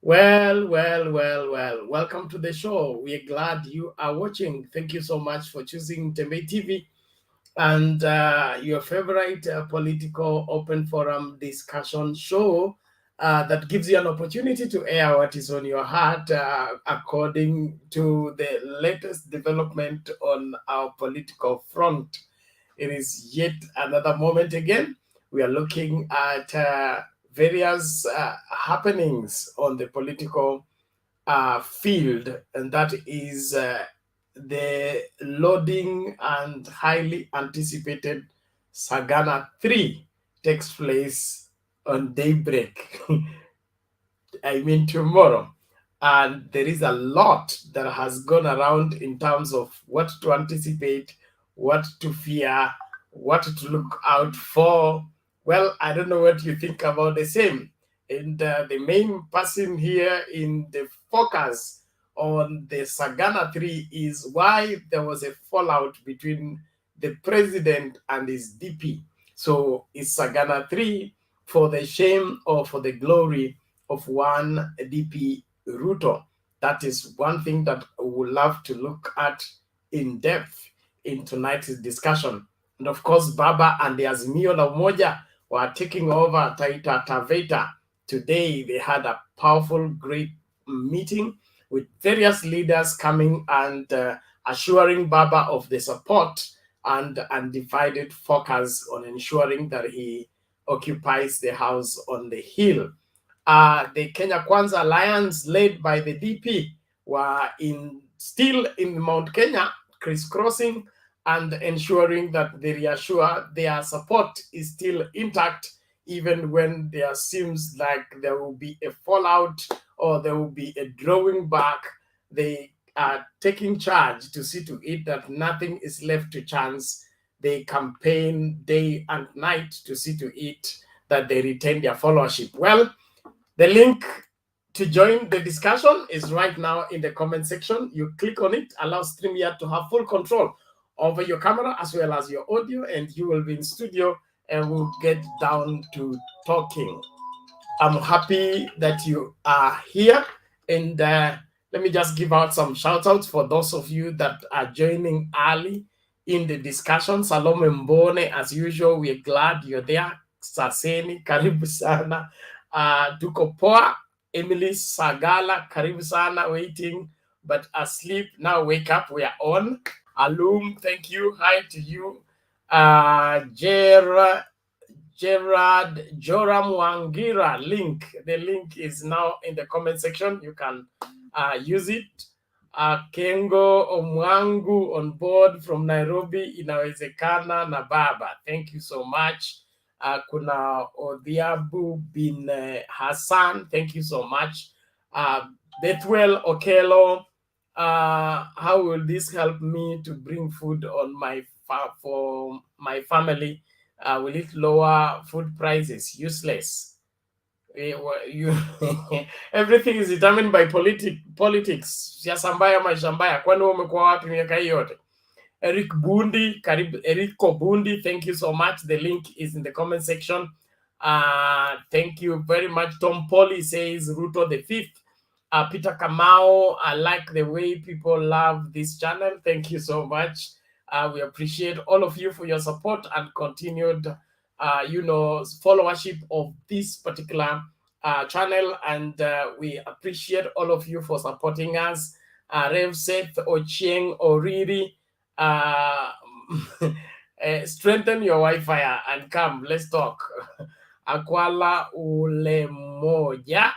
Well, well, well, well. Welcome to the show. We're glad you are watching. Thank you so much for choosing Tembe TV and your favorite political open forum discussion show that gives you an opportunity to air what is on your heart according to the latest development on our political front. It is yet another moment again. We are looking at various happenings on the political field, and that is the loading and highly anticipated Sagana 3 takes place on daybreak. I mean, tomorrow. And there is a lot that has gone around in terms of what to anticipate, what to fear, what to look out for. Well, I don't know what you think about the same. And the main person here in the focus on the Sagana 3 is why there was a fallout between the president and his DP. So is Sagana 3 for the shame or for the glory of one DP Ruto? That is one thing that we would love to look at in depth in tonight's discussion. And of course, Baba and the Azimio La Umoja were taking over Taita Taveta. Today, they had a powerful, great meeting with various leaders coming and assuring Baba of the support and undivided focus on ensuring that he occupies the house on the hill. The Kenya Kwanza Alliance, led by the DP, were still in Mount Kenya, crisscrossing and ensuring that they reassure their support is still intact, even when there seems like there will be a fallout or there will be a drawing back. They are taking charge to see to it that nothing is left to chance. They campaign day and night to see to it that they retain their followership. Well, the link to join the discussion is right now in the comment section. You click on it, allow StreamYard to have full control over your camera as well as your audio, and you will be in studio and we'll get down to talking. I'm happy that you are here, and let me just give out some shout outs for those of you that are joining early in the discussion. Salome Mbone, as usual, we're glad you're there. Saseni, karibu sana. Tuko poa. Emily Sagala, karibu sana, waiting but asleep. Now wake up, we are on. Alum, thank you. Hi to you. Gerard Joram Wangira link. The link is now in the comment section. You can use it. Kengo Omwangu on board from Nairobi, inawezekana na baba. Thank you so much. Kuna Odiabu bin Hassan. Thank you so much. Bethuel Okelo. How will this help me to bring food on for my family? Will it lower food prices? Useless. Everything is determined by politics. Siasa mbaya, maisha mbaya. Kwani umekuwa wapi miaka hii yote? Eric Bundi, Erico Bundi, thank you so much. The link is in the comment section. Thank you very much. Tom Polly says Ruto the Fifth. Peter Kamau, I like the way people love this channel. Thank you so much. We appreciate all of you for your support and continued, followership of this particular channel. And we appreciate all of you for supporting us. Rev Seth Ochieng Oriri, strengthen your Wi-Fi and come, let's talk. Akwala Ulemoja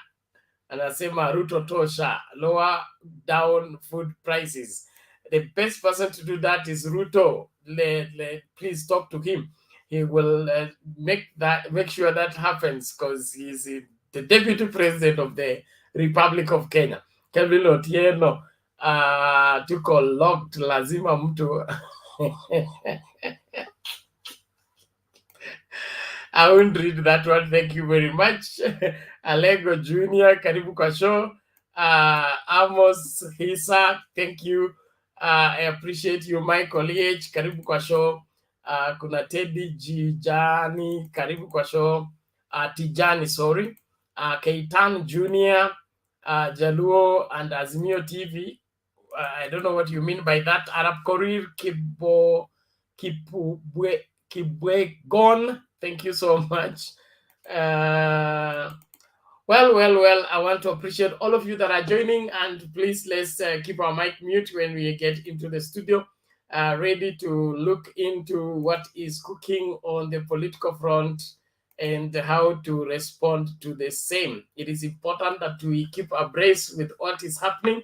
anasema Ruto tosha, lower down food prices. The best person to do that is Ruto. Please talk to him. He will make sure that happens, because he's the deputy president of the Republic of Kenya. Kelvin Otieno, tuko locked, lazima mtu. I won't read that one. Thank you very much. Alego Junior, karibu kwa show. Amos Hisa, thank you. I appreciate you. Michael H, karibu kwa show. Kuna Teddy Jijani, karibu kwa show. Tijani, sorry. Keitan Junior, Jaluo and Azimio TV. I don't know what you mean by that. Arab Korir Kibwegon. Thank you so much. Uh, well, I want to appreciate all of you that are joining, and please let's keep our mic mute when we get into the studio, ready to look into what is cooking on the political front and how to respond to the same. It is important that we keep abreast with what is happening,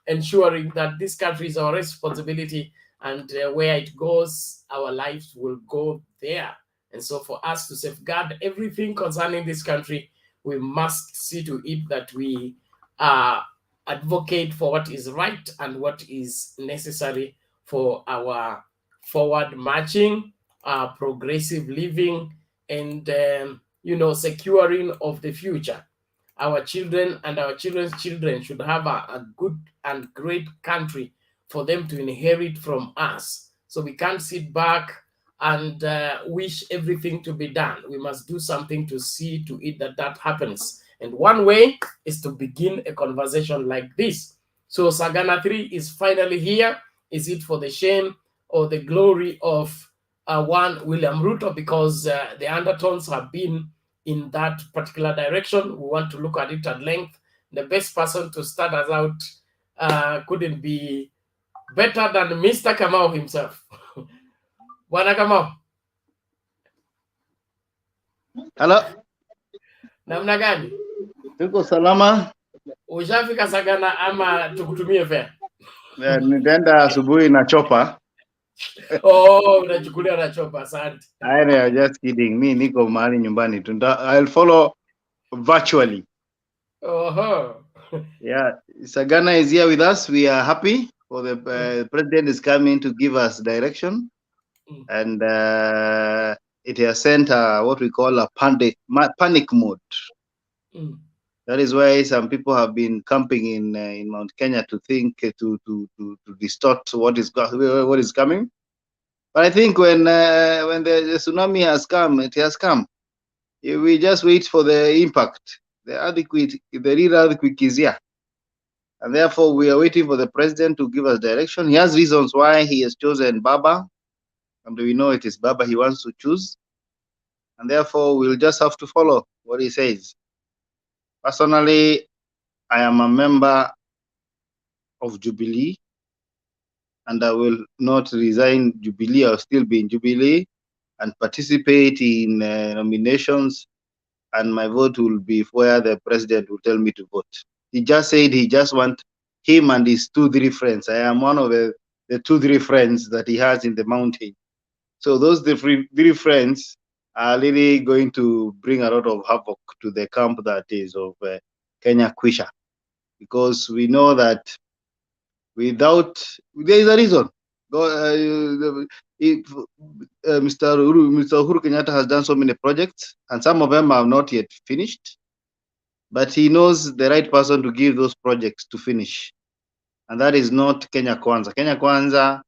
ensuring that this country is our responsibility, and where it goes, our lives will go there. And so, for us to safeguard everything concerning this country, we must see to it that we advocate for what is right and what is necessary for our forward marching, progressive living, and securing of the future. Our children and our children's children should have a good and great country for them to inherit from us. So we can't sit back and wish everything to be done. We must do something to see to it that that happens. And one way is to begin a conversation like this. So Sagana 3 is finally here. Is it for the shame or the glory of one William Ruto? Because the undertones have been in that particular direction. We want to look at it at length. The best person to start us out couldn't be better than Mr. Kamau himself. Bwana Kamau. Hello. Namna gani? Tuko salama. Ushafika Sagana ama tukutumie fare? Nitaenda asubuhi na chopa. Oh, unachukulia na chopa, asante. I just kidding. Mi niko mahali nyumbani. I'll follow virtually. Yeah, Sagana is here with us. We are happy for the president is coming to give us direction, and it has sent what we call a panic mode. That is why some people have been camping in Mount Kenya to think to distort what is coming. But I think when the tsunami has come, it has come. We just wait for the impact. The real earthquake is here, and therefore we are waiting for the president to give us direction. He has reasons why he has chosen Baba, and we know it is Baba he wants to choose, and therefore we'll just have to follow what he says. Personally, I am a member of Jubilee, and I will not resign Jubilee. I'll still be in Jubilee and participate in nominations, and my vote will be where the president will tell me to vote. He just said he just wants him and his 2-3 friends. I am one of the 2-3 friends that he has in the mountain. So those 3 friends are really going to bring a lot of havoc to the camp that is of Kenya Kwisha, because we know that without, there is a reason. Mr. Uhuru Kenyatta has done so many projects, and some of them are not yet finished, but he knows the right person to give those projects to finish, and that is not Kenya Kwanza. Kenya Kwanza,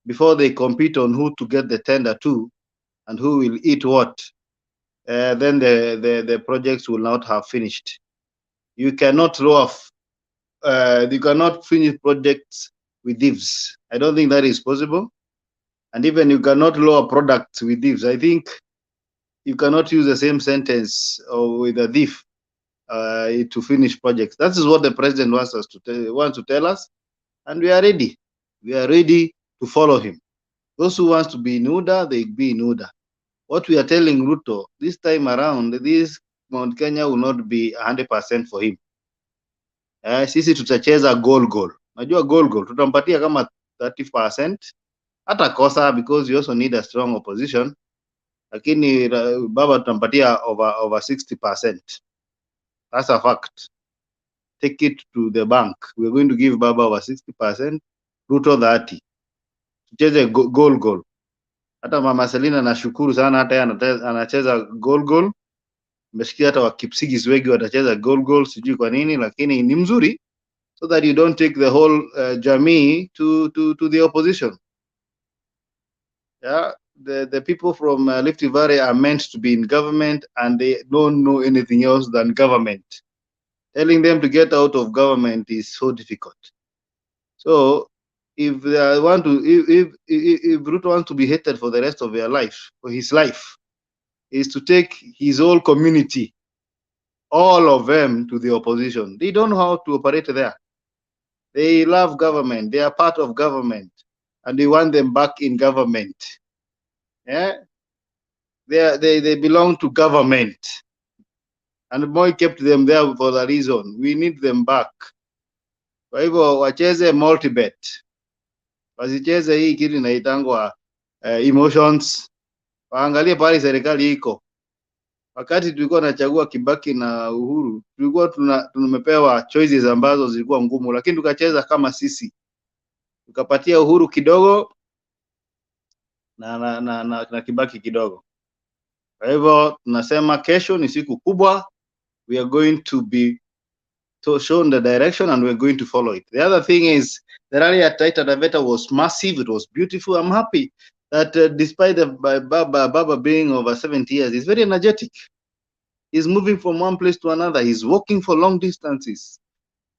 before they compete on who to get the tender to and who will eat what, then the projects will not have finished. You cannot you cannot finish projects with thieves. I don't think that is possible. And even you cannot lower products with thieves. I think you cannot use the same sentence with a thief to finish projects. That is what the president wants to tell us, and we are ready. We are ready to follow him. Those who want to be in UDA, they be in UDA. What we are telling Ruto this time around, this Mount Kenya will not be 100% for him. Sisi tutacheza goal. Najua goal tutampatia kama 30%. Hata kosa, because you also need a strong opposition. Lakini Baba tutampatia over 60%. That's a fact. Take it to the bank. We're going to give Baba over 60%, Ruto 30%. Tucheze goal. Hata Mama Selina nashukuru sana, hata anacheza goal. Nimesikia hata wakipsigis wengi watacheza goal, sijui kwa nini, lakini ni mzuri, so that you don't take the whole jamii to the opposition. Yeah, the people from Rift Valley are meant to be in government, and they don't know anything else than government. Telling them to get out of government is so difficult. So if they want to, if Ruto wants to be hated for the rest of their life, for his life, is to take his whole community, all of them, to the opposition. They don't know how to operate there. They love government. They are part of government, and they want them back in government. Yeah, they belong to government, and Moi kept them there for the reason. We need them back. Kwa hivyo wacheze multibet, wasicheze hii kitu inaitangwa emotions. Waangalie pale serikali iko. Wakati tulikuwa tunachagua Kibaki na Uhuru, tulikuwa tumepewa choices ambazo zilikuwa ngumu, lakini tukacheza kama sisi, tukapatia Uhuru kidogo na Kibaki kidogo. Kwa hivyo tunasema kesho ni siku kubwa. We are going to be shown the direction and we're going to follow it. The other thing is the rally at Taita Taveta was massive. It was beautiful. I'm happy that despite the Baba being over 70 years, he's very energetic. He's moving from one place to another. He's walking for long distances.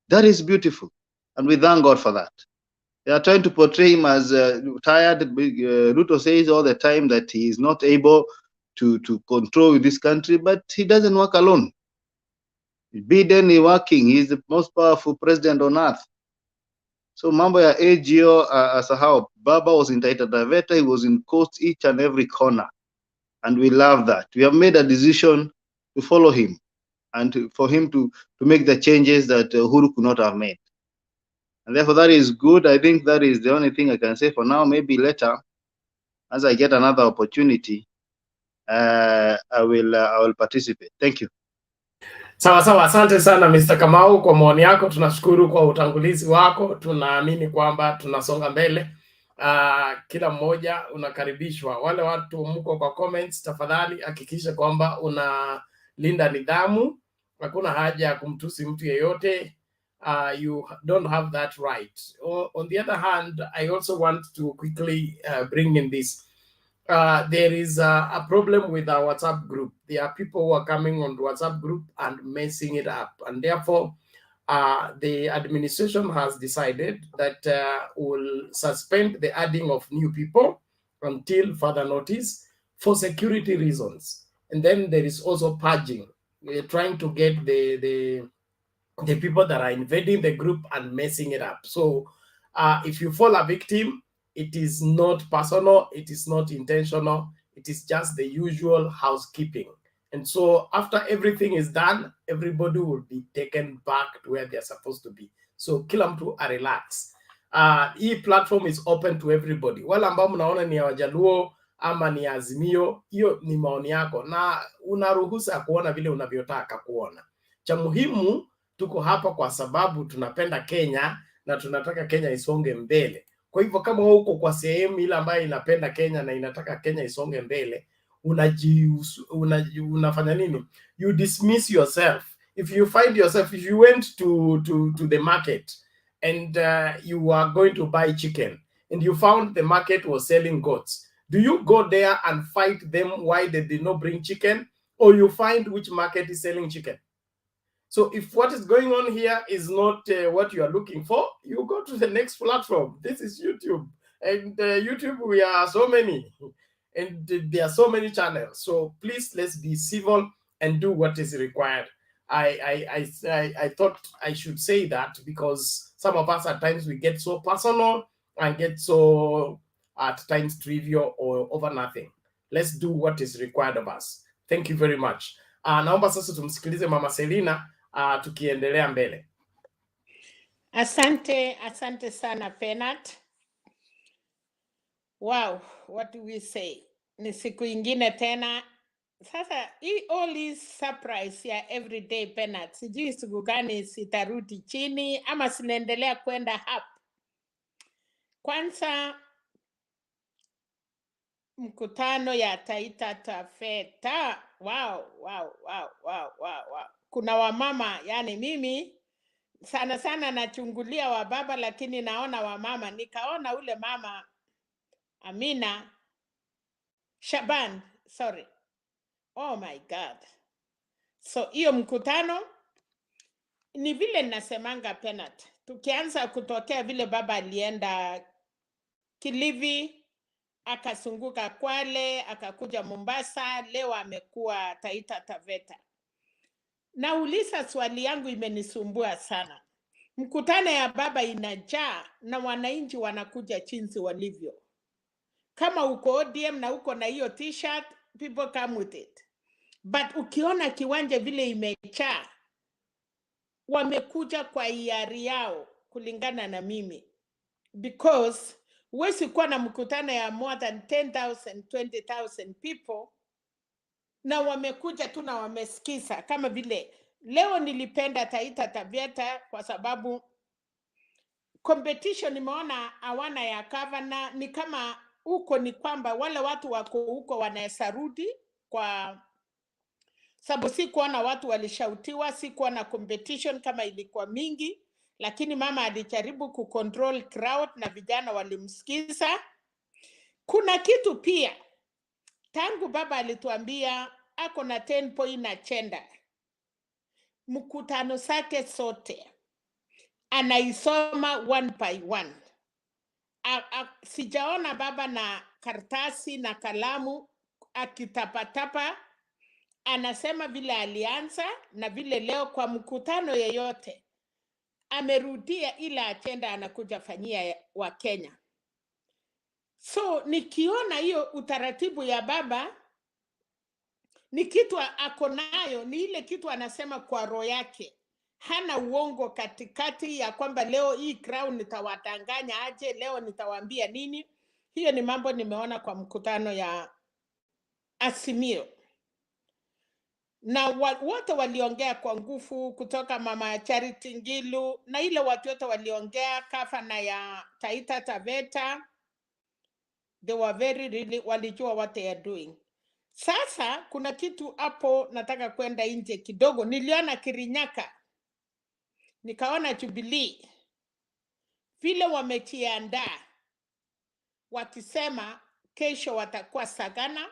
That is beautiful. And we thank God for that. They are trying to portray him as tired. Ruto says all the time that he is not able to control this country, but he doesn't work alone. Biden is working. He's the most powerful president on earth. So mambo ya AGO asahau. Baba was in Taita Taveta. He was in coast each and every corner. And we love that. We have made a decision to follow him and for him to make the changes that Uhuru could not have made. And therefore that is good. I think that is the only thing I can say for now. Maybe later, as I get another opportunity, I will participate. Thank you. Sawa sawa, asante sana Mr. Kamau kwa maoni yako. Tunashukuru kwa utangulizi wako. Tunaamini kwamba tunasonga mbele. Kila mmoja unakaribishwa. Wale watu mko kwa comments, tafadhali hakikisha kwamba unalinda nidhamu. Hakuna haja ya kumtusi mtu yeyote. You don't have that right. On the other hand, I also want to quickly bring in this. There is a problem with our WhatsApp group. There are people who are coming on the WhatsApp group and messing it up. And therefore, the administration has decided that will suspend the adding of new people until further notice for security reasons. And then there is also purging. We're trying to get the people that are invading the group and messing it up. So if you fall a victim, it is not personal, it is not intentional, it is just the usual housekeeping. And so after everything is done, everybody will be taken back to where they're supposed to be. So kila mtu a relax. Hii platform is open to everybody. Wala ambao mnaona ni ya Wajaluo ama ni Azimio, hiyo ni maoni yako na unaruhusa kuona vile unavyotaka kuona. Cha muhimu, tuko hapa kwa sababu tunapenda Kenya na tunataka Kenya isonge mbele. Kwa hivyo kama uko kwa sehemu ile ambayo inapenda Kenya na inataka Kenya isonge mbele, unafanya nini? You dismiss yourself. If you find yourself, if you went to the market and you are going to buy chicken and you found the market was selling goats, do you go there and fight them why they did not bring chicken, or you find which market is selling chicken? So if what is going on here is not what you are looking for, you go to the next platform. This is YouTube. And YouTube, we are so many. And there are so many channels. So please, let's be civil and do what is required. I thought I should say that because some of us at times we get so personal and get so at times trivial or over nothing. Let's do what is required of us. Thank you very much. Naomba sasa tumsikilize Mama Selina tukiendelea mbele. Asante sana Penat. Wow, what do we say? Ni siku ingine tena. Sasa hii all is surprise ya everyday Penat. Sijui siku gani sitarudi chini ama sinaendelea kwenda up. Kwanza mkutano ya Taita Taveta. Wow. Kuna wamama, yani mimi sana sana nachungulia wa baba, lakini naona wamama. Nikaona ule mama Amina Shaban, sorry. Oh my God. So hiyo mkutano ni vile nasemanga Penat, tukianza kutokea vile baba alienda Kilifi, akasunguka Kwale, akakuja Mombasa, leo amekuwa Taita Taveta. Nauliza swali yangu imenisumbua sana. Mkutano ya baba inajaa na wananchi wanakuja jinsi walivyo. Kama uko ODM na uko na hiyo t-shirt, people come with it. But ukiona kiwanja vile imejaa, wamekuja kwa hiari yao kulingana na mimi. Because huwezi kuwa na mkutano ya more than 10,000, 20,000 people na wamekuja tu na wamesikiza. Kama vile leo nilipenda Taita Taveta kwa sababu competition nimeona hawana ya governor, ni kama huko ni kwamba wale watu wako huko wanaweza rudi, kwa sababu si kuona watu walishautiwa, si kuona competition kama ilikuwa mingi, lakini mama alijaribu kucontrol crowd na vijana walimsikiza. Kuna kitu pia tangu baba alituambia ako na 10 point agenda, mkutano zake sote anaisoma one by one. Sijaona baba na karatasi na kalamu akitapatapa, anasema vile alianza na vile leo kwa mkutano yeyote amerudia ile agenda anakuja fanyia wa Kenya. So nikiona hiyo utaratibu ya baba ni kitu ako nayo, ni ile kitu anasema kwa roho yake. Hana uongo katikati ya kwamba leo hii crown nitawadanganya aje, leo nitawaambia nini. Hiyo ni mambo nimeona kwa mkutano ya Azimio. Na wote waliongea kwa nguvu, kutoka mama Charity Ngilu na ile watu wote waliongea, gavana ya Taita Taveta. They were very really, walijua what they are doing. Sasa kuna kitu hapo nataka kwenda nje kidogo. Niliona Kirinyaga, nikaona Jubilee vile wamejiandaa, wakisema kesho watakuwa Sagana,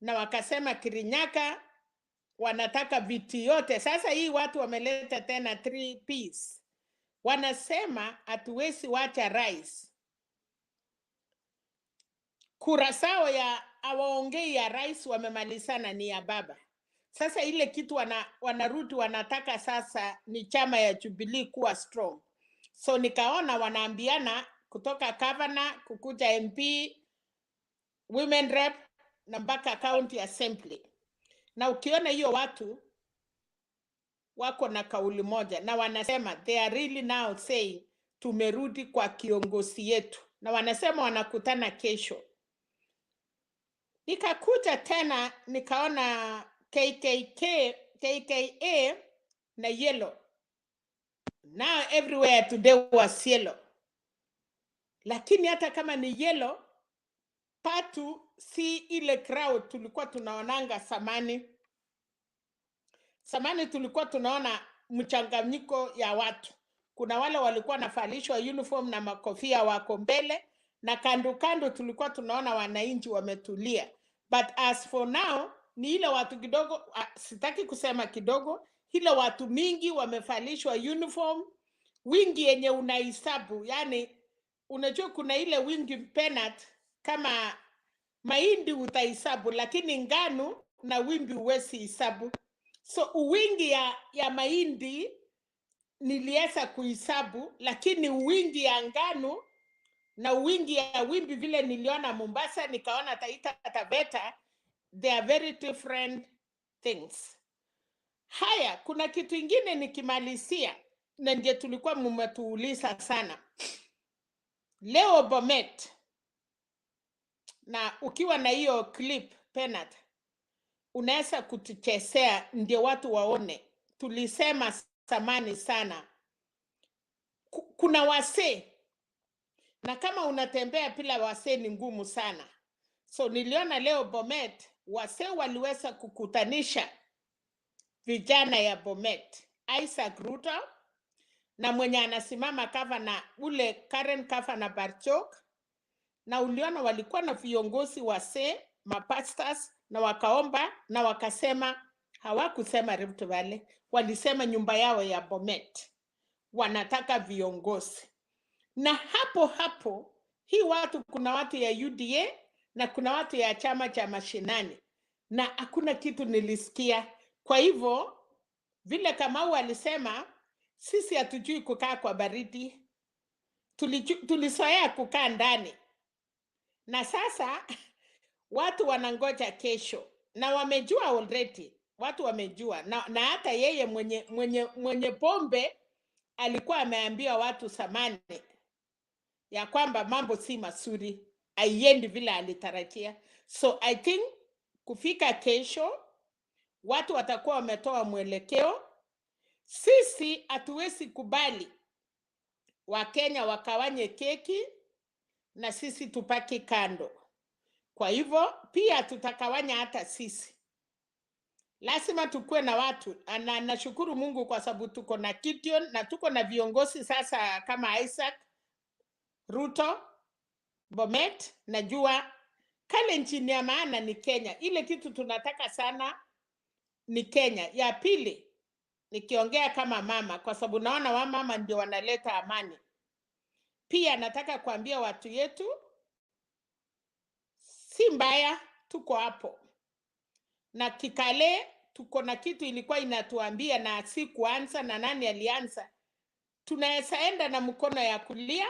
na wakasema Kirinyaga wanataka viti yote. Sasa hii watu wameleta tena 3 Ps. Wanasema hatuwezi wacha rais kura sao ya awaongei ya rais, wamemalizana ni ya baba. Sasa ile kitu wanarudi wanataka sasa ni chama ya Jubilee kuwa strong. So nikaona wanaambiana kutoka governor kukuja MP, women rep na mpaka county assembly. Na ukiona hiyo watu wako na kauli moja na wanasema they are really now saying tumerudi kwa kiongozi yetu, na wanasema wanakutana kesho. Nikakuja tena nikaona KKA na yellow. Now everywhere today was yellow. Lakini hata kama ni yellow, patu si ile crowd tulikuwa tunaonanga samani. Samani tulikuwa tunaona mchanganyiko ya watu. Kuna wale walikuwa navalishwa uniform na makofia wako mbele, na kando tulikuwa tunaona wananchi wametulia. But as for now, ni ile watu kidogo, sitaki kusema kidogo, ile watu mingi wamevalishwa uniform, wingi yenye unahesabu. Yani unajua kuna ile wingi Penat, kama mahindi utahesabu, lakini ngano na wimbi huwezi hesabu. So uwingi ya mahindi niliweza kuhesabu, lakini uwingi ya ngano na wingi ya wimbi vile niliona Mombasa, nikaona Taita Taveta, they are very different things. Haya, kuna kitu ingine nikimalizia, na ndiye tulikuwa mmetuuliza sana. Leo Bomet, na ukiwa na hiyo clip Penat, unaweza kutuchezea ndio watu waone. Tulisema samani sana. Kuna wasee, na kama unatembea bila wasee ni ngumu sana. So niliona leo Bomet, wasee waliweza kukutanisha vijana ya Bomet. Isaac Ruto na mwenye anasimama gavana ule Karen Kafana Barchok, na uliona walikuwa na viongozi wasee, mapastors, na wakaomba na wakasema Hawakusema Rift Valley, walisema nyumba yao ya Bomet. Wanataka viongozi. Na hapo hapo, hii watu, kuna watu ya UDA na kuna watu ya chama cha mashinani. Na hakuna kitu nilisikia. Kwa hivyo, vile Kamau alisema, sisi hatujui kukaa kwa baridi. Tulizoea kukaa ndani. Na sasa, watu wanangoja kesho. Na wamejua already. Watu wamejua. Na hata yeye mwenye pombe alikuwa ameambia watu samani ya kwamba mambo si mazuri, haiendi vile alitarajia. So I think kufika kesho watu watakuwa wametoa mwelekeo. Sisi hatuwezi kubali Wakenya wakawanye keki na sisi tupaki kando. Kwa hivyo pia tutakawanya hata sisi. Lazima tukue na watu. Na nashukuru Mungu kwa sababu tuko na Gideon na tuko na viongozi sasa kama Isaac, Ruto, Bomet. Najua kale nchini ya maana ni Kenya. Ile kitu tunataka sana ni Kenya. Ya pili, nikiongea kama mama, kwa sababu naona wamama ndio wanaleta amani. Pia nataka kuambia watu yetu, si mbaya, tuko hapo. Na kikale, tuko na kitu ilikuwa inatuambia na si kuanza na nani alianza. Tunaweza enda na mkono ya kulia,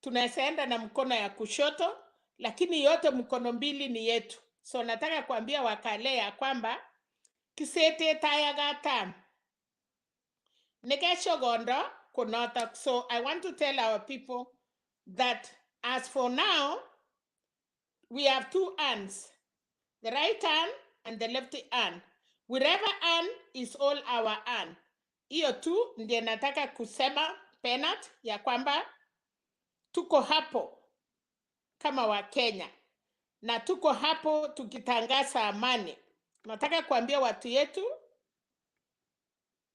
tunaweza enda na mkono ya kushoto, lakini yote mkono mbili ni yetu. So nataka kuambia wakale ya kwamba kisete tayagata nekesho gondo kunotak. So I want to tell our people that as for now, we have two hands, the right hand and the left hand. Wherever hand is all our hand. Hiyo tu ndiye nataka kusema Penat ya kwamba tuko hapo kama wa Kenya na tuko hapo tukitangaza amani. Nataka kuambia watu yetu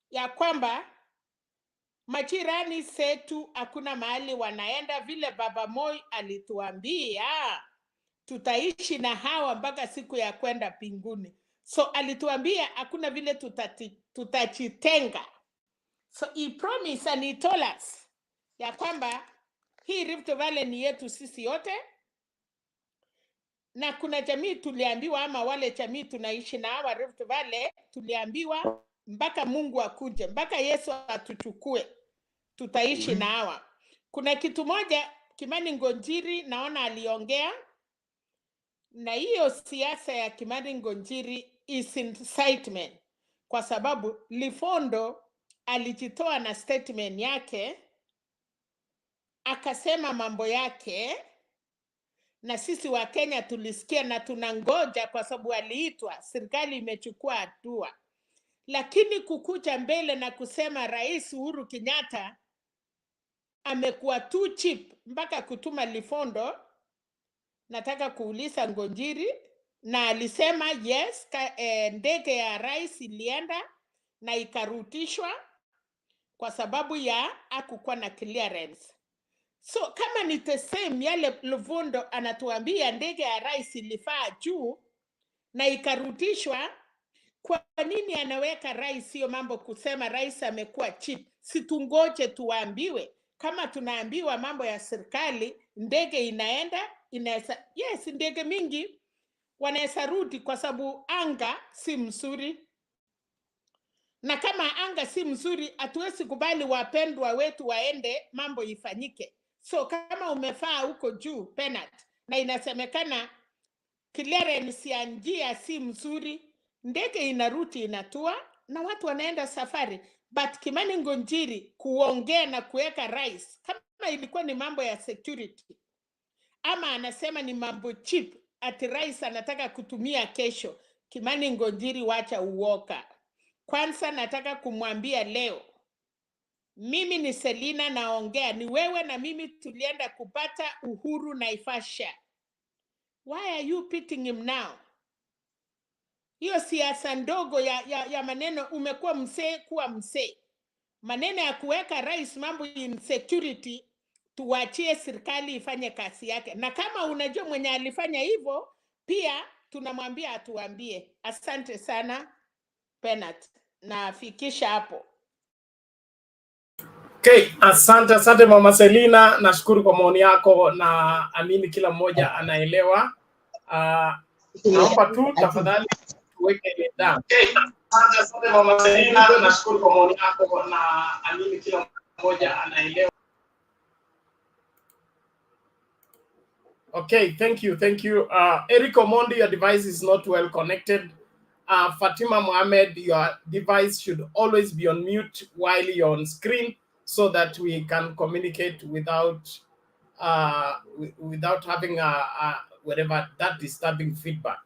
ya kwamba majirani zetu hakuna mahali wanaenda, vile Baba Moi alituambia tutaishi na hawa mpaka siku ya kwenda mbinguni. So alituambia hakuna vile tutajitenga. So he promised and he told us ya kwamba hii Rift Valley ni yetu sisi yote. Na kuna jamii tuliambiwa, ama wale jamii tunaishi na hawa Rift Valley, tuliambiwa mpaka Mungu akuje, mpaka Yesu atuchukue, tutaishi na hawa. Kuna kitu moja Kimani Ngonjiri naona aliongea, na hiyo siasa ya Kimani Ngonjiri is incitement, kwa sababu Lifondo alijitoa na statement yake, akasema mambo yake, na sisi wa Kenya tulisikia na tunangoja kwa sababu aliitwa, serikali imechukua hatua. Lakini kukuja mbele na kusema Rais Uhuru Kenyatta amekuwa too cheap mpaka kutuma Lifondo, nataka kuuliza Ngonjiri, na alisema yes, ndege ya rais ilienda na ikarutishwa kwa sababu ya hakukuwa na clearance. So kama ni the same yale Lifondo anatuambia ndege ya rais ilifaa juu na ikarutishwa, kwa nini anaweka rais hiyo mambo kusema rais amekuwa cheap? Situngoje tuambiwe. Kama tunaambiwa mambo ya serikali, ndege inaenda, inaweza, yes, ndege mingi wanaweza rudi kwa sababu anga si mzuri. Na kama anga si mzuri, hatuwezi kubali wapendwa wetu waende mambo ifanyike. So kama umefaa huko juu Penat, na inasemekana clearance ya njia si mzuri, ndege inaruti inatua na watu wanaenda safari. But Kimani Ngonjiri kuongea na kuweka rais kama ilikuwa ni mambo ya security, ama anasema ni mambo cheap ati rais anataka kutumia kesho. Kimani Ngonjiri, wacha uoka. Kwanza nataka kumwambia leo, mimi ni Selina naongea, ni wewe na mimi tulienda kupata uhuru Naivasha. Why are you pitting him now? Hiyo siasa ndogo ya maneno, umekuwa msee kuwa msee. Maneno ya kuweka rais mambo insecurity, tuachie serikali ifanye kazi yake. Na kama unajua mwenye alifanya hivyo, pia tunamwambia atuambie. Asante sana. penalty. Nafikisha hapo. Okay, asante Mama Selina, nashukuru kwa maoni yako na amini kila mmoja anaelewa. Naomba tu tafadhali tuweke ile down. Okay, asante Mama Selina, nashukuru kwa maoni yako na amini kila mmoja anaelewa. Okay, thank you. Eric Omondi, your device is not well connected. Fatima Mohammed, your device should always be on mute while you're on screen, so that we can communicate without having whatever that disturbing feedback.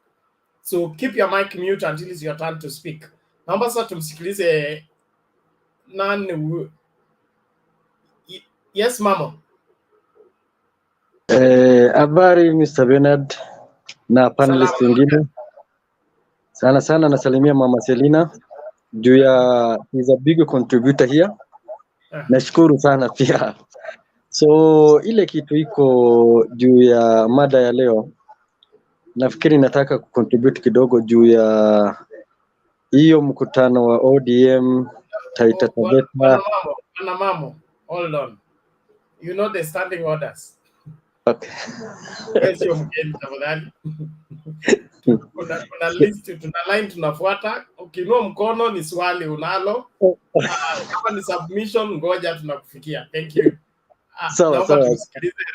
So keep your mic mute until it's your turn to speak. Naomba sasa tumsikilize nani. Yes, Mama. Habari Mr. Bernard na panelist wengine. Sana nasalimia Mama Selina. Juu ya is a big contributor here. Nashukuru sana pia. So ile kitu iko juu ya mada ya leo. Nafikiri nataka kucontribute kidogo juu ya hiyo mkutano wa ODM Taita Taveta. Mama, hold on. You know the standing orders. Okay. Sio mgeni tafadhali. Kuna list, tuna line tunafuata. Ukiinua mkono ni swali unalo. Kama ni submission ngoja tunakufikia. Thank you. Sawa.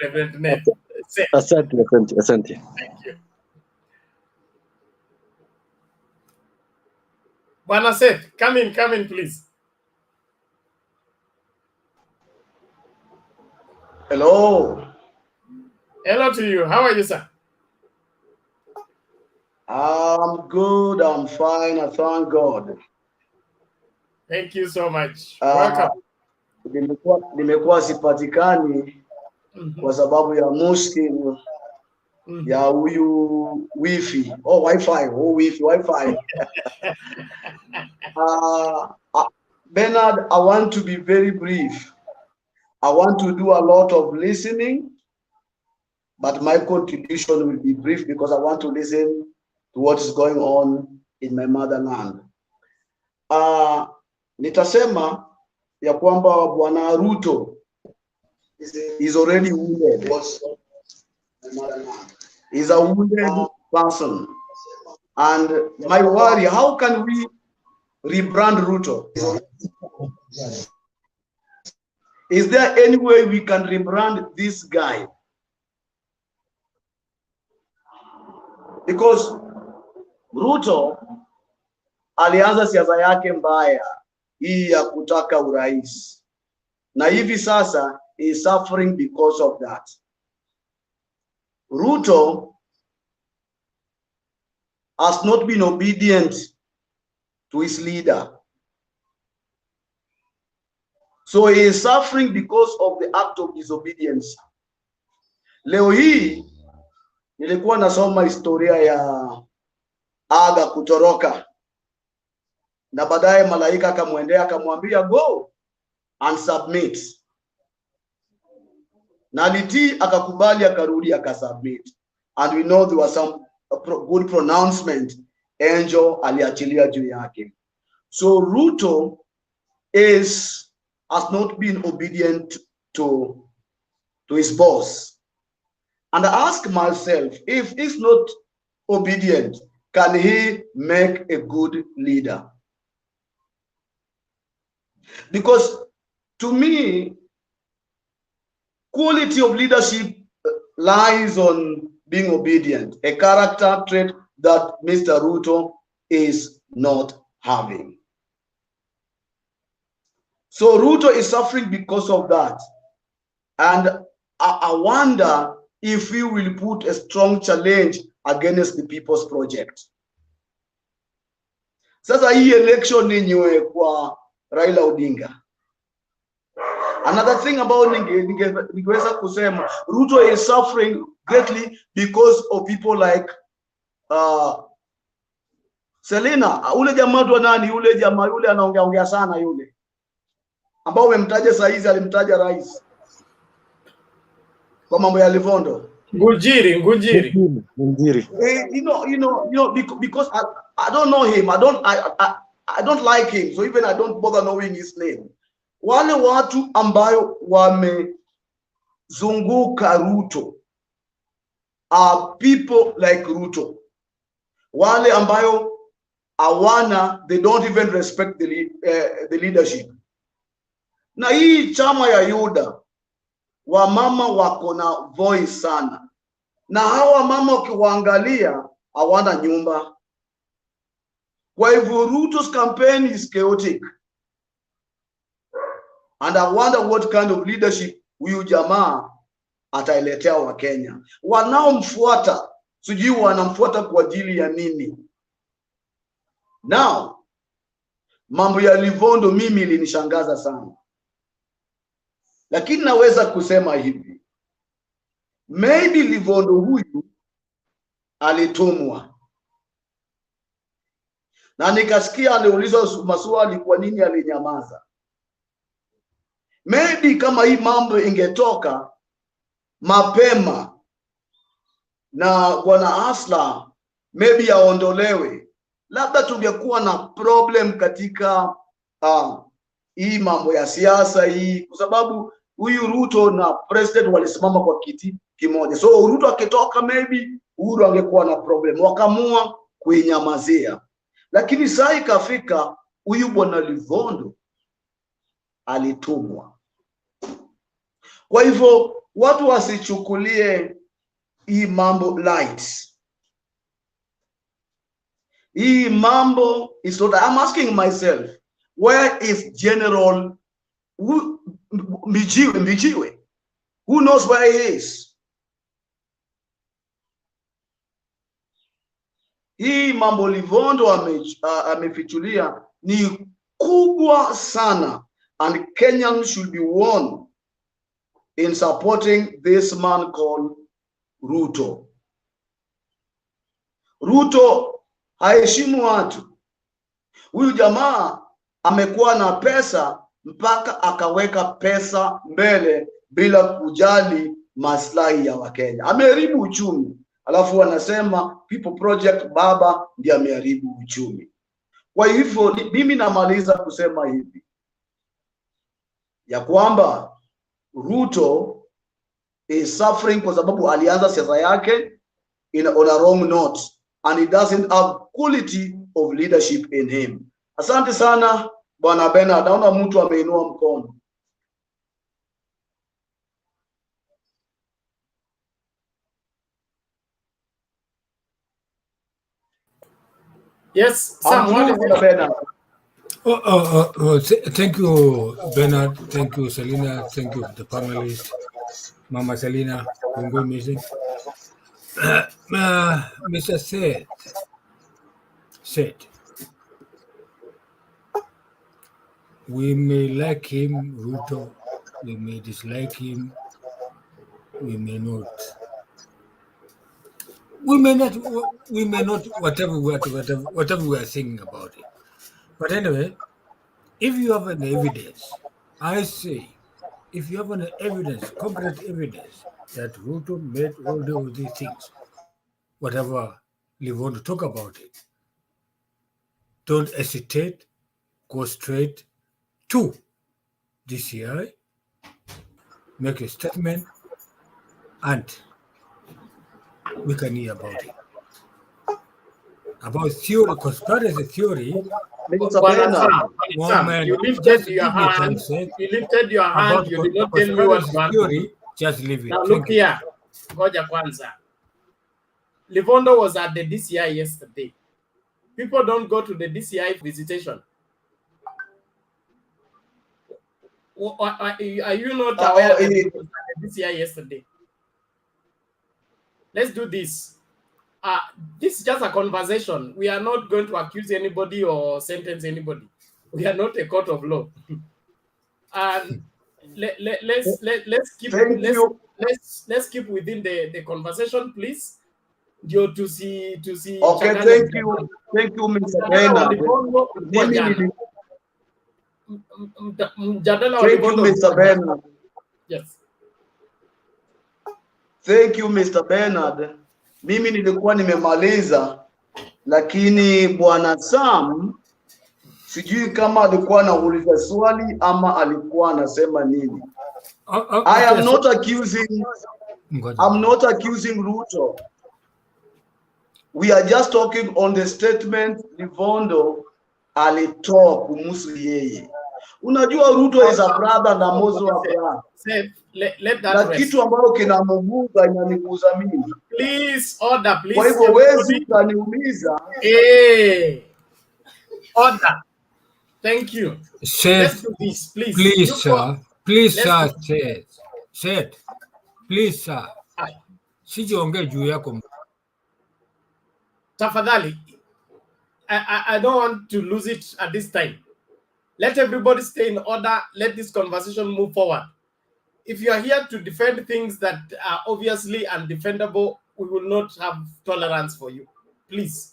Reverend Ned. Asante. Thank you. Bwana Seth, come in please. Hello to you. How are you, sir? I'm good. I'm fine. I thank God. Thank you so much. Welcome. Nimekuwa sipatikani kwa sababu ya mushkil ya huyu wifi. Wi-Fi. Bernard, I want to be very brief. I want to do a lot of listening, but my contribution will be brief because I want to listen to what is going on in my motherland. Nitasema ya kwamba Bwana Ruto is already wounded. He's a wounded person. And my worry, how can we rebrand Ruto? Is there any way we can rebrand this guy? Because Ruto alianza siasa yake mbaya hii ya kutaka urais, na hivi sasa is suffering because of that. Ruto has not been obedient to his leader, so he is suffering because of the act of disobedience. Leo hii nilikuwa nasoma historia ya Aga kutoroka, na baadaye malaika akamwendea akamwambia go and submit, na alitii akakubali akarudi akasubmit, and we know there was some good pronouncement angel aliachilia juu yake. So Ruto has not been obedient to his boss, and I ask myself, if he's not obedient, can he make a good leader? Because to me, quality of leadership lies on being obedient, a character trait that Mr. Ruto is not having. So Ruto is suffering because of that. And I wonder if we will put a strong challenge against the People's Project. Sasa hii election ninywe kwa Raila Odinga. Another thing about ningeweza kusema, Ruto is suffering greatly because of people like Selina, ule jamaa tu nani, ule jamaa yule anaongea sana yule, ambao umemtaja saa hizi, alimtaja rais kwa mambo ya Livondo. Ngujiri. You know, because I don't know him. I don't like him, so even I don't bother knowing his name. Wale watu ambayo wamezunguka Ruto are people like Ruto. Wale ambayo hawana, they don't even respect the leadership. Na hii chama ya Yuda, wamama wako na voice sana, na hawa mama ukiwaangalia hawana nyumba. Kwa hivyo Ruto's campaign is chaotic, and I wonder what kind of leadership huyu jamaa atailetea wa Kenya. Wanaomfuata sijui wanamfuata kwa ajili ya nini. Now mambo ya Livondo mimi ilinishangaza sana, lakini naweza kusema hivi, maybe Livondo huyu alitumwa, na nikasikia aliulizwa maswali kwa nini alinyamaza. Maybe kama hii mambo ingetoka mapema na bwana Asla maybe aondolewe, labda tungekuwa na problem katika hii mambo ya siasa hii, kwa sababu huyu Ruto na president walisimama kwa kiti kimoja. So Ruto akitoka maybe Uhuru angekuwa na problem, wakamua kuinyamazia. Lakini saa ikafika huyu bwana Livondo alitumwa. Kwa hivyo watu wasichukulie hii mambo light. Hii mambo is not, I'm asking myself, where is General Mijiwe? Who knows where he is? Hii mambo Livondo amefichulia ni kubwa sana, and Kenyans should be warned in supporting this man called Ruto. Ruto haheshimu watu. Huyu jamaa amekuwa na pesa mpaka akaweka pesa mbele bila kujali maslahi ya Wakenya. Ameharibu uchumi, alafu wanasema people project baba ndiye ameharibu uchumi. Kwa hivyo mimi namaliza kusema hivi ya kwamba Ruto is suffering kwa sababu alianza siasa yake on a wrong note, and he doesn't have quality of leadership in him. Asante sana bwana Bernard, naona mtu ameinua mkono. Yes, Sam, what is it? Bernard? Thank you, Bernard. Thank you, Selina. Thank you, the panelists. Mama Selina, good meeting. Mr. said, we may like him, Ruto, we may dislike him, we may not. We may not, whatever we are thinking about it. But anyway, if you have an evidence, I say, if you have an evidence, concrete evidence, that Ruto made all these things, whatever you want to talk about it, don't hesitate, go straight to DCI, make a statement, and we can hear about it. About theory, conspiracy theory. You lifted your hand. You lifted your hand. You did not tell me what theory. Just leave it. Now look here. Ngoja kwanza. Livondo was at the DCI yesterday. People don't go to the DCI visitation. Are you not aware that he was at the DCI yesterday? Let's do this. This is just a conversation. We are not going to accuse anybody or sentence anybody. We are not a court of law. And let's keep within the conversation, please. To see. Okay, thank you, Mr. Bernard. Thank you, Mr. Bernard. Yes. Thank you, Mr. Bernard. Mimi nilikuwa nimemaliza, lakini bwana Sam Sijui kama alikuwa anauliza swali ama alikuwa anasema nini. I Okay, am so not accusing I'm not accusing Ruto. We are just talking on the statement Livondo alitoa kumhusu yeye. Unajua Ruto is a brother na Mozo wa brother. Let that Na rest. kitu ambalo kinamuguza inaniguza mimi. Please order, please. Kwa hivyo wezi utaniuliza. Order. Thank you. Let's do this, please. Please, sir. Please, sir. Said. Please, sir. Sijiongee juu yako. Tafadhali. I don't want to lose it at this time. Let everybody stay in order. Let this conversation move forward. If you are here to defend things that are obviously undefendable, we will not have tolerance for you. Please.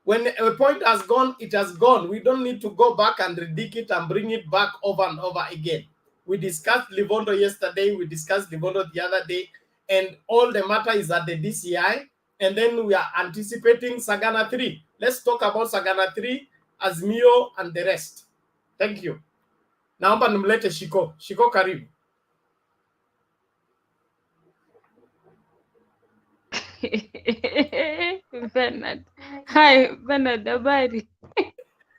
When a point has gone, it has gone. We don't need to go back and redig it and bring it back over and over again. We discussed Livondo yesterday. We discussed Livondo the other day. And all the matter is at the DCI. And then we are anticipating Sagana 3. Let's talk about Sagana 3, Azimio, and the rest. Thank you. Naomba nimlete Shiko. Shiko, karibu. Bernard. Hi, Bernard, habari?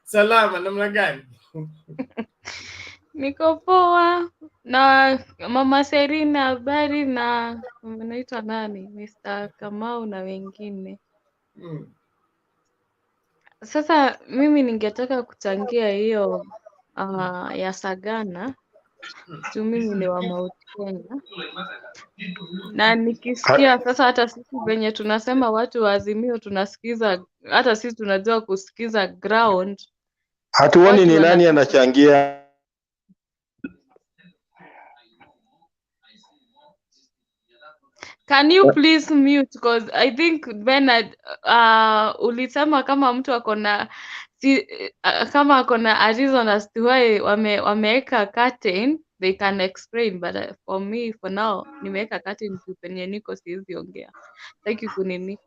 Salama, namna gani? Niko poa. Na Mama Serina, habari, na naitwa nani? Mr. Kamau na wengine. Sasa mimi ningetaka kuchangia hiyo ya Sagana. Tu mimi ni wa Mount Kenya. Na nikisikia sasa, hata sisi venye tunasema watu wa Azimio tunasikiza, hata sisi tunajua kusikiza ground. Hatuoni ni nani anachangia. Can you please mute, because I think Bernard ulisema kama mtu akona kama akona a reason as to why wameweka curtain they can explain, but for me for now nimeweka curtain penye niko siwezi ongea. Thank you kunini.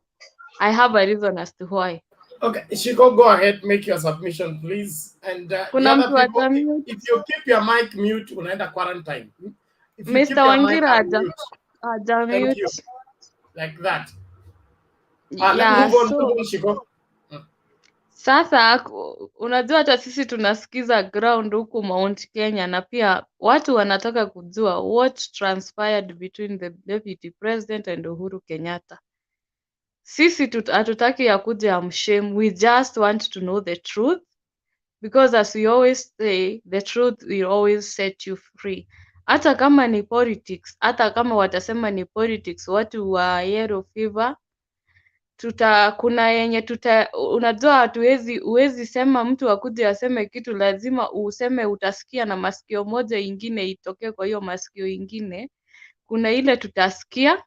I have a reason as to why. Okay, Shiko, go ahead, make your submission, please. And the other people, if you keep your mic mute, unaenda quarantine. If you Mr. keep your mic Wangira thank you. Like that. Yeah, move on, Shiko. Sasa unajua hata sisi tunasikiza ground huku Mount Kenya, na pia watu wanataka kujua what transpired between the deputy president and Uhuru Kenyatta. Sisi hatutaki ya kuja mshame, we just want to know the truth, because as we always say, the truth will always set you free. Hata kama ni politics, hata kama watasema ni politics, watu wa yellow fever, kuna yenye unajua uwezi sema mtu akuje aseme kitu, lazima useme utasikia na masikio moja ingine itokee kwa hiyo masikio ingine. Kuna ile tutasikia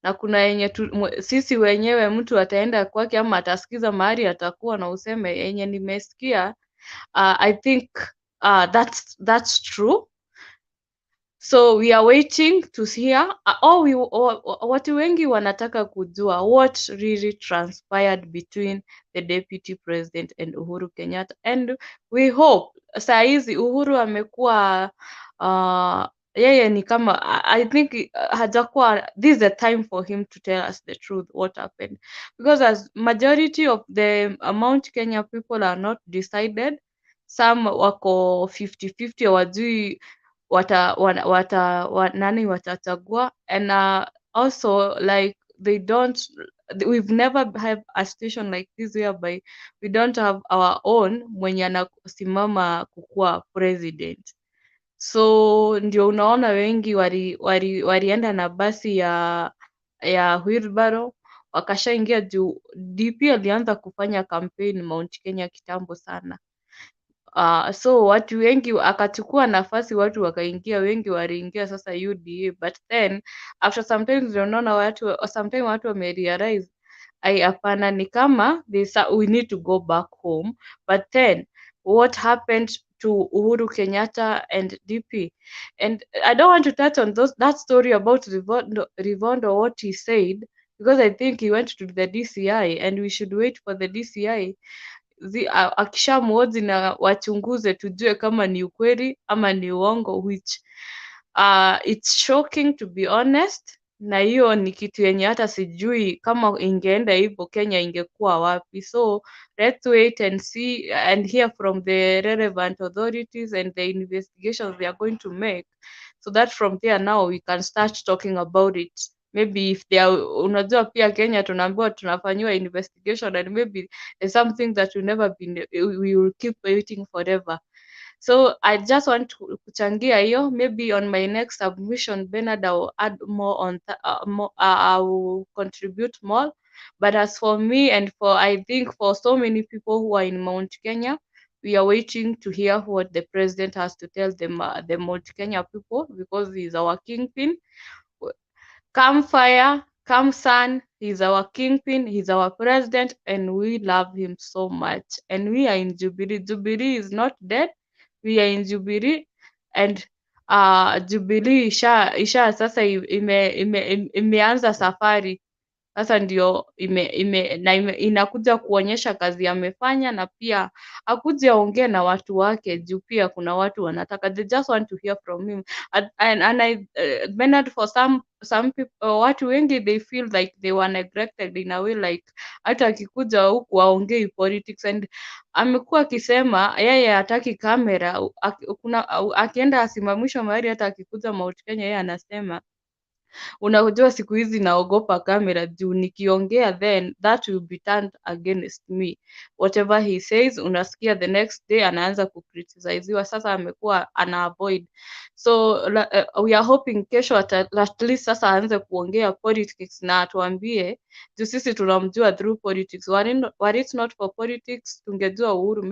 na kuna yenye sisi wenyewe mtu ataenda kwake ama atasikiza mahali atakuwa na useme yenye nimesikia. I think that's true. So we are waiting to hear. Watu wengi wanataka kujua what really transpired between the deputy president and Uhuru Kenyatta, and we hope saa hizi Uhuru amekuwa yeye ni kama I think hajakuwa, this is the time for him to tell us the truth what happened, because as majority of the Mount Kenya people are not decided, some wako 50-50 hawajui nani watachagua, and also like we've never have a situation like this whereby we don't have our own mwenye anasimama kukuwa president. So ndio unaona wengi walienda na basi ya wheelbarrow wakashaingia juu DP alianza kufanya campaign Mount Kenya kitambo sana. So watu wengi akachukua nafasi, watu wakaingia, wengi waliingia sasa UDA, but then after sometimes unaona sometimes watu wamerealize hapana, ni kama we need to go back home. But then what happened to Uhuru Kenyatta and DP, and I don't want to touch on that story about Rivondo what he said, because I think he went to the DCI and we should wait for the DCI. akishamwoji na wachunguze tujue kama ni ukweli ama ni uongo, which it's shocking to be honest, na hiyo ni kitu yenye hata sijui kama ingeenda hivyo Kenya ingekuwa wapi. So let's wait and see and hear from the relevant authorities and the investigations they are going to make, so that from there now we can start talking about it. Maybe if they are, unajua pia Kenya tunaambiwa tunafanyiwa investigation, and maybe it's something that we never been, we will keep waiting forever. So I just want to kuchangia hiyo. Maybe on my next submission, Bernard, I will add more on I will contribute more. But as for me and for, I think for so many people who are in Mount Kenya, we are waiting to hear what the president has to tell them, the Mount Kenya people, because he is our kingpin. Come fire, come sun, he's our kingpin, he's our president, and we love him so much. And we are in Jubilee. Jubilee is not dead. We are in Jubilee, and Jubilee isha sasa imeanza safari sasa, ndio inakuja kuonyesha kazi amefanya, na pia akuja aongee na watu wake, juu pia kuna watu wanataka, they just want to hear from him. And I Bernard, for some people, watu wengi they feel like they were neglected in a way, like hata akikuja huku aongei politics, and amekuwa akisema yeye hataki kamera, akienda asimamishwa mahali, hata akikuja Mount Kenya yeye anasema unajua siku hizi naogopa kamera juu nikiongea then that will be turned against me. Whatever he says, unasikia the next day anaanza kucriticiziwa. Sasa amekuwa ana avoid. So we are hoping kesho at least sasa aanze kuongea politics na atuambie, juu sisi tunamjua through politics. Were it not for politics, tungejua Uhuru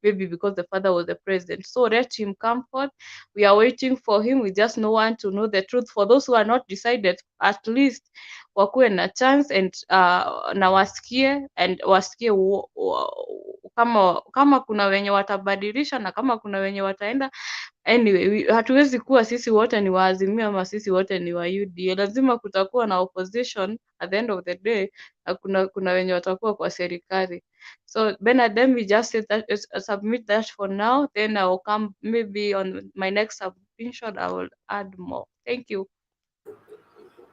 maybe because the father was the president. So let him come forth. We are waiting for him. We just want to know the truth. For those who are not decided, at least wakuwe na chance and na wasikie kama kuna wenye watabadilisha na kama kuna wenye wataenda. Anyway, hatuwezi kuwa sisi wote ni wa Azimio ama sisi wote ni wa UDA. Lazima kutakuwa na opposition at the end of the day, na kuna wenye watakuwa kwa serikali. So Bernard, let me just say that, submit that for now, then I will come maybe on my next submission, I will add more. Thank you.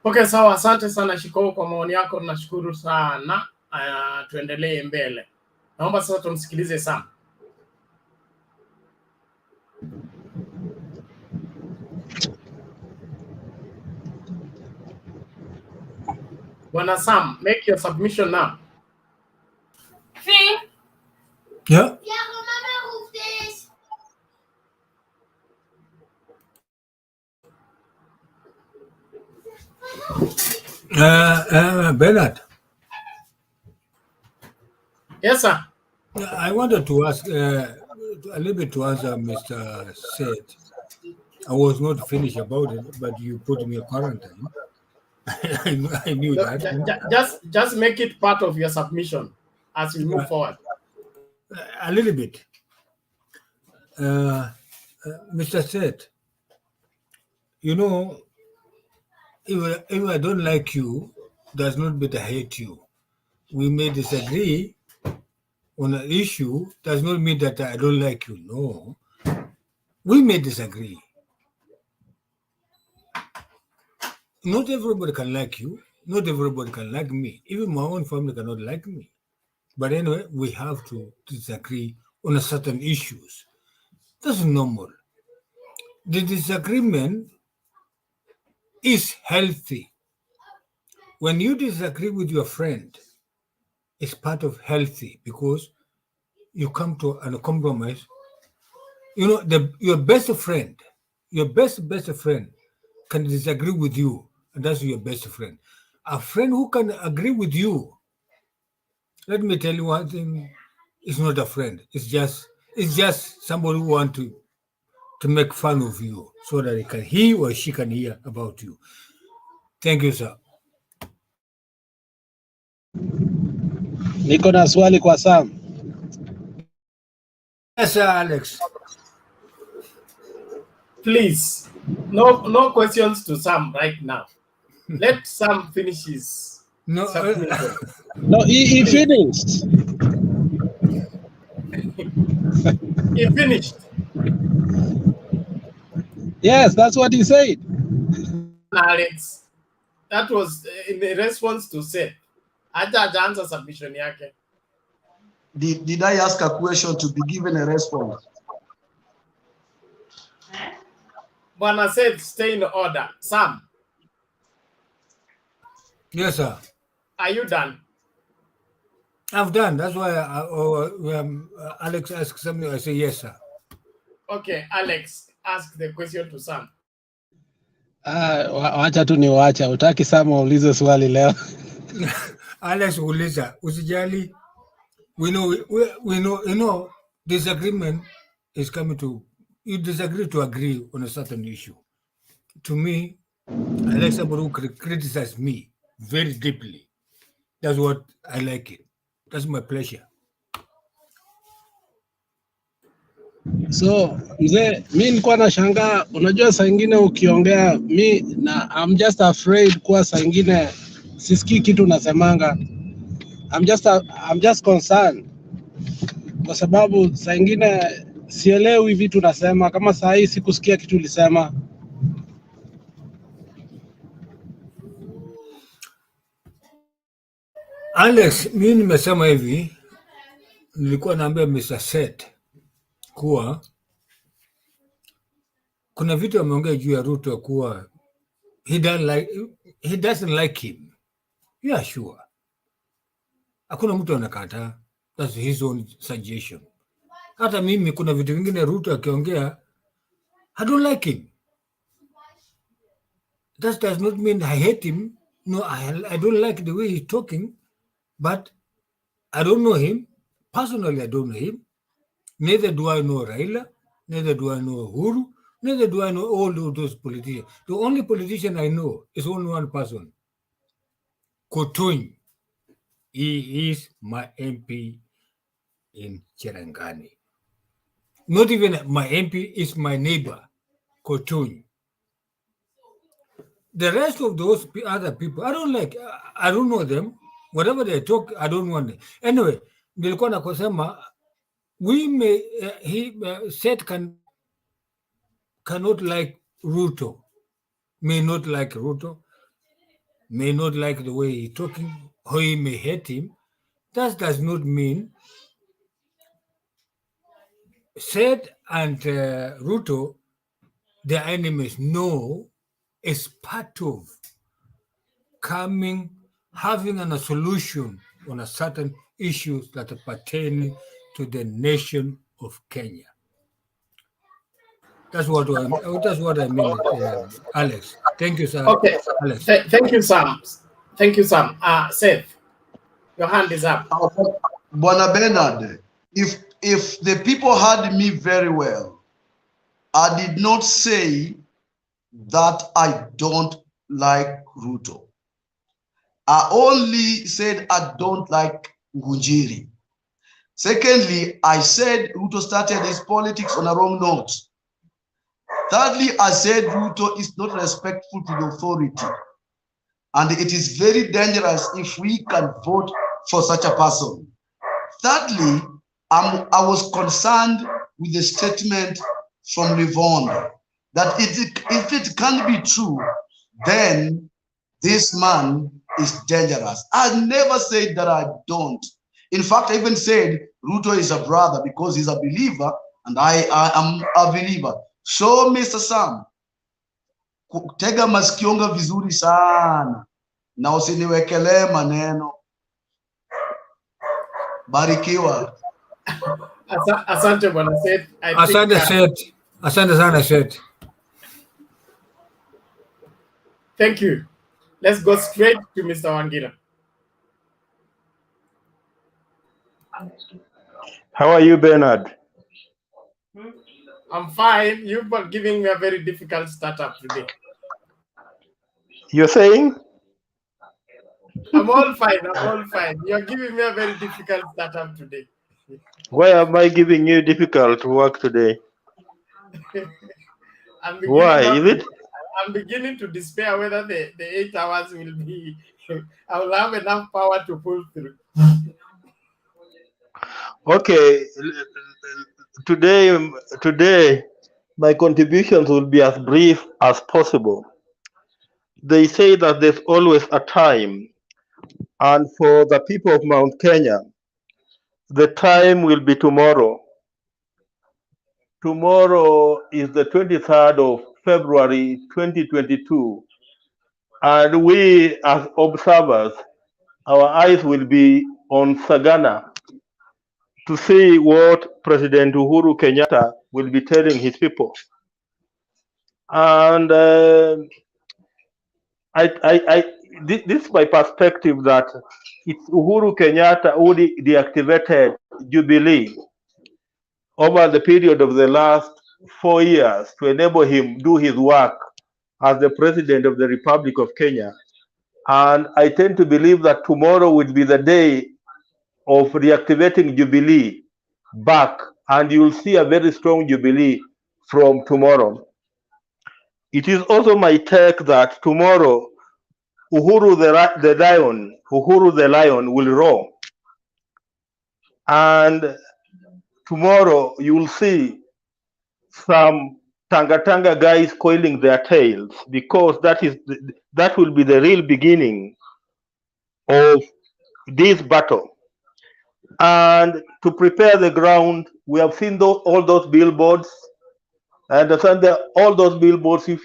Okay, sawa, asante sana Shiko kwa maoni yako, nashukuru sana. Tuendelee mbele. Naomba sasa tumsikilize Sam. Bwana Sam, make your submission now. Yeah. Bernard. Yes, sir. I wanted to ask a little bit to answer Mr. Said. I was not finished about it, but you put me in quarantine. I knew that. Just make it part of your submission as we move forward. A little bit. Mr. Said, you know, if I don't like you, does not mean I hate you. We may disagree on an issue, does not mean that I don't like you. No. We may disagree. Not everybody can like you. Not everybody can like me. Even my own family cannot like me. But anyway, we have to disagree on a certain issues. That's normal. The disagreement is healthy. When you disagree with your friend, it's part of healthy because you come to a compromise. You know, your best friend can disagree with you, and that's your best friend. A friend who can agree with you, let me tell you one thing, it's not a friend. It's just somebody who wants to make fun of you so that he or she can hear about you. Thank you, sir. Niko na swali kwa Sam. Yes, sir, Alex. Please, no questions to Sam right now. Let Sam finish his submission. No, he finished. He finished. Yes, that's what he said. Alex, that was in response to Seth. Aja answer submission yake. Did I ask a question to be given a response? Bwana Seth, stay in order. Sam. Yes, sir. Are you done? I've done. That's why Alex asked something. I say yes, sir. Okay, Alex, ask the question to Sam. Wacha tu niwacha. Utaki Sam aulize swali leo. Alex uliza, usijali. We know, you know, disagreement is coming to, you disagree to agree on a certain issue. To me, I like somebody who criticize me very deeply. That's what I like it. That's my pleasure. So mzee, mi nilikuwa nashangaa, unajua saa ingine ukiongea I'm just afraid kuwa saa ingine sisikii kitu nasemanga. I'm just concerned kwa sababu saa ingine sielewi vitu nasema, kama saa hii sikusikia kitu ulisema. Alex, mimi nimesema hivi, nilikuwa naambia Mr. Seth kuwa kuna vitu ameongea juu ya Ruto kuwa he doesn't like him. Yeah, sure. Hakuna mtu anakataa. That's his own suggestion. Hata mimi kuna vitu vingine Ruto akiongea, I don't like him. That does not mean I hate him. No, I don't like the way he's talking, but I don't know him. Personally, I don't know him. Neither do I know Raila, neither do I know Uhuru, neither do I know all those politicians. The only politician I know is only one person, Kotuny. He is my MP in Cherangani. Not even my MP, is my neighbor, Kotuny. The rest of those other people, I don't like. I don't know them. Whatever they talk, I don't want them. Anyway, nilikuwa na kusema, we may, he said cannot like Ruto, may not like Ruto, may not like the way he's talking, or he may hate him. That does not mean Seth and Ruto, their enemies. No, it's part of having a solution on a certain issues that are pertaining to the nation of Kenya. That's what I mean, Alex. Thank you, sir. Okay. Alex. Thank you, Sam. Thank you, Sam. Seth, your hand is up. Bwana Bernard, if the people heard me very well, I did not say that I don't like Ruto. I only said I don't like Ngunjiri. Secondly, I said Ruto started his politics on a wrong note. Thirdly, I said Ruto is not respectful to the authority. And it is very dangerous if we can vote for such a person. Thirdly, I was concerned with the statement from Livon that if it can be true, then this man is dangerous. I never said that I don't. In fact, I even said Ruto is a brother because he's a believer and I am a believer. So, Mr. Sam, tega masikionga vizuri sana na usiniwekelee maneno. Barikiwa. Asante bwana Seth. Asante sana Seth. Thank you. Let's go straight to Mr. Wangira. How are you, Bernard? I'm fine. You've been giving me a very difficult startup today. You're saying? I'm all fine. You're giving me a very difficult startup today. Why am I giving you difficult work today? Why? Is it? I'm beginning to despair whether the 8 hours will be, I will have enough power to pull through. Okay, today my contributions will be as brief as possible. They say that there's always a time, and for the people of Mount Kenya, the time will be tomorrow. Tomorrow is the 23rd of February 2022, and we as observers, our eyes will be on Sagana to see what President Uhuru Kenyatta will be telling his people. And this is my perspective that it's Uhuru Kenyatta who deactivated Jubilee over the period of the last 4 years to enable him do his work as the President of the Republic of Kenya. And I tend to believe that tomorrow will be the day of reactivating Jubilee back, and you'll see a very strong Jubilee from tomorrow. It is also my take that tomorrow Uhuru the lion will roar, and tomorrow you will see some Tanga guys coiling their tails, because that will be the real beginning of this battle. And to prepare the ground, we have seen all those billboards. I understand that all those billboards, if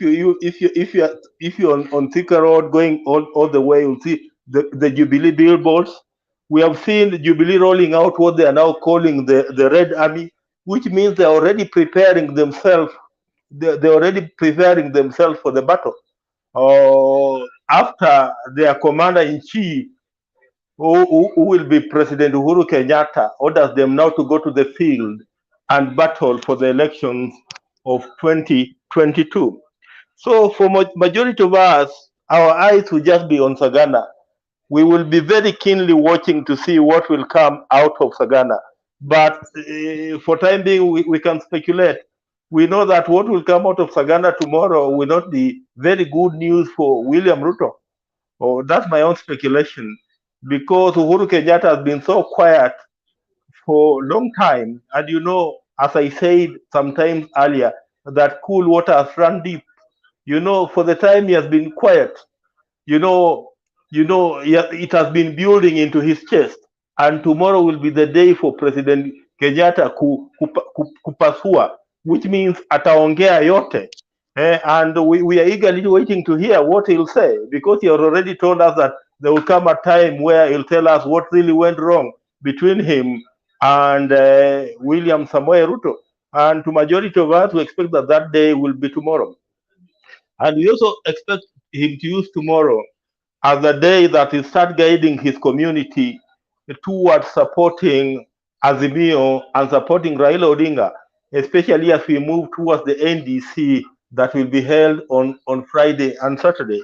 you're on Thika Road going all the way, you'll see the Jubilee billboards. We have seen Jubilee rolling out what they are now calling the Red Army, which means they're already preparing themselves. They're already preparing themselves for the battle. After their commander-in-chief, who will be President Uhuru Kenyatta, orders them now to go to the field and battle for the elections of 2022. So for majority of us, our eyes will just be on Sagana. We will be very keenly watching to see what will come out of Sagana. But for time being, we can speculate. We know that what will come out of Sagana tomorrow will not be very good news for William Ruto. Oh, that's my own speculation, because Uhuru Kenyatta has been so quiet for a long time. And you know, as I said sometimes earlier, that cool water has run deep. You know, for the time he has been quiet, you know, it has been building into his chest. And tomorrow will be the day for President Kenyatta kupasua, which means ataongea yote. And we are eagerly waiting to hear what he'll say, because he has already told us that there will come a time where he'll tell us what really went wrong between him and William Samoei Ruto. And to majority of us, we expect that day will be tomorrow. And we also expect him to use tomorrow as the day that he start guiding his community towards supporting Azimio and supporting Raila Odinga, especially as we move towards the NDC that will be held on Friday and Saturday.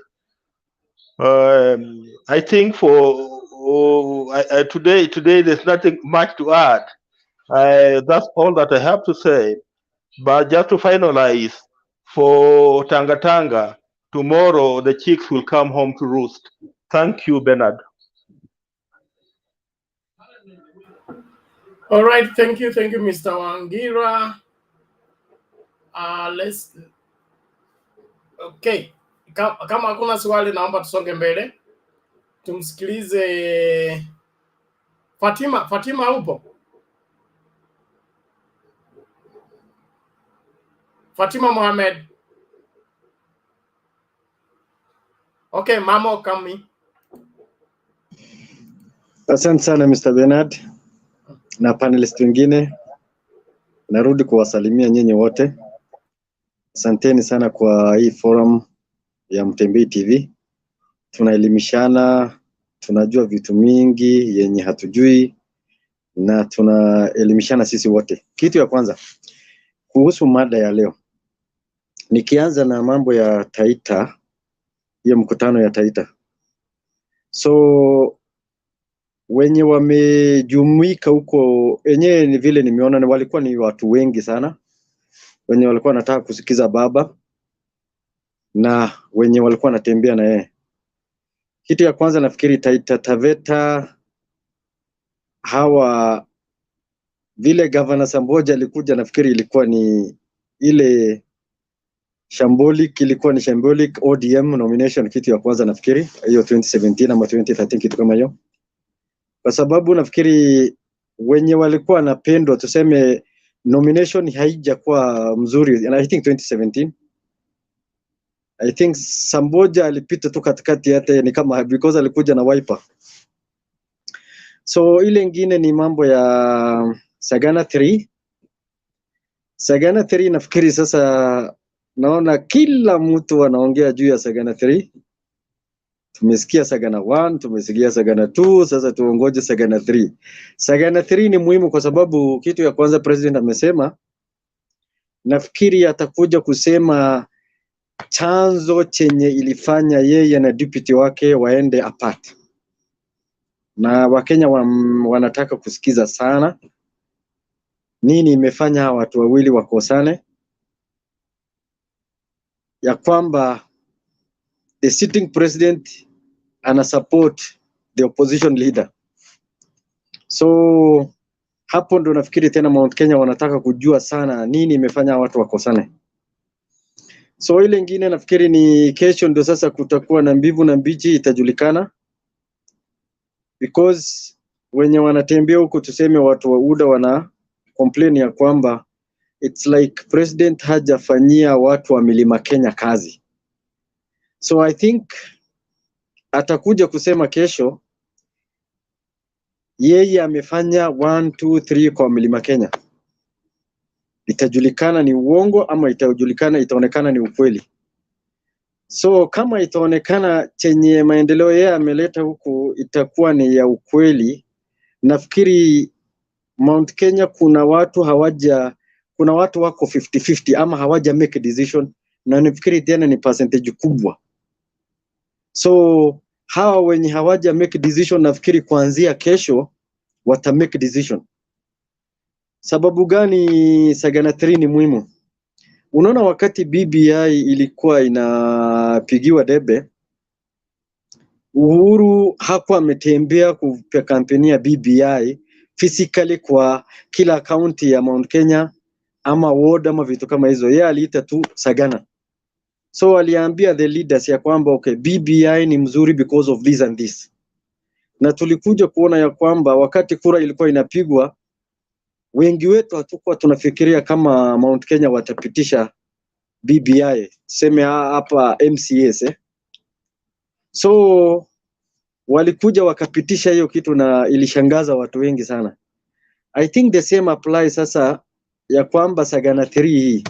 I think for today there's nothing much to add. That's all that I have to say. But just to finalize, for Tanga, tomorrow the chicks will come home to roost. Thank you, Bernard. All right, thank you, Mr. Wangira. Okay, kama hakuna swali, naomba tusonge mbele, tumsikilize Fatima. Fatima, upo? Fatima Mohamed. Okay, Mamo Kami. Asante sana Mr. Bernard na panelist wengine. Narudi kuwasalimia nyinyi wote. Asanteni sana kwa hii forum ya Mtembei TV. Tunaelimishana, tunajua vitu mingi yenye hatujui, na tunaelimishana sisi wote. Kitu ya kwanza kuhusu mada ya leo, nikianza na mambo ya Taita, hiyo mkutano ya Taita. So wenye wamejumuika huko, wenyewe ni vile nimeona ni walikuwa ni watu wengi sana, wenye walikuwa wanataka kusikiza baba na wenye walikuwa wanatembea na yeye. Kitu ya kwanza nafikiri Taita Taveta hawa vile Governor Samboja alikuja, nafikiri ilikuwa ni ile shambolic ODM nomination kitu ya kwanza, nafikiri hiyo 2017 ama 2013 kitu kama hiyo, kwa sababu nafikiri wenye walikuwa wanapendwa, tuseme nomination haijakuwa mzuri, and I think 2017 I think Samboja alipita tu katikati, hata ni kama because alikuja na wiper. So ile ingine ni mambo ya Sagana 3. Sagana 3 nafikiri sasa naona kila mtu anaongea juu ya Sagana 3. Tumesikia Sagana 1, tumesikia Sagana 2, sasa tuongoje Sagana 3. Sagana 3 ni muhimu kwa sababu kitu ya kwanza president amesema, nafikiri atakuja kusema chanzo chenye ilifanya yeye na deputy wake waende apart. Na Wakenya wanataka kusikiza sana nini imefanya watu wawili wakosane, ya kwamba the sitting president ana support the opposition leader. So hapo ndo nafikiri tena Mount Kenya wanataka kujua sana nini imefanya watu wakosane. So ile ingine nafikiri ni kesho ndo sasa kutakuwa na mbivu na mbichi itajulikana, because wenye wanatembea huko, tuseme watu wa UDA wana complain ya kwamba it's like president hajafanyia watu wa Mlima Kenya kazi. So I think atakuja kusema kesho yeye amefanya 1 2 3 kwa Mlima Kenya. Itajulikana ni uongo ama itaonekana ni ukweli. So kama itaonekana chenye maendeleo yeye ameleta huku itakuwa ni ya ukweli, nafikiri Mount Kenya kuna watu wako 50-50 ama hawaja make a decision, na nafikiri tena ni percentage kubwa. So hawa wenye hawaja make decision nafikiri kuanzia kesho wata make decision. Sababu gani Sagana 3 ni muhimu? Unaona wakati BBI ilikuwa inapigiwa debe, Uhuru hakuwa ametembea kwa kampeni ya BBI physically kwa kila county ya Mount Kenya ama ward ama vitu kama hizo. Yeye aliita tu Sagana. So aliambia the leaders ya kwamba okay, BBI ni mzuri because of this and this. Na tulikuja kuona ya kwamba wakati kura ilikuwa inapigwa, wengi wetu hatukuwa tunafikiria kama Mount Kenya watapitisha BBI, tuseme hapa MCAs So walikuja wakapitisha hiyo kitu na ilishangaza watu wengi sana. I think the same apply sasa ya kwamba Sagana 3 hii.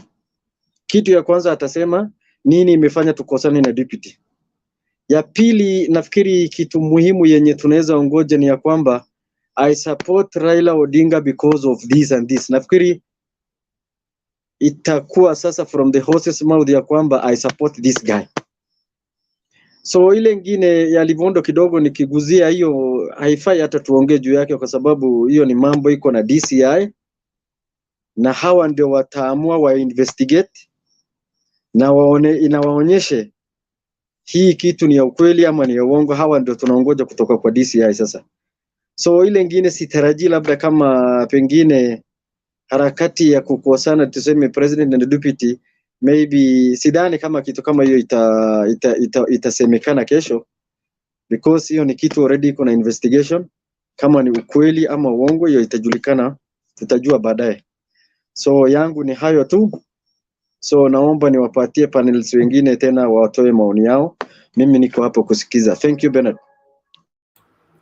Kitu ya kwanza atasema nini imefanya tukosane na deputy. Ya pili nafikiri kitu muhimu yenye tunaweza ongoje ni ya kwamba I support Raila Odinga because of this and this. Nafikiri itakuwa sasa from the horse's mouth ya kwamba I support this guy. So ile ingine ya Livondo kidogo nikiguzia hiyo haifai hata tuongee juu yake kwa sababu hiyo ni mambo iko na DCI na hawa ndio wataamua wa investigate na inawaonyeshe hii kitu ni ya ukweli ama ni ya uongo. Hawa ndio tunaongoja kutoka kwa DCI sasa. So ile ingine sitarajii labda kama pengine harakati ya kukosana tuseme president and deputy, maybe sidhani kama kitu kama hiyo itasemekana kesho, because hiyo ni kitu already iko na investigation. Kama ni ukweli ama uongo hiyo itajulikana, tutajua baadaye. So yangu ni hayo tu. So naomba niwapatie panels wengine tena watoe maoni yao. Mimi niko hapo kusikiza. Thank you Bernard.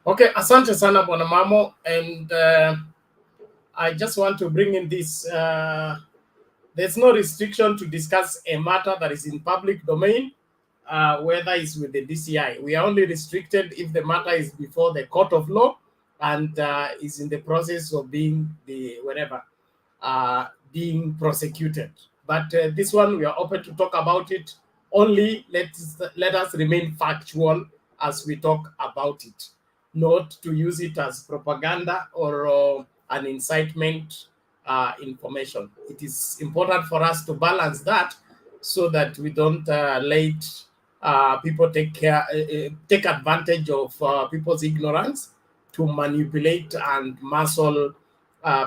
Okay, asante sana Bwana Mamo, and I just want to bring in this there's no restriction to discuss a matter that is in public domain, whether it's with the DCI. We are only restricted if the matter is before the court of law and is in the process of being being prosecuted. But this one, we are open to talk about it. Only let us remain factual as we talk about it, not to use it as propaganda or an incitement information. It is important for us to balance that so that we don't let people take advantage of people's ignorance to manipulate and muscle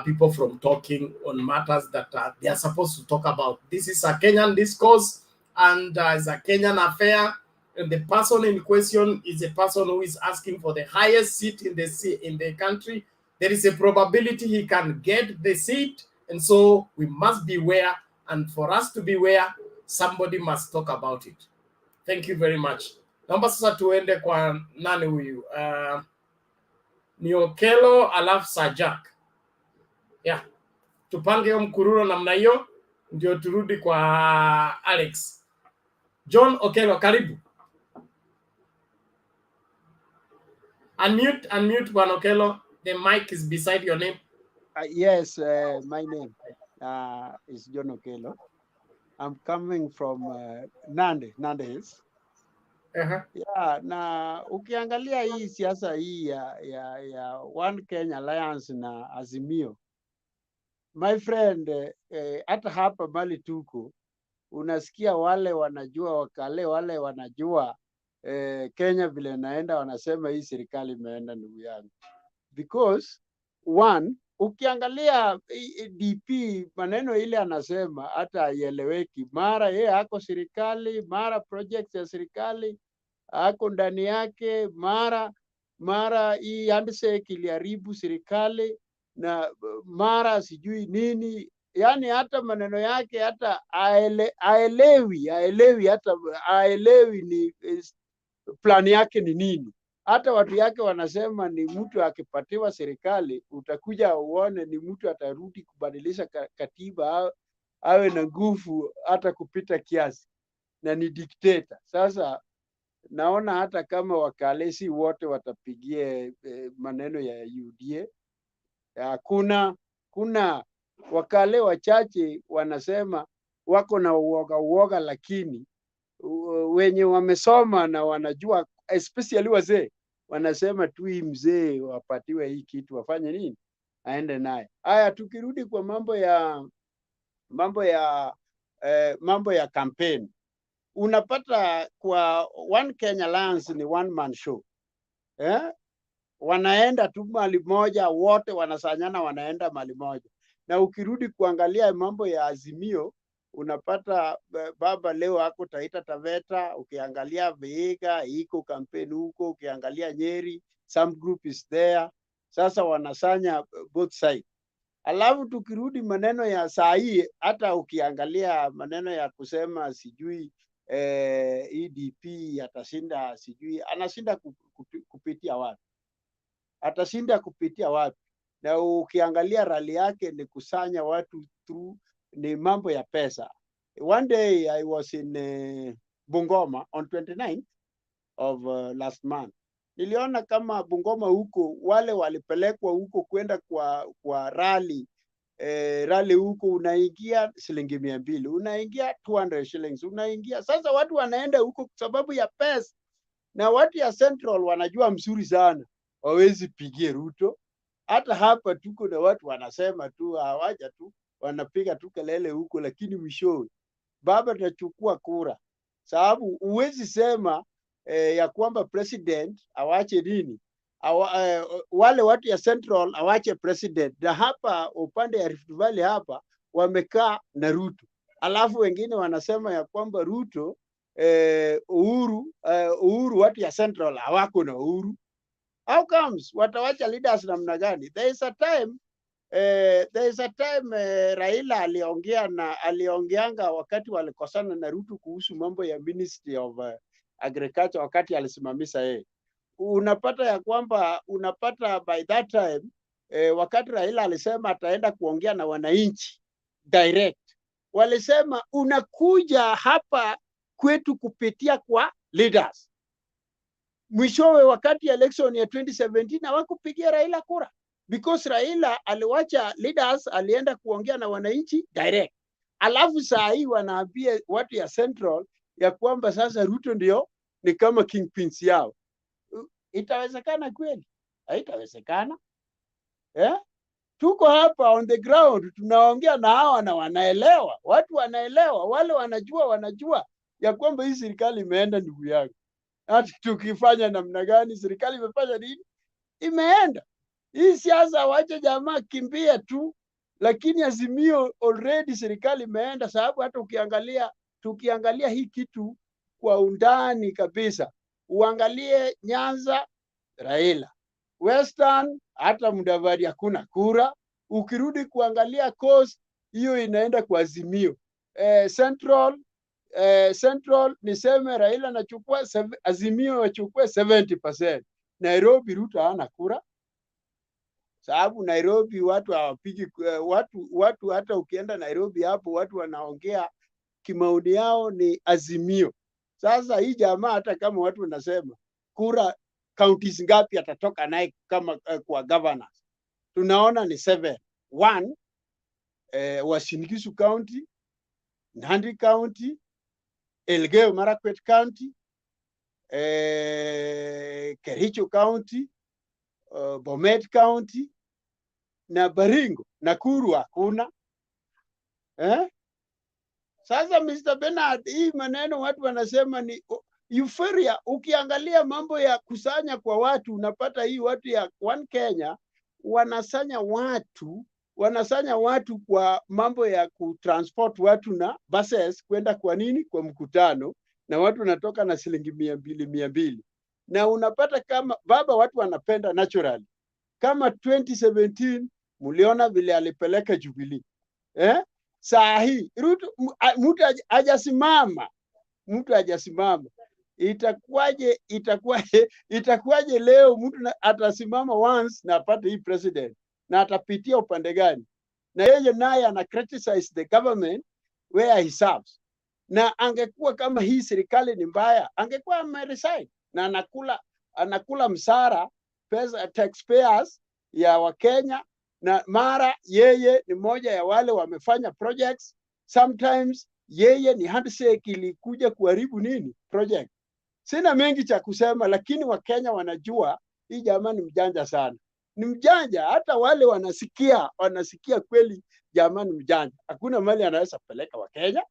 people from talking on matters that they are supposed to talk about. This is a Kenyan discourse, and it's a Kenyan affair. And the person in question is a person who is asking for the highest seat in the country. There is a probability he can get the seat, and so we must beware. And for us to beware, somebody must talk about it. Thank you very much. Naomba sasa tuende kwa nani huyu? Ni Okelo alafu Sajak. Yeah. Tupange hiyo mkururo namna hiyo ndio turudi kwa Alex. John Okelo, karibu. Unmute Bwana Okelo. The mic is beside your name. Yes, my name is John Okelo. I'm coming from Nandi Hills. Yeah, na ukiangalia hii siasa hii ya One Kenya Alliance na Azimio, my friend, hata hapa mali tuko unasikia wale wanajua wakale, wale wanajua Kenya vile naenda, wanasema hii serikali imeenda, ndugu yangu, because one, ukiangalia DP maneno ile anasema hata haieleweki. Mara yeye ako serikali, mara project ya serikali ako ndani yake, mara hii handshake iliharibu serikali, na mara sijui nini. Yani hata maneno yake hata aelewi ni plan yake ni nini. Hata watu yake wanasema ni mtu akipatiwa serikali, utakuja uone ni mtu atarudi kubadilisha katiba, awe na nguvu hata kupita kiasi, na ni dikteta. Sasa naona hata kama wakalesi wote watapigie maneno ya UDA, kuna wakale wachache wanasema wako na uoga, lakini wenye wamesoma na wanajua, especially wazee, wanasema tu hii mzee wapatiwe hii kitu, wafanye nini, aende naye. Haya, tukirudi kwa mambo ya campaign, unapata kwa One Kenya Alliance ni one man show. Wanaenda tu mali moja, wote wanasanyana wanaenda mali moja. Na ukirudi kuangalia mambo ya Azimio, unapata baba leo ako Taita Taveta, ukiangalia Vihiga iko campaign huko, ukiangalia Nyeri some group is there. Sasa wanasanya both side. Alafu tukirudi maneno ya saa hii, hata ukiangalia maneno ya kusema sijui EDP atashinda, sijui anashinda kupitia wapi, atashinda kupitia wapi? Na ukiangalia rali yake ni kusanya watu through, ni mambo ya pesa. One day I was in Bungoma on 29th of last month. Niliona kama Bungoma huko wale walipelekwa huko kwenda kwa rally huko, unaingia shilingi 200, unaingia 200 shillings, unaingia. Sasa watu wanaenda huko sababu ya pesa, na watu ya Central wanajua mzuri sana wawezi pigie Ruto. Hata hapa tuko na watu wanasema tu hawaja tu wanapiga tu kelele huko, lakini mwishowe baba tutachukua kura, sababu uwezi sema ya kwamba president awache nini, wale watu ya Central awache president, na hapa upande ya Rift Valley hapa wamekaa na Ruto, alafu wengine wanasema ya kwamba Ruto Uhuru watu ya Central hawako na Uhuru. How comes watawacha leaders namna gani? There is a time Raila aliongeanga wakati walikosana na Ruto kuhusu mambo ya Ministry of Agriculture wakati alisimamisha yeye. Unapata ya kwamba by that time wakati Raila alisema ataenda kuongea na wananchi direct, walisema unakuja hapa kwetu kupitia kwa leaders. Mwishowe wakati election ya 2017 hawakupigia Raila kura, because Raila aliwacha leaders, alienda kuongea na wananchi direct. Alafu saa hii wanaambia watu ya Central ya kwamba sasa Ruto ndio ni kama kingpins yao. Itawezekana kweli? Haitawezekana. Tuko hapa on the ground, tunaongea na hawa na wanaelewa, watu wanaelewa, wale wanajua ya kwamba hii serikali imeenda, ndugu yangu. Hata tukifanya namna gani, serikali imefanya nini? Imeenda. Hii siasa wache jamaa kimbia tu, lakini Azimio already serikali imeenda, sababu hata tukiangalia hii kitu kwa undani kabisa, uangalie Nyanza Raila, Western hata Mudavadi hakuna kura, ukirudi kuangalia Coast hiyo inaenda kwa Azimio. Central niseme Raila anachukua, Azimio wachukue 70%. Nairobi Ruto hana kura, sababu Nairobi watu hawapigi watu hata ukienda Nairobi hapo watu wanaongea kimaoni yao ni Azimio. Sasa hii jamaa hata kama watu wanasema kura counties ngapi atatoka naye kama kwa governors, tunaona ni 7. 1 Uasin Gishu County, Nandi County, Elgeyo Marakwet County, Kericho County, Bomet County na Baringo. Nakuru hakuna. Sasa Mr. Bernard, hii maneno watu wanasema ni euphoria. Ukiangalia mambo ya kusanya kwa watu, unapata hii watu ya One Kenya wanasanya watu kwa mambo ya kutransport watu na buses kwenda kwa nini? Kwa mkutano, na watu wanatoka na shilingi 200. Na unapata kama baba watu wanapenda naturally. Kama 2017 muliona vile alipeleka Jubilee. Saa hii mtu hajasimama. Itakuwaje leo mtu atasimama once na apate hii president, na atapitia upande gani? Na yeye naye ana criticize the government where he serves. Na angekuwa kama hii serikali ni mbaya, angekuwa ameresign na anakula msara pesa taxpayers ya Wakenya, na mara yeye ni moja ya wale wamefanya projects. Sometimes yeye ni handshake ilikuja kuharibu nini project. Sina mengi cha kusema, lakini Wakenya wanajua hii jamaa ni mjanja sana. Ni mjanja, hata wale wanasikia kweli jamaa ni mjanja. Hakuna mali anaweza peleka Wakenya.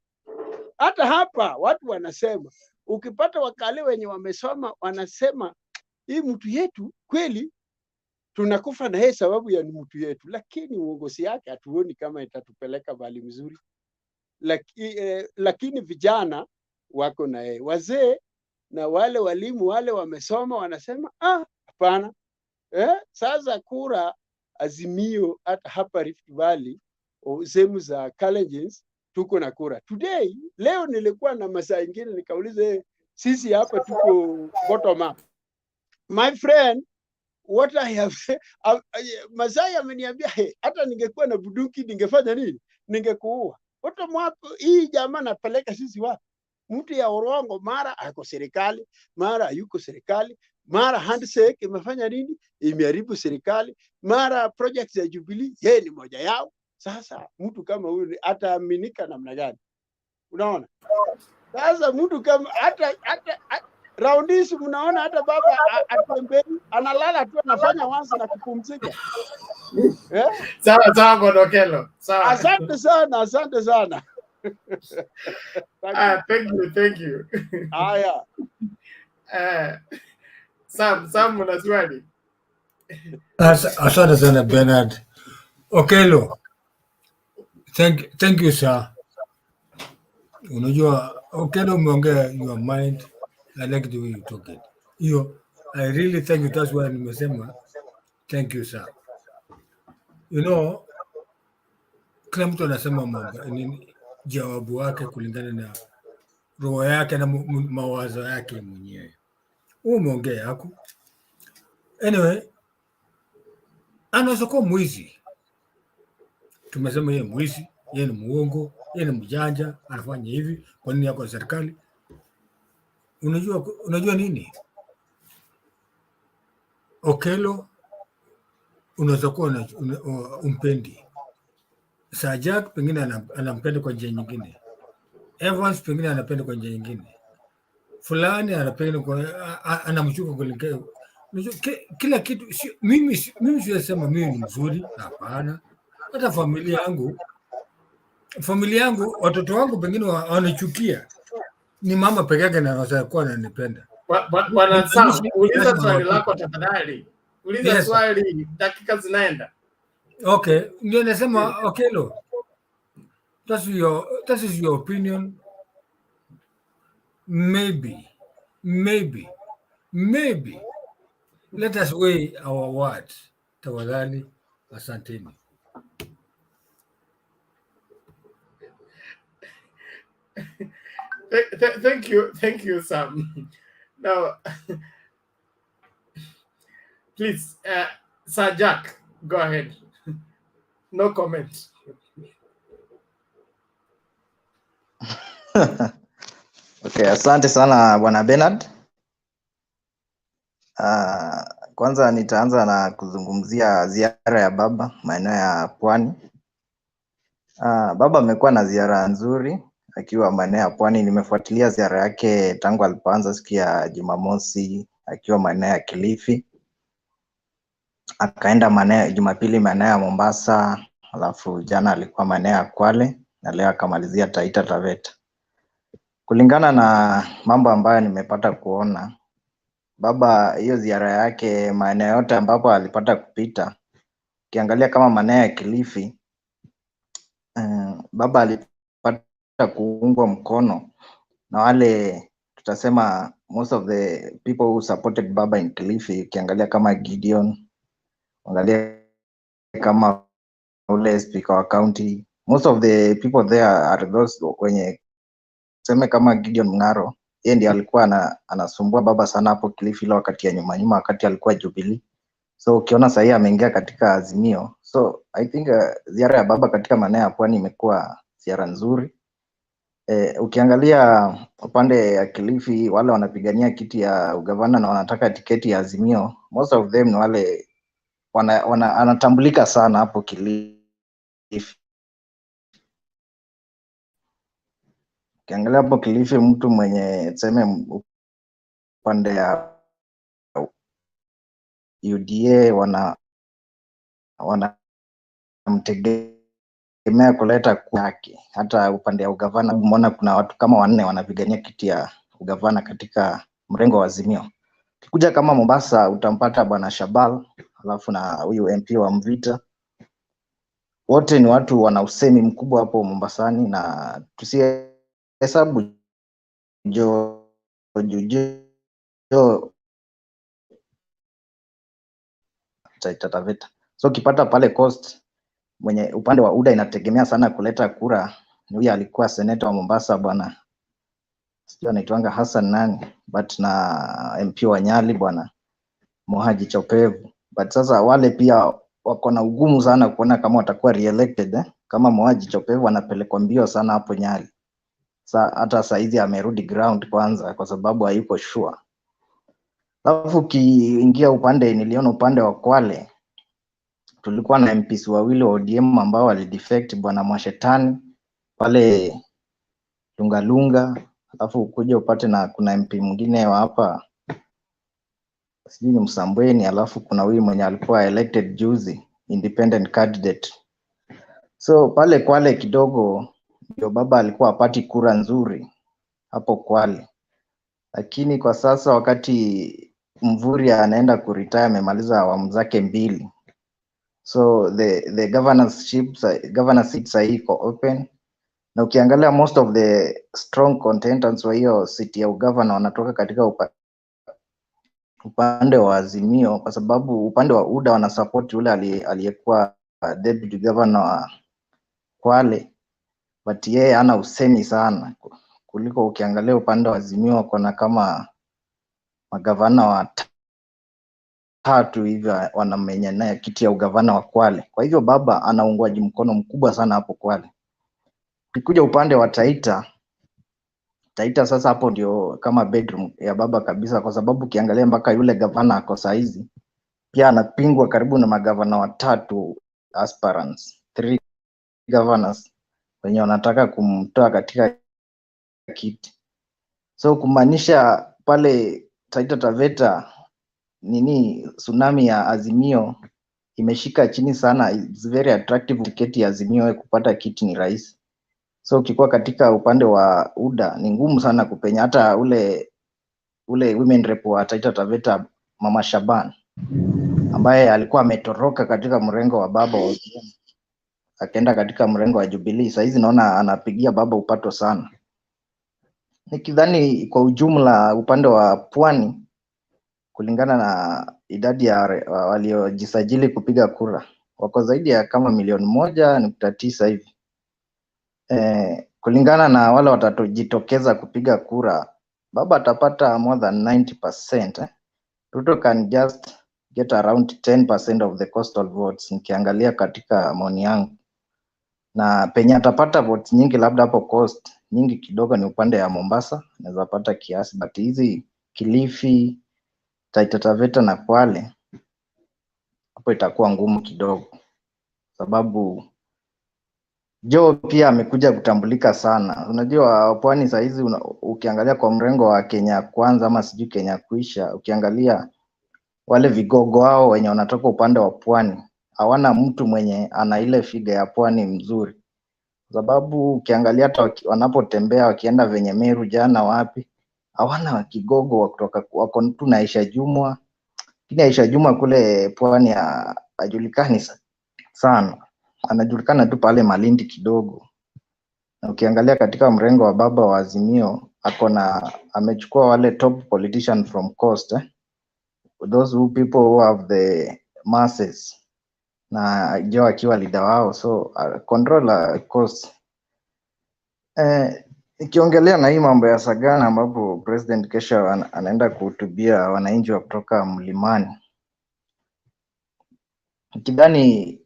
Hata hapa watu wanasema, ukipata wakale wenye wamesoma wanasema hii mtu yetu kweli tunakufa na yeye sababu ya ni mtu yetu, lakini uongozi yake hatuoni kama itatupeleka bali mzuri. Lakini vijana wako na yeye, wazee na wale walimu wale wamesoma wanasema hapana. Sasa kura Azimio hata hapa Rift Valley sehemu za Kalenjins tuko na kura. Leo nilikuwa na masaa ingine nikauliza sisi hapa tuko bottom up. My friend, what I have Masai ameniambia hata ningekuwa na bunduki ningefanya nini? Ningekuua. Bottom up hii jamaa napeleka sisi wapi? Mtu ya Orongo mara ako serikali, mara yuko serikali, mara handshake imefanya nini? Imeharibu serikali, mara projects ya Jubilee yeye ni moja yao. Sasa mtu kama huyu ataaminika namna gani? Unaona? Sasa mtu kama hata round hizi mnaona hata baba atembei, analala tu anafanya once na kupumzika. Sawa Godokelo. Sawa. Asante sana. Thank you. Haya. Sam una swali? Asante sana Bernard. Okelo. Thank you sir. Unajua Okelo umeongea your mind. I like the way you talk it. I really thank you. That's why nimesema thank you sir. You know, kila mtu anasema mambo ni jawabu wake kulingana na roho yake na mawazo yake mwenyewe. Umeongea yako. Anyway, anaweza kuwa mwizi. Tumesema yeye mwizi, yeye ni muongo, yeye ni mjanja, anafanya hivi kwa nini yako serikali? Unajua nini? Okelo unaweza kuwa umpendi. Sajak pengine anampenda kwa njia nyingine. Evans pengine anapenda kwa njia nyingine. Fulani anapenda kwa anamchuka kulingana. Kila kitu mimi siwasema mimi ni mzuri, hapana. Hata familia yangu watoto wangu pengine wanachukia. Ni mama peke yake anaweza kuwa ananipenda. Bwana Sam, uliza swali lako tafadhali. Uliza Yes, sir. swali, dakika zinaenda. Okay, ndio nasema Okelo. That is your opinion. Maybe. Let us weigh our words. Tafadhali, asanteni. Thank you, Sam. Now, please, Sir Jack, go ahead. No comment. Okay, asante sana Bwana Bernard. Kwanza nitaanza na kuzungumzia ziara ya baba maeneo ya Pwani. Baba amekuwa na ziara nzuri akiwa maeneo ya Pwani. Nimefuatilia ziara yake tangu alipoanza siku ya Jumamosi akiwa maeneo ya Kilifi. Akaenda Jumapili maeneo ya Mombasa, alafu jana alikuwa maeneo ya Kwale na leo akamalizia Taita Taveta. Kulingana na mambo ambayo nimepata kuona, baba hiyo ziara yake maeneo yote ambapo alipata kupita, ukiangalia kama maeneo ya Kilifi, baba alipata kuungwa mkono na wale tutasema most of the people who supported baba in Kilifi. Ukiangalia kama Gideon, ukiangalia kama ule speaker wa county, most of the people there are those wenye tuseme kama Gideon Mng'aro, yeye ndiye alikuwa anasumbua baba sana hapo Kilifi ile wakati ya nyuma wakati alikuwa Jubilee. So ukiona sasa hivi ameingia katika Azimio. So I think ziara ya baba katika maeneo ya Pwani imekuwa ziara nzuri. Ukiangalia upande ya Kilifi, wale wanapigania kiti ya ugavana na wanataka tiketi ya Azimio, most of them ni wale wanatambulika sana hapo Kilifi. Ukiangalia hapo Kilifi, mtu mwenye tuseme upande ya UDA wanamtegemea kuleta yake. Hata upande ya ugavana umeona kuna watu kama 4 wanapigania kiti ya ugavana katika mrengo wa Azimio. Ukikuja kama Mombasa utampata bwana Shabal, alafu na huyu MP wa Mvita. Wote ni watu wana usemi mkubwa hapo Mombasani, na tusihesabu jo Taita Taveta. So ukipata pale Coast mwenye upande wa UDA inategemea sana kuleta kura ni huyu alikuwa seneta wa Mombasa bwana, sio anaitwanga Hassan nani, but na MP wa Nyali bwana Mohaji Chopevu. But sasa wale pia wako na ugumu sana kuona kama watakuwa re-elected kama Mohaji Chopevu anapelekwa mbio sana hapo Nyali. Hata saizi amerudi ground kwanza kwa sababu hayuko sure. Alafu ukiingia niliona upande wa Kwale tulikuwa na MPs wawili wa ODM ambao walidefect bwana Mwashetani pale Lungalunga, alafu kuja upate na kuna MP mwingine wa hapa sijui ni Msambweni, alafu kuna huyu mwenye alikuwa elected juzi independent candidate. So pale Kwale kidogo ndio baba alikuwa apati kura nzuri hapo Kwale, lakini kwa sasa wakati Mvurya anaenda kuretire, amemaliza awamu zake 2, so the governor seats iko open, na ukiangalia most of the strong contenders wa hiyo seat ya ugavana wanatoka katika upande wa Azimio, kwa sababu upande wa UDA wana support yule aliyekuwa deputy governor wa Kwale, but yeye ana usemi sana kuliko ukiangalia upande wa Azimio wako na kama magavana wa 3 hivi wanamenya naye kiti ya ugavana wa Kwale. Kwa hivyo baba ana uungwaji mkono mkubwa sana hapo Kwale. Ukikuja upande wa Taita sasa hapo ndio kama bedroom ya baba kabisa, kwa sababu ukiangalia mpaka yule gavana ako saizi pia anapingwa karibu na magavana 3 aspirants, 3 governors wenye wanataka kumtoa katika kiti. So kumaanisha pale Taita Taveta tsunami ya Azimio imeshika chini sana. It's very attractive tiketi ya Azimio kupata kiti ni rahisi. So ukikuwa katika upande wa UDA ni ngumu sana kupenya. Hata ule women rep wa Taita Taveta Mama Shaban ambaye alikuwa ametoroka katika mrengo wa baba wa ODM akaenda katika mrengo wa Jubilee. Sasa hizi naona anapigia baba upato sana. Nikidhani kwa ujumla upande wa pwani, kulingana na idadi ya waliojisajili kupiga kura, wako zaidi ya kama 1.9 hivi. Kulingana na wale watajitokeza kupiga kura, baba atapata more than 90%. Ruto can just get around 10% of the coastal votes, nikiangalia katika maoni yangu. Na penye atapata votes nyingi labda hapo coast, nyingi kidogo ni upande ya Mombasa, anaweza pata kiasi, but hizi Kilifi, Taita Taveta na Kwale, hapo itakuwa ngumu kidogo, sababu Joe pia amekuja kutambulika sana. Unajua pwani saa hizi ukiangalia kwa mrengo wa Kenya Kwanza ama sijui Kenya Kuisha, ukiangalia wale vigogo wao wenye wanatoka upande wa pwani, hawana mtu mwenye ana ile figa ya pwani mzuri, sababu ukiangalia hata wanapotembea wakienda venye Meru jana wapi, hawana kigogo wa kutoka, wako tu na Aisha Jumwa. Lakini Aisha Jumwa kule pwani hajulikani sana, anajulikana tu pale Malindi kidogo. Na ukiangalia katika mrengo wa baba wa Azimio, amechukua wale top politician from coast, those who people who have the masses, na Joe akiwa leader wao, so control coast. Ikiongelea na hii mambo ya Sagana ambapo president kesho anaenda kuhutubia wananchi wa kutoka mlimani, kidhani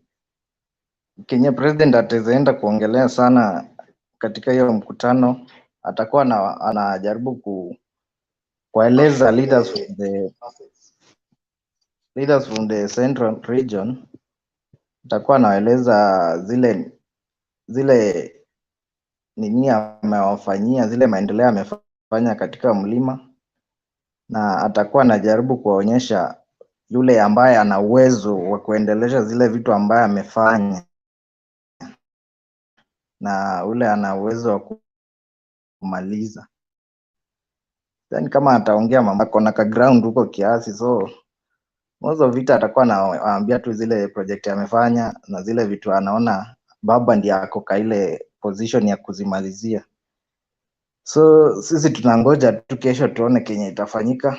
Kenya president ataenda kuongelea sana katika hiyo mkutano, atakuwa anajaribu kueleza leaders from the central region, atakuwa anaeleza zile nini amewafanyia, zile maendeleo amefanya katika mlima, na atakuwa anajaribu kuwaonyesha yule ambaye ana uwezo wa kuendelesha zile vitu ambaye amefanya, na ule ana uwezo wa kumaliza. Then kama ataongea mambo kona ka ground huko kiasi, so mwanzo vita atakuwa anawaambia tu zile project amefanya na zile vitu anaona baba ndiye ako ka ile position ya kuzimalizia. So sisi tunangoja tu kesho tuone kenye itafanyika,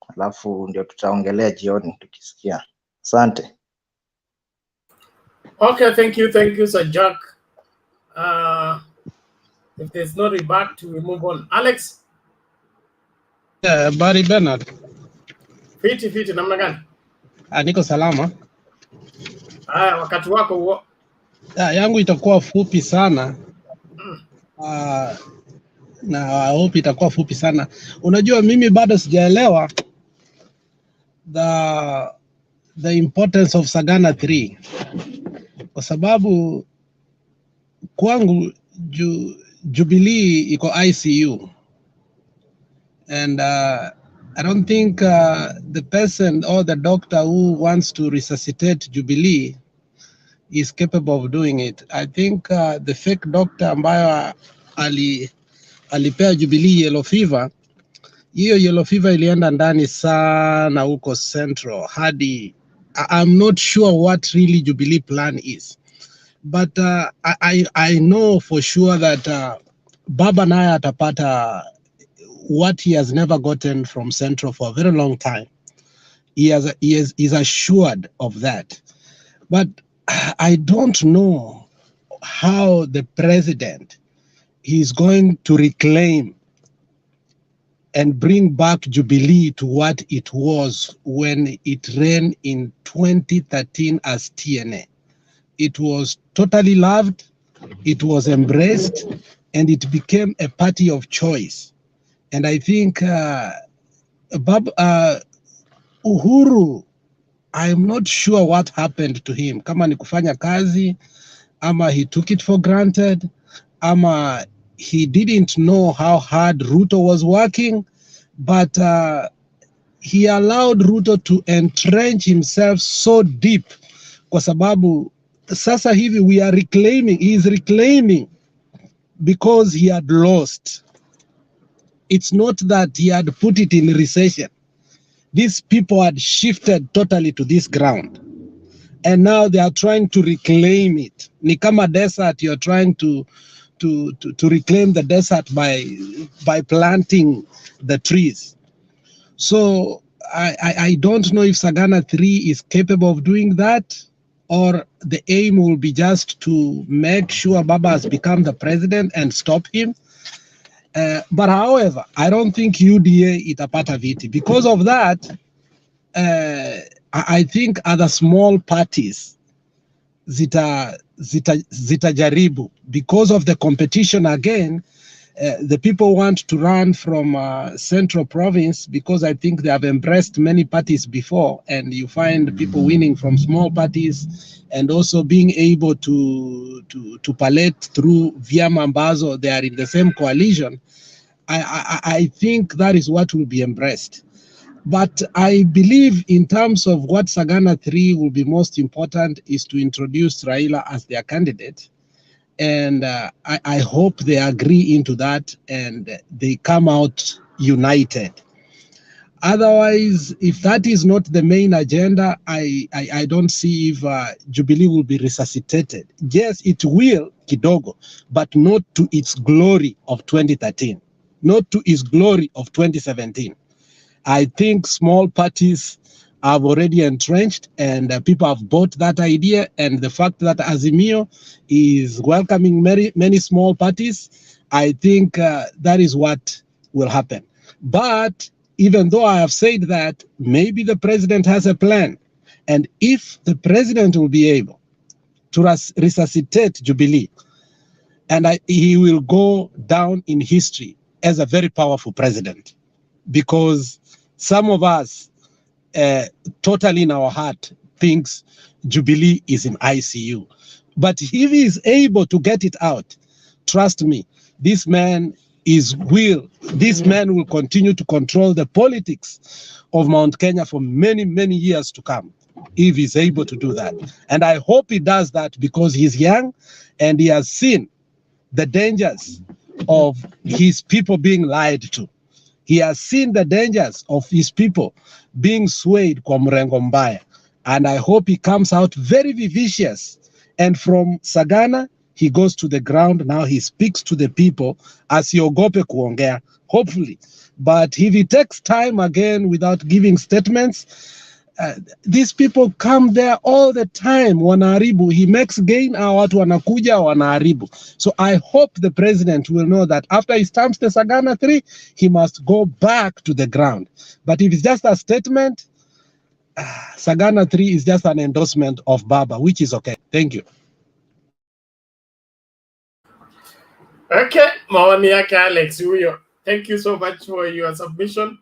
alafu ndio tutaongelea jioni tukisikia. Asante. Okay, thank you, Sir Jack. If there's no rebut, we move on. Alex? Barry Bernard. Fiti, namna gani? Niko salama. Wakati wako huo. Yangu itakuwa fupi sana. Na hope itakuwa fupi sana. Unajua mimi bado sijaelewa the importance of Sagana 3. Kwa sababu kwangu Jubilee iko ICU. And I don't think the person or the doctor who wants to resuscitate Jubilee is capable of doing it. I think the fake doctor ambayo alipea Jubilee yellow fever, hiyo yellow fever ilienda ndani sana huko Central hadi I'm not sure what really Jubilee plan is. But I know for sure that Baba naye atapata what he has never gotten from Central for a very long time. He is assured of that. But I don't know how the president is going to reclaim and bring back Jubilee to what it was when it ran in 2013 as TNA. It was totally loved, it was embraced, and it became a party of choice. And I think Uhuru, I'm not sure what happened to him. Kama ni kufanya kazi, ama he took it for granted, ama he didn't know how hard Ruto was working, but he allowed Ruto to entrench himself so deep, kwa sababu sasa hivi he is reclaiming because he had lost. It's not that he had put it in recession. these people had shifted totally to this ground. And now they are trying to reclaim it. Ni kama desert, you're trying to reclaim the desert by planting the trees. So I don't know if Sagana 3 is capable of doing that, or the aim will be just to make sure Baba has become the president and stop him. But however, I don't think UDA itapata viti. Because of that, I think other small parties zitajaribu. Because of the competition again, the people want to run from Central Province because I think they have embraced many parties before, and you find people winning from small parties and also being able to palette through vyama ambazo they are in the same coalition. I think that is what will be embraced. But I believe in terms of what Sagana 3 will be most important is to introduce Raila as their candidate. And I hope they agree into that and they come out united. Otherwise, if that is not the main agenda, I don't see if Jubilee will be resuscitated. Yes, it will, kidogo, but not to its glory of 2013, not to its glory of 2017. I think small parties have already entrenched and people have bought that idea, and the fact that Azimio is welcoming many small parties, I think that is what will happen. But even though I have said that, maybe the president has a plan, and if the president will be able to resuscitate Jubilee, and he will go down in history as a very powerful president, because some of us totally in our heart thinks Jubilee is in ICU. But if he is able to get it out, trust me, this man will continue to control the politics of Mount Kenya for many, many years to come, if he's able to do that. And I hope he does that because he's young and he has seen the dangers of his people being lied to. He has seen the dangers of his people being swayed kwa mrengo mbaya. And I hope he comes out very vivacious. And from Sagana, he goes to the ground. Now he speaks to the people asiogope kuongea, hopefully. But if he takes time again without giving statements, these people come there all the time, wanaharibu. He makes gain, watu wanakuja wanaharibu. So I hope the president will know that after he stamps the Sagana 3, he must go back to the ground. But if it's just a statement, Sagana 3 is just an endorsement of Baba, which is okay. Thank you. Okay, maoni yake Alex huyo. Thank you so much for your submission.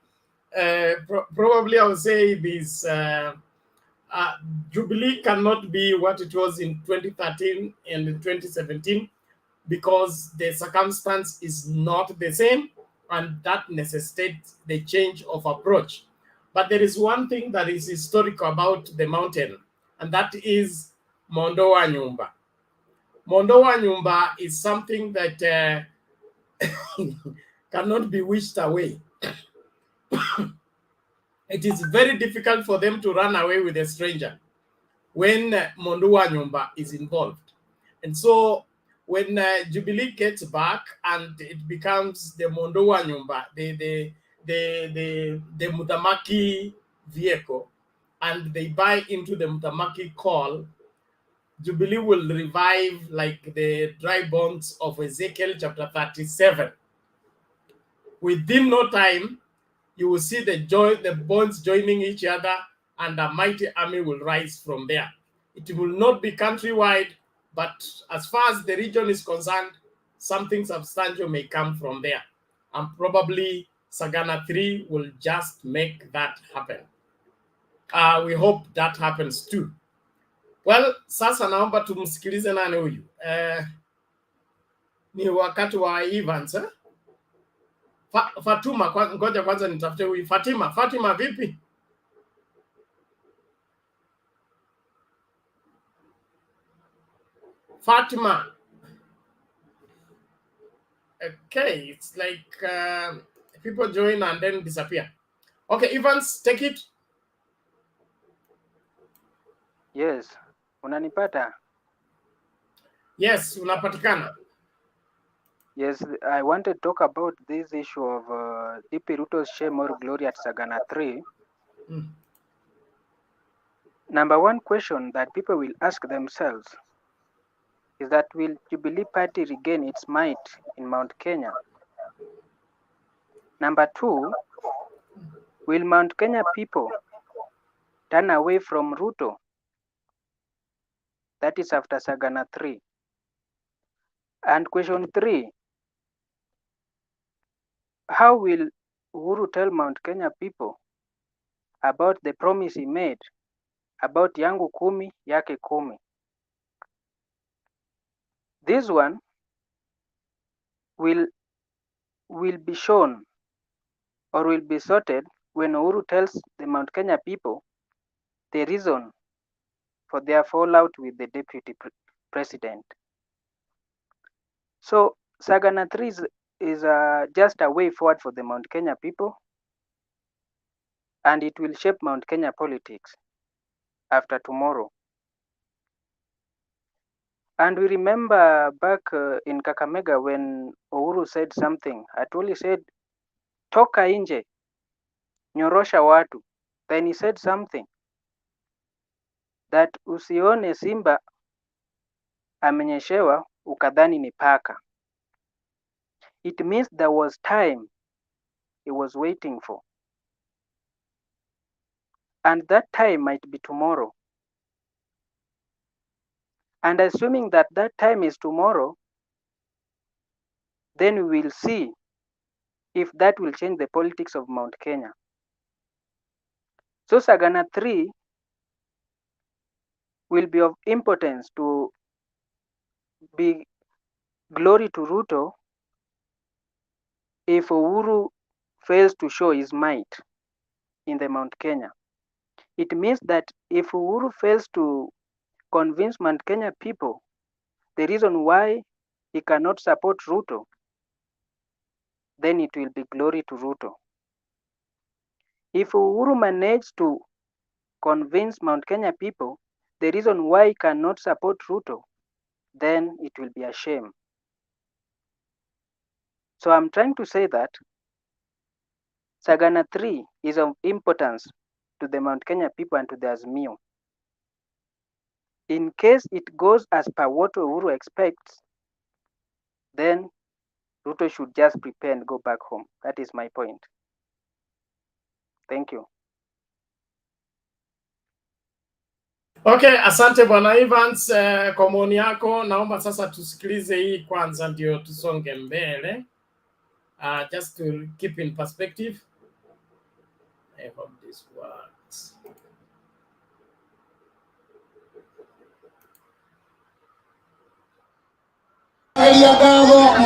Probably I would say this Jubilee cannot be what it was in 2013 and 2017 because the circumstance is not the same, and that necessitates the change of approach. But there is one thing that is historical about the mountain, and that is Mondo wa Nyumba. Mondo wa Nyumba is something that cannot be wished away. It is very difficult for them to run away with a stranger when Mondo wa Nyumba is involved. And so when Jubilee gets back and it becomes the Mondo wa Nyumba, the Mutamaki vehicle, and they buy into the Mutamaki call, Jubilee will revive like the dry bones of Ezekiel chapter 37. Within no time, you will see the bones joining each other, and a mighty army will rise from there. It will not be countrywide, but as far as the region is concerned, something substantial may come from there. And probably Sagana 3 will just make that happen. We hope that happens too. Well, sasa naomba tumsikilize nani huyu. Ni wakati wa Evans, eh? Fatuma, ngoja kwanza nitafute huyu. Fatima vipi? Fatima. Okay, it's like people join and then disappear. Okay, Evans, take it. Yes, unanipata? Yes, unapatikana. Yes, I want to talk about this issue of DP Ruto's shame or glory at Sagana 3. Number one question that people will ask themselves is that will Jubilee Party regain its might in Mount Kenya? Number two, will Mount Kenya people turn away from Ruto? That is after Sagana 3. And question 3, how will Uhuru tell Mount Kenya people about the promise he made about yangu kumi yake kumi? This one will be shown or will be sorted when Uhuru tells the Mount Kenya people the reason for their fallout with the deputy president. So Sagana 3 is just a way forward for the Mount Kenya people, and it will shape Mount Kenya politics after tomorrow. And we remember back in Kakamega when Uhuru said something, Atwoli said, toka nje, nyorosha watu. Then he said something that usione simba amenyeshewa ukadhani ni paka. It means there was time he was waiting for. And that time might be tomorrow. And assuming that that time is tomorrow, then we will see if that will change the politics of Mount Kenya. So Sagana 3 will be of importance to be glory to Ruto if Uhuru fails to show his might in the Mount Kenya. It means that if Uhuru fails to convince Mount Kenya people the reason why he cannot support Ruto, then it will be glory to Ruto. If Uhuru manages to convince Mount Kenya people the reason why he cannot support Ruto, then it will be a shame. So I'm trying to say that Sagana 3 is of importance to the Mount Kenya people and to the Azimio. In case it goes as per what Uhuru expects, then Ruto should just prepare and go back home. That is my point. Thank you. Okay, asante bwana Evans kwa maoni yako. Naomba sasa tusikilize hii kwanza ndio tusonge mbele. Just to keep in perspective. I hope this works.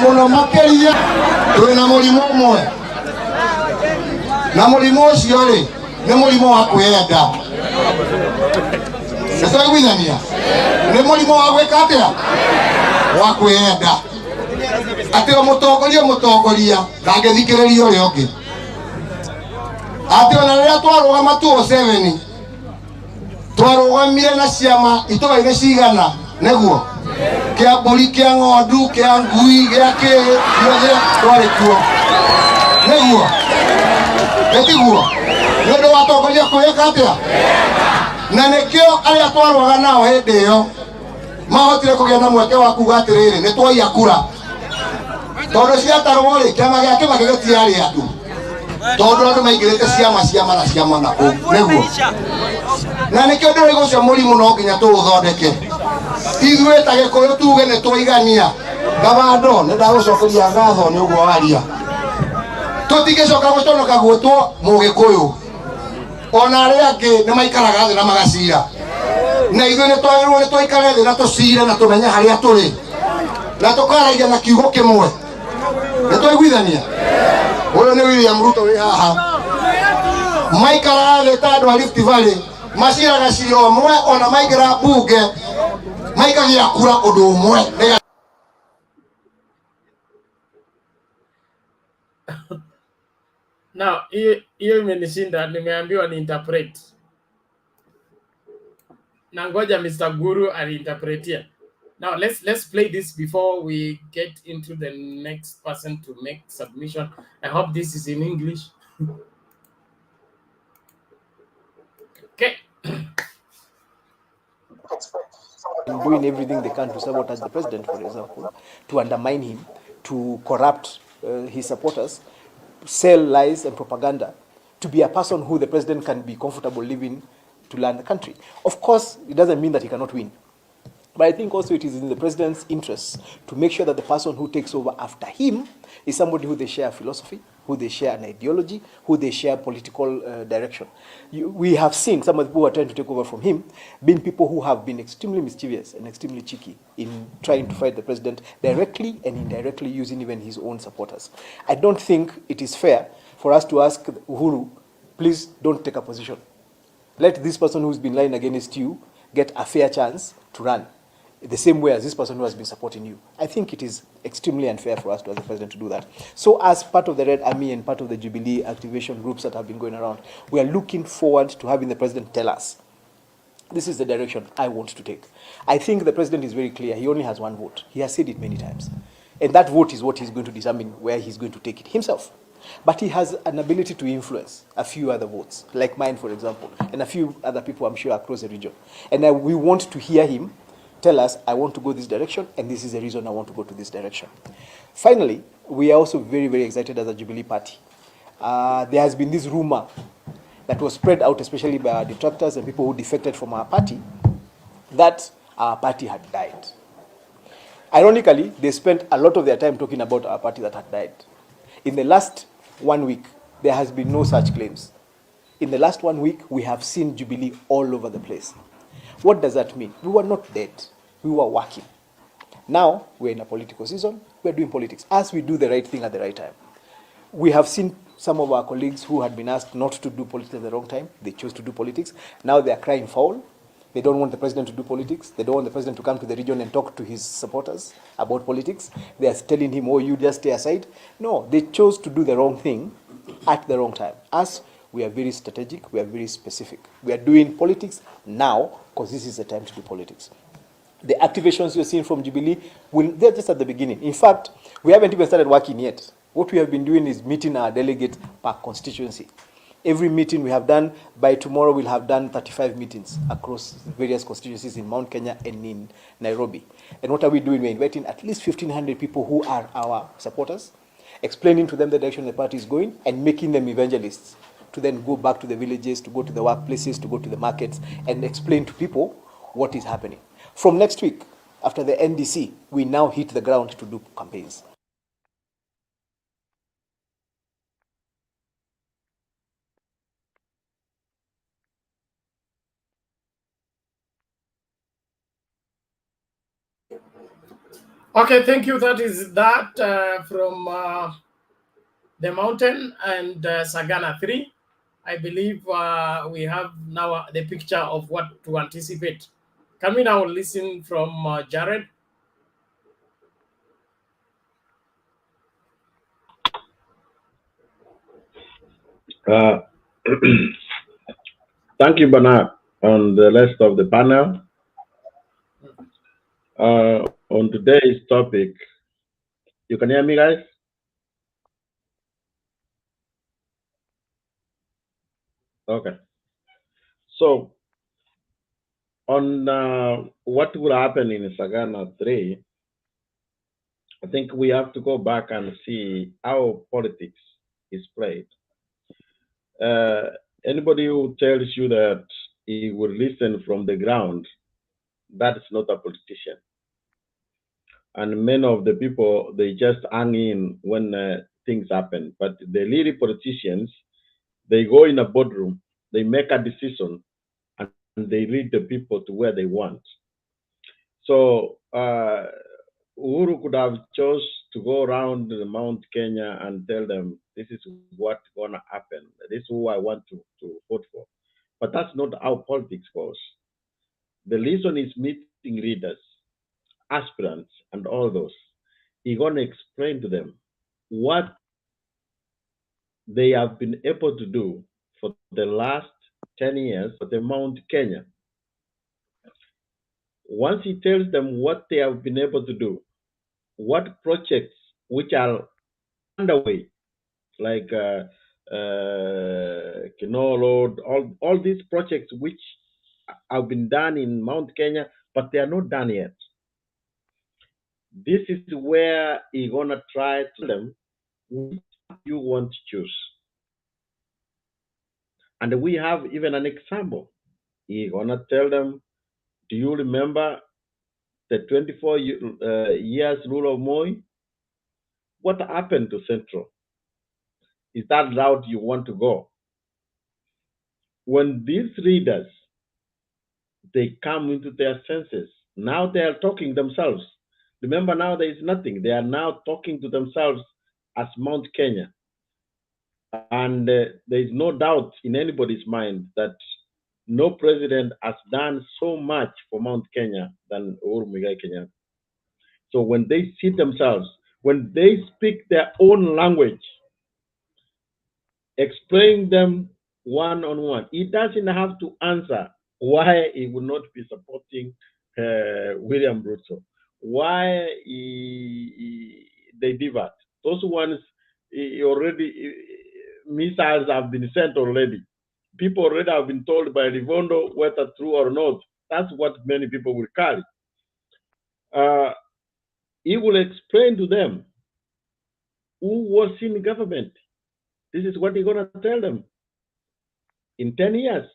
Muno makeria twina murimo umwe na murimo ucio ri ni murimo wa kwenda nitwiguithania ni murimo wa gwika atia wa kwenda ati mutongoria ndangithikiriria uria ungi ati ona riria twarugama 207 twarugamire na ciama itogaire cigana niguo kia mburi kia ng'ondu kia ngui gia ki giothe twari kuo niguo etiguo nĩũndũ wa atongoria kwĩka atĩa na nĩkĩo arĩa twarwaga nao hĩndĩ ĩyo mahotire kũgĩa na mweke wa kuga atĩrĩrĩ nĩ twoia kura tondũ ciatarwo rĩ kĩama gĩa Kĩbakĩ gĩtiarĩ andũ tondũ andũ maingĩrĩte ciama na kũu nĩguo na nĩkĩo ndĩrauga ũcio mũrimũ no nginya tũũthondeke ithuĩ ta Gĩkũyũ tuge nĩ twaigania Gabando nĩ ndagũcokeria ngatho nĩ ũguo waria tũtingĩcoka gũconoka gwĩtwo Mũgĩkũyũ ona arĩa angĩ nĩ maikaraga thĩ na magacira na ithuĩ nĩ twagĩrĩirwo nĩ tũikare thĩ na tũcire na tũmenye harĩa tũrĩ na tũkaragia na kiugo kĩmwe nĩ twaiguithania ũyũ nĩ William Ruto wĩ haha maikaraga thĩ ta andũ a Rift Valley maciraga cira ũmwe ona maingĩra mbunge maikagia kura ũndũ ũmwe. Now, hiyo imenishinda, nimeambiwa ni interpret. Na ngoja Mr. Guru aliinterpretia. Now let's play this before we get into the next person to make submission. I hope this is in English. Okay. Doing everything they can to sabotage the president, for example, to undermine him, to corrupt his supporters, sell lies and propaganda, to be a person who the president can be comfortable living to learn the country. Of course, it doesn't mean that he cannot win. But I think also it is in the president's interest to make sure that the person who takes over after him is somebody who they share philosophy, who they share an ideology, who they share political direction. We have seen some of the people who are trying to take over from him being people who have been extremely mischievous and extremely cheeky in trying to fight the president directly and indirectly, using even his own supporters. I don't think it is fair for us to ask Uhuru, please don't take a position. Let this person who's been lying against you get a fair chance to run, the same way as this person who has been supporting you. I think it is extremely unfair for us to ask the president to do that. So as part of the Red Army and part of the Jubilee activation groups that have been going around, we are looking forward to having the president tell us, this is the direction I want to take. I think the president is very clear. He only has one vote. He has said it many times. And that vote is what he's going to determine where he's going to take it himself. But he has an ability to influence a few other votes, like mine, for example, and a few other people, I'm sure, across the region. And we want to hear him tell us, I want to go this direction, and this is the reason I want to go to this direction. Finally, we are also very, very excited as a Jubilee party. There has been this rumor that was spread out, especially by our detractors and people who defected from our party, that our party had died. Ironically, they spent a lot of their time talking about our party that had died. In the last 1 week, there has been no such claims. In the last 1 week, we have seen Jubilee all over the place. What does that mean? We were not dead. We were working. Now, we're in a political season. We're doing politics as we do the right thing at the right time. We have seen some of our colleagues who had been asked not to do politics at the wrong time. They chose to do politics. Now they are crying foul. They don't want the president to do politics. They don't want the president to come to the region and talk to his supporters about politics. They are telling him, oh, you just stay aside. No, they chose to do the wrong thing at the wrong time. Us, we are very strategic. We are very specific. We are doing politics now because this is the time to do politics. The activations you're seeing from Jubilee, they're just at the beginning. In fact, we haven't even started working yet. What we have been doing is meeting our delegates per constituency. Every meeting we have done, by tomorrow we'll have done 35 meetings across various constituencies in Mount Kenya and in Nairobi. And what are we doing? We're inviting at least 1,500 people who are our supporters, explaining to them the direction the party is going, and making them evangelists to then go back to the villages, to go to the workplaces, to go to the markets, and explain to people what is happening. From next week, after the NDC, we now hit the ground to do campaigns. Okay, thank you. That is that from the mountain and Sagana 3. I believe we have now the picture of what to anticipate. Can we now listen from Jared? Thank you, Bernard, and the rest of the panel. On today's topic, you can hear me, guys? Okay. So, on what will happen in Sagana 3, I think we have to go back and see how politics is played. Anybody who tells you that he will listen from the ground, that is not a politician. And many of the people, they just hang in when things happen. But the really politicians, they go in a boardroom, they make a decision, and they lead the people to where they want. So Uhuru could have chose to go around the Mount Kenya and tell them, this is what's going to happen. This is who I want to vote for. But that's not how politics goes. The reason is meeting leaders, aspirants, and all those. He's going to explain to them what they have been able to do for the last 10 years for the Mount Kenya. Once he tells them what they have been able to do, what projects which are underway, like Canal Road, all these projects which have been done in Mount Kenya, but they are not done yet. This is where you're gonna try to tell them which you want to choose. And we have even an example. You're gonna tell them, do you remember the 24 years rule of Moi? What happened to Central? Is that route you want to go? When these readers, they come into their senses, now they are talking themselves. Remember, now there is nothing. They are now talking to themselves as Mount Kenya. And there is no doubt in anybody's mind that no president has done so much for Mount Kenya than Uhuru Muigai Kenyatta. So when they see themselves, when they speak their own language, explain them one on one, he doesn't have to answer why he would not be supporting William Ruto, why they divert. Those ones missiles have been sent already. People already have been told by Livondo whether true or not. That's what many people will carry. He will explain to them who was in government. This is what he's going to tell them. In 10 years,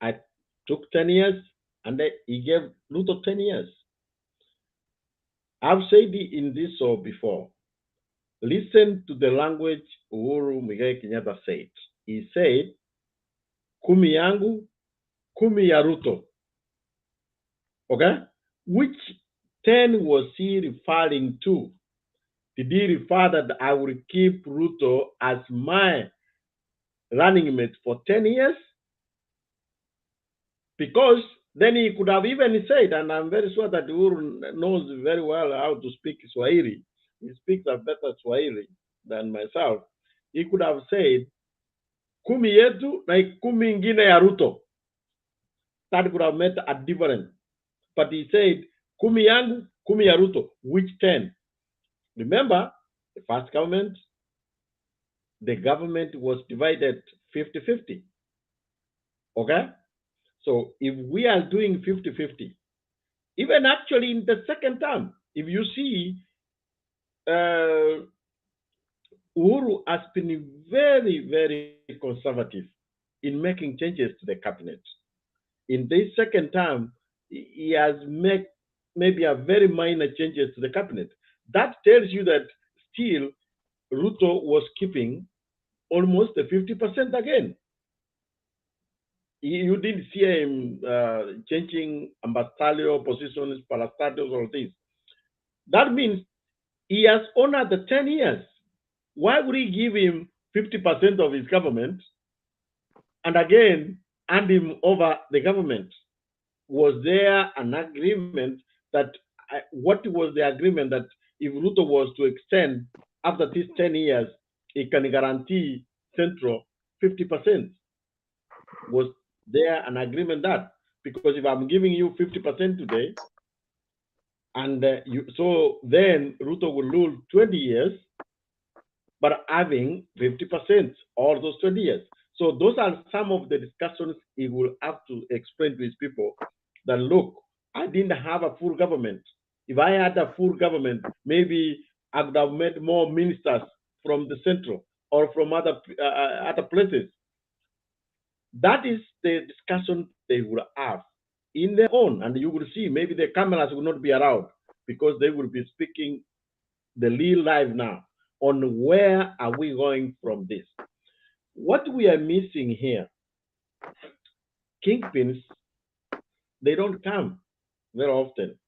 I took 10 years and he gave Ruto 10 years. I've said it in this show before. Listen to the language Uhuru Muigai Kenyatta said. He said, kumi yangu, kumi ya Ruto. Okay? Which 10 was he referring to? Did he refer that I will keep Ruto as my running mate for 10 years? Because then he could have even said, and I'm very sure that Uhuru knows very well how to speak Swahili. He speaks a better Swahili than myself. He could have said, kumi yetu na kumi ingine ya Ruto. That could have meant a difference. But he said, kumi yangu, kumi ya Ruto. Which 10? Remember, the first government, the government was divided 50-50. Okay? So if we are doing 50-50, even actually in the second term, if you see, Uhuru has been very, very conservative in making changes to the cabinet. In this second term, he has made maybe a very minor changes to the cabinet. That tells you that still Ruto was keeping almost the 50% again. You didn't see him changing ambassadorial positions, parastatals, all this. That means he has honored the 10 years. Why would he give him 50% of his government and again hand him over the government? Was there an agreement that, what was the agreement that if Ruto was to extend after these 10 years, he can guarantee Central 50%? Was there an agreement that? Because if I'm giving you 50% today, and so then Ruto will rule 20 years, but having 50% all those 20 years. So those are some of the discussions he will have to explain to his people that, look, I didn't have a full government. If I had a full government, maybe I would have made more ministers from the central or from other places. That is the discussion they will have in their own, and you will see maybe the cameras will not be around because they will be speaking the real life now on where are we going from this. What we are missing here, kingpins, they don't come very often.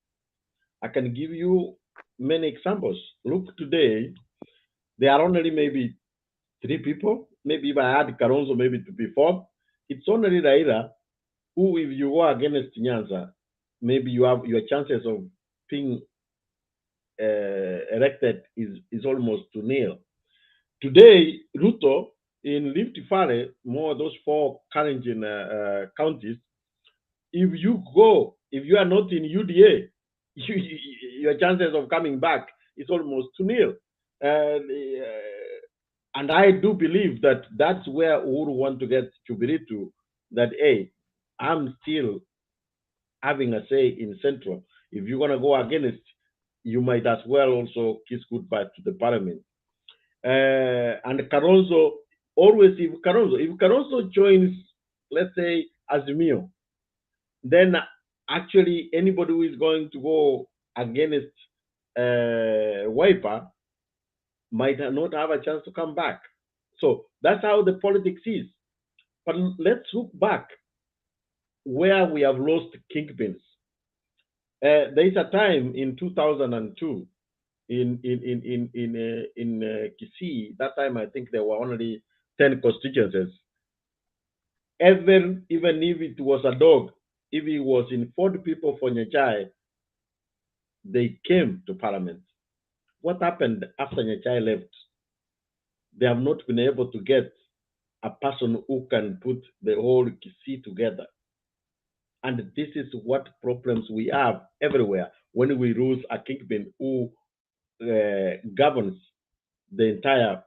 I can give you many examples. Look, today, there are only maybe 3 people. Maybe if I add Karonzo, maybe to be 4. It's only Raila who, if you go against Nyanza, maybe you have your chances of being elected is almost to nil. Today, Ruto in Rift Valley, more those 4 current counties, if you are not in UDA, your chances of coming back is almost to nil. And I do believe that that's where Uhuru want to get Jubilee to, that, hey, I'm still having a say in Central. If you're going to go against, you might as well also kiss goodbye to the parliament. And Kalonzo, if Kalonzo joins, let's say, Azimio, then actually anybody who is going to go against Wiper might not have a chance to come back. So that's how the politics is. But let's look back where we have lost kingpins. There is a time in 2002 in Kisii. That time I think there were only 10 constituencies. Even if it was a dog, if it was in 40 people for Nyachai, they came to parliament. What happened after Nyachai left? They have not been able to get a person who can put the whole Kisii together. And this is what problems we have everywhere when we lose a kingpin who governs the entire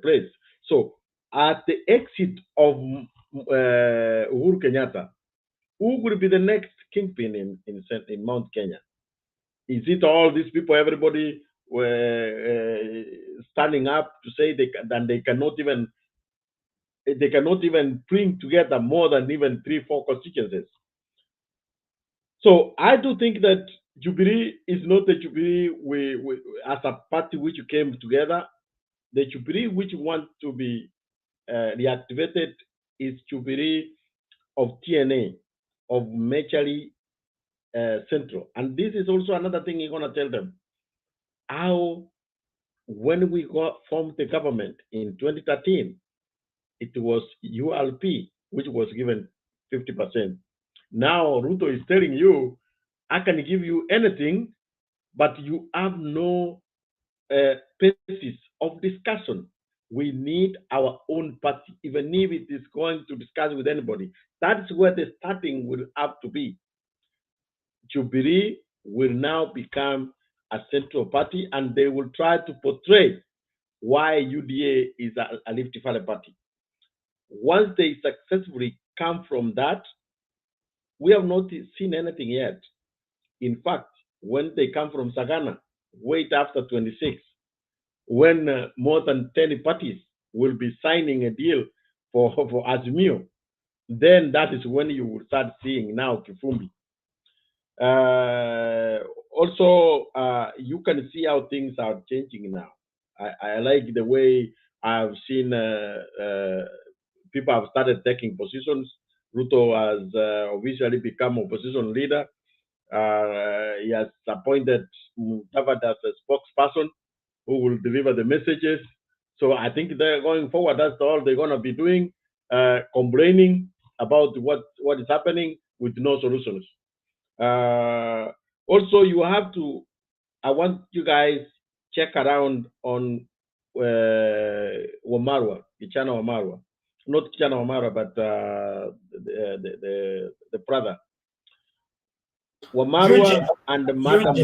place. So at the exit of Uhuru Kenyatta, who will be the next kingpin in Mount Kenya? Is it all these people, everybody were standing up to say they cannot even bring together more than even 3-4 constituencies? So I do think that Jubilee is not the Jubilee we as a party which came together. The Jubilee which want to be reactivated is Jubilee of TNA, of majorly Central. And this is also another thing you're going to tell them. How, when we formed the government in 2013, it was ULP which was given 50%. Now Ruto is telling you, I can give you anything, but you have no basis of discussion. We need our own party, even if it is going to discuss with anybody. That's where the starting will have to be. Jubilee will now become a central party, and they will try to portray why UDA is a Rift Valley party. Once they successfully come from that, we have not seen anything yet. In fact, when they come from Sagana, wait after 26, when more than 10 parties will be signing a deal for Azimio, then that is when you will start seeing now Kifumbi. Also, you can see how things are changing now. I like the way I've seen people have started taking positions. Ruto has officially become opposition leader. He has appointed Mutavada as a spokesperson who will deliver the messages. So I think they're going forward. That's all they're going to be doing, complaining about what is happening with no solutions. Also, you have to, I want you guys check around on Wamarwa, Kichana Wamarwa. Not Kichana Wamarwa, but the brother. Wamarwa and Madam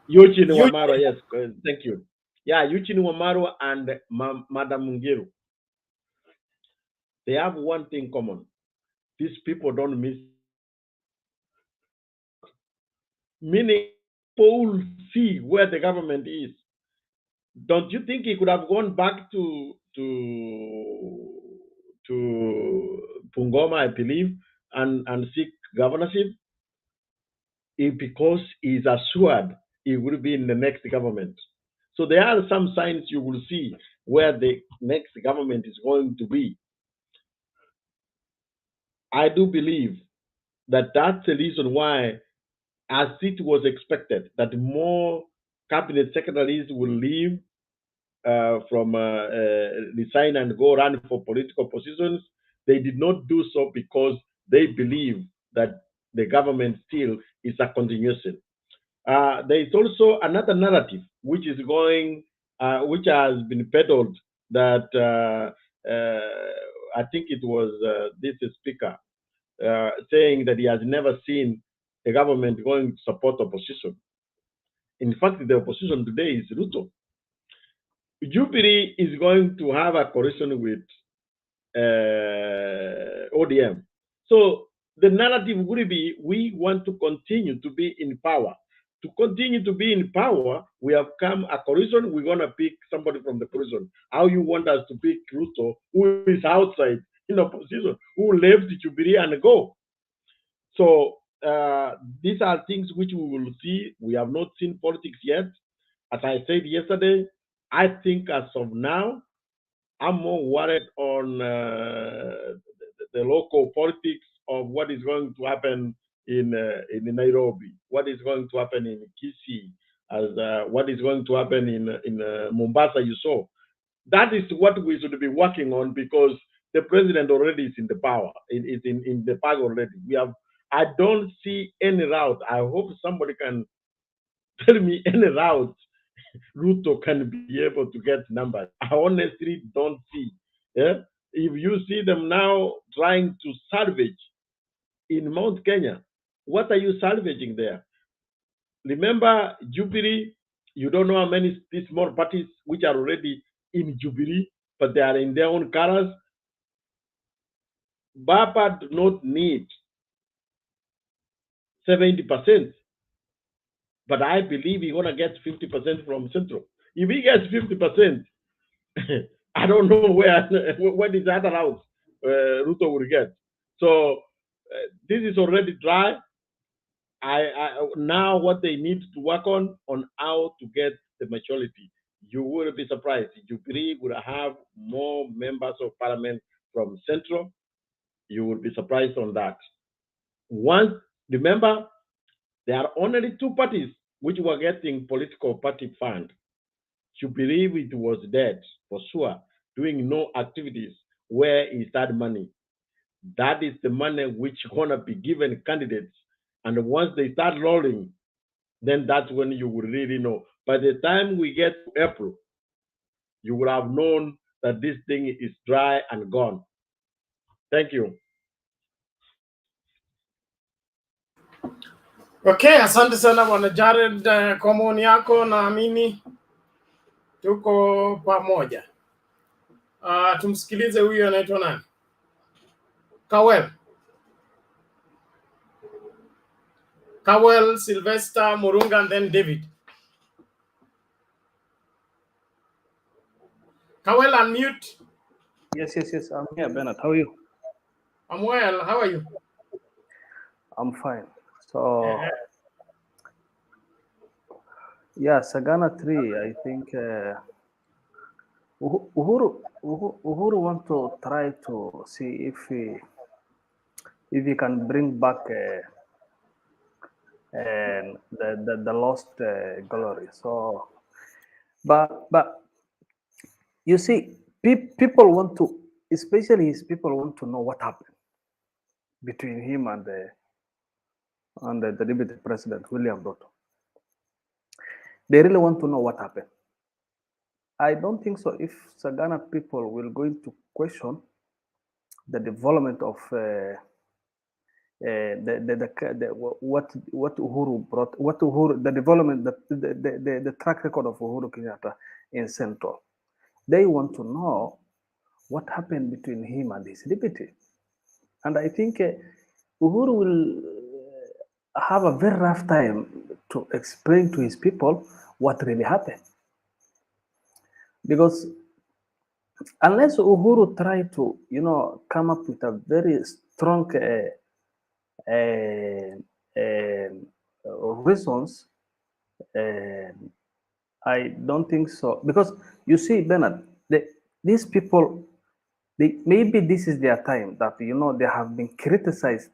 Eugene Wamarwa, yes, thank you. Yeah, Eugene Wamarwa and Madam Mungiru. They have one thing common. These people don't miss. Meaning, people will see where the government is. Don't you think he could have gone back to Pungoma, I believe, and seek governorship? Because he's assured he will be in the next government. So there are some signs you will see where the next government is going to be. I do believe that that's the reason why, as it was expected, that more cabinet secretaries will leave from resign and go run for political positions. They did not do so because they believe that the government still is a continuation. There is also another narrative which is going, which has been peddled that I think it was this speaker saying that he has never seen a government going to support opposition. In fact, the opposition today is Ruto. Jubilee is going to have a coalition with ODM. So the narrative will be, we want to continue to be in power. To continue to be in power, we have come a coalition, we're going to pick somebody from the coalition. How you want us to pick Ruto, who is outside in opposition, who left Jubilee and go. So these are things which we will see. We have not seen politics yet. As I said yesterday, I think as of now, I'm more worried on the local politics of what is going to happen in Nairobi, what is going to happen in Kisii, as what is going to happen in Mombasa. You saw that is what we should be working on, because the president already is in the power, is in the power already. We have. I don't see any route. I hope somebody can tell me any route Ruto can be able to get numbers. I honestly don't see. Yeah? If you see them now trying to salvage in Mount Kenya, what are you salvaging there? Remember Jubilee, you don't know how many these small parties which are already in Jubilee, but they are in their own colors. Baba do not need 70%, but I believe he's gonna get 50% from Central. If he gets 50%, I don't know where is the other house Ruto will get. So this is already dry. Now what they need to work on how to get the majority. You will be surprised. Jubilee will have more members of parliament from Central. You will be surprised on that. Once, remember, there are only two parties which were getting political party fund. Jubilee, it was dead for sure, doing no activities where he started money. That is the money which gonna be given candidates, and once they start rolling, then that's when you will really know. By the time we get to April, you will have known that this thing is dry and gone. Thank you. Okay, asante sana bwana Jared, kwa maoni yako. Naamini tuko pamoja. Tumsikilize huyu anaitwa nani? Kawel Sylvester, Murunga, and then David. Kawel, unmute. Yes, I'm here, Bernard. How are you? I'm well. How are you? I'm fine. So, yeah, Sagana 3, I think Uhuru want to try to see if he can bring back the lost glory. So, but you see, people want to, especially his people want to know what happened between him and the deputy president, William Ruto. They really want to know what happened. I don't think so. If Sagana people will going to question the development of what Uhuru brought, the development, the track record of Uhuru Kenyatta in Central, they want to know what happened between him and his deputy. And I think Uhuru will have a very rough time to explain to his people what really happened. Because unless Uhuru try to, come up with a very strong reasons, I don't think so. Because you see, Bernard, these people, maybe this is their time that, they have been criticized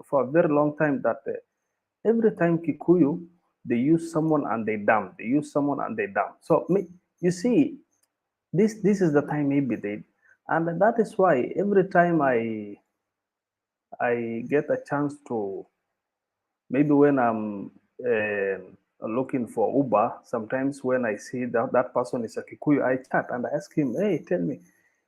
for a very long time that every time Kikuyu, they use someone and they damn. They use someone and they damn. So you see, this is the time maybe they, and that is why every time I get a chance to, maybe when I'm looking for Uber, sometimes when I see that person is a Kikuyu, I chat and I ask him, hey, tell me,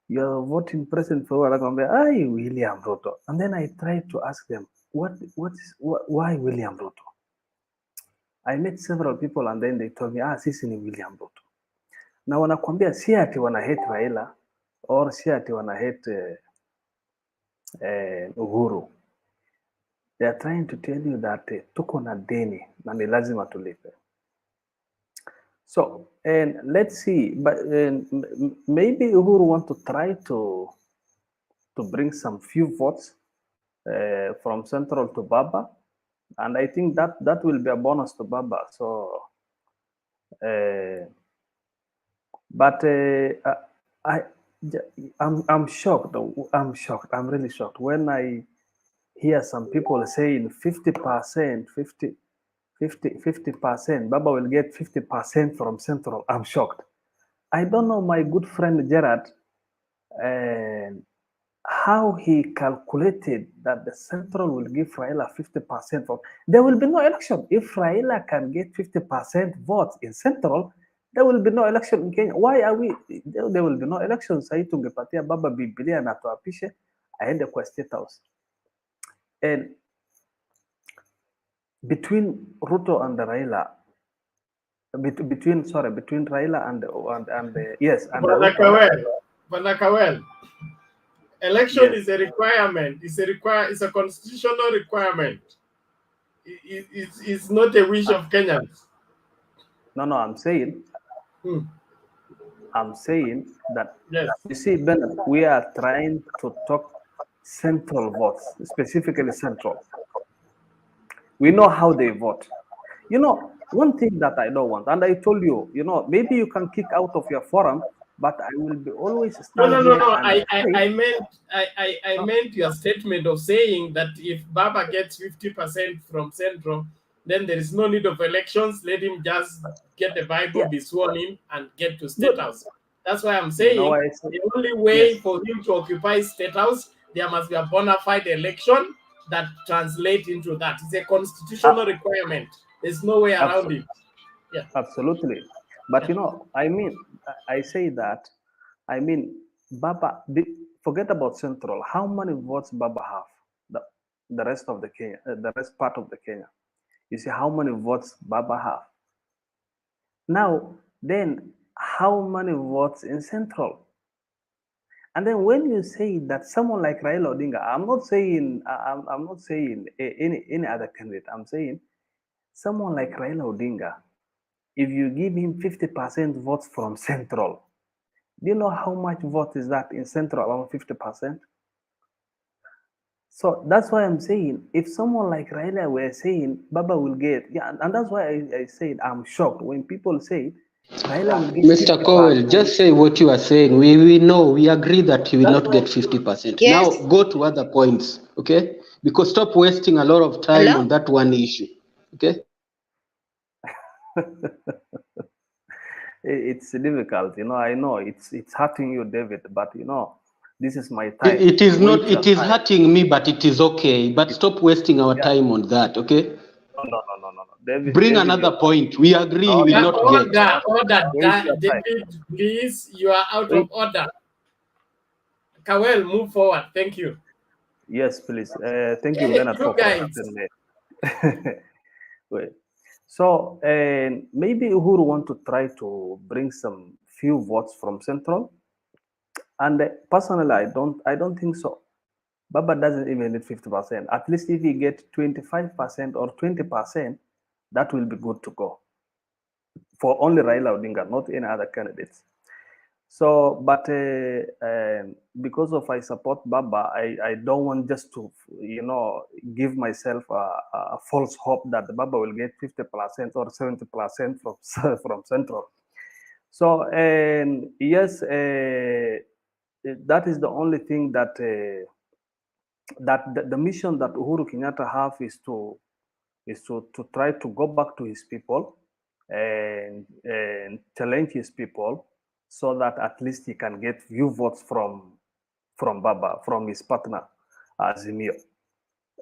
you're voting president for what? I'm like, hey, William Ruto. And then I try to ask them, why William Ruto? I met several people and then they told me, sisi ni William Ruto. Na wanakwambia si ati wana hate Raila or si ati wana hate Uhuru. They are trying to tell you that tuko na deni na ni lazima tulipe. So, and let's see, but maybe Uhuru want to try to bring some few votes from Central to Baba, and I think that will be a bonus to Baba. So, but I'm shocked. I'm shocked. I'm really shocked when I hear some people saying 50%, 50%. Baba will get 50% from Central. I'm shocked. I don't know my good friend Gerard how he calculated that the Central will give Raila 50% vote. There will be no election. If Raila can get 50% votes in Central, there will be no election in Kenya. Why are we? There will be no election. Sasa tungepatia Baba Biblia na tuapishe aende kwa State House. And between Ruto and Raila, between Raila and yes, and Brother Kawel, election yes. is a requirement. It's a constitutional requirement. It's not a wish of Kenyans. No, I'm saying that yes. You see, Bernard, we are trying to talk Central votes, specifically Central. We know how they vote. You know, one thing that I don't want, and I told you, maybe you can kick out of your forum, but I will be always stand No. here. I meant your statement of saying that if Baba gets 50% from Central, then there is no need of elections. Let him just get the Bible, be sworn in, and get to State House. That's why I'm saying the only way for him to occupy State House, there must be a bona fide election that translates into that. It's a constitutional requirement. There's no way around it. Yeah. Absolutely. But I say that, Baba, forget about Central. How many votes Baba have? The rest of the Kenya, the rest part of the Kenya. You see how many votes Baba have. Now, then, how many votes in Central? And then when you say that someone like Raila Odinga, I'm not saying any other candidate. I'm saying someone like Raila Odinga, if you give him 50% votes from Central, do you know how much vote is that in Central? Around 50%. So that's why I'm saying, if someone like Raila were saying Baba will get, and that's why I said I'm shocked when people say Raila will get Mr. 50%. Cowell, just say what you are saying. We know, we agree that he will not get 50%. Yes. Now go to other points, okay? Because stop wasting a lot of time on that one issue, okay? It's difficult, I know it's hurting you, David, but this is my time. It is not, it is hurting me, but it is okay. But stop wasting our time on that, okay? No. David, bring another point. We agree he will not get. Order, David, please, you are out of order. Kawel, move forward. Thank you. Yes, please. Thank you, Bernard, for correcting me. Wait. So, maybe Uhuru want to try to bring some few votes from Central. And personally, I don't think so. Baba doesn't even need 50%. At least if he get 25% or 20%, that will be good to go. For only Raila Odinga, not any other candidates. So, but because of I support Baba, I don't want just to, give myself a false hope that the Baba will get 50% or 70% from Central. So, yes, that is the only thing that the mission that Uhuru Kenyatta have is to try to go back to his people and challenge his people, so that at least he can get few votes from Baba, from his partner Azimio.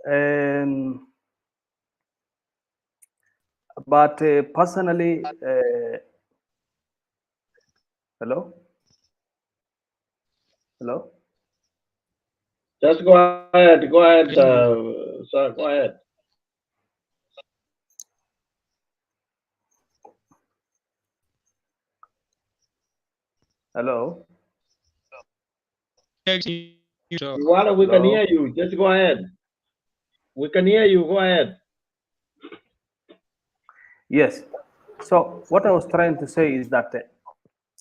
And personally, hello. Just go ahead, sir, go ahead. Hello. Well, we can hear you. Just go ahead. We can hear you. Go ahead. Yes. So what I was trying to say is that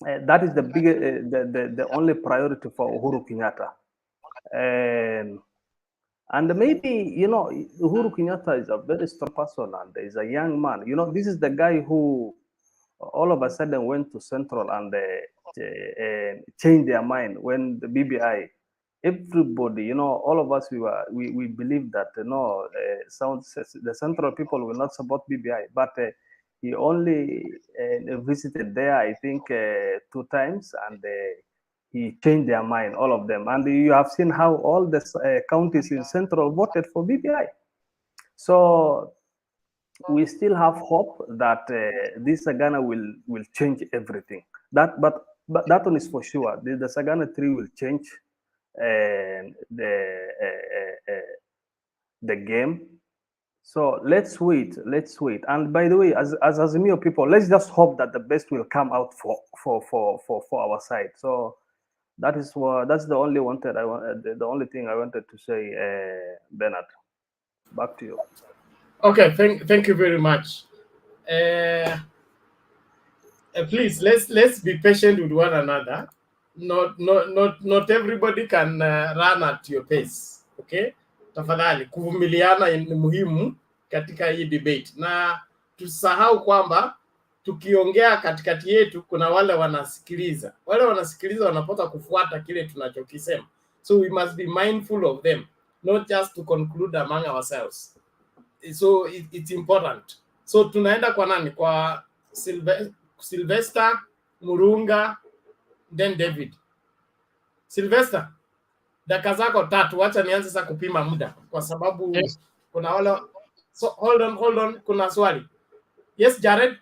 that is the biggest, the only priority for Uhuru Kenyatta, and maybe Uhuru Kenyatta is a very strong person and is a young man. This is the guy who all of a sudden went to Central and changed their mind when the BBI. Everybody, all of us, we believe that the Central people will not support BBI, but he only visited there, I think, 2 times, and he changed their mind, all of them. And you have seen how all the counties in Central voted for BBI. So we still have hope that this Sagana will change everything. But that one is for sure. The Sagana tree will change the game. So let's wait. And by the way, as Azimio people, let's just hope that the best will come out for our side. So that's the only the only thing I wanted to say, Bernard. Back to you. Okay, thank you very much. Please let's be patient with one another. Not everybody can run at your pace. Okay, tafadhali kuvumiliana ni muhimu katika hii debate, na tusahau kwamba tukiongea katikati yetu kuna wale wanasikiliza. Wale wanasikiliza wanapata kufuata kile tunachokisema, so we must be mindful of them, not just to conclude among ourselves. So it's important. So tunaenda kwa nani? Kwa Sylvester, Murunga, then David. Sylvester, dakika zako 3, wacha nianze sasa kupima muda kwa sababu kuna wale. So hold on, kuna swali. Yes, Jared.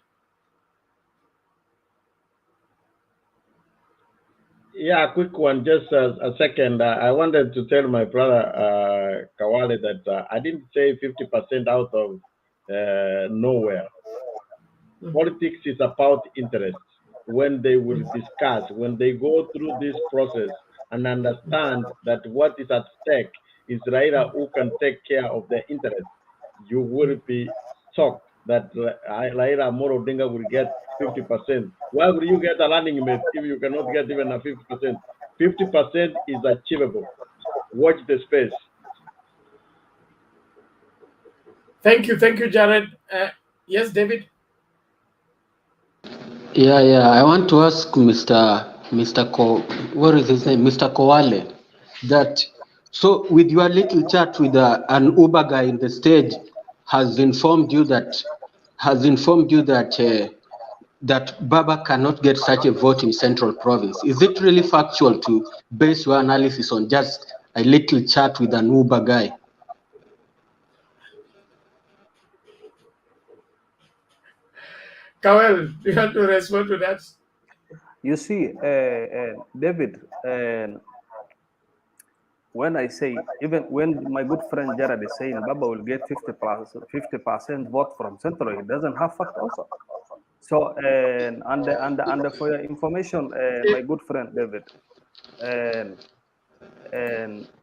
Yeah, quick one, just a second. I wanted to tell my brother Kawale that I didn't say 50% out of nowhere. Politics is about interest. When they will discuss, when they go through this process and understand that what is at stake is Raila who can take care of their interest, you will be shocked that Raila Amolo Odinga will get 50%. Why will you get a running mate if you cannot get even a 50%? 50% is achievable. Watch the space. Thank you, Jared. Yes, David. Yeah. I want to ask what is his name? Mr. Kowale, that so with your little chat with an Uber guy in the stage has informed you that that Baba cannot get such a vote in Central Province. Is it really factual to base your analysis on just a little chat with an Uber guy? Kawel, do you want to respond to that? You see, David, when I say, even when my good friend Jared is saying Baba will get 50% vote from Central, it doesn't have fact also. So, and for your information, my good friend David, and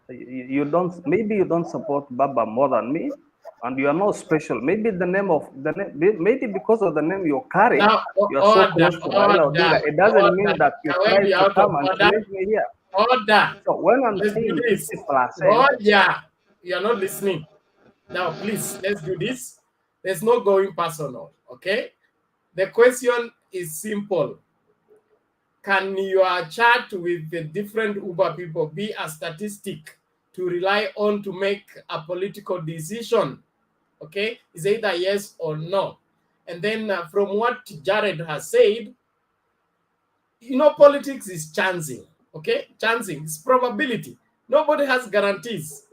you don't support Baba more than me, and you are not special. Maybe maybe because of the name you carry, you are so close to Raila Odinga. It doesn't mean that you try to come and challenge me here. Order. So when I'm let's saying do this. 50%, You are not listening. Now, please, let's do this. There's no going personal, okay? The question is simple. Can your chat with the different Uber people be a statistic to rely on to make a political decision? Okay, is either yes or no. And then from what Jared has said, politics is chancing. Okay, chancing is probability. Nobody has guarantees.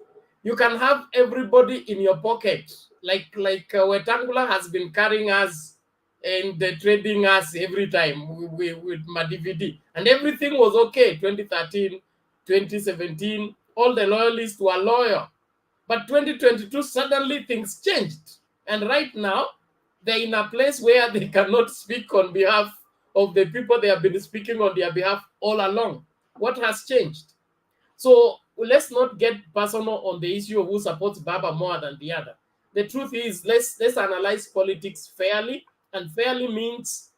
You can have everybody in your pocket, like Wetangula has been carrying us and trading us every time with my DVD, and everything was okay. 2013, 2017, all the loyalists were loyal, but 2022 suddenly things changed, and right now they're in a place where they cannot speak on behalf of the people they have been speaking on their behalf all along. What has changed? So let's not get personal on the issue of who supports Baba more than the other. The truth is, let's analyze politics fairly, and fairly means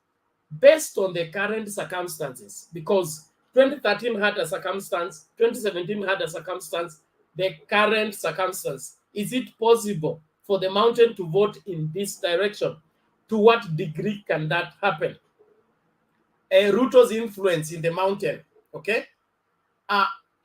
based on the current circumstances, because 2013 had a circumstance, 2017 had a circumstance, the current circumstance. Is it possible for the mountain to vote in this direction? To what degree can that happen? Ruto's influence in the mountain, okay?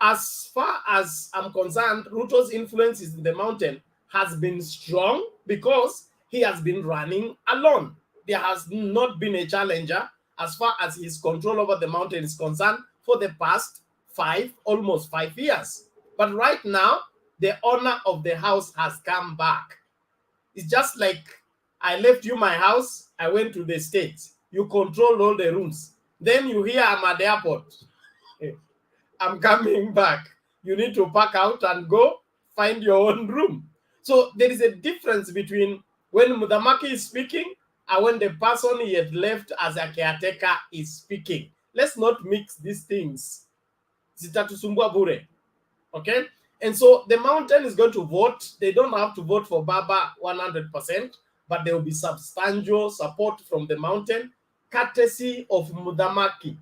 As far as I'm concerned, Ruto's influence in the mountain has been strong because he has been running alone. There has not been a challenger as far as his control over the mountain is concerned for the past almost 5 years. But right now, the owner of the house has come back. It's just like I left you my house, I went to the States. You control all the rooms. Then you hear I'm at the airport. I'm coming back. You need to pack out and go find your own room. So there is a difference between when Mudamaki is speaking and when the person he had left as a caretaker is speaking. Let's not mix these things. Zitatusumbua bure. Okay? And so the mountain is going to vote. They don't have to vote for Baba 100%, but there will be substantial support from the mountain, courtesy of Mudamaki.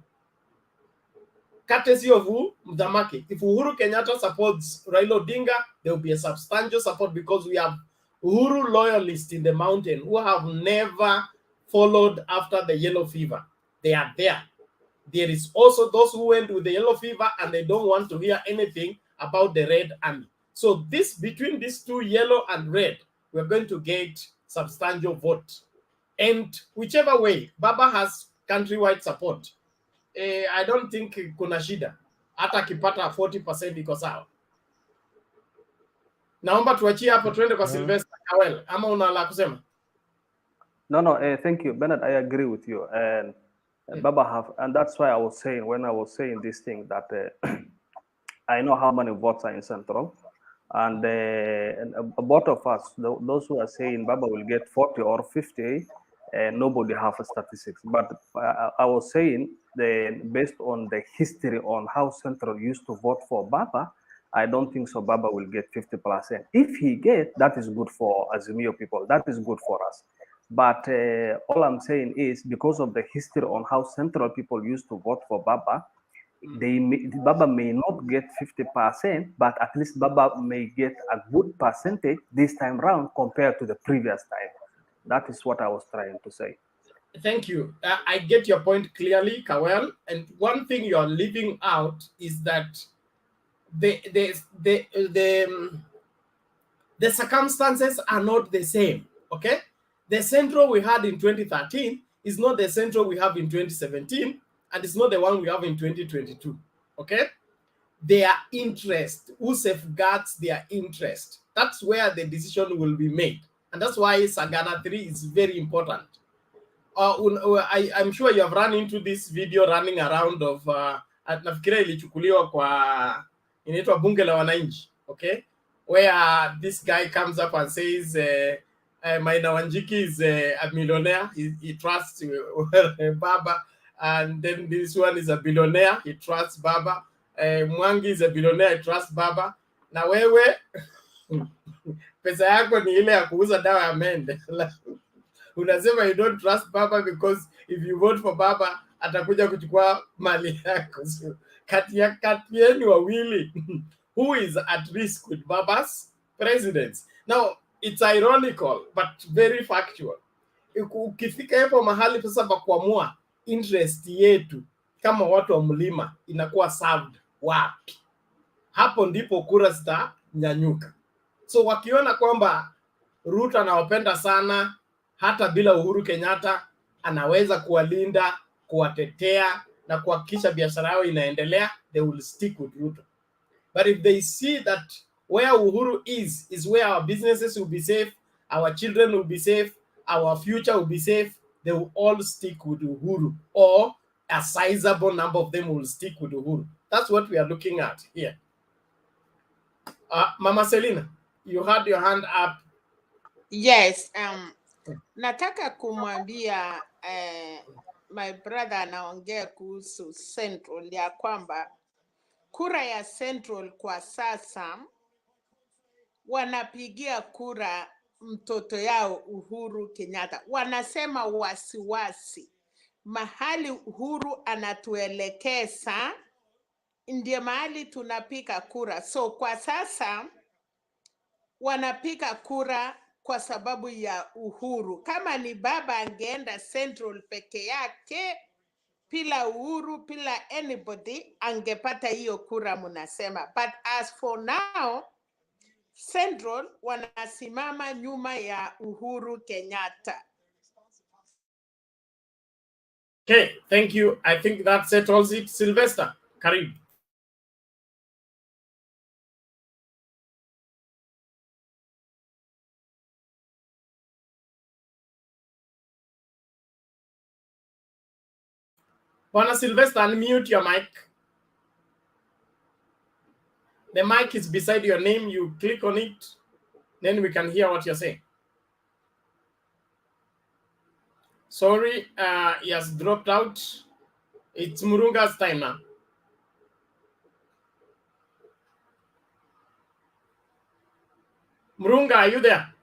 Courtesy of who? Mudamaki. If Uhuru Kenyatta supports Raila Odinga, there will be a substantial support because we have Uhuru loyalists in the mountain who have never followed after the yellow fever. They are there. There is also those who went with the yellow fever and they don't want to hear anything about the Red Army. So this, between these two, yellow and red, we're going to get substantial vote. And whichever way, Baba has countrywide support. I don't think kuna shida. Hata akipata 40% iko sawa. Naomba tuachie hapo twende kwa Sylvester Kawel. Ama una la kusema? No, thank you, Bernard. I agree with you. And Baba have, and that's why I was saying, when I was saying this thing, that I know how many votes are in Central. And both of us, those who are saying Baba will get 40 or 50, nobody have a statistics. But I was saying, based on the history on how Central used to vote for Baba, I don't think so Baba will get 50%. If he get, that is good for Azimio people. That is good for us. But all I'm saying is, because of the history on how Central people used to vote for Baba, Baba may not get 50%, but at least Baba may get a good percentage this time round compared to the previous time. That is what I was trying to say. Thank you. I get your point clearly, Kawel. And one thing you're leaving out is that the circumstances are not the same. Okay, the Central we had in 2013 is not the Central we have in 2017, and it's not the one we have in 2022. Okay, their interest, who safeguards their interest, that's where the decision will be made, and that's why Sagana 3 is very important. I'm sure you have run into this video running around of nafikiria ilichukuliwa kwa inaitwa bunge la wananchi, okay, where this guy comes up and says Maina Wanjiki is a millionaire, he trusts Baba, and then this one is a billionaire, he trusts Baba. Mwangi is a billionaire, he trusts Baba. Na wewe pesa yako ni ile ya kuuza dawa ya mende. Unasema you don't trust Baba because if you vote for Baba atakuja kuchukua mali yako. So, kati yenu wawili, who is at risk with Baba's presidents? Now, it's ironical but very factual. Ukifika hapo mahali sasa pa kuamua interest yetu kama watu wa mlima inakuwa served wapi, hapo ndipo kura zitanyanyuka. So wakiona kwamba Ruto anawapenda sana, hata bila Uhuru Kenyatta anaweza kuwalinda, kuwatetea na kuhakikisha biashara yao inaendelea, they will stick with Ruto. But if they see that Where Uhuru is where our businesses will be safe, our children will be safe, our future will be safe. They will all stick with Uhuru, or a sizable number of them will stick with Uhuru. That's what we are looking at here. Mama Selina, you had your hand up. Yes, nataka kumwambia my brother anaongea kuhusu Central ya kwamba kura ya Central kwa sasa wanapigia kura mtoto yao Uhuru Kenyatta. Wanasema wasiwasi mahali Uhuru anatuelekeza ndiye mahali tunapiga kura. So kwa sasa wanapiga kura kwa sababu ya Uhuru. Kama ni baba angeenda Central peke yake bila Uhuru, bila anybody, angepata hiyo kura mnasema. But as for now, Central wanasimama nyuma ya Uhuru Kenyatta. Okay, thank you. I think that settles it. Sylvester, karibu. Bwana Sylvester, unmute your mic. The mic is beside your name. You click on it, then we can hear what you're saying. Sorry, he has dropped out. It's Murunga's time now. Murunga, are you there?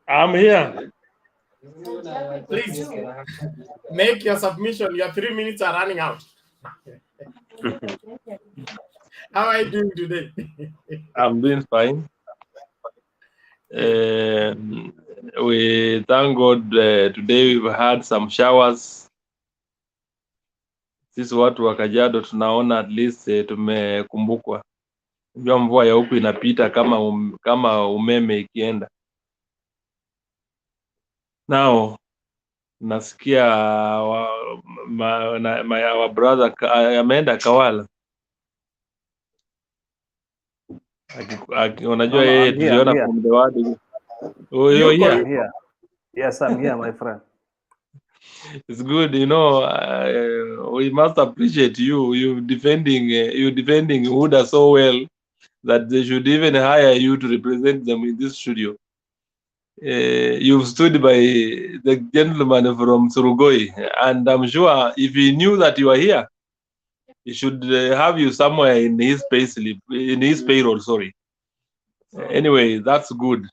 I'm here. Please make your submission. Your 3 minutes are running out. How are you doing today? I'm doing fine. We thank God today we've had some showers. Sisi watu wa Kajiado tunaona at least tumekumbukwa. Unajua mvua ya huku inapita kama umeme ikienda. Now nasikia wa brother ameenda Kawala. Unajua yeye tuliona from the word. Oh, you're here. I'm here. Yes, I'm here, my friend. It's good, you know. We must appreciate you. You defending Huda so well that they should even hire you to represent them in this studio. You've stood by the gentleman from Surugoi, and I'm sure if he knew that you are here, he should have you somewhere in his payroll. Sorry. Anyway, that's good.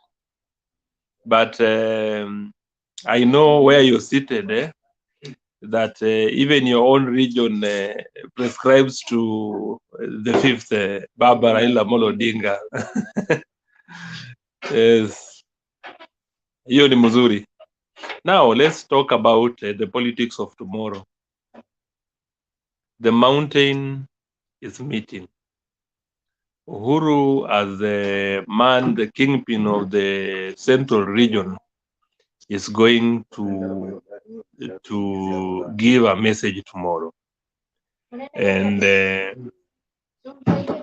But I know where you're seated. That even your own region prescribes to the fifth Baba Raila Amolo Odinga. Yes. Hiyo ni mzuri. Now let's talk about the politics of tomorrow. The mountain is meeting. Uhuru, as the man, the kingpin of the central region, is going to give a message tomorrow. And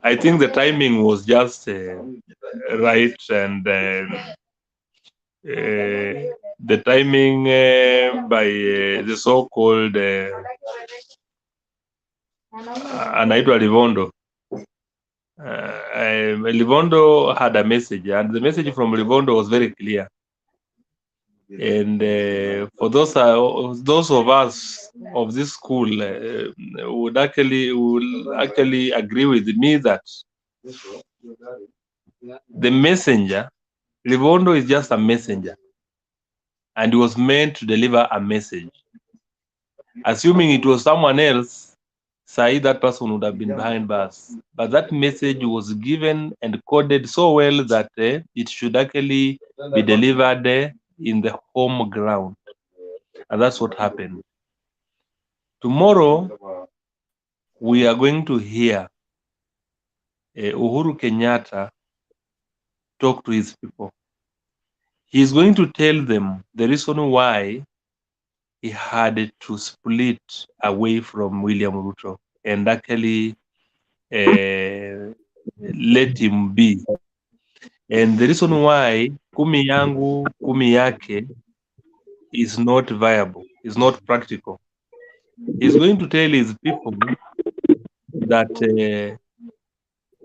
I think the timing was just right, and the timing by the so-called anaitwa Livondo. Livondo had a message, and the message from Livondo was very clear. And for those of us of this school would actually agree with me that the messenger, Livondo, is just a messenger, and he was meant to deliver a message. Assuming it was someone else, say that person would have been behind bars. But that message was given and coded so well that it should actually be delivered in the home ground. And that's what happened. Tomorrow, we are going to hear Uhuru Kenyatta talk to his people. He is going to tell them the reason why he had to split away from William Ruto and actually let him be. And the reason why kumi yangu kumi yake is not viable, is not practical. He's going to tell his people that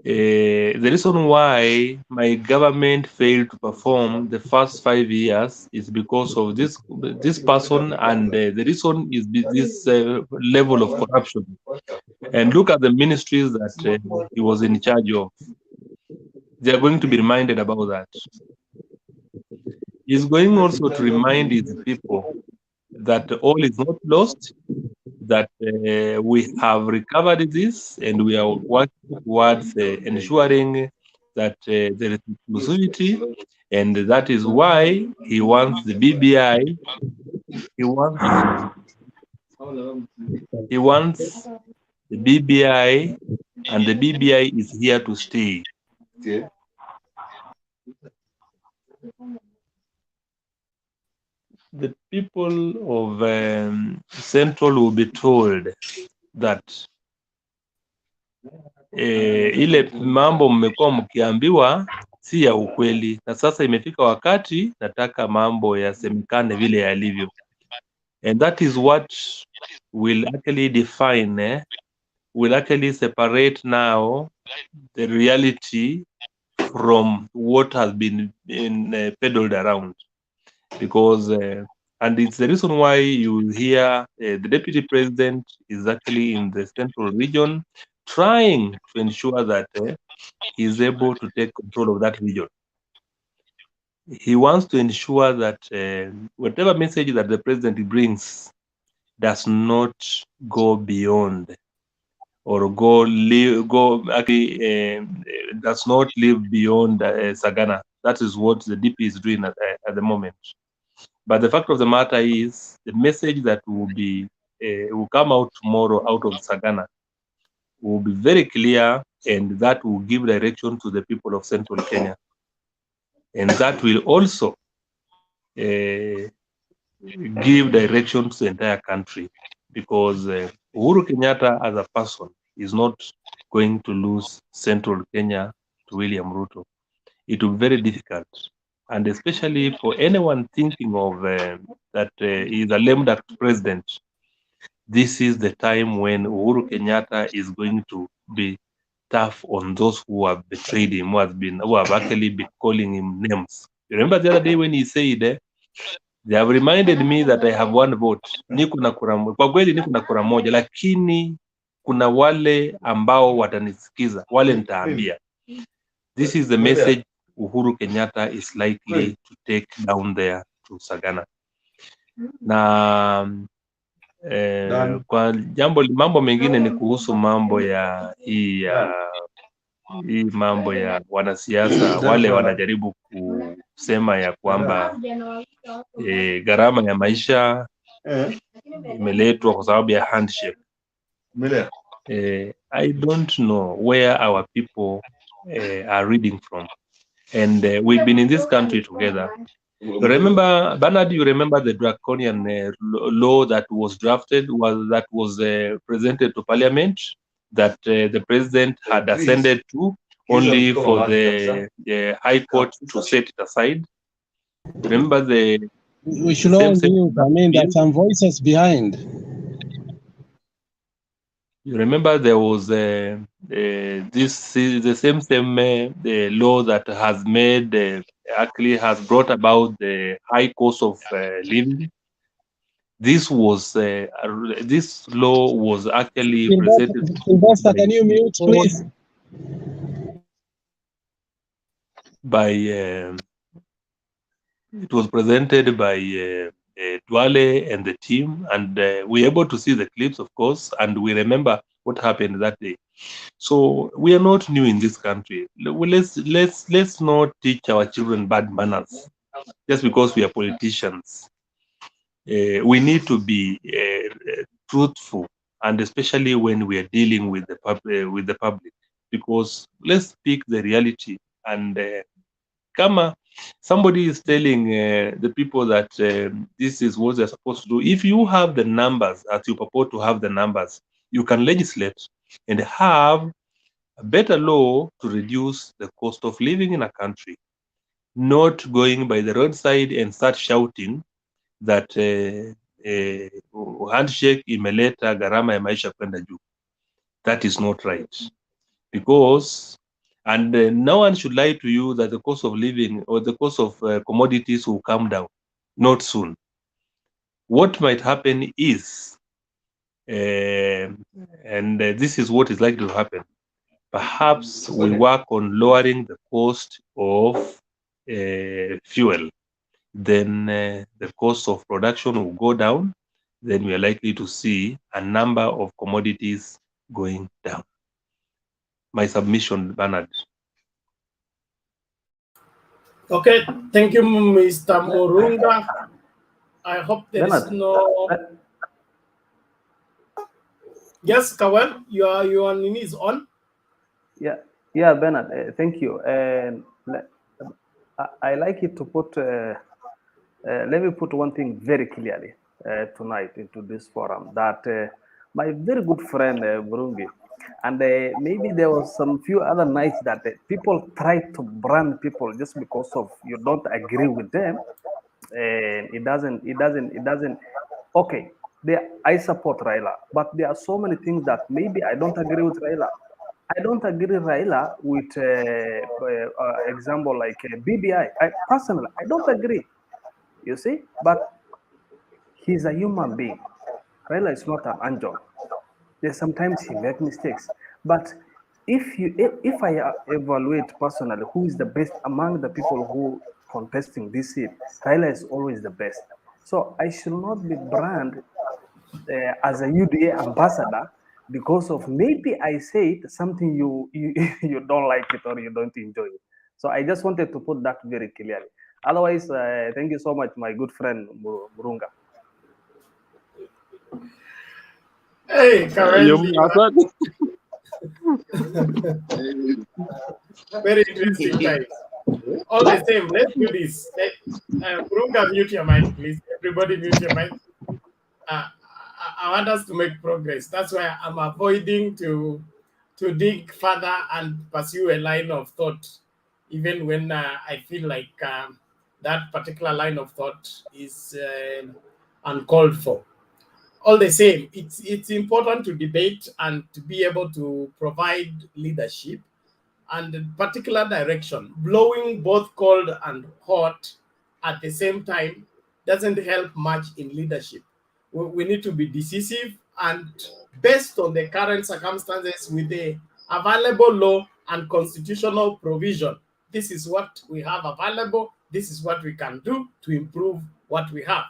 the reason why my government failed to perform the first 5 years is because of this person, and the reason is this level of corruption. And look at the ministries that he was in charge of. They are going to be reminded about that. He's going also to remind his people that all is not lost, that we have recovered this, and we are working towards ensuring that there is inclusivity, and that is why he wants the BBI. He wants the BBI, and the BBI is here to stay. Okay. The people of Central will be told that ile mambo mmekuwa mkiambiwa si ya ukweli, na sasa imefika wakati nataka mambo yasemekane vile yalivyo, and that is what will actually define, will actually separate now the reality from what has been peddled around, because and it's the reason why you hear the deputy president is actually in the central region trying to ensure that he's able to take control of that region. He wants to ensure that whatever message that the president brings does not go beyond or does not live beyond Sagana. That is what the DP is doing at the moment. But the fact of the matter is, the message that will come out tomorrow out of Sagana will be very clear, and that will give direction to the people of Central Kenya. And that will also give direction to the entire country, because Uhuru Kenyatta as a person is not going to lose Central Kenya to William Ruto. It will be very difficult. And especially for anyone thinking of that is a lame duck president, this is the time when Uhuru Kenyatta is going to be tough on those who have betrayed him, who have actually been calling him names. Remember the other day when he said, they have reminded me that I have one vote. Niko na kura, kwa kweli niko na kura moja, lakini kuna wale ambao watanisikiza, wale nitaambia. This is the message Uhuru Kenyatta is likely to take down there to Sagana. Na kwa mambo mengine ni kuhusu mambo ya hii mambo ya wanasiasa wale wanajaribu kusema ya kwamba gharama ya maisha imeletwa kwa sababu ya handshake. I don't know where our people are reading from, and we've been in this country together. Remember, Bernard, you remember the draconian law that was drafted, that was presented to Parliament, that the president had ascended to, only for the High Court to set it aside. Remember we should all mute. I mean, there are some voices behind. You remember there was the same law that has made actually has brought about the high cost of living. This was this law was actually presented. Investor, can you mute, please? By it was presented by Dwale and the team, and we're able to see the clips, of course, and we remember what happened that day. So we are not new in this country. Let's not teach our children bad manners just because we are politicians. We need to be truthful, and especially when we are dealing with the public, because let's speak the reality. And kama somebody is telling the people that this is what they're supposed to do, if you have the numbers, as you purport to have the numbers, you can legislate and have a better law to reduce the cost of living in a country, not going by the roadside and start shouting that handshake imeleta gharama ya maisha kwenda juu. That is not right. Because, and no one should lie to you that the cost of living or the cost of commodities will come down, not soon. What might happen is, and this is what is likely to happen, perhaps we work on lowering the cost of fuel, then the cost of production will go down, then we are likely to see a number of commodities going down. My submission, Bernard. Okay, thank you, Mr. Murunga. I hope there is Bernard, no... Yes, Kawel, your name is on. Yeah, Bernard, thank you. And I like it to put, let me put one thing very clearly tonight into this forum, that my very good friend Burungi, and maybe there was some few other nights that people try to brand people just because of you don't agree with them, and it doesn't. Okay, I support Raila, but there are so many things that maybe I don't agree with Raila. I don't agree Raila with example like BBI. Personally, I don't agree. You see, but he's a human being. Raila is not an angel. Sometimes he makes mistakes. But if I evaluate personally who is the best among the people who contesting this seat, Raila is always the best. So I should not be branded as a UDA ambassador because of maybe I said something you you don't like it or you don't enjoy it. So I just wanted to put that very clearly. Otherwise, thank you so much, my good friend Murunga. Hey, currently, very interesting times. All the same, let's do this. Murunga, mute your mic, please. Everybody mute your mic. I want us to make progress. That's why I'm avoiding to dig further and pursue a line of thought, even when I feel like that particular line of thought is uncalled for. All the same, it's important to debate and to be able to provide leadership and particular direction. Blowing both cold and hot at the same time doesn't help much in leadership. We need to be decisive and based on the current circumstances with the available law and constitutional provision. This is what we have available. This is what we can do to improve what we have.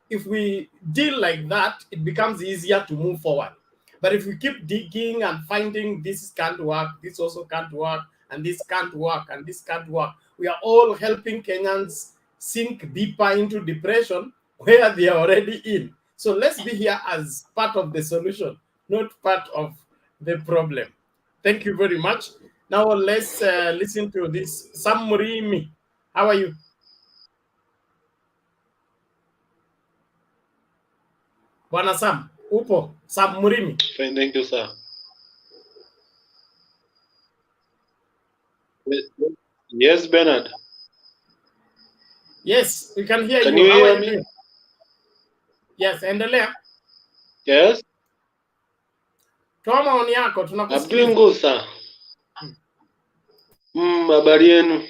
If we deal like that, it becomes easier to move forward. But if we keep digging and finding this can't work, this also can't work, and this can't work, and this can't work, we are all helping Kenyans sink deeper into depression where they are already in. So let's be here as part of the solution, not part of the problem. Thank you very much. Now let's listen to this. Sam Murimi, how are you? Bwana Sam, upo? Sam Murimi. Fine, thank you, sir. Yes, Bernard. Yes, we can hear Can you. you How hear are you me? doing? Yes, endelea. Yes. Toa maoni yako, I'm tunakusikiliza. doing good, sir. Habari yenu?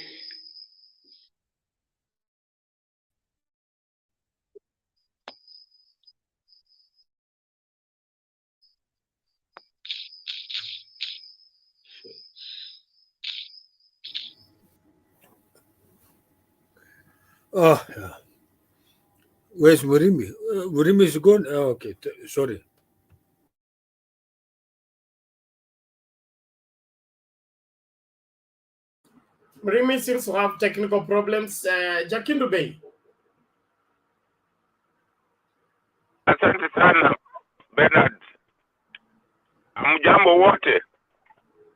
Oh, yeah. Where's Murimi? Murimi is gone? Oh, okay, sorry. Murimi seems to have technical problems. Jakindu Bey. Asante sana Bernard. Hamjambo wote?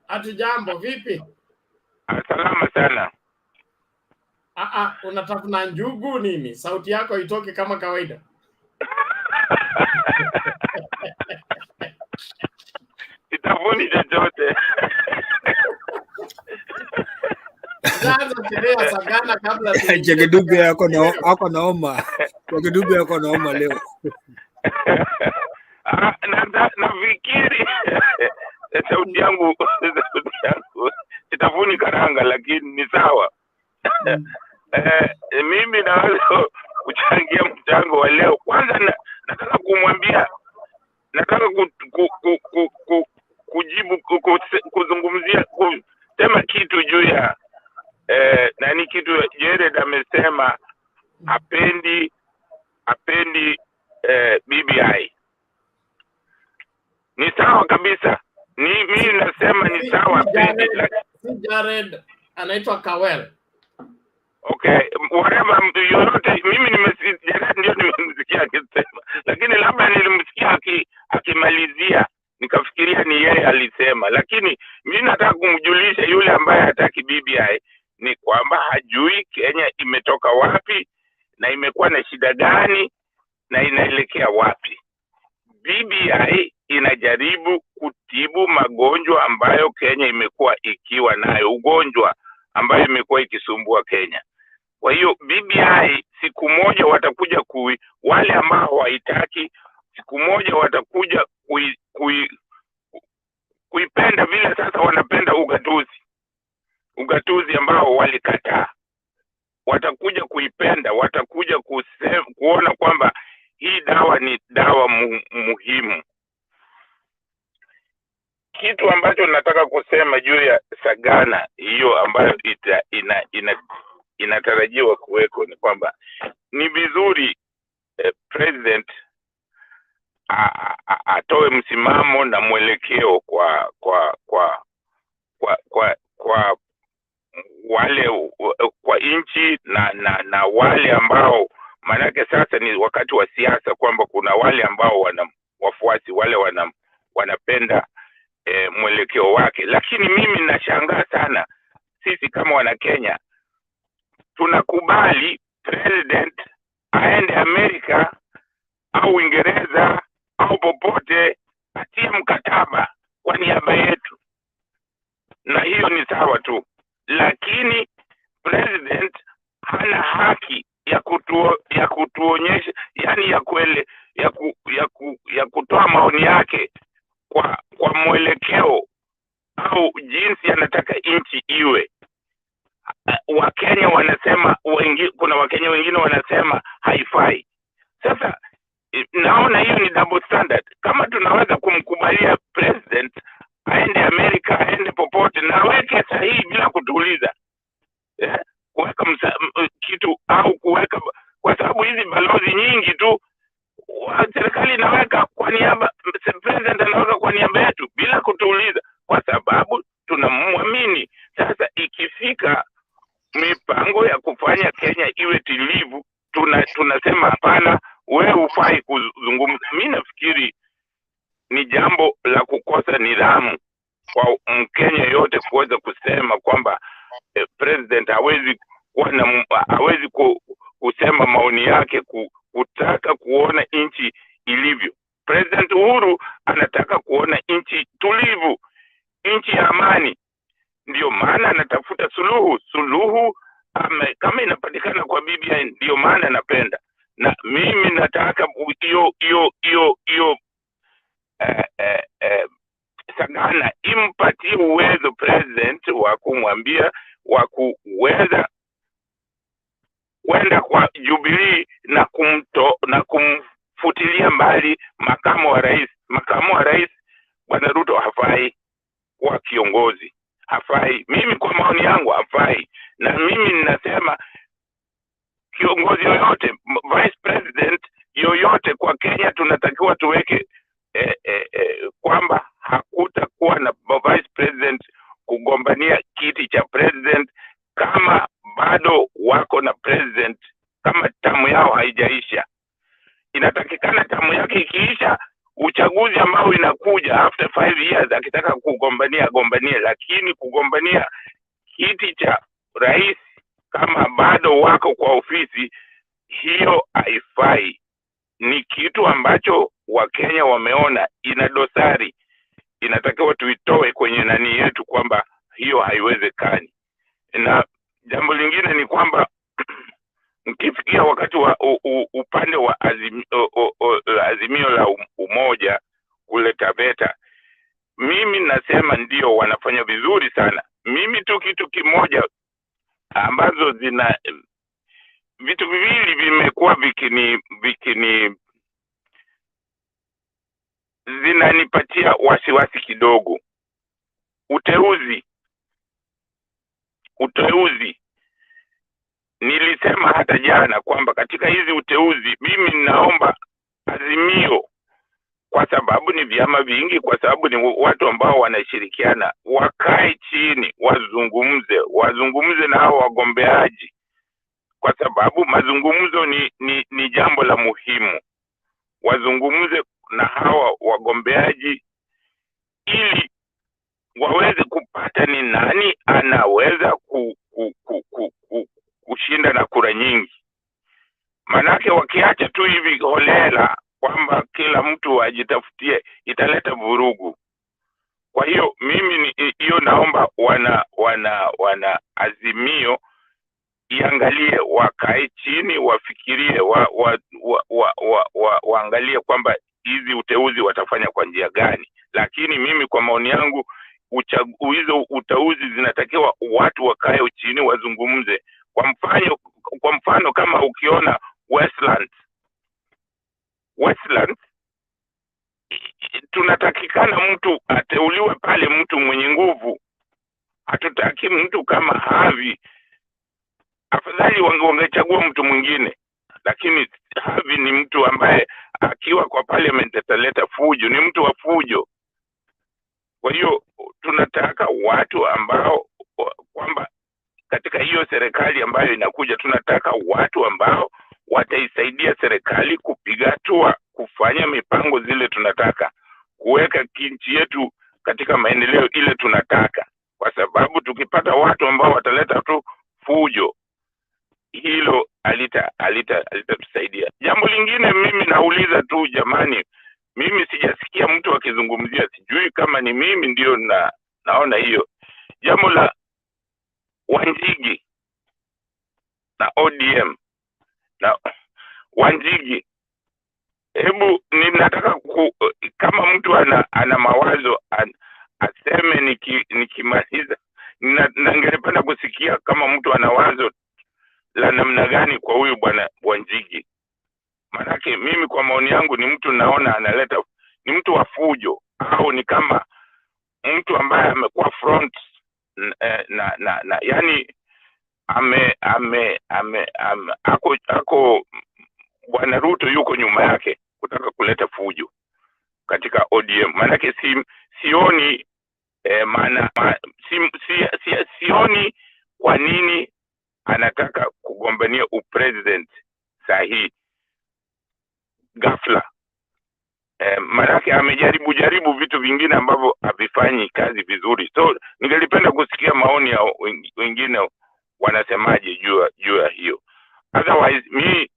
Hatujambo, vipi? Salama sana. Unatafuna njugu nini? Sauti yako itoke kama kawaida. sitafuni chochote. Zaanza sherehe ya Sagana kabla tuingie. Chegedube ako naoma. Chegedube ako naoma leo. Nafikiri sauti yangu sitafuni karanga, lakini ni sawa. Mimi naweza kuchangia mchango wa leo. Kwanza nataka kumwambia, nataka kujibu, kuzungumzia, kusema kitu juu ya nani, kitu Jared amesema hapendi BBI. Ni sawa kabisa. Mimi nasema ni sawa hapendi. Si Jared, anaitwa Kawel. Okay, whatever, yoyote, mimi nimesikia, ndio nimemsikia akisema, lakini labda nilimsikia akimalizia nikafikiria ni yeye alisema, lakini mimi nataka kumjulisha yule ambaye hataki BBI ni kwamba hajui Kenya imetoka wapi na imekuwa na shida gani na inaelekea wapi. BBI inajaribu kutibu magonjwa ambayo Kenya imekuwa ikiwa nayo, ugonjwa ambayo imekuwa ikisumbua Kenya. Kwa hiyo BBI siku moja watakuja wale ambao hawaitaki, siku moja watakuja kuipenda vile sasa wanapenda ugatuzi ambao walikataa. Watakuja kuipenda, watakuja kuona kwamba hii dawa ni dawa muhimu. Kitu ambacho nataka kusema juu ya Sagana hiyo ambayo inatarajiwa kuweko ni kwamba ni vizuri president atoe msimamo na mwelekeo kwa wale kwa nchi na wale ambao, manake sasa ni wakati wa siasa, kwamba kuna wale ambao wana wafuasi, wale wanapenda mwelekeo wake. Lakini mimi nashangaa sana, sisi kama wana Kenya tunakubali president aende Amerika au Uingereza au popote atie mkataba kwa niaba yetu, na hiyo ni sawa tu, lakini president hana haki ya kutuonyesha, yani ya kutoa maoni yake kwa mwelekeo au jinsi anataka nchi iwe. Wakenya wanasema, kuna Wakenya wengine wanasema haifai. Sasa naona hiyo ni double standard. Kama tunaweza kumkubalia president aende Amerika, aende popote na aweke sahihi bila kutuuliza, kuweka kitu au kuweka, kwa sababu hizi balozi nyingi tu serikali inaweka kwa niaba, president anaweka kwa niaba yetu bila kutuuliza, kwa sababu tunamwamini. Sasa ikifika mipango ya kufanya Kenya iwe tulivu, tunasema hapana, wewe hufai kuzungumza. Mimi nafikiri ni jambo la kukosa nidhamu kwa Mkenya yote kuweza kusema kwamba president hawezi kusema maoni yake, kutaka kuona nchi ilivyo. President Uhuru anataka kuona nchi tulivu, nchi ya amani. Ndio maana anatafuta suluhu kama inapatikana kwa BBI, ndio maana anapenda. Na mimi nataka hiyo Sagana impatie uwezo president wa kumwambia, wa kuweza kwenda kwa Jubilee na kumfutilia mbali makamu wa rais. Bwana Ruto hafai kuwa kiongozi, hafai. Mimi kwa maoni yangu hafai, na mimi ninasema kiongozi yoyote, vice president yoyote kwa Kenya, tunatakiwa tuweke kwamba hakutakuwa na vice president kugombania kiti cha president kama bado wako na president, kama tamu yao haijaisha. Inatakikana tamu yake ikiisha, uchaguzi ambao inakuja after 5 years akitaka kugombania, lakini kugombania kiti cha rais kama bado wako kwa ofisi, hiyo haifai. Ni kitu ambacho Wakenya wameona ina dosari. inatakiwa tuitoe kwenye nani yetu kwamba hiyo haiwezekani. Na jambo lingine ni kwamba mkifikia wakati wa upande wa Azimio la Umoja kule Taveta, mimi nasema ndio wanafanya vizuri sana. Mimi tu kitu kimoja ambazo vitu viwili vimekuwa zinanipatia wasiwasi kidogo. Uteuzi. Nilisema hata jana kwamba katika hizi uteuzi mimi ninaomba Azimio, kwa sababu ni vyama vingi, kwa sababu ni watu ambao wanashirikiana, wakae chini wazungumze na hao wagombeaji, kwa sababu mazungumzo ni jambo la muhimu. Wazungumze na hawa wagombeaji ili waweze kupata ni nani anaweza kushinda na kura nyingi. Manake wakiacha tu hivi holela kwamba kila mtu ajitafutie, italeta vurugu. Kwa hiyo mimi hiyo naomba wana Azimio iangalie, wakae chini, wafikirie, waangalie kwamba hizi uteuzi watafanya kwa njia gani. Lakini mimi kwa maoni yangu hizo uteuzi zinatakiwa watu wakae chini wazungumze. Kwa mfano kama ukiona Westlands, tunatakikana mtu ateuliwe pale, mtu mwenye nguvu. Hatutaki mtu kama Havi. Afadhali wangechagua mtu mwingine, lakini Havi ni mtu ambaye akiwa kwa parliament ataleta fujo, ni mtu wa fujo. Kwa hiyo tunataka watu ambao kwamba katika hiyo serikali ambayo inakuja, tunataka watu ambao wataisaidia serikali kupiga hatua, kufanya mipango zile tunataka, kuweka nchi yetu katika maendeleo ile tunataka. Kwa sababu tukipata watu ambao wataleta tu fujo, hilo alitatusaidia. Jambo lingine mimi nauliza tu jamani, mimi sijasikia mtu akizungumzia, sijui kama ni mimi ndio naona hiyo jambo la Wanjigi na ODM na Wanjigi. Hebu ninataka kama mtu ana mawazo aseme nikimaliza. Ningependa kusikia kama mtu ana wazo la namna gani kwa huyu bwana Wanjigi. Manake mimi kwa maoni yangu ni mtu naona ni mtu wa fujo, au ni kama mtu ambaye amekuwa front yani ako bwana Ruto yuko nyuma yake kutaka kuleta fujo katika ODM. Manake sioni sioni kwa nini anataka kugombania upresident sahihi ghafla. Manake amejaribu vitu vingine ambavyo havifanyi kazi vizuri. So ningelipenda kusikia maoni ya wengine wanasemaje juu ya hiyo. Otherwise mi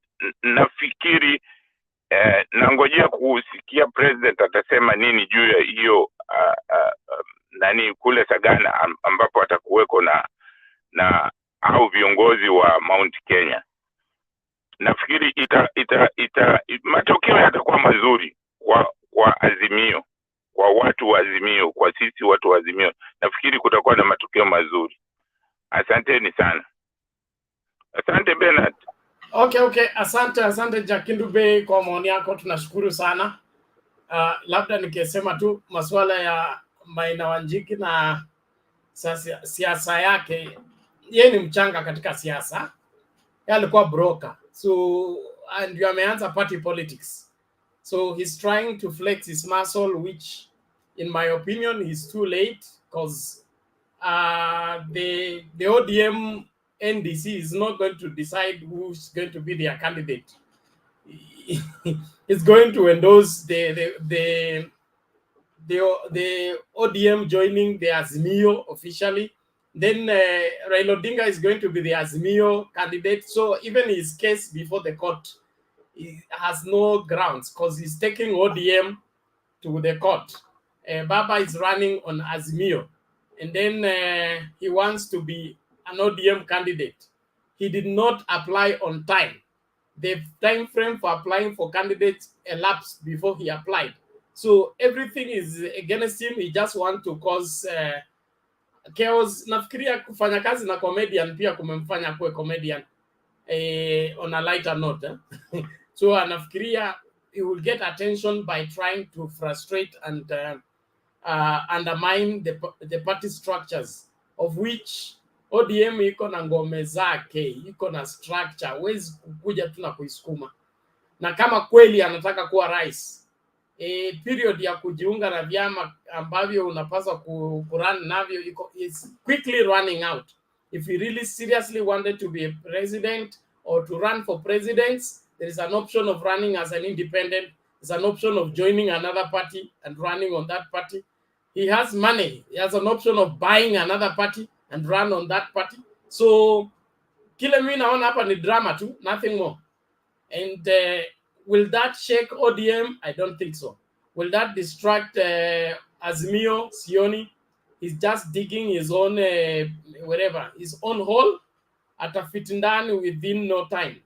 nafikiri nangojea kusikia president atasema nini juu ya hiyo nani kule Sagana ambapo atakuweko na au viongozi wa Mount Kenya. Nafikiri matokeo yatakuwa mazuri kwa Azimio, kwa watu wa Azimio, kwa sisi watu wa Azimio. Nafikiri kutakuwa na matokeo mazuri. Asanteni sana. Asante Bernard. Okay. Asante Jakindube kwa maoni yako, tunashukuru sana. Labda nikisema tu masuala ya Maina Wanjigi na siasa yake, yeye ni mchanga katika siasa. Yeye alikuwa broker. So and ameanza party politics. So he's trying to flex his muscle, which in my opinion is too late, because the ODM NDC is not going to decide who's going to be their candidate. It's going to endorse the ODM joining the Azimio officially. Then Raila Odinga is going to be the Azimio candidate. So even his case before the court, he has no grounds because he's taking ODM to the court. Baba is running on Azimio, and then he wants to be an ODM candidate. He did not apply on time. The time frame for applying for candidates elapsed before he applied. So everything is against him. He just wants to cause chaos. Nafikiria kufanya kazi na comedian pia kumemfanya kuwe comedian on a lighter note. So anafikiria he will get attention by trying to frustrate and undermine the party structures, of which ODM iko na ngome zake, iko na structure, wezi kukuja tu na kuisukuma. Na kama kweli anataka kuwa rais, period ya kujiunga na vyama ambavyo unapaswa kurun navyo is quickly running out. If he really seriously wanted to be a president or to run for presidents, there is an option of running as an independent. There's an option of joining another party and running on that party. He has money. He has an option of buying another party and run on that party. So, kile mimi naona hapa ni drama too, nothing more. And will that shake ODM? I don't think so. Will that distract Azimio, Sioni? He's just digging his own, his own hole at a fit ndani within no time.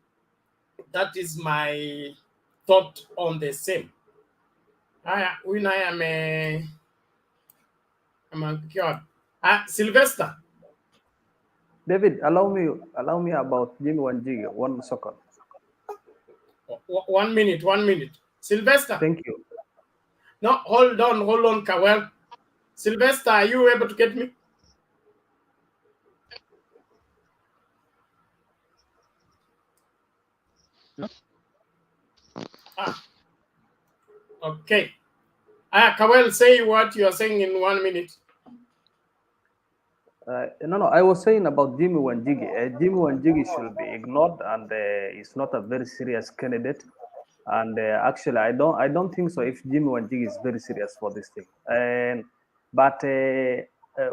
That is my thought on the same. Huyu naye ameangukiwa. Sylvester. David, allow me about Jimmy Wanjigi, 1 second. 1 minute, 1 minute. Sylvester. Thank you. No, hold on, Kawel. Sylvester, are you able to get me? No. Okay. Kawel, say what you are saying in 1 minute. No, I was saying about Jimmy Wanjigi. Jimmy Wanjigi should be ignored, and he's not a very serious candidate. And actually, I don't think so. If Jimmy Wanjigi is very serious for this thing, but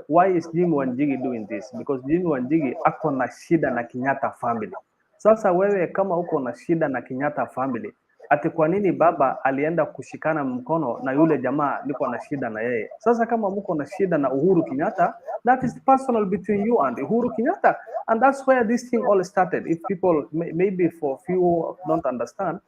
why is Jimmy Wanjigi doing this? Because Jimmy Wanjigi ako na shida na Kenyatta family. Sasa wewe kama uko na shida na Kenyatta family, ati kwa nini baba alienda kushikana mkono na yule jamaa niko na shida na yeye? Sasa kama mko na shida na Uhuru Kenyatta, that is personal between you and Uhuru Kenyatta, and that's where this thing all started. If people maybe for few don't understand,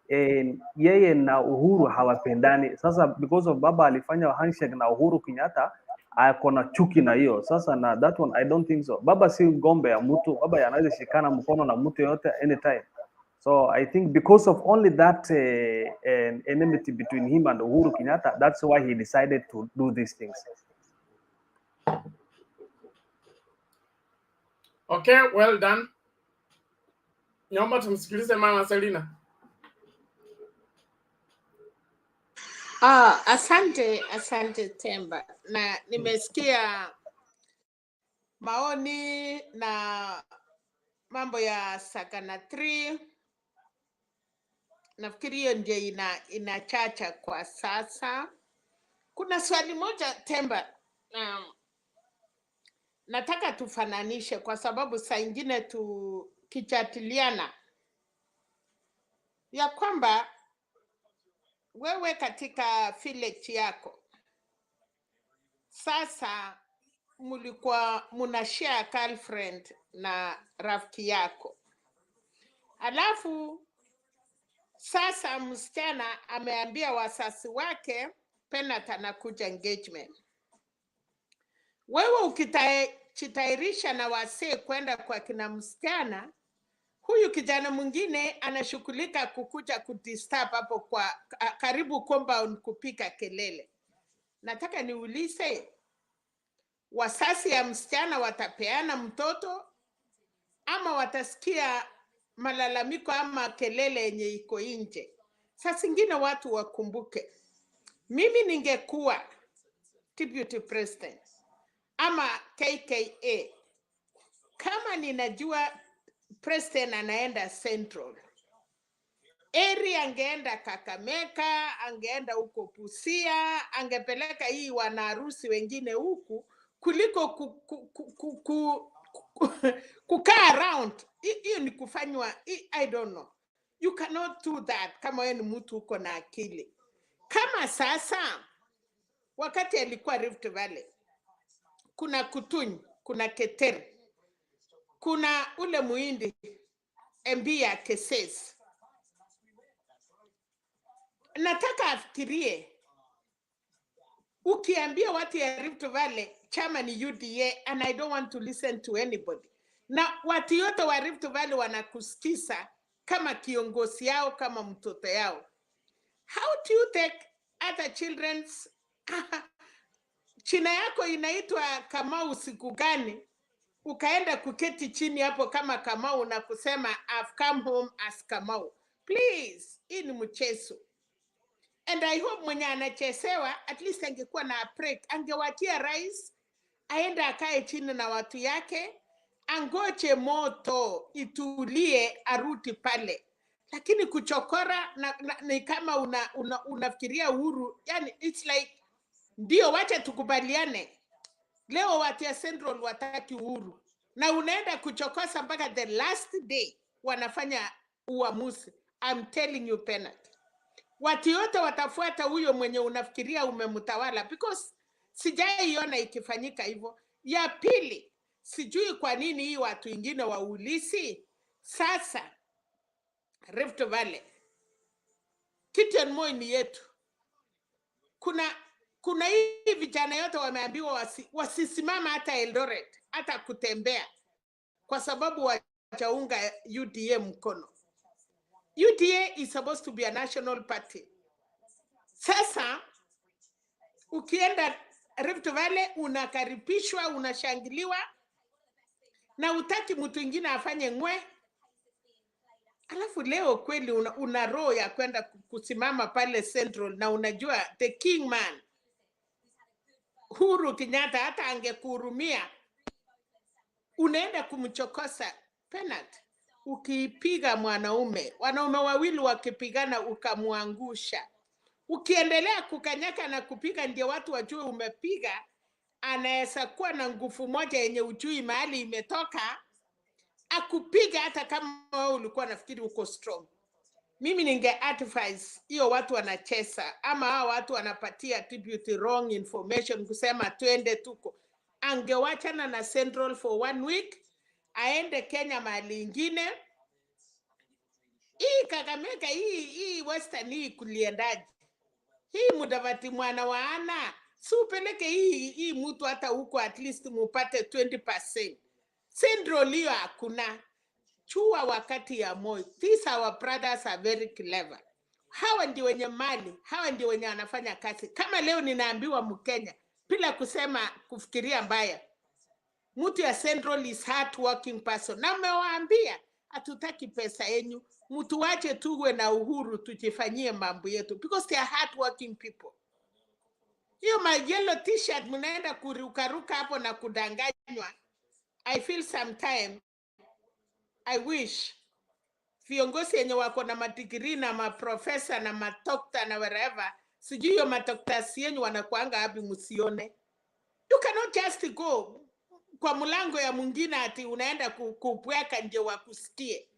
yeye na Uhuru hawapendani. Sasa because of baba alifanya handshake na Uhuru Kenyatta, ako na chuki na hiyo. Sasa na that one I don't think so. Baba si ngombe ya mtu, baba anaweza shikana mkono na mtu yote anytime. So I think because of only that enmity between him and Uhuru Kenyatta, that's why he decided to do these things. Okay, well done. Naomba tumsikilize Mama Selina. Asante Temba, na nimesikia maoni na mambo ya Sagana 3. Nafikiri hiyo ndio inachacha kwa sasa. Kuna swali moja Temba, nataka tufananishe kwa sababu saa ingine tukijadiliana ya kwamba wewe katika village yako sasa mulikuwa munashare girlfriend na rafiki yako, alafu sasa msichana ameambia wasasi wake Penat anakuja engagement. Wewe ukijitayarisha na wasee kwenda kwa kina msichana, huyu kijana mwingine anashughulika kukuja kudisturb hapo kwa karibu compound kupika kelele. Nataka niulize, wasasi ya msichana watapeana mtoto ama watasikia malalamiko ama kelele yenye iko nje? Sasa ingine watu wakumbuke, mimi ningekuwa deputy president ama KKA, kama ninajua president anaenda Central area, angeenda Kakamega, angeenda huko Busia, angepeleka hii wanaharusi wengine huku kuliko kukaa around. Hiyo ni kufanywa, I don't know. You cannot do that kama wewe ni mtu uko na akili. Kama sasa wakati alikuwa Rift Valley. Kuna Kutuny, kuna Keter, kuna ule muindi Mbia Keses. Nataka afikirie, ukiambia watu ya Rift Valley chama ni UDA, and I don't want to listen to anybody. Na watu yote wa Rift Valley wanakusikiza kama kiongozi yao, kama mtoto yao. How do you take other children's china yako inaitwa Kamau siku gani? Ukaenda kuketi chini hapo kama Kamau na kusema I've come home as Kamau. Please, hii ni mchezo. And I hope mwenye anachesewa at least angekuwa na break, angewachia rais aende akae chini na watu yake, angoche moto itulie, aruti pale. Lakini kuchokora ni kama unafikiria uhuru. Yani it's like, ndio wacha tukubaliane, leo watu ya Central wataki uhuru, na unaenda kuchokosa mpaka the last day wanafanya uamuzi. I'm telling you penalty. Watu yote watafuata huyo mwenye unafikiria umemtawala, because sijaiona ikifanyika hivyo. Ya pili, sijui kwa nini hii watu wengine waulisi. Sasa Rift Valley, Kitchen Moi ni yetu. Kuna hii vijana yote wameambiwa wasisimama hata Eldoret, hata kutembea, kwa sababu wachaunga UDA mkono. UDA is supposed to be a national party. Sasa ukienda Rift Valley unakaribishwa, unashangiliwa, na utaki mtu mwingine afanye ngwe. Alafu leo kweli una roho ya kwenda kusimama pale Central, na unajua the king man Uhuru Kenyatta hata angekuhurumia, unaenda kumchokosa. Penalty. Ukipiga wanaume wawili wakipigana ukamwangusha, ukiendelea kukanyaka na kupiga ndio watu wajue umepiga, anaweza kuwa na nguvu moja yenye ujui mahali imetoka, akupiga hata kama wewe ulikuwa nafikiri uko strong. Mimi ninge advise hiyo watu wanacheza, ama hao watu wanapatia tribute wrong information kusema twende tuko, angewachana na Central for 1 week, aende Kenya mahali ingine. Hii Kakamega, hii Western, hii kuliendaje? Hii Mudavadi mwana wa Ana, si upeleke hii mtu hata huko, at least mupate 20%. Central hiyo hakuna. Chua wakati ya Moi. These our brothers are very clever. Hawa ndio wenye mali, hawa ndio wenye wanafanya kazi. Kama leo ninaambiwa Mkenya, bila kusema kufikiria mbaya, mtu ya Central is hard working person. Na mewaambia, hatutaki pesa yenu, mtu wache tuwe na uhuru, tujifanyie mambo yetu, because they are hard working people. Hiyo yellow t-shirt mnaenda kurukaruka hapo na kudanganywa. I feel sometime I wish viongozi yenye wako na madigrii na maprofesa na matokta na wherever, sijui hiyo matokta yenyu wanakuanga hapi msione. You cannot just go kwa mlango ya mwingine ati unaenda kupweka nje wakusikie.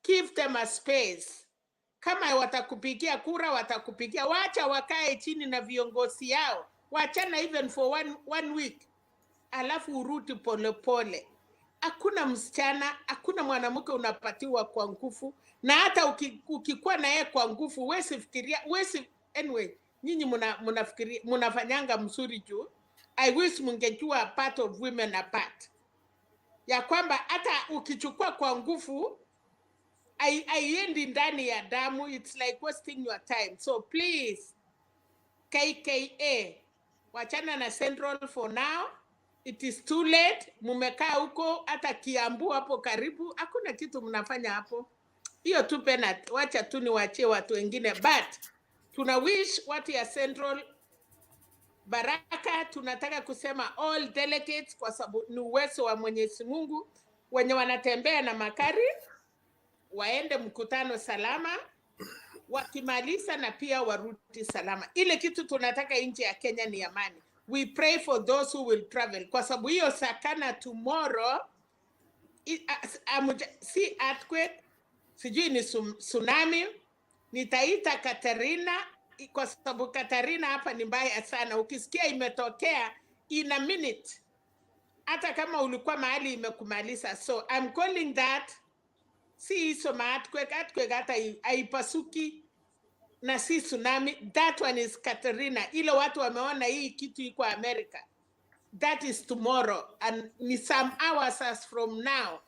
Give them a space. Kama watakupigia kura, watakupigia. Wacha wakae chini na viongozi yao. Wachana even for one week. Alafu urudi pole pole. Hakuna msichana, hakuna mwanamke unapatiwa kwa nguvu, na hata ukikuwa na yeye kwa nguvu, wewe fikiria, anyway, nyinyi mnafikiria mnafanyanga mzuri juu. I wish mungejua part of women apart, ya kwamba hata ukichukua kwa nguvu haiendi ndani ya damu. It's like wasting your time. So please, KKA, wachana na Central for now. It is too late. Mumekaa huko hata Kiambu hapo karibu, hakuna kitu mnafanya hapo. Hiyo tu penalty, wacha tu niwaachie watu wengine, but tuna wish watu ya Central baraka. Tunataka kusema all delegates, kwa sababu ni uwezo wa Mwenyezi Mungu. Wenye wanatembea na makari waende mkutano salama, wakimaliza na pia warudi salama. Ile kitu tunataka nje ya Kenya ni amani. We pray for those who will travel, kwa sababu hiyo Sagana tomorrow, si earthquake, sijui ni tsunami, ni Taita Katerina, kwa sababu Katarina hapa ni mbaya sana. Ukisikia imetokea in a minute, hata kama ulikuwa mahali imekumaliza. So I'm calling that si hizo earthquake hata haipasuki na si tsunami. That one is Katarina. Ile watu wameona hii kitu iko America. That is tomorrow and ni some hours as from now.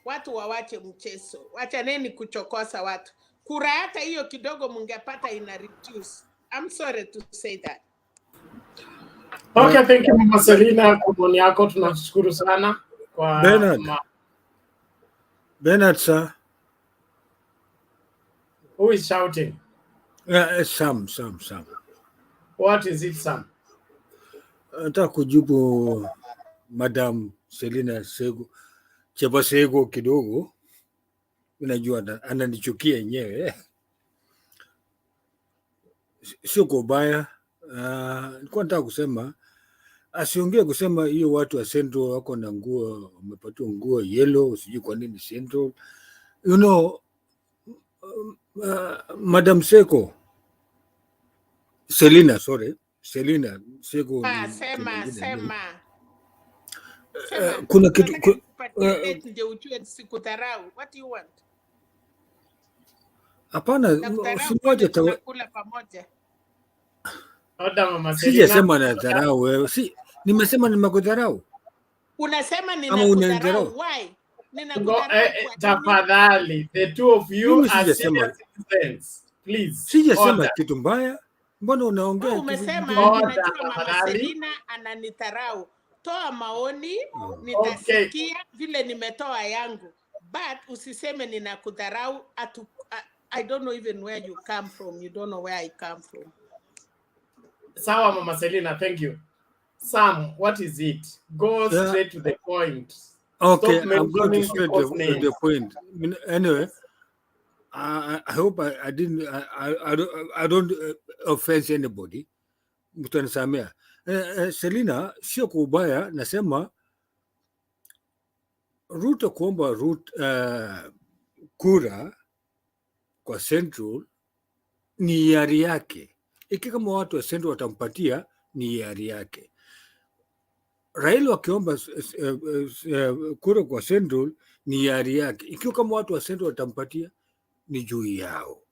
Watu wawache mchezo. Wachaneni kuchokosa watu. Kura hata hiyo kidogo mungepata ina reduce. I'm sorry to say that. Okay, thank you Mama Selina kwa maoni yako, tunashukuru sana kwa Bernard sir. Who is shouting? Sam. What is it, Sam? Nataka kujibu Madam Selina Chebasego kidogo. Unajua ananichukia yenyewe. Sio kwa ubaya. Nilikuwa nataka kusema asiongee kusema hiyo watu wa Central wako na nguo, wamepatiwa nguo yellow, sijui kwa nini Central. You know, Madam Selina Sego. Sema. Kuna kitu nje ujue sikudharau. What do you want? Hapana, simoja tunakula pamoja. Sijasema na dharau wewe. Nimesema nimekudharau. Unasema ninakudharau. Why? Tafadhali, the two of you are serious citizens. Please. Sijasema kitu mbaya. Mbona unaongea? Umesema unajua Mama Selina ananidharau. Toa maoni, nitasikia vile nimetoa yangu. But usiseme ninakudharau. I don't know even where you come from. You don't know where I come from. Sawa Mama Selina, thank you. Sam, what is it? Go straight to the point. Okay, I'm going to straight to the point. Anyway, I hope I don't offend anybody. Mtanisamea. Selina, sio kwa ubaya, nasema Ruto kuomba kura kwa Central ni hiari yake. Iki kama watu wa Central watampatia ni hiari yake. Raila wakiomba kura kwa Central ni hiari yake. Ikiwa kama watu wa Central watampatia ni juu yao.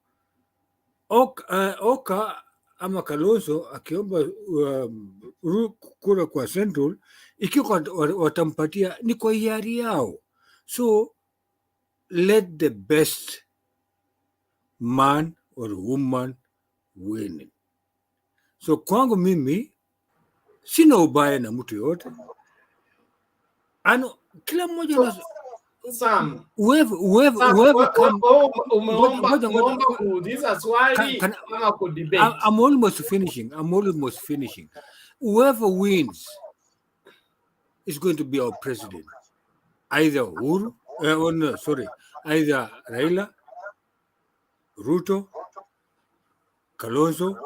Oka ama Kalonzo akiomba kura kwa Central, ikiwa watampatia ni kwa hiari yao. So let the best man or woman win. So kwangu mimi sina ubaya na mtu yote. Kila mmoja na Sam. I'm almost finishing. Whoever wins is going to be our president. Either either Raila, Ruto, Kalonzo,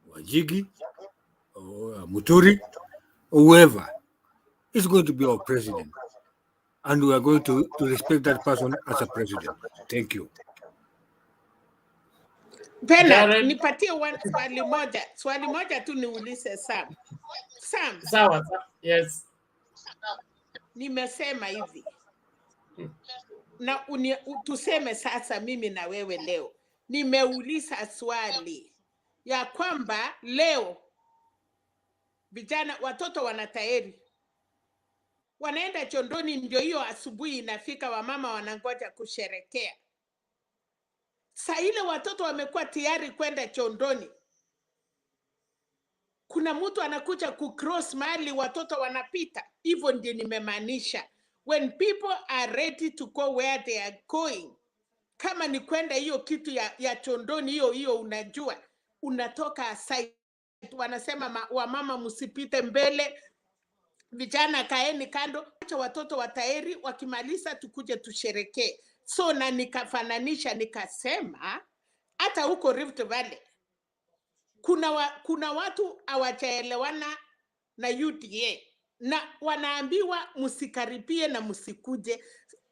Wajigi, or Muturi, whoever is going to be our president. And we are going to respect that person as a president. Thank you. Bernard, nipatie swali moja tu niulize Sam. Sawa, yes. Nimesema hivi. Na tuseme sasa mimi na wewe leo. Nimeuliza swali ya kwamba leo vijana watoto wanatayari. Wanaenda chondoni, ndio hiyo asubuhi inafika, wamama wanangoja kusherekea. Saa ile watoto wamekuwa tayari kwenda chondoni. Kuna mtu anakuja kucross mahali watoto wanapita. Hivyo ndio nimemaanisha. When people are ready to go where they are going. Kama ni kwenda hiyo kitu ya chondoni hiyo unajua. Unatoka aside. Wanasema wamama msipite mbele. Vijana kaeni kando, acha watoto wataeri, wakimaliza tukuje tusherekee. So na nikafananisha nikasema hata huko Rift Valley kuna watu hawajaelewana na UDA na wanaambiwa msikaripie na msikuje.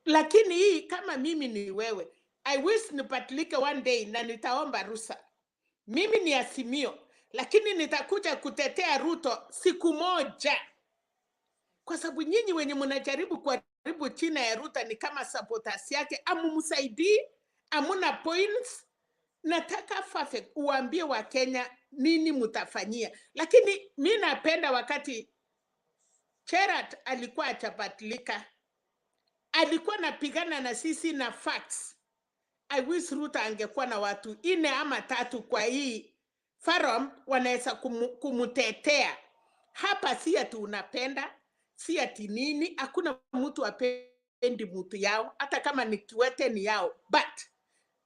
Lakini hii kama mimi ni wewe, I wish nipatilike one day na nitaomba ruhusa. Mimi ni Azimio, lakini nitakuja kutetea Ruto siku moja, kwa sababu nyinyi wenye mnajaribu kuharibu China ya Ruto ni kama supporters yake, amumsaidii, amuna points. Nataka perfect uambie wa Kenya nini mtafanyia. Lakini mimi napenda wakati Cherat alikuwa achapatilika, alikuwa napigana na sisi na facts. I wish Ruto angekuwa na watu 4 ama 3 kwa hii forum wanaweza kumutetea. Hapa si ati unapenda, si ati nini, hakuna mtu apendi mtu yao, hata kama ni Kiwete ni yao. But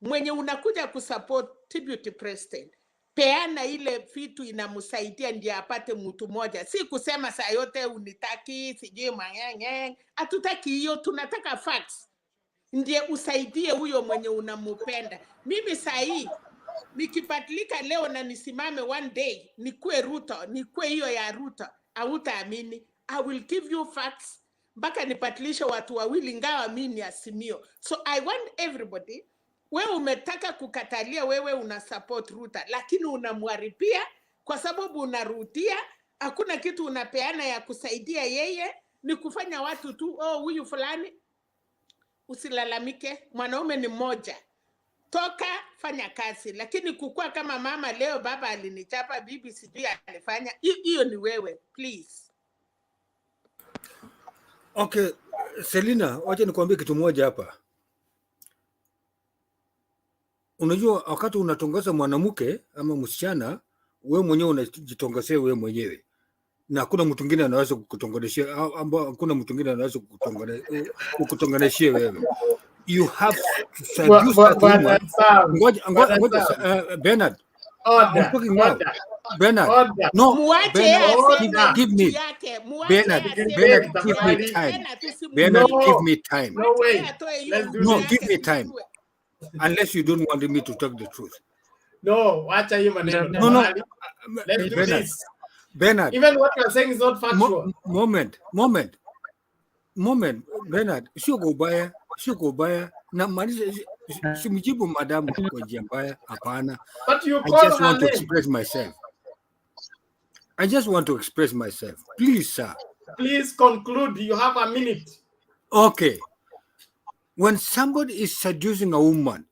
mwenye unakuja kusupport deputy president, peana ile vitu inamsaidia ndiye apate mtu moja. Si kusema saa yote unitaki, sijui mangenge. Hatutaki hiyo, tunataka facts. Ndiye usaidie huyo mwenye unamupenda. Mimi saa hii nikibadilika leo na nisimame one day nikue Ruto, nikue hiyo ya Ruto, hautaamini. I will give you facts mpaka nibadilishe watu wawili, ngawa mimi ni Azimio. So I want everybody, wewe umetaka kukatalia, wewe una support Ruto, lakini unamwaribia kwa sababu unarudia, hakuna kitu unapeana ya kusaidia yeye, ni kufanya watu tu, oh huyu fulani. Usilalamike, mwanaume ni mmoja. Toka fanya kazi, lakini kukua kama mama leo baba alinichapa, bibi sijui alifanya, hiyo ni wewe, please. Okay, Selina, wacha nikwambie kitu moja hapa. Unajua wakati unatongoza mwanamke ama msichana, wewe mwenyewe unajitongozea wewe mwenyewe. Na hakuna mtu mwingine anaweza kukutonganishia, ambao hakuna mtu mwingine anaweza kukutonganishia wewe. You have to seduce that woman. Ngoja, Bernard. I'm talking now. Bernard. No, Bernard, give me. Bernard, give me time. Bernard, give me time. No way. No, give me time. Unless you don't want me to talk the truth. No, wacha hiyo maneno. No. Let's do Bernard. this. Bernard. Even what you're saying is not factual. Moment. Bernard, sio kwa ubaya. Na maliza simjibu madam kwa njia mbaya, hapana. But you I call just her want to name. express myself. I just want to express myself. Please, sir. Please conclude. You have a minute. Okay. When somebody is seducing a woman,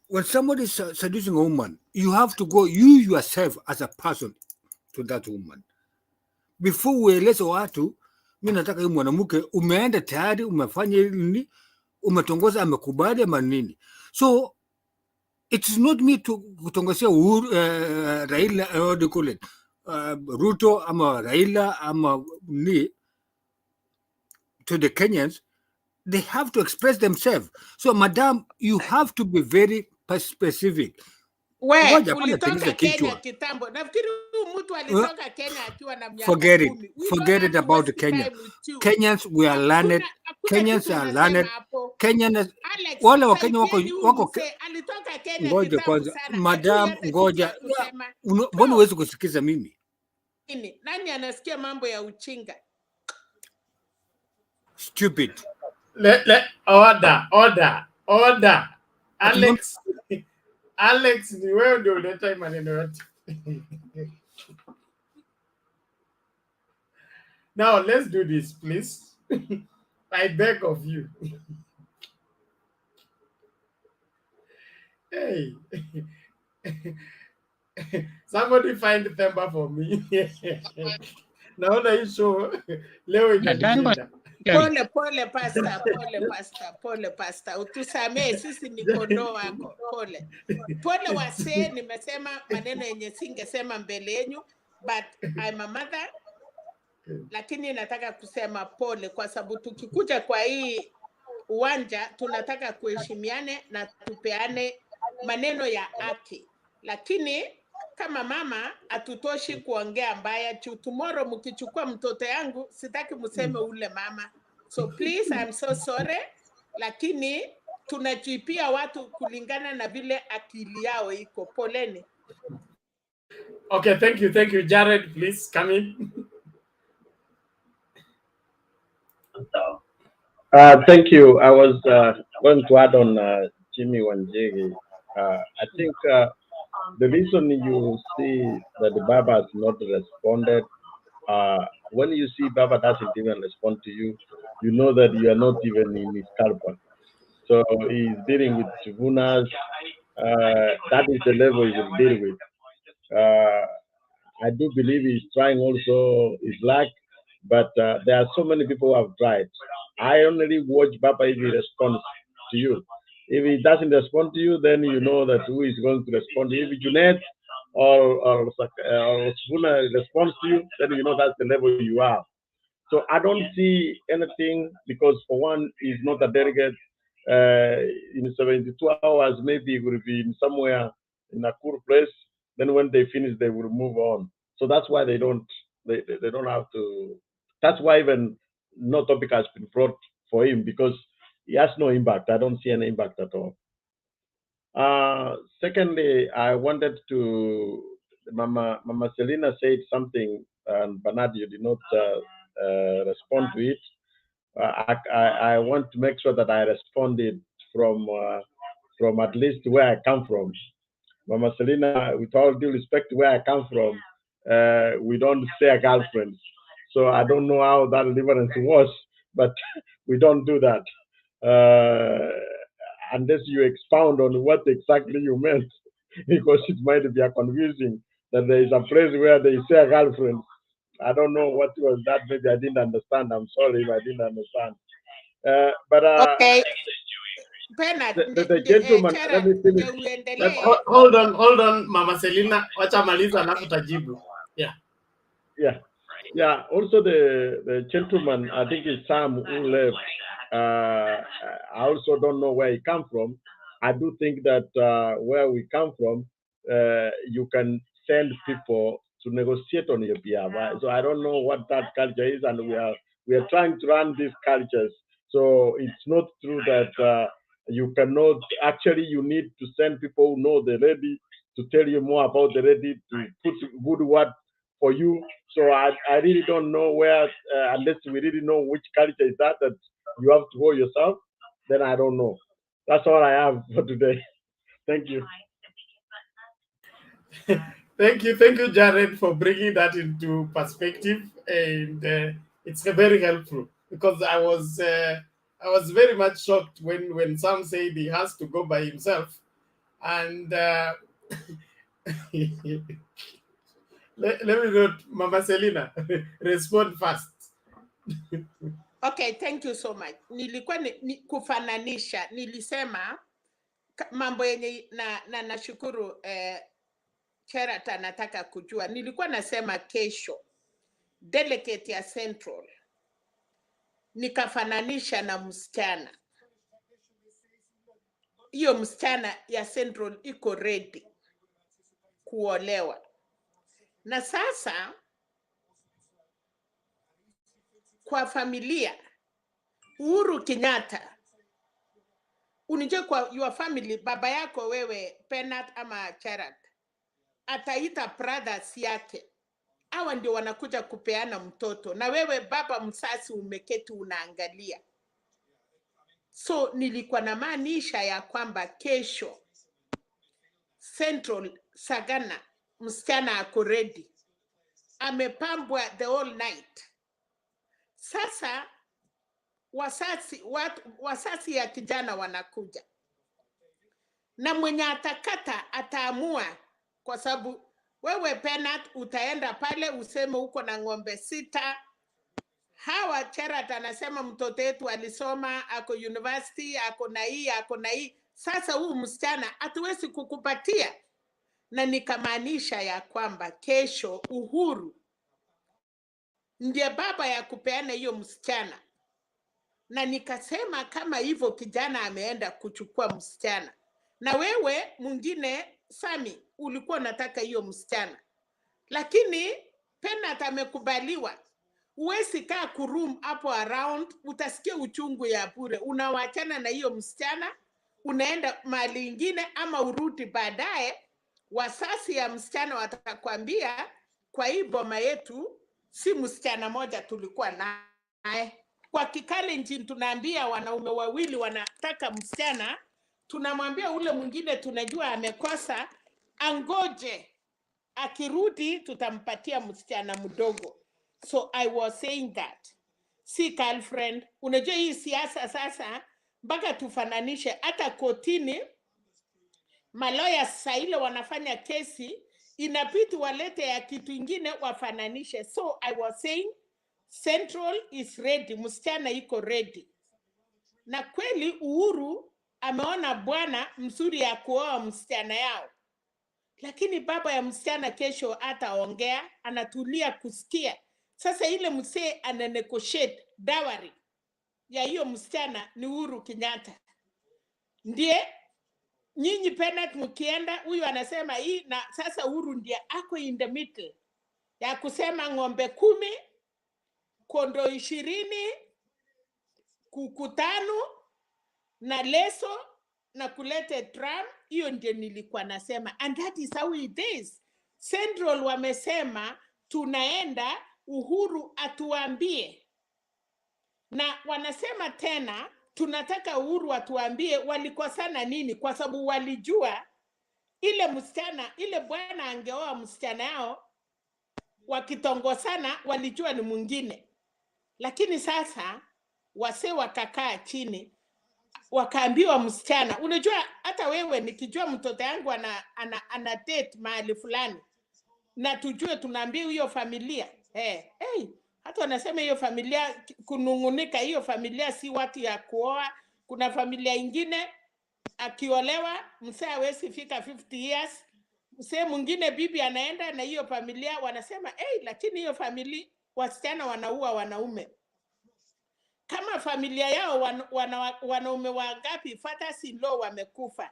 when somebody is seducing a woman, you have to go, you yourself as a person, to that woman. Before ueleze watu, mimi nataka huyu mwanamke, umeenda tayari, umefanya nini, umetongoza, amekubali ama nini. So, it's not me to kutongozea Raila, what do you call it? Ruto ama Raila ama ni, to the Kenyans, they have to express themselves. So, madam, you have to be very specific. Ulitoka Kenya kitambo. Nafikiri mtu alitoka Kenya akiwa na miaka 10. Forget it about Kenya. Kenyans, we are learned. Kenyans are learned. Kenyans, wale wa Kenya wako alitoka Kenya ngoja kitambo kwanza. sana. Madam, ngoja. Mbona huwezi kusikiza mimi? Nani anasikia mambo ya uchinga? Stupid. Order. Alex, ni wewe ndio unaleta maneno yote. Now, let's do this, please. I beg of you. Hey. Somebody find Themba for me. Naona hii show leo inanishinda. Pole pasta. Utusamee, sisi ni kondoo wako. Pole wasee, nimesema maneno yenye singesema mbele yenu, but I'm a mother. Lakini nataka kusema pole kwa sababu tukikuja kwa hii uwanja tunataka kuheshimiane na tupeane maneno ya haki. Lakini kama mama hatutoshi kuongea mbaya. Tomorrow mkichukua mtoto yangu sitaki mseme ule mama. So please, I'm so sorry. Lakini tunajipia watu kulingana na vile akili yao iko. Poleni. Okay, thank you. Jared, please come in. Thank you. I was going to add on Jimmy Wanjigi. I think the reason you see that the Baba has not responded, when you see Baba doesn't even respond to you, you know that you are not even in his caliber. So he's dealing with Chivunas. That is the level he will deal with. I do believe he's trying also his luck, but there are so many people who have tried. I only watch Baba if he responds to you. If he doesn't respond to you, then you know that who is going to respond to you. If Junet or Sifuna responds to you, then you know that's the level you are. So I don't see anything because for one, he's not a delegate. In 72 hours, maybe he will be in somewhere in a cool place. Then when they finish, they will move on. So that's why they don't have to. That's why even no topic has been brought for him because he has no impact. I don't see any impact at all. Secondly, I wanted to Mama Selina said something, and Bernard, you did not respond to it. I want to make sure that I responded from at least where I come from. Mama Selina, with all due respect to where I come from, we don't say a girlfriend. So I don't know how that deliverance was, but we don't do that. Unless you expound on what exactly you meant, because it might be a confusing that there is a place where they say a girlfriend. I don't know what was that. Maybe I didn't understand. I'm sorry if I didn't understand. Okay. Bernard, the gentleman, let me finish. Hold on, Mama Selina. Wacha maliza alafu tajibu. Yeah. Also, the gentleman, I think it's Sam who left. I also don't know where he come from. I do think that where we come from, you can send people to negotiate on your behalf. Right? So I don't know what that culture is, and we are trying to run these cultures. So it's not true that you cannot. Actually, you need to send people who know the ready to tell you more about the ready to put good word for you. So I really don't know where, unless we really know which culture is that you have to go yourself, then I don't know. That's all I have for today. Thank you. Thank you, Jared, for bringing that into perspective, and it's very helpful because I was very much shocked when Sam said he has to go by himself, and let me go, Mama Selina, respond first. Okay, thank you so much. Nilikuwa kufananisha, nilisema mambo yenye na nashukuru Cherat anataka kujua. Nilikuwa nasema kesho delegate ya Central nikafananisha na msichana. Hiyo msichana ya Central iko ready kuolewa. Na sasa kwa familia Uhuru Kenyatta, unijue kwa your family, baba yako wewe Penat ama Cherat ataita brothers yake, hawa ndio wanakuja kupeana mtoto, na wewe baba msasi umeketi unaangalia. So nilikuwa na maanisha ya kwamba kesho Central Sagana msichana ako ready, amepambwa the whole night. Sasa wasasi ya kijana wanakuja, na mwenye atakata ataamua, kwa sababu wewe Penat utaenda pale useme uko na ng'ombe 6. Hawa Cherat anasema mtoto wetu alisoma, ako university, ako na hii. Sasa huu msichana hatuwezi kukupatia. Na nikamaanisha ya kwamba kesho Uhuru ndiye baba ya kupeana hiyo msichana. Na nikasema kama hivyo kijana ameenda kuchukua msichana, na wewe mwingine Sami ulikuwa unataka hiyo msichana, lakini Penat amekubaliwa. Uwezi kaa kuroom hapo around, utasikia uchungu ya bure. Unawachana na hiyo msichana, unaenda mahali ingine, ama urudi baadaye. Wasasi ya msichana watakwambia kwa hii boma yetu si msichana moja tulikuwa naye, kwa Kikalenjin tunaambia wanaume wawili wanataka msichana, tunamwambia ule mwingine tunajua amekosa, angoje, akirudi tutampatia msichana mdogo. So I was saying that, si girlfriend. Unajua hii siasa sasa mpaka tufananishe hata kotini, maloya sasa ile wanafanya kesi inabidi walete ya kitu ingine wafananishe. So I was saying Central is ready, msichana iko ready. Na kweli Uhuru ameona bwana mzuri ya kuoa msichana yao, lakini baba ya msichana kesho ataongea, anatulia kusikia. Sasa ile msee ana negotiate dowry ya hiyo msichana ni Uhuru Kenyatta. Ndiye nyinyi Bernard mkienda, huyu anasema hii, na sasa Uhuru ndiye ako in the middle ya kusema ng'ombe 10, kondoo 20, kuku 5 na leso na kulete drum. Hiyo ndio nilikuwa nasema, and that is how it is. Central wamesema tunaenda, Uhuru atuambie, na wanasema tena tunataka Uhuru atuambie walikosana nini, kwa sababu walijua ile msichana, ile bwana angeoa msichana yao, wakitongosana walijua ni mwingine. Lakini sasa wase wakakaa chini wakaambiwa msichana, unajua hata wewe nikijua mtoto yangu ana date mahali fulani na tujue, tunaambia hiyo familia hata wanasema hiyo familia kunungunika, hiyo familia si watu ya kuoa. Kuna familia ingine akiolewa msee hawezi fika 50 years, msee mwingine bibi anaenda na hiyo familia wanasema lakini hiyo familia wasichana wanaua wanaume. Kama familia yao wanaume wangapi fathers in law wamekufa,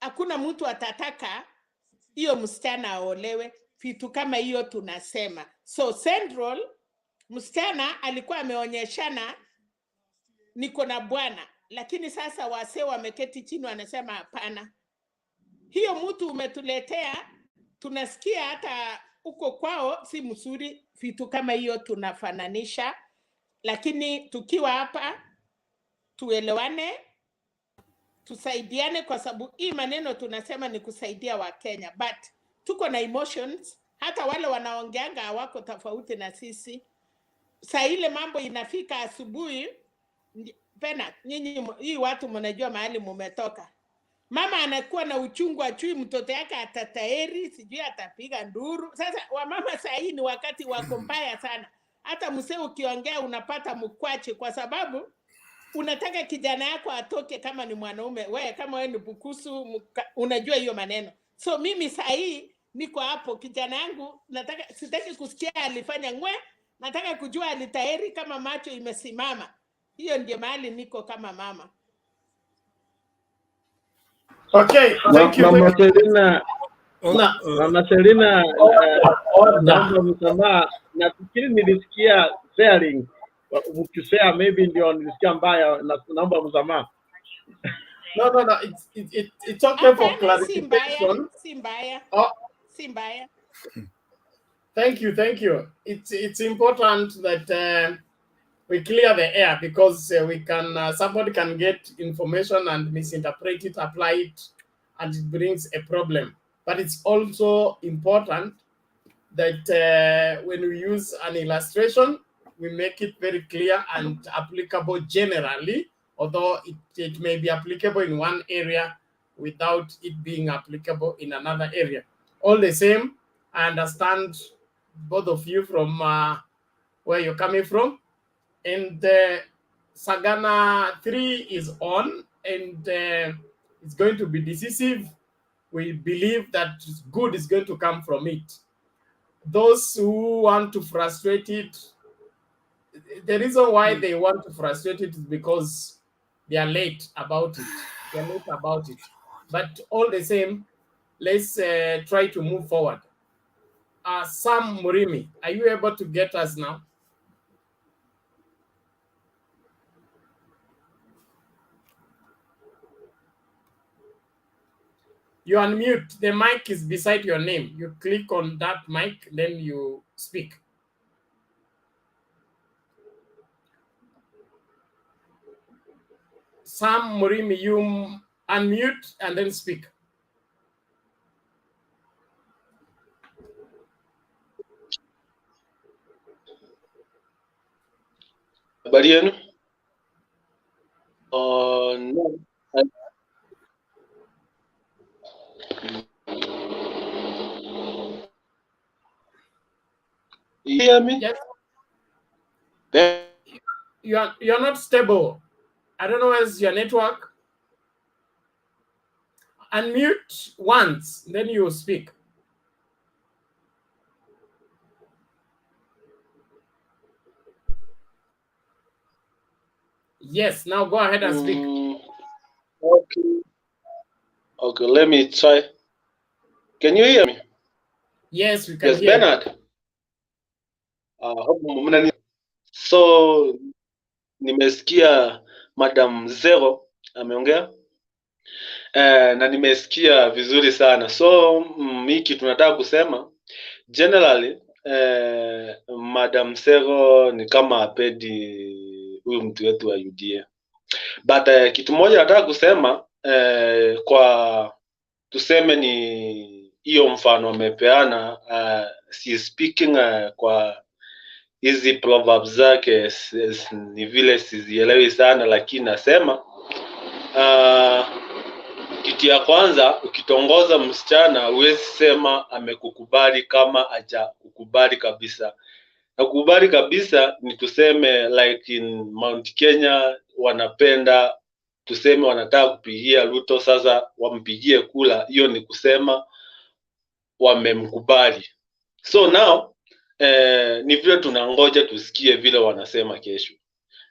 hakuna mtu atataka hiyo msichana aolewe. Vitu kama hiyo tunasema. So Central, msichana alikuwa ameonyeshana niko na bwana, lakini sasa wase wameketi chini wanasema hapana, hiyo mtu umetuletea, tunasikia hata uko kwao si mzuri. Vitu kama hiyo tunafananisha, lakini tukiwa hapa tuelewane, tusaidiane, kwa sababu hii maneno tunasema ni kusaidia Wakenya, but tuko na emotions. Hata wale wanaongeanga hawako tofauti na sisi. Saa ile mambo inafika asubuhi, Pena, nyinyi hii watu mnajua mahali mumetoka. Mama anakuwa na uchungu, achui mtoto yake atataeri, sijui atapiga nduru. Sasa wamama saa hii ni wakati wako mbaya sana. Hata msee ukiongea unapata mkwache, kwa sababu unataka kijana yako atoke kama ni mwanaume. Wewe kama wewe ni bukusu, unajua hiyo maneno. So mimi saa hii niko hapo, kijana yangu nataka, sitaki kusikia alifanya ngwe, nataka kujua alitaeri kama macho imesimama. Hiyo ndio mahali niko kama mama. Okay, thank you. Mama Selina, Mama Selina, naomba msamaha. Nafikiri nilisikia sharing ukisema, maybe ndio nilisikia mbaya, naomba msamaha. No, it's okay for clarification. Simbaya. Simbaya. Thank you. It's important that we clear the air, because we can somebody can get information and misinterpret it, apply it, and it brings a problem. But it's also important that when we use an illustration, we make it very clear and applicable generally, although it may be applicable in one area without it being applicable in another area. All the same, I understand both of you from where you're coming from. And Sagana 3 is on, and it's going to be decisive. We believe that good is going to come from it. Those who want to frustrate it, the reason why they want to frustrate it is because they are late about it. But all the same, let's try to move forward. Sam Murimi, are you able to get us now? You unmute. The mic is beside your name. You click on that mic, then you speak. Sam Murimi, you unmute and then speak. Habari yenu? No. You hear me? Yes. You're not stable. I don't know where's your network. Unmute once, then you speak. Yes, now go ahead and speak. Okay. Okay, let me try. Can you hear me? Yes, we can Yes, hear Bernard. So nimesikia Madam Zero ameongea na nimesikia vizuri sana. So hiki tunataka kusema generally Madam Zero ni kama apedi huyu mtu wetu wa UDA. But kitu moja nataka kusema kwa tuseme ni hiyo mfano amepeana, si speaking kwa hizi proverbs zake ni vile sizielewi sana, lakini nasema kitu ya kwanza, ukitongoza msichana huwezi sema amekukubali kama haja kukubali kabisa. Na kukubali kabisa ni tuseme like in Mount Kenya wanapenda tuseme wanataka kupigia Ruto, sasa wampigie kula, hiyo ni kusema wamemkubali. So now ni vile tunangoja tusikie vile wanasema kesho.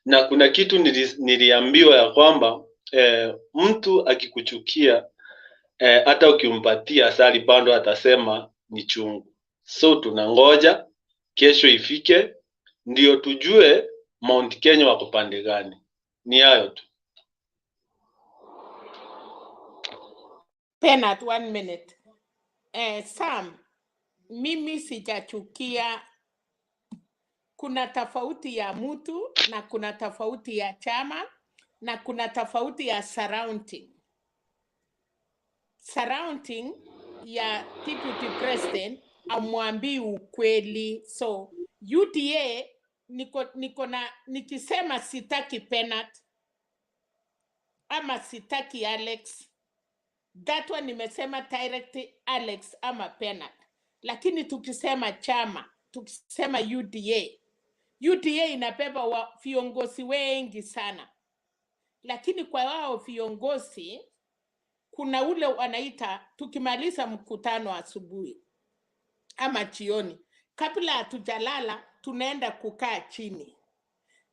Na kuna kitu niliambiwa ya kwamba mtu akikuchukia hata ukimpatia asali bado atasema ni chungu. So tunangoja kesho ifike ndio tujue Mount Kenya wako pande gani. Ni hayo tu. Bernard, 1 minute. Sam, mimi sijachukia. Kuna tofauti ya mtu na kuna tofauti ya chama na kuna tofauti ya surrounding. Surrounding ya deputy president amwambii ukweli. So UDA nikisema sitaki Bernard ama sitaki Alex, that one nimesema direct Alex ama Bernard. Lakini tukisema chama, tukisema UDA inabeba viongozi wengi sana. Lakini kwa wao viongozi kuna ule wanaita, tukimaliza mkutano asubuhi ama jioni, kabla hatujalala tunaenda kukaa chini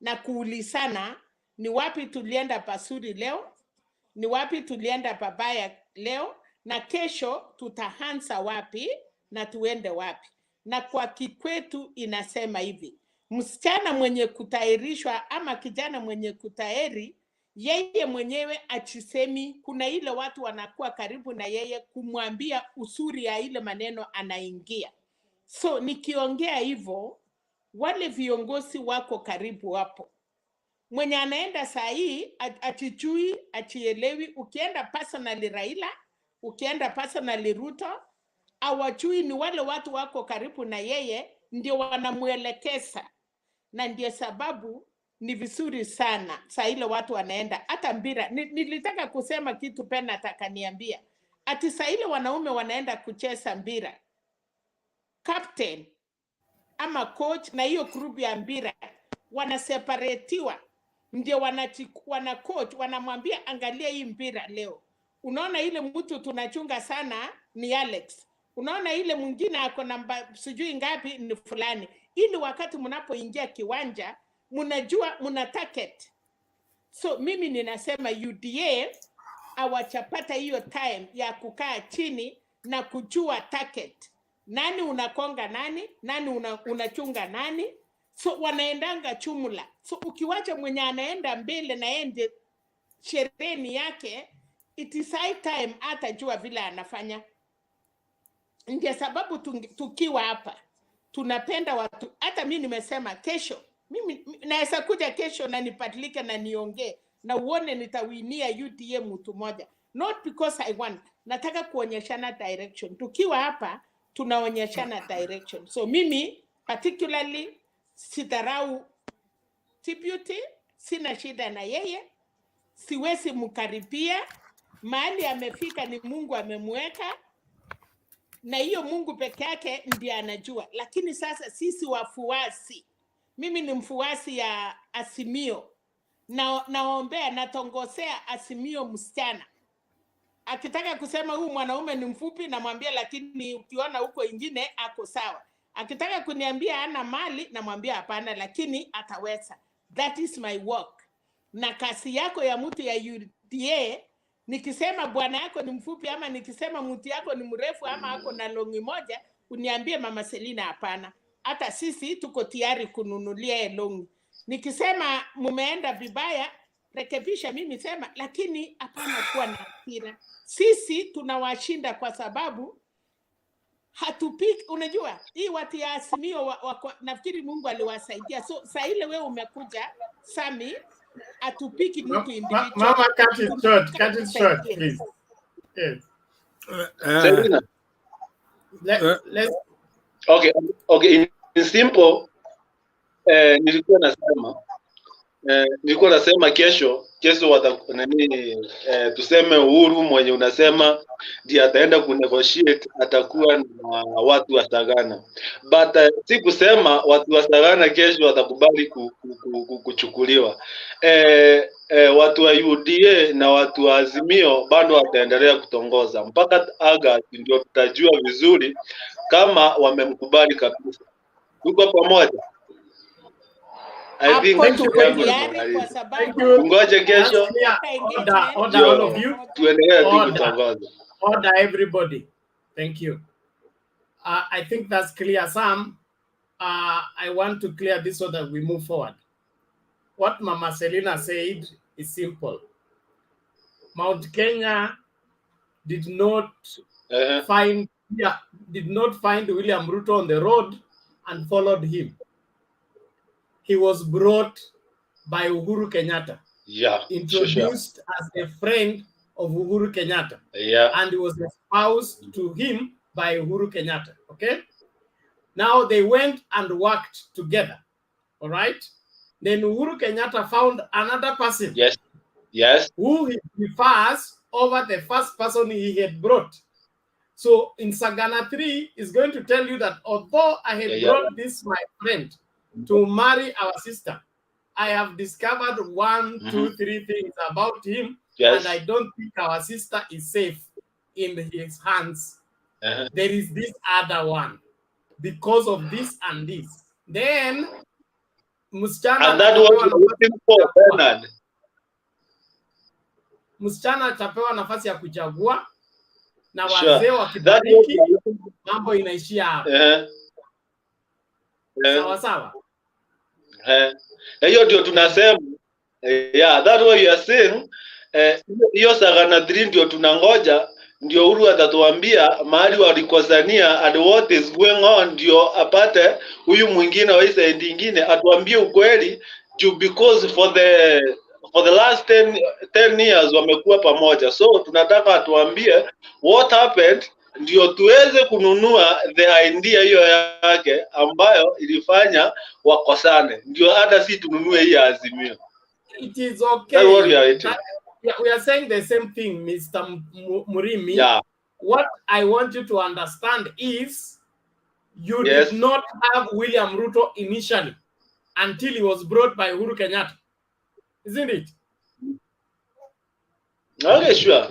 na kuulizana ni wapi tulienda pazuri leo, ni wapi tulienda pabaya leo, na kesho tutaanza wapi na tuende wapi. Na kwa kikwetu inasema hivi, msichana mwenye kutahirishwa ama kijana mwenye kutahiri, yeye mwenyewe achisemi, kuna ile watu wanakuwa karibu na yeye kumwambia usuri ya ile maneno anaingia. So nikiongea hivyo, wale viongozi wako karibu hapo. Mwenye anaenda saa hii achijui, achielewi. Ukienda personally Raila, ukienda personally Ruto, hawajui. Ni wale watu wako karibu na yeye ndio wanamuelekeza, na ndio sababu ni vizuri sana saa ile watu wanaenda hata mpira. Nilitaka kusema kitu Pena atakaniambia ati saa ile wanaume wanaenda kucheza mpira, captain ama coach na hiyo group ya mpira wanaseparatiwa, ndio wana coach wanamwambia angalia hii mpira leo, unaona ile mtu tunachunga sana ni Alex, unaona ile mwingine ako namba sijui ngapi ni fulani, ili wakati mnapoingia kiwanja mnajua mna target. So mimi ninasema UDA hawachapata hiyo time ya kukaa chini na kujua target, nani unakonga nani unachunga nani. So wanaendanga chumula. So ukiwacha mwenye anaenda mbele na ende shereni yake, it is high time atajua vile anafanya. Ndio sababu tukiwa hapa tunapenda watu. Hata mimi nimesema kesho, mimi naweza kuja kesho na nipatilike na niongee. na uone nitawinia UDA mtu moja, not because I want. Nataka kuonyeshana direction. Tukiwa hapa tunaonyeshana direction. So mimi particularly sitarau Deputy, sina shida na yeye, siwezi mkaribia. Mahali amefika ni Mungu amemweka, na hiyo Mungu peke yake ndiye anajua. Lakini sasa sisi wafuasi, mimi ni mfuasi ya Azimio, naombea natongosea Azimio msichana. Akitaka kusema huyu mwanaume ni mfupi, namwambia lakini ukiona huko ingine ako sawa. Akitaka kuniambia ana mali, namwambia hapana, lakini ataweza. That is my work. Na kazi yako ya mtu ya UDA, nikisema bwana yako ni mfupi ama nikisema mtu yako ni mrefu ama ako na longi moja, uniambie Mama Selina hapana. Hata sisi tuko tayari kununulia longi. Nikisema mumeenda vibaya, rekebisha, mimi sema, lakini hapana kuwa na hasira. Sisi tunawashinda kwa sababu hatupiki. Unajua hii watu ya Azimio nafikiri Mungu aliwasaidia. So saa ile wewe umekuja Sami, atupiki mtu individual. Mama, cut it short, please. Yes. Let's Okay, in simple, nilikuwa nasema kesho tuseme Uhuru mwenye unasema ndiye ataenda kunegotiate atakuwa na watu wa Sagana, but si kusema watu wa Sagana kesho watakubali kuchukuliwa. Watu wa UDA na watu wa Azimio bado wataendelea kutongoza mpaka August, ndio tutajua vizuri kama wamemkubali kabisa. Tuko pamoja. I think ngoja kesho all of you tuendelee kutangaza. Order everybody. Thank you. I think that's clear. Sam, I want to clear this so that we move forward. What Mama Selina said is simple. Mount Kenya did not find William Ruto on the road and followed him. He was brought by Uhuru Kenyatta. Yeah. Introduced as a friend of Uhuru Kenyatta. Yeah. And he was espoused to him by Uhuru Kenyatta. Okay? Now they went and worked together. All right? Then Uhuru Kenyatta found another person. Yes. Yes. Who he prefers over the first person he had brought. So in Sagana 3 is going to tell you that although I had brought this my friend to marry our sister, I have discovered 1, 2, 3 things about him, and I don't think our sister is safe in his hands. There is this other one because of this and this. Then msichana, and that was looking for Bernard. Msichana atapewa nafasi ya kuchagua na wazee wakibariki, mambo inaishia hapo. Sawa sawa. Hiyo ndio tunasema, that way you are saying, hiyo Sagana 3 ndio tunangoja, ndio Uhuru atatuambia mahali walikosania and what is going on, ndio apate huyu mwingine wa side nyingine atuambie ukweli, because for the last 10 years wamekuwa pamoja. So tunataka atuambie what happened, ndio tuweze kununua the idea hiyo yake ambayo ilifanya wakosane, ndio hata si tununue hii Azimio. It is okay. We are saying the same thing, Mr. Murimi. Yeah. What I want you to understand is you did not have William Ruto initially until he was brought by Uhuru Kenyatta. Isn't it? Okay, sure.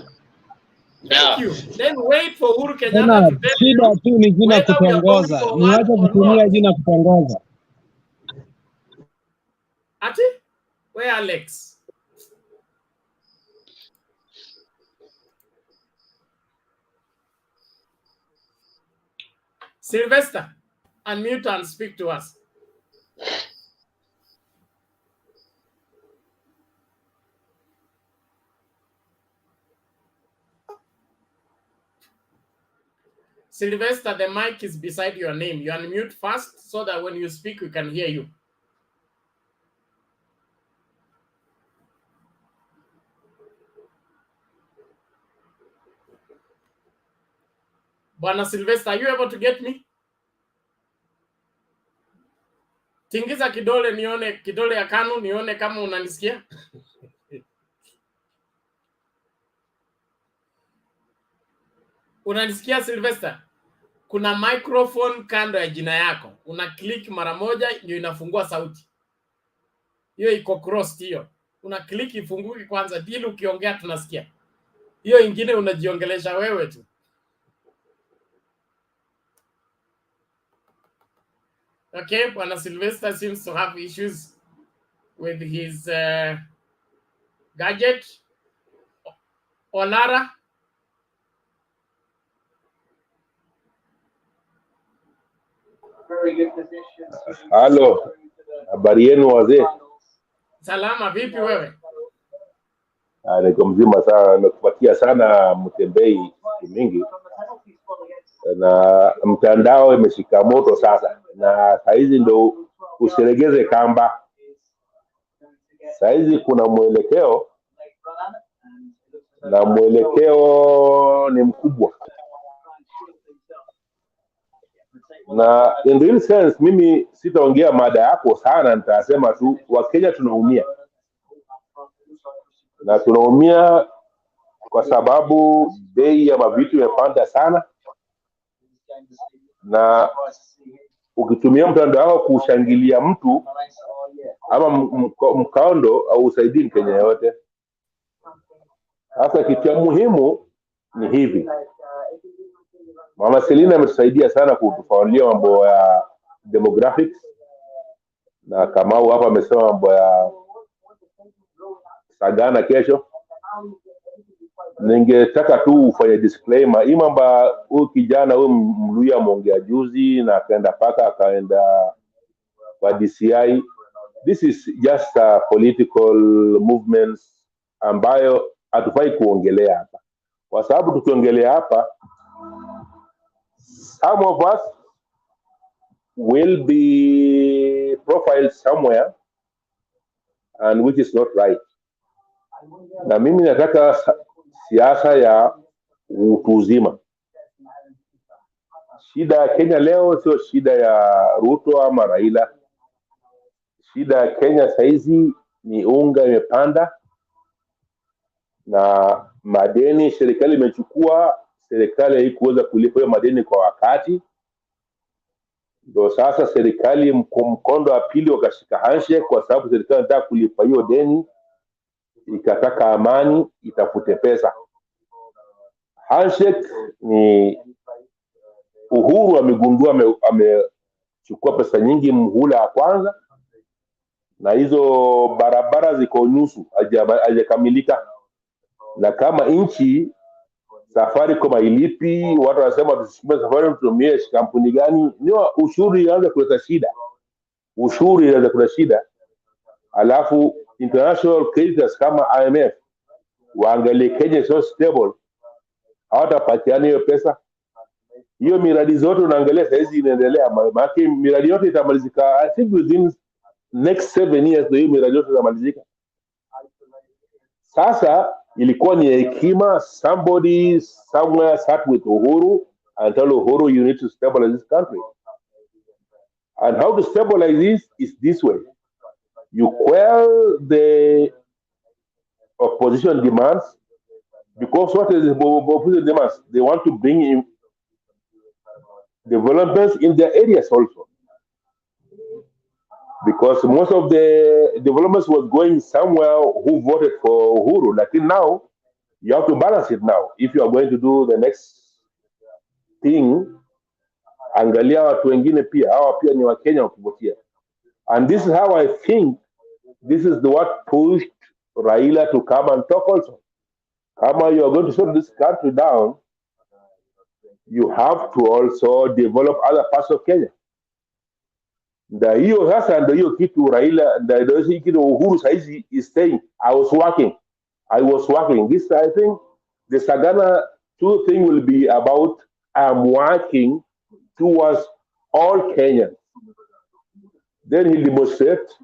Thank you. Then wait for Uhuru Kenyatta to tell shida you tu ni jina kutongoza. Niache kutumia jina kutongoza. Ati? Where Alex? Sylvester, unmute and speak to us. Sylvester, the mic is beside your name. You unmute first so that when you speak, we can hear you. Bwana Sylvester, are you able to get me? Tingiza kidole nione, kidole ya KANU nione kama unanisikia. Unanisikia Sylvester? Kuna microphone kando ya jina yako. Una click mara moja ndio inafungua sauti. Hiyo iko crossed hiyo. Una click ifunguke kwanza, ili ukiongea tunasikia. Hiyo ingine unajiongelesha wewe tu. Okay, Bwana Sylvester seems to have issues with his gadget. Olara. Halo, habari yenu wazee? Salama, vipi wewe? Niko mzima sana, nimekupatia sana Mtembei siku mingi, na mtandao imeshika moto sasa, na saizi ndo usiregeze kamba. Saizi kuna mwelekeo, na mwelekeo ni mkubwa, na in real sense mimi sitaongea mada yako sana, nitasema tu Wakenya tunaumia, na tunaumia kwa sababu bei ya mavitu imepanda sana, na ukitumia mtandao wako kushangilia mtu ama mkando au usaidii Mkenya yote. Sasa kitu muhimu ni hivi, Mama Selina ametusaidia sana kutufanulia mambo ya demographics, na Kamau hapa amesema mambo ya Sagana kesho. Ningetaka tu ufanye disclaimer, hii mambo huyu kijana huyu Mluya ameongea juzi na akaenda paka akaenda kwa DCI. This is just a political movements ambayo hatufai kuongelea hapa, kwa sababu tukiongelea hapa some of us will be profiled somewhere and which is not right. Na mimi nataka siasa ya utu uzima. Shida ya Kenya leo sio shida ya Ruto ama Raila. Shida ya Kenya saizi ni unga imepanda, na madeni serikali imechukua, serikali haikuweza kulipa hiyo madeni kwa wakati. Ndio sasa serikali mkondo wa pili wakashika handshake, kwa sababu serikali inataka kulipa hiyo deni, ikataka amani, itafute pesa. Handshake ni Uhuru amegundua amechukua pesa nyingi mhula ya kwanza, na hizo barabara ziko nusu hajakamilika, na kama nchi safari kama ilipi, watu wanasema tusichukue safari tutumie kampuni gani? Ni ushuru inaanza kuleta shida, ushuru inaanza kuleta shida. Alafu international creditors kama IMF waangalie Kenya so stable, hawatapatiana hiyo pesa. Hiyo miradi zote unaangalia saizi inaendelea, maana miradi yote itamalizika I think within next 7 years, hiyo miradi yote itamalizika. Sasa ilikuwa ni hekima, somebody somewhere sat with Uhuru and told Uhuru, you need to stabilize this country. And how to stabilize this is this way: you quell the opposition demands, because what is the opposition demands? They want to bring in developments in their areas also, because most of the developments was going somewhere who voted for Uhuru. Like now, you have to balance it now. If you are going to do the next thing, angalia watu wengine pia, hawa pia ni Wakenya wakuvutia. And this is how I think this is what pushed Raila to come and talk also. Kama you are going to shut this country down, you have to also develop other parts of Kenya. Ndio hiyo sasa, ndio hiyo kitu Raila, ndio hiyo kitu Uhuru saizi is saying, I was working. This, I think, the Sagana 2 thing will be about, I'm working towards all Kenyans. Then he demonstrates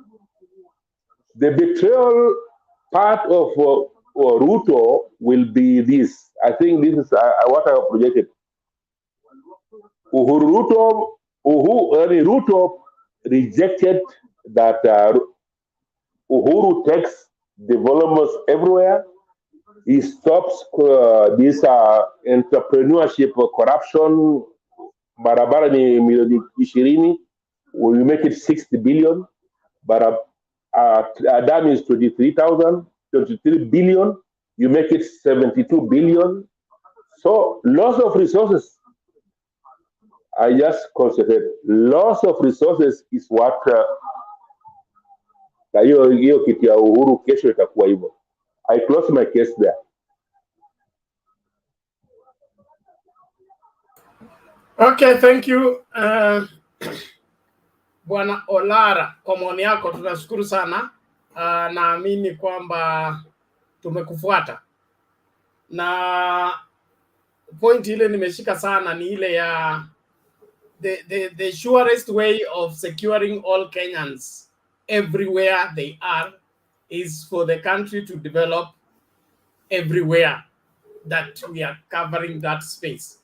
the betrayal part of Ruto will be this. I think this is what I projected. Ruto rejected that Uhuru takes developments everywhere. He stops this entrepreneurship corruption. Barabara ni milioni 20, we make it 60 billion. Dam is 23 billion. You make it 72 billion. So loss of resources. I just concentrate. Loss of resources is what na hiyo kitu ya Uhuru kesho itakuwa hivyo. I close my case there. Okay, thank you. Bwana Olara, kwa maoni yako tunashukuru sana. Naamini kwamba tumekufuata. Na point ile nimeshika sana ni ile ya the surest way of securing all Kenyans everywhere they are is for the country to develop everywhere that we are covering that space.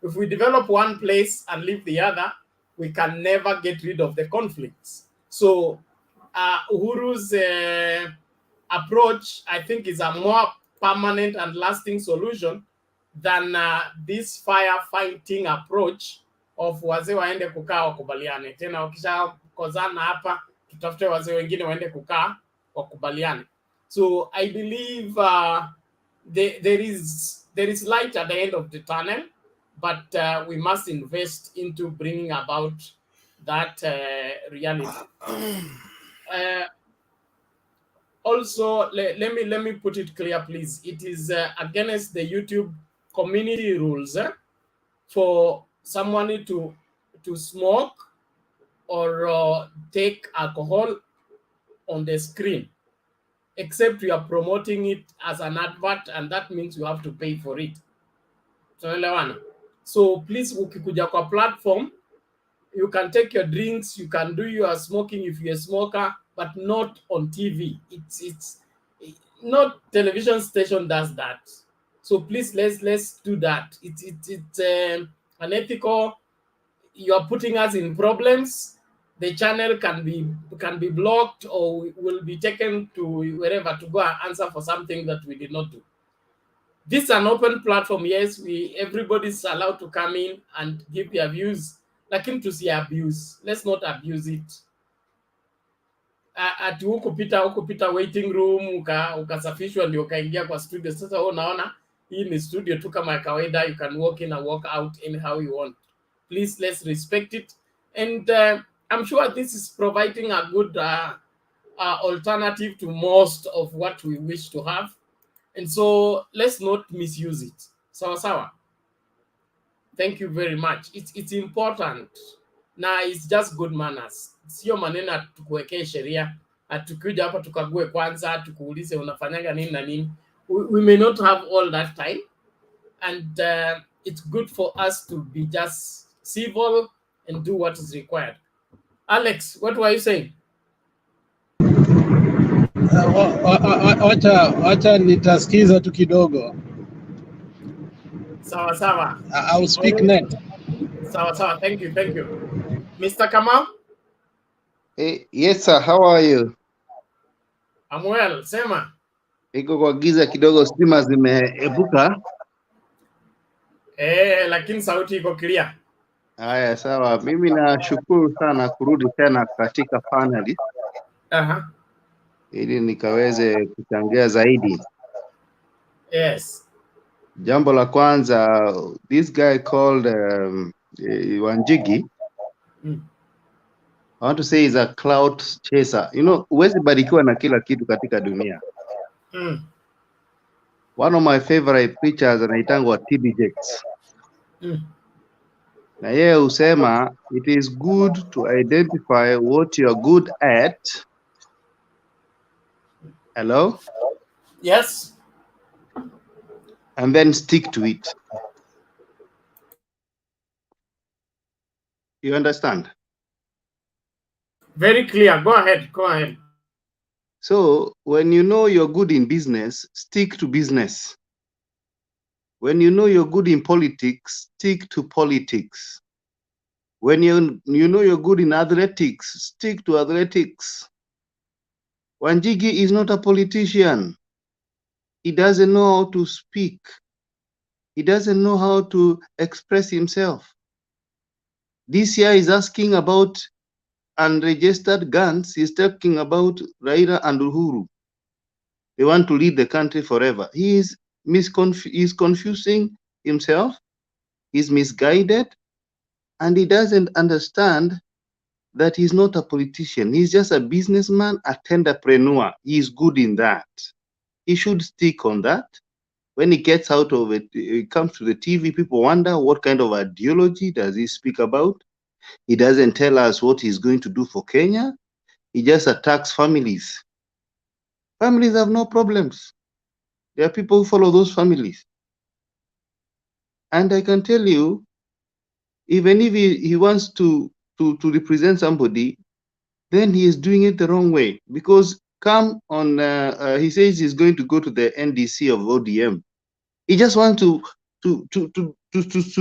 If we develop one place and leave the other, we can never get rid of the conflicts. So Uhuru's approach, I think, is a more permanent and lasting solution than this firefighting approach of wazee waende kukaa wakubaliane. Tena wakisha kozana hapa, tutafute wazee wengine waende kukaa wakubaliane. So I believe there is light at the end of the tunnel, but we must invest into bringing about that reality. Also, let me put it clear, please. It is against the YouTube community rules for someone to smoke or take alcohol on the screen, except you are promoting it as an advert, and that means you have to pay for it. So please, ukikuja kwa platform, you can take your drinks, you can do your smoking if you're a smoker, but not on TV. It's not television station does that. So please, let's do that. It's unethical. You are putting us in problems. The channel can be blocked or will be taken to wherever to go and answer for something that we did not do. This is an open platform. Yes, everybody's allowed to come in and give their views. Lakini tusi abuse. Let's not abuse it. Ati ukupita waiting room ukasafishwa ndio ukaingia kwa studio. Sasa unaona hii ni studio tu kama kawaida. You can walk in and walk out anyhow you want. Please, let's respect it. And I'm sure this is providing a good alternative to most of what we wish to have. And so let's not misuse it. Sawa. Thank you very much. It's important. Na it's just good manners. Sio maneno tukuwekee sheria, atukuja hapa tukague kwanza, tukuulize unafanyaga nini na nini. We may not have all that time, and it's good for us to be just civil and do what is required. Alex, what were you saying? Wacha nitasikiza tu kidogo. Sawa. I'll speak next. Sawa. Thank you. Mr. Kamau? Yes sir, how are you? I'm well. Sema. Iko kwa giza kidogo, stima zimeepuka. Lakini sauti iko clear. Haya, sawa. Mimi nashukuru sana kurudi tena katika panel. Ili nikaweze kuchangia zaidi. Yes. Jambo la kwanza, this guy called Wanjigi, I want to say he's a cloud chaser. You know, huwezi barikiwa na kila kitu katika dunia. One of my favorite preachers anaitangwa TB Jakes. Na yeye husema it is good to identify what you're good at. Hello? Yes. And then stick to it. You understand? Very clear. Go ahead. So when you know you're good in business, stick to business. When you know you're good in politics, stick to politics. When you know you're good in athletics, stick to athletics. Wanjigi is not a politician. He doesn't know how to speak. He doesn't know how to express himself. This year is asking about unregistered guns. He's talking about Raila and Uhuru. They want to lead the country forever. He is confusing himself. He's misguided, and he doesn't understand that he's not a politician. He's just a businessman, a entrepreneur. He's good in that. He should stick on that. When he gets out of it, it comes to the TV, people wonder what kind of ideology does he speak about. He doesn't tell us what he's going to do for Kenya. He just attacks families. Families have no problems. There are people who follow those families. And I can tell you, even if he wants to represent somebody, then he is doing it the wrong way. Because come on, he says he's going to go to the NDC of ODM. He just wants to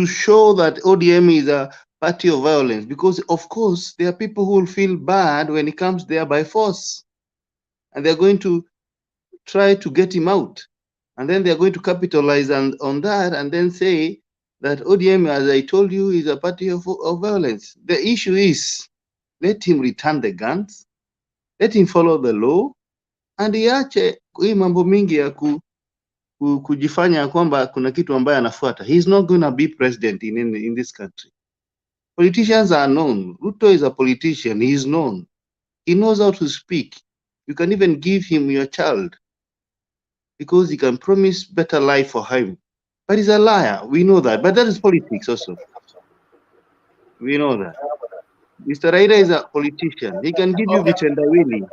show that ODM is a party of violence. Because of course there are people who will feel bad when he comes there by force, and they're going to try to get him out, and then they're going to capitalize on that and then say that ODM, as I told you, is a party of violence. The issue is, let him return the guns, let him follow the law, and iache hii mambo mingi ya kujifanya kwamba kuna kitu ambaye anafuata. He's not going to be president in this country. Politicians are known. Ruto is a politician. He is known. He knows how to speak. You can even give him your child, because he can promise better life for him. But he's a liar. We know that. But that is politics also. We know that. Mr. Raila is a politician. He can give you vitendawili.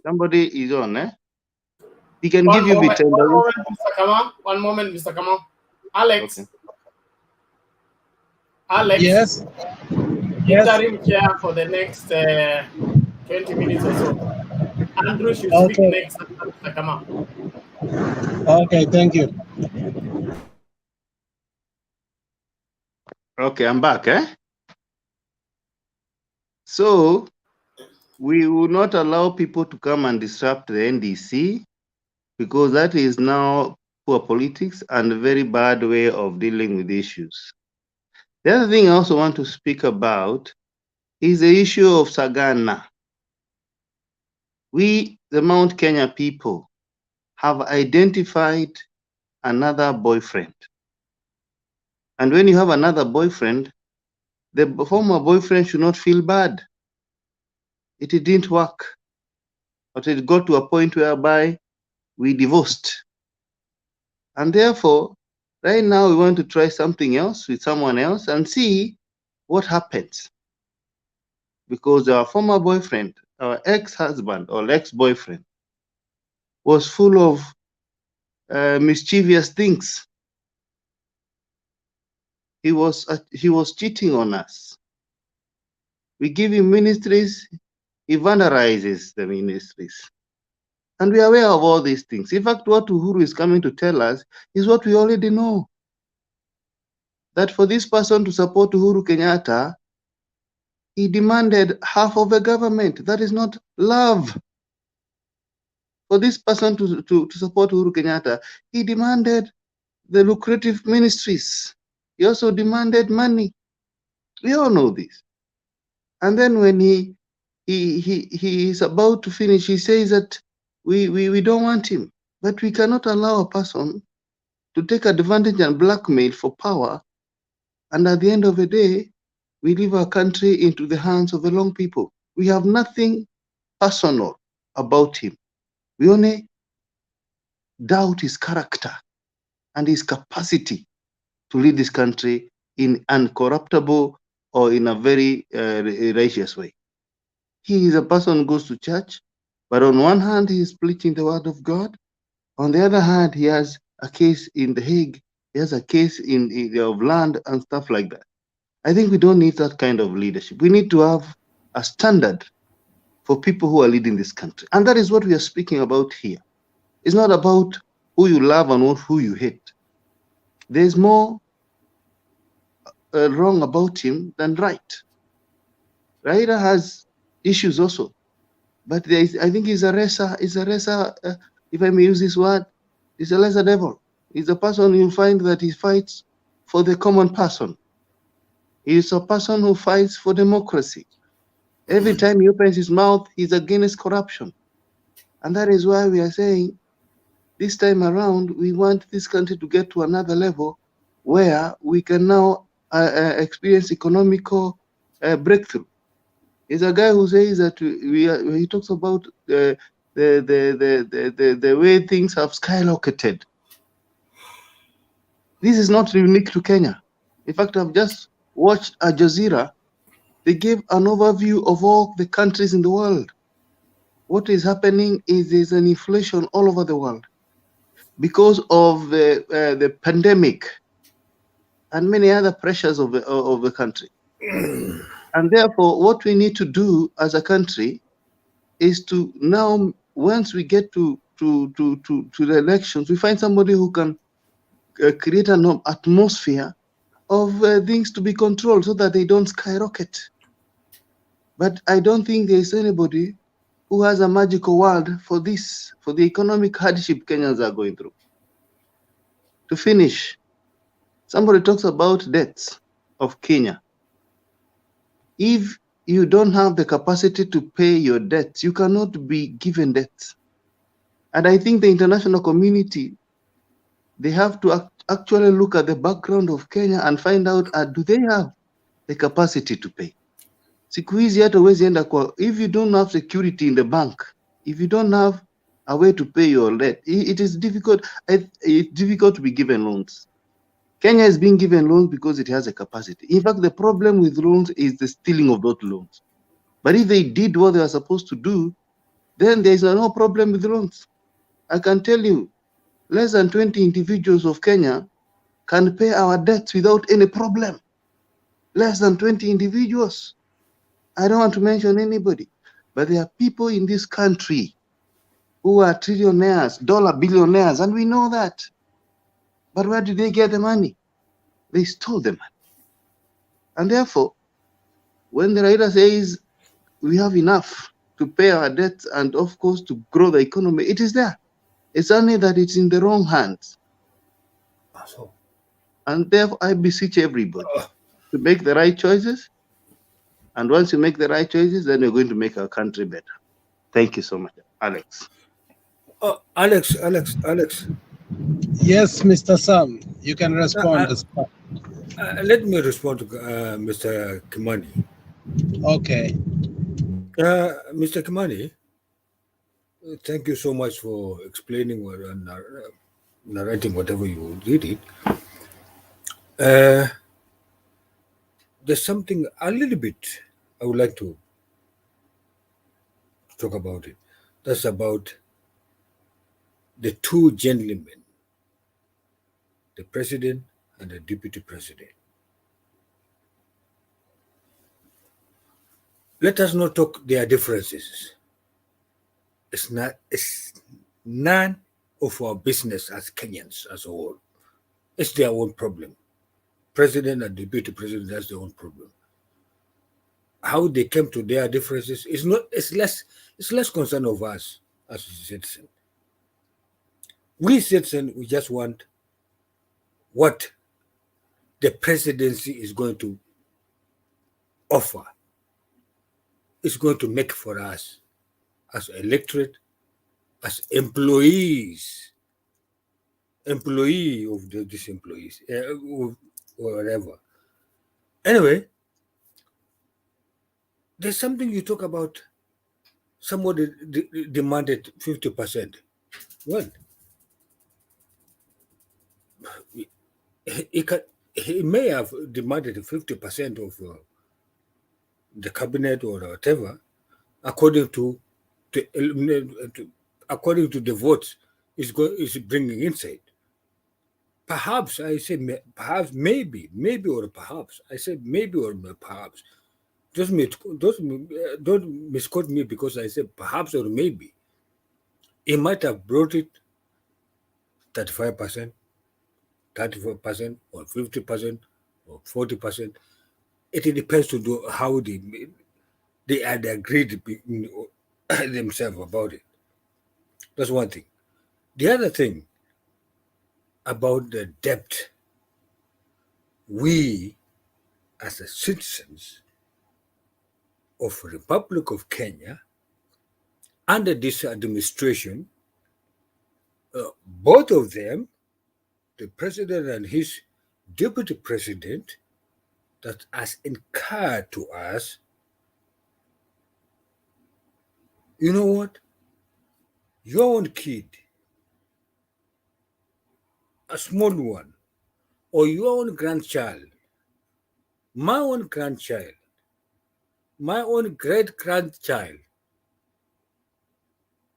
Somebody is on, eh? He can give you vitendawili. One moment, Mr. Kamau. Alex. Okay. Alex. Yes. Interim chair for the next 20 minutes or so. Andrew should speak next, Mr. Kamau. Okay, thank you. Okay, I'm back, eh? So, we will not allow people to come and disrupt the NDC, because that is now poor politics and a very bad way of dealing with issues. The other thing I also want to speak about is the issue of Sagana. We, the Mount Kenya people, have identified another boyfriend. And when you have another boyfriend, the former boyfriend should not feel bad. It didn't work. But it got to a point whereby we divorced. And therefore, right now we want to try something else with someone else and see what happens. Because our former boyfriend, our ex-husband or ex-boyfriend, was full of mischievous things. He was cheating on us. We give him ministries, he vandalizes the ministries. And we are aware of all these things. In fact, what Uhuru is coming to tell us is what we already know. That for this person to support Uhuru Kenyatta, he demanded half of the government. That is not love. For this person to support Uhuru Kenyatta, he demanded the lucrative ministries. He also demanded money. We all know this. And then when he is about to finish, he says that we don't want him. But we cannot allow a person to take advantage and blackmail for power. And at the end of the day, we leave our country into the hands of the wrong people. We have nothing personal about him. We only doubt his character and his capacity to lead this country in uncorruptible or in a very righteous way. He is a person who goes to church, but on one hand, he is preaching the word of God. On the other hand, he has a case in The Hague. He has a case of land and stuff like that. I think we don't need that kind of leadership. We need to have a standard for people who are leading this country. And that is what we are speaking about here. It's not about who you love and who you hate. There's more wrong about him than right. Raila has issues also, but I think he's a lesser, if I may use this word, he's a lesser devil. He's a person you find that he fights for the common person. He's a person who fights for democracy. Every time he opens his mouth, he's against corruption. And that is why we are saying this time around, we want this country to get to another level where we can now experience economical breakthrough. He's a guy who says that he talks about the way things have skyrocketed. This is not unique to Kenya. In fact, I've just watched Al Jazeera. They gave an overview of all the countries in the world. What is happening is there's an inflation all over the world because of the pandemic and many other pressures of the country. And therefore, what we need to do as a country is to now, once we get to the elections, we find somebody who can create an atmosphere of things to be controlled so that they don't skyrocket. But I don't think there is anybody who has a magical word for this, for the economic hardship Kenyans are going through. To finish, somebody talks about debts of Kenya. If you don't have the capacity to pay your debts, you cannot be given debts. And I think the international community, they have to actually look at the background of Kenya and find out, do they have the capacity to pay? Siku hizi hata huwezi enda kwa, if you don't have security in the bank, if you don't have a way to pay your debt, it is difficult. It's difficult to be given loans. Kenya is being given loans because it has a capacity. In fact, the problem with loans is the stealing of those loans. But if they did what they are supposed to do, then there is no problem with loans. I can tell you, less than 20 individuals of Kenya can pay our debts without any problem. Less than 20 individuals. I don't want to mention anybody, but there are people in this country who are trillionaires, dollar billionaires, and we know that. But where did they get the money? They stole the money. And therefore, when the writer says we have enough to pay our debts and, of course, to grow the economy, it is there. It's only that it's in the wrong hands. And therefore, I beseech everybody to make the right choices. And once you make the right choices, then you're going to make our country better. Thank you so much, Alex. Alex. Yes, Mr. Sam, you can respond. Let me respond to Mr. Kimani. Okay. Mr. Kimani, thank you so much for explaining or narrating whatever you did it. There's something a little bit I would like to talk about it. That's about the two gentlemen, the president and the deputy president. Let us not talk their differences. It's none of our business as Kenyans as a whole. It's their own problem. President and deputy president, that's their own problem. How they came to their differences is not. It's less concern of us as a citizen. We citizens, we just want what the presidency is going to offer. It's going to make for us as electorate, as employee of these employees, or whatever. Anyway, there's something you talk about. Somebody demanded 50%. Well, he may have demanded 50% of the cabinet or whatever, according to the votes is bringing inside. Perhaps I say perhaps maybe or perhaps I said maybe or perhaps. Don't misquote me because I said perhaps or maybe. He might have brought it 35%, 34% or 50% or 40%. It depends to do how they had agreed themselves about it. That's one thing. The other thing about the debt, we as the citizens of Republic of Kenya under this administration, both of them, the president and his deputy president, that has incurred to us, you know what? Your own kid, a small one, or your own grandchild, my own grandchild, my own great grandchild,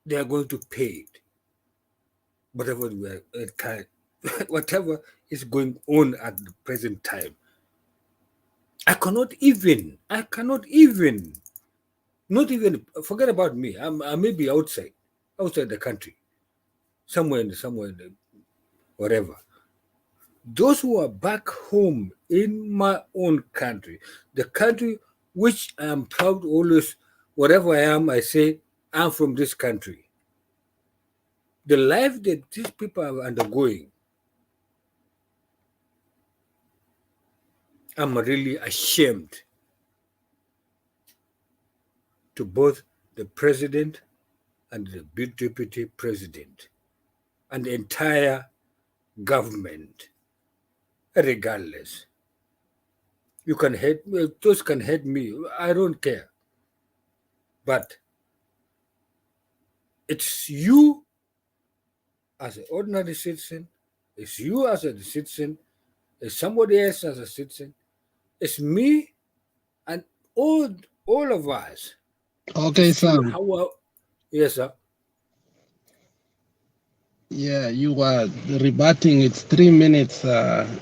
they are going to pay it. Whatever whatever is going on at the present time. I cannot even, not even, forget about me. I may be outside the country, somewhere in the, whatever. Those who are back home in my own country, the country which I am proud always, whatever I am, I say, I'm from this country. The life that these people are undergoing, I'm really ashamed to both the president and the deputy president and the entire government, regardless. You can hate me, those can hate me, I don't care. But it's you as an ordinary citizen, it's you as a citizen, it's somebody else as a citizen, it's me and all of us. Okay, Sam. Yes, sir. Yeah, you are rebutting. It's 3 minutes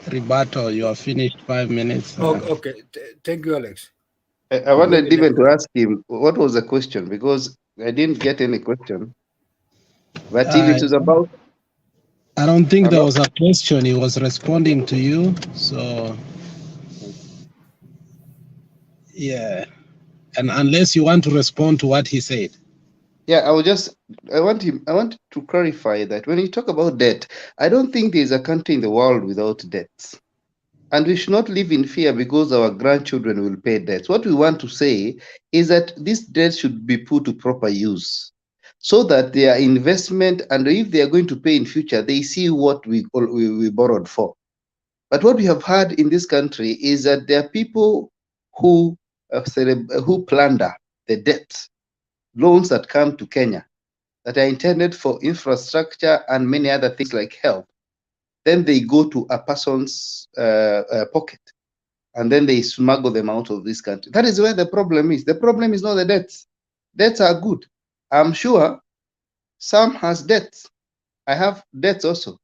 rebuttal. You are finished 5 minutes. Okay. Thank you, Alex. I wanted even to ask him what was the question, because I didn't get any question. But if it is about, I don't think there was a question. He was responding to you. So, yeah. And unless you want to respond to what he said. yeah, I want to clarify that when you talk about debt, I don't think there is a country in the world without debts. And we should not live in fear because our grandchildren will pay debts. What we want to say is that these debts should be put to proper use, so that their investment, and if they are going to pay in future, they see what we borrowed for. But what we have had in this country is that there are people who plunder the debt loans that come to Kenya that are intended for infrastructure and many other things like health. Then they go to a person's pocket, and then they smuggle them out of this country. That is where the problem is. The problem is not the debts. Debts are good. I'm sure Sam has debts. I have debts also,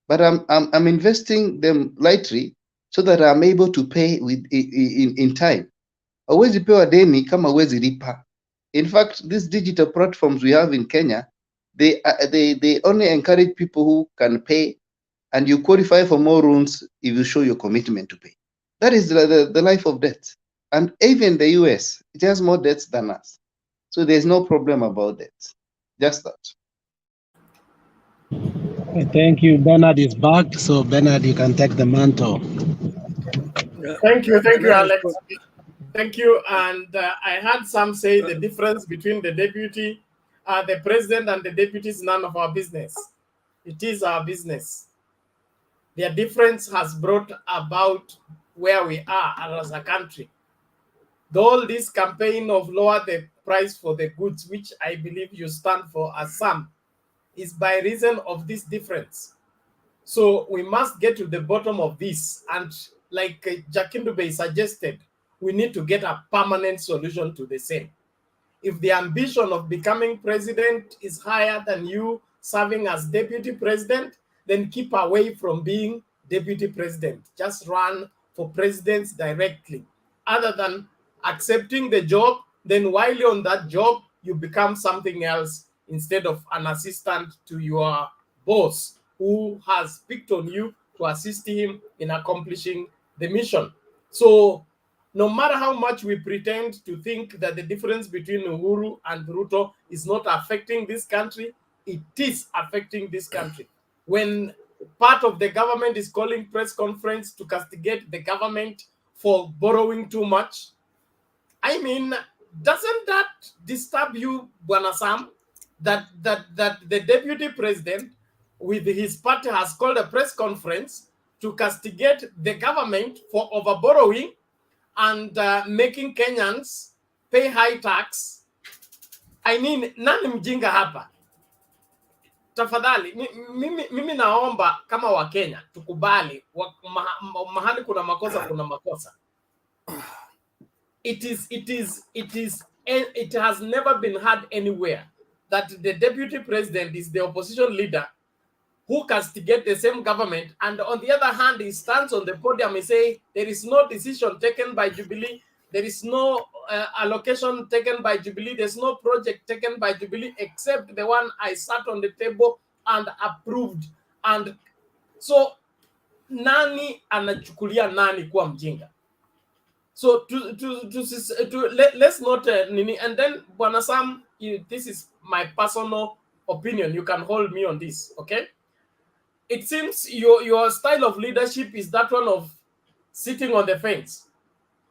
but I'm investing them lightly so that I'm able to pay in time. Hauwezi pewa deni kama huwezi lipa. In fact, these digital platforms we have in Kenya, they only encourage people who can pay, and you qualify for more loans if you show your commitment to pay. That is the life of debt. And even the US, it has more debts than us. So there's no problem about that. Just that. Thank you. Bernard is back. So, Bernard, you can take the mantle. Thank you, Alex. Thank you. And I heard some say the difference between the deputy, the president and the deputy is none of our business. It is our business. Their difference has brought about where we are as a country. All this campaign of lower the price for the goods, which I believe you stand for as some, is by reason of this difference. So we must get to the bottom of this. And like Jakindube suggested, we need to get a permanent solution to the same. If the ambition of becoming president is higher than you serving as deputy president, then keep away from being deputy president. Just run for presidents directly. Other than accepting the job, then while you're on that job, you become something else instead of an assistant to your boss who has picked on you to assist him in accomplishing the mission. So no matter how much we pretend to think that the difference between Uhuru and Ruto is not affecting this country, it is affecting this country. When part of the government is calling press conference to castigate the government for borrowing too much, I mean, doesn't that disturb you, Bwana Sam, that the deputy president with his party has called a press conference to castigate the government for overborrowing and making Kenyans pay high tax? I mean, nani mjinga hapa? Tafadhali, mimi naomba kama Wakenya tukubali mahali kuna makosa. It has never been heard anywhere that the deputy president is the opposition leader who castigates the same government, and on the other hand, he stands on the podium and say there is no decision taken by Jubilee, there is no allocation taken by Jubilee, there's no project taken by Jubilee except the one I sat on the table and approved. And so nani anachukulia nani kuwa mjinga? So let's not and then Bwana Sam, this is my personal opinion. You can hold me on this, okay? It seems your style of leadership is that one of sitting on the fence.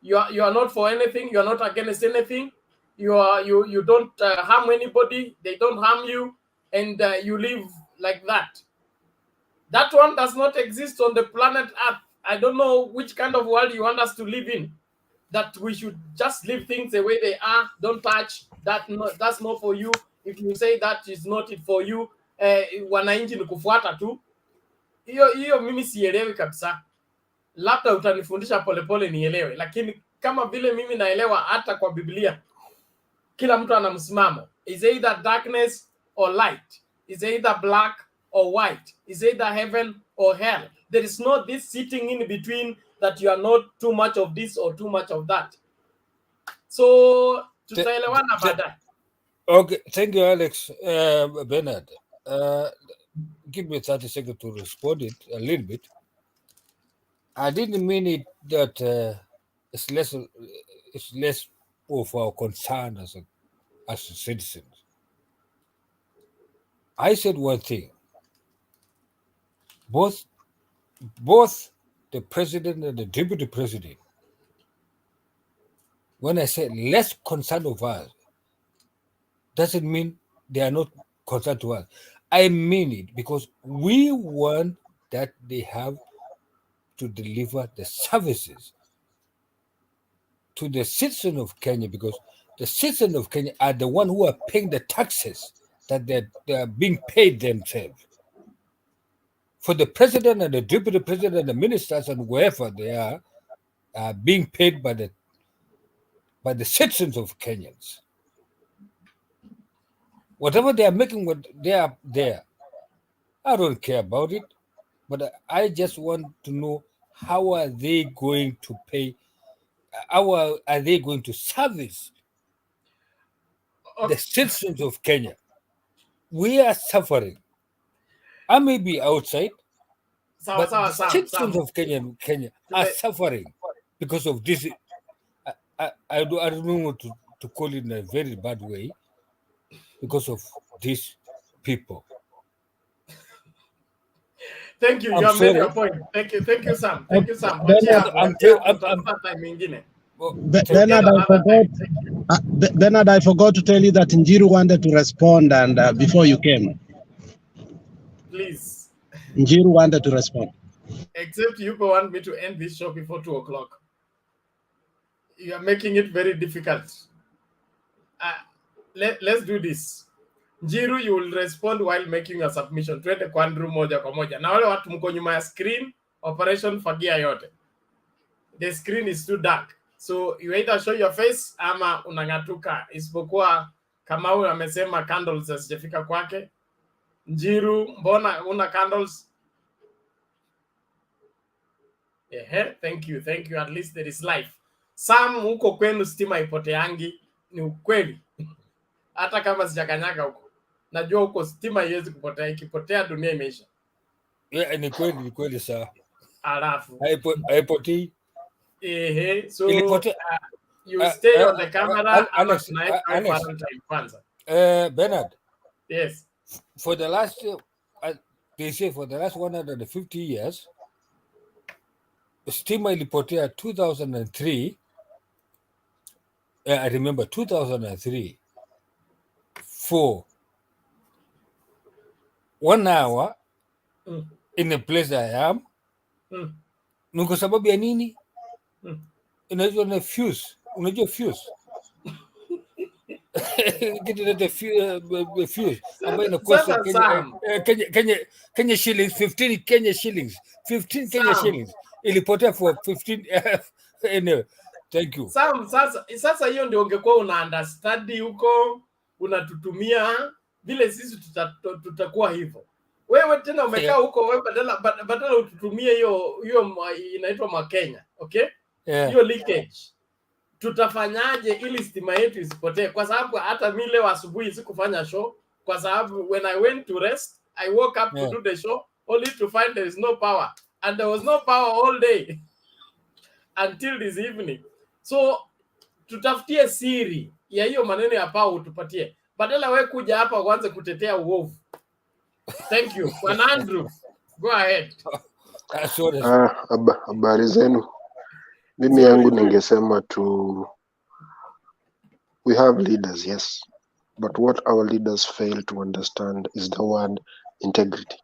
You are not for anything. You are not against anything. You don't harm anybody. They don't harm you, and you live like that. That one does not exist on the planet Earth. I don't know which kind of world you want us to live in. That we should just leave things the way they are. Don't touch that. That's not for you. If you say that is not it for you, wananchi ni kufuata tu. Hiyo mimi sielewi kabisa. Labda utanifundisha polepole nielewe, lakini kama vile mimi naelewa hata kwa Biblia, kila mtu ana msimamo. Is either darkness or light. Is either black or white. Is either heaven or hell. There is no this sitting in between that you are not too much of this or too much of that. So tutaelewana baadaye. Okay, thank you, Alex. Bernard, give me 30 seconds to respond it a little bit. I didn't mean it that it's less of our concern as citizens. I said one thing. Both the president and the deputy president, when I say less concerned of us, doesn't mean they are not concerned to us. I mean it because we want that they have to deliver the services to the citizens of Kenya, because the citizens of Kenya are the ones who are paying the taxes that they are being paid themselves. For the president and the deputy president and the ministers and wherever they are being paid by the citizens of Kenyans. Whatever they are making, what they are there, I don't care about it, but I just want to know how are they going to pay, how are they going to service the citizens of Kenya? We are suffering. I may be outside, but the citizens of Kenya are suffering because of this. I don't know to call it in a very bad way, because of these people. Thank you. You have made your point. Thank you, Sam. Thank you, Sam. Bernard, I forgot to tell you that Njiru wanted to respond, and before you came. Please. Njiru wanted to respond. Except you want me to end this show before 2 o'clock. You are making it very difficult. Let's do this. Njiru, you will respond while making a submission. Twende kwa Andrew moja kwa moja. Na wale watu mko nyuma ya screen, operation fagia yote. The screen is too dark. So you either show your face ama unang'atuka. Isipokuwa kama huyu amesema candles hazijafika kwake. Njiru, mbona una candles? Thank you. At least there is life. Sam, huko kwenu stima ipoteangi, ni ukweli. Hata kama sijakanyaga huko. Najua huko stima haiwezi kupotea, ikipotea dunia imeisha. Yeah, ni kweli sawa. Alafu. Haipotei. So Ilipotea. you stay on the camera ama Alex, tunaweka Alex. time kwanza. Bernard. Yes. For the last, they say for the last 150 years, stima ilipotea 2003. I remember 2003 for 1 hour in the place I am. Ni kwa sababu ya nini? Inaitwa na fuse. Unajua fuse? Kitu inaitwa fuse ambayo inakosa Kenya shillings, 15 Kenya shillings. 15 Kenya shillings. Ilipotea for 15 anyway. Thank you. Sasa hiyo ndio ungekuwa una understand huko, unatutumia vile sisi tutakuwa hivyo. Wewe tena umekaa huko, wewe badala ututumie hiyo inaitwa Makenya, okay? Hiyo leakage. Tutafanyaje ili stima yetu isipotee? Kwa sababu hata mimi leo asubuhi sikufanya show kwa sababu when I went to rest, I woke up to do the show only to find there is no power, and there was no power all day until this evening. So tutafutie siri ya hiyo maneno ya power utupatie, badala wewe kuja hapa uanze kutetea uovu. Thank you. Bwana Andrew, go ahead. Habari zenu. Mimi yangu ningesema tu, we have leaders, yes, but what our leaders fail to understand is the word integrity.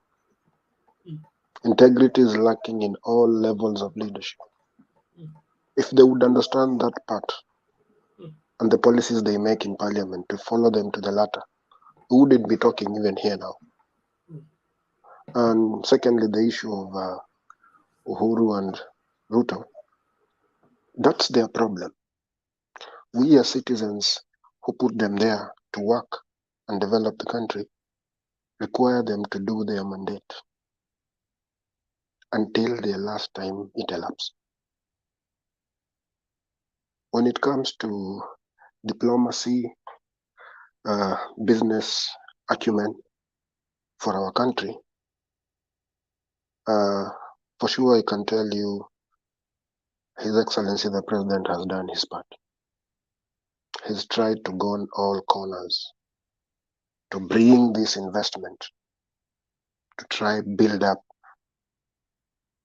Integrity is lacking in all levels of leadership. If they would understand that part and the policies they make in parliament, to follow them to the latter, we wouldn't be talking even here now. And secondly, the issue of Uhuru and Ruto, that's their problem. We as citizens who put them there to work and develop the country require them to do their mandate until their last time it elapses. When it comes to diplomacy, business acumen for our country, for sure I can tell you His Excellency the President has done his part. He's tried to go on all corners to bring this investment, to try build up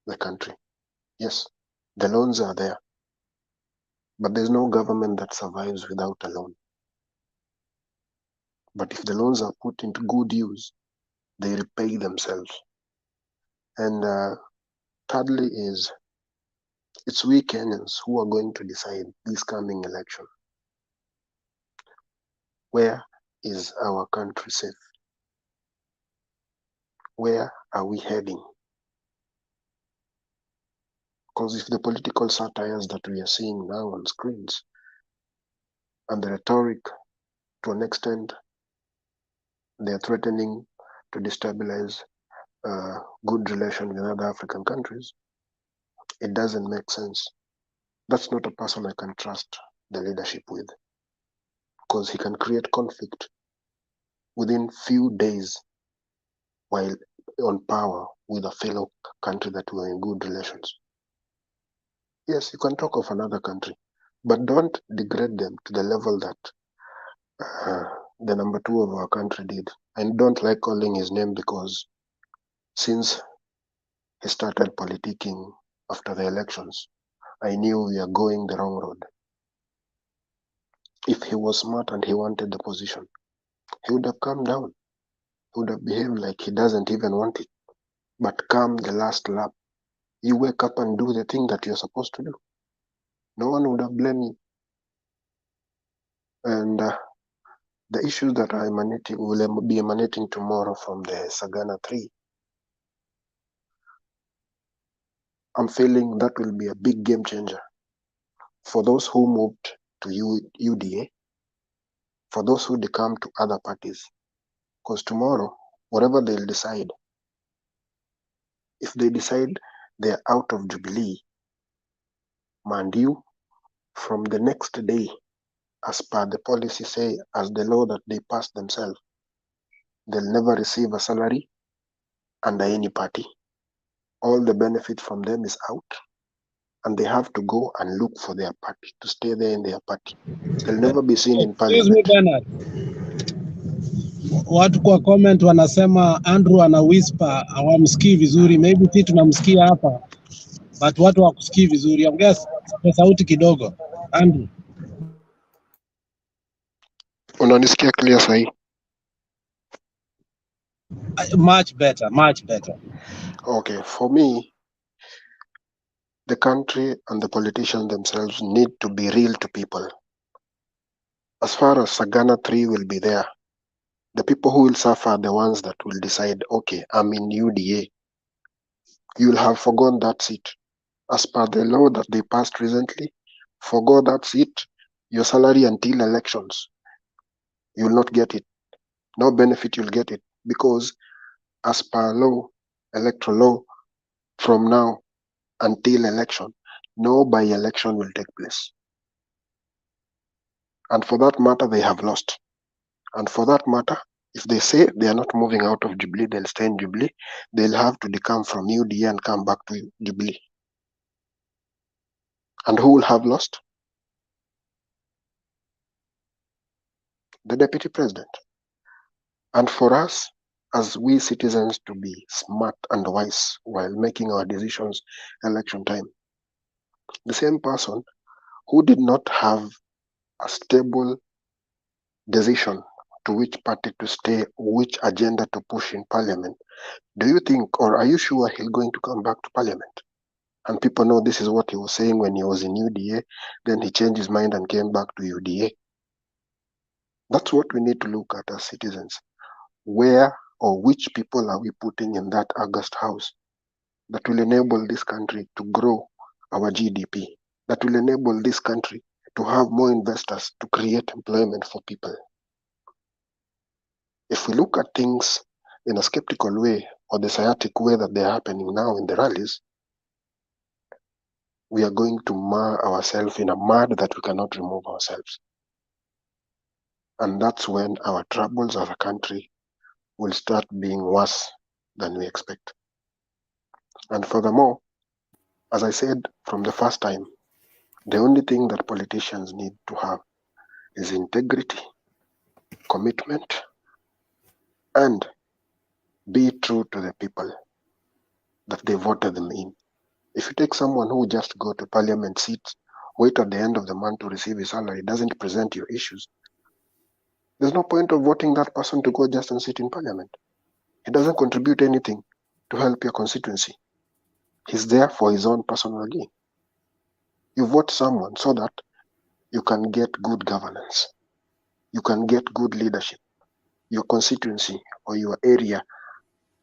the country. Yes, the loans are there, but there's no government that survives without a loan. But if the loans are put into good use, they repay themselves. And thirdly is, it's we Kenyans who are going to decide this coming election. Where is our country safe? Where are we heading? Because if the political satires that we are seeing now on screens and the rhetoric, to an extent, they are threatening to destabilize good relations with other African countries, it doesn't make sense. That's not a person I can trust the leadership with, because he can create conflict within few days while on power with a fellow country that we're in good relations. Yes, you can talk of another country, but don't degrade them to the level that the number 2 of our country did. I don't like calling his name because since he started politicking after the elections, I knew we are going the wrong road. If he was smart and he wanted the position, he would have calmed down. He would have behaved like he doesn't even want it. But come the last lap, you wake up and do the thing that you're supposed to do. No one would have blamed you. And the issues that are will be emanating tomorrow from the Sagana 3, I'm feeling that will be a big game changer for those who moved to UDA, for those who come to other parties. Because tomorrow, whatever they'll decide, if they decide they're out of Jubilee, mind you, from the next day, as per the policy say, as the law that they passed themselves, they'll never receive a salary under any party. all the benefit from them is out, and they have to go and look for their party, to stay there in their party. They'll never be seen in Excuse me, parliament. Bernard. Watu kwa comment wanasema Andrew ana whisper, hawamsikii vizuri. Maybe sisi tunamsikia hapa, but watu hawakusikii vizuri. Ongea kwa sauti kidogo. Andrew. Unanisikia clear sahi? Much better, much better. Okay, for me, the country and the politicians themselves need to be real to people. As far as Sagana 3 will be there, the people who will suffer are the ones that will decide, okay, I'm in UDA. You'll have forgone that seat. As per the law that they passed recently, forgo that seat, your salary until elections. You will not get it. No benefit you'll get it. Because as per law, electoral law, from now until election, no by-election will take place. And for that matter, they have lost. And for that matter, if they say they are not moving out of Jubilee, they'll stay in Jubilee, they'll have to decamp from UDA and come back to Jubilee. And who will have lost? The deputy president. And for us, as we citizens, to be smart and wise while making our decisions election time, the same person who did not have a stable decision to which party to stay, which agenda to push in parliament, do you think, or are you sure he's going to come back to parliament? And people know this is what he was saying when he was in UDA, then he changed his mind and came back to UDA. That's what we need to look at as citizens. Where or which people are we putting in that August house that will enable this country to grow our GDP, that will enable this country to have more investors to create employment for people? If we look at things in a skeptical way or the sciatic way that they're happening now in the rallies, we are going to mar ourselves in a mud that we cannot remove ourselves. And that's when our troubles as a country will start being worse than we expect. And furthermore, as I said from the first time, the only thing that politicians need to have is integrity, commitment, and be true to the people that they voted them in. If you take someone who just go to parliament seats, wait at the end of the month to receive his salary, doesn't present your issues, there's no point of voting that person to go just and sit in parliament. He doesn't contribute anything to help your constituency. He's there for his own personal gain. You vote someone so that you can get good governance. You can get good leadership. Your constituency or your area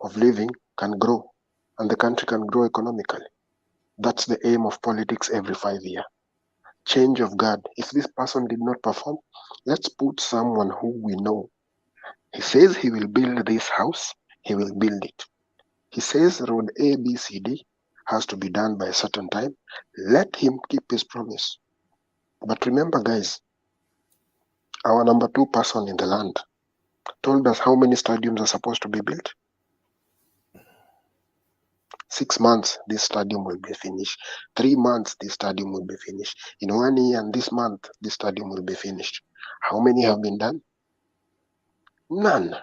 of living can grow and the country can grow economically. That's the aim of politics every 5 years. Change of guard. If this person did not perform, let's put someone who we know. He says he will build this house, he will build it. He says road A, B, C, D has to be done by a certain time. Let him keep his promise. But remember, guys, our number 2 person in the land told us how many stadiums are supposed to be built. 6 months, this stadium will be finished. 3 months, this stadium will be finished. In 1 year and this month, this stadium will be finished. How many have been done? None.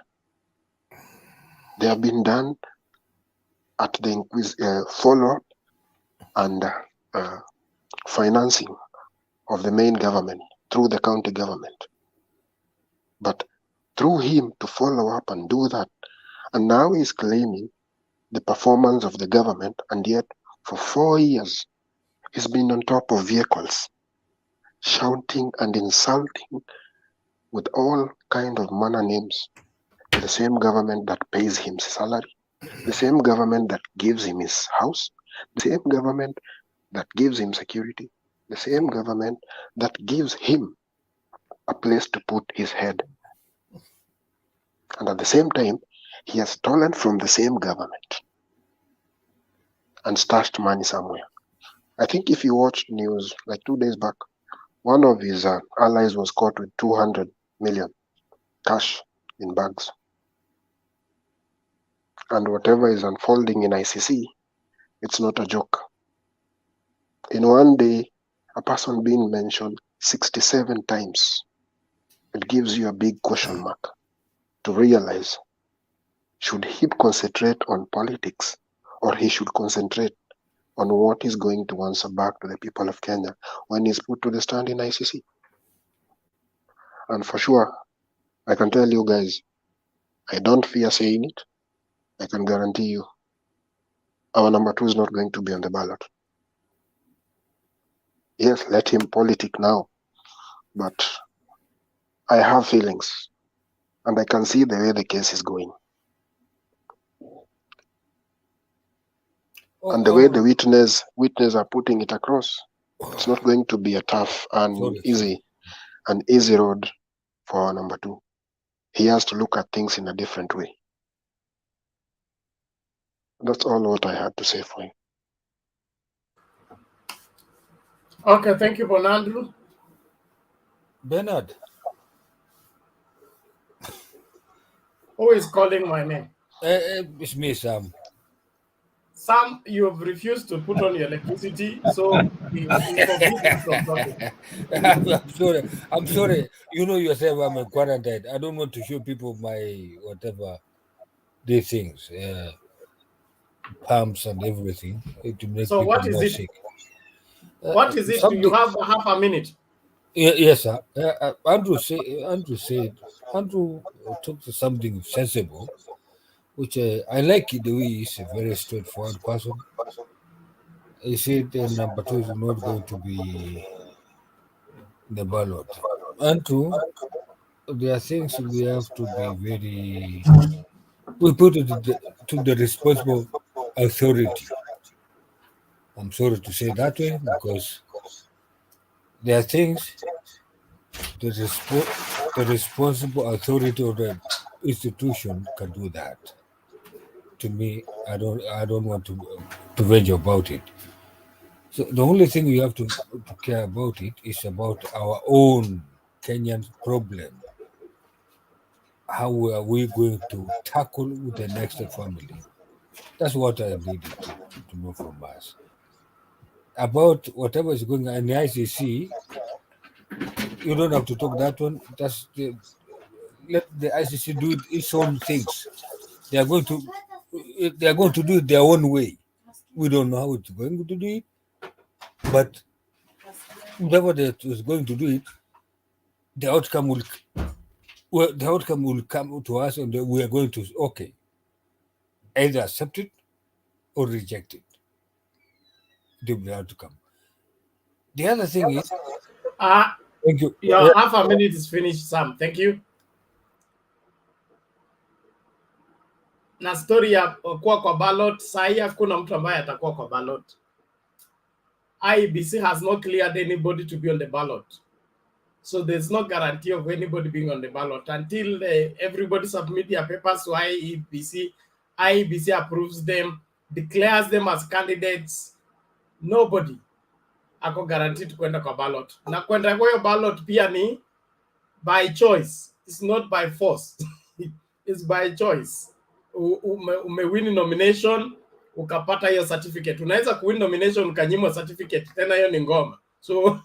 They have been done at the follow and financing of the main government through the county government. But through him to follow up and do that, and now he's claiming the performance of the government, and yet for 4 years he's been on top of vehicles, shouting and insulting with all kind of manner names to the same government that pays him his salary, the same government that gives him his house, the same government that gives him security, the same government that gives him a place to put his head. And at the same time, he has stolen from the same government and stashed money somewhere. I think if you watched news like 2 days back, one of his allies was caught with 200 million cash in bags. And whatever is unfolding in ICC It's not a joke. In one day, a person being mentioned 67 times, it gives you a big question mark to realize, should he concentrate on politics or he should concentrate on what is going to answer back to the people of Kenya when he's put to the stand in ICC? And for sure, I can tell you guys, I don't fear saying it. I can guarantee you, our number 2 is not going to be on the ballot. Yes, let him politic now, but I have feelings, and I can see the way the case is going. And the way the witness are putting it across, it's not going to be a tough and easy road for our number 2. He has to look at things in a different way. That's all what I had to say for him. Okay, thank you, Bonandru. Bernard. Who is calling my name? It's me, Sam. Sam, you have refused to put on your electricity, so we forbid you from talking. I'm sorry. You know yourself, I'm in quarantine. I don't want to show people my whatever these things, pumps and everything to make So people what is more it? sick. What is it? Do you have half a minute? Yes, sir. Andrew took to something sensible, which I like the way he's a very straightforward person. He said number 2 is not going to be the ballot. Andrew, there are things we have to be very. We put it to the responsible authority. I'm sorry to say that way because there are things the responsible authority or the institution can do that. To me, I don't want to rage about it. So the only thing we have to care about it is about our own Kenyan problem. How are we going to tackle the next family? That's what I needed to know from us. About whatever is going on in the ICC, you don't have to talk that one. Let the ICC do its own things. They are going to do it their own way. We don't know how it's going to do it, but whatever that is going to do it, the outcome will come to us, and we are going to either accept it or reject it. The outcome. The other thing is, thank you. Your half a minute is finished, Sam. Thank you. Na story ya kuwa kwa ballot, sahi hakuna mtu ambaye atakuwa kwa ballot. IEBC has not cleared anybody to be on the ballot. So there's no guarantee of anybody being on the ballot until everybody submit their papers to IEBC. IEBC approves them, declares them as candidates. Nobody ako guaranteed kwenda kwa ballot. Na kwenda kwa ballot pia ni by choice. It's not by force. It's by choice. Umewin nomination, ukapata hiyo certificate. Unaweza kuwin nomination ukanyimwa certificate, tena hiyo ni ngoma. So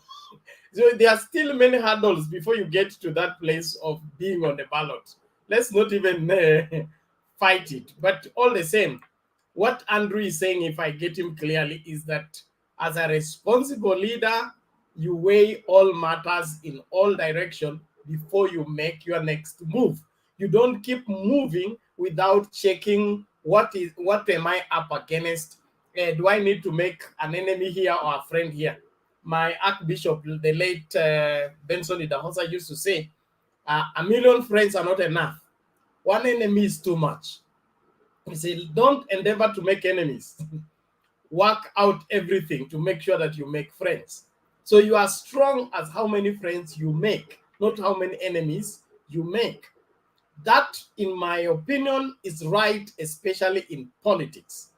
there are still many hurdles before you get to that place of being on the ballot. Let's not even fight it. But all the same, what Andrew is saying, if I get him clearly, is that as a responsible leader, you weigh all matters in all directions before you make your next move. You don't keep moving without checking what am I up against? Do I need to make an enemy here or a friend here? My Archbishop, the late Benson Idahosa, used to say, a million friends are not enough. One enemy is too much. He said, don't endeavor to make enemies. Work out everything to make sure that you make friends. So you are strong as how many friends you make, not how many enemies you make. That, in my opinion, is right, especially in politics.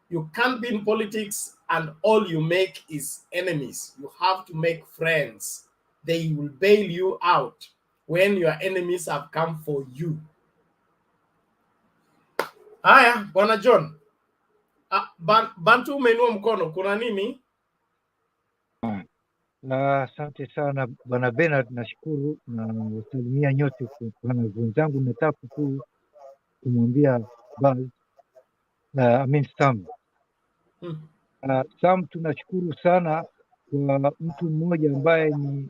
You can't be in politics and all you make is enemies. You have to make friends. They will bail you out when your enemies have come for you. Hiya, Bwana John. Bantu umeinua mkono, kuna nini? Na asante sana Bwana Bernard, nashukuru na wasalimia nyote. Kwa wenzangu, nataka tu kumwambia Baz, Sam, Sam, tunashukuru sana kwa mtu mmoja ambaye ni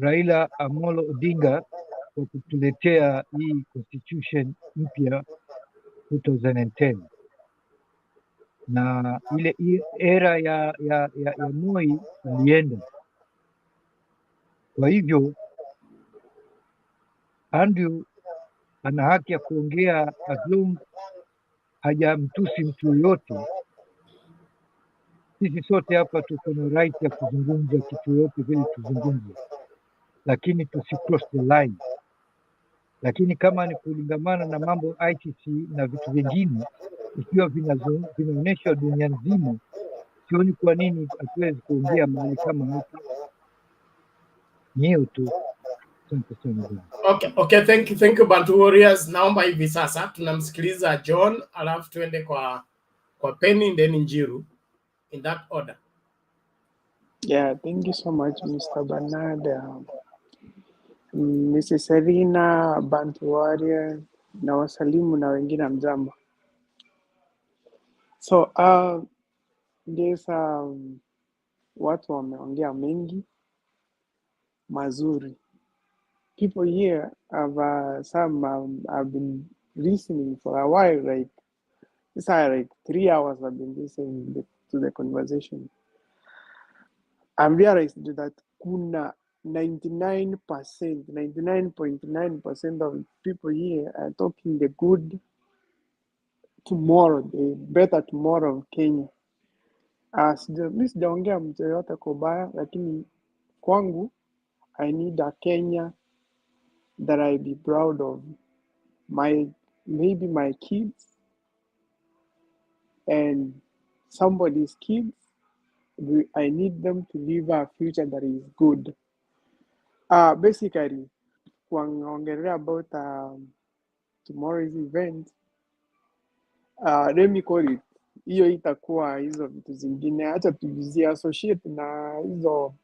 Raila Amolo Odinga kwa kutuletea hii constitution mpya 2010 na ile era ya Moi ilienda. Kwa hivyo Andrew ana haki ya kuongea as long hajamtusi mtu yoyote. Sisi sote hapa tuko na right ya kuzungumza kitu yoyote vile tuzungumze, lakini cross the line. Lakini kama ni kulingamana na mambo ICC na vitu vingine, ikiwa vinaonyeshwa dunia nzima, sioni kwa nini hatuwezi kuongea mahali kama hapa. Ni hiyo tu. Asante sana. Okay, thank you Bantu Warriors. Naomba hivi sasa tunamsikiliza John, alafu tuende kwa Penny then Njiru, in that order. Yeah, thank you so much, Mr. Bernard, Mrs. Serena, Bantu Warrior, na wasalimu na wengine mjambo. So, there's watu wameongea mengi mazuri. People here have have been listening for a while, like 3 hours I've been listening to the conversation. I'm realized that kuna 99.9% of people here are talking the good tomorrow, the better tomorrow of Kenya. Mi sijaongea mtu yoyote kwa ubaya, lakini kwangu I need a Kenya that I be proud of. Maybe my kids and somebody's kids. I need them to live a future that is good. Basically, kuongelea about tomorrow's event, let me call it, hiyo itakuwa hizo vitu zingine, acha tuvizie associate na hizo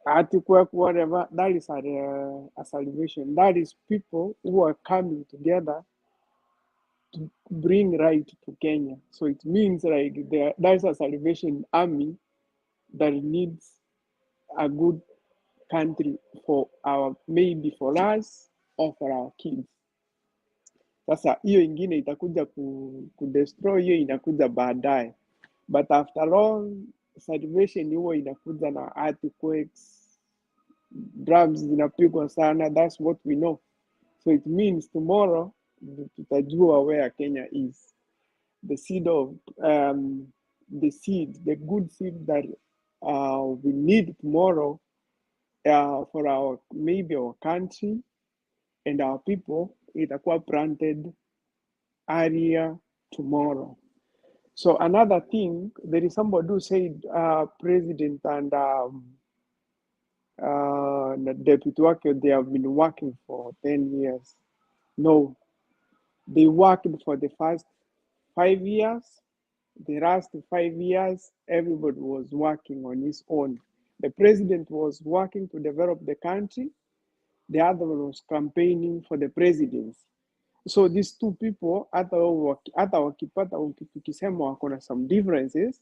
artwork, whatever. That is a celebration. That is people who are coming together to bring right to Kenya. So it means like there's a salvation army that needs a good country for maybe for us or for our kids. Sasa hiyo ingine itakuja kudestroy, hiyo inakuja baadaye. But after all, salvation huwa inakuja na earthquakes, drums zinapigwa sana. That's what we know. So it means tomorrow tutajua where Kenya is. The seed of the good seed that we need tomorrow for maybe our country and our people, itakuwa planted earlier tomorrow. So another thing, there is somebody who said president and the deputy worker, they have been working for 10 years. No, they worked for the first 5 years. The last 5 years, everybody was working on his own. The president was working to develop the country. The other one was campaigning for the presidency. So these two people, hata wakipata ukisema wako na some differences,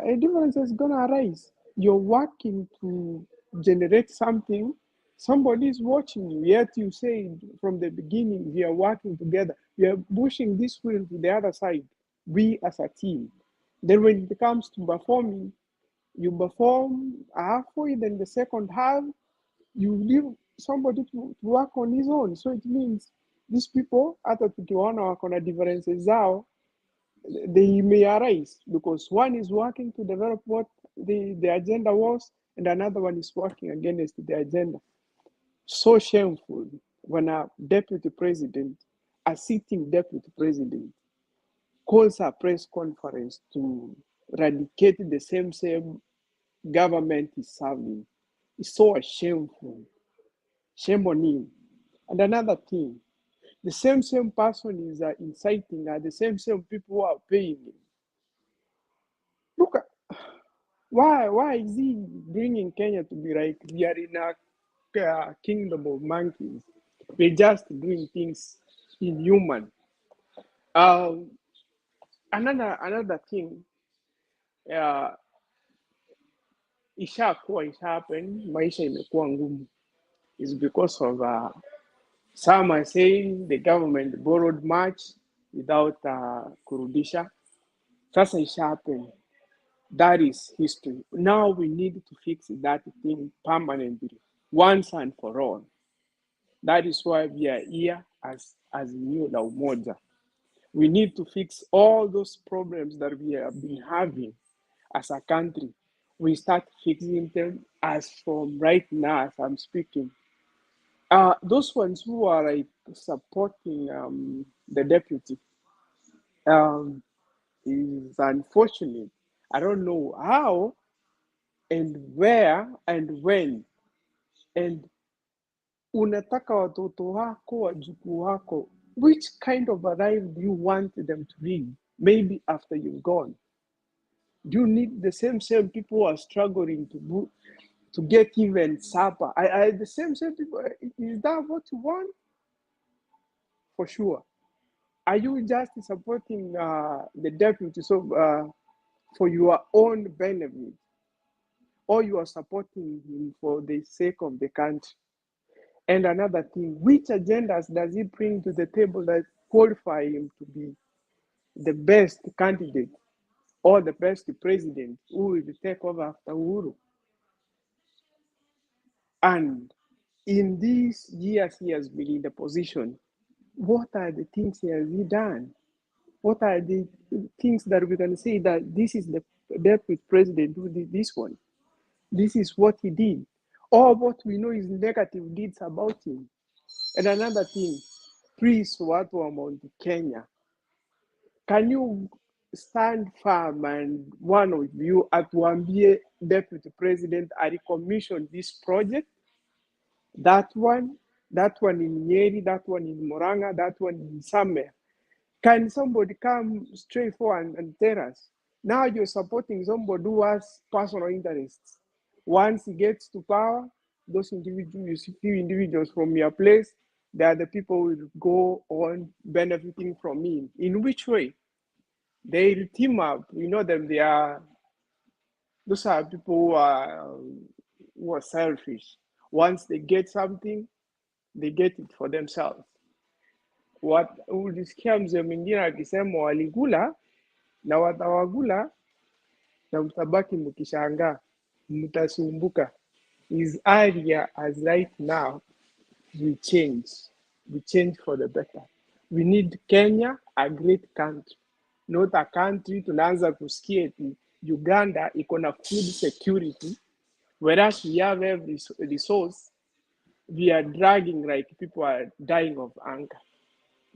a difference is gonna arise. You're working to generate something. Somebody is watching you. Yet you say from the beginning we are working together. We are pushing this wheel to the other side. We as a team. Then when it comes to performing, you perform halfway. Then the second half, you leave somebody to work on his own. So it means these people, hata tukiwaona wako na differences zao, they may arise because one is working to develop what the agenda was, and another one is working against the agenda. So shameful when a deputy president, a sitting deputy president, calls a press conference to eradicate the same government is serving. It's so shameful. Shame on him. And another thing, the same person is inciting her, the same people who are paying him. Look at why is he bringing Kenya to be like we are in a kingdom of monkeys? We're just doing things inhuman. Another thing, ishakuwa happen, maisha imekuwa ngumu, is because of some are saying the government borrowed much without kurudisha. Sasa isha happen. That is history. Now we need to fix that thing permanently, once and for all. That is why we are here as Azimio La Umoja. We need to fix all those problems that we have been having as a country. We start fixing them as from right now, as I'm speaking. Those ones who are like supporting the deputy is unfortunate. I don't know how and where and when. And unataka watoto wako, wajukuu wako, which kind of a life do you want them to live? Maybe after you've gone. Do you need the same people who are struggling to get even supper? The same people, is that what you want? For sure. Are you just supporting the deputy for your own benefit? Or you are supporting him for the sake of the country? And another thing, which agendas does he bring to the table that qualify him to be the best candidate or the best president who will take over after Uhuru? And in these years he has been in the position, what are the things he has done? What are the things that we can say that this is the deputy president who did this one? This is what he did. Or what we know is negative deeds about him. And another thing, please, watu wa Mount Kenya, can you stand firm and one of you atuambie deputy president commissioned this project, that one in Nyeri, that one in Murang'a, that one in somewhere? Can somebody come straight forward and tell us? Now you're supporting somebody who has personal interests. Once he gets to power, those individuals, few individuals from your place, they are the people who will go on benefiting from him. In which way? They team up. You know them. Those are people who are selfish. Once they get something, they get it for themselves. Ulisikia mzee mwingine akisema walikula na watawagula na mtabaki mkishangaa, mtasumbuka. His idea as right now, we change for the better. We need Kenya, a great country, not a country tunaanza kusikia eti Uganda iko na food security, whereas we have every resource. We are dragging like people are dying of hunger.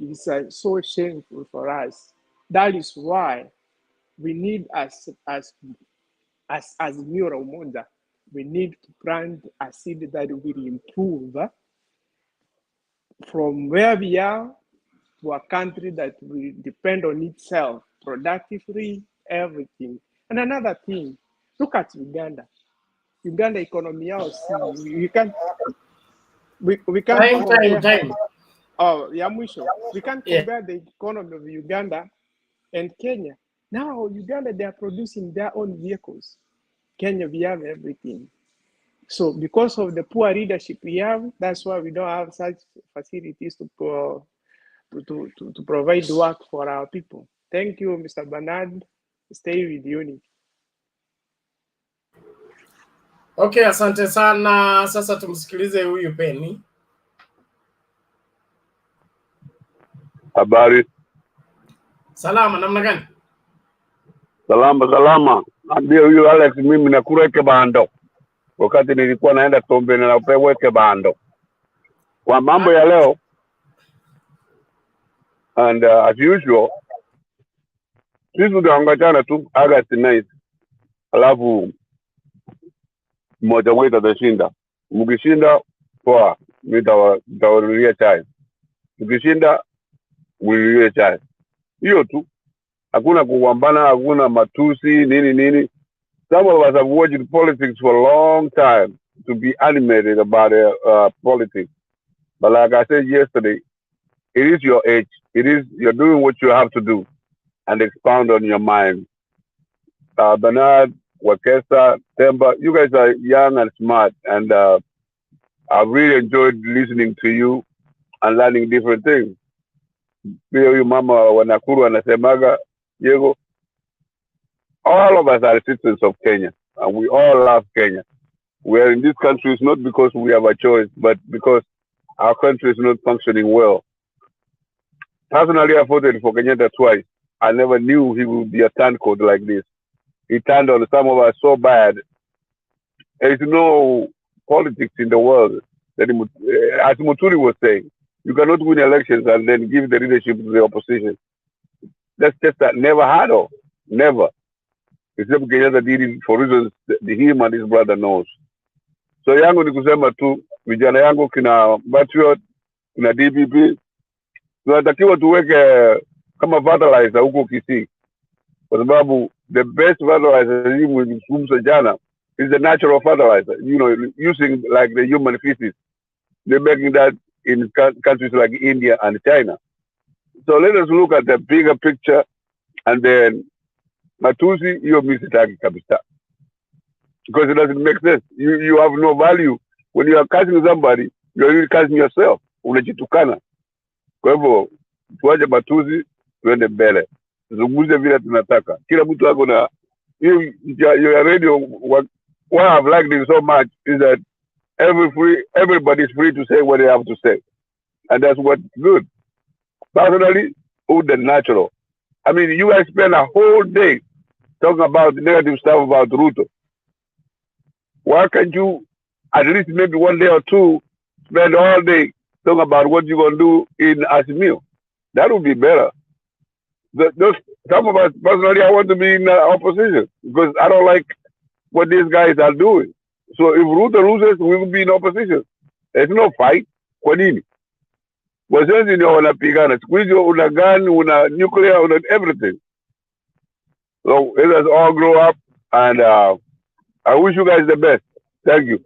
It's so shameful for us. That is why we need as Azimio La Umoja, we need to plant a seed that will improve from where we are to a country that will depend on itself, productively, everything. And another thing, look at Uganda. Uganda economy, we can't compare. Time. Oh, yeah, we can't compare the economy of Uganda and Kenya. Now, Uganda, they are producing their own vehicles. Kenya, we have everything. So because of the poor leadership we have, that's why we don't have such facilities to provide work for our people. Thank you, Mr. Bernard. Stay with unity. Okay, asante sana. Sasa tumsikilize huyu Penny. Habari. Salama, namna gani? Salama. Ndio huyu Alex, mimi nakureke bando. Wakati nilikuwa naenda Tombe na napeweke bando. Kwa mambo ya leo, and as usual, sisi tunaangazana tu August 9th. Alafu mmoja wetu atashinda. Mkishinda poa, nitawarudia chai. tukishinda mwilie chai. Hiyo tu, hakuna kugombana, hakuna matusi nini. Some of us have watched politics for a long time to be animated about politics. But like I said yesterday, it is your age. You're doing what you have to do and expound on your mind. Bernard, Wakesa, Temba, you guys are young and smart, and I've really enjoyed listening to you and learning different things. Pia huyu mama wa Nakuru anasemaga, Diego, all of us are citizens of Kenya, and we all love Kenya. We are in this country not because we have a choice, but because our country is not functioning well. Personally, I voted for Kenyatta twice. I never knew he would be a turncoat like this. He turned on some of us so bad. There is no politics in the world. As Muturi was saying, you cannot win elections and then give the leadership to the opposition. That's just that never heard of. Never. Except Kenyatta did it for reasons that him and his brother knows. So yangu ni kusema tu, vijana yangu kina Patriot, kina DPP, tunatakiwa tuweke kama fertilizer huko Kisii. Kwa sababu the best fertilizer jana is the natural fertilizer, using like the human feces. They're making that in countries like India and China. So let us look at the bigger picture, and then matusi hiyo misitaki kabisa, because it doesn't make sense. You have no value when you are cursing somebody. You are really cursing yourself. Unajitukana. Kwa hivyo tuaje matusi, tuende mbele, zungumze vile tunataka. Kila mtu ako na your radio. What I've liked it so much is that everybody is free to say what they have to say, and that's what's good. Personally, who the natural. I mean, you guys spend a whole day talking about negative stuff about Ruto. Why can't you, at least maybe one day or two, spend all day talking about what you're going to do in Azimio? That would be better. Some of us, personally, I want to be in opposition because I don't like what these guys are doing. So if Ruto loses, we will be in opposition. There's no fight. Kwa nini? Wazenzi ndio wanapigana. Siku hizi una gun, una nuclear, una everything. So let us all grow up, and I wish you guys the best. Thank you.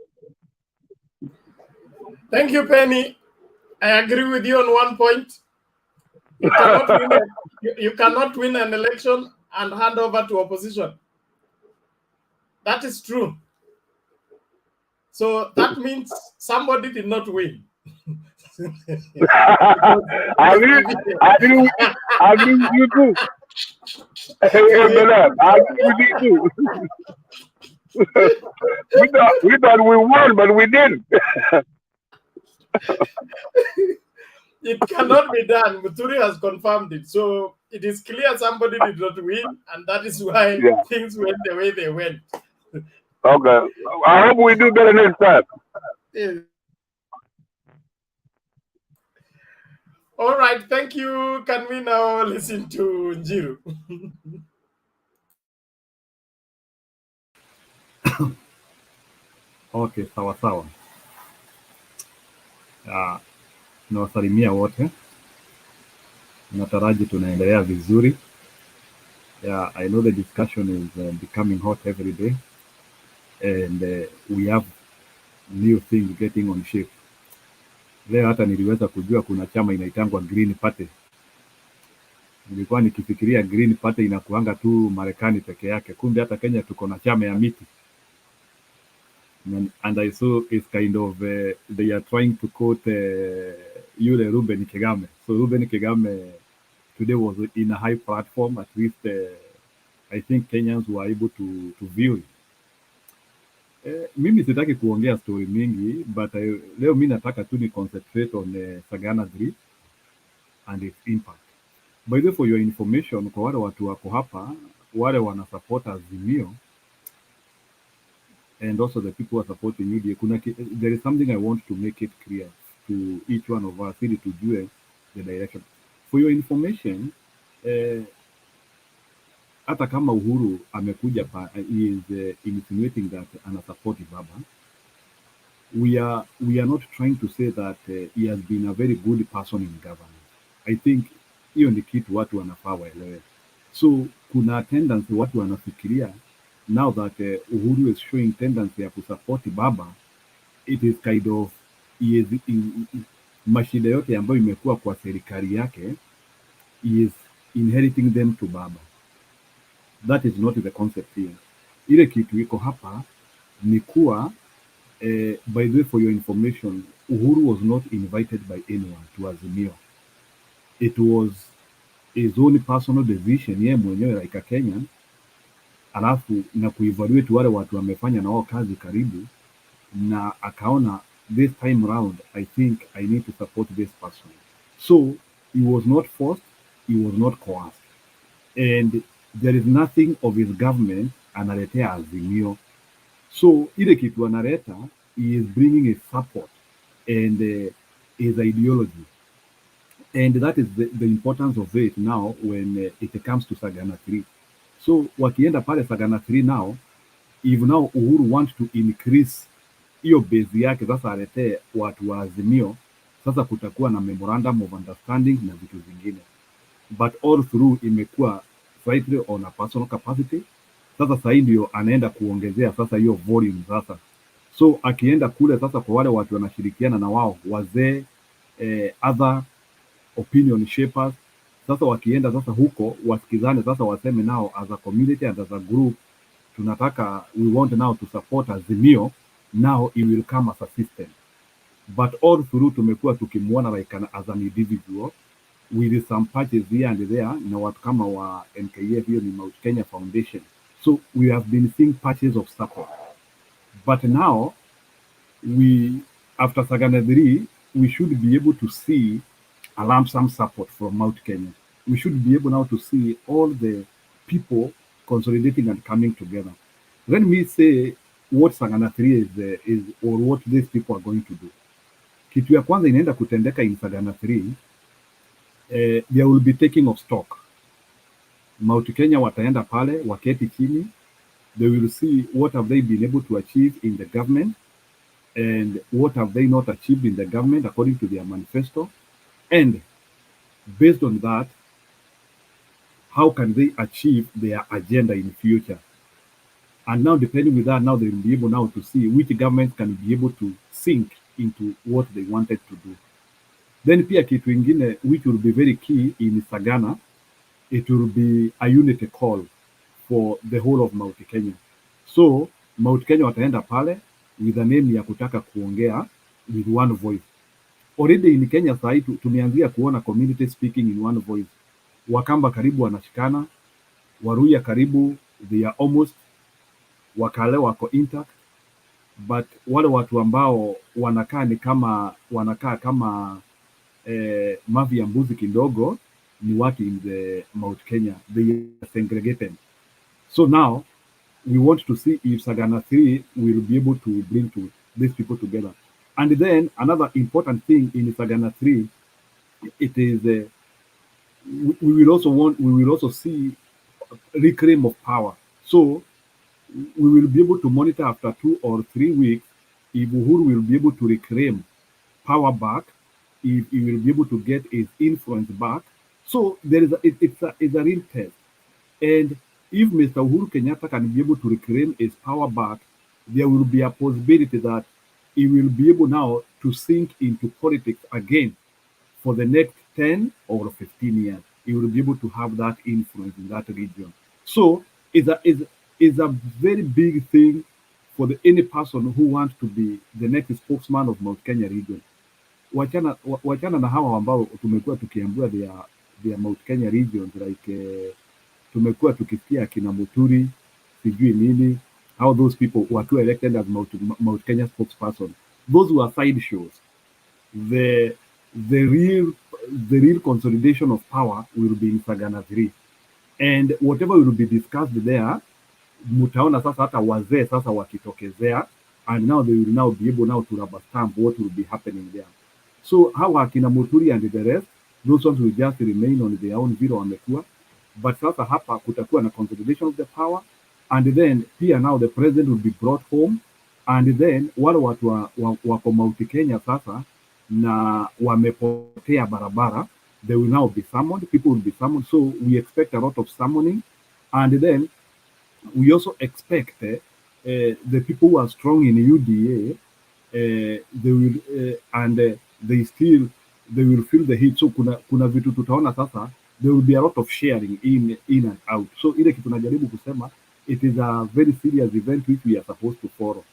Thank you, Penny. I agree with you on one point. You cannot win an election and hand over to opposition. That is true. So that means somebody did not win. I agree with you too. I agree with you too. we thought we won, but we didn't. It cannot be done. Muturi has confirmed it. So it is clear somebody did not win, and that is why things went the way they went. Okay. I hope we do better next time. Yes. All right. Thank you. Can we now listen to Njiru? Okay, sawa. Nawasalimia wote. Nataraji tunaendelea vizuri. I know the discussion is becoming hot every day, and we have new things getting on shape. Leo hata niliweza kujua kuna chama inaitangwa Green Party. Nilikuwa nikifikiria Green Party inakuanga tu Marekani peke yake. Kumbe hata Kenya tuko na chama ya miti. And I saw it's kind of, they are trying to quote Yule Ruben Kigame. So Ruben Kigame today was in a high platform, at least I think Kenyans were able to view it. Mimi sitaki kuongea story mingi, but leo mimi nataka tu ni concentrate on Sagana 3 and its impact. By the way, for your information, kwa wale watu wako hapa, wale wana support Azimio, and also the people who are supporting you, there is something I want to make it clear to each one of us, ili tujue the direction. For your information, hata kama Uhuru amekuja is insinuating that ana support Baba, we are not trying to say that he has been a very good person in government. I think hiyo ni kitu watu wanafaa waelewe. So kuna tendency watu wanafikiria now that Uhuru is showing tendency ya kusupport baba, it is kind of mashida yote ambayo imekuwa kwa serikali yake, he is inheriting them to baba. That is not the concept here. Ile kitu iko hapa ni kuwa by the way, for your information, Uhuru was not invited by anyone to Azimio. It was his own personal decision, yeye mwenyewe like a Kenyan, alafu na kuevaluate wale watu wamefanya na wao kazi karibu, na akaona this time round I think I need to support this person. So he was not forced, he was not coerced, and there is nothing of his government analetea Azimio. So ile kitu analeta, he is bringing his support and his ideology, and that is the importance of it now when it comes to Sagana 3. So wakienda pale Sagana 3 now, if now Uhuru wants to increase hiyo base yake, sasa aletee watu wa Azimio, sasa kutakuwa na memorandum of understanding na vitu zingine, but all through imekuwa slightly on a personal capacity. Sasa sasa ndio anaenda kuongezea sasa hiyo volume sasa. So akienda kule sasa kwa wale watu wanashirikiana na wao wazee, other opinion shapers, sasa wakienda sasa huko wasikizane sasa, waseme nao as a community and as a group, tunataka we want now to support Azimio. Now it will come as a system, but all through tumekuwa tukimuona like as an individual with some patches here and there, na watu kama wa MKF, hiyo ni Mount Kenya Foundation. So we have been seeing patches of support, but now we, after Sagana 3, we should be able to see a lump sum support from Mount Kenya. We should be able now to see all the people consolidating and coming together. Let me say what Sagana 3 is or what these people are going to do. Kitu ya kwanza inaenda kutendeka in Sagana 3, there will be taking of stock. Mount Kenya wataenda pale waketi chini, they will see what have they been able to achieve in the government and what have they not achieved in the government according to their manifesto, and based on that, how can they achieve their agenda in future. And now depending with that, now they will be able now to see which government can be able to sink into what they wanted to do. Then pia kitu ingine which will be very key in Sagana, it will be a unity call for the whole of Mount Kenya. So Mount Kenya wataenda pale with a name ya kutaka kuongea with one voice. Already in Kenya sasa tumeanzia kuona community speaking in one voice. Wakamba karibu wanashikana, Waruya karibu they are almost, Wakale wako intact, but wale watu ambao wanakaa ni kama mavi ya mbuzi kidogo ni watu in the Mount Kenya, they are segregated. So now we want to see if Sagana 3 will be able to bring to these people together. And then another important thing in Sagana 3, it is we will also see reclaim of power. So we will be able to monitor after 2 or 3 weeks if Uhuru will be able to reclaim power back, if he will be able to get his influence back. So there is it's a real test. And if Mr. Uhuru Kenyatta can be able to reclaim his power back, there will be a possibility that he will be able now to sink into politics again for the next 10 or 15 years. He will be able to have that influence in that region. So it's a very big thing for any person who wants to be the next spokesman of Mount Kenya region. Wachana na hawa ambao tumekuwa tukiambua their Mount Kenya regions, like tumekuwa tukisikia akina Muturi sijui nini, how those people wakiwa elected as Mount Kenya spokesperson. Those were side shows. The real consolidation of power will be in Sagana 3, and whatever will be discussed there, mutaona sasa hata wazee sasa wakitokezea, and now they will now be able now to rubber stamp what will be happening there. So hawa akina Muturi and the rest, those ones will just remain on their own vile wamekuwa, but sasa hapa kutakuwa na consolidation of the power, and then pia now the president will be brought home and then wale watu wako Mount Kenya sasa na wamepotea barabara, they will now be summoned, people will be summoned, so we expect a lot of summoning, and then we also expect the people who are strong in UDA, they will and they will feel the heat. So kuna vitu tutaona sasa, there will be a lot of sharing in and out. So ile kitu najaribu kusema, it is a very serious event which we are supposed to follow.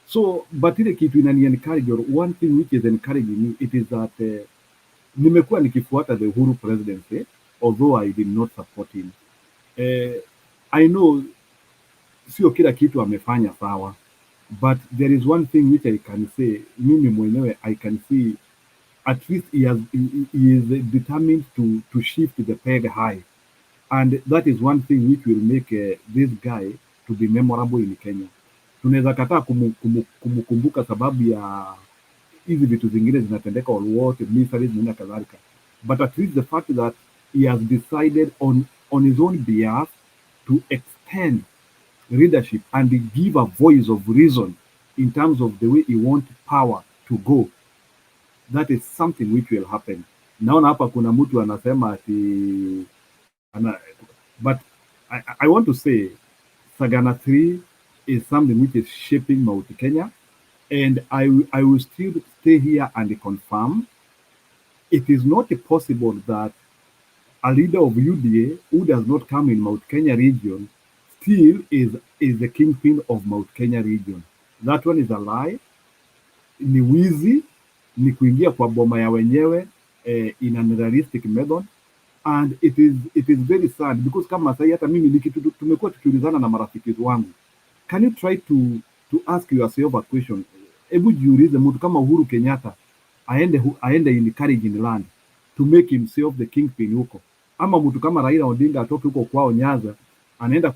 So but ile kitu inani encourage, or one thing which is encouraging me, it is that nimekuwa nikifuata the Uhuru presidency, although I did not support him. I know sio kila kitu amefanya sawa, but there is one thing which I can say, mimi mwenyewe I can see at least he is determined to shift the peg high, and that is one thing which will make this guy to be memorable in Kenya. Tunaweza kataa kumkumbuka sababu ya hizi vitu zingine zinatendeka, or what miseries na kadhalika, but at least the fact that he has decided on his own behalf to extend leadership and give a voice of reason in terms of the way he wants power to go, that is something which will happen. Naona hapa kuna mtu anasema ati but I want to say Sagana 3 is something which is shaping Mount Kenya, and I will still stay here and confirm it is not possible that a leader of UDA who does not come in Mount Kenya region still is the kingpin of Mount Kenya region. That one is a lie. Ni wizi, ni kuingia kwa boma ya wenyewe in an unrealistic method, and it is very sad because kama sasa hata mimi tumekuwa tukiulizana na marafiki wangu, can you try to ask yourself a question? Hebu jiulize, mtu kama Uhuru Kenyatta aende in encouraging land to make himself the kingpin huko, ama mtu kama Raila Odinga atoke huko kwao Nyanza anaenda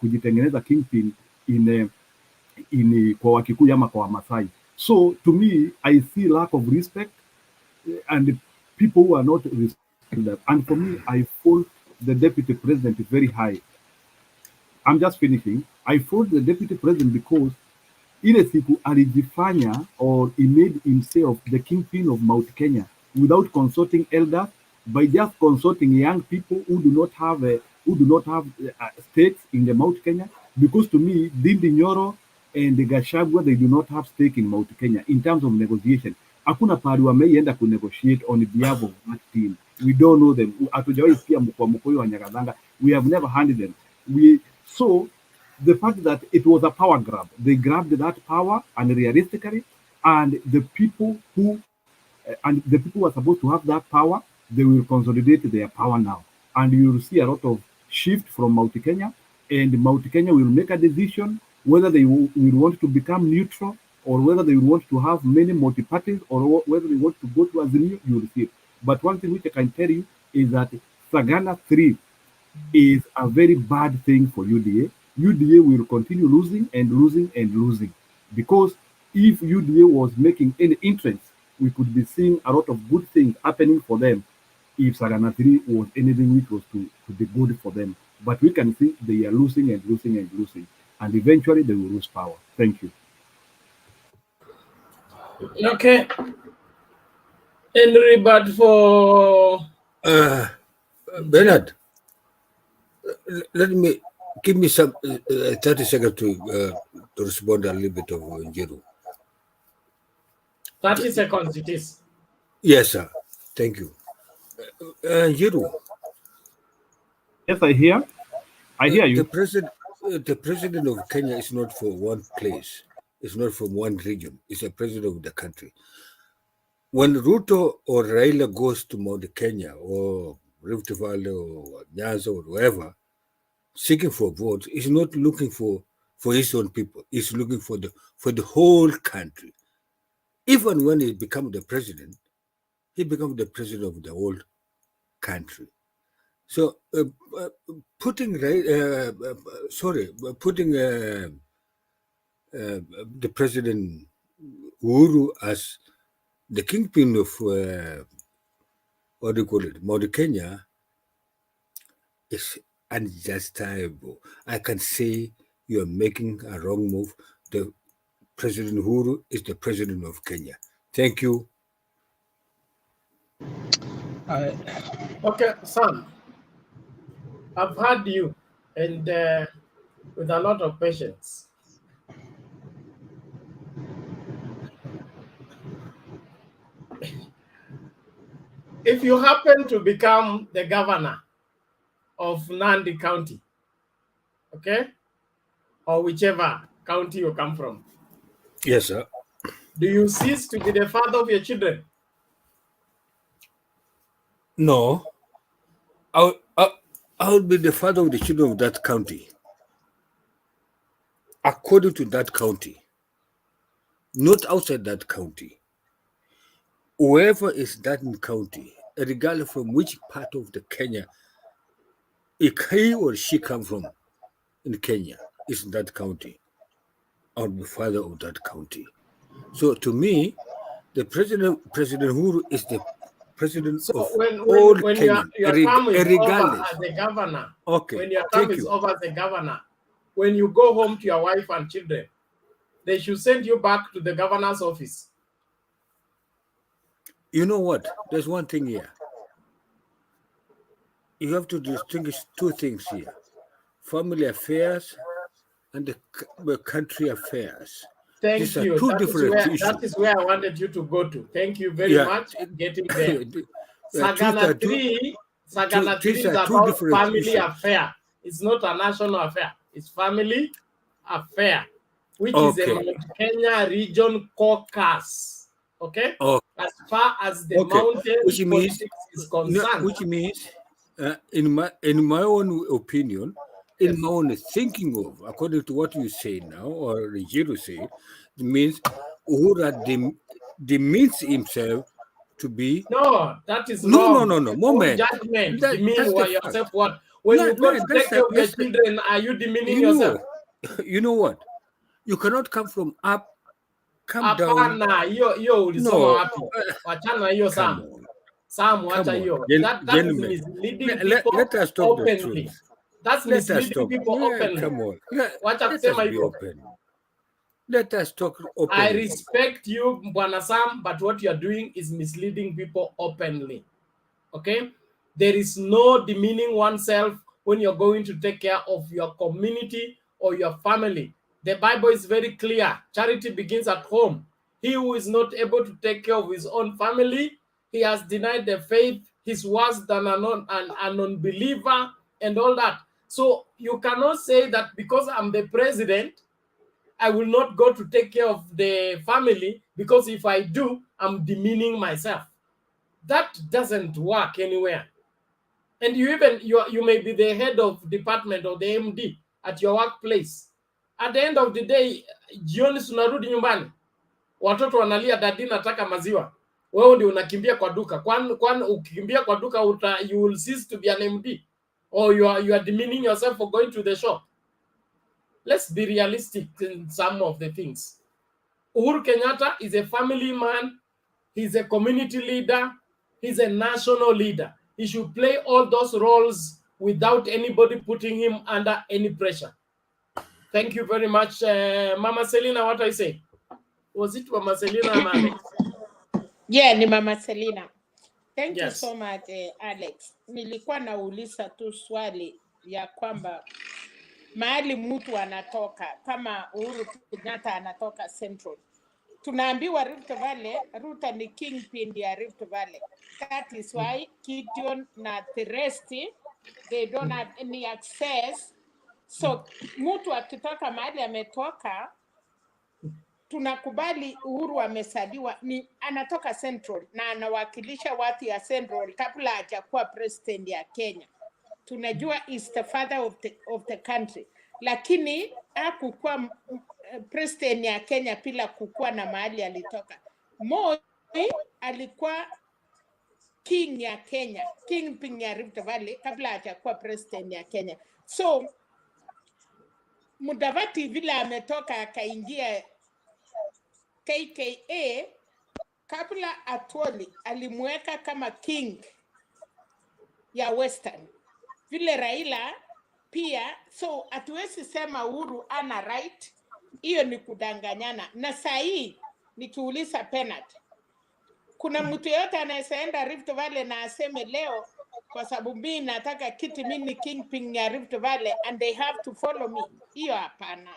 kujitengeneza kingpin in kwa Wakikuyu ama kwa Wamasai. So to me I see lack of respect and people who are not respecting that, and for me I hold the deputy president very high. I'm just finishing. I hold the deputy president because ile siku alijifanya, or he made himself the kingpin of Mount Kenya without consulting elders, by just consulting young people who do not have stakes in the Mount Kenya. Because to me, Ndindi Nyoro and the Gachagua, they do not have stake in Mount Kenya in terms of negotiation. Hakuna pahali wameienda ku negotiate on behalf of that team. We don't know them. Hatujawahi sikia mkoyo wa Nyagadanga. We have never handed them. So the fact that it was a power grab, they grabbed that power unrealistically, and the people who are supposed to have that power, they will consolidate their power now, and you will see a lot of shift from Mount Kenya, and Mount Kenya will make a decision whether they will want to become neutral, or whether they want to have many multi-parties, or whether they want to go to Azimio. You will see. But one thing which I can tell you is that Sagana 3 is a very bad thing for UDA. UDA will continue losing and losing and losing, because if UDA was making any entrance, we could be seeing a lot of good things happening for them if Sagana 3 was anything which was to be good for them. But we can see they are losing and losing and losing, and eventually they will lose power. Thank you. Okay. Henry, but for Bernard, let me give me some 30 seconds to respond a little bit of Njiru. 30 seconds it is. Yes, sir. Thank you. Njiru. Yes, I hear you. The president of Kenya is not for one place. It's not from one region. It's a president of the country. When Ruto or Raila goes to Mount Kenya or Rift Valley or Nyanza or wherever, seeking for votes, he's not looking for his own people. He's looking for the whole country. Even when he becomes the president, he becomes the president of the whole country. So putting the president Uhuru as the kingpin of Mount Kenya is unjustifiable. I can say you are making a wrong move. President Uhuru is the president of Kenya. Thank you. Okay, Sam, I've heard you, and with a lot of patience. If you happen to become the governor of Nandi County, okay, or whichever county you come from, Yes, sir. do you cease to be the father of your children? No. I'll be the father of the children of that county. According to that county. Not outside that county. Whoever is that in county, regardless from which part of the Kenya he or she come from in Kenya, is in that county. I'll be father of that county. So to me, the President Uhuru is the president So of when all your Kenyan, term is over regardless. as a governor, Okay, when your term thank is you. over as a governor, when you go home to your wife and children, they should send you back to the governor's office. You know what? There's one thing here. You have to distinguish two things here: family affairs and the country affairs. Thank These are you. two different issues. That is where I wanted you to go to. Thank you very much for getting there. Sagana 3 is about family affair. It's not a national affair. It's family affair, which is a Mount Kenya region caucus. Okay? As far as the mountain politics is concerned. Which means, in my own opinion, in my own thinking of, according to what you say now, or Rijiru say, it means Uhuru demeans himself to be. No, that is wrong. No. Moment. Judgment. Demean yourself what? When No, you go to take care of your children, are you demeaning yourself? You know what? You cannot come from up, come down. Hapana, hiyo ulisoma wapi? Wachana hiyo Sam. Sam, wacha hiyo. That is misleading people let us talk openly. the truth. That's misleading people openly. Come on. Wacha Let kusema us be hivyo. open. Let us talk openly. I respect you, Bwana Sam, but what you are doing is misleading people openly. Okay? There is no demeaning oneself when you're going to take care of your community or your family. The Bible is very clear. Charity begins at home. He who is not able to take care of his own family, he has denied the faith, he's worse than an unbeliever and all that. So you cannot say that because I'm the president, I will not go to take care of the family, because if I do, I'm demeaning myself. That doesn't work anywhere. And you may be the head of department or the MD at your workplace. At the end of the day, jioni tunarudi nyumbani, watoto wanalia, dadi nataka maziwa, wewe ndio unakimbia kwa duka. Kwani ukikimbia kwa duka you will cease to be an MD, or you are demeaning yourself for going to the shop. Let's be realistic in some of the things. Uhuru Kenyatta is a family man. He's a community leader. He's a national leader. He should play all those roles without anybody putting him under any pressure. Thank you very much. Mama Selina, what I say? Was it Mama Selina or Alex? Yeah, ni Mama Selina. Thank you so much, Alex. Nilikuwa nauliza tu swali ya kwamba mahali mtu anatoka, kama Uhuru Kenyatta anatoka Central, tunaambiwa Rift Valley, Ruto ni kingpin ya Rift Valley. That is why Gideon na the rest, they don't have any access. So mtu akitoka mahali ametoka, tunakubali Uhuru amesaliwa ni anatoka Central na anawakilisha watu ya Central kabla hajakuwa president ya Kenya. Tunajua is the father of the country, lakini hakukuwa president ya Kenya bila kukuwa na mahali alitoka. Moi alikuwa king ya Kenya, kingpin ya Rift Valley kabla hajakuwa president ya Kenya. So Mudavadi vile ametoka akaingia KKA, kabla Atwoli alimweka kama king ya Western. Vile Raila pia, so hatuwezi sema Uhuru ana right Hiyo ni kudanganyana. Na saa hii nikiuliza Penat, kuna mtu yeyote anayeenda Rift Valley na aseme leo kwa sababu mimi nataka kiti, mimi ni kingpin ya Rift Valley and they have to follow me? Hiyo hapana.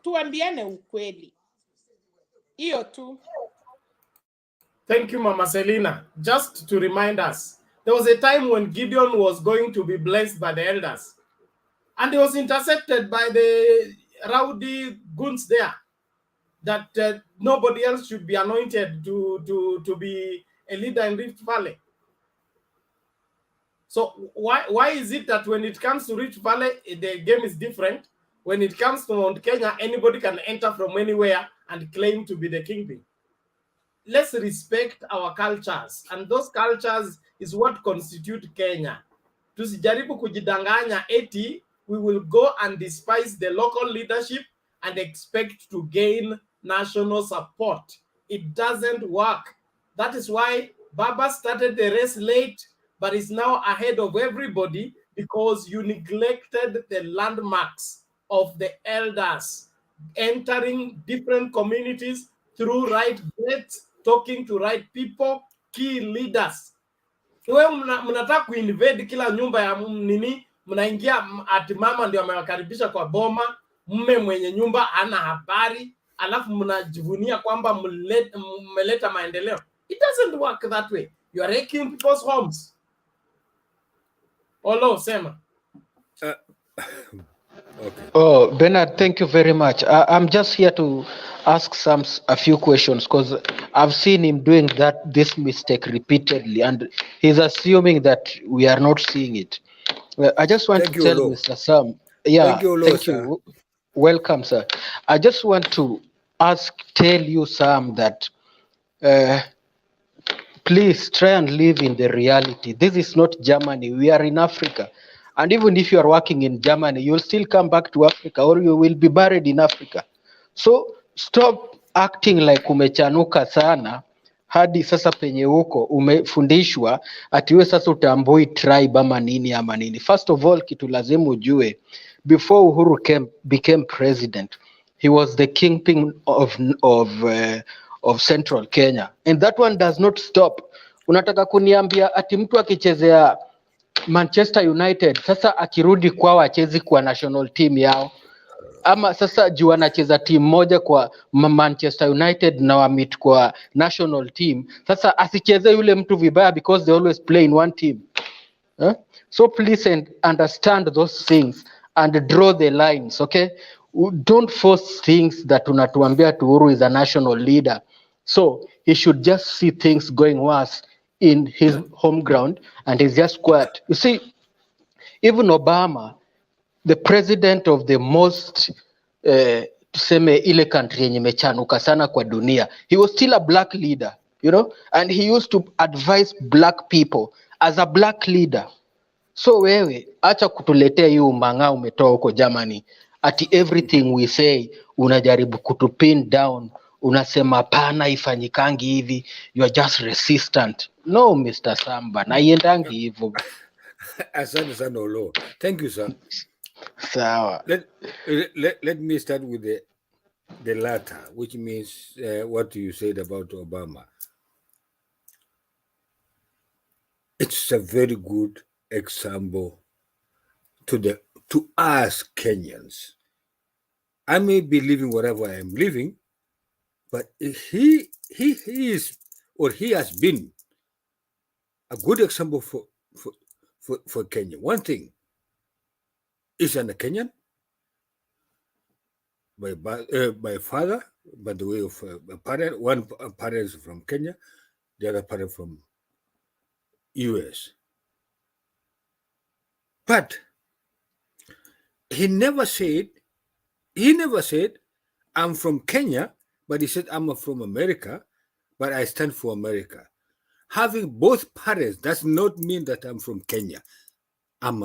Tuambiane ukweli. Hiyo tu. Thank you, Mama Selina. Just to remind us, there was a time when Gideon was going to be blessed by the elders, and he was intercepted by the rowdy goons there, that nobody else should be anointed to be a leader in Rift Valley. So why is it that when it comes to Rift Valley, the game is different? When it comes to Mount Kenya, anybody can enter from anywhere and claim to be the kingpin. Let's respect our cultures, and those cultures is what constitute Kenya. Tusijaribu kujidanganya eti we will go and despise the local leadership and expect to gain national support. It doesn't work. That is why Baba started the race late, but is now ahead of everybody because you neglected the landmarks of the elders, entering different communities through right gates, talking to right people, key leaders. Wewe mnataka kuinvade kila nyumba ya nini, mnaingia ati mama ndio amewakaribisha kwa boma, mme mwenye nyumba ana habari, alafu mnajivunia kwamba mmeleta maendeleo. It doesn't work that way. You are wrecking people's homes. Olo, sema. Okay. Oh, Bernard, thank you very much. I'm just here to ask a few questions because I've seen him doing this mistake repeatedly, and he's assuming that we are not seeing it. I just want to tell Mr. Sam. Yeah, thank you. Welcome, sir. I just want to tell you, Sam, that please try and live in the reality. This is not Germany. We are in Africa. And even if you are working in Germany, you'll still come back to Africa, or you will be buried in Africa. So stop acting like umechanuka sana hadi sasa penye huko umefundishwa ati wewe sasa utambui tribe ama nini. First of all, kitu lazima ujue, before Uhuru became president, he was the kingpin of Central Kenya, and that one does not stop. Unataka kuniambia ati mtu akichezea Manchester United sasa akirudi kwao achezi kwa national team yao, ama sasa juu anacheza team moja kwa Manchester United na wamit kwa national team, sasa asicheze yule mtu vibaya because they always play in one team. So please understand those things and draw the lines, okay? Don't force things that unatuambia Uhuru is a national leader. So he should just see things going worse in his home ground and he's just quiet. You see, even Obama, the president of the most tuseme ile country yenye mechanuka sana kwa dunia, he was still a black leader, you know, and he used to advise black people as a black leader. So wewe acha kutuletea hiyo umanga umetoa huko Germany, ati everything we say unajaribu kutupin down, unasema pana ifanyikangi hivi, you are just resistant. No, Mr. Samba, na iendangi hivyo. Asante sana Olo. Thank you, sir. Sawa. Let me start with the latter, which means what you said about Obama. It's a very good example to us Kenyans. I may be living wherever I am living, but he is, or he has been, a good example for Kenya. One thing, he's a Kenyan by father, by the way of a parent. One parent is from Kenya, the other parent from US. But he never said, I'm from Kenya, but he said, I'm from America, but I stand for America. Having both parents does not mean that I'm from Kenya. I'm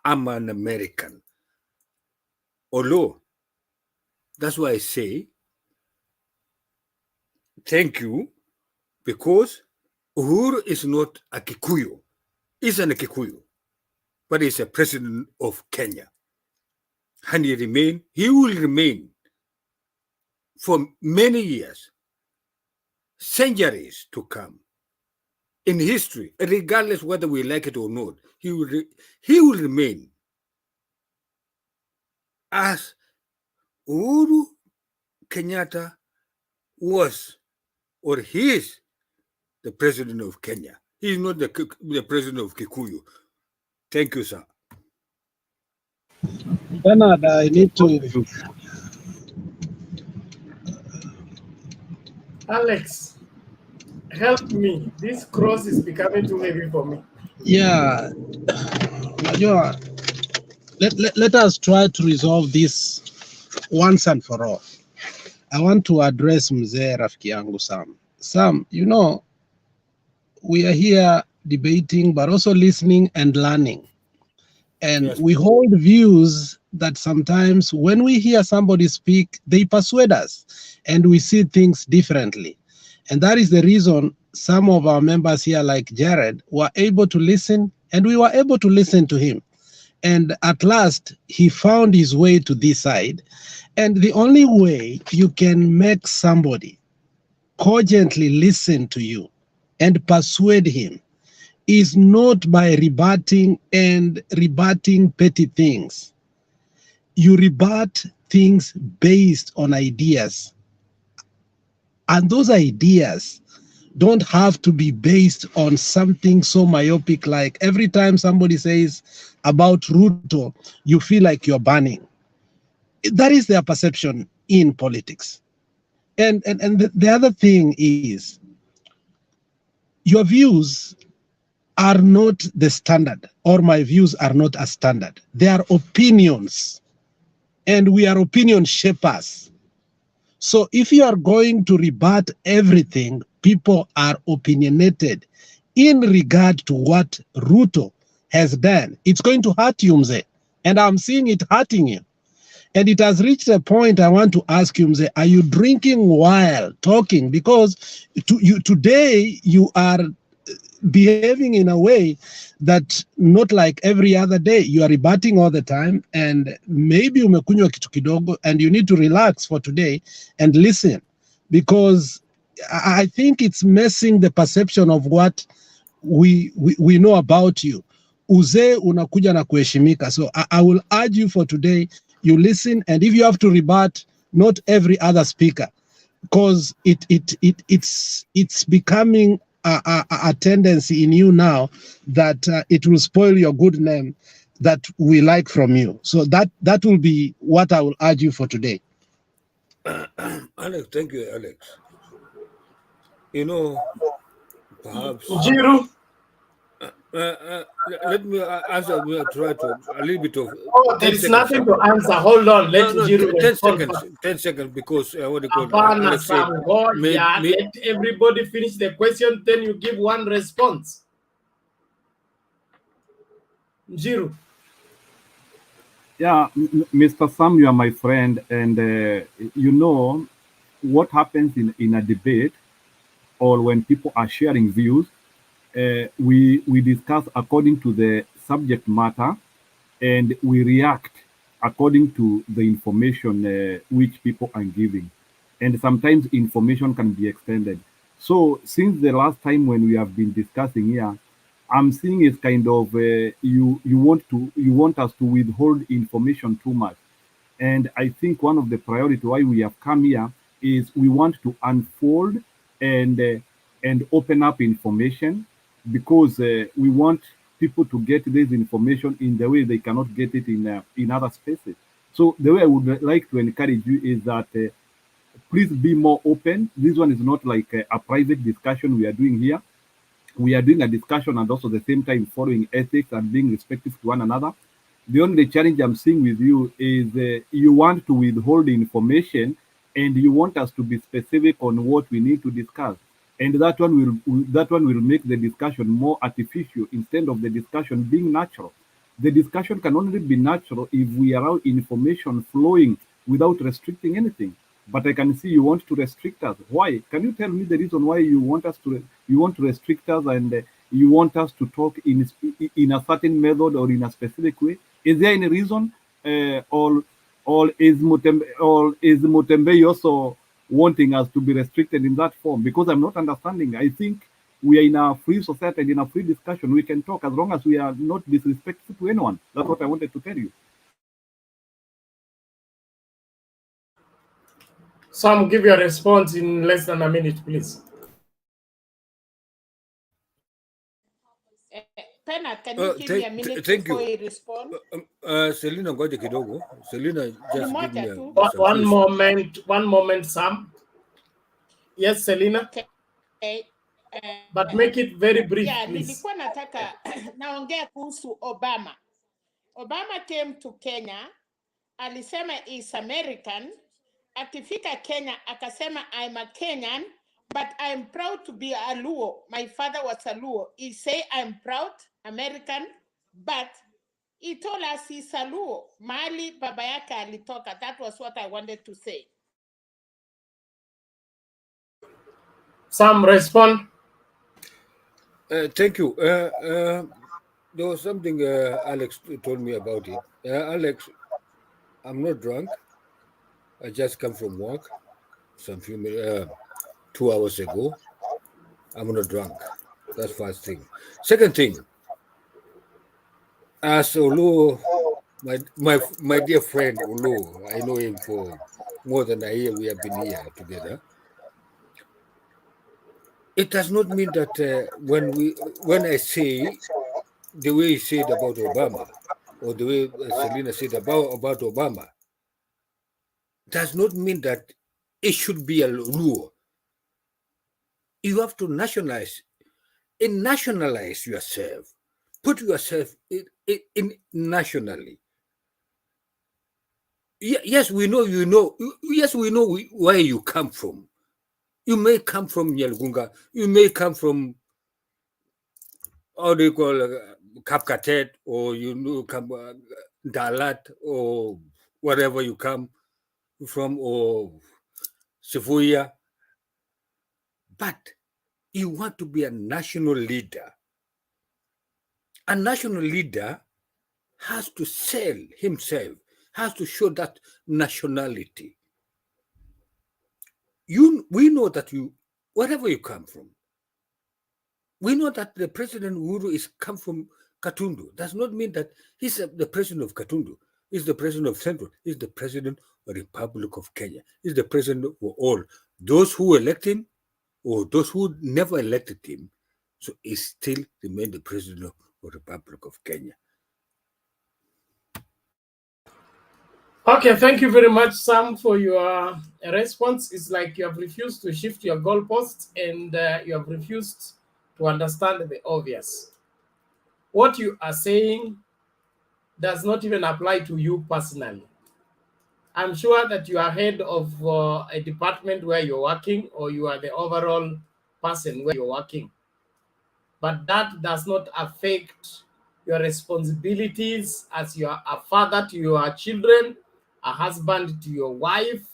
an American. Although, that's why I say, thank you, because Uhuru is not a Kikuyu. He's an Kikuyu, but he's a president of Kenya. And he will remain for many years, centuries to come in history, regardless whether we like it or not, he will remain as Uhuru Kenyatta was or he is the president of Kenya. He is not the president of Kikuyu. Thank you, sir. Bernard, I need to. Alex, help me. This cross is becoming too heavy for me. Yeah, let us try to resolve this once and for all. I want to address Mzee Rafiki yangu Sam. Sam, you know, we are here debating, but also listening and learning. And Yes. we hold views that sometimes when we hear somebody speak, they persuade us and we see things differently. And that is the reason some of our members here, like Jared, were able to listen, and we were able to listen to him. And at last, he found his way to this side. And the only way you can make somebody cogently listen to you and persuade him is not by rebutting petty things. You rebut things based on ideas. And those ideas don't have to be based on something so myopic, like every time somebody says about Ruto, you feel like you're burning. That is their perception in politics. And the other thing is, your views are not the standard, or my views are not a standard. They are opinions, and we are opinion shapers. So if you are going to rebut everything, people are opinionated in regard to what Ruto has done, it's going to hurt you, Mzee. And I'm seeing it hurting you. And it has reached a point I want to ask you, Mzee, are you drinking while talking? Because today you are behaving in a way that not like every other day. You are rebutting all the time, and maybe umekunywa kitu kidogo, and you need to relax for today and listen, because I think it's messing the perception of what we know about you. Uzee unakuja na kuheshimika. So I will urge you for today, you listen, and if you have to rebut, not every other speaker, because it's becoming a tendency in you now that it will spoil your good name that we like from you. So that will be what I will urge you for today. Alex, thank you, Alex. You know, perhaps. Jiru. Let me answer. We'll try to a little bit of. Oh, there is nothing to answer. Hold on. Let Jiru 10 seconds. 10 seconds, because what do you call it? Alex said, let everybody finish the question, then you give one response. Jiru. Yeah, Mr. Sam, you are my friend, and you know what happens in a debate or when people are sharing views. We discuss according to the subject matter, and we react according to the information which people are giving. And sometimes information can be extended. So since the last time when we have been discussing here, I'm seeing it's kind of you want us to withhold information too much. And I think one of the priority why we have come here is we want to unfold and open up information, because we want people to get this information in the way they cannot get it in other spaces. So the way I would like to encourage you is that please be more open. This one is not like a private discussion we are doing here. We are doing a discussion and also at the same time following ethics and being respectful to one another. The only challenge I'm seeing with you is you want to withhold information and you want us to be specific on what we need to discuss. And that one will make the discussion more artificial instead of the discussion being natural. The discussion can only be natural if we allow information flowing without restricting anything. But I can see you want to restrict us. Why? Can you tell me the reason why you want to restrict us and you want us to talk in a certain method or in a specific way? Is there any reason, or is Mutembe also wanting us to be restricted in that form, because I'm not understanding. I think we are in a free society and in a free discussion. We can talk as long as we are not disrespectful to anyone. That's what I wanted to tell you. Sam, give your response in less than a minute, please. Penat, can you give me a minute before you respond? Selina, ngoja kidogo. Selina, just give me One moment, Sam. Yes, Selina. Okay. But make it very brief, Yeah, please. nilikuwa nataka naongea kuhusu Obama. Obama came to Kenya, alisema is American. Akifika Kenya akasema I'm a Kenyan, but I'm proud to be a Luo. My father was a Luo. He say I'm proud American, but he told us he's a Luo. Mahali baba yake alitoka. That was what I wanted to say. Sam, respond. Thank you. There was something Alex told me about it. Alex, I'm not drunk. I just come from work 2 hours ago. I'm not drunk. That's first thing. Second thing, as Olu, my dear friend Olu, I know him for more than a year. We have been here together. It does not mean that when I say the way he said about Obama, or the way Selina said about Obama, does not mean that it should be a law. You have to nationalize yourself. Put yourself in nationally. Yes, we know you know. Yes, we know where you come from. You may come from Nyalgunga. You may come from, how do you call Kapkatet, or you know, come Dalat, or wherever you come from, or Sifuya. But you want to be a national leader. A national leader has to sell himself, has to show that nationality. We know that wherever you come from, we know that the President Uhuru is come from Katundu. Does not mean that he's the president of Katundu. He's the president of Central. He's the president of the Republic of Kenya. He's the president for all. Those who elect him or those who never elected him, so he still remain the president of the Republic of Kenya. Okay, thank you very much, Sam, for your response. It's like you have refused to shift your goalposts and you have refused to understand the obvious. What you are saying does not even apply to you personally. I'm sure that you are head of a department where you're working, or you are the overall person where you're working. But that does not affect your responsibilities as you are a father to your children, a husband to your wife,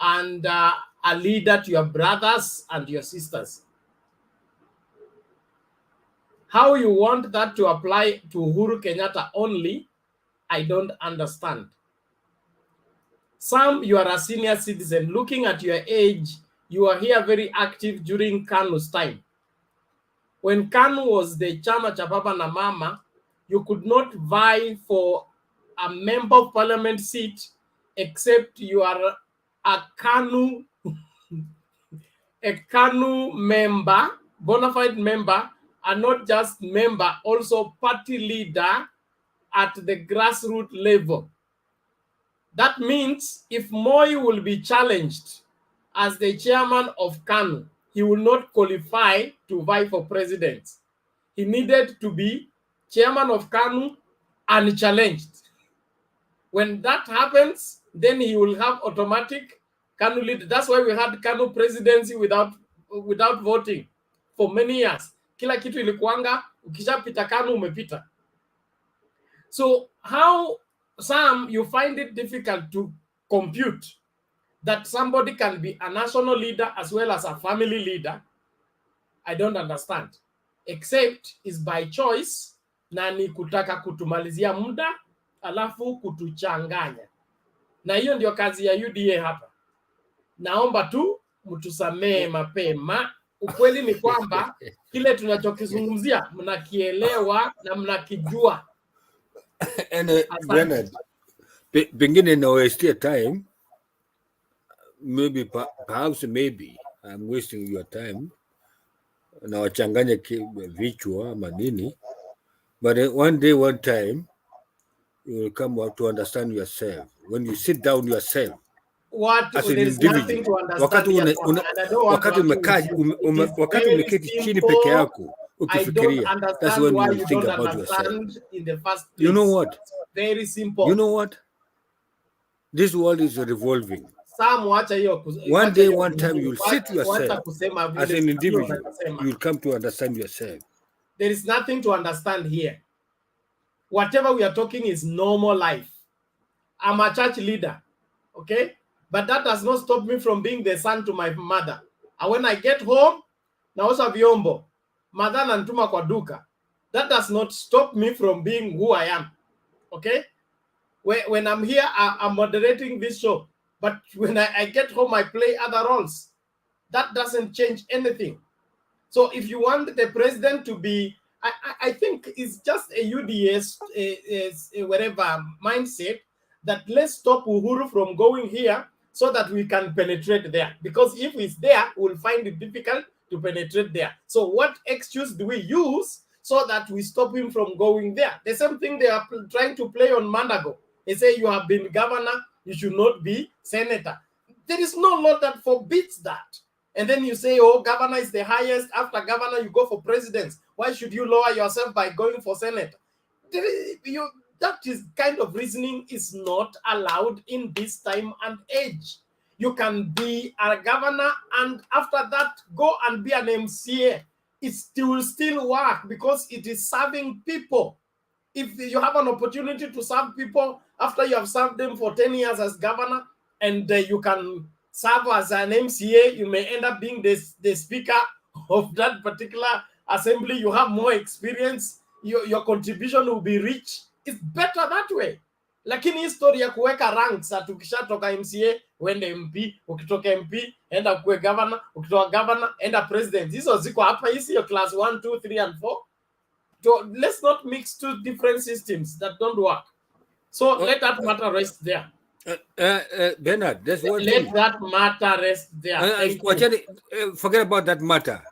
and a leader to your brothers and your sisters. How you want that to apply to Uhuru Kenyatta only, I don't understand. Sam, you are a senior citizen. Looking at your age, you are here very active during KANU's time. When KANU was the Chama cha Baba na Mama, you could not vie for a member of parliament seat except you are a KANU member, bona fide member, and not just member, also party leader at the grassroots level. That means if Moi will be challenged as the chairman of KANU, he will not qualify to vie for president. He needed to be chairman of KANU unchallenged. When that happens, then he will have automatic KANU lead. That's why we had KANU presidency without voting for many years. Kila kitu ilikuanga, ukishapita KANU umepita. So how, Sam, you find it difficult to compute that somebody can be a national leader as well as a family leader? I don't understand. Except is by choice, na ni kutaka kutumalizia muda alafu kutuchanganya. Na hiyo ndio kazi ya UDA hapa. naomba tu mtusamee mapema. Ukweli ni kwamba kile tunachokizungumzia mnakielewa na mnakijua. And Bernard, pengine na wasting time, maybe perhaps I'm wasting your time na wachanganya vichwa ama nini, but one day one time you will come out to understand yourself when you sit down yourself as an individual. Wakati umeketi chini peke yako ukifikiria, that's when you will think about yourself. You know what? Very simple. You know what? This world is revolving. One day, one time, you'll sit yourself as an individual. You'll come to understand yourself. There is nothing to understand here. Whatever we are talking is normal life. I'm a church leader, okay? But that does not stop me from being the son to my mother. And when I get home, naosha vyombo, mother nantuma kwa duka. That does not stop me from being who I am, okay? When I'm here, I'm moderating this show. But when I get home, I play other roles. That doesn't change anything. So if you want the president to be, I think it's just a UDS, whatever mindset, that let's stop Uhuru from going here so that we can penetrate there. Because if it's there, we'll find it difficult to penetrate there. So what excuse do we use so that we stop him from going there? The same thing they are trying to play on Mandago. They say you have been governor, you should not be senator. There is no law that forbids that. And then you say, oh, governor is the highest. After governor, you go for president. Why should you lower yourself by going for senator? That is kind of reasoning is not allowed in this time and age. You can be a governor and after that, go and be an MCA. It will still work because it is serving people. If you have an opportunity to serve people after you have served them for 10 years as governor and you can serve as an MCA, you may end up being the speaker of that particular assembly. You have more experience. Your contribution will be rich. It's better that way. Lakini historia ya kuweka ranks, tukishatoka MCA uende MP, ukitoka MP enda kuwe governor, ukitoka governor enda president. Hizo ziko hapa, hizi yo class 1, 2, 3 and 4. So let's not mix two different systems that don't work. So let that matter rest there. Bernard, that's one let thing. That matter rest there. Forget about that matter.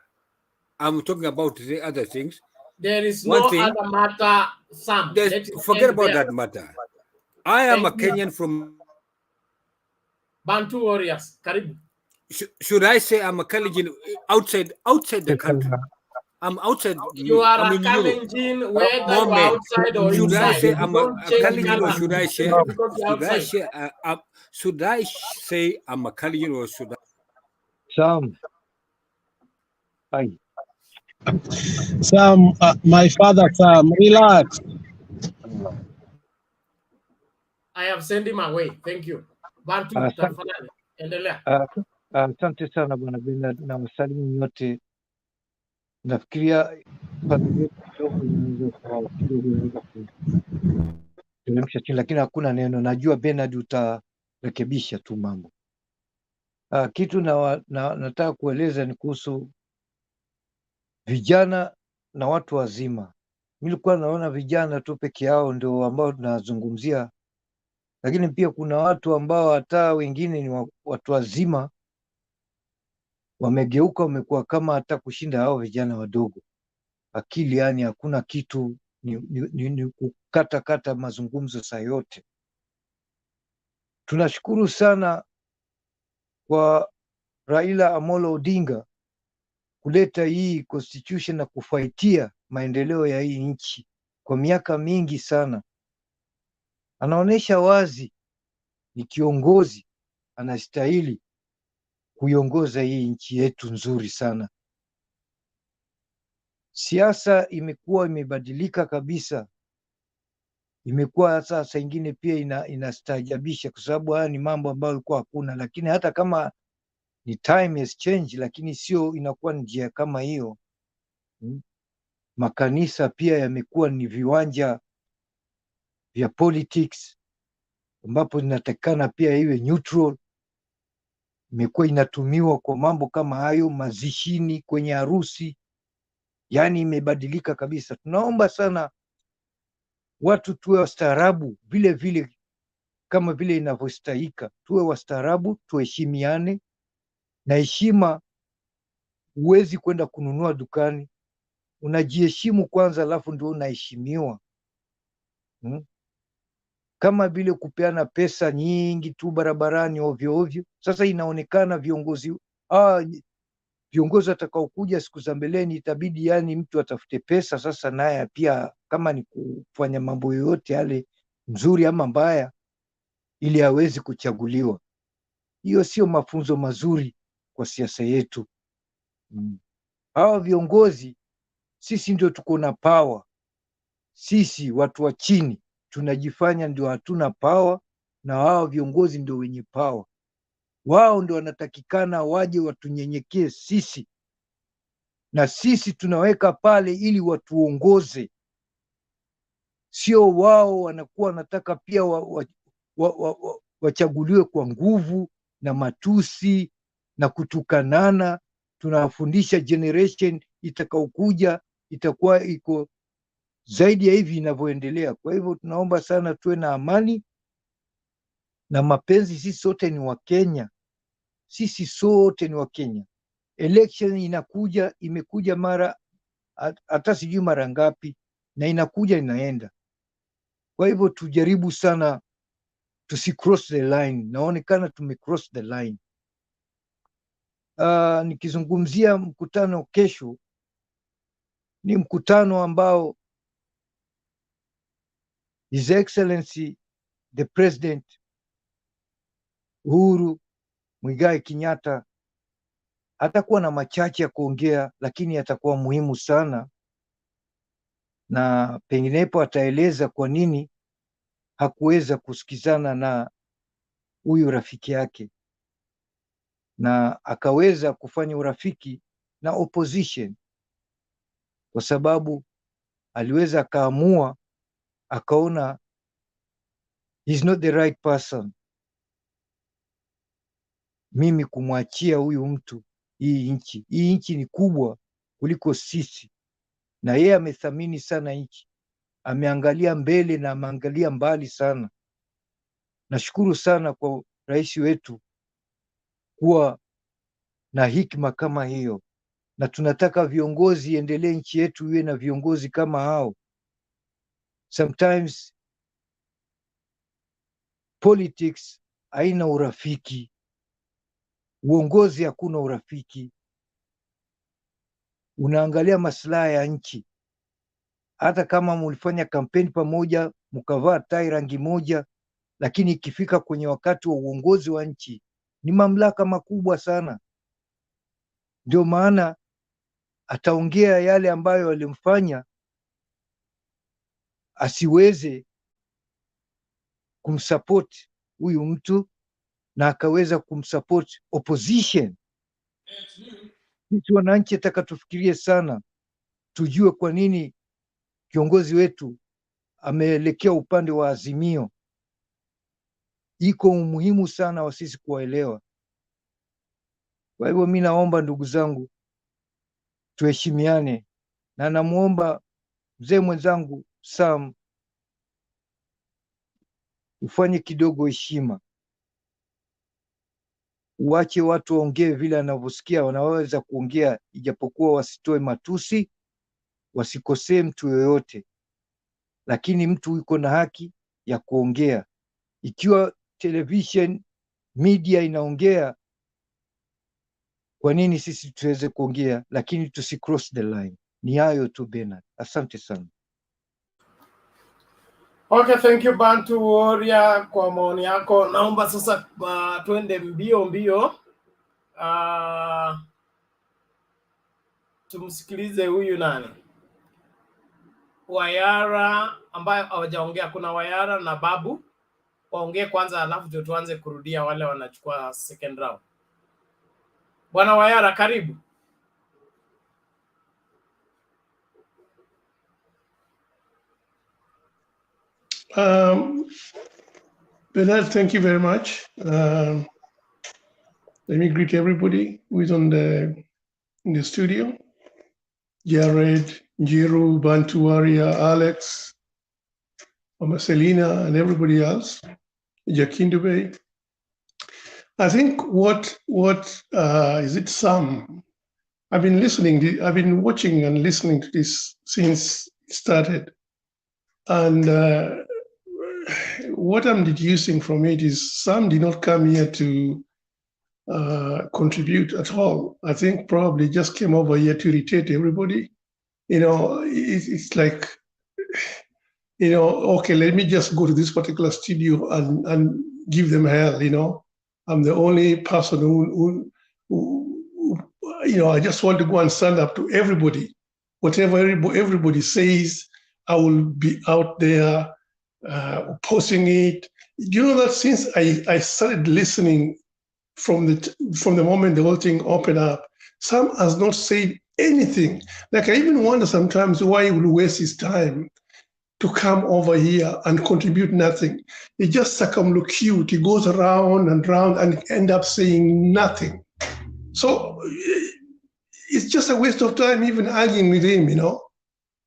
I'm talking about the other things. There is no other matter, Sam. Forget about that matter. I am a Kenyan from Bantu warriors. Karibu. Should I say I'm a Kenyan outside the country? I'm outside. You are a Kalenjin, whether you're outside or should inside. I say I'm a Kalenjin or should I say I'm a Kalenjin or should I? Sam. Hi. Sam, my father, Sam, relax. I have sent him away. Thank you. Bantu, tafadhali. Endelea. Asante sana bwana Bernard na wasalimu nyote. Nafikiria tulimsha chini, lakini hakuna neno. Najua Bernard utarekebisha tu mambo. Kitu nataka kueleza ni kuhusu vijana na watu wazima. Nilikuwa naona vijana tu peke yao ndio ambao tunazungumzia, lakini pia kuna watu ambao hata wengine ni watu wazima wamegeuka, wamekuwa kama hata kushinda hao vijana wadogo. Akili yani hakuna kitu, ni kukata mazungumzo saa yote. Tunashukuru sana kwa Raila Amolo Odinga kuleta hii constitution na kufaitia maendeleo ya hii nchi kwa miaka mingi sana. Anaonesha wazi ni kiongozi anastahili kuiongoza hii nchi yetu nzuri sana. Siasa imekuwa imebadilika kabisa. Imekuwa sasa ingine pia inastaajabisha kwa sababu haya ni mambo ambayo yalikuwa hakuna, lakini hata kama ni time has changed, lakini sio inakuwa njia kama hiyo. Makanisa pia yamekuwa ni viwanja vya politics ambapo zinatakikana pia iwe neutral. imekuwa inatumiwa kwa mambo kama hayo, mazishini, kwenye harusi, yaani imebadilika kabisa. Tunaomba sana watu tuwe wastaarabu vile vile kama vile inavyostahika, tuwe wastaarabu, tuheshimiane, na heshima huwezi kwenda kununua dukani, unajiheshimu kwanza, alafu ndio unaheshimiwa. Kama vile kupeana pesa nyingi tu barabarani ovyo ovyo. Sasa inaonekana viongozi watakaokuja siku za mbeleni itabidi yani mtu atafute pesa sasa, naye pia kama ni kufanya mambo yoyote yale mzuri ama mbaya, ili awezi kuchaguliwa. Hiyo sio mafunzo mazuri kwa siasa yetu. Hawa viongozi, sisi ndio tuko na power. Sisi watu wa chini tunajifanya ndio hatuna power, na wao viongozi ndio wenye power. Wao ndio wanatakikana waje watunyenyekee sisi, na sisi tunaweka pale ili watuongoze, sio wao wanakuwa wanataka pia wachaguliwe kwa nguvu na matusi na kutukanana. Tunawafundisha generation itakaokuja itakuwa iko zaidi ya hivi inavyoendelea. Kwa hivyo tunaomba sana tuwe na amani na mapenzi. Sisi sote ni Wakenya, sisi sote ni Wakenya. Election inakuja, imekuja mara hata sijui mara ngapi, na inakuja inaenda. Kwa hivyo tujaribu sana cross the line. Naonekana cross the line. Nikizungumzia mkutano kesho, ni mkutano ambao His Excellency the President Uhuru Muigai Kenyatta atakuwa na machache ya kuongea, lakini atakuwa muhimu sana, na penginepo ataeleza kwa nini hakuweza kusikizana na huyu rafiki yake, na akaweza kufanya urafiki na opposition, kwa sababu aliweza akaamua, akaona he's not the right person mimi kumwachia huyu mtu hii nchi. Hii nchi ni kubwa kuliko sisi, na yeye amethamini sana nchi, ameangalia mbele na ameangalia mbali sana. Nashukuru sana kwa rais wetu kuwa na hikma kama hiyo, na tunataka viongozi endelee, nchi yetu iwe na viongozi kama hao. Sometimes politics haina urafiki, uongozi hakuna urafiki, unaangalia maslaha ya nchi. Hata kama mulifanya kampeni pamoja, mkavaa tai rangi moja, lakini ikifika kwenye wakati wa uongozi wa nchi ni mamlaka makubwa sana. Ndio maana ataongea yale ambayo alimfanya asiweze kumsupport huyu mtu, na akaweza kumsupport opposition. Sisi wananchi nataka tufikirie sana, tujue kwa nini kiongozi wetu ameelekea upande wa Azimio. Iko umuhimu sana wa sisi kuwaelewa. Kwa hivyo mimi naomba ndugu zangu tuheshimiane, na namuomba mzee mwenzangu Sam ufanye kidogo heshima, uache watu waongee vile wanavyosikia wanaweza kuongea, ijapokuwa wasitoe matusi, wasikosee mtu yoyote, lakini mtu yuko na haki ya kuongea. Ikiwa television media inaongea, kwa nini sisi tuweze kuongea, lakini cross the line? Ni hayo tu Bernard, asante sana. Okay, thank you Bantu Warrior kwa maoni yako. Naomba sasa tuende mbio. Tumsikilize huyu nani, Wayara ambaye hawajaongea. Kuna Wayara na Babu, waongee kwanza, alafu ndio tuanze kurudia wale wanachukua second round. Bwana Wayara, karibu. Bernard, thank you very much. Let me greet everybody who is in the studio. Jared, Jiru, Bantuaria, Alex, Mama Selena, and everybody else. Jakindube. I think what is it, Sam? I've been watching and listening to this since it started. And what I'm deducing from it is Sam did not come here to contribute at all. I think probably just came over here to irritate everybody. It's like, okay, let me just go to this particular studio and give them hell. I'm the only person who I just want to go and stand up to everybody. Whatever everybody says, I will be out there posting it. You know that since I started listening from the moment the whole thing opened up, Sam has not said anything. Like, I even wonder sometimes why he will waste his time to come over here and contribute nothing. He just circumlocute. He goes around and round and end up saying nothing. So it's just a waste of time even arguing with him,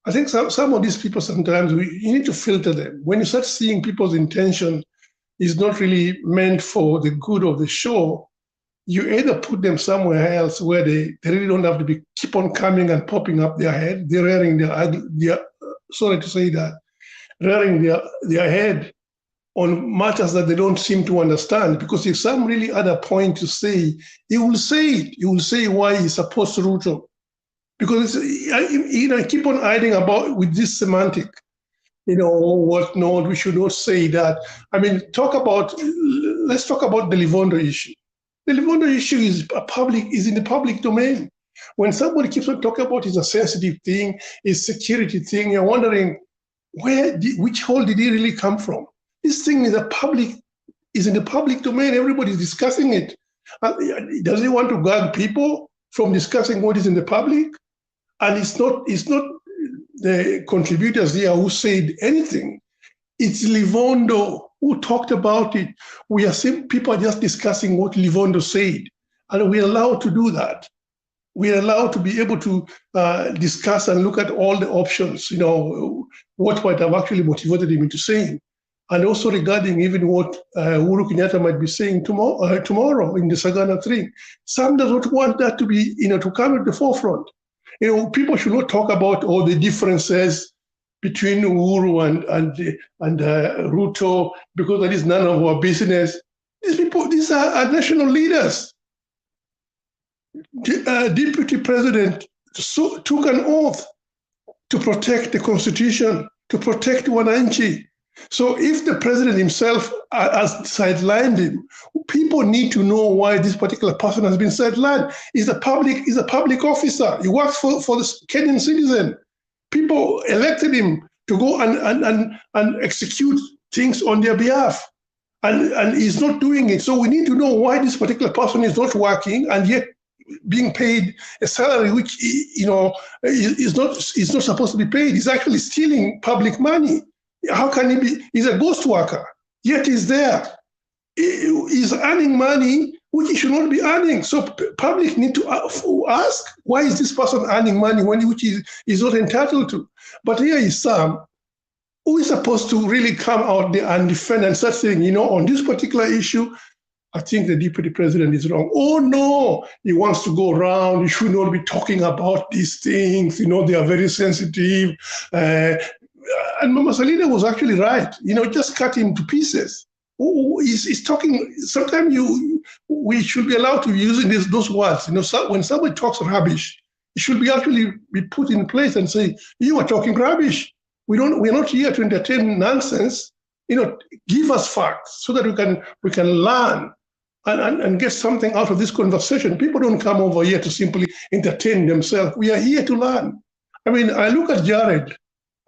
I think some of these people sometimes, you need to filter them. When you start seeing people's intention is not really meant for the good of the show, you either put them somewhere else where they really don't have to keep on coming and popping up their head. They're rearing their sorry to say that, rearing their head on matters that they don't seem to understand. Because if some really had a point to say, he will say it. He will say why he's opposed to Ruto. Because I keep on hiding about with this semantic, what not, we should not say that. I mean, let's talk about the Livondo issue. The Livondo issue is in the public domain. When somebody keeps on talking about it's a sensitive thing, it's a security thing, you're wondering which hole did he really come from? This thing is in the public domain. Everybody's discussing it. Does he want to guard people from discussing what is in the public? And it's not the contributors here who said anything. It's Livondo who talked about it. We are seeing people are just discussing what Livondo said, and we're allowed to do that. We're allowed to be able to discuss and look at all the options, what might have actually motivated him into saying. And also regarding even what Uhuru Kenyatta might be saying tomorrow in the Sagana 3. Some does not want that to be, to come at the forefront. People should not talk about all the differences between Uhuru and Ruto, because that is none of our business. These are national leaders. Deputy President took an oath to protect the Constitution, to protect Wananchi. So if the president himself has sidelined him, people need to know why this particular person has been sidelined. He's a public officer. He works for the Kenyan citizen. People elected him to go and execute things on their behalf. And he's not doing it. So we need to know why this particular person is not working and yet being paid a salary which is not supposed to be paid. He's actually stealing public money. How can he be? He's a ghost worker, yet he's there. He's earning money which he should not be earning. So public need to ask, why is this person earning money which he's not entitled to? But here is Sam, who is supposed to really come out there and defend and start saying, on this particular issue, I think the deputy president is wrong. Oh no, he wants to go around. He should not be talking about these things. They are very sensitive. And Mama Selena was actually right. Just cut him to pieces. He's talking. Sometimes we should be allowed to use those words. When somebody talks rubbish, it should be actually be put in place and say, you are talking rubbish. We're not here to entertain nonsense. Give us facts so that we can learn and get something out of this conversation. People don't come over here to simply entertain themselves. We are here to learn. I mean, I look at Jared,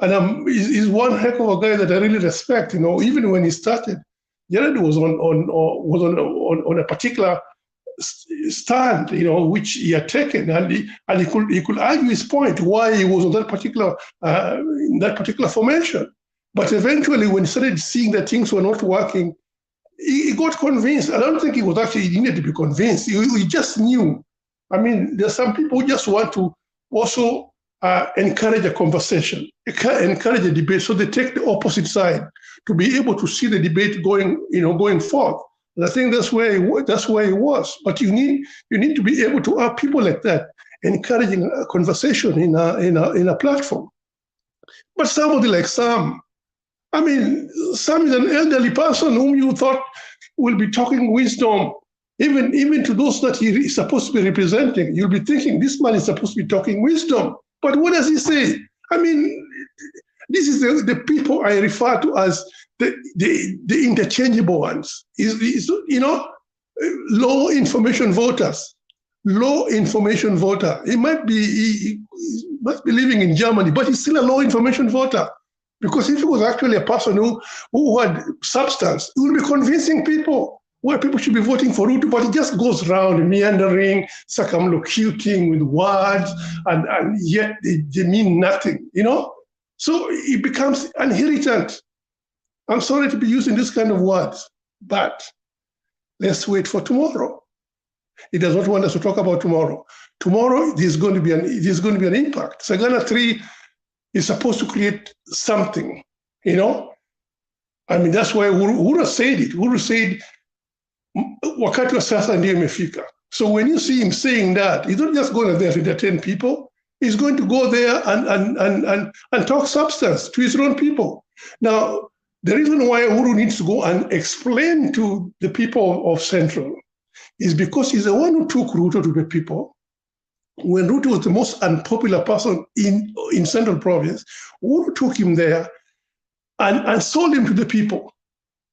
and he's one heck of a guy that I really respect. Even when he started, Jared was on a particular stand, which he had taken, and he could argue his point why he was on that particular formation. But eventually, when he started seeing that things were not working, he got convinced. I don't think he was actually he needed to be convinced. He just knew. I mean, there's some people who just want to also encourage a conversation, encourage a debate, so they take the opposite side to be able to see the debate going forth. And I think that's where he was. But you need to be able to have people like that encouraging a conversation in a platform. But somebody like Sam, I mean, Sam is an elderly person whom you thought will be talking wisdom, even to those that he is supposed to be representing. You'll be thinking this man is supposed to be talking wisdom. But what does he say? I mean, this is the people I refer to as the interchangeable ones. Low information voters. Low information voter. He must be living in Germany, but he's still a low information voter. Because if he was actually a person who had substance, he would be convincing people where people should be voting for Ruto, but he just goes around meandering, circumlocuting with words, and yet they mean nothing, So it becomes an irritant. I'm sorry to be using this kind of words, but let's wait for tomorrow. He does not want us to talk about tomorrow. Tomorrow, there's going to be an impact. Sagana 3 is supposed to create something, I mean, that's why Uhuru said it. Uhuru said, wakati wa sasa ndio imefika. So when you see him saying that, he's not just going there to entertain people. He's going to go there and talk substance to his own people. Now, the reason why Uhuru needs to go and explain to the people of Central is because he's the one who took Ruto to the people. When Ruto was the most unpopular person in Central Province, Uhuru took him there and sold him to the people.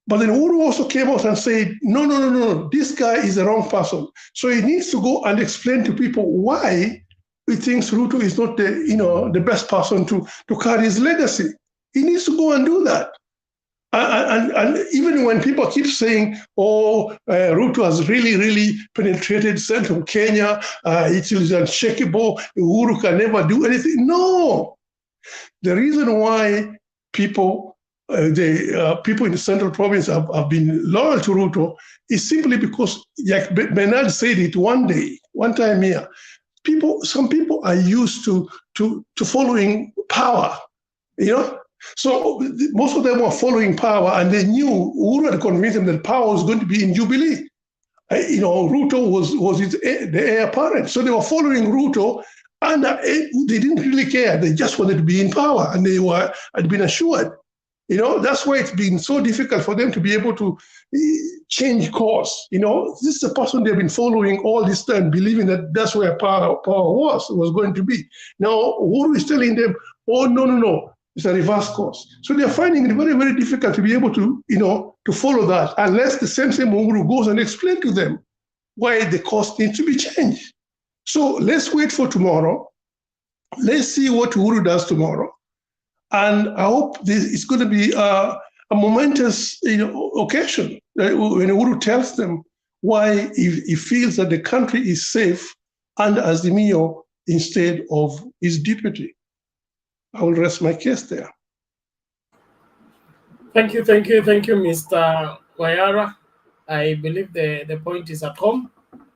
But then Uhuru also came out and said, no, this guy is the wrong person. So he needs to go and explain to people why he thinks Ruto is not the best person to carry his legacy. He needs to go and do that. And even when people keep saying, Ruto has really, really penetrated central Kenya, it is unshakable, Uhuru can never do anything. No. The reason why people in the central province have been loyal to Ruto is simply because, like Bernard said it one time here, some people are used to following power, So most of them were following power, and they knew Uhuru had convinced them that power was going to be in Jubilee. Ruto was the heir apparent, so they were following Ruto, and they didn't really care. They just wanted to be in power, and they had been assured. That's why it's been so difficult for them to be able to change course. This is a person they've been following all this time, believing that that's where power was going to be. Now, Uhuru is telling them, no. It's a reverse course. So they're finding it very, very difficult to be able to, to follow that, unless the same Uhuru goes and explain to them why the course needs to be changed. So let's wait for tomorrow. Let's see what Uhuru does tomorrow. And I hope it's going to be a momentous occasion when Uhuru tells them why he feels that the country is safe under Azimio instead of his deputy. I will rest my case there. Thank you, Mr. Wayara. I believe the point is at home.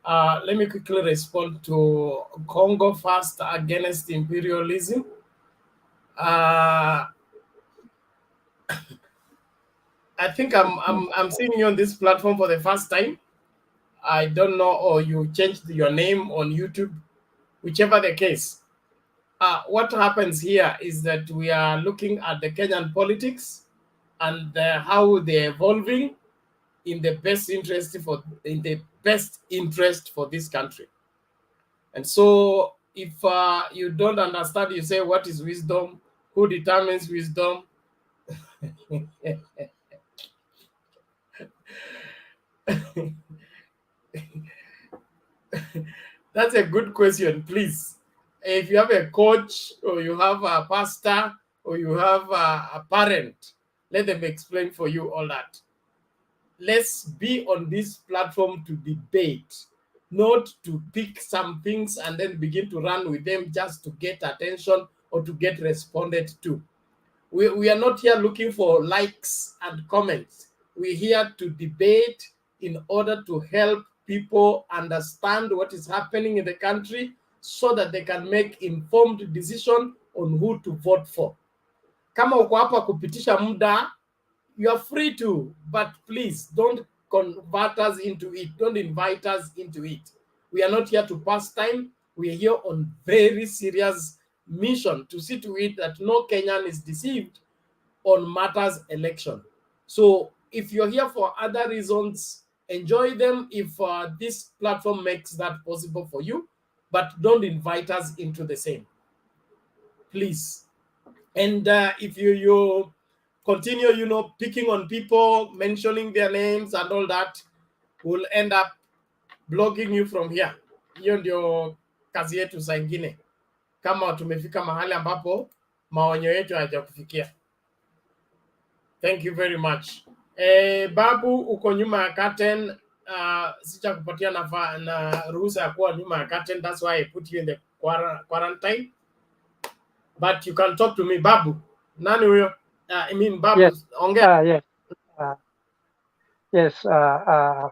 Let me quickly respond to Congo first against imperialism. I think I'm seeing you on this platform for the first time. I don't know, or you changed your name on YouTube, whichever the case. What happens here is that we are looking at the Kenyan politics and how they're evolving in the best interest for this country. And so, if you don't understand, you say, "What is wisdom? Who determines wisdom?" That's a good question, please. If you have a coach, or you have a pastor, or you have a parent, let them explain for you all that. Let's be on this platform to debate, not to pick some things and then begin to run with them just to get attention or to get responded to. We are not here looking for likes and comments. We're here to debate in order to help people understand what is happening in the country so that they can make informed decision on who to vote for. Kama uko hapa kupitisha muda, you are free to, but please don't convert us into it. Don't invite us into it. We are not here to pass time. We are here on very serious mission to see to it that no Kenyan is deceived on matters election. So if you're here for other reasons, enjoy them if this platform makes that possible for you, but don't invite us into the same, please. And if you continue, picking on people, mentioning their names and all that, we'll end up blocking you from here. Hiyo ndio kazi yetu saa ingine, kama tumefika mahali ambapo maonyo yetu hayajakufikia. Thank you very much. Babu, uko nyuma ya curtain. Sija kupatia na ruhusa ya kuwa nyuma ya curtain. That's why I put you in the quarantine. But you can talk to me. Babu, nani huyo? I mean, Babu, Yes. ongea. Yes. Yes.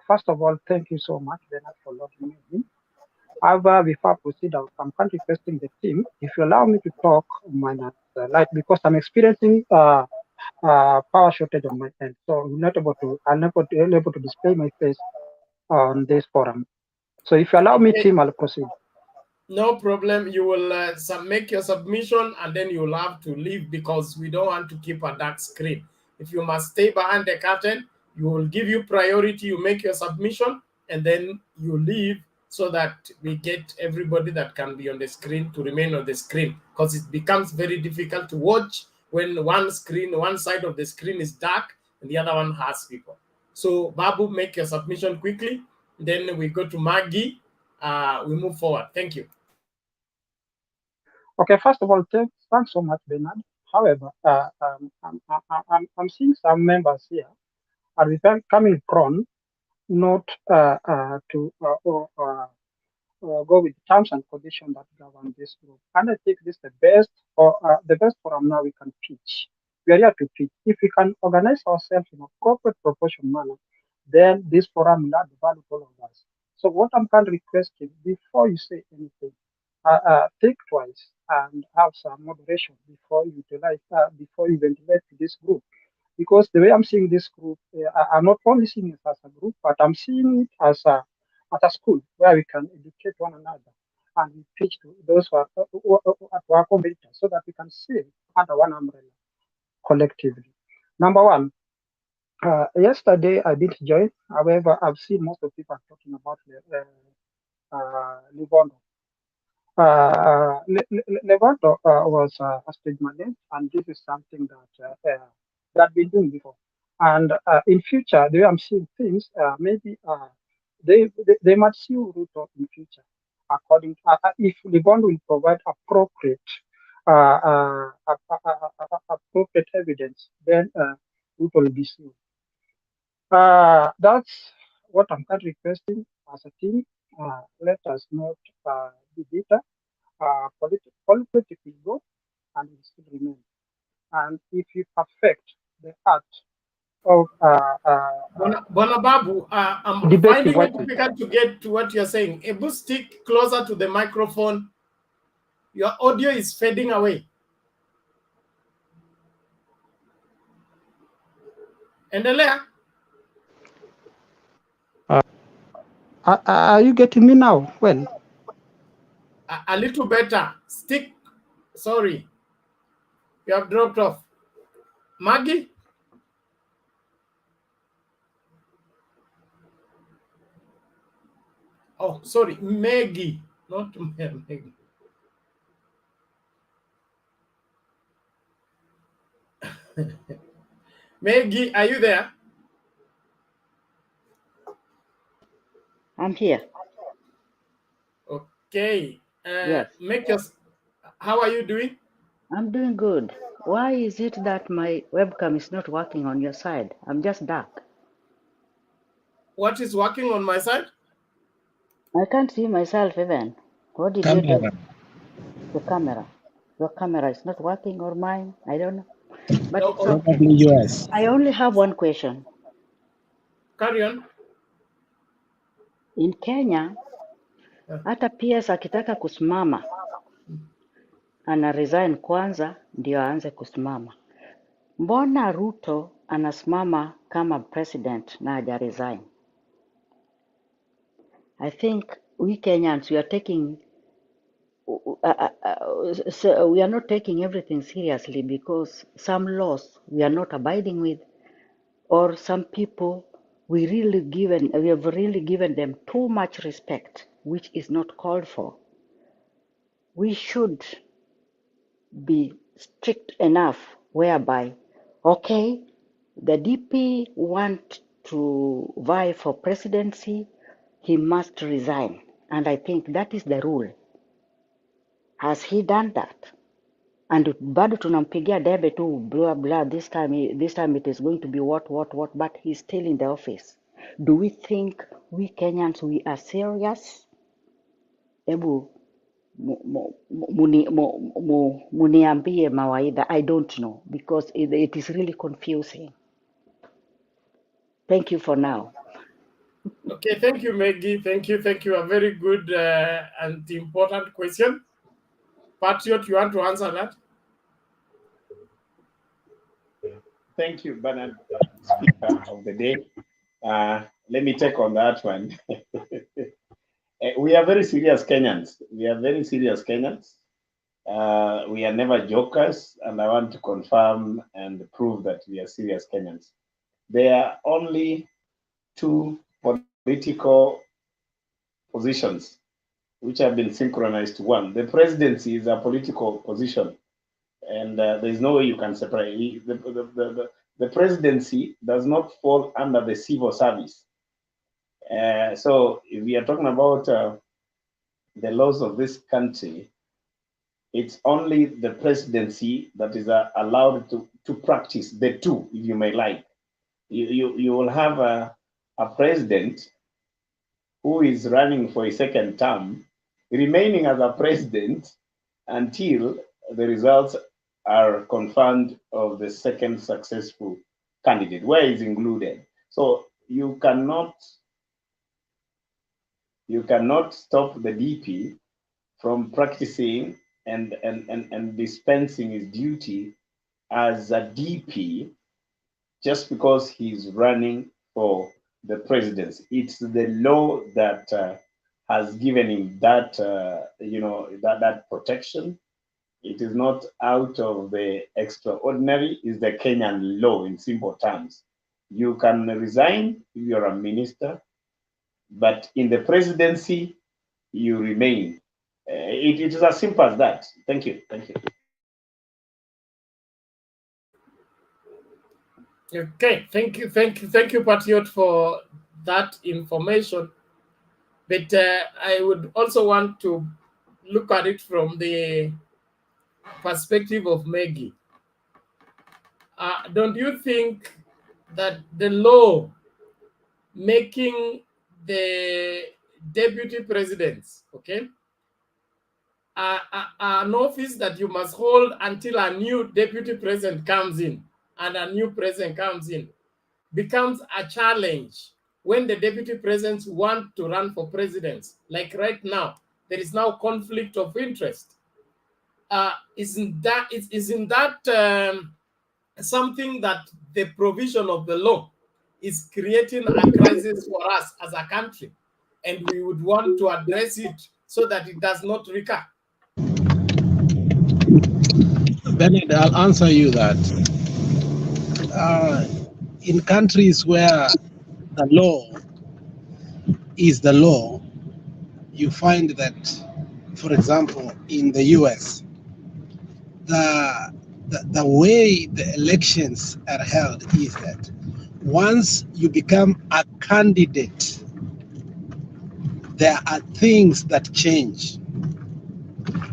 First of all, thank you so much, Bernard, for logging me in. However, before I proceed, I'm currently requesting the team, if you allow me to talk on my light, because I'm experiencing power shortage on my end, so I'm not able to display my face on this forum. So if you allow me, team, I'll proceed. No problem. You will make your submission and then you'll have to leave because we don't want to keep a dark screen. If you must stay behind the curtain, you will give you priority. You make your submission and then you leave so that we get everybody that can be on the screen to remain on the screen, because it becomes very difficult to watch when one side of the screen is dark and the other one has people. So Babu, make your submission quickly. Then we go to Maggie. We move forward. Thank you. Okay, first of all, thanks so much, Bernard. However, I'm seeing some members here are coming from not to go with terms and conditions that govern this group. And I think this is the best forum now we can pitch. We are here to pitch. If we can organize ourselves in a corporate proportion manner, then this forum will add value to all of us. So what I'm kind of requesting, before you say anything, think twice and have some moderation before you ventilate to this group. Because the way I'm seeing this group, I'm not only seeing it as a group, but I'm seeing it as a school where we can educate one another and we teach to those who are our competitors so that we can save under one umbrella collectively. Number one, yesterday I didn't join. However, I've seen most of people talking about Livondo. Livondo was a statement, and this is something that that been doing before. And in future, the way I'm seeing things, maybe they might see Ruto in future, according if Livondo will provide appropriate appropriate evidence, then Ruto will be sued. That's what I'm kind of requesting as a team. Let us not be bitter. Politics will go and will still remain. And if you perfect the art of Bwana Babu, I'm debating finding it difficult to get to what you're saying. Ebu stick closer to the microphone. Your audio is fading away. Endelea. Are you getting me now? Well, a little better. Stick. Sorry, you have dropped off. Maggie? Oh, sorry, Maggie, not Maggie. Maggie, are you there? I'm here. Okay. Yes. How are you doing? I'm doing good. Why is it that my webcam is not working on your side? I'm just dark. What is working on my side? I can't see myself even. What did you do? The camera. Your camera is not working or mine. I don't know. But it's okay. Probably yours. I only have one question. Carry on. In Kenya, hata PS akitaka kusimama ana resign kwanza ndio aanze kusimama. Mbona Ruto anasimama kama president na haja resign? I think we Kenyans we are taking so we are not taking everything seriously because some laws we are not abiding with, or some people we have really given them too much respect, which is not called for. We should be strict enough whereby, okay, the DP want to vie for presidency, he must resign. And I think that is the rule. Has he done that? And bado tunampigia debe tu blah blah, this time it is going to be what, but he's still in the office. Do we think we Kenyans we are serious? Ebu muniambie mawaidha. I don't know because it is really confusing. Thank you for now. Okay, thank you, Maggie. Thank you. A very good and important question. Patriot, you want to answer that? Thank you, Bernard, speaker of the day. Let me take on that one. We are very serious Kenyans. We are never jokers, and I want to confirm and prove that we are serious Kenyans. There are only two political positions which have been synchronized to one. The presidency is a political position, and there's no way you can separate. The presidency does not fall under the civil service. So if we are talking about the laws of this country, it's only the presidency that is allowed to practice the two, if you may like. You will have a president who is running for a second term, remaining as a president until the results are confirmed of the second successful candidate, where is included. So you cannot stop the DP from practicing and dispensing his duty as a DP just because he's running for the presidency. It's the law that has given him that that protection. It is not out of the extraordinary. It's the Kenyan law in simple terms. You can resign if you're a minister, but in the presidency you remain. It is as simple as that. Thank you. Okay, thank you, Patriot, for that information. But I would also want to look at it from the perspective of Maggie. Don't you think that the law making the deputy presidents, okay, an office that you must hold until a new deputy president comes in and a new president comes in, becomes a challenge when the deputy presidents want to run for presidents? Like right now, there is now conflict of interest. Isn't that something that the provision of the law is creating a crisis for us as a country, and we would want to address it so that it does not recur? Bernard, I'll answer you that. In countries where the law is the law, you find that, for example, in the US, the way the elections are held is that once you become a candidate, there are things that change.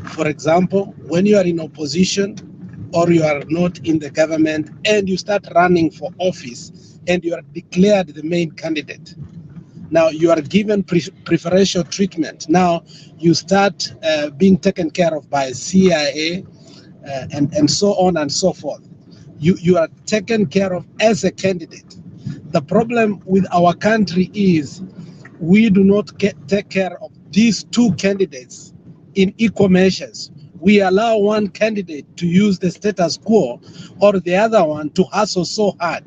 For example, when you are in opposition or you are not in the government and you start running for office and you are declared the main candidate, now you are given preferential treatment. Now you start being taken care of by CIA and so on and so forth. You are taken care of as a candidate. The problem with our country is we do not take care of these two candidates in equal measures. We allow one candidate to use the status quo or the other one to hustle so hard.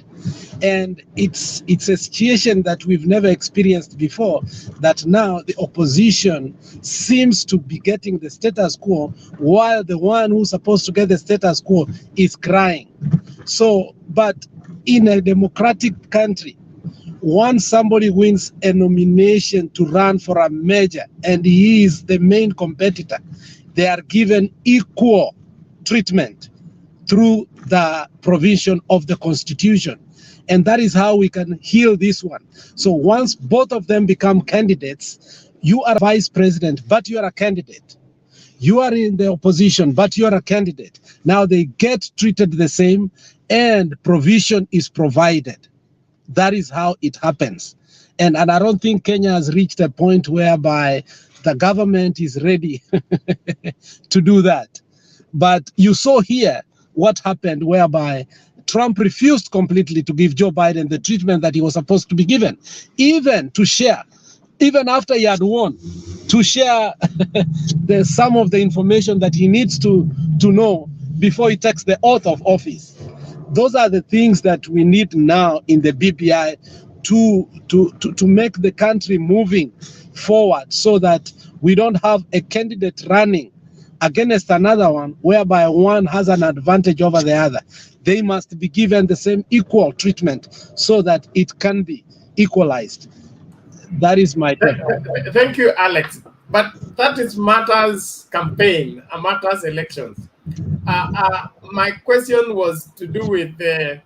And it's a situation that we've never experienced before, that now the opposition seems to be getting the status quo while the one who's supposed to get the status quo is crying. So, but in a democratic country, once somebody wins a nomination to run for a major and he is the main competitor, they are given equal treatment through the provision of the Constitution. And that is how we can heal this one. So once both of them become candidates, you are vice president, but you are a candidate. You are in the opposition, but you are a candidate. Now they get treated the same and provision is provided. That is how it happens. And I don't think Kenya has reached a point whereby the government is ready to do that. But you saw here what happened, whereby Trump refused completely to give Joe Biden the treatment that he was supposed to be given, even to share, even after he had won, to share some of the information that he needs to know before he takes the oath of office. Those are the things that we need now in the BBI to make the country moving forward, so that we don't have a candidate running against another one whereby one has an advantage over the other. They must be given the same equal treatment so that it can be equalized. That is my take. Thank you, Alex. But that is matters campaign, matters elections. My question was to do with the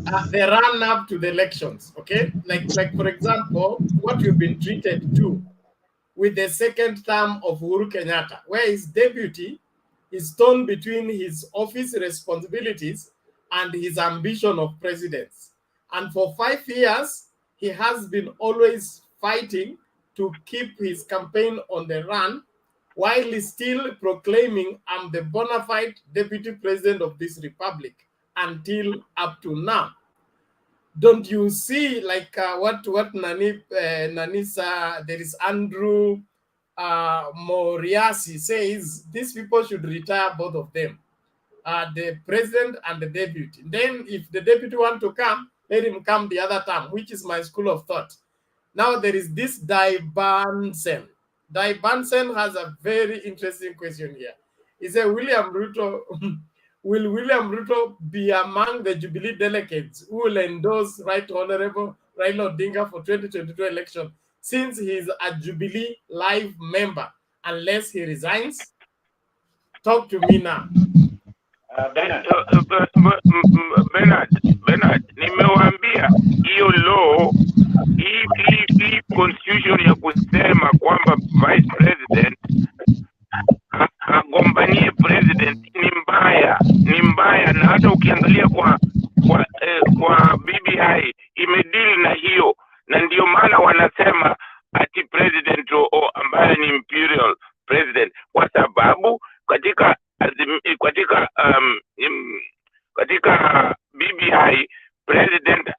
run up to the elections. Okay, like for example, what you've been treated to with the second term of Uhuru Kenyatta, where his deputy is torn between his office responsibilities and his ambition of presidency. And for 5 years, he has been always fighting to keep his campaign on the run, while he's still proclaiming, I'm the bona fide deputy president of this republic, until up to now. Don't you see, like what Nanisa, there is Andrew Moriasi says, these people should retire, both of them, the president and the deputy. Then if the deputy want to come, let him come the other term, which is my school of thought. Now there is this Dai Bansen. Dai Bansen has a very interesting question here. He said, William Ruto, will William Ruto be among the Jubilee delegates who will endorse Right Honorable Raila Odinga for 2022 election, since he is a Jubilee live member, unless he resigns? Talk to me now. Bernard, nimewaambia hiyo law, hii constitution ya kusema kwamba vice president agombanie president ni mbaya, na hata ukiangalia kwa BBI imedili na hiyo, na ndio maana wanasema ati president ambaye ni imperial president, kwa sababu katika BBI president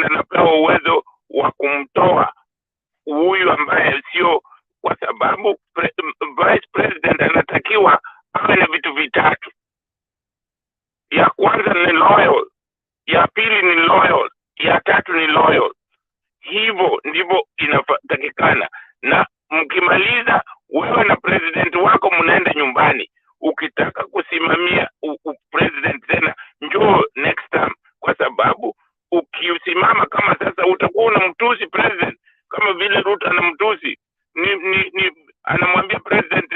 anapewa uwezo wa kumtoa huyu ambaye sio, kwa sababu vice president anatakiwa awe na vitu vitatu. Ya kwanza ni loyal, ya pili ni loyal, ya tatu ni loyal. Hivyo ndivyo inatakikana, na mkimaliza wewe na president wako mnaenda nyumbani. Ukitaka kusimamia president tena, njoo next time, kwa sababu ukisimama kama sasa utakuwa unamtusi president, kama vile Ruto anamtusi, anamwambia president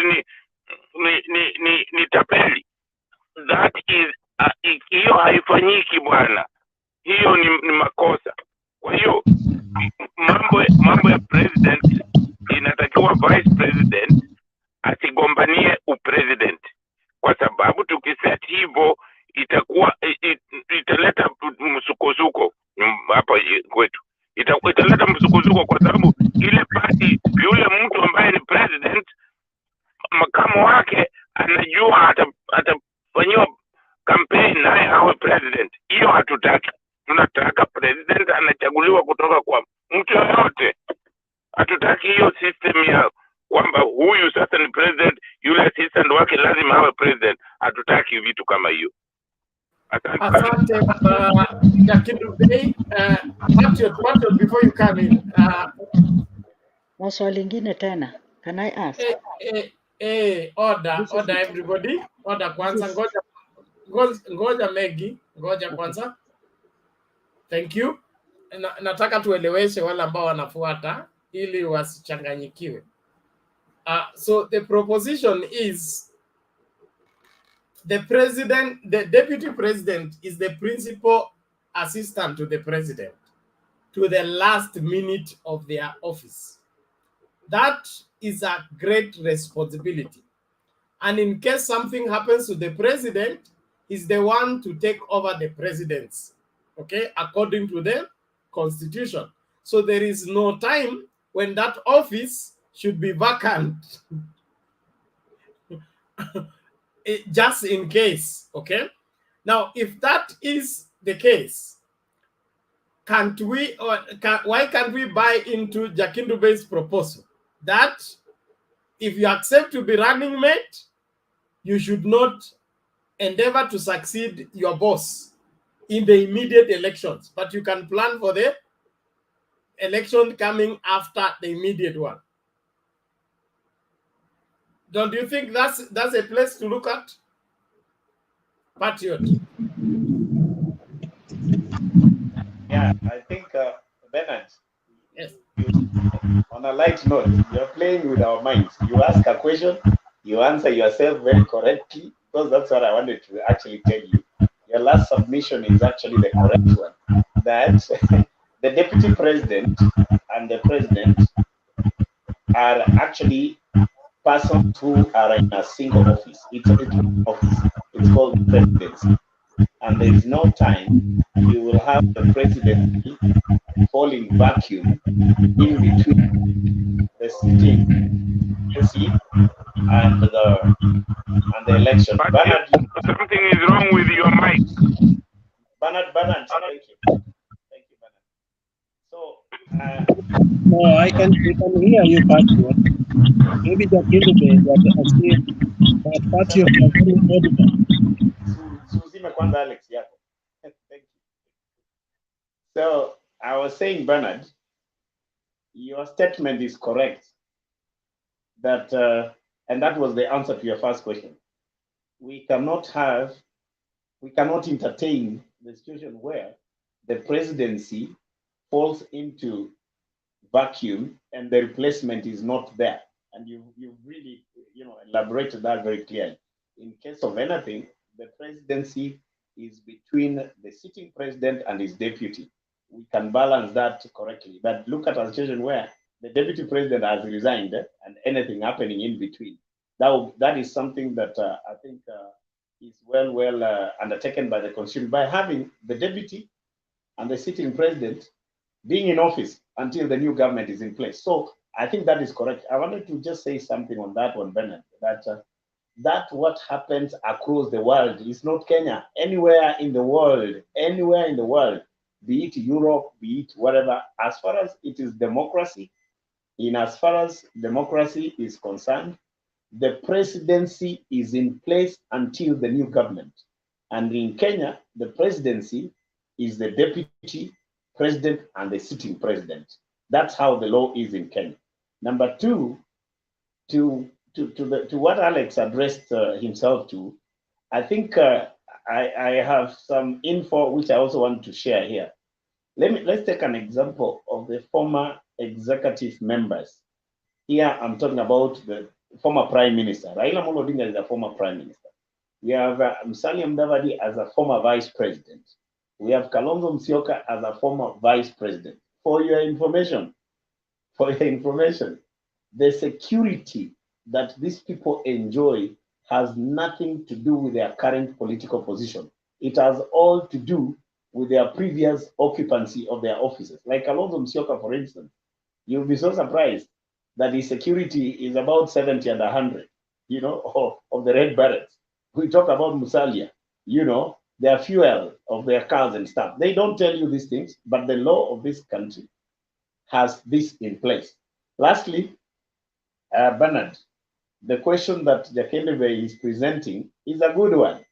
ni tapeli. That is hiyo haifanyiki bwana, hiyo ni makosa. Kwa hiyo mambo ya president, inatakiwa vice president asigombanie upresident, kwa sababu tukiset hivyo italeta msukosuko hapa kwetu, italeta msukosuko, kwa sababu ile party, yule mtu ambaye ni president, makamu wake anajua atafanyiwa campaign naye awe president. Hiyo hatutaki. Tunataka hatutaki vitu kama hiyo. Asante. Asante Jakindu Bey. Patriot, before you come in. Maswali lingine tena. Can I ask? Order everybody. Order kwanza. Ngoja Maggie. Ngoja kwanza. Thank you. Nataka tueleweshe wale ambao wanafuata ili wasichanganyikiwe. So the proposition is the deputy president is the principal assistant to the president to the last minute of their office. That is a great responsibility. And in case something happens to the president, he's the one to take over the presidency, okay, according to the constitution. So there is no time when that office should be vacant. Just in case, okay? Now, if that is the case, why can't we buy into Jakindu Bey's proposal that if you accept to be running mate, you should not endeavor to succeed your boss in the immediate elections, but you can plan for the election coming after the immediate one. Don't you think that's a place to look at? Patriot. Yeah, I think, Bernard, yes. On a light note, you're playing with our minds. You ask a question, you answer yourself very correctly, because that's what I wanted to actually tell you. Your last submission is actually the correct one, that the deputy president and the president are actually persons who are in a single office. It's an office. It's called presidency. And there is no time you will have the presidency falling vacuum in between the sitting presidency and the election. But Bernard, something is wrong with your mic. Bernard, thank you. Thank you, Bernard. So, no, I can hear you, Patriot. Maybe the candidate that has seen that Patriot was very audible. Susime kwanza Alex yako. Thank you. So, I was saying, Bernard, your statement is correct. That and that was the answer to your first question. We cannot entertain the situation where the presidency falls into vacuum and the replacement is not there. And you really elaborated that very clearly. In case of anything, the presidency is between the sitting president and his deputy. We can balance that correctly. But look at a situation where the deputy president has resigned and anything happening in between. That is something that I think is well undertaken by the constitution by having the deputy and the sitting president being in office until the new government is in place. So I think that is correct. I wanted to just say something on that one, Bernard, that what happens across the world is not Kenya. Anywhere in the world, be it Europe, be it whatever, as far as it is democracy, as far as democracy is concerned, the presidency is in place until the new government. And in Kenya, the presidency is the deputy president and the sitting president. That's how the law is in Kenya. Number two, to what Alex addressed himself to, I think I have some info which I also want to share here. Let's take an example of the former executive members. Here I'm talking about the former prime minister. Raila Amolo Odinga is a former prime minister. We have Musalia Mudavadi as a former vice president. We have Kalonzo Musyoka as a former vice president. For your information, the security that these people enjoy has nothing to do with their current political position. It has all to do with their previous occupancy of their offices. Like Kalonzo Musyoka, for instance, you'll be so surprised that his security is about 70 and 100, of the red berets. We talk about Musalia, their fuel of their cars and stuff. They don't tell you these things, but the law of this country has this in place. Lastly, Bernard, the question that Jakendebe is presenting is a good one.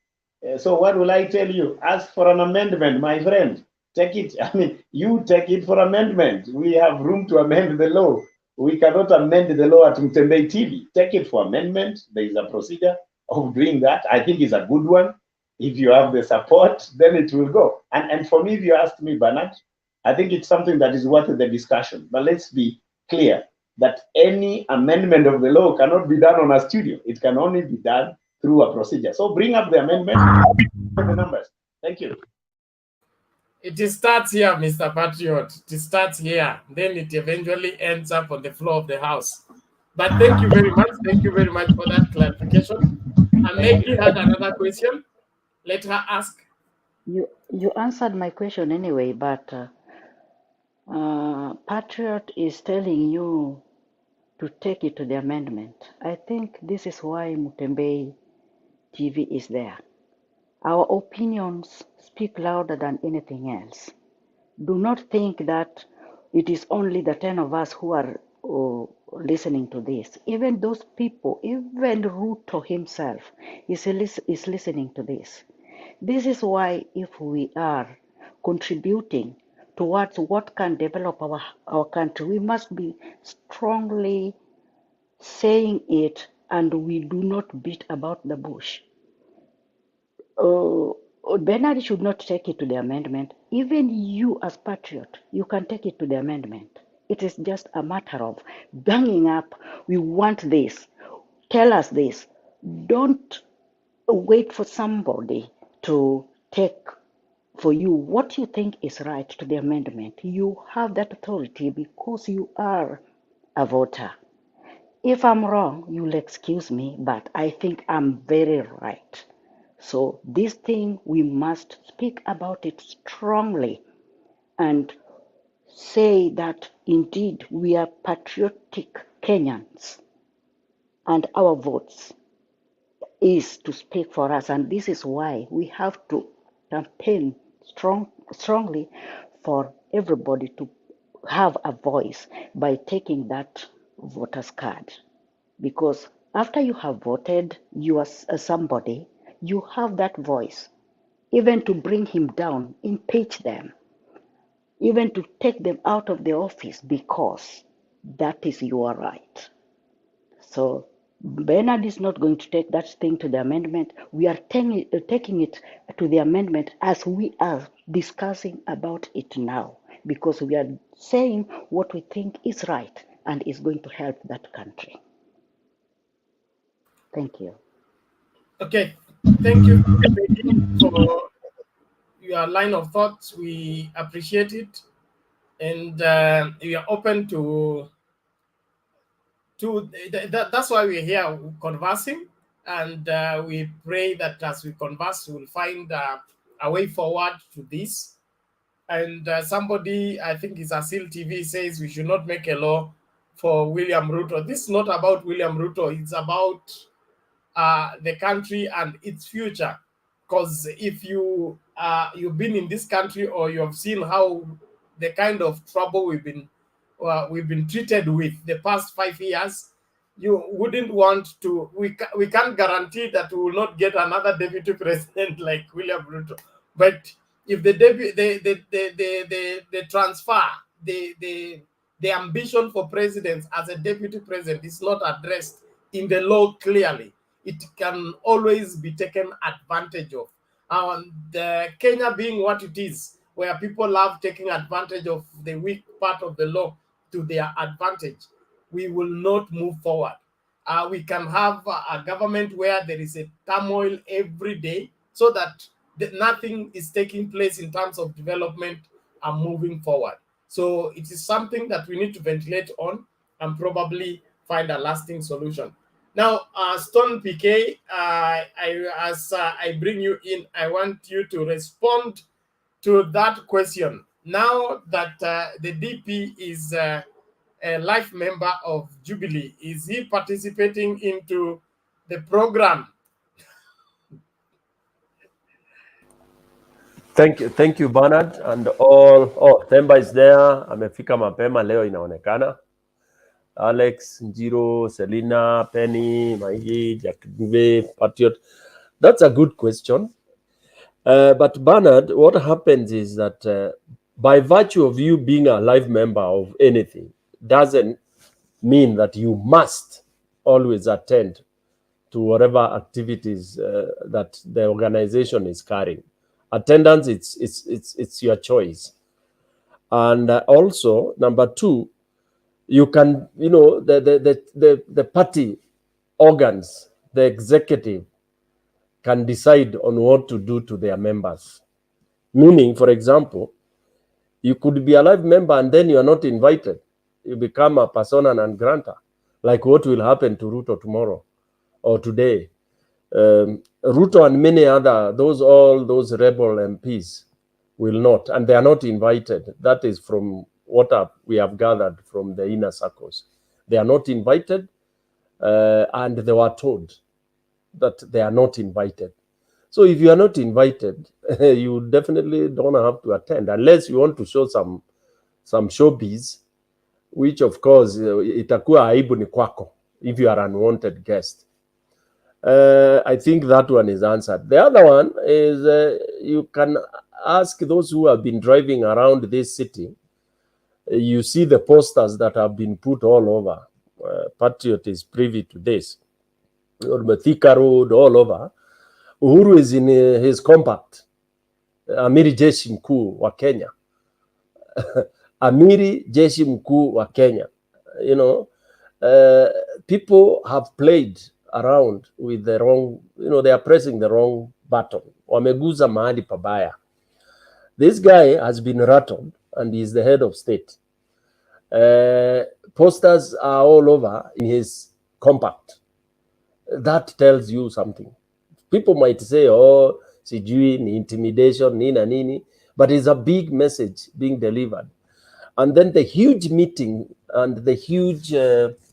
So what will I tell you? Ask for an amendment, my friend. Take it. I mean, you take it for amendment. We have room to amend the law. We cannot amend the law at Mtembei TV. Take it for amendment. There is a procedure of doing that. I think it's a good one. If you have the support, then it will go. And for me, if you ask me, Bernard, I think it's something that is worth the discussion. But let's be clear that any amendment of the law cannot be done on a studio. It can only be done through a procedure. So bring up the amendment, the numbers. Thank you. It starts here, Mr. Patriot. It starts here. Then it eventually ends up on the floor of the House. But thank you very much. Thank you very much for that clarification. And Maggie had another question. Let her ask. You answered my question anyway, but Patriot is telling you to take it to the amendment. I think this is why Mutembei TV is there. Our opinions speak louder than anything else. Do not think that it is only the 10 of us who are listening to this. Even those people, even Ruto himself is listening to this. This is why if we are contributing towards what can develop our country, we must be strongly saying it and we do not beat about the bush. Bernard should not take it to the amendment. Even you as patriot, you can take it to the amendment. It is just a matter of banging up. We want this. Tell us this. Don't wait for somebody to take for you what you think is right to the amendment. You have that authority because you are a voter. If I'm wrong, you'll excuse me, but I think I'm very right. So this thing, we must speak about it strongly and say that indeed we are patriotic Kenyans and our votes is to speak for us. And this is why we have to campaign strongly for everybody to have a voice by taking that voter's card. Because after you have voted, you are somebody, you have that voice, even to bring him down, impeach them, even to take them out of the office, because that is your right. So Bernard is not going to take that thing to the amendment. We are taking it to the amendment as we are discussing about it now, because we are saying what we think is right and is going to help that country. Thank you. Okay, thank you for your line of thoughts. We appreciate it, and we are open to that's why we're here conversing, and we pray that as we converse, we'll find a way forward to this. And somebody, I think it's Asil TV, says we should not make a law for William Ruto. This is not about William Ruto. It's about the country and its future. Because if you've been in this country, or you have seen how the kind of trouble we've been treated with the past 5 years, you wouldn't want to. We can't guarantee that we will not get another deputy president like William Ruto. But if the transfer, the ambition for presidents as a deputy president is not addressed in the law clearly, it can always be taken advantage of. Kenya being what it is, where people love taking advantage of the weak part of the law to their advantage, we will not move forward. We can have a government where there is a turmoil every day, so that nothing is taking place in terms of development and moving forward. So it is something that we need to ventilate on and probably find a lasting solution. Now, Stone PK, as I bring you in, I want you to respond to that question. Now that the DP is a life member of Jubilee, is he participating into the program? Thank you Bernard and all. Oh, Themba is there, amefika mapema leo inaonekana. Alex, Njiro, Selina, Penny, Maigi, Jack Duve, Patriot. That's a good question. But Bernard, what happens is that by virtue of you being a live member of anything, doesn't mean that you must always attend to whatever activities that the organization is carrying. Attendance, it's your choice. And also, number two, you can, the party organs, the executive can decide on what to do to their members. Meaning, for example, you could be a live member and then you are not invited. You become a persona non grata, like what will happen to Ruto tomorrow or today. Ruto and many other, all those rebel MPs will not, and they are not invited. That is from what we have gathered from the inner circles. They are not invited, and they were told that they are not invited. So if you are not invited, you definitely don't have to attend, unless you want to show some showbiz, which of course itakuwa aibu ni kwako if you are an unwanted guest. I think that one is answered. The other one is you can ask those who have been driving around this city. You see the posters that have been put all over. Patriot is privy to this. Thika Road, all over. Uhuru is in his compact. Amiri Jeshi Mkuu wa Kenya. Amiri Jeshi Mkuu wa Kenya. People have played around with the wrong, they are pressing the wrong button. Wameguza mahali pabaya. This guy has been rattled and he is the head of state. Posters are all over in his compact. That tells you something. People might say, oh, sijui ni intimidation, nina nini, but it's a big message being delivered. And then the huge meeting and the huge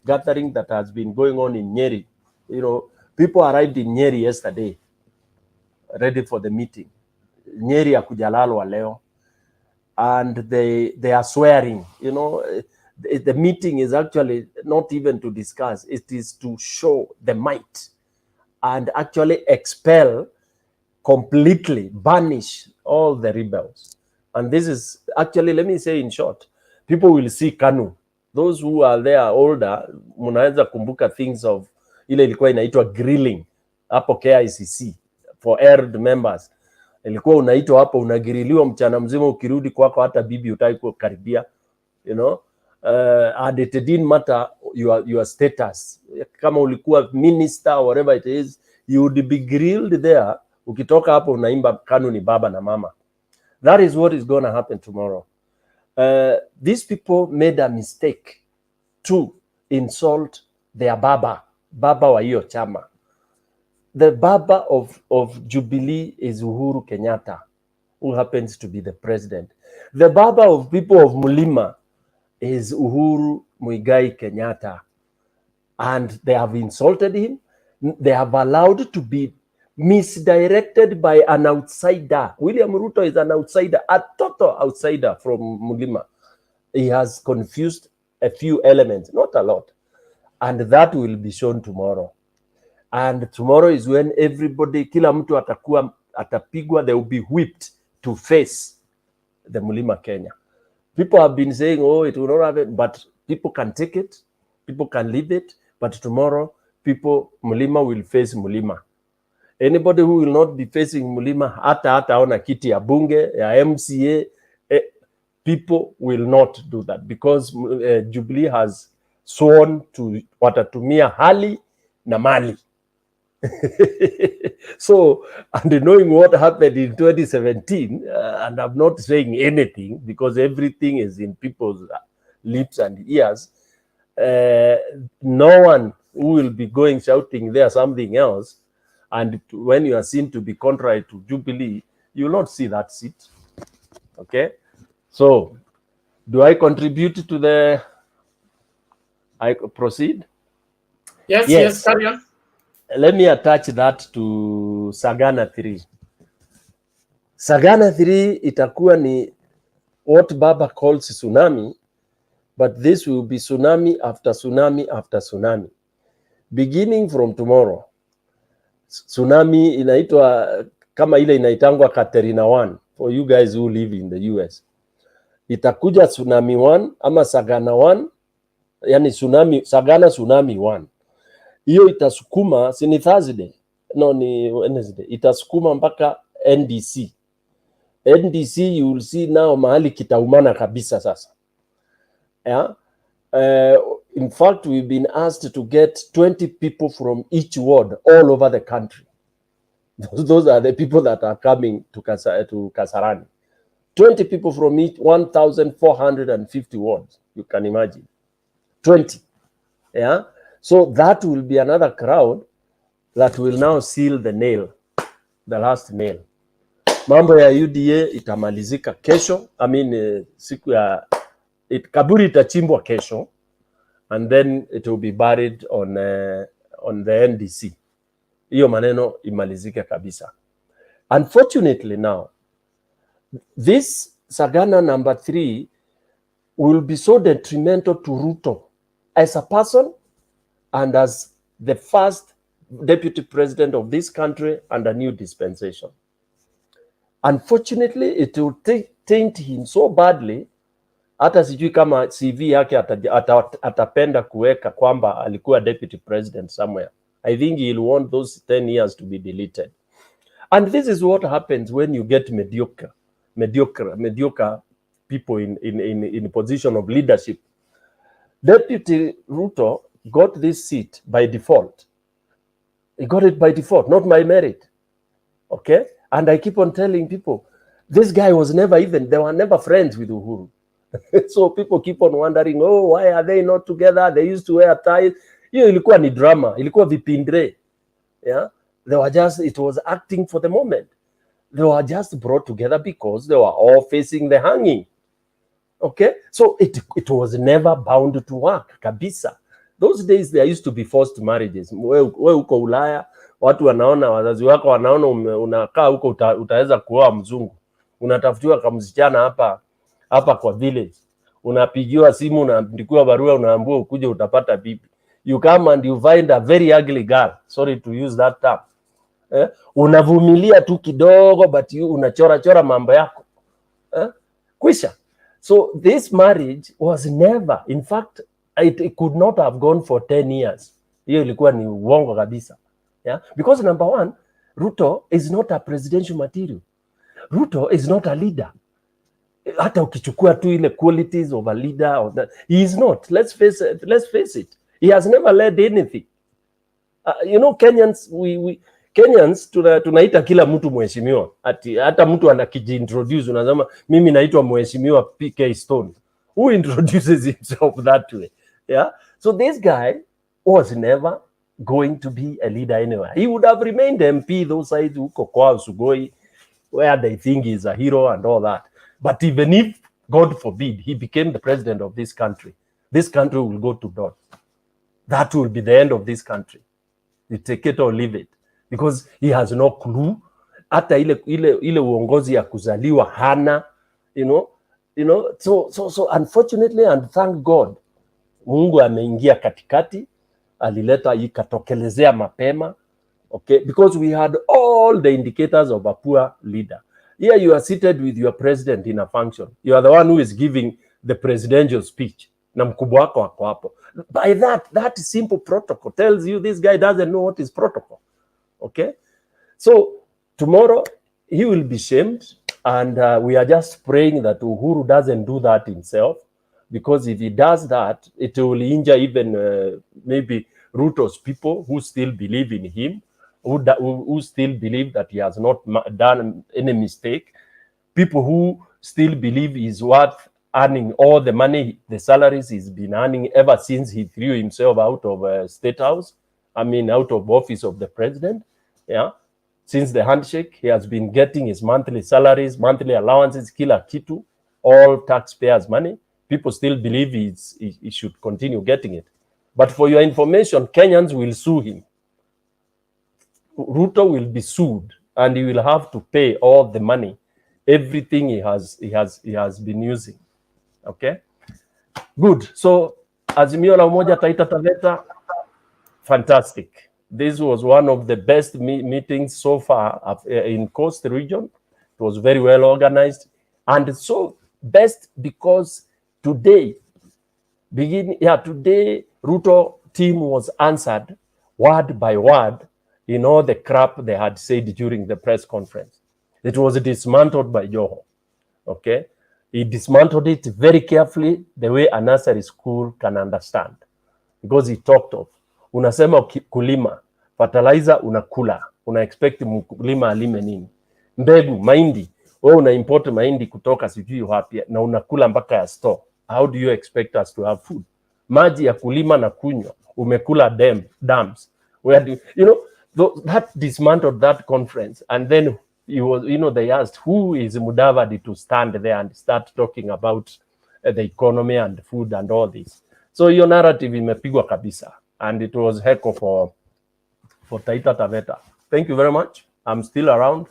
gathering that has been going on in Nyeri. People arrived in Nyeri yesterday, ready for the meeting. Nyeri akujalalwa leo. And they are swearing, the meeting is actually not even to discuss, it is to show the might and actually expel, completely banish all the rebels. And this is actually, let me say in short, people will see KANU. Those who are there older, munaweza kumbuka things of ile ilikuwa inaitwa grilling hapo KICC for aired members. Ilikuwa unaitwa hapo, unagiriliwa mchana mzima, ukirudi kwako hata bibi utaki kukaribia, and it didn't matter your status. Kama ulikuwa minister or whatever it is, you would be grilled there. Ukitoka hapo unaimba KANU ni baba na mama. That is what is going to happen tomorrow. These people made a mistake to insult their baba wa hiyo chama. The baba of Jubilee is Uhuru Kenyatta, who happens to be the president. The baba of people of Mulima is Uhuru Muigai Kenyatta. And they have insulted him. They have allowed to be misdirected by an outsider. William Ruto is an outsider, a total outsider from Mulima. He has confused a few elements, not a lot. And that will be shown tomorrow. And tomorrow is when everybody, kila mtu atapigwa, they will be whipped to face the Mulima Kenya. People have been saying, oh, it will not happen, but people can take it, people can leave it, but tomorrow, Mulima will face Mulima. Anybody who will not be facing Mulima, hata ona kiti ya bunge, ya MCA, people will not do that because Jubilee has sworn to watatumia hali na mali. So, and knowing what happened in 2017, and I'm not saying anything because everything is in people's lips and ears, no one who will be going shouting there something else, and when you are seen to be contrary to Jubilee, you will not see that seat. Okay? So, do I contribute to the... I proceed? Yes, carry on. Let me attach that to Sagana 3. Sagana 3 itakuwa ni what Baba calls tsunami, but this will be tsunami after tsunami after tsunami. Beginning from tomorrow, tsunami inaitwa kama ile inaitangwa Katrina 1 for you guys who live in the US. Itakuja tsunami 1 ama Sagana 1, yani tsunami, Sagana tsunami 1. Hiyo itasukuma, si ni Thursday? No, ni Wednesday. Itasukuma mpaka NDC. NDC you will see now mahali kitaumana kabisa sasa. Yeah? In fact, we've been asked to get 20 people from each ward all over the country. Those are the people that are coming to Kasarani. 20 people from each 1,450 wards. You can imagine. 20. Yeah. So that will be another crowd that will now seal the nail, the last nail. Mambo ya UDA itamalizika kesho. I mean, siku ya kaburi itachimbwa kesho, and then it will be buried on the NDC. Hiyo maneno imalizike kabisa. Unfortunately now, this Sagana number 3 will be so detrimental to Ruto as a person and as the first deputy president of this country under new dispensation. Unfortunately, it will taint him so badly, hata sijui kama CV yake atapenda kuweka kwamba alikuwa deputy president somewhere. I think he'll want those 10 years to be deleted. And this is what happens when you get mediocre people in position of leadership. Deputy Ruto got this seat by default. He got it by default, not by merit. Okay? And I keep on telling people, this guy was never even, they were never friends with Uhuru. So people keep on wondering, oh, why are they not together? They used to wear ties. Hiyo ilikuwa ni drama, ilikuwa vipindre. Yeah? They were just, it was acting for the moment. They were just brought together because they were all facing the hanging. Okay? So it was never bound to work, kabisa. Those days there used to be forced marriages. We uko Ulaya, watu wanaona, wazazi wako wanaona unakaa huko utaweza kuoa mzungu. Unatafutiwa kama msichana hapa kwa village. Unapigiwa simu, unaandikiwa barua, unaambiwa ukuje utapata bibi. You come and you find a very ugly girl. Sorry to use that term. Unavumilia tu kidogo, but you unachora mambo yako. Kwisha. So this marriage was never, in fact, it could not have gone for 10 years. Hiyo ilikuwa ni uongo kabisa. Yeah? Because number one, Ruto is not a presidential material. Ruto is not a leader. Hata ukichukua tu ile qualities of a leader, or that, he is not. Let's face it. He has never led anything. You know, Kenyans, Kenyans tunaita kila mtu mheshimiwa. Hata mtu anakijiintroduce unasema mimi naitwa mheshimiwa PK Stone. Who introduces himself that way? Yeah. So this guy was never going to be a leader anywhere. He would have remained MP those sides huko kwa Sugoi, where they think he's a hero and all that. But even if, God forbid, he became the president of this country will go to dot. That will be the end of this country. You take it or leave it. Because he has no clue. Hata ile uongozi ya kuzaliwa hana, you know. So unfortunately, and thank God, Mungu ameingia katikati, alileta ikatokelezea mapema. Okay, because we had all the indicators of a poor leader. Here you are seated with your president in a function. You are the one who is giving the presidential speech. Na mkubwa wako wako hapo. By that simple protocol tells you this guy doesn't know what is protocol. Okay? So tomorrow he will be shamed, and we are just praying that Uhuru doesn't do that himself, because if he does that, it will injure even maybe Ruto's people who still believe in him, who still believe that he has not done any mistake, people who still believe he's worth earning all the money, the salaries he's been earning ever since he threw himself out of State House, out of office of the president. Yeah, since the handshake, he has been getting his monthly salaries, monthly allowances, kila kitu, all taxpayers' money. People still believe he should continue getting it. But for your information, Kenyans will sue him. Ruto will be sued, and he will have to pay all the money, everything he has been using. Okay, Good. So Azimio La Umoja Taita Taveta, fantastic. This was one of the best meetings so far in Coast region. It was very well organized, and so best because today Ruto team was answered word by word in all the crap they had said during the press conference. It was dismantled by Joho. Okay, he dismantled it very carefully, the way a nursery school can understand, because he talked of unasema kulima fertilizer, unakula, una expect mkulima alime nini? Mbegu mahindi, wewe una import mahindi kutoka sijui wapi na unakula mpaka ya store. How do you expect us to have food? Maji ya kulima na kunywa, umekula dams. Where do that dismantled that conference, and then he was, they asked who is Mudavadi to stand there and start talking about the economy and food and all this. So your narrative imepigwa kabisa, and it was heck for Taita Taveta. Thank you very much. I'm still around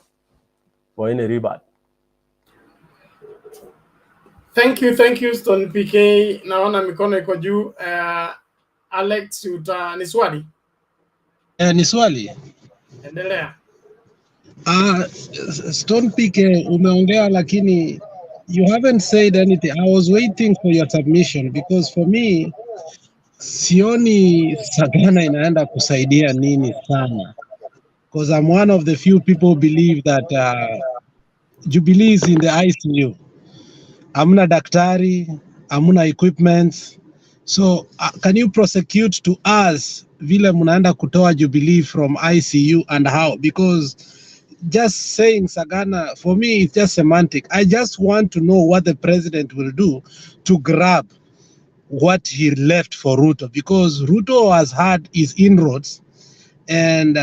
for any rebut. Thank you Stone PK. Naona mikono iko juu. Alex, ni swali? Ni swali. Endelea. Stone PK umeongea lakini you haven't said anything. I was waiting for your submission because for me sioni Sagana inaenda kusaidia nini sana, because I'm one of the few people who believe that Jubilee is in the ICU. Hamuna daktari, hamuna equipment. So can you prosecute to us vile munaenda kutoa Jubilee from ICU and how? Because just saying Sagana, for me, it's just semantic. I just want to know what the president will do to grab what he left for Ruto, because Ruto has had his inroads, and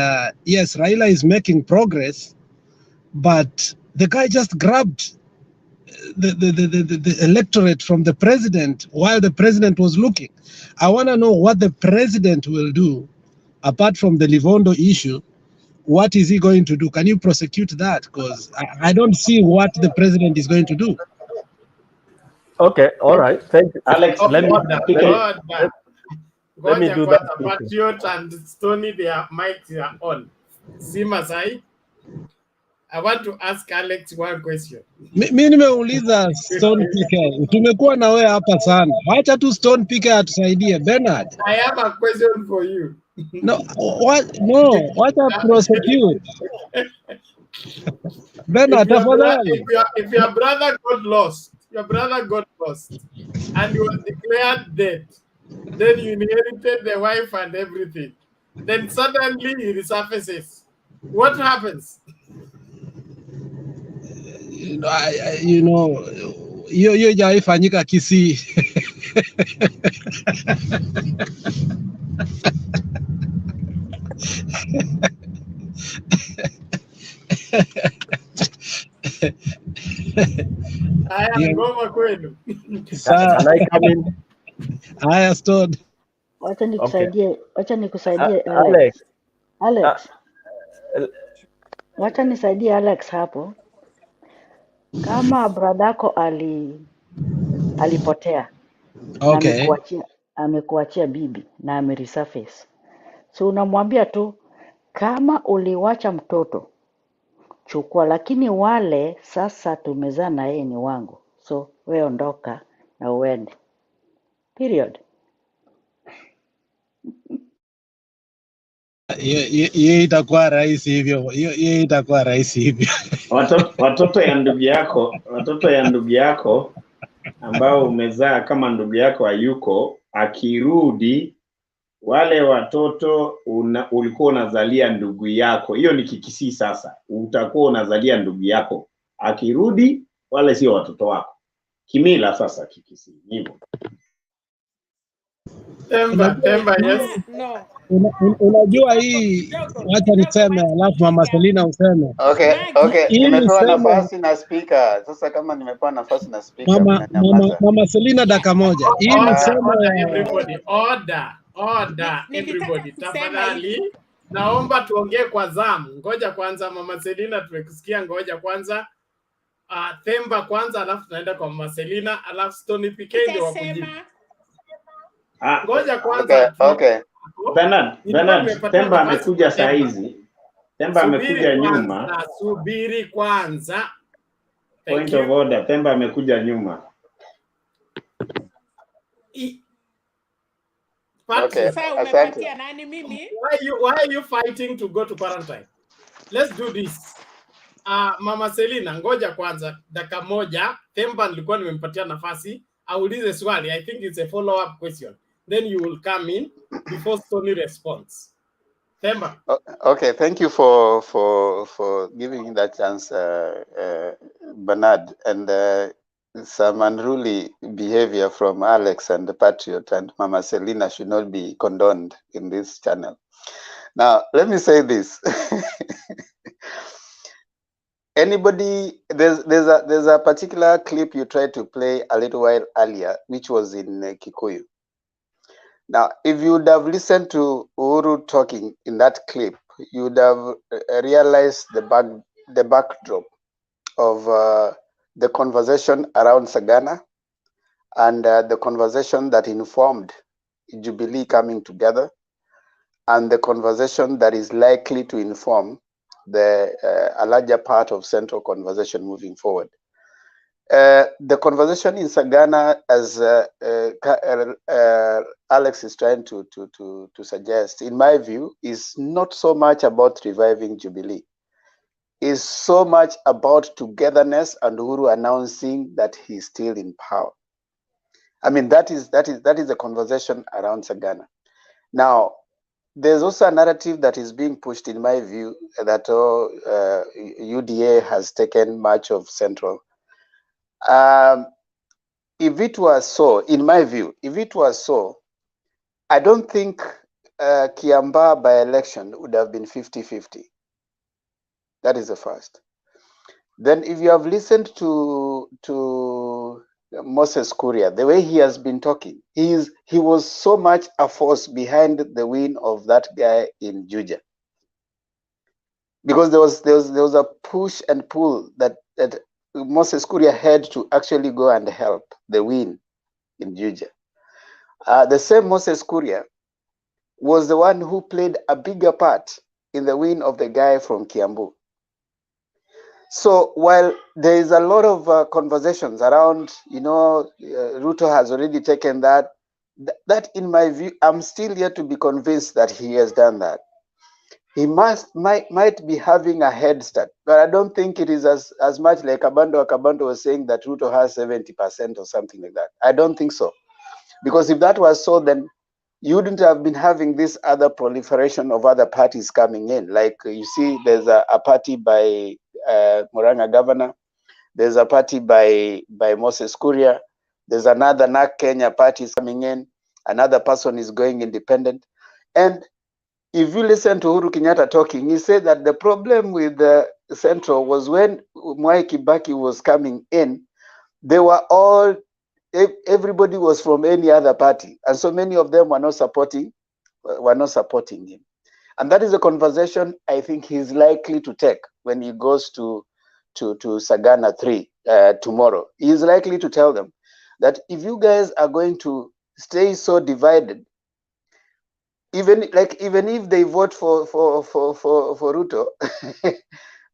yes, Raila is making progress, but the guy just grabbed the electorate from the president while the president was looking. I want to know what the president will do apart from the Livondo issue. What is he going to do? Can you prosecute that? Because I don't see what the president is going to do. Okay, all right. Thank you. Alex, let me do that. Patriot and Stony, their mics are on. Simasai, I want to ask Alex one question. Mimi nimeuliza Stone PK. Tumekuwa na wewe hapa sana. Acha tu Stone PK atusaidie. Bernard, I have a question for you. No, what? No, what a prosecute. Bernard, if your brother got lost, and he was declared dead, then you inherited the wife and everything. Then suddenly he resurfaces. What happens? Hiyo haifanyika Kisii. Ngoma kwenu. Can I come in? Haya, Stone. Wacha nikusaidie Alex. Wacha nisaidie Alex hapo. Kama bradako alipotea, okay, na amekuachia bibi na ameresurface, so unamwambia tu kama uliwacha mtoto chukua, lakini wale sasa tumezaa na yeye ni wangu, so we ondoka na uende, period. Yeye itakuwa rahisi hivyo. Yeye itakuwa rahisi hivyo. Watoto ya ndugu yako ambao umezaa kama ndugu yako hayuko, akirudi wale watoto ulikuwa unazalia ndugu yako. Hiyo ni Kikisii sasa. Utakuwa unazalia ndugu yako. Akirudi wale sio watoto wako. Kimila sasa Kikisii. Hivyo. Temba, yes. No. Unajua hii, wacha niseme alafu Mama Selina useme. Okay. Nimepewa nafasi na speaker. Sasa kama nimepewa nafasi na speaker, Mama Selina dakika moja. Hii niseme order everybody. Tafadhali naomba tuongee kwa zamu. Ngoja kwanza Mama Selina tumekusikia, ngoja kwanza. Temba kwanza, alafu tunaenda kwa Mama Selina, alafu Stony PK ndio wakujibu. Ngoja kwanza. Okay. Bernard, Nilikuwa nimepatia Temba nafasi amekuja kwa saa Temba. hizi. Temba amekuja nyuma. Subiri kwanza. Point of order. Temba amekuja nyuma. Okay, umepatia nani mimi? Why are you fighting to go to quarantine? Let's do this. Mama Selina, ngoja kwanza dakika moja. Temba nilikuwa nimempatia nafasi aulize swali. I think it's a follow up question. Then you will come in before Stony responds. Temba. Okay, thank you for giving me that chance, Bernard, and some unruly behavior from Alex and the Patriot and Mama Selina should not be condoned in this channel. Now, let me say this. Anybody, there's a particular clip you tried to play a little while earlier, which was in Kikuyu. Now, if you would have listened to Uhuru talking in that clip, you would have realized the backdrop of the conversation around Sagana and the conversation that informed Jubilee coming together, and the conversation that is likely to inform a larger part of central conversation moving forward. The conversation in Sagana, as Alex is trying to suggest, in my view, is not so much about reviving Jubilee. It's so much about togetherness and Uhuru announcing that he's still in power. I mean, that is the conversation around Sagana. Now, there's also a narrative that is being pushed, in my view, that UDA has taken much of Central. If it was so, in my view, if it was so, I don't think Kiambaa by-election would have been 50-50. That is the first. Then if you have listened to Moses Kuria, the way he has been talking, he was so much a force behind the win of that guy in Juja. Because there was a push and pull that Moses Kuria had to actually go and help the win in Juja. The same Moses Kuria was the one who played a bigger part in the win of the guy from Kiambu. So while there is a lot of conversations around, Ruto has already taken that, in my view, I'm still yet to be convinced that he has done that. He might be having a head start, but I don't think it is as much like Kabando was saying that Ruto has 70% or something like that. I don't think so. Because if that was so, then you wouldn't have been having this other proliferation of other parties coming in. Like you see, there's a party by Murang'a governor. There's a party by Moses Kuria. There's another NAK Kenya party coming in. Another person is going independent. And if you listen to Uhuru Kenyatta talking, he said that the problem with the Central was when Mwai Kibaki was coming in, they were all, everybody was from any other party. And so many of them were not supporting him. And that is a conversation I think he's likely to take when he goes to Sagana 3 tomorrow. He's likely to tell them that if you guys are going to stay so divided, even if they vote for Ruto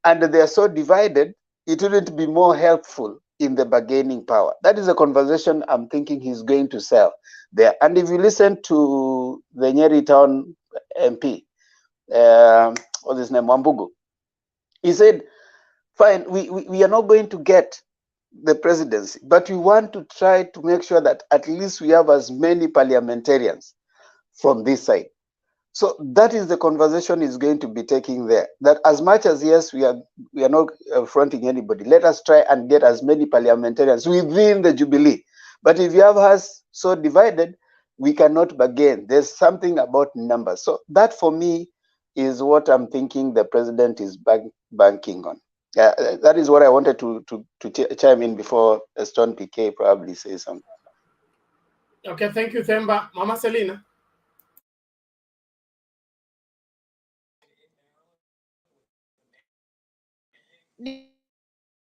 and they are so divided, it wouldn't be more helpful in the bargaining power. That is a conversation I'm thinking he's going to sell there. And if you listen to the Nyeri Town MP, what's his name, Wambugu, he said, fine, we are not going to get the presidency, but we want to try to make sure that at least we have as many parliamentarians from this side. So that is the conversation is going to be taking there. That as much as, yes, we are not fronting anybody, let us try and get as many parliamentarians within the Jubilee. But if you have us so divided, we cannot bargain. There's something about numbers. So that for me is what I'm thinking the president is banking on. That is what I wanted to chime in before Stone PK probably says something. Okay, thank you, Themba. Mama Selina.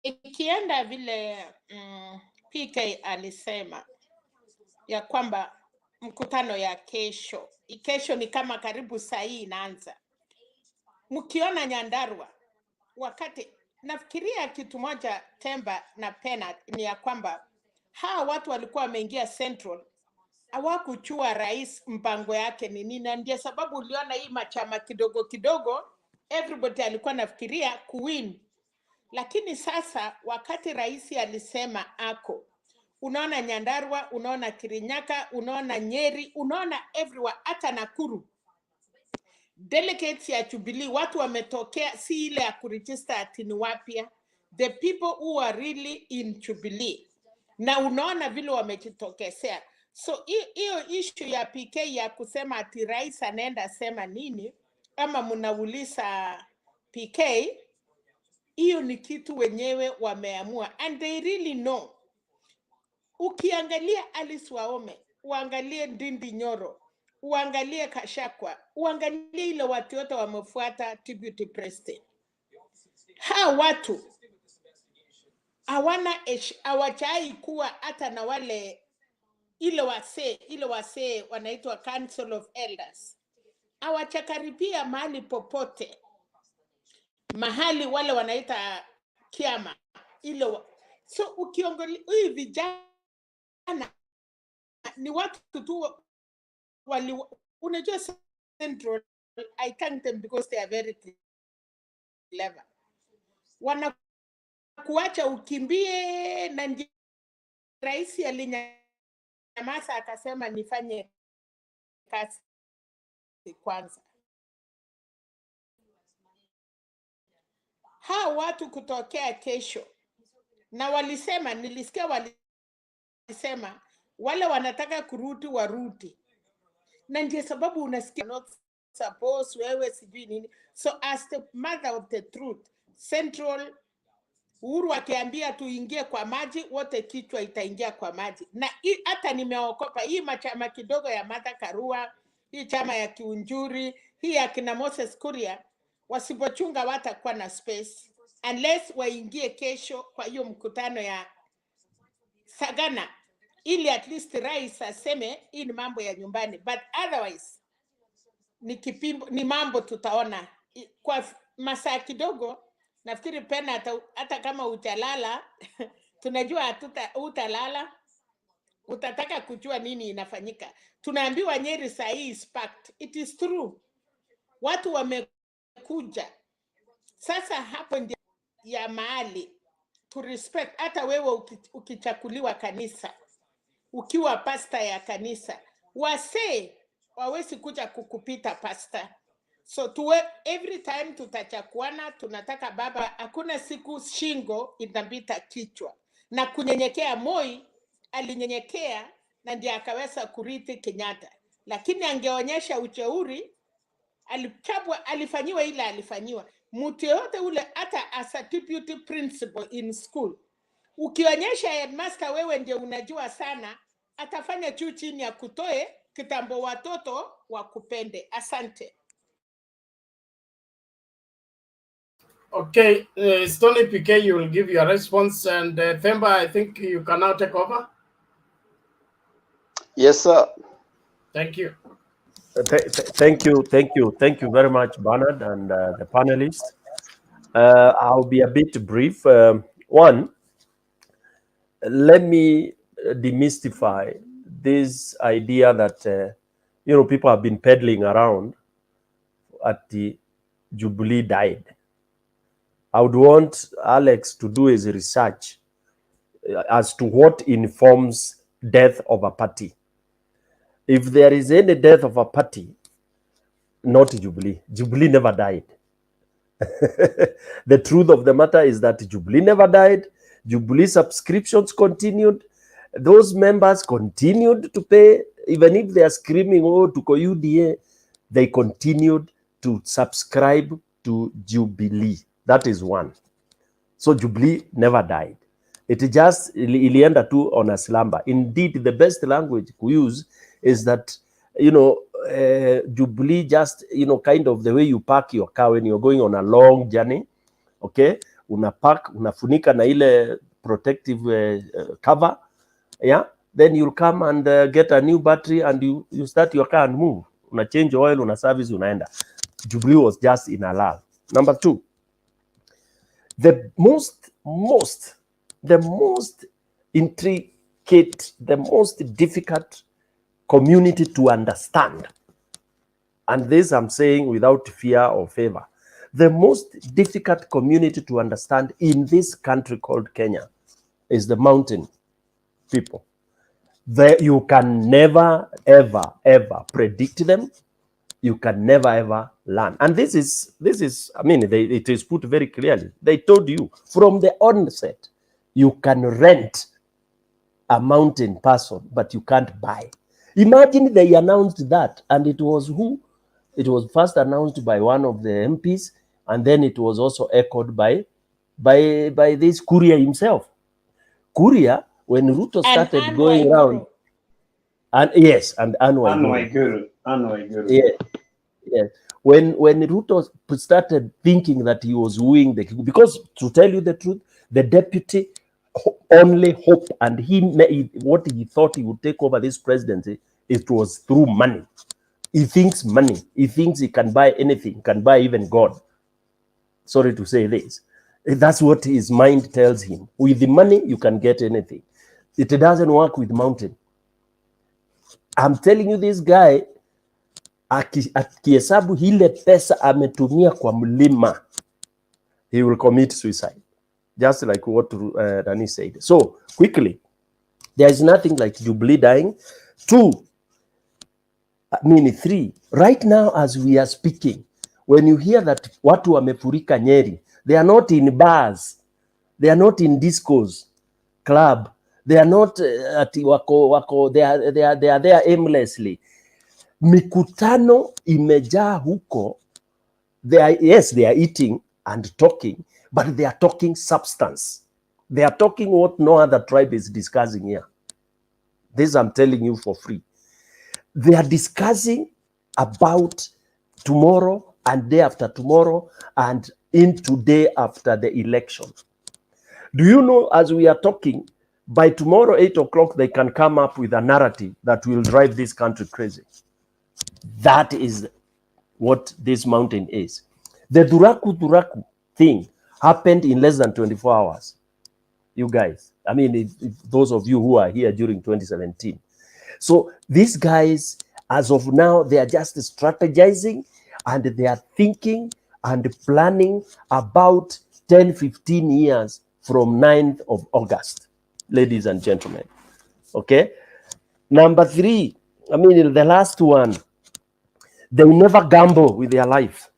Ikienda vile PK alisema ya kwamba mkutano ya kesho. Kesho ni kama karibu saa hii inaanza. Mkiona Nyandarua, wakati nafikiria kitu moja Temba na Pena ni ya kwamba hawa watu walikuwa wameingia Central, hawakuchua rais mpango yake ni nini, na ndio sababu uliona hii machama kidogo kidogo everybody alikuwa nafikiria kuwin. Lakini sasa wakati rais alisema ako, unaona Nyandarua, unaona Kirinyaga, unaona Nyeri, unaona everywhere, hata Nakuru delegates ya Jubilee watu wametokea, si ile ya kuregister ati ni wapya, the people who are really in Jubilee, na unaona vile wamejitokezea. So hiyo issue ya PK ya kusema ati rais anaenda sema nini ama mnauliza PK, hiyo ni kitu wenyewe wameamua and they really know. Ukiangalia Alice Waome, uangalie Ndindi Nyoro, uangalie Kashakwa, uangalie ile watu wote wamefuata deputy president. Hawa watu hawachai kuwa hata na wale ile wasee wanaitwa Council of Elders. Hawachakaribia mahali popote, mahali wale wanaita kiama ile. So ukiongelea hii vijana ni watu tu unajua Central, I thank them because they are very clever. Wanakuacha ukimbie, na ndio rais alinyamaza akasema nifanye kazi kwanza. Hawa watu kutokea kesho, na walisema, nilisikia walisema wale wanataka kurudi warudi, na ndio sababu unasikia not suppose wewe sijui nini. So as the mother of the truth, Central Uhuru akiambia tuingie kwa maji, wote kichwa itaingia kwa maji. Na hata nimeokopa hii machama kidogo ya Martha Karua, hii chama ya Kiunjuri, hii ya kina Moses Kuria, wasipochunga watakuwa na space unless waingie kesho kwa hiyo mkutano ya Sagana, ili at least rais aseme hii ni mambo ya nyumbani, but otherwise ni mambo tutaona kwa masaa kidogo. Nafikiri Pena hata kama utalala tunajua utalala, utataka kujua nini inafanyika. Tunaambiwa Nyeri saa hii is packed. It is true, watu wamekuja. Sasa hapo ndio ya mahali to respect. Hata wewe ukichakuliwa kanisa, ukiwa pasta ya kanisa, wasee wawezi kuja kukupita pasta. So every time tutachakuana, tunataka baba, hakuna siku shingo inapita kichwa. Na kunyenyekea, Moi alinyenyekea na ndiye akaweza kurithi Kenyatta, lakini angeonyesha ucheuri, alichapwa, alifanyiwa ile alifanyiwa. Mtu yote ule, hata as a deputy principal in school, ukionyesha headmaster wewe ndio unajua sana, atafanya juu chini ya kutoe kitambo watoto wakupende. Asante. Okay, Stony PK, you will give your response, and Themba, I think you can now take over. Yes, sir. Thank you. Thank you very much, Bernard, and the panelists. I'll be a bit brief. One, let me demystify this idea that people have been peddling around at the Jubilee died. I would want Alex to do his research as to what informs death of a party. If there is any death of a party, not Jubilee. Jubilee never died. The truth of the matter is that Jubilee never died. Jubilee subscriptions continued. Those members continued to pay, even if they are screaming, oh, to UDA, they continued to subscribe to Jubilee. That is one. So Jubilee never died. It just ilienda tu on a slumber. Indeed, the best language to use is that, Jubilee just, kind of the way you park your car when you're going on a long journey, okay? Unafunika na ile protective cover, yeah? then you'll come and get a new battery and you start your car and move. Una change oil, una service, unaenda. Jubilee was just in a lull. Number two, the most intricate, the most difficult community to understand, and this I'm saying without fear or favor, the most difficult community to understand in this country called Kenya is the mountain people. You can never, ever predict them. You can never, ever learn. And this is, I mean, it is put very clearly. They told you from the onset, you can rent a mountain person, but you can't buy. Imagine they announced that, and it was who? It was first announced by one of the MPs, and then it was also echoed by this Kuria himself. Kuria, when Ruto started going around, and yes, and Anwai Guru. Yeah, yeah. When Ruto started thinking that he was wooing the, because to tell you the truth, the deputy only hope and what he thought he would take over this presidency, it was through money. He thinks money. He thinks he can buy anything, can buy even God. Sorry to say this. That's what his mind tells him. With the money, you can get anything. It doesn't work with mountain. I'm telling you, this guy, akihesabu hile pesa ametumia kwa mlima, he will commit suicide. Just like what Dani said. So, quickly, there is nothing like Jubilee dying. 2, three, right now as we are speaking, when you hear that watu wamefurika Nyeri, they are not in bars, they are not in discourse club, they are not they are there aimlessly. Mikutano imejaa huko. They are eating and talking, but they are talking substance. They are talking what no other tribe is discussing here. This I'm telling you for free. They are discussing about tomorrow and day after tomorrow and into day after the election. Do you know, as we are talking, by tomorrow 8 o'clock, they can come up with a narrative that will drive this country crazy. That is what this mountain is. The Duraku thing happened in less than 24 hours. You guys, I mean, if those of you who are here during 2017. So these guys, as of now, they are just strategizing and they are thinking and planning about 10, 15 years from 9th of August, ladies and gentlemen. Okay. Number 3, the last one, they never gamble with their life.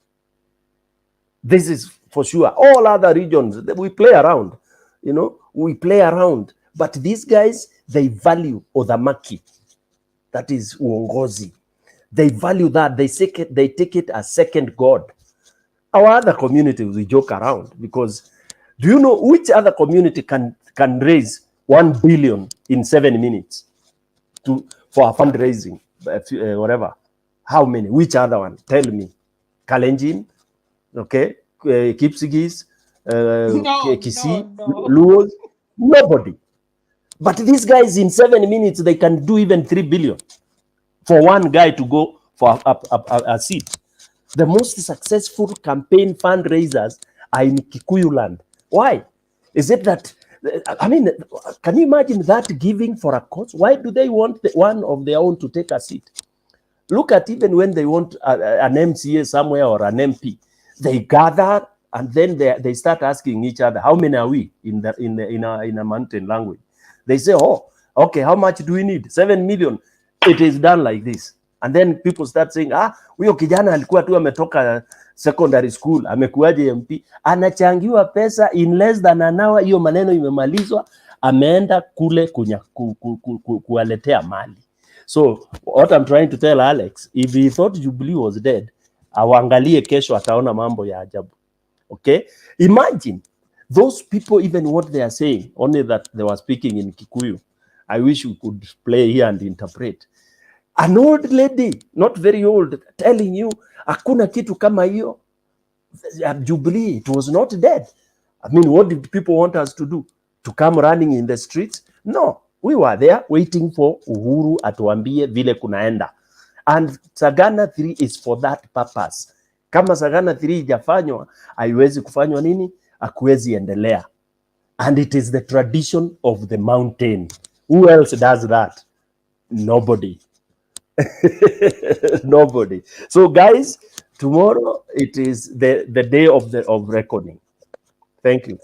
This is for sure. All other regions, we play around, we play around. But these guys, they value Odhamaki. That is uongozi. They value that. They take it as second God. Our other communities, we joke around because do you know which other community can raise 1 billion in 7 minutes for a fundraising, whatever? How many? Which other one? Tell me. Kalenjin, okay, Kipsigis, Kisii, Luos, nobody. But these guys in 7 minutes, they can do even 3 billion for one guy to go for a seat. The most successful campaign fundraisers are in Kikuyu land. Why? Is it that, can you imagine that giving for a cause? Why do they want one of their own to take a seat? Look at even when they want an MCA somewhere or an MP, they gather and then they start asking each other, how many are we in a mountain language? They say, oh, okay, how much do we need? 7 million. It is done like this. And then people start saying, huyo kijana alikuwa tu ametoka secondary school, amekuaje MP, anachangiwa pesa in less than an hour, hiyo maneno imemalizwa, ameenda kule kuwaletea mali. So what I'm trying to tell Alex, if he thought Jubilee was dead, awangalie kesho ataona mambo ya ajabu. Okay? Imagine those people, even what they are saying, only that they were speaking in Kikuyu. I wish we could play here and interpret. An old lady, not very old, telling you, hakuna kitu kama hiyo. Jubilee, it was not dead. What did people want us to do? To come running in the streets? No. We were there waiting for Uhuru atuambie vile kunaenda. And Sagana 3 is for that purpose. Kama Sagana 3 ijafanywa, haiwezi kufanywa nini? Hakuwezi endelea. And it is the tradition of the mountain. Who else does that? Nobody. Nobody. So guys, tomorrow it is the day of reckoning. Thank you.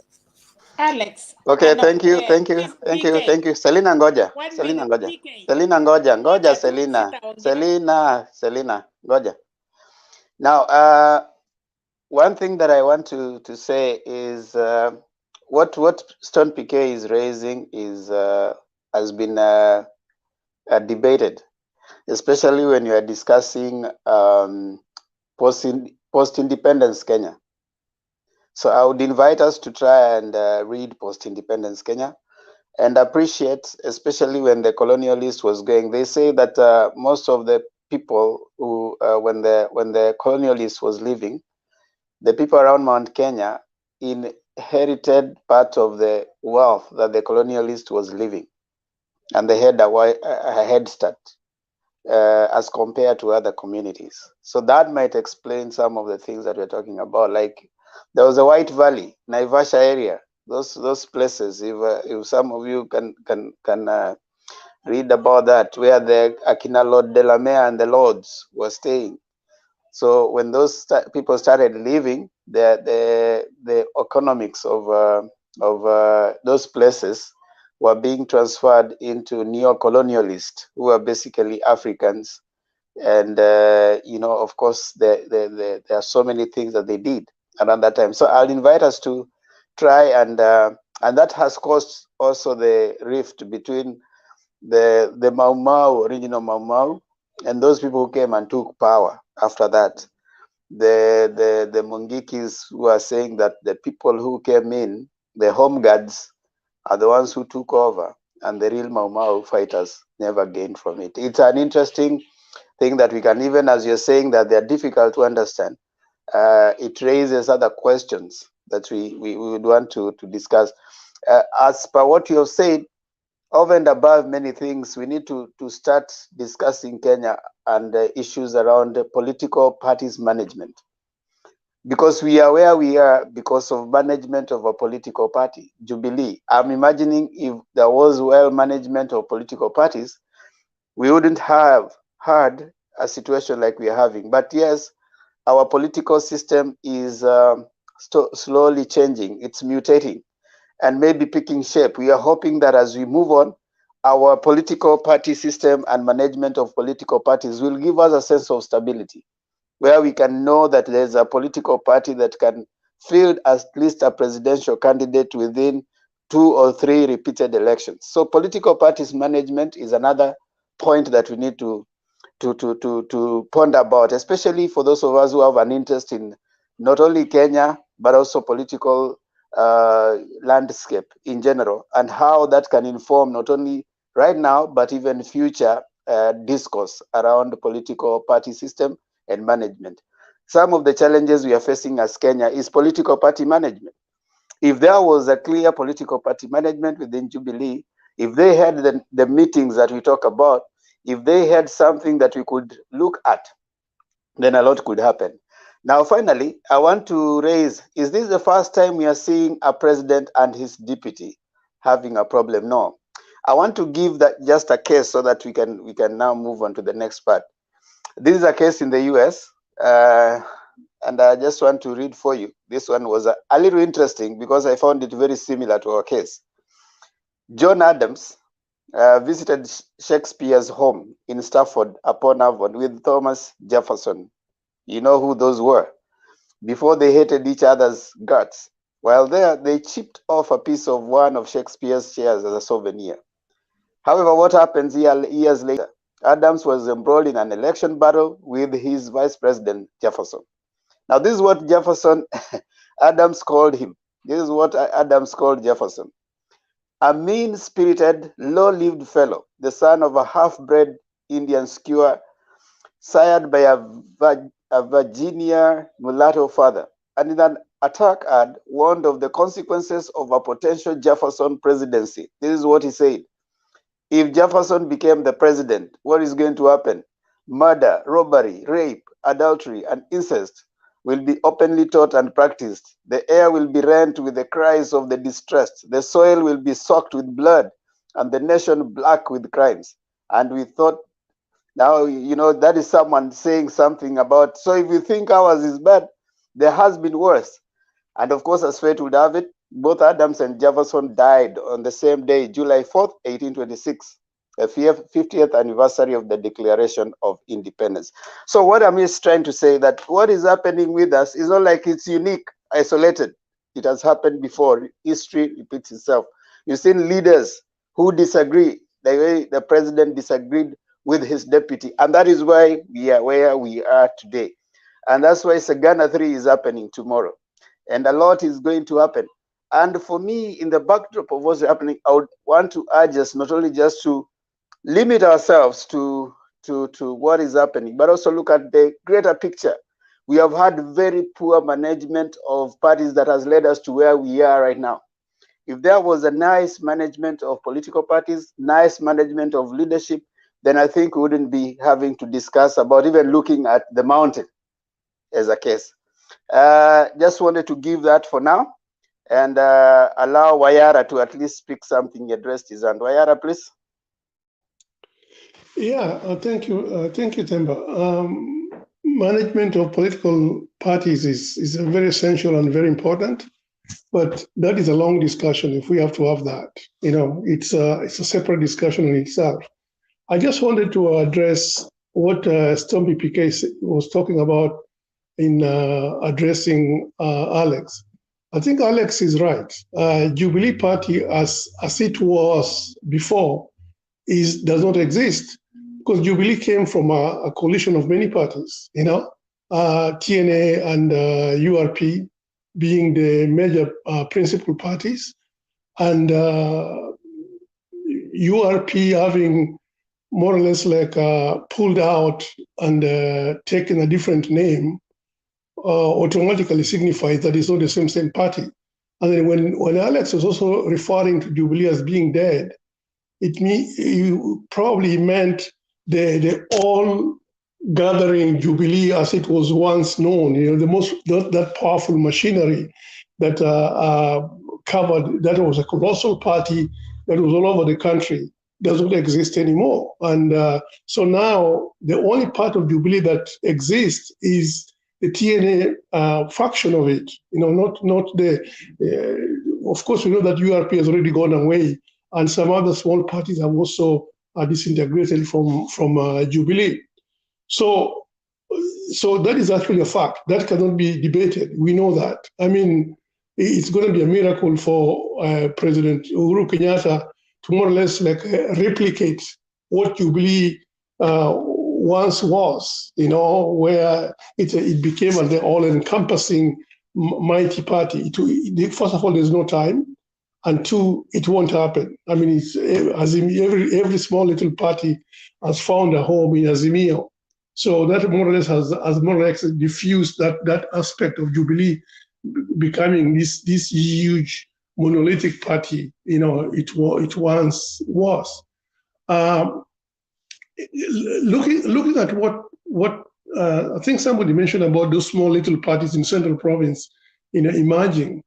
Alex. Okay, No, thank you, thank you, thank you, PK. thank you. Selina ngoja, 1 Selina minute, ngoja, PK. Selina ngoja, ngoja Ngoja tu, Selina, sitaongea. Selina ngoja. Now, one thing that I want to say is what Stone PK is raising is has been debated, especially when you are discussing post-independence Kenya. So I would invite us to try and read post-independence Kenya and appreciate, especially when the colonialist was going. They say that most of the people who, when the colonialist was leaving, the people around Mount Kenya inherited part of the wealth that the colonialist was leaving, and they had a head start as compared to other communities. So that might explain some of the things that we're talking about. Like there was a White Valley, Naivasha area, those places. If some of you can read about that, where the Akina Lord Delamere and the Lords were staying. So when those people started leaving, the economics of those places were being transferred into neo-colonialists, who are basically Africans. And you know, of course, there are so many things that they did around that time. So I'll invite us to try and that has caused also the rift between the Mau Mau, original Mau Mau, and those people who came and took power after that. The Mungikis, who are saying that the people who came in, the home guards, are the ones who took over, and the real Mau Mau fighters never gained from it. It's an interesting thing that we can, even as you're saying that they're difficult to understand, it raises other questions that we would want to discuss. As per what you have said, over and above many things, we need to start discussing Kenya and issues around political parties management. Because we are where we are because of management of a political party, Jubilee. I'm imagining if there was well management of political parties, we wouldn't have had a situation like we are having. But yes, our political system is slowly changing. It's mutating and maybe picking shape. We are hoping that as we move on, our political party system and management of political parties will give us a sense of stability, where we can know that there's a political party that can field at least a presidential candidate within 2 or 3 repeated elections. So political parties management is another point that we need to ponder about, especially for those of us who have an interest in not only Kenya, but also political landscape in general, and how that can inform not only right now, but even future discourse around the political party system and management. Some of the challenges we are facing as Kenya is political party management. If there was a clear political party management within Jubilee, if they had the meetings that we talk about, if they had something that we could look at, then a lot could happen. Now, finally, I want to raise, is this the first time we are seeing a president and his deputy having a problem? No. I want to give that just a case so that we can now move on to the next part. This is a case in the US, and I just want to read for you. This one was a little interesting because I found it very similar to our case. John Adams visited Shakespeare's home in Stratford-upon-Avon with Thomas Jefferson. You know who those were. Before they hated each other's guts. While there, they chipped off a piece of one of Shakespeare's chairs as a souvenir. However, what happens years later? Adams was embroiled in an election battle with his vice president, Jefferson. Now, this is what Adams called him. This is what Adams called Jefferson. A mean-spirited, low-lived fellow, the son of a half-bred Indian skewer, sired by a Virginia mulatto father, and in an attack ad warned of the consequences of a potential Jefferson presidency. This is what he said. If Jefferson became the president, what is going to happen? Murder, robbery, rape, adultery, and incest will be openly taught and practiced. The air will be rent with the cries of the distressed. The soil will be soaked with blood, and the nation black with crimes. And we thought, now, that is someone saying something about, so if you think ours is bad, there has been worse. And of course, as fate would have it, both Adams and Jefferson died on the same day, July 4th, 1826, the 50th anniversary of the Declaration of Independence. So what I'm just trying to say that what is happening with us is not like it's unique, isolated. It has happened before. History repeats itself. You've seen leaders who disagree, the way the president disagreed with his deputy. And that is why we are where we are today. And that's why Sagana 3 is happening tomorrow. And a lot is going to happen. And for me, in the backdrop of what's happening, I would want to urge us not only just to limit ourselves to what is happening, but also look at the greater picture. We have had very poor management of parties that has led us to where we are right now. If there was a nice management of political parties, nice management of leadership, then I think we wouldn't be having to discuss about even looking at the mountain as a case. Just wanted to give that for now and allow Wayara to at least speak something, addressed his hand. Wayara, please. Yeah, thank you, Temba. Management of political parties is very essential and very important, but that is a long discussion if we have to have that. It's a separate discussion in itself. I just wanted to address what Stumpy PK was talking about in addressing Alex. I think Alex is right. Jubilee Party, as it was before, does not exist, because Jubilee came from a coalition of many parties, TNA and URP being the major principal parties, and URP having more or less like pulled out and taken a different name automatically signifies that it's not the same party. And then when Alex was also referring to Jubilee as being dead, you probably meant the all gathering Jubilee as it was once known, that powerful machinery that covered, that was a colossal party that was all over the country, doesn't exist anymore. And so now the only part of Jubilee that exists is the TNA faction of it, not the, of course we know that URP has already gone away, and some other small parties have also disintegrated from Jubilee. So that is actually a fact. That cannot be debated. We know that. I mean, it's going to be a miracle for President Uhuru Kenyatta to more or less like replicate what Jubilee once was, where it became an all-encompassing mighty party. First of all, there's no time. And two, it won't happen. I mean, it's as in every small little party has found a home in Azimio. So that more or less has more or less diffused that aspect of Jubilee becoming this huge monolithic party. It once was. Looking at what I think somebody mentioned about those small little parties in Central Province, emerging.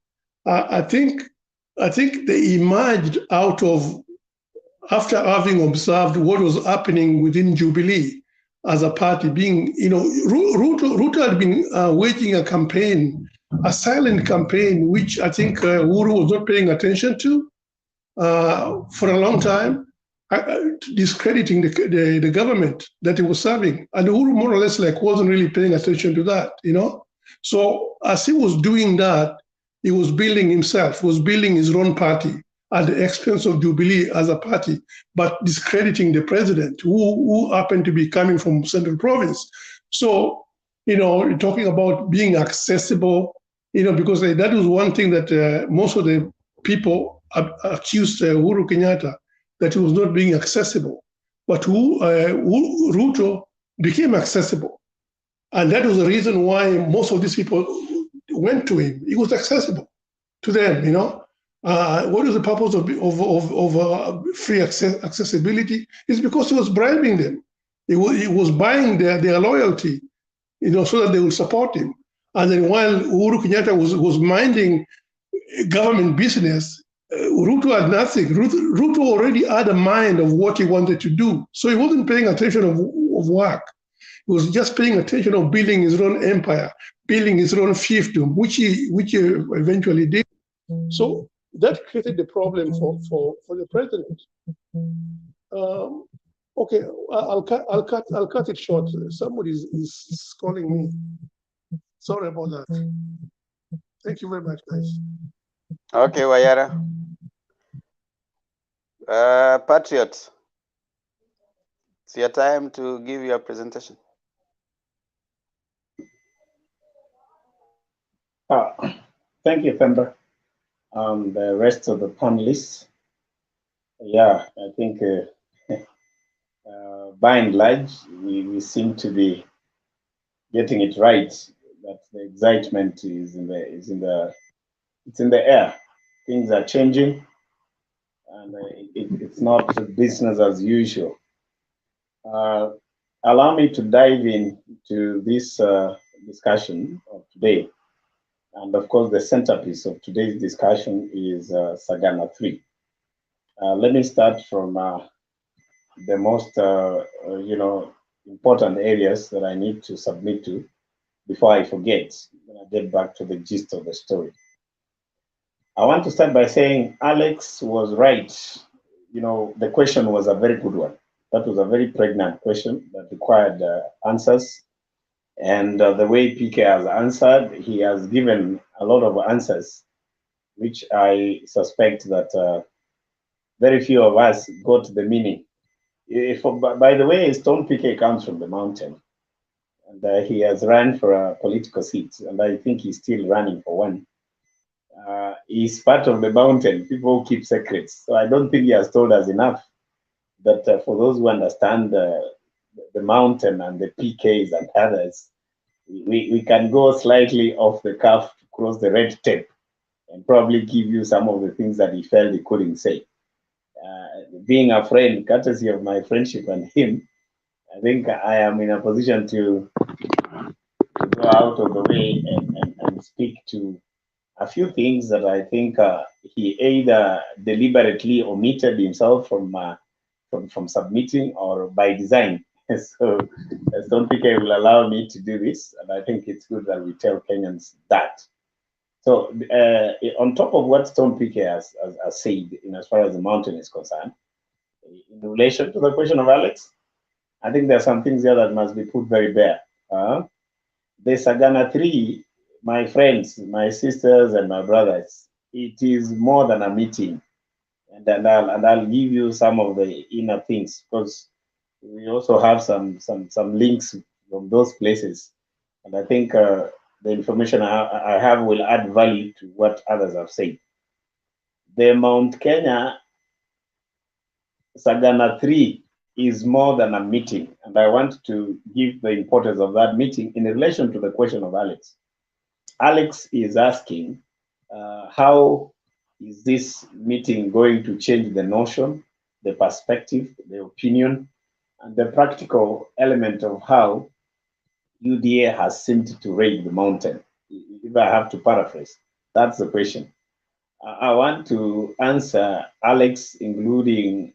I think they emerged out of, after having observed what was happening within Jubilee as a party, being, Ruto had been waging a campaign, a silent campaign, which I think Uhuru was not paying attention to for a long time, discrediting the government that he was serving. And Uhuru more or less wasn't really paying attention to that, So as he was doing that, he was building himself, was building his own party at the expense of Jubilee as a party, but discrediting the president who happened to be coming from Central Province. So, talking about being accessible, because that was one thing that most of the people accused Uhuru Kenyatta, that he was not being accessible. But Ruto became accessible. And that was the reason why most of these people went to him. He was accessible to them, What is the purpose of free accessibility? It's because he was bribing them. He was buying their loyalty, so that they will support him. And then while Uhuru Kenyatta was minding government business, Ruto had nothing. Ruto already had a mind of what he wanted to do. So he wasn't paying attention of work. He was just paying attention of building his own empire, building his own fiefdom, which he eventually did. So that created the problem for the president. Okay, I'll cut it short. Somebody is calling me. Sorry about that. Thank you very much, guys. Okay, Wayara. Patriots, it's your time to give your presentation. Thank you, Themba. The rest of the panelists. Yeah, I think by and large, we seem to be getting it right. That the excitement is in the air. Things are changing, and it's not business as usual. Allow me to dive into this discussion of today. And of course, the centerpiece of today's discussion is Sagana 3. Let me start from the most, important areas that I need to submit to before I forget, when I get back to the gist of the story. I want to start by saying Alex was right. The question was a very good one. That was a very pregnant question that required answers. And the way PK has answered, he has given a lot of answers, which I suspect that very few of us got the meaning. By the way, Stone PK comes from the mountain, and he has run for a political seat, and I think he's still running for one. He's part of the mountain. People keep secrets, so I don't think he has told us enough. But for those who understand the mountain and the PKs and others, we can go slightly off the cuff to cross the red tape and probably give you some of the things that he felt he couldn't say. Being a friend, courtesy of my friendship and him, I think I am in a position to go out of the way and speak to a few things that I think he either deliberately omitted himself from submitting or by design. So Stone PK will allow me to do this, and I think it's good that we tell Kenyans that. So on top of what Stone PK has said, in as far as the mountain is concerned, in relation to the question of Alex, I think there are some things here that must be put very bare. The Sagana 3, my friends, my sisters, and my brothers, it is more than a meeting. And I'll give you some of the inner things, because we also have some links from those places. And I think the information I have will add value to what others have said. The Mount Kenya Sagana 3 is more than a meeting, and I want to give the importance of that meeting in relation to the question of Alex. Alex is asking, how is this meeting going to change the notion, the perspective, the opinion, and the practical element of how UDA has seemed to raise the mountain? If I have to paraphrase, that's the question. I want to answer Alex, including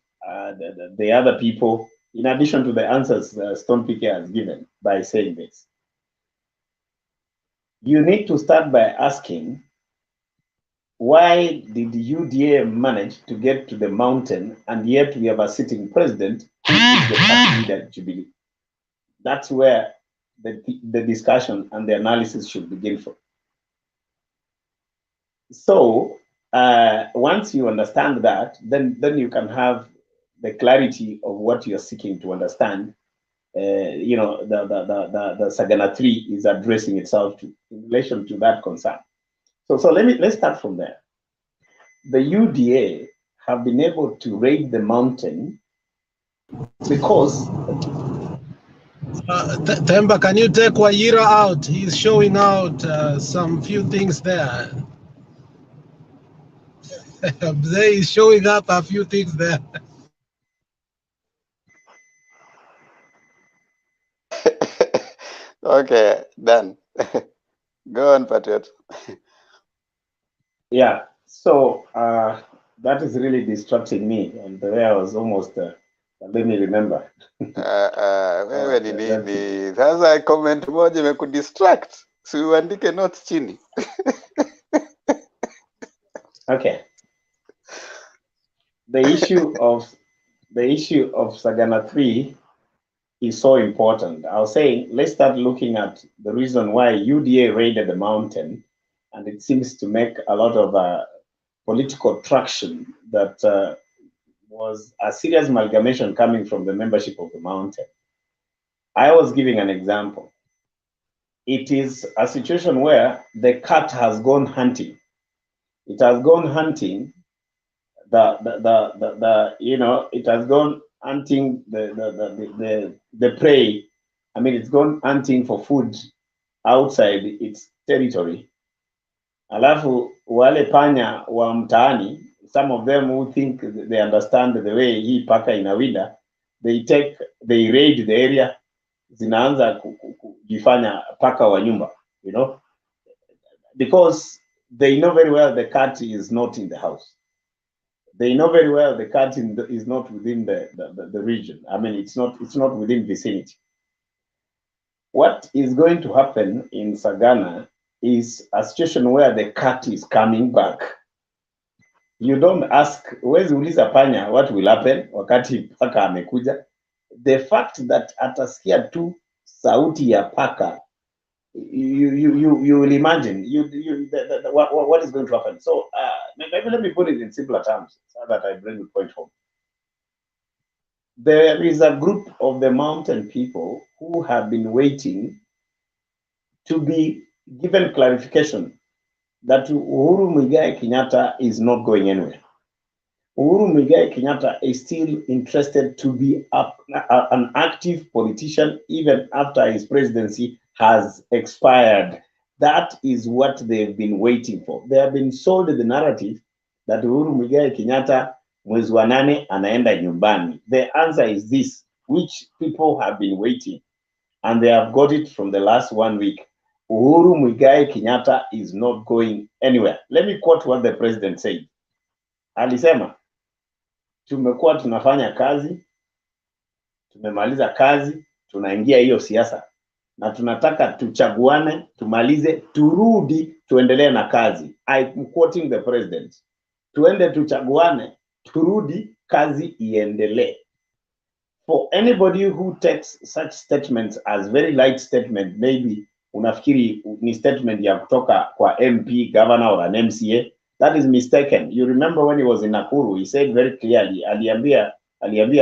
the other people, in addition to the answers Stone PK has given, by saying this. You need to start by asking, why did UDA manage to get to the mountain, and yet we have a sitting president who is the party leader at Jubilee? That's where the discussion and the analysis should begin from. So once you understand that, then you can have the clarity of what you're seeking to understand. The Sagana 3 is addressing itself to in relation to that concern. So let's start from there. The UDA have been able to raid the mountain because Themba, can you take Wajira out? He's showing out some few things there. They is showing up a few things there. Okay, done. Go on, Patriot. Yeah, so that is really distracting me, and the way I was almost, let me remember. Wewe ni nini? Sasa comment moja imekudistract. Si uandike notes chini. Okay. The issue of Sagana 3 is so important. I was saying, let's start looking at the reason why UDA raided the mountain, and it seems to make a lot of political traction that was a serious amalgamation coming from the membership of the mountain. I was giving an example. It is a situation where the cat has gone hunting. It has gone hunting. It has gone hunting the prey. I mean, it's gone hunting for food outside its territory. Alafu wale panya wa mtaani, some of them who think they understand the way hii paka inawinda, they raid the area, zinaanza kujifanya paka wa nyumba, you know, because they know very well the cat is not in the house. They know very well the cat is not within the region. I mean, it's not within vicinity. What is going to happen in Sagana is a situation where the cat is coming back. You don't ask, huwezi uliza panya what will happen wakati paka amekuja. The fact that atasikia tu sauti ya paka, you will imagine what is going to happen. So maybe let me put it in simpler terms so that I bring the point home. There is a group of the mountain people who have been waiting to be given clarification that Uhuru Muigai Kenyatta is not going anywhere. Uhuru Muigai Kenyatta is still interested to be an active politician even after his presidency has expired. That is what they've been waiting for. They have been sold the narrative that Uhuru Muigai Kenyatta mwezi wa nane anaenda nyumbani. The answer is this, which people have been waiting, and they have got it from the last 1 week. Uhuru Muigai Kenyatta is not going anywhere. Let me quote what the president said. Alisema, tumekuwa tunafanya kazi, tumemaliza kazi, tunaingia hiyo siasa, na tunataka tuchaguane, tumalize, turudi, tuendelee na kazi. I'm quoting the president. Tuende tuchaguane, turudi, kazi iendelee. For anybody who takes such statements as very light statement, maybe unafikiri ni statement ya kutoka kwa MP, governor or an MCA, that is mistaken. You remember when he was in Nakuru, he said very clearly, aliambia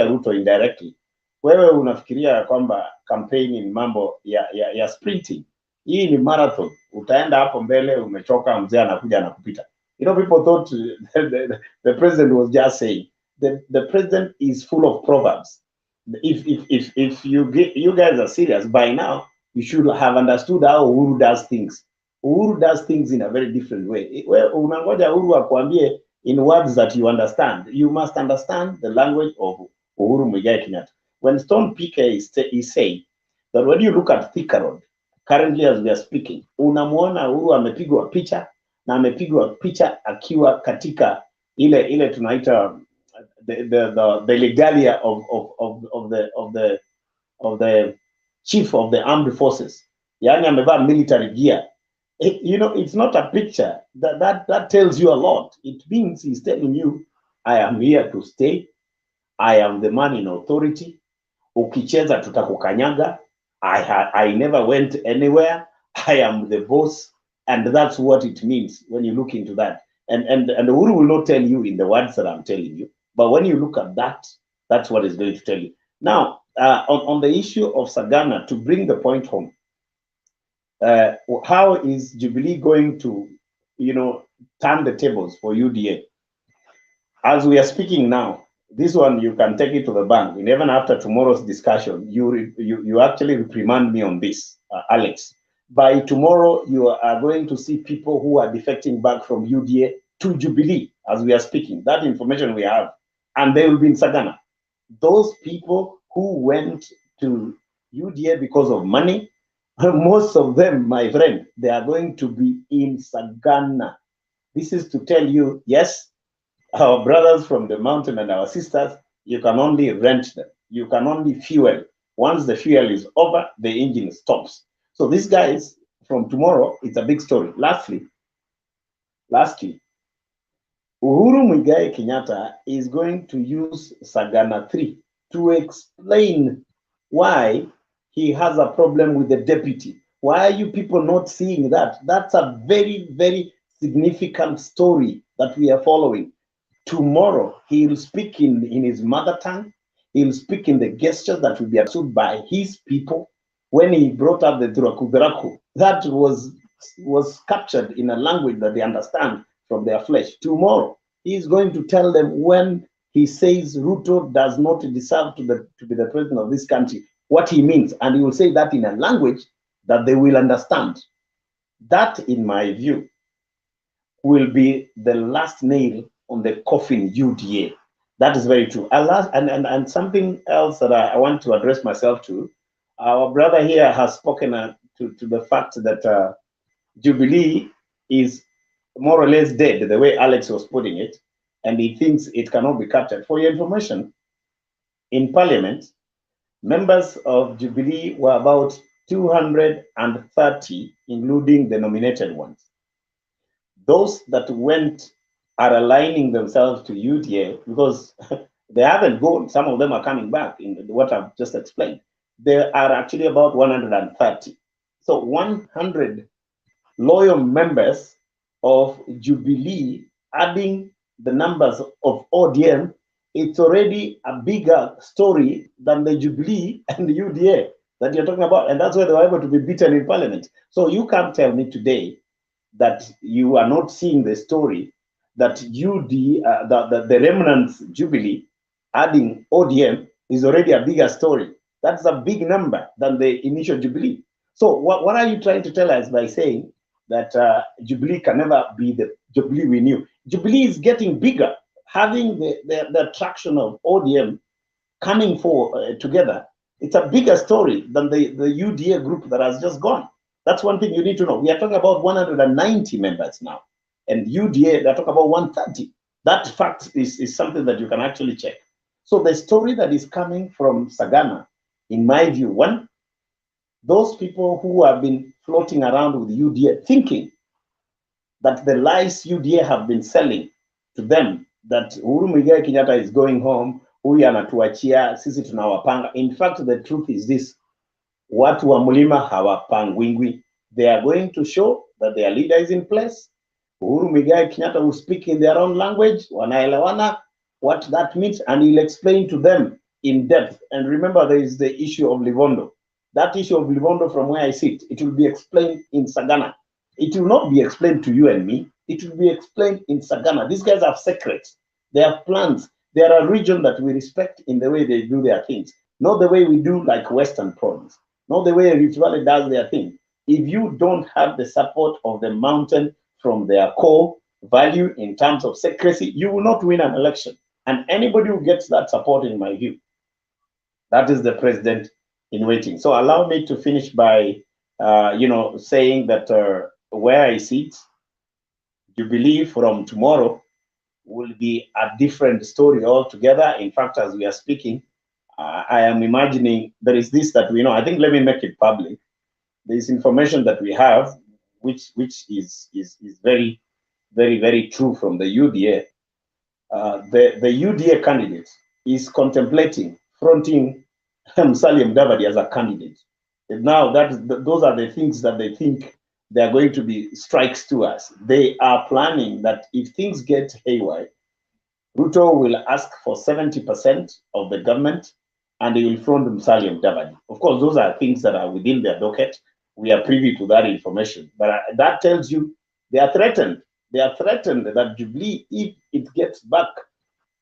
Ruto indirectly, wewe unafikiria kwamba campaign ni mambo ya sprinting. Hii ni marathon. Utaenda hapo mbele, umechoka, mzee anakuja anakupita. You know, people thought the president was just saying. The president is full of proverbs. If you guys are serious, by now you should have understood how Uhuru does things. Uhuru does things in a very different way. Unangoja Uhuru akwambie in words that you understand. You must understand the language of Uhuru Muigai Kenyatta. When Stone PK is saying that when you look at Thika Road, currently as we are speaking, unamuona Uhuru amepigwa picha na amepigwa picha akiwa katika ile tunaita the regalia of the chief of the armed forces. Yani amevaa military gear. You know, it's not a picture. That tells you a lot. It means he's telling you, I am here to stay. I am the man in authority. Ukicheza tutakukanyaga. I never went anywhere. I am the boss. And that's what it means when you look into that. And Uhuru will not tell you in the words that I'm telling you. But when you look at that, that's what it's going to tell you. Now, on the issue of Sagana, to bring the point home, how is Jubilee going to, turn the tables for UDA? As we are speaking now, this one you can take it to the bank. And even after tomorrow's discussion, you actually reprimand me on this, Alex. By tomorrow, you are going to see people who are defecting back from UDA to Jubilee. as we are speaking. That information we have. And they will be in Sagana. Those people who went to UDA because of money, most of them, my friend, they are going to be in Sagana. This is to tell you, yes, our brothers from the mountain and our sisters, you can only rent them. You can only fuel. Once the fuel is over, the engine stops. So these guys, from tomorrow, it's a big story. Lastly, Uhuru Muigai Kenyatta is going to use Sagana 3 to explain why he has a problem with the deputy. Why are you people not seeing that? That's a very, very significant story that we are following. Tomorrow, he will speak in his mother tongue. He will speak in the gestures that will be understood by his people. When he brought up the Duraku, that was captured in a language that they understand from their flesh. Tomorrow, he is going to tell them when he says Ruto does not deserve to be the president of this country, what he means. And he will say that in a language that they will understand. That, in my view, will be the last nail on the coffin UDA. That is very true. And something else that I want to address myself to, our brother here has spoken to the fact that Jubilee is more or less dead, the way Alex was putting it, and he thinks it cannot be captured. For your information, in Parliament, members of Jubilee were about 230, including the nominated ones. Those that went are aligning themselves to UDA because they haven't gone. Some of them are coming back in what I've just explained. There are actually about 130. So 100 loyal members of Jubilee, adding the numbers of ODM, it's already a bigger story than the Jubilee and the UDA that you're talking about. And that's why they were able to be beaten in Parliament. So you can't tell me today that you are not seeing the story that the remnants Jubilee adding ODM is already a bigger story. That's a big number than the initial Jubilee. So what are you trying to tell us by saying that Jubilee can never be the Jubilee we knew? Jubilee is getting bigger, having the attraction of ODM coming together. It's a bigger story than the UDA group that has just gone. That's one thing you need to know. We are talking about 190 members now, and UDA, they're talking about 130. That fact is something that you can actually check. So the story that is coming from Sagana, in my view, one, those people who have been floating around with UDA thinking that the lies UDA have been selling to them, that Uhuru Muigai Kenyatta is going home, huyu anatuachia, sisi tunawapanga. In fact, the truth is this: watu wa mlima hawapangwingwi. They are going to show that their leader is in place. Uhuru Muigai Kenyatta will speak in their own language, wanaelewana what that means, and he'll explain to them in depth. And remember, there is the issue of Livondo. That issue of Livondo, from where I sit, it will be explained in Sagana. It will not be explained to you and me. It will be explained in Sagana. These guys have secrets. They have plans. They are a region that we respect in the way they do their things, not the way we do like Western province, not the way Rift Valley does their thing. If you don't have the support of the mountain from their core value in terms of secrecy, you will not win an election. And anybody who gets that support, in my view, that is the president in waiting. So allow me to finish by, saying that where I sit, Jubilee from tomorrow will be a different story altogether. In fact, as we are speaking, I am imagining there is this that we know. I think let me make it public. There is information that we have, which is very, very, very true from the UDA. The UDA candidate is contemplating fronting Musalia Mudavadi as a candidate. And now those are the things that they think they are going to be strikes to us. They are planning that if things get haywire, Ruto will ask for 70% of the government and they will front Musalia Mudavadi. Of course, those are things that are within their docket. We are privy to that information. But that tells you they are threatened. They are threatened that Jubilee, if it gets back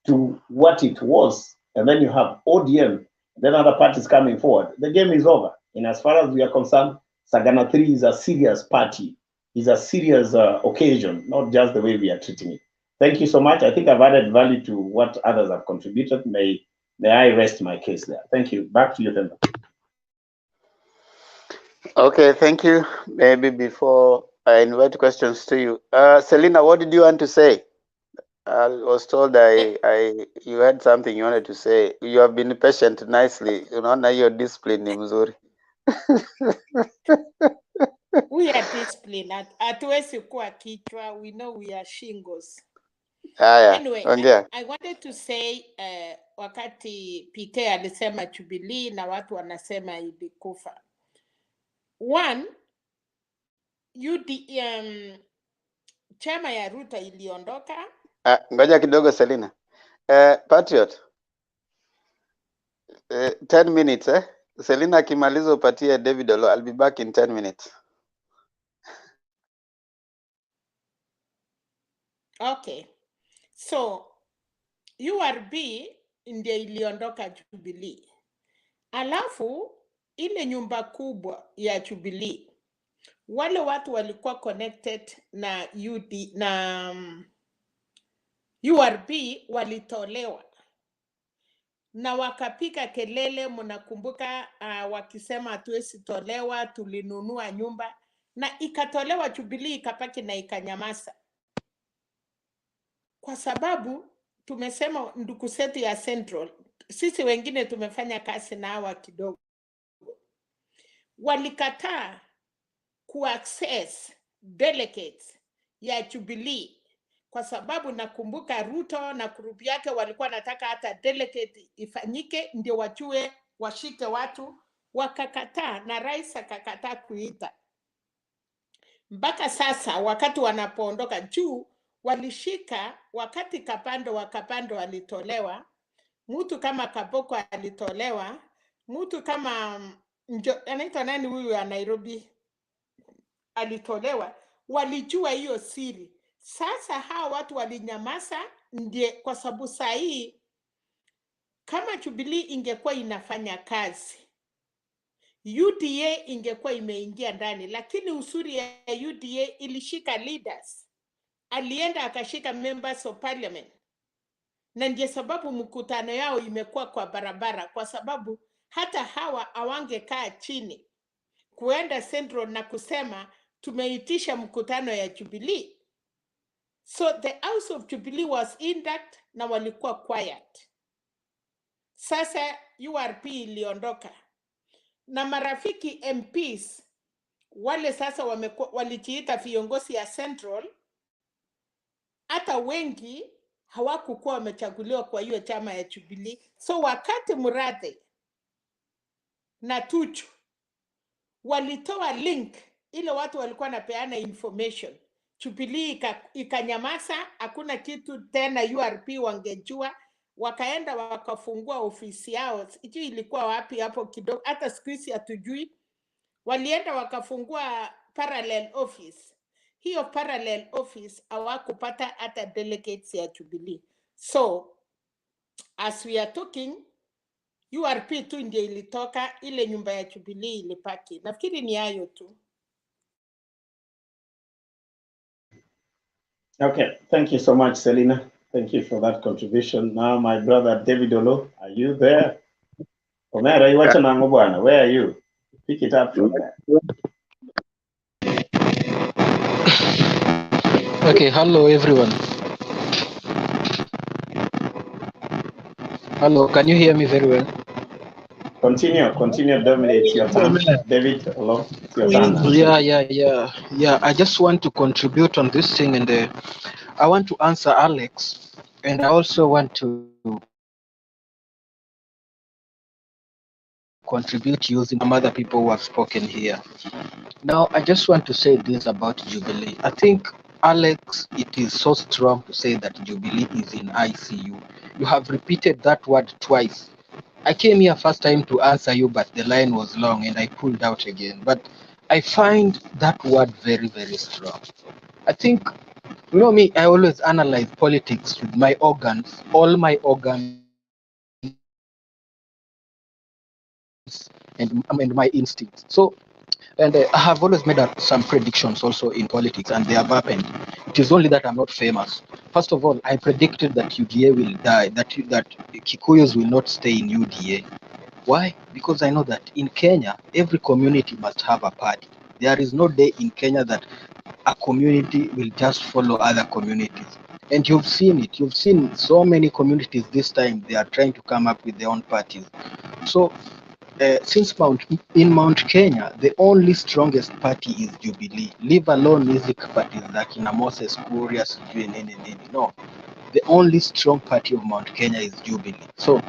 to what it was, and then you have ODM, then other parties coming forward, the game is over. And as far as we are concerned, Sagana 3 is a serious party, is a serious occasion, not just the way we are treating it. Thank you so much. I think I've added value to what others have contributed. May I rest my case there. Thank you. Back to you, Themba. Okay, thank you. Maybe before I invite questions to you, Selina, what did you want to say? I was told you had something you wanted to say. You have been patient nicely. Now your discipline ni mzuri. We are disciplined. Hatuwezi kuwa kichwa. We know we are shingles. Anyway, I wanted to say wakati PK alisema Jubilee na watu wanasema ilikufa. One, chama ya Ruto iliondoka. Ngoja kidogo Selina. Patriot. 10 minutes Selina akimaliza upatie David Olo. I'll be back in 10 minutes. Okay. So URB ndio iliondoka Jubilee. Alafu ile nyumba kubwa ya Jubilee, wale watu walikuwa connected na URB walitolewa na wakapiga kelele. Mnakumbuka wakisema hatuwezi tolewa, tulinunua nyumba, na ikatolewa Jubilee ikapaki na ikanyamaza, kwa sababu tumesema ndugu zetu ya Central, sisi wengine tumefanya kazi na hawa kidogo, walikataa kuaccess delegates ya Jubilee, kwa sababu nakumbuka Ruto na grupu yake walikuwa nataka hata delegate ifanyike ndio wajue washike watu, wakakataa na rais akakataa kuita. Mpaka sasa wakati wanapoondoka juu walishika, wakati Kapando alitolewa, mtu kama Kaboko alitolewa, mtu kama anaitwa nani huyu ya Nairobi alitolewa, walijua hiyo siri. Sasa hawa watu walinyamaza, ndiye kwa sababu saa hii kama Jubilee ingekuwa inafanya kazi, UDA ingekuwa imeingia ndani, lakini usuri ya UDA ilishika leaders, alienda akashika members of parliament, na ndiye sababu mkutano yao imekuwa kwa barabara, kwa sababu hata hawa hawangekaa chini kuenda Central na kusema tumeitisha mkutano ya Jubilee. So the House of Jubilee was intact na walikuwa quiet. Sasa URP iliondoka na marafiki MPs wale sasa walijiita viongozi ya Central, hata wengi hawakukuwa wamechaguliwa kwa hiyo chama ya Jubilee. So wakati Murathe na Tuju walitoa link ile watu walikuwa napeana information, Jubilee ikanyamaza, hakuna kitu tena URP wangejua, wakaenda wakafungua ofisi yao. Sijui ilikuwa wapi hapo kidogo, hata CRISS hatujui. Walienda wakafungua parallel office. Hiyo parallel office hawakupata hata delegates ya Jubilee. So as we are talking, URP tu ndio ilitoka, ile nyumba ya Jubilee ilipaki. Nafikiri ni hayo tu. Okay, thank you so much, Selina. Thank you for that contribution. Now, my brother David Olo, are you there? Omera, you watching Bwana? Where are you? Pick it up from there. Okay, hello everyone. Hello, can you hear me very well? Continue, Dominic, it's your turn. David, hello, it's your turn now. Yeah. I just want to contribute on this thing, and I want to answer Alex, and I also want to contribute using some other people who have spoken here. Now, I just want to say this about Jubilee. I think, Alex, it is so strong to say that Jubilee is in ICU. You have repeated that word twice. I came here first time to answer you, but the line was long and I pulled out again. But I find that word very, very strong. I think, you know me, I always analyze politics with my organs, all my organs, and my instincts. So And I have always made some predictions also in politics, and they have happened. It is only that I'm not famous. First of all, I predicted that UDA will die, that Kikuyus will not stay in UDA. Why? Because I know that in Kenya, every community must have a party. There is no day in Kenya that a community will just follow other communities. And you've seen it. You've seen so many communities this time, they are trying to come up with their own parties. So since in Mount Kenya, the only strongest party is Jubilee. Leave alone music parties like in Moses Kuria, no. The only strong party of Mount Kenya is Jubilee. So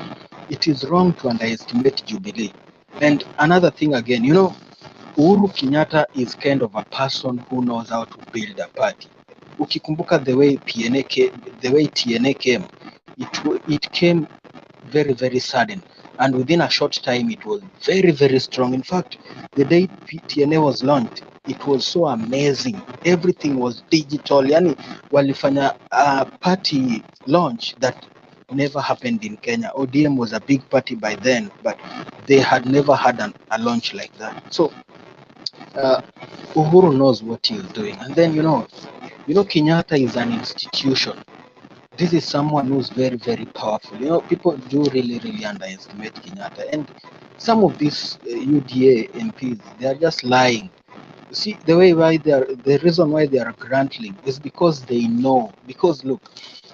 it is wrong to underestimate Jubilee. And another thing again, you know, Uhuru Kenyatta is kind of a person who knows how to build a party. Ukikumbuka the way TNA came, it came very, very sudden. And within a short time, it was very, very strong. In fact, the day TNA was launched, it was so amazing. Everything was digital. Yani, walifanya a party launch that never happened in Kenya. ODM was a big party by then, but they had never had a launch like that. So Uhuru knows what he is doing. And then, you know, Kenyatta is an institution. This is someone who's very, very powerful. You know, people do really, really underestimate Kenyatta. And some of these UDA MPs, they are just lying. You see, the reason why they are grantling is because they know. Because look,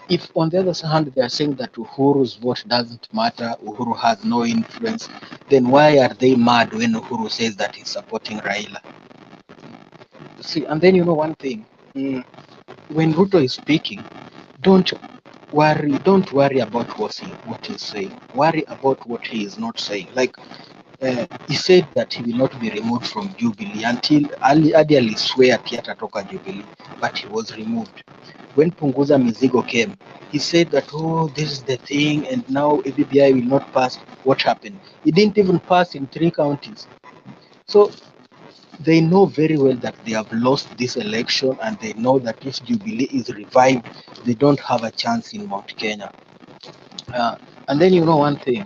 if on the other hand they are saying that Uhuru's vote doesn't matter, Uhuru has no influence, then why are they mad when Uhuru says that he's supporting Raila? See, and then you know one thing, when Ruto is speaking, don't worry about what he's saying. Worry about what he is not saying. Like he said that he will not be removed from Jubilee until Ali swear atatoka Jubilee, but he was removed. When Punguza Mizigo came, he said that, oh, this is the thing, and now ABBI will not pass. What happened? It didn't even pass in 3 counties. So they know very well that they have lost this election, and they know that if Jubilee is revived, they don't have a chance in Mount Kenya. And then you know one thing,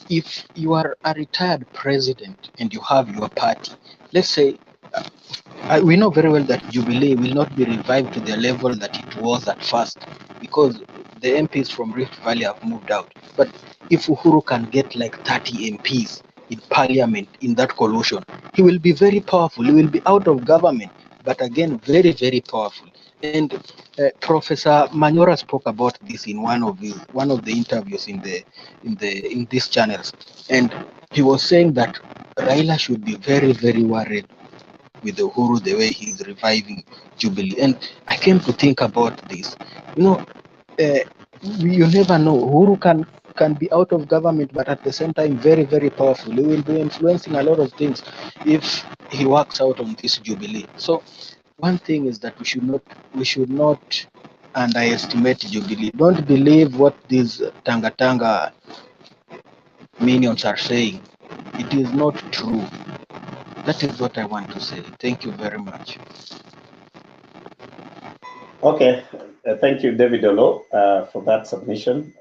if you are a retired president and you have your party, let's say, we know very well that Jubilee will not be revived to the level that it was at first, because the MPs from Rift Valley have moved out. But if Uhuru can get like 30 MPs in parliament in that coalition, he will be very powerful. He will be out of government, but again, very, very powerful. And Professor Manyora spoke about this in one of the interviews in these channels, and he was saying that Raila should be very, very worried with Uhuru the way he's reviving Jubilee. And I came to think about this. You know, you never know. Uhuru can be out of government, but at the same time very, very powerful. He will be influencing a lot of things if he works out on this Jubilee. So one thing is that we should not underestimate Jubilee. Don't believe what these Tanga minions are saying. It is not true. That is what I want to say. Thank you very much. Okay, thank you, David Olo, for that submission.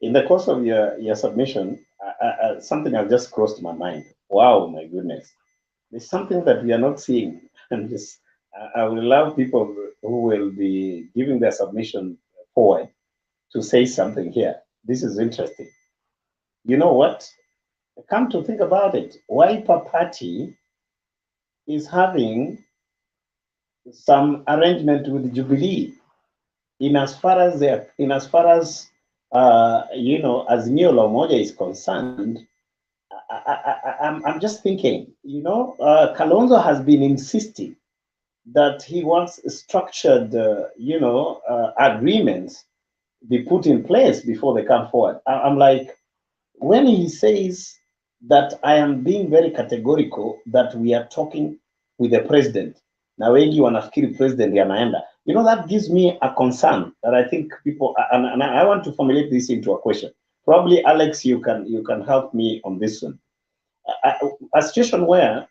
In the course of your submission, something has just crossed my mind. Wow, my goodness. There's something that we are not seeing. And this, I would love people who will be giving their submission forward to say something here. This is interesting. You know what? Come to think about it, Wiper Party is having some arrangement with Jubilee in as far as you know, Azimio La Umoja is concerned. I'm just thinking, you know, Kalonzo has been insisting that he wants structured, you know, agreements be put in place before they come forward. I'm like, when he says that I am being very categorical that we are talking with the president, na wengi wanafikiri president anaenda, you know, that gives me a concern that I think people, and I want to formulate this into a question. Probably Alex, you can help me on this one. A situation where,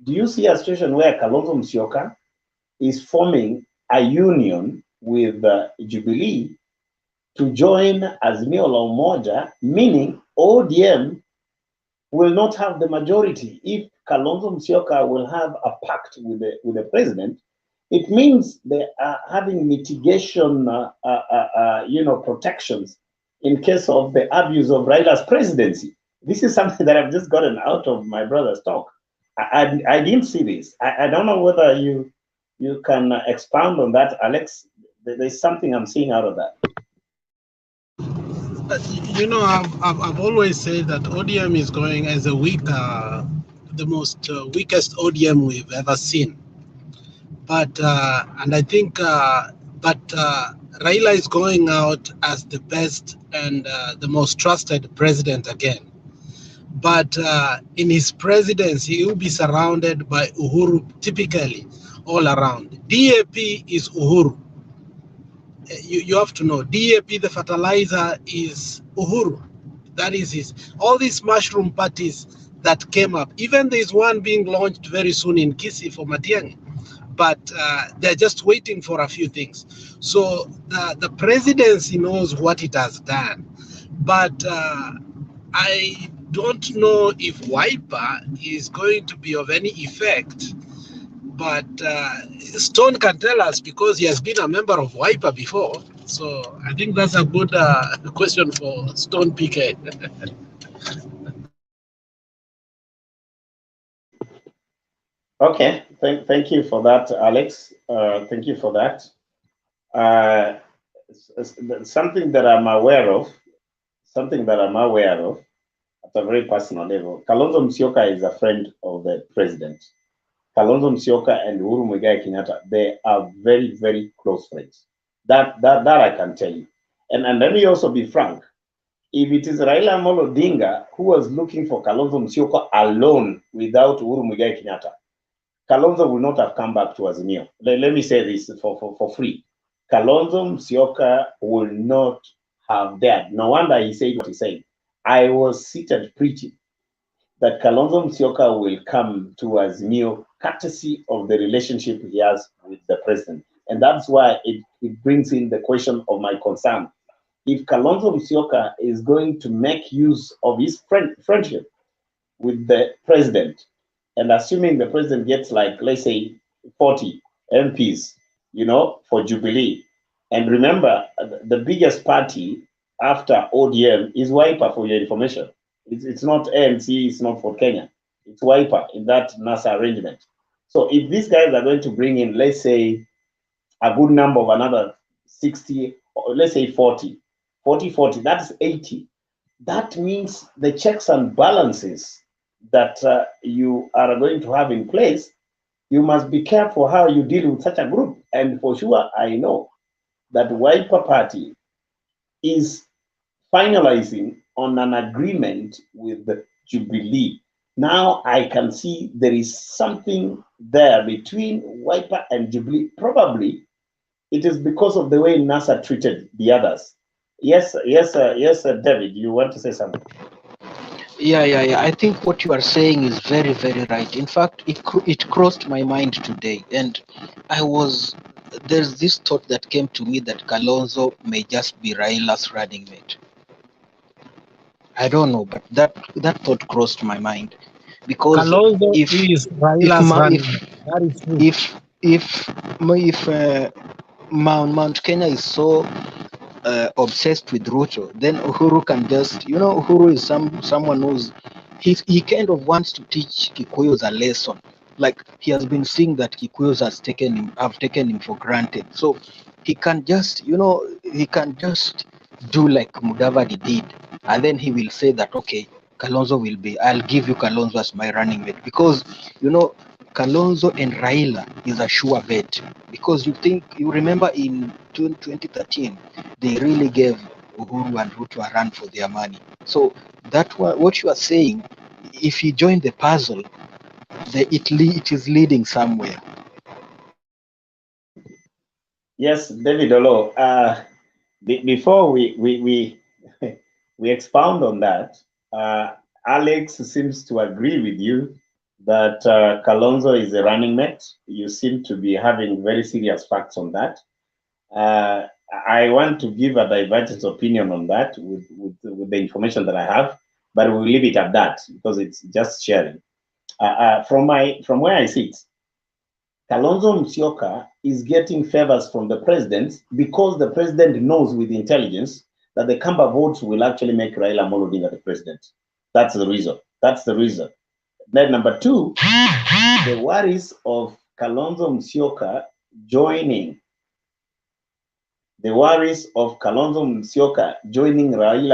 do you see a situation where Kalonzo Musyoka is forming a union with Jubilee to join Azimio La Umoja, meaning ODM will not have the majority. If Kalonzo Musyoka will have a pact with the president, it means they are having mitigation, protections in case of the abuse of Raila's presidency. This is something that I've just gotten out of my brother's talk. I didn't see this. I don't know whether you can expound on that, Alex. There's something I'm seeing out of that. I've always said that ODM is going as a the most weakest ODM we've ever seen. But and I think, Raila is going out as the best and the most trusted president again. But in his presidency, he will be surrounded by Uhuru, typically all around. DAP is Uhuru. You have to know, DAP, the fertilizer, is Uhuru. That is his. All these mushroom parties that came up, even there's one being launched very soon in Kisii for Matiang'i, but they're just waiting for a few things. So the presidency knows what it has done. But I don't know if Wiper is going to be of any effect. But Stone can tell us because he has been a member of Wiper before. So I think that's a good question for Stone PK. Okay, thank you for that, Alex. Thank you for that. Something that I'm aware of, at a very personal level, Kalonzo Musyoka is a friend of the president. Kalonzo Musyoka and Uhuru Muigai Kenyatta, they are very, very close friends. That I can tell you. And let me also be frank. If it is Raila Amolo Odinga who was looking for Kalonzo Musyoka alone without Uhuru Muigai Kenyatta, Kalonzo will not have come back to Azimio. Let me say this for free. Kalonzo Musyoka will not have dared. No wonder he said what he said. I was seated preaching that Kalonzo Musyoka will come to Azimio courtesy of the relationship he has with the president. And that's why it brings in the question of my concern. If Kalonzo Musyoka is going to make use of his friendship with the president, and assuming the president gets like, let's say, 40 MPs, for Jubilee. And remember, the biggest party after ODM is Wiper, for your information. It's not ANC, it's not for Kenya. It's Wiper in that NASA arrangement. So if these guys are going to bring in, let's say, a good number of another 60, or let's say 40, that's 80. That means the checks and balances that you are going to have in place, you must be careful how you deal with such a group. And for sure, I know that Wiper Party is finalizing on an agreement with the Jubilee. Now I can see there is something there between Wiper and Jubilee. Probably it is because of the way NASA treated the others. Yes, David, you want to say something? Yeah. I think what you are saying is very, very right. In fact, it crossed my mind today, and there's this thought that came to me that Kalonzo may just be Raila's running mate. I don't know, but that thought crossed my mind, because Kalonzo if is if Raila's Ma- running mate. That is true. if Mount Kenya is so obsessed with Ruto, then Uhuru can just, Uhuru is someone who's he kind of wants to teach Kikuyus a lesson. Like, he has been seeing that Kikuyus have taken him for granted. So he can just, do like Mudavadi did, and then he will say that, okay, I'll give you Kalonzo as my running mate, because Kalonzo and Raila is a sure bet, because you remember in 2013 they really gave Uhuru and Ruto a run for their money. So what you are saying, if you join the puzzle, it is leading somewhere. Yes, David Olo. Before we we expound on that, Alex seems to agree with you that Kalonzo is a running mate. You seem to be having very serious facts on that. I want to give a divergent opinion on that with the information that I have. but we'll leave it at that because it's just sharing. From where I sit, Kalonzo Musyoka is getting favors from the president because the president knows with intelligence that the Kamba votes will actually make Raila Amolo Odinga the president. That's the reason. That's the reason. Then number two, the worries of Kalonzo Musyoka joining Raila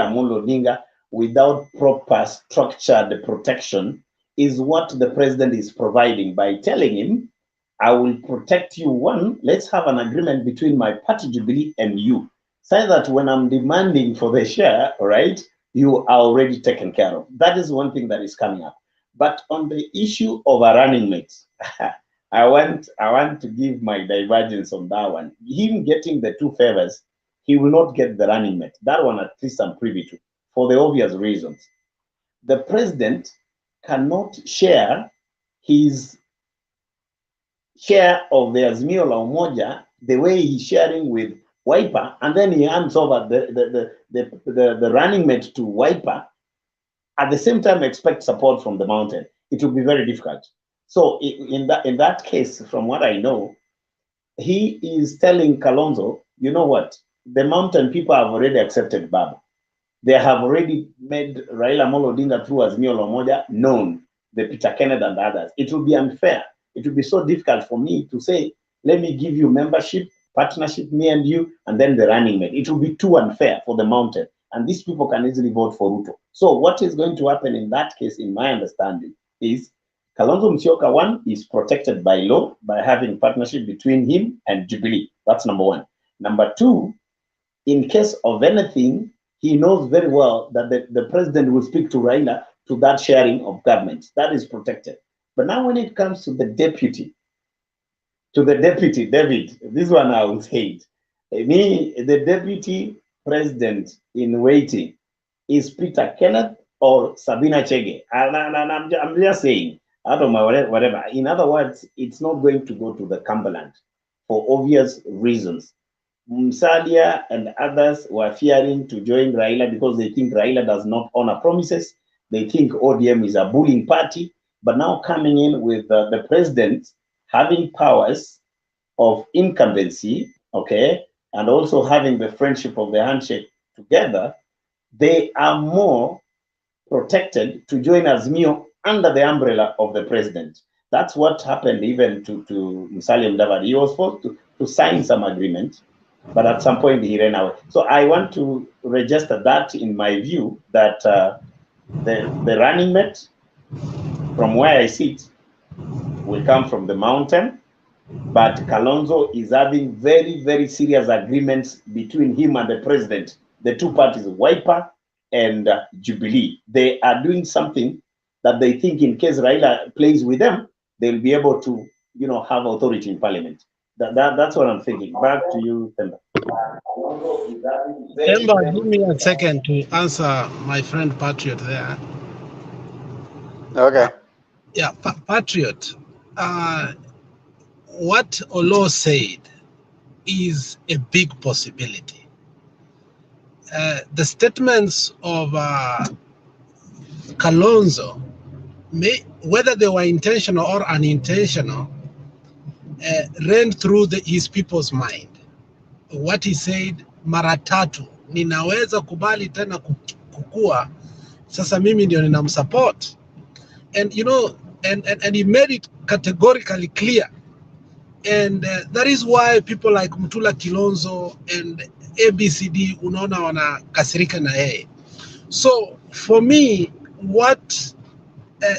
Amolo Odinga without proper structured protection is what the president is providing by telling him, I will protect you. One, let's have an agreement between my party Jubilee and you. So that when I'm demanding for the share, right, you are already taken care of. That is one thing that is coming up. But on the issue of a running mate, I want to give my divergence on that one. Him getting the two favors, he will not get the running mate. That one at least I'm privy to, for the obvious reasons. The president cannot share his share of the Azimio La Umoja the way he's sharing with Wiper, and then he hands over the running mate to Wiper, at the same time expect support from the mountain. It will be very difficult. So in that case, from what I know, he is telling Kalonzo, you know what? The mountain people have already accepted Baba. They have already made Raila Amolo Odinga through Azimio La Umoja known, the Peter Kenneth and others. It will be unfair. It will be so difficult for me to say, let me give you membership, partnership, me and you, and then the running mate. It will be too unfair for the mountain. And these people can easily vote for Ruto. So what is going to happen in that case, in my understanding, is Kalonzo Musyoka, one, is protected by law by having partnership between him and Jubilee. That's number one. Number two, in case of anything, he knows very well that the president will speak to Raila to that sharing of government. That is protected. But now when it comes to the deputy, David, this one I will say it. The deputy president in waiting is Peter Kenneth or Sabina Chege. And I'm just saying, out of my whatever. In other words, it's not going to go to the Cumberland for obvious reasons. Musalia and others were fearing to join Raila because they think Raila does not honor promises. They think ODM is a bullying party. But now coming in with the president having powers of incumbency, okay, and also having the friendship of the handshake together, they are more protected to join Azimio under the umbrella of the president. That's what happened even to Musalia Mudavadi. He was forced to sign some agreement, but at some point he ran away. So I want to register that in my view that the running mate, from where I sit, will come from the mountain, but Kalonzo is having very, very serious agreements between him and the president. The two parties, Wiper and Jubilee, they are doing something that they think in case Raila plays with them, they'll be able to, have authority in parliament. That's what I'm thinking. Back to you, Temba. Temba, give me a second to answer my friend Patriot there. Okay. Patriot. What Olo said is a big possibility. The statements of Kalonzo, whether they were intentional or unintentional, ran through his people's mind. What he said, mara tatu, ninaweza kubali tena kukua, sasa mimi ndio ninamsupport. And and he made it categorically clear. And that is why people like Mutula Kilonzo and ABCD unaona wanakasirika na yeye. So for me, what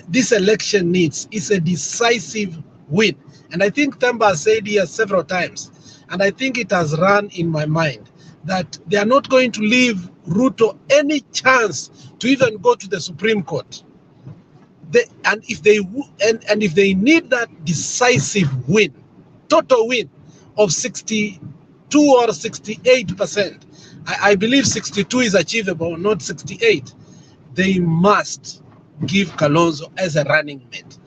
this election needs is a decisive win. And I think Temba said here several times, and I think it has run in my mind, that they are not going to leave Ruto any chance to even go to the Supreme Court. And if they need that decisive win, total win of 62 or 68%, I believe 62 is achievable, not 68. They must give Kalonzo as a running mate.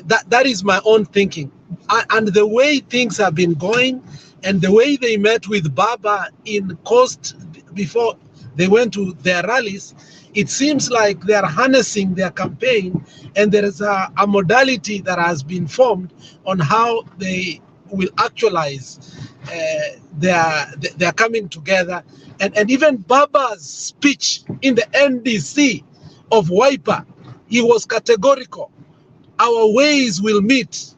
That is my own thinking. And the way things have been going, and the way they met with Baba in Coast before they went to their rallies, it seems like they are harnessing their campaign, and there is a modality that has been formed on how they will actualize their coming together. And even Baba's speech in the NDC of Wiper, he was categorical. Our ways will meet,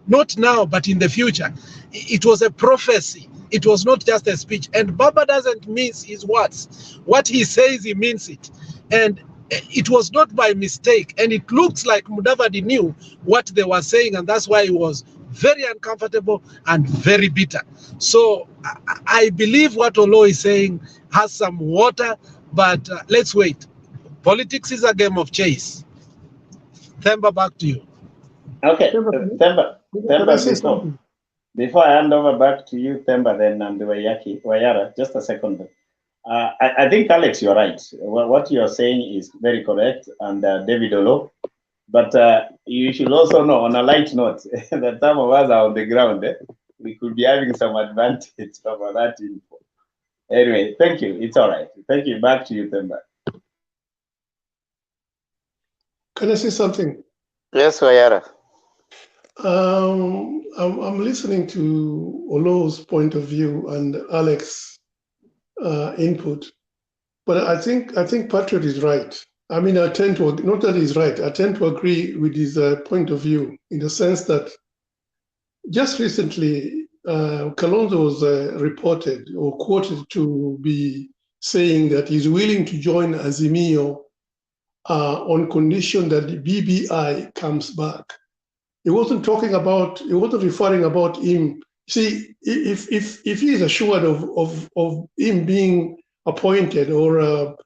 not now, but in the future. It was a prophecy. It was not just a speech. And Baba doesn't mince his words. What he says, he means it. And it was not by mistake. And it looks like Mudavadi knew what they were saying, and that's why he was very uncomfortable and very bitter. So I believe what Olo is saying has some water, but let's wait. Politics is a game of chase. Themba, back to you. Okay, Can I Themba, say something? before I hand over back to you, Themba, then and Wayara, just a second. I think, Alex, you're right. What you're saying is very correct, and David Olo. But you should also know, on a light note, that some of us are on the ground. We could be having some advantage over that info. Anyway, thank you. It's all right. Thank you. Back to you, Themba. Can I say something? Yes, Wayara. I'm listening to Olo's point of view and Alex's input, but I think Patriot is right. I mean, I tend to, not that he's right, I tend to agree with his point of view in the sense that just recently, Kalonzo was reported or quoted to be saying that he's willing to join Azimio on condition that the BBI comes back. He wasn't talking about, he wasn't referring about him. See, if he is assured of him being appointed or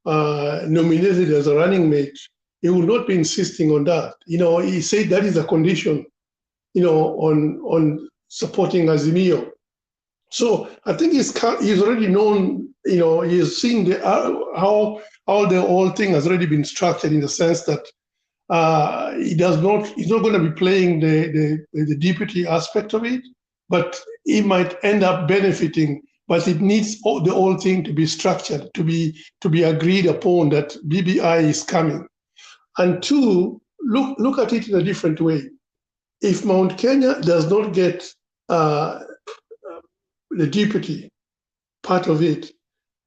nominated as a running mate, he will not be insisting on that. You know, he said that is a condition, you know, on supporting Azimio. So I think he's already known, you know, he's seen the, how the whole thing has already been structured in the sense that he's not going to be playing the deputy aspect of it, but he might end up benefiting. But it needs the whole thing to be structured, to be agreed upon that BBI is coming. And two, look at it in a different way. If Mount Kenya does not get the deputy part of it,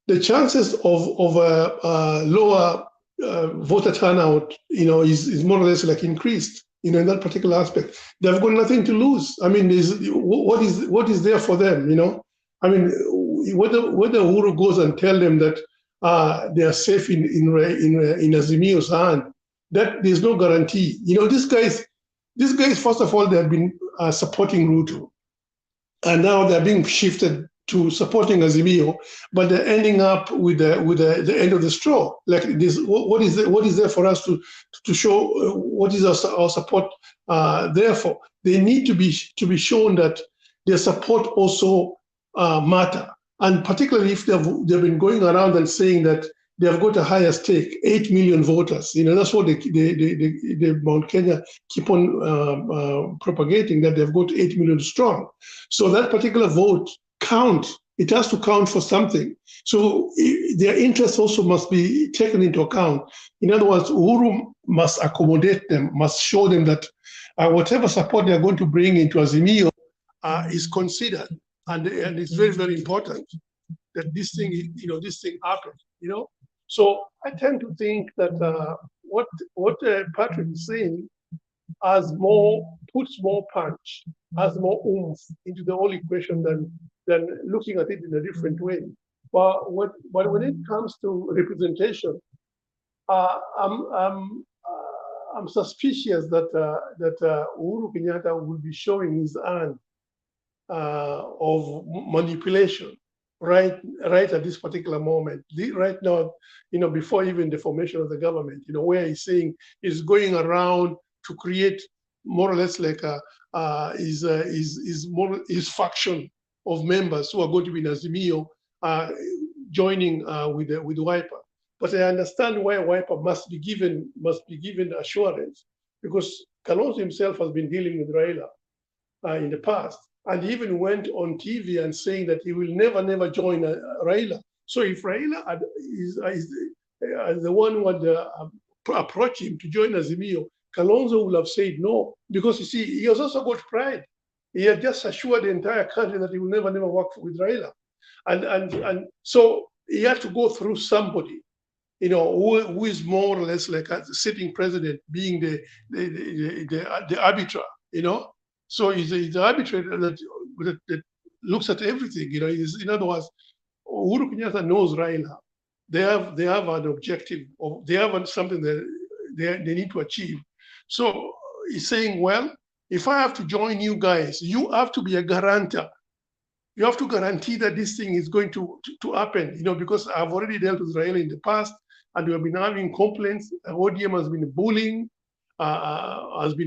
the chances of a lower voter turnout, you know, is more or less like increased, you know, in that particular aspect. They've got nothing to lose. I mean, what is there for them, you know? I mean, whether Uhuru goes and tell them that they are safe in Azimio's hand, that there's no guarantee. You know, these guys, first of all, they have been supporting Ruto, and now they're being shifted to supporting Azimio, but they're ending up with the end of the straw. Like this, what is there for us to show? What is our support there for? They need to be shown that their support also matter, and particularly if they've been going around and saying that they have got a higher stake, 8 million voters. You know, that's what the Mount Kenya keep on propagating, that they've got 8 million strong. So that particular vote count. It has to count for something. So their interests also must be taken into account. In other words, Uhuru must accommodate them, must show them that whatever support they are going to bring into Azimio is considered, and it's very, very important that this thing happens. You know. So I tend to think that what Patrick is saying puts more punch, has more oomph into the whole equation than looking at it in a different way. But when it comes to representation, I'm suspicious that Uhuru Kenyatta will be showing his hand of manipulation right at this particular moment. Right now, you know, before even the formation of the government, you know, where he's saying he's going around to create more or less like his faction of members who are going to be in Azimio joining with Wiper. But I understand why Wiper must be given assurance, because Kalonzo himself has been dealing with Raila in the past, and he even went on TV and saying that he will never join Raila. So if Raila is the one who would approach him to join Azimio, Kalonzo would have said no, because you see, he has also got pride. He had just assured the entire country that he will never work with Raila. And so he had to go through somebody, who is more or less like a sitting president, being the arbiter, So he's the arbitrator that looks at everything, in other words, Uhuru Kenyatta knows Raila. They have an objective, or they have something that they need to achieve. So he's saying, well, if I have to join you guys, you have to be a guarantor. You have to guarantee that this thing is going to happen, because I've already dealt with Raila in the past, and we have been having complaints. ODM has been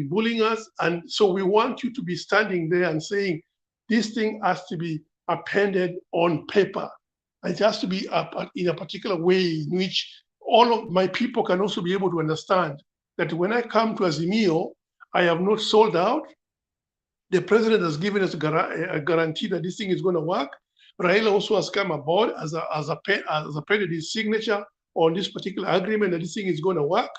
bullying us, and so we want you to be standing there and saying, this thing has to be appended on paper. It has to be in a particular way in which all of my people can also be able to understand that when I come to Azimio, I have not sold out. The president has given us a guarantee that this thing is going to work. Raila also has come aboard as appended his signature on this particular agreement that this thing is going to work.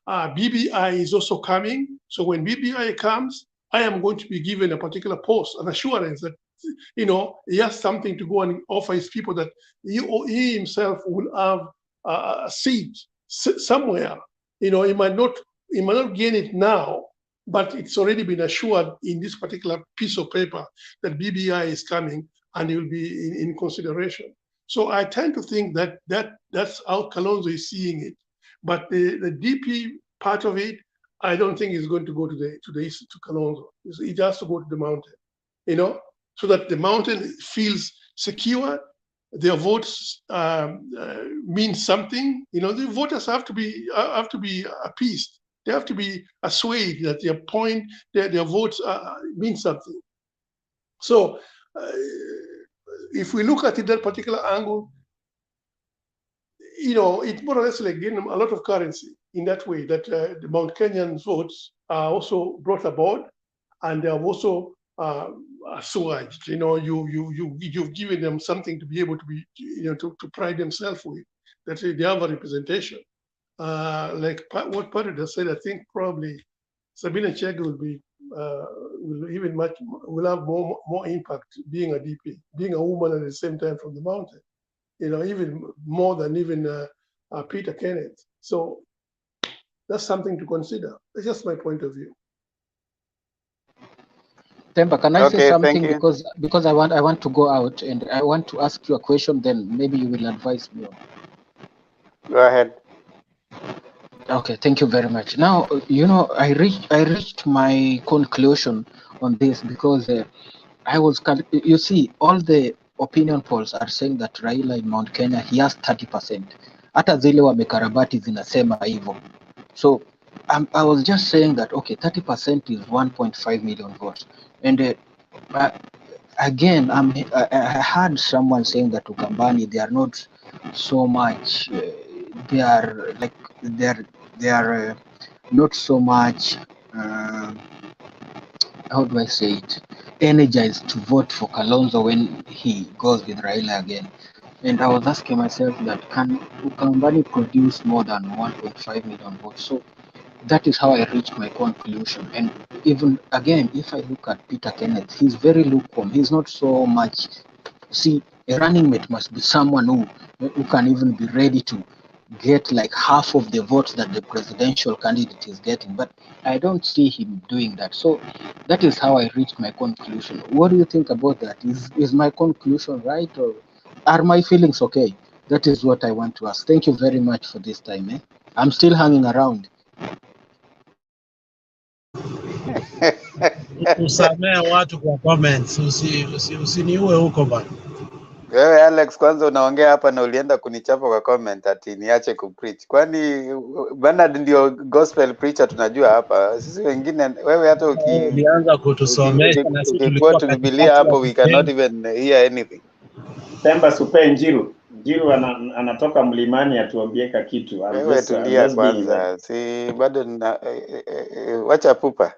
BBI is also coming. So when BBI comes, I am going to be given a particular post, an assurance that he has something to go and offer his people, that he himself will have a seat somewhere. He might not gain it now, but it's already been assured in this particular piece of paper that BBI is coming and it will be in consideration. So I tend to think that that's how Kalonzo is seeing it. But the DP part of it, I don't think is going to go to the east to Kalonzo. It has to go to the mountain, so that the mountain feels secure. Their votes mean something. The voters have to be appeased. They have to be assuaged that their votes mean something. So if we look at it that particular angle, it's more or less like getting a lot of currency in that way, that the Mount Kenyan votes are also brought aboard, and they have also assuaged. You've given them something to be able to be, to pride themselves with, that they have a representation. Like what Parida said, I think probably Sabina Chege will have more impact being a DP, being a woman at the same time from the mountain, even more than even Peter Kenneth. So that's something to consider. That's just my point of view. Temba, can I say Okay, thank something, you. because I want to go out and I want to ask you a question, then maybe you will advise me on. Go ahead. Okay, thank you very much. Now, I reached my conclusion on this because you see, all the opinion polls are saying that Raila in Mount Kenya, he has 30%. Hata zile wamekarabati zinasema hivyo. So I was just saying that, okay, 30% is 1.5 million votes. And again, I heard someone saying that Ukambani, they are not so much, they are not so much, how do I say it, energized to vote for Kalonzo when he goes with Raila again. And I was asking myself that, can Ukambani produce more than 1.5 million votes? So that is how I reached my conclusion. And even again, if I look at Peter Kenneth, he's very lukewarm. He's not so much. See, a running mate must be someone who can even be ready to get like half of the votes that the presidential candidate is getting. But I don't see him doing that. So that is how I reached my conclusion. What do you think about that? Is my conclusion right, or are my feelings okay? That is what I want to ask. Thank you very much for this time. I'm still hanging around. Usamee watu kwa comments, usiniue huko bana. Wewe Alex, kwanza unaongea hapa na ulienda kunichapa kwa comment ati niache kupreach. Kwani Bernard ndio gospel preacher tunajua hapa. Sisi wengine, wewe hata ulianza kutusomesha na sisi ukikuwa tulikuwa tu Biblia katikati ya hapo, we cannot kujenga. even hear anything. Temba supe Njiru anatoka mlimani atuambieka kitu. Wewe tulia kwanza, si bado na wacha pupa.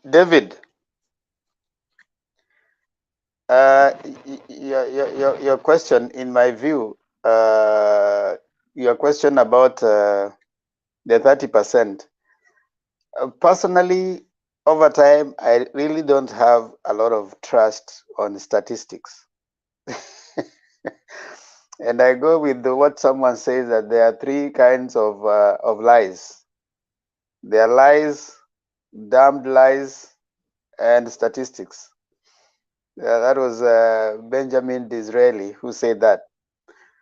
David, Your question, in my view, your question about the 30%. Personally, over time, I really don't have a lot of trust on statistics. And I go with what someone says, that there are three kinds of lies. There are lies, damned lies, and statistics. That was Benjamin Disraeli who said that.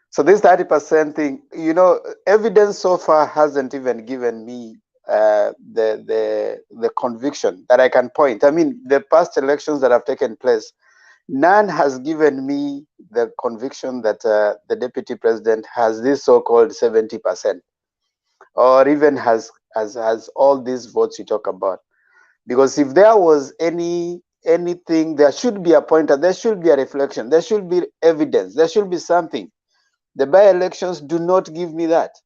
So this 30% thing, you know, evidence so far hasn't even given me the conviction that I can point. I mean, the past elections that have taken place, none has given me the conviction that the deputy president has this so-called 70%, or even has all these votes you talk about. Because if there was anything, there should be a pointer, there should be a reflection, there should be evidence, there should be something. The by-elections do not give me that.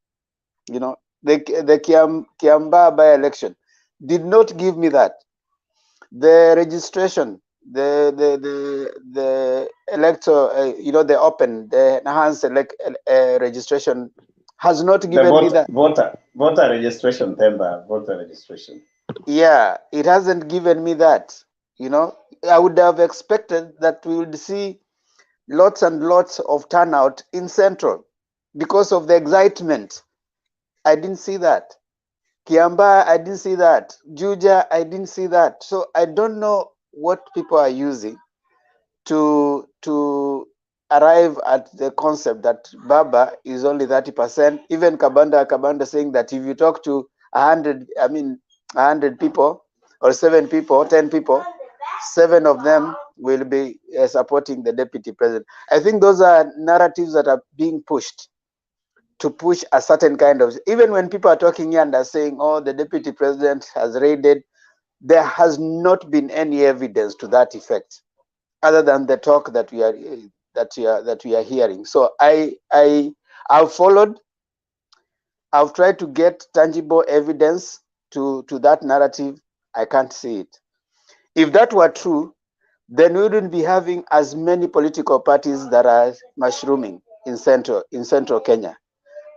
You know, the Kiamba by-election did not give me that. The registration, the electoral, you know, the open, the enhanced registration has not given me that. Voter registration, voter registration. Yeah, it hasn't given me that. You know, I would have expected that we would see lots and lots of turnout in Central because of the excitement. I didn't see that. Kiamba, I didn't see that. Juja, I didn't see that. So I don't know what people are using to arrive at the concept that Baba is only 30%. Even Kabanda saying that if you talk to 100 people or 7 people, 10 people, 7 of them will be supporting the deputy president. I think those are narratives that are being pushed to push a certain kind of, even when people are talking here and are saying, oh, the deputy president has raided, there has not been any evidence to that effect, other than the talk that we are hearing. So I've followed, I've tried to get tangible evidence to that narrative. I can't see it. If that were true, then we wouldn't be having as many political parties that are mushrooming in central Kenya.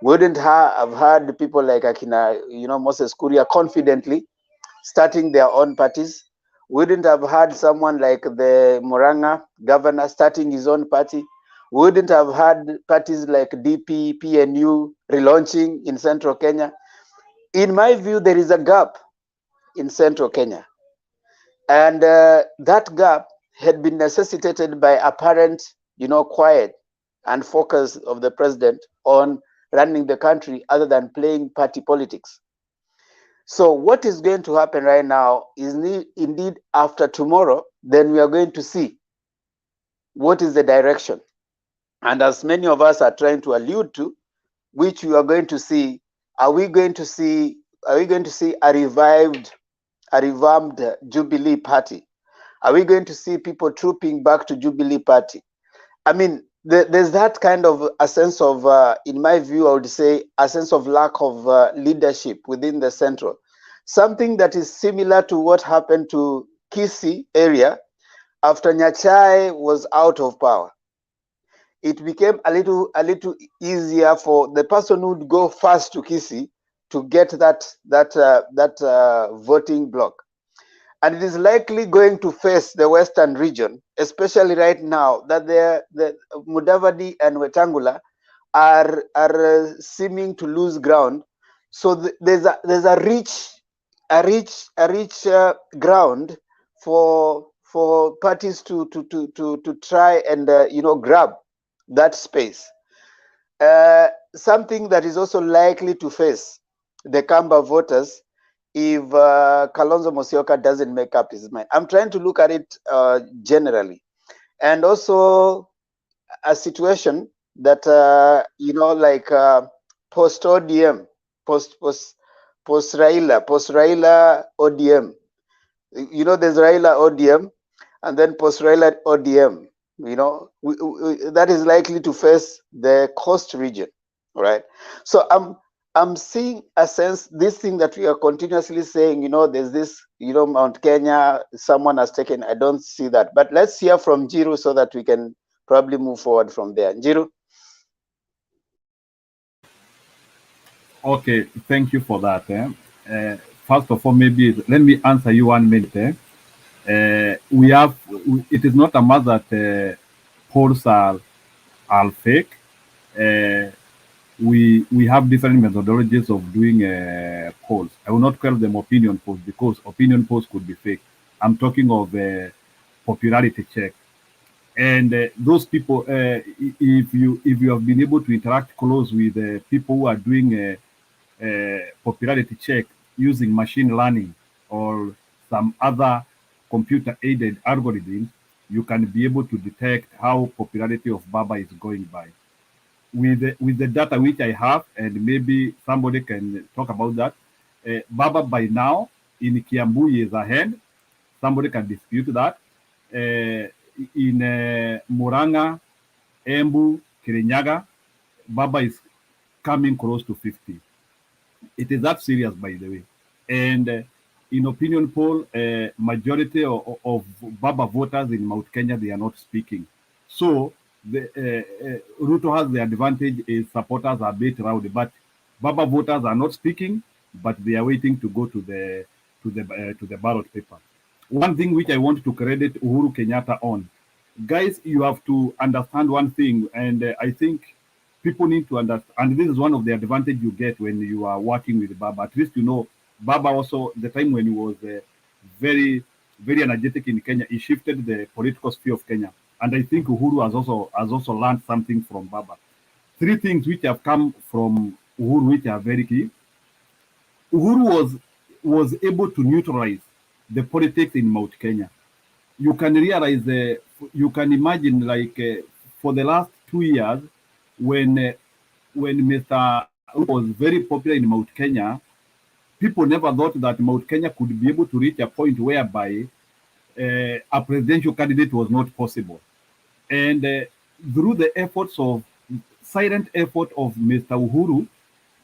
We wouldn't have had people like Akina, you know, Moses Kuria confidently starting their own parties. We wouldn't have had someone like the Murang'a governor starting his own party. We wouldn't have had parties like DP, PNU relaunching in central Kenya. In my view, there is a gap in central Kenya. And that gap had been necessitated by apparent, you know, quiet and focus of the president on running the country other than playing party politics. So what is going to happen right now is indeed after tomorrow, then we are going to see what is the direction. And as many of us are trying to allude to, which we are going to see, are we going to see a revamped Jubilee party? Are we going to see people trooping back to Jubilee party? I mean, there's that kind of a sense of, in my view, I would say, a sense of lack of leadership within the central. Something that is similar to what happened to Kisii area after Nyachai was out of power. It became a little easier for the person who would go first to Kisii to get that voting block. And it is likely going to face the Western region, especially right now that the Mudavadi and Wetangula are seeming to lose ground. So there's a rich ground for parties to try and you know, grab that space. Something that is also likely to face the Kamba voters if Kalonzo Musyoka doesn't make up his mind. I'm trying to look at it generally, and also a situation that you know, like post ODM, post Raila ODM. You know, there's Raila ODM, and then post Raila ODM. You know, that is likely to face the coast region, right? So I'm seeing a sense, this thing that we are continuously saying, there's this, Mount Kenya, someone has taken, I don't see that. But let's hear from Jiru so that we can probably move forward from there. Jiru? Okay, thank you for that. First of all, maybe let me answer you 1 minute. It is not a matter that polls are fake. We have different methodologies of doing polls. I will not call them opinion polls because opinion polls could be fake. I'm talking of popularity check. And those people, if you have been able to interact close with people who are doing popularity check using machine learning or some other computer-aided algorithms, you can be able to detect how popularity of Baba is going by. With the data which I have, and maybe somebody can talk about that, Baba by now in Kiambu is ahead. Somebody can dispute that. In Muranga, Embu, Kirinyaga, Baba is coming close to 50. It is that serious, by the way. And in opinion poll, majority of Baba voters in Mount Kenya, they are not speaking. So Ruto has the advantage is supporters are a bit rowdy, but Baba voters are not speaking, but they are waiting to go to the ballot paper. One thing which I want to credit Uhuru Kenyatta on, guys, you have to understand one thing, and I think people need to understand, and this is one of the advantage you get when you are working with Baba. At least Baba also, the time when he was very, very energetic in Kenya, he shifted the political sphere of Kenya. And I think Uhuru has also learned something from Baba. 3 things which have come from Uhuru which are very key. Uhuru was able to neutralize the politics in Mount Kenya. You can realize, you can imagine, like for the last 2 years, when Mr. was very popular in Mount Kenya, people never thought that Mount Kenya could be able to reach a point whereby a presidential candidate was not possible. And through the silent effort of Mr. Uhuru,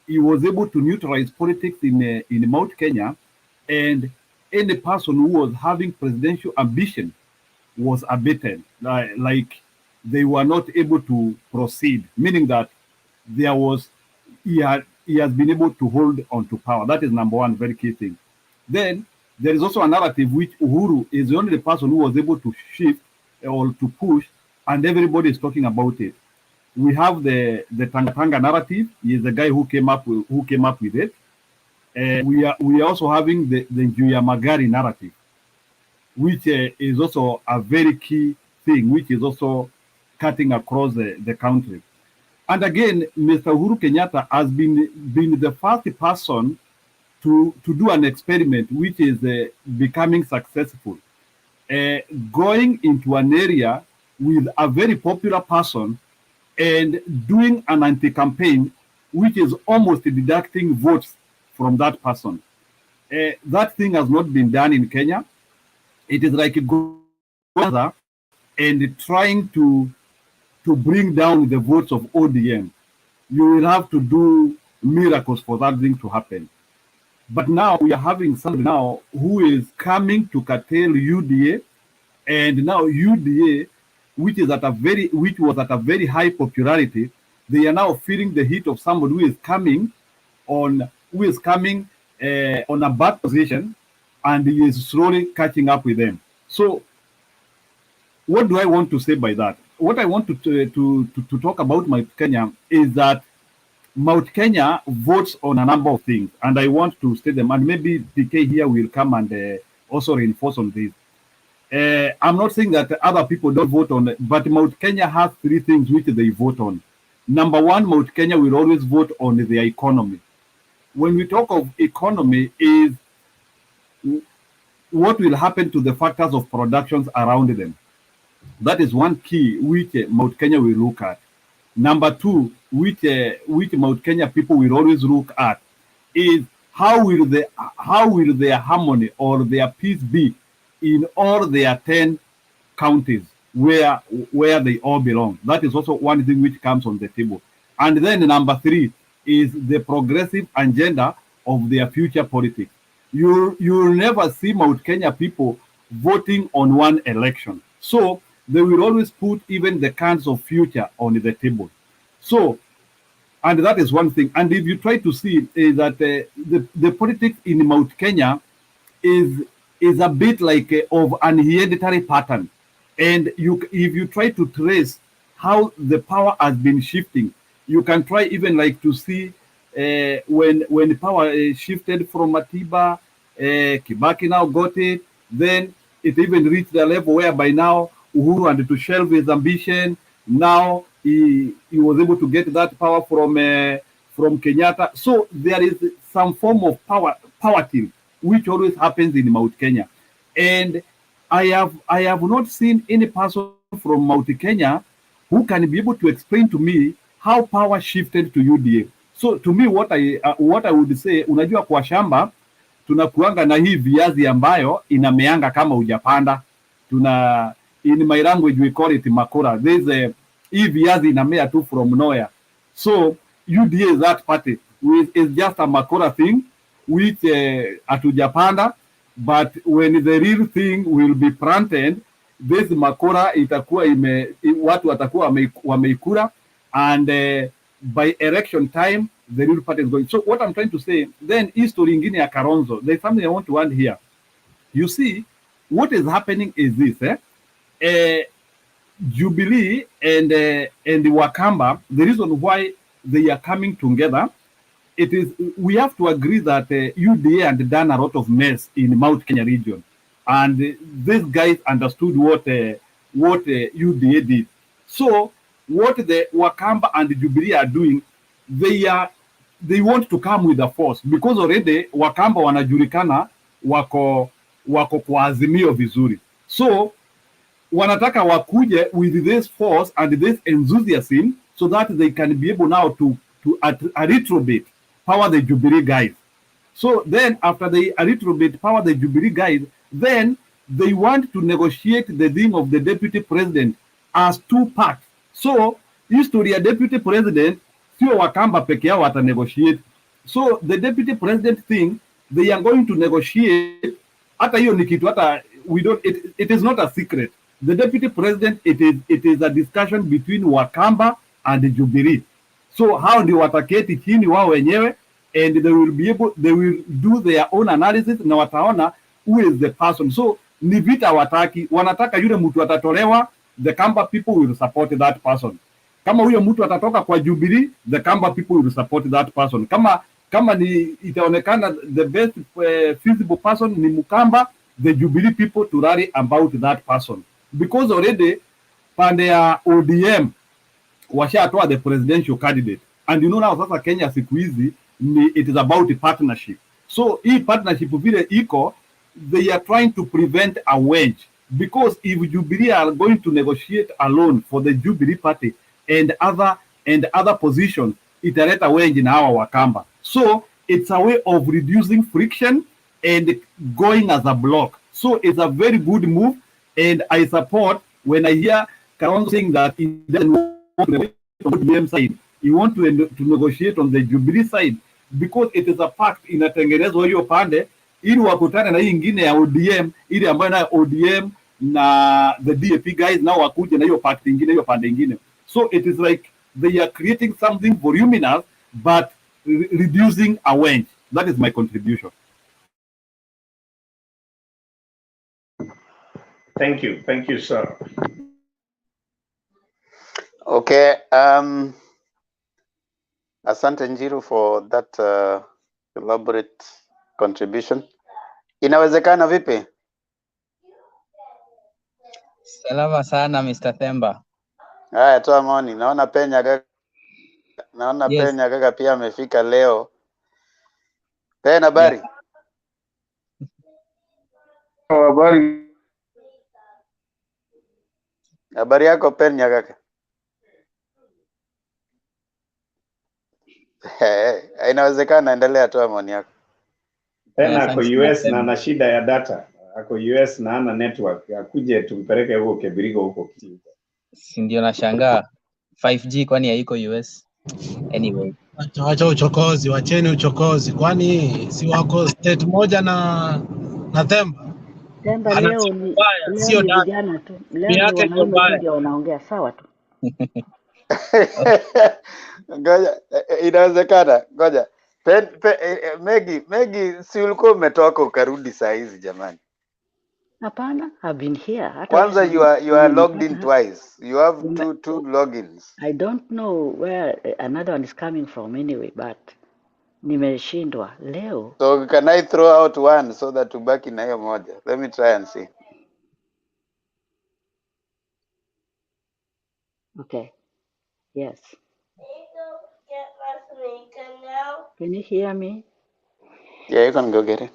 he was able to neutralize politics in Mount Kenya, and any person who was having presidential ambition was abated. Like they were not able to proceed, meaning that he has been able to hold on to power. That is number one, very key thing. Then there is also a narrative which Uhuru is the only person who was able to shift or to push, and everybody is talking about it. We have the Tanga narrative. He is the guy who came up with it. We are also having the Njuya Magari narrative, which is also a very key thing, which is also cutting across the country. And again, Mr. Uhuru Kenyatta has been the first person to do an experiment which is becoming successful. Going into an area with a very popular person and doing an anti-campaign which is almost deducting votes from that person. That thing has not been done in Kenya. It is like going and trying to bring down the votes of ODM. You will have to do miracles for that thing to happen. But now we are having somebody now who is coming to curtail UDA, and now UDA, which was at a very high popularity, they are now feeling the heat of somebody who is coming on a bad position, and he is slowly catching up with them. So, what do I want to say by that? What I want to talk about Mount Kenya is that Mount Kenya votes on a number of things, and I want to state them, and maybe PK here will come and also reinforce on this. I'm not saying that other people don't vote on it, but Mount Kenya has 3 things which they vote on. Number one, Mount Kenya will always vote on the economy. When we talk of economy, is what will happen to the factors of productions around them. That is one key which Mount Kenya will look at. Number 2, which Mount Kenya people will always look at, is how will their harmony or their peace be in all their 10 counties where they all belong. That is also one thing which comes on the table. And then number 3, is the progressive agenda of their future politics. You'll never see Mount Kenya people voting on one election. So they will always put even the kinds of future on the table. So, and that is one thing. And if you try to see is that the politics in Mount Kenya is a bit like of an hereditary pattern. And if you try to trace how the power has been shifting, you can try even like to see when the power shifted from Matiba, Kibaki now got it, then it even reached the level where by now Uhuru wanted to shelve his ambition. Now he was able to get that power from Kenyatta. So there is some form of power tilt, which always happens in Mount Kenya. And I have not seen any person from Mount Kenya who can be able to explain to me how power shifted to UDA. So to me what I would say, unajua kwa shamba tunakuanga na hii viazi ambayo inameanga kama hujapanda. In my language we call it makora. There's hii viazi inamea tu from nowhere. So UDA is that party. It's just a makora thing which hatujapanda, but when the real thing will be planted, this makora itakuwa watu watakuwa wameikura, and by election time the real party is going. So what I'm trying to say, then history ingine ya Karonzo, there's something I want to add here. You see, what is happening is this, Jubilee and the Wakamba, the reason why they are coming together, we have to agree that UDA had done a lot of mess in Mount Kenya region, and these guys understood what UDA did. So what the Wakamba and the Jubilee are doing, they want to come with a force, because already Wakamba wanajulikana wako kwa Azimio vizuri. So wanataka wakuje with this force and this enthusiasm so that they can be able now to retrobate power the Jubilee guys. So then after they retrobate power the Jubilee guys, then they want to negotiate the thing of the deputy president as two parts. So history ya deputy president sio Wakamba peke yao wata negotiate. So the deputy president thing, they are going to negotiate. Hata hiyo ni kitu, hata it is not a secret. The deputy president, it is a discussion between Wakamba and the Jubilee. So how ndio wataketi chini wao wenyewe, and they will do their own analysis na wataona who is the person. So ni vita wanataka yule mtu atatolewa, the Kamba people will support that person. Kama huyo mtu atatoka kwa Jubilee, the Kamba people will support that person. Kama ni itaonekana the best feasible person ni Mukamba, the Jubilee people to rally about that person, because already pande ya ODM washatoa the presidential candidate, and you know now sasa Kenya siku hizi it is about the partnership. So hii partnership vile iko, they are trying to prevent a wedge, because if Jubilee are going to negotiate alone for the Jubilee party and other positions, italeta wedge na hawa Wakamba. So it's a way of reducing friction and going as a block. So it's a very good move, and I support when I hear Karonzo saying that he doesn't want to negotiate on the ODM side, he wants to negotiate on the Jubilee side, because it is a pact inatengenezwa hiyo pande ili wakutane na hii ingine ya ODM, ili ambayo na ODM na the DAP guys now wakuje na hiyo pact ingine, hiyo pande ingine. So it is like they are creating something voluminous but reducing a wedge. That is my contribution. Thank you, sir. Okay, asante Njiru for that elaborate contribution. Inawezekana vipi? Salama sana Mr. Themba. Haya, toa maoni. Naona Yes. Penya kaka pia amefika leo. Penya, habari? Habari. Habari yako Penya kaka? Inawezekana, endelea, toa maoni yako. Tena ako US na ana shida ya data. Ako US na ana network. Akuje tumpeleke huko Kebirigo huko. Si ndio nashangaa 5G kwani haiko US? Anyway. Wacha uchokozi, wacheni uchokozi, kwani si wako state moja na Themba? Temba, Ana sio mbaya, leo sio ni dada, vijana tu, leo nia ni yake ndio wanaume tu mbaya. ndio wanaongea, sawa tu. Ngoja, inawezekana. Ngoja. Megi, si ulikuwa umetoka ukarudi saa hizi jamani? Hapana, I've been here. Hata Kwanza wewe you are logged in umenipata. twice. You have two logins. I don't know where another one is coming from anyway, but nimeshindwa leo. So can I throw out one so that tubaki na hiyo moja? Let me try and see. Okay, yes. Can you hear me? Yeah, you can go get it.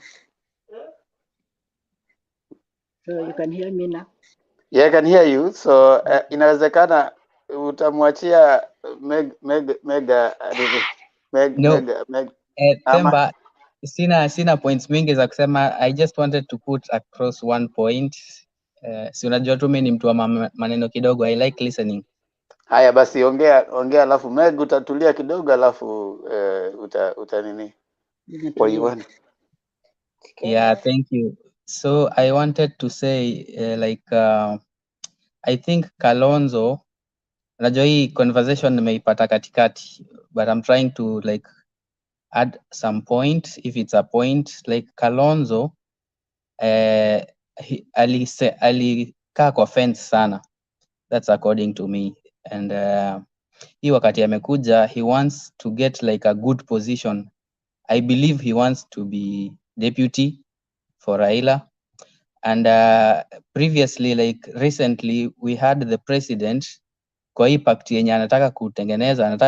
So you can hear me now? Yeah, I can hear you. So inawezekana utamwachia Mega No, ama Themba, sina points mingi za kusema. I just wanted to put across one point. Si unajua tu mimi ni mtu wa maneno kidogo. I like listening. haya basi, ongea alafu Meg utatulia kidogo alafu uta nini? What you want? Yeah, thank you. So I wanted to say I think Kalonzo, najua hii conversation nimeipata katikati, but I'm trying to like add some point if it's a point. Like Kalonzo alikaa kwa fence sana, that's according to me, and hii wakati amekuja, he wants to get like a good position. I believe he wants to be deputy for Raila, and previously, like recently, we had the president kwa hii pact yenye anataka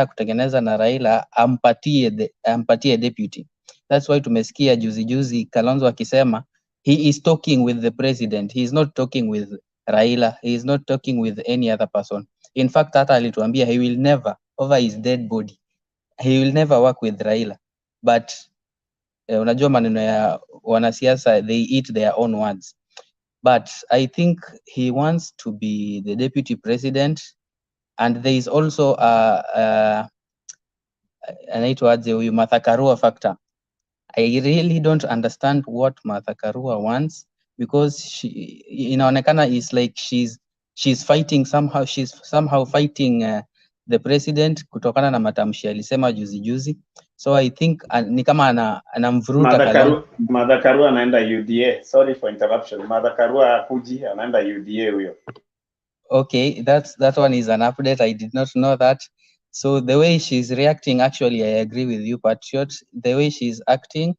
kutengeneza na Raila ampatie deputy. That's why tumesikia juzi Kalonzo akisema he is talking with the president, he is not talking with Raila, he is not talking with any other person. In fact, hata alituambia he will never, over his dead body, he will never work with Raila. But unajua maneno ya wanasiasa, they eat their own words. But I think he wants to be the deputy president, and there is also anaitwaje huyu Martha Karua factor. I really don't understand what Martha Karua wants, because inaonekana is like she's fighting somehow, she's somehow fighting the president kutokana na matamshi alisema juzi. So I think ni kama anamvuruta Kalonzo. Martha Karua anaenda UDA. Sorry for interruption. Martha Karua hakuji, anaenda UDA huyo. Okay, that one is an update. I did not know that. So the way she's reacting, actually, I agree with you, Patriot. The way she's acting,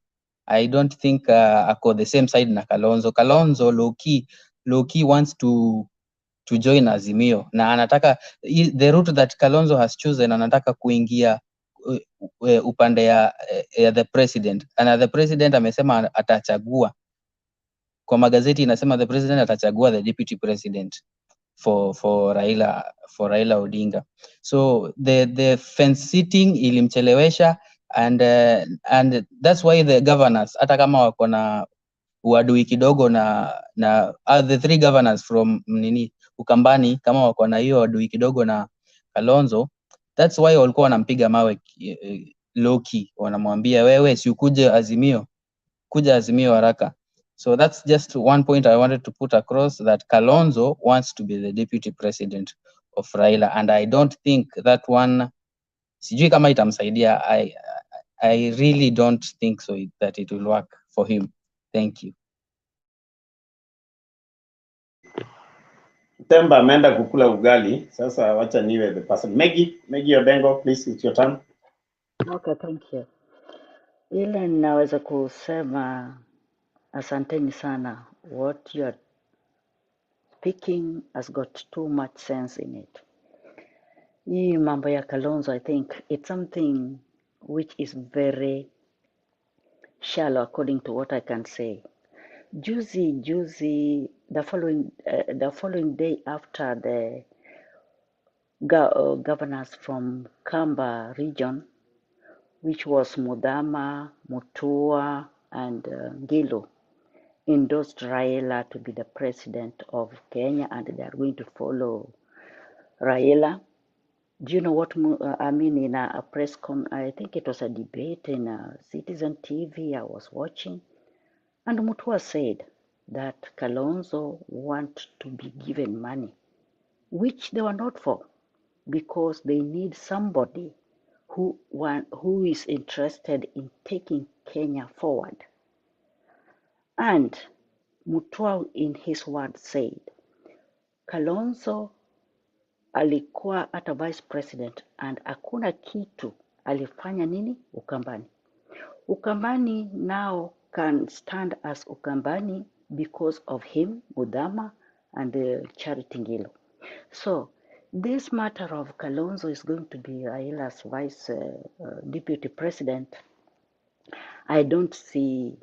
I don't think ako the same side na Kalonzo. Kalonzo low key wants to join Azimio na anataka the route that Kalonzo has chosen, anataka kuingia upande ya the president, and the president amesema atachagua, kwa magazeti inasema the president atachagua the deputy president for Raila Odinga. So the fence sitting ilimchelewesha, and that's why the governors, hata kama wako na uadui kidogo na the three governors from Ukambani, kama wako na hiyo uadui kidogo na Kalonzo, that's why walikuwa wanampiga mawe low-key, wanamwambia wewe si ukuje Azimio, kuja Azimio haraka. So that's just one point I wanted to put across, that Kalonzo wants to be the deputy president of Raila, and I don't think that one, sijui kama itamsaidia. I really don't think so that it will work for him. Thank you. Temba ameenda kukula ugali. Sasa wacha niwe the person. Maggie Odengo, please, it's your turn. Okay, thank you. Ile ninaweza kusema asanteni sana. What you are speaking has got too much sense in it. Hii mambo ya Kalonzo, I think it's something which is very shallow according to what I can say. Juzi, the following day after the governors from Kamba region, which was Mudama, Mutua, and Ngilo, endorsed Raila to be the president of Kenya, and they are going to follow Raila. Do you know what I mean? In a press I think it was a debate in Citizen TV I was watching, and Mutua said that Kalonzo want to be given money, which they were not for, because they need somebody who is interested in taking Kenya forward. And Mutua in his words said, Kalonzo alikuwa hata vice president and hakuna kitu alifanya nini Ukambani. Ukambani now can stand as Ukambani because of him, Mudama, and Charity Ngilu. So this matter of Kalonzo is going to be Raila's vice deputy president. I don't see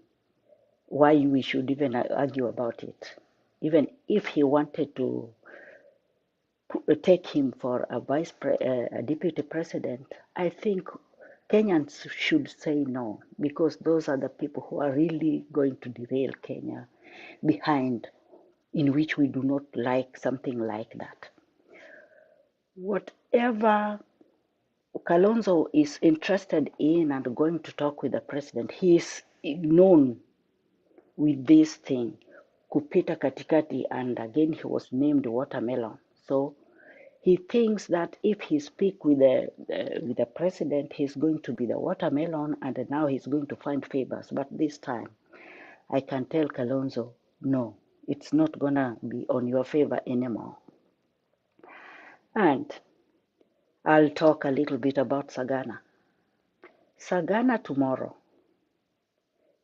why we should even argue about it. Even if he wanted to take him for a a deputy president, I think Kenyans should say no, because those are the people who are really going to derail Kenya behind, in which we do not like something like that. Whatever Kalonzo is interested in and going to talk with the president, he is known with this thing, kupita katikati, and again he was named watermelon. So he thinks that if he speaks with the president, he's going to be the watermelon, and now he's going to find favors. But this time, I can tell Kalonzo, no, it's not gonna be on your favor anymore. And I'll talk a little bit about Sagana. Sagana tomorrow,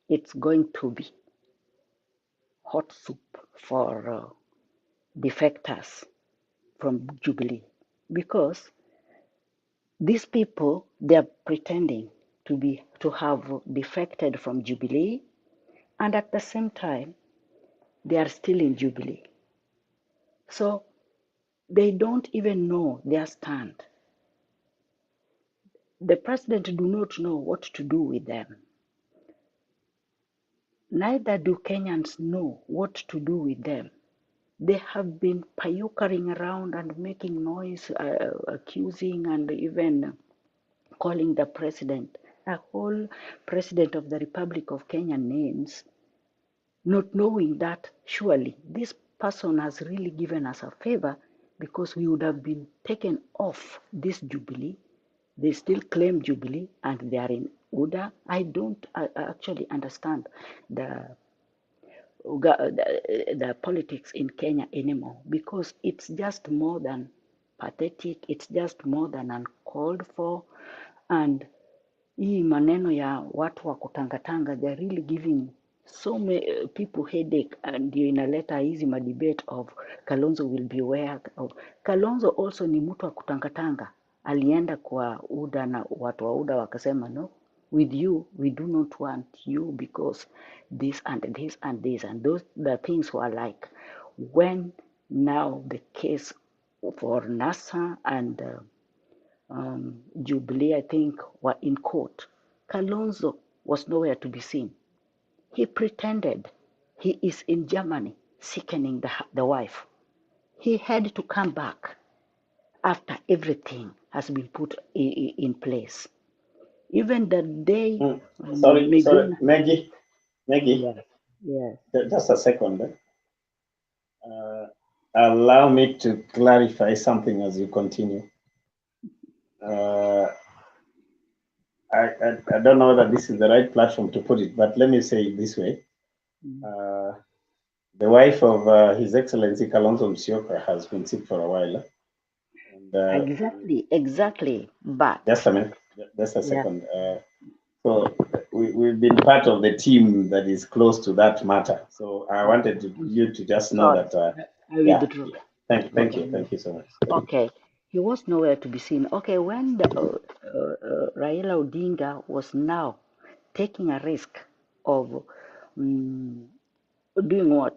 it's going to be hot soup for defectors from Jubilee, because these people, they are pretending to have defected from Jubilee, and at the same time, they are still in Jubilee. So they don't even know their stand. The president do not know what to do with them. Neither do Kenyans know what to do with them. They have been payukering around and making noise, accusing and even calling the president a whole president of the Republic of Kenya names, not knowing that surely this person has really given us a favor, because we would have been taken off this Jubilee. They still claim Jubilee and they are in UDA. I don't actually understand the politics in Kenya anymore, because it's just more than pathetic, it's just more than uncalled for. And hii maneno ya watu wa kutangatanga, they're really giving so many people headache, and ndio inaleta hizi madebate of Kalonzo will be where. Kalonzo also ni mtu wa kutangatanga, alienda kwa UDA na watu wa UDA wakasema no, with you we do not want you because this and this and this, and those the things were like, when now the case for NASA and Jubilee, I think, were in court, Kalonzo was nowhere to be seen. He pretended he is in Germany sickening the wife. He had to come back after everything has been put in place. Even the day Sorry, Miguna, Maggie, yes. Just a second. Allow me to clarify something as you continue. I don't know whether this is the right platform to put it, but let me say it this way. The wife of His Excellency Kalonzo Musyoka has been sick for a while. And, Exactly. But just a minute, just a second. So we've been part of the team that is close to that matter. So I wanted you to just know that. I withdraw. Thank you so much. Okay, he was nowhere to be seen. Okay, when the, Raila Odinga was now taking a risk of doing what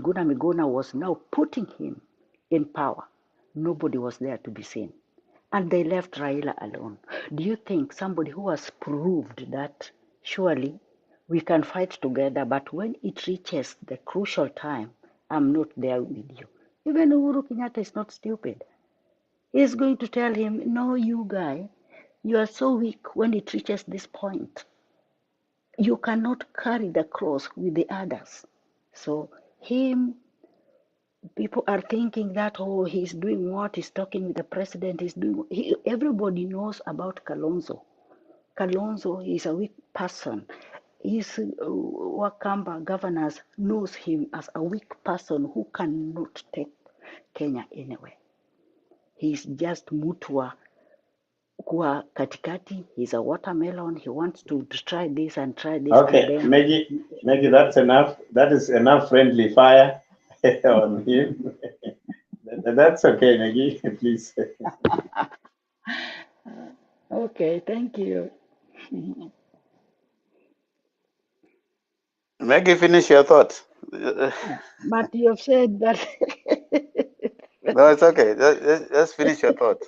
Miguna was now putting him in power, nobody was there to be seen. And they left Raila alone. Do you think somebody who has proved that surely we can fight together, but when it reaches the crucial time, I'm not there with you? Even Uhuru Kenyatta is not stupid. He's going to tell him, no, you guy, you are so weak when it reaches this point. You cannot carry the cross with the others. So him, people are thinking that, oh, he's doing what? He's talking with the president. Everybody knows about Kalonzo. Kalonzo is a weak person. His Wakamba governors knows him as a weak person who cannot take Kenya anywhere. He's just mutua kuwa katikati. He's a watermelon. He wants to try this and try this. Okay, And then Maggie, that's enough. That is enough friendly fire on him. That's okay, Maggie, please. okay, thank you. Maggie, finish your thought. But you have said that. No, it's okay. Just finish your thought.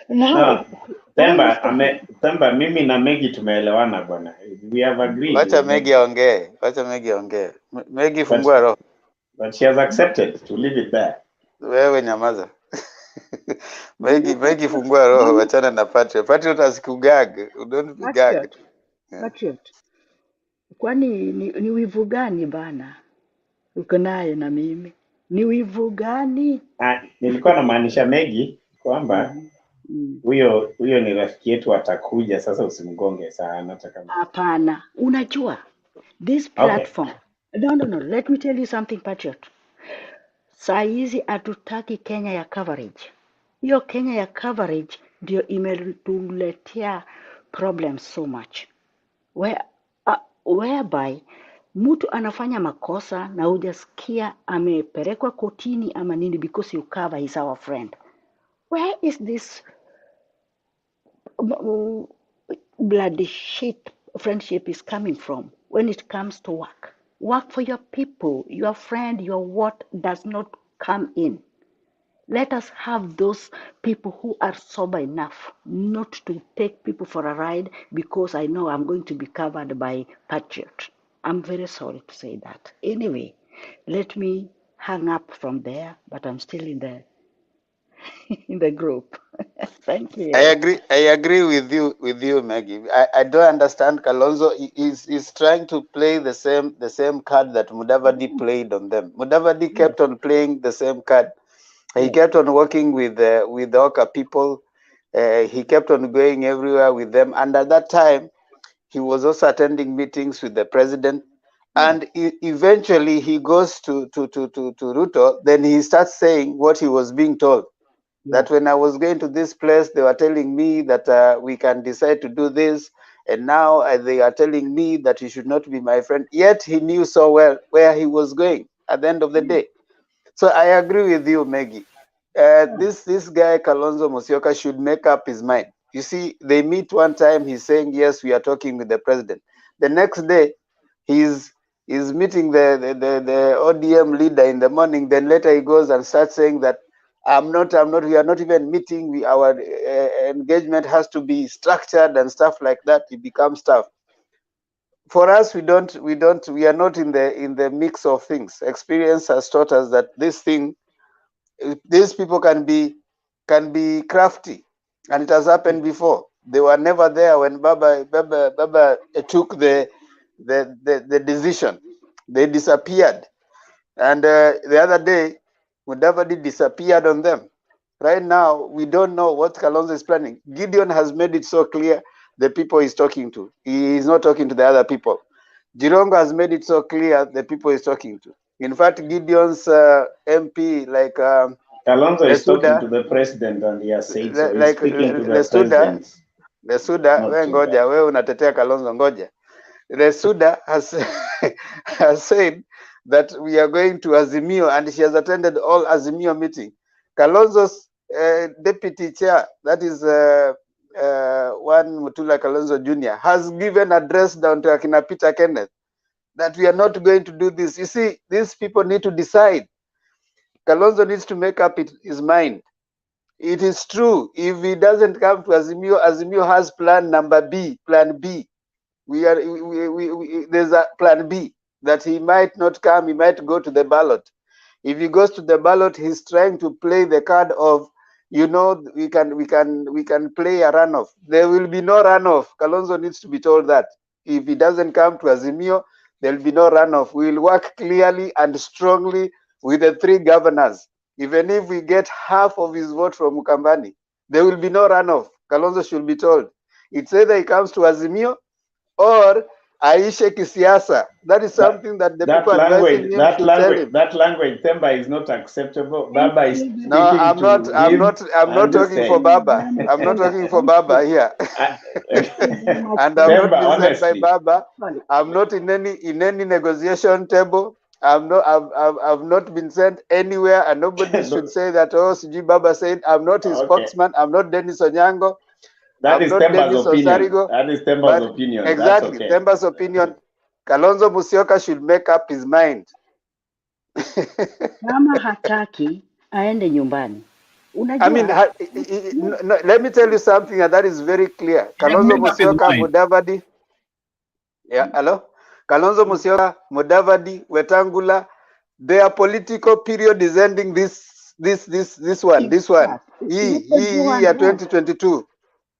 Now, No, Temba, mimi na Maggie tumeelewana bwana. We have agreed. Wacha Maggie aongee. Wacha Maggie aongee. Maggie, fungua roho. But she has accepted to leave it there. Wewe nyamaza. Maggie, fungua roho. Wachana na Patriot. Patriot asikugag. Don't be gagged. Patriot. Kwani ni wivu gani bana uko naye na mimi? Ni wivu gani? Nilikuwa namaanisha Maggie kwamba huyo ni rafiki yetu, atakuja sasa, usimgonge sana hata kama. Hapana, unajua this platform. Okay. No, let me tell you something, Patriot. Saa hizi hatutaki Kenya ya coverage. Hiyo Kenya ya coverage ndio imetuletea problems so much. Whereby mtu anafanya makosa na hujasikia amepelekwa kotini ama nini because you cover is our friend. Where is this bloody shit friendship is coming from when it comes to work? Work for your people, your friend, your what does not come in. Let us have those people who are sober enough not to take people for a ride because I know I'm going to be covered by Patriot. I'm very sorry to say that. Anyway, let me hang up from there, but I'm still in the group. Thank you. I agree with you, Maggie. I don't understand. Kalonzo is trying to play the same card that Mudavadi played on them. Mudavadi kept on playing the same card. He kept on working with the Oka people. He kept on going everywhere with them. And at that time, he was also attending meetings with the president. And eventually, he goes to Ruto. Then he starts saying what he was being told. That when I was going to this place, they were telling me that we can decide to do this. And now they are telling me that he should not be my friend. Yet he knew so well where he was going at the end of the day. So I agree with you, Maggie. This guy, Kalonzo Musyoka, should make up his mind. You see, they meet one time, he's saying, yes, we are talking with the president. The next day, he's meeting the ODM leader in the morning. Then later he goes and starts saying that I'm not, we are not even meeting. Our engagement has to be structured and stuff like that. It becomes tough. For us, we are not in the mix of things. Experience has taught us that these people can be crafty, and it has happened before. They were never there when Baba took the decision. They disappeared, and the other day, Mudavadi disappeared on them. Right now, we don't know what Kalonzo is planning. Gideon has made it so clear the people he's talking to. He is not talking to the other people. Jirongo has made it so clear the people he's talking to. In fact, Gideon's MP, like Kalonzo is talking to the president, and he has said so. He's speaking to the president. Lesuda, we ngoja, we unatetea Kalonzo, ngoja. Lesuda has said that we are going to Azimio, and she has attended all Azimio meeting. Kalonzo's deputy chair, that is one Mutula Kalonzo Jr., has given address down to Akina Peter Kenneth that we are not going to do this. You see, these people need to decide. Kalonzo needs to make up his mind. It is true, if he doesn't come to Azimio, Azimio has plan B. There's a plan B that he might not come, he might go to the ballot. If he goes to the ballot, he's trying to play the card of you know, we can play a runoff. There will be no runoff. Kalonzo needs to be told that. If he doesn't come to Azimio, there will be no runoff. We will work clearly and strongly with the 3 governors. Even if we get half of his vote from Mukambani, there will be no runoff. Kalonzo should be told. It's either he comes to Azimio or aishe kisiasa. That is something that the people advising him should tell him. That language, Themba, is not acceptable. Baba is speaking No, I'm not talking for Baba. I'm not talking for Baba here. And I'm not being said by Baba. I'm not in any negotiation table. I've not been sent anywhere, and nobody should say that, oh, Siji Baba said. I'm not his spokesman. I'm not Dennis Onyango. That is Themba's opinion. Osarigo, that is Themba's opinion. Exactly, That's okay. Themba's opinion. Kalonzo Musyoka should make up his mind. Kama hataki aende nyumbani. I mean, no, let me tell you something that is very clear. Kalonzo Musyoka, Mudavadi. Yeah, hello? Kalonzo Musyoka, Mudavadi, Wetangula, their political period is ending this one. Hii ya 2022.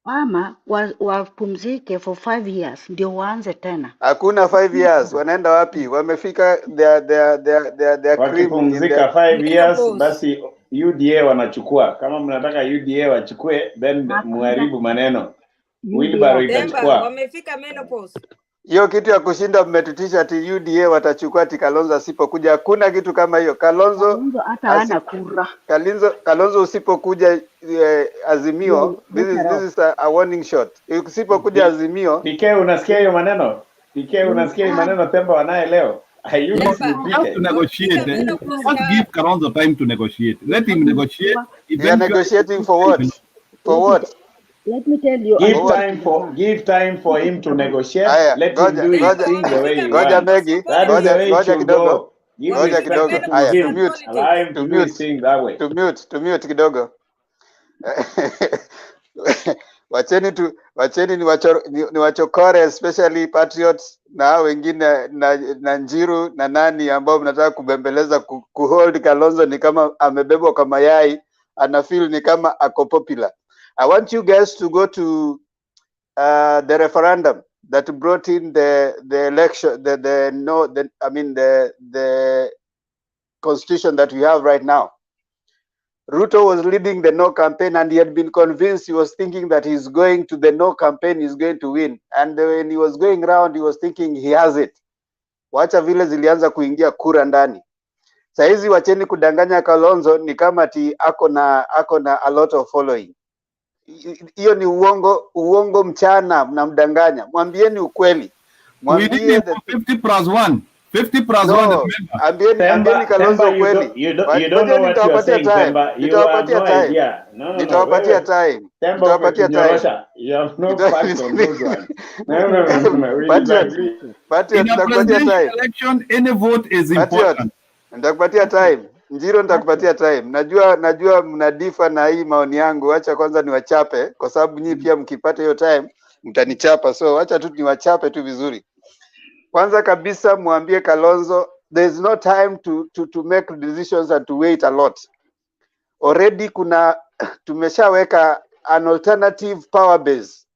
Mama wapumzike for 5 years ndio waanze tena. Hakuna 5 years, wanaenda wapi? Wamefika their wakipumzika 5 years, basi UDA wanachukua. Kama mnataka UDA wachukue, then muharibu maneno. Wilbaro itachukua. Wamefika menopause. Hiyo kitu ya kushinda mmetutisha ati UDA watachukua ati Kalonzo asipokuja. Hakuna kitu kama hiyo. Kalonzo hata hana kura. Kalonzo usipokuja Azimio, this is a warning shot. Usipokuja Azimio, PK unasikia hiyo maneno? PK unasikia hiyo maneno Themba wanaye leo? You have to negotiate. Just give Kalonzo time to negotiate. Let him negotiate. They are negotiating for what? For what? Let me tell you. Give time for him to negotiate. Let him do his thing the way he wants. That is the way it should go. Give respect to him. Allow him to do his thing that way. To mute kidogo. Wacheni ni wachokore, especially patriots na wengine na Njiru na nani ambao mnataka kubembeleza kuhold Kalonzo ni kama amebebwa kwa mayai, ana feel ni kama ako popular. I want you guys to go to the referendum that brought in the election, the constitution that we have right now. Ruto was leading the no campaign, and he had been convinced, he was thinking that he's going to the no campaign, he's going to win. And when he was going around, he was thinking he has it. Wacha vile zilianza kuingia kura ndani. Saizi wacheni kudanganya Kalonzo ni kama ati ako na a lot of following. Hiyo ni uongo mchana, mnamdanganya. Mwambieni ukweli. Mwambie 50+1. 50+1. Ambieni Kalonzo ukweli. You don't know what you're saying, Themba. You have no idea. Nitawapatia time. Nitawapatia time. You have no facts on those ones. No. In a presidential election, any vote is important. Nitakupatia time. Njiro nitakupatia time. Najua mnadifa na hii maoni yangu. Acha kwanza niwachape kwa sababu nyinyi pia mkipata hiyo time mtanichapa. So acha tu niwachape tu vizuri. Kwanza kabisa mwambie Kalonzo there's no time to make decisions and to wait a lot. Already tumeshaweka an alternative power base.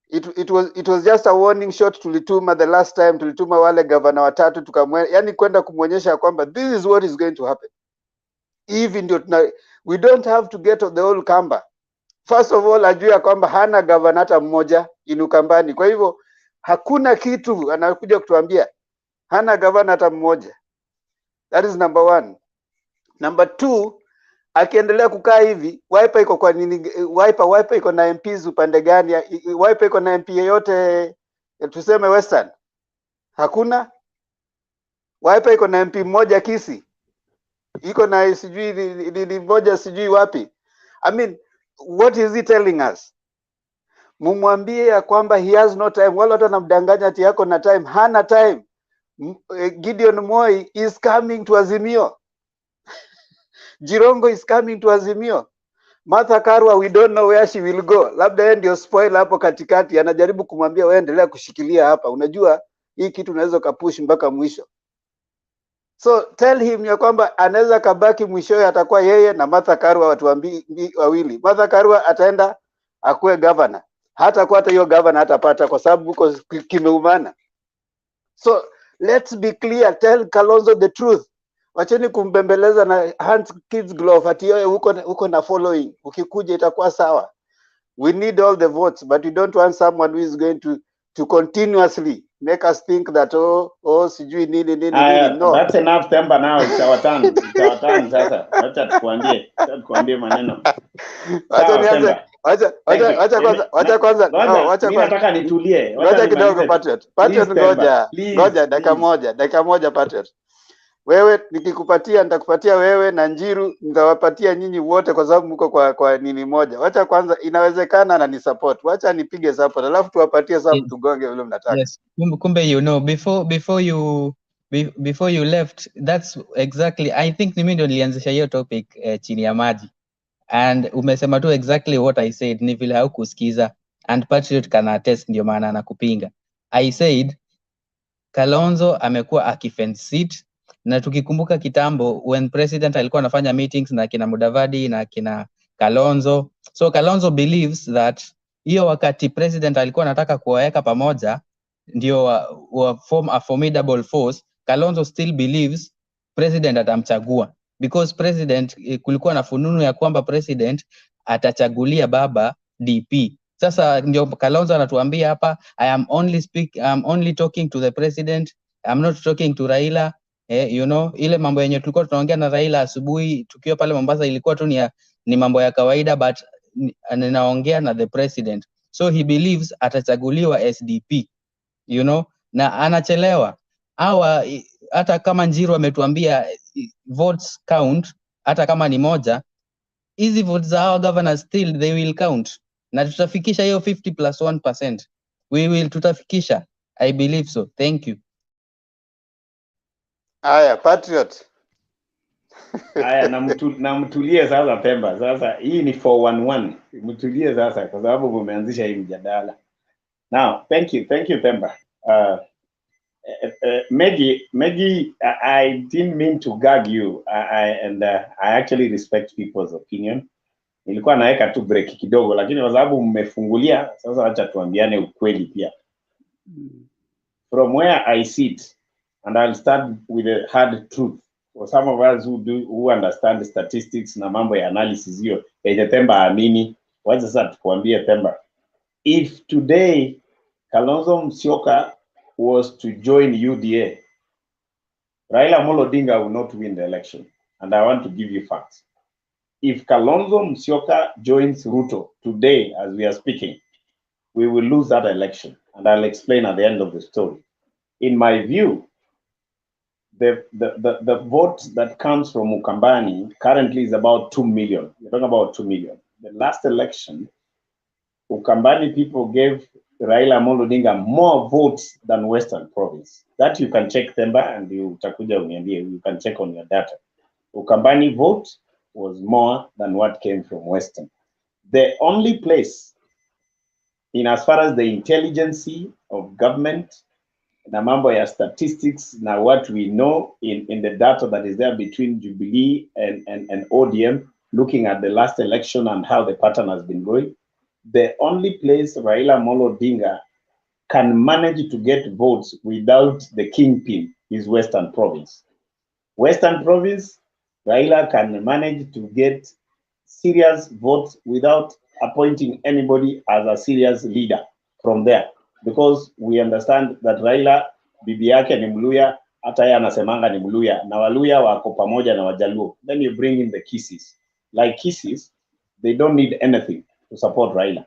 It was just a warning shot tulituma the last time, tulituma wale governor watatu yani kwenda kumuonyesha kwamba this is what is going to happen. Even we don't have to get the whole Kamba. First of all, ajua kwamba hana governor hata mmoja Inukambani. Kwa hivyo hakuna kitu anakuja kutuambia. Hana governor hata mmoja. That is number 1. Number 2, akiendelea kukaa hivi, Wiper iko kwa nini? Wiper iko na MPs upande gani? Wiper iko na MP yote tuseme Western? Hakuna. Wiper iko na MP mmoja Kisii. Iko na sijui ni moja sijui wapi. I mean, what is he telling us? Mumwambie ya kwamba he has no time. Wala watu wanamdanganya ati yako na time. Hana time. Gideon Moi is coming to Azimio. Jirongo is coming to Azimio. Martha Karua, we don't know where she will go. Labda yeye ndio spoil hapo katikati, anajaribu kumwambia wewe endelea kushikilia hapa. Unajua hii kitu unaweza kupush mpaka mwisho. So tell him ya kwamba anaweza kabaki mwishowe atakuwa yeye na Martha Karua watu wawili. Martha Karua ataenda akuwe governor. Hata kwa hata hiyo governor hatapata kwa sababu huko kimeumana. So let's be clear, tell Kalonzo the truth. Wacheni kumbembeleza na hands kids glove ati yeye huko na following. Ukikuja itakuwa sawa. We need all the votes, but we don't want someone who is going to continuously make us think that sijui nini. No. That's enough Temba now. It's our turn. It's our turn sasa. Wacha tukuambie maneno. Sawa Temba. Wacha kwanza. Mimi nataka nitulie. Ngoja kidogo Patriot. Ngoja dakika moja Patriot. Wewe nikikupatia nitakupatia wewe na Njiru, nitawapatia nyinyi wote kwa sababu mko kwa nini moja. Wacha kwanza, inawezekana na ni support. Wacha nipige support alafu tuwapatie sababu tugonge vile mnataka. Yes. Kumbe before you left, that's exactly, I think mimi ndio nilianzisha hiyo topic chini ya maji. And umesema tu exactly what I said, ni vile haukusikiza, and Patriot can attest, ndio maana anakupinga. I said Kalonzo amekuwa akifence seat, na tukikumbuka kitambo when president alikuwa anafanya meetings na kina Mudavadi na kina Kalonzo, so Kalonzo believes that hiyo wakati president alikuwa anataka kuwaweka pamoja ndio wa form a formidable force, Kalonzo still believes president atamchagua, because president kulikuwa na fununu ya kwamba president atachagulia baba DP. Sasa ndio Kalonzo anatuambia hapa, I am only talking to the president, I'm not talking to Raila. You know, ile mambo yenye tulikuwa tunaongea na Raila asubuhi tukiwa pale Mombasa ilikuwa tu ni mambo ya kawaida, but ninaongea na the president. So he believes atachaguliwa SDP, you know, na anachelewa. Hata kama Njiru ametuambia votes count, hata kama ni moja, hizi votes za our governors still they will count, na tutafikisha hiyo 50+1%. Tutafikisha, I believe so. Thank you. Aya, Patriot. Aya, na mtulie sasa Pemba. Sasa hii ni 411. Mtulie sasa kwa sababu umeanzisha hii mjadala. Now, thank you Pemba. Maggie, I didn't mean to gag you. I actually respect people's opinion. Nilikuwa naweka tu break kidogo, lakini kwa sababu mmefungulia sasa, acha tuambiane ukweli pia. From where I sit, and I'll start with the hard truth for some of us who understand statistics na mambo ya analysis hiyo yenye Temba amini. Wacha sasa tukuambie Temba, if today Kalonzo Musyoka was to join UDA, Raila Amolo Odinga will not win the election, and I want to give you facts. If Kalonzo Musyoka joins Ruto today as we are speaking, we will lose that election, and I'll explain at the end of the story. In my view, the vote that comes from Ukambani currently is about 2 million. We're talking about 2 million. The last election, Ukambani people gave Raila Amolo Odinga more votes than Western Province. That you can check Temba, and you can check on your data. Ukambani vote was more than what came from Western. The only place, in as far as the intelligence of government, na mambo ya statistics, na what we know in the data that is there between Jubilee and ODM, looking at the last election and how the pattern has been going, the only place Raila Amolo Odinga can manage to get votes without the kingpin is Western Province. Western Province, Raila can manage to get serious votes without appointing anybody as a serious leader from there, because we understand that Raila bibi yake ni Mluya, hata yeye anasemanga ni Mluya, na Waluya wako pamoja na Wajaluo. Then you bring in the Kisses. Like Kisses, they don't need anything to support Raila.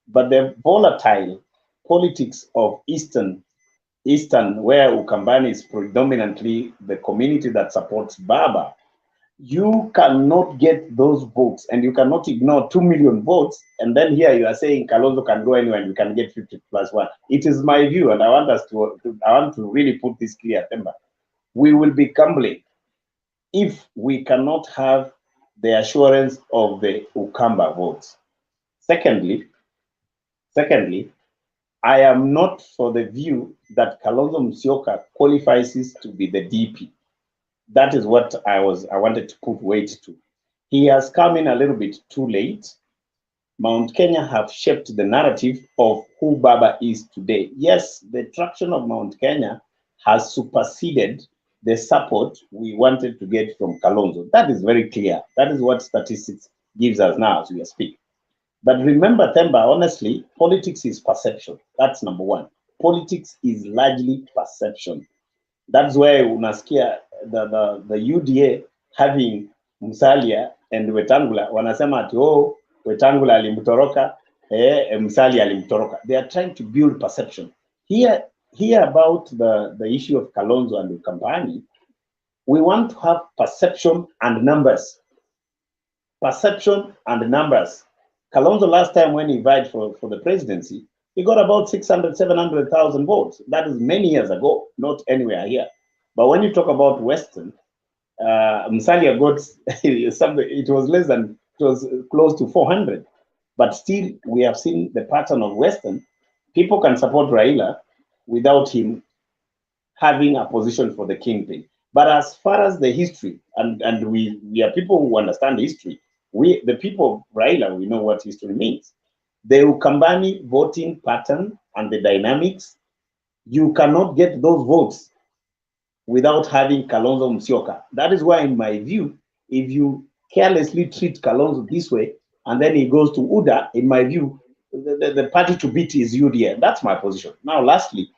But the volatile politics of Eastern, where Ukambani is predominantly the community that supports Baba, you cannot get those votes, and you cannot ignore 2 million votes, and then here you are saying Kalonzo can go anywhere and you can get 50+1. It is my view, and I want to really put this clear, Temba. We will be gambling if we cannot have the assurance of the Ukamba votes. Secondly, I am not for the view that Kalonzo Musyoka qualifies to be the DP. That is what I wanted to put weight to. He has come in a little bit too late. Mount Kenya have shaped the narrative of who Baba is today. Yes, the traction of Mount Kenya has superseded the support we wanted to get from Kalonzo. That is very clear. That is what statistics gives us now as we speak. But remember, Themba, honestly, politics is perception. That's number one. Politics is largely perception. That's why unasikia the UDA having Musalia and Wetangula wanasema ati Wetangula alimtoroka, Musalia alimtoroka. They are trying to build perception. Here about the issue of Kalonzo and Ukambani, we want to have perception and numbers. Perception and numbers. Kalonzo last time when he vied for the presidency, he got about 600, 700,000 votes. That is many years ago, not anywhere here. But when you talk about Western, Musalia got something, it was close to 400. But still, we have seen the pattern of Western. People can support Raila without him having a position for the kingpin. But as far as the history, and we are people who understand history, the people of Raila, we know what history means. The Ukambani voting pattern and the dynamics, you cannot get those votes without having Kalonzo Musyoka. That is why, in my view, if you carelessly treat Kalonzo this way, and then he goes to UDA, in my view, the party to beat is UDA. That's my position. Now, lastly,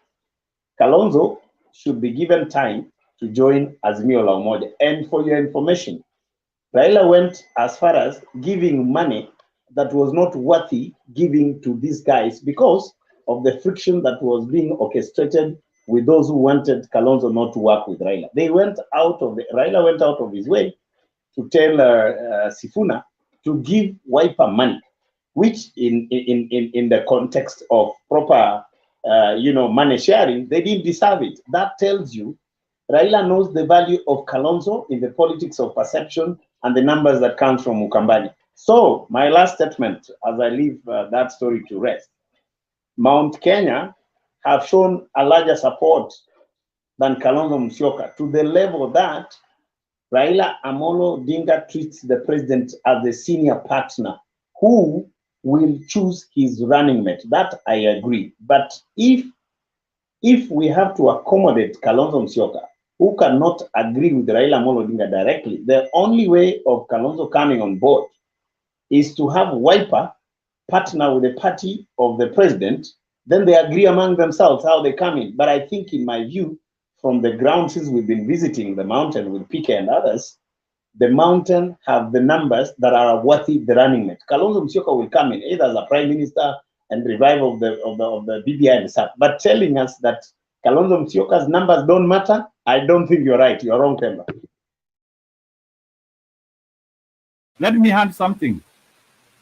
Kalonzo should be given time to join Azimio La Umoja. And for your information, Raila went as far as giving money that was not worthy giving to these guys because of the friction that was being orchestrated with those who wanted Kalonzo not to work with Raila. Raila went out of his way to tell Sifuna to give Wiper money, which in the context of proper money sharing, they didn't deserve it. That tells you Raila knows the value of Kalonzo in the politics of perception and the numbers that come from Ukambani. So my last statement, as I leave that story to rest, Mount Kenya have shown a larger support than Kalonzo Musyoka to the level that Raila Amolo Odinga treats the president as the senior partner who will choose his running mate. That I agree. But if we have to accommodate Kalonzo Musyoka, who cannot agree with Raila Amolo Odinga directly, the only way of Kalonzo coming on board is to have Wiper partner with the party of the president, then they agree among themselves how they come in. But I think, in my view, from the ground since we've been visiting the mountain with PK and others, the mountain have the numbers that are worthy the running mate. Kalonzo Musyoka will come in either as a prime minister and revive of the BBI and stuff. But telling us that Kalonzo Musyoka's numbers don't matter, I don't think you're right. You're wrong, Temba. Let me add something.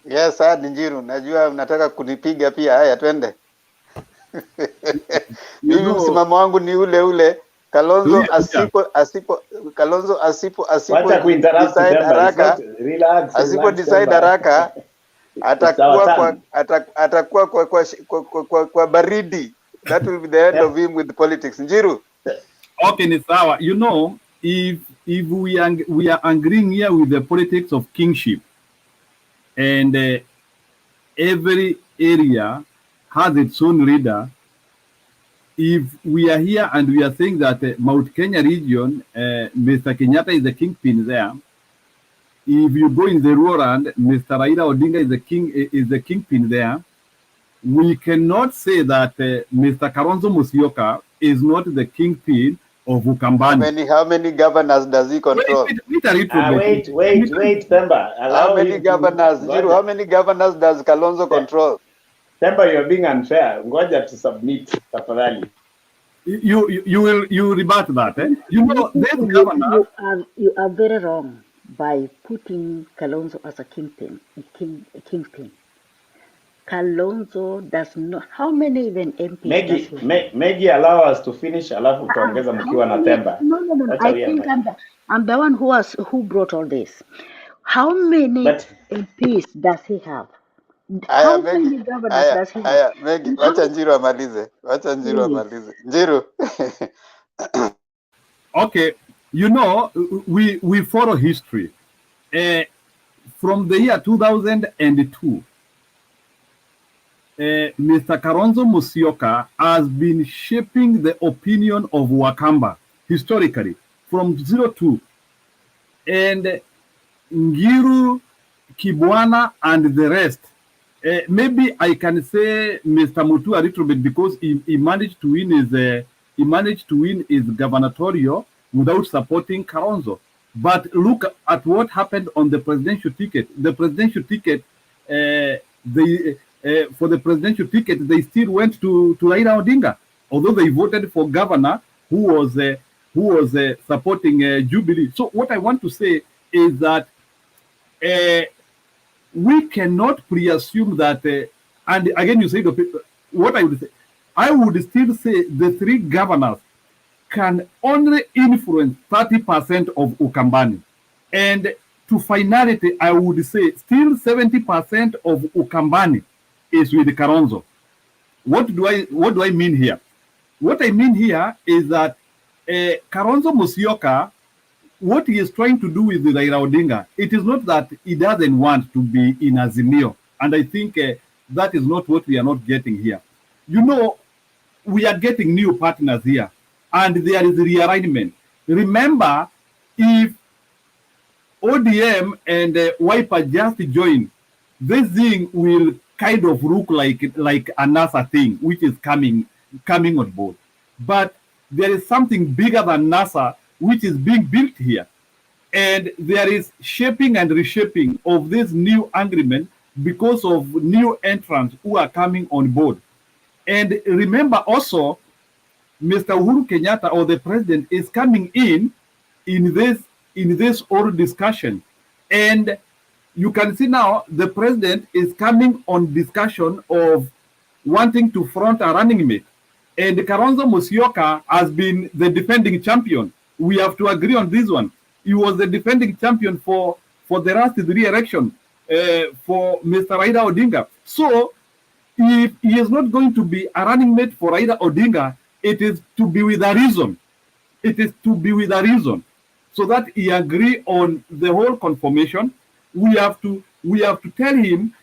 Yes, Njiru, najua mnataka kunipiga pia. Haya, twende. Mimi msimamo wangu ni ule. Kalonzo Wacha kuinterrupt decide haraka, relax, asipo decide haraka atakuwa kwa baridi. That will be the end of him with politics. Njiru. Okay, ni sawa. You know, if we are agreeing here with the politics of kingship, and every area has its own leader. If we are here and we are saying that Mount Kenya region, Mr. Kenyatta is the kingpin there. If you go in the rural land, Mr. Raila Odinga is the kingpin there. We cannot say that Mr. Kalonzo Musyoka is not the kingpin of Ukambani. How many governors does he control? Wait, Themba. How many governors? Njiru, how many governors does Kalonzo control? Themba, you're being unfair. Ngoja to submit, tafadhali. You will rebut that. You know, you are very wrong by putting Kalonzo as a kingpin. Kalonzo does not. How many even MPs does he? Maggie, allow us to finish. Alafu tuongeza mkiwa na Themba. No. I think I'm the one who brought all this. How many MPs does he have? How many governors does he have? Maggie, wacha Njiru amalize. Njiru. Okay, You know, we follow history. From the year 2002, Mr. Kalonzo Musyoka has been shaping the opinion of Wakamba historically from 02. And Ngiru, Kibwana, and the rest. Maybe I can say Mr. Mutu a little bit because he managed to win his gubernatorial without supporting Kalonzo. But look at what happened on the presidential ticket. The presidential ticket, for the presidential ticket, they still went to Raila Odinga, although they voted for governor who was supporting Jubilee. So what I want to say is that we cannot pre-assume that, and again you say what I would say, I would still say the three governors can only influence 30% of Ukambani. And to finality, I would say still 70% of Ukambani is with Kalonzo. What do I mean here? What I mean here is that Kalonzo Musyoka, what he is trying to do with Raila Odinga, it is not that he doesn't want to be in Azimio. And I think that is not what we are not getting here. You know, we are getting new partners here, and there is realignment. Remember, if ODM and Wiper just join, this thing will kind of look like another thing, which is coming on board. But there is something bigger than NASA, which is being built here. And there is shaping and reshaping of this new agreement because of new entrants who are coming on board. And remember also, Mr. Uhuru Kenyatta, or the president, is coming in this whole discussion. And you can see now the president is coming on discussion of wanting to front a running mate. And Kalonzo Musyoka has been the defending champion. We have to agree on this one. He was the defending champion for the last three elections for Mr. Raila Odinga. So if he is not going to be a running mate for Raila Odinga, it is to be with a reason. It is to be with a reason, so that he agree on the whole confirmation. We have to tell him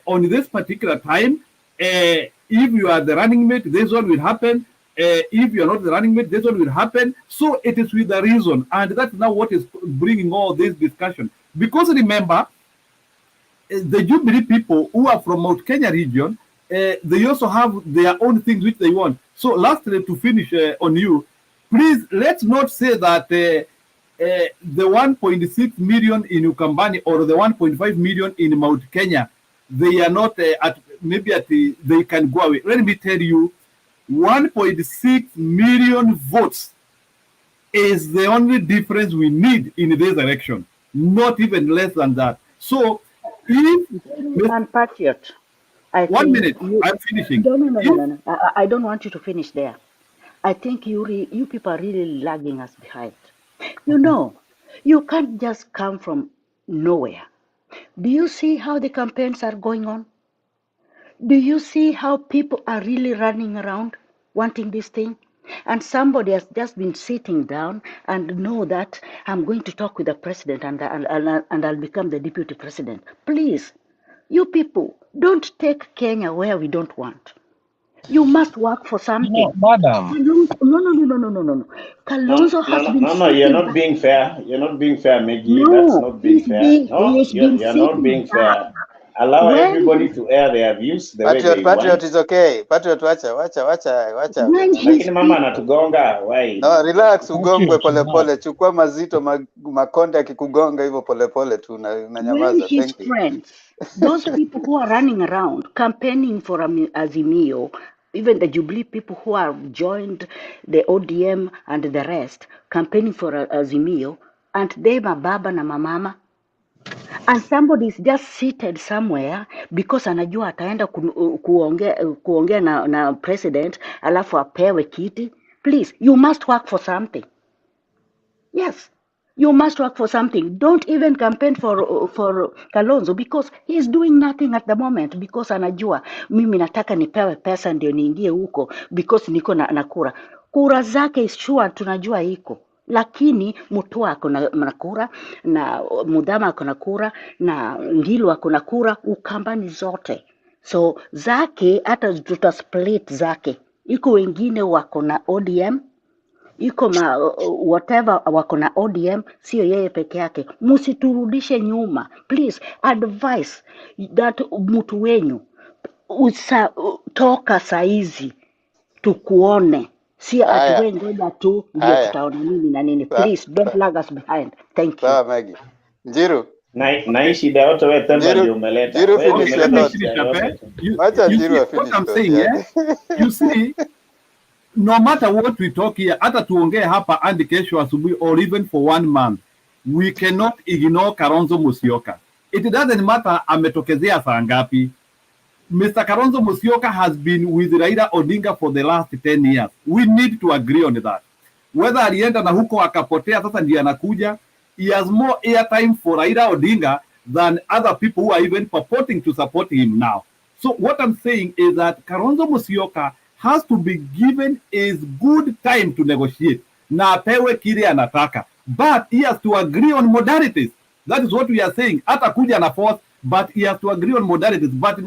on this particular time, if you are the running mate, this one will happen. If you are not the running mate, this one will happen. So it is with a reason, and that's now what is bringing all this discussion. Because remember, the Jubilee people who are from Mount Kenya region, they also have their own things which they want. So lastly, to finish on you, please, let's not say that the 1.6 million in Ukambani or the 1.5 million in Mount Kenya, they are not they can go away. Let me tell you, 1.6 million votes is the only difference we need in this election, not even less than that. So if and Patriot, I one think minute, I'm finishing. No. I don't want you to finish there. I think you people are really lagging us behind. You know, you can't just come from nowhere. Do you see how the campaigns are going on? Do you see how people are really running around wanting this thing? And somebody has just been sitting down and know that I'm going to talk with the president and I'll become the deputy president. Please, you people, don't take Kenya where we don't want. You must work for something. Madam. No. Kalonzo has been No, you're sitting not down. being fair. You're not being fair, Maggie. That's No, not being fair. No, he's been you're not sitting being down. fair. Allow When everybody to air their views the way they Patriot want. is okay. Patriot, wacha. when his Lakini mama people, anatugonga, why? No, relax, ugongwe Patriot, polepole. Chukua mazito makonde akikugonga hivyo polepole tu na when nyamaza. his Thank you. friends, those people who are running around campaigning for Azimio, even the Jubilee people who have joined the ODM and the rest, campaigning for Azimio, and they mababa na mamama, and somebody is just seated somewhere because anajua ataenda kuongea na president alafu apewe kiti. Please, you must work for something. Yes, you must work for something. Don't even campaign for Kalonzo because he's doing nothing at the moment because anajua mimi nataka nipewe pesa ndio niingie huko because niko na kura. Kura zake is sure tunajua iko. lakini Mutua akona kura na Mudhama akona kura na Ngilu akona kura, Ukambani zote. So zake hata tutasplit zake, iko wengine wako na ODM, iko whatever wako na ODM, sio yeye peke yake. Msiturudishe nyuma please, advice that mtu wenyu toka saizi tukuone, si ati Haya, wewe ngoja tu ndio haya. tutaona nini na nini. Please don't lag us behind. Thank you. Sawa Maggie. Njiru. Na hii shida yote wewe Themba ndio umeleta. Njiru, Wewe finish ndio your umeleta thought. shida yote. Wacha You Njiru see what finish I'm thought saying, yake. You see, no matter what we talk here, hata tuongee hapa hadi kesho asubuhi or even for 1 month, we cannot ignore Kalonzo Musyoka. It doesn't matter ametokezea saa ngapi. Mr. Kalonzo Musyoka has been with Raila Odinga for the last 10 years. We need to agree on that. Whether alienda na huko akapotea sasa ndiye anakuja, he has more airtime for Raila Odinga than other people who are even purporting to support him now. So what I'm saying is that Kalonzo Musyoka has to be given his good time to negotiate. Na apewe kile anataka. But he has to agree on modalities. That is what we are saying. Hata kuja na force, but he has to agree on modalities. But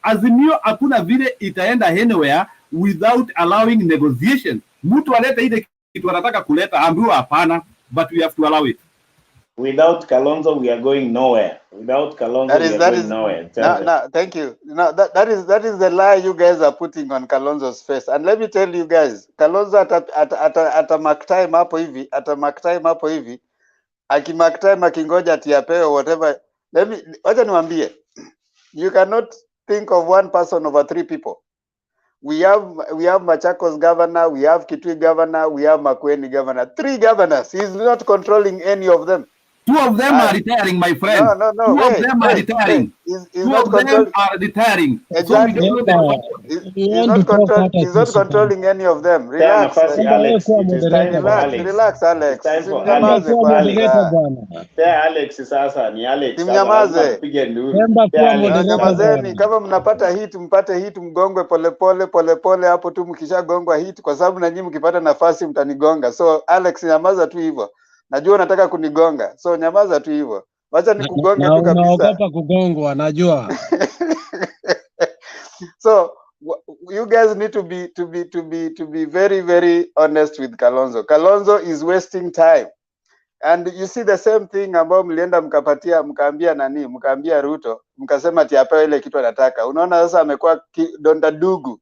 Azimio hakuna vile itaenda anywhere without allowing negotiation. Mtu alete ile kitu anataka kuleta, ambiwa hapana, but we have to allow it. Without Kalonzo we are going nowhere. Without Kalonzo we are going nowhere. No, thank you. No, that is the lie you guys are putting on Kalonzo's face. And let me tell you guys, Kalonzo ata mark time hapo hivi, akimark time akingoja atiapewe whatever. Wacha niwaambie, you cannot think of one person over 3 people. We have Machakos governor, we have Kitui governor, we have Makueni governor. 3 governors. He's not controlling any of them. 2 of them are retiring, my friend. No. 2 of them are retiring. He's 2 not of them are retiring. Exactly. So He's not controlling any of them. Relax. Alex. It is time for Alex. Relax, Alex. It's time for Simnyamaze kwanza. Alex sasa ni Alex. Simnyamaze. Alex. Kama mnapata hit, mpate hit, mgongwe polepole hapo tu, mkishagongwa hit, kwa sababu na nyinyi mkipata nafasi mtanigonga. So Alex, nyamaza tu hivyo. Najua unataka kunigonga. So nyamaza tu hivyo. Wacha nikugonge tu kabisa. Naogopa kugongwa, najua. So you guys need to be very, very honest with Kalonzo. Kalonzo is wasting time. And you see the same thing ambao mlienda mkaambia Ruto, mkasema ati apewe ile kitu anataka. Unaona sasa amekuwa donda dugu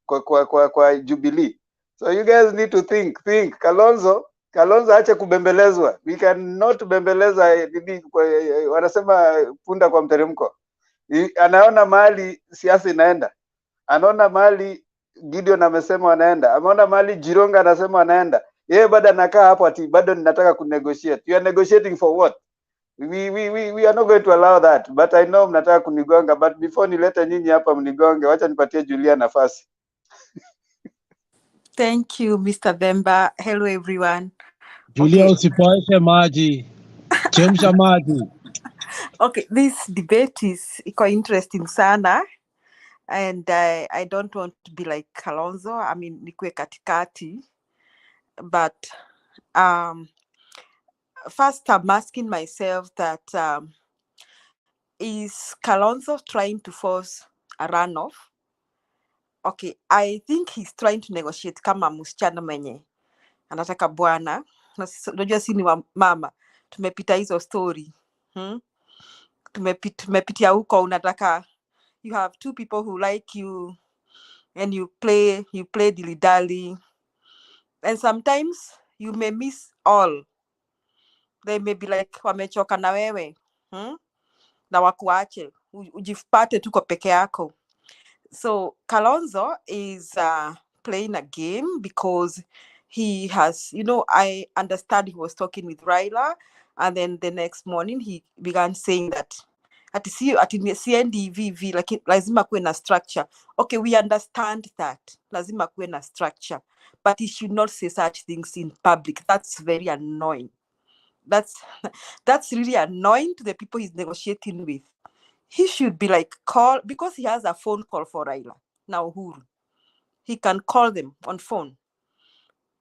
kwa Jubilee. So you guys need to think. Kalonzo ache kubembelezwa. We cannot bembeleza wanasema punda kwa mteremko. Anaona mahali siasa inaenda. Anaona mahali Gideon amesema wanaenda. Ameona mahali Jironga anasema wanaenda. Yeye bado anakaa hapo ati bado ninataka kunegotiate. You are negotiating for what? We are not going to allow that. But I know mnataka kunigonga, but before nilete nyinyi hapa mnigonge, wacha nipatie Julia nafasi. Thank you, Mr. Themba. Hello, everyone. Julia, usipoeshe maji. Chemsha maji. Okay, this debate is quite interesting sana. And I don't want to be like Kalonzo. I mean, nikwe katikati. But first, I'm asking myself that is Kalonzo trying to force a runoff? Okay, I think he's trying to negotiate kama msichana mwenye anataka bwana. Unajua si ni wa mama, tumepita hizo story. Tumepitia huko, unataka you have 2 people who like you and you play dilly-dally, and sometimes you may miss all. They may be like wamechoka na wewe na wakuache ujipate tuko peke yako. So Kalonzo is playing a game because he has, I understand he was talking with Raila, and then the next morning he began saying that ati siendi hivi, lakini lazima kuwe na structure. Okay, we understand that lazima kuwe na structure, but he should not say such things in public. That's very annoying. That's really annoying to the people he's negotiating with. He should be like, call, because he has a phone call for Raila now. Uhuru, he can call them on phone.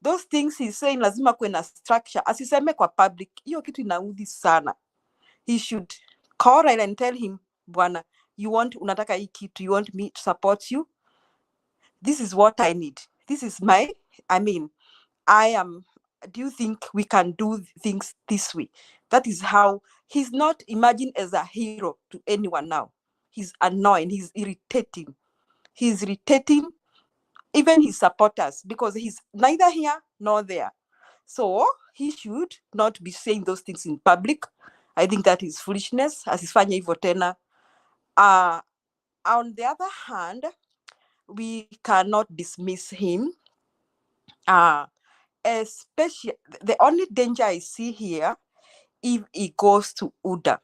those things he's saying lazima kuwe na structure, asiseme kwa public. Hiyo kitu inaudhi sana. He should call Raila and tell him, bwana, unataka hii kitu, you want me to support you, this is what I need, this is do you think we can do things this way? That is how he's not imagined as a hero to anyone now. He's annoying, he's irritating even his supporters, because he's neither here nor there. So he should not be saying those things in public. I think that is foolishness. Asifanye hivyo tena. On the other hand, we cannot dismiss him. Especially, the only danger I see here, if he goes to UDA.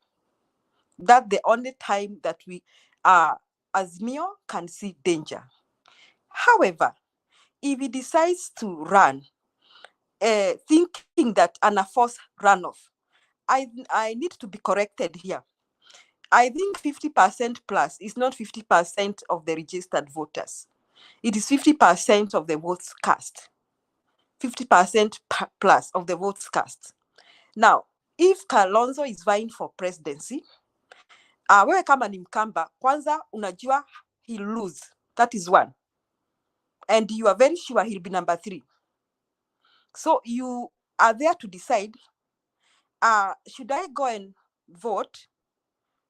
That's the only time that we, Azimio, can see danger. However, if he decides to run, thinking that a forced runoff, I need to be corrected here. I think 50% plus is not 50% of the registered voters. It is 50% of the votes cast. 50% plus of the votes cast. Now, if Kalonzo is vying for presidency, wewe kama ni Mkamba, kwanza unajua he'll lose. That is one. And you are very sure he'll be number 3. So you are there to decide, should I go and vote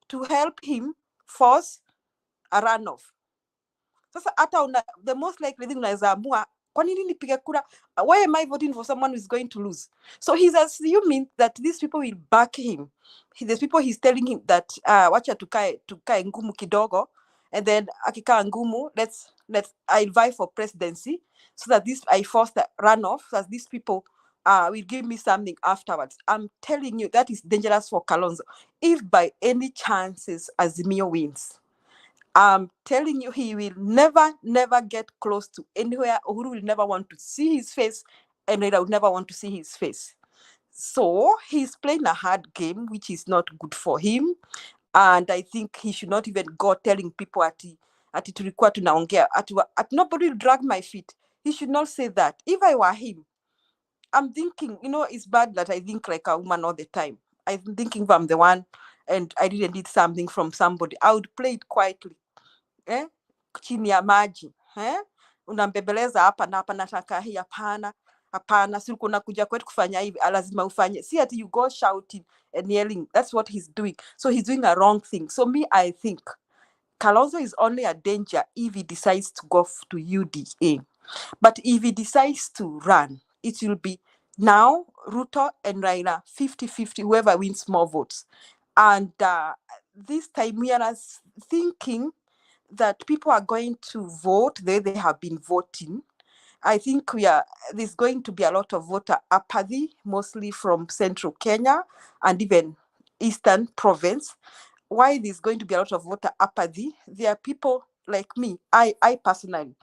to help him force a runoff? Sasa hata the most likely thing unaweza amua, kwa nini nipige kura? Why am I voting for someone who is going to lose? So he's assuming that these people will back him. There's people he's telling him that wacha tukae ngumu kidogo, and then akikaa ngumu, I'll vie for presidency so that I force the runoff, so that these people will give me something afterwards. I'm telling you, that is dangerous for Kalonzo. If by any chances Azimio wins, I'm telling you, he will never get close to anywhere. Uhuru will never want to see his face, and Raila would never want to see his face. So he's playing a hard game, which is not good for him. And I think he should not even go telling people ati tulikuwa tunaongea, ati nobody will drag my feet. He should not say that. If I were him, I'm thinking, it's bad that I think like a woman all the time. I'm thinking if I'm the one and I didn't need something from somebody, I would play it quietly. Chini ya maji, unambebeleza hapa na hapa, nataka hii, hapana, si uko nakuja kwetu kufanya hivi, lazima ufanye. See ati you go shouting and yelling. That's what he's doing. So he's doing a wrong thing. So I think Kalonzo is only a danger if he decides to go to UDA. But if he decides to run, it will be now Ruto and Raila 50-50, whoever wins more votes. And this time we are thinking that people are going to vote they have been voting. I think there's going to be a lot of voter apathy, mostly from central Kenya and even eastern province. Why there's going to be a lot of voter apathy? There are people like me. I personally,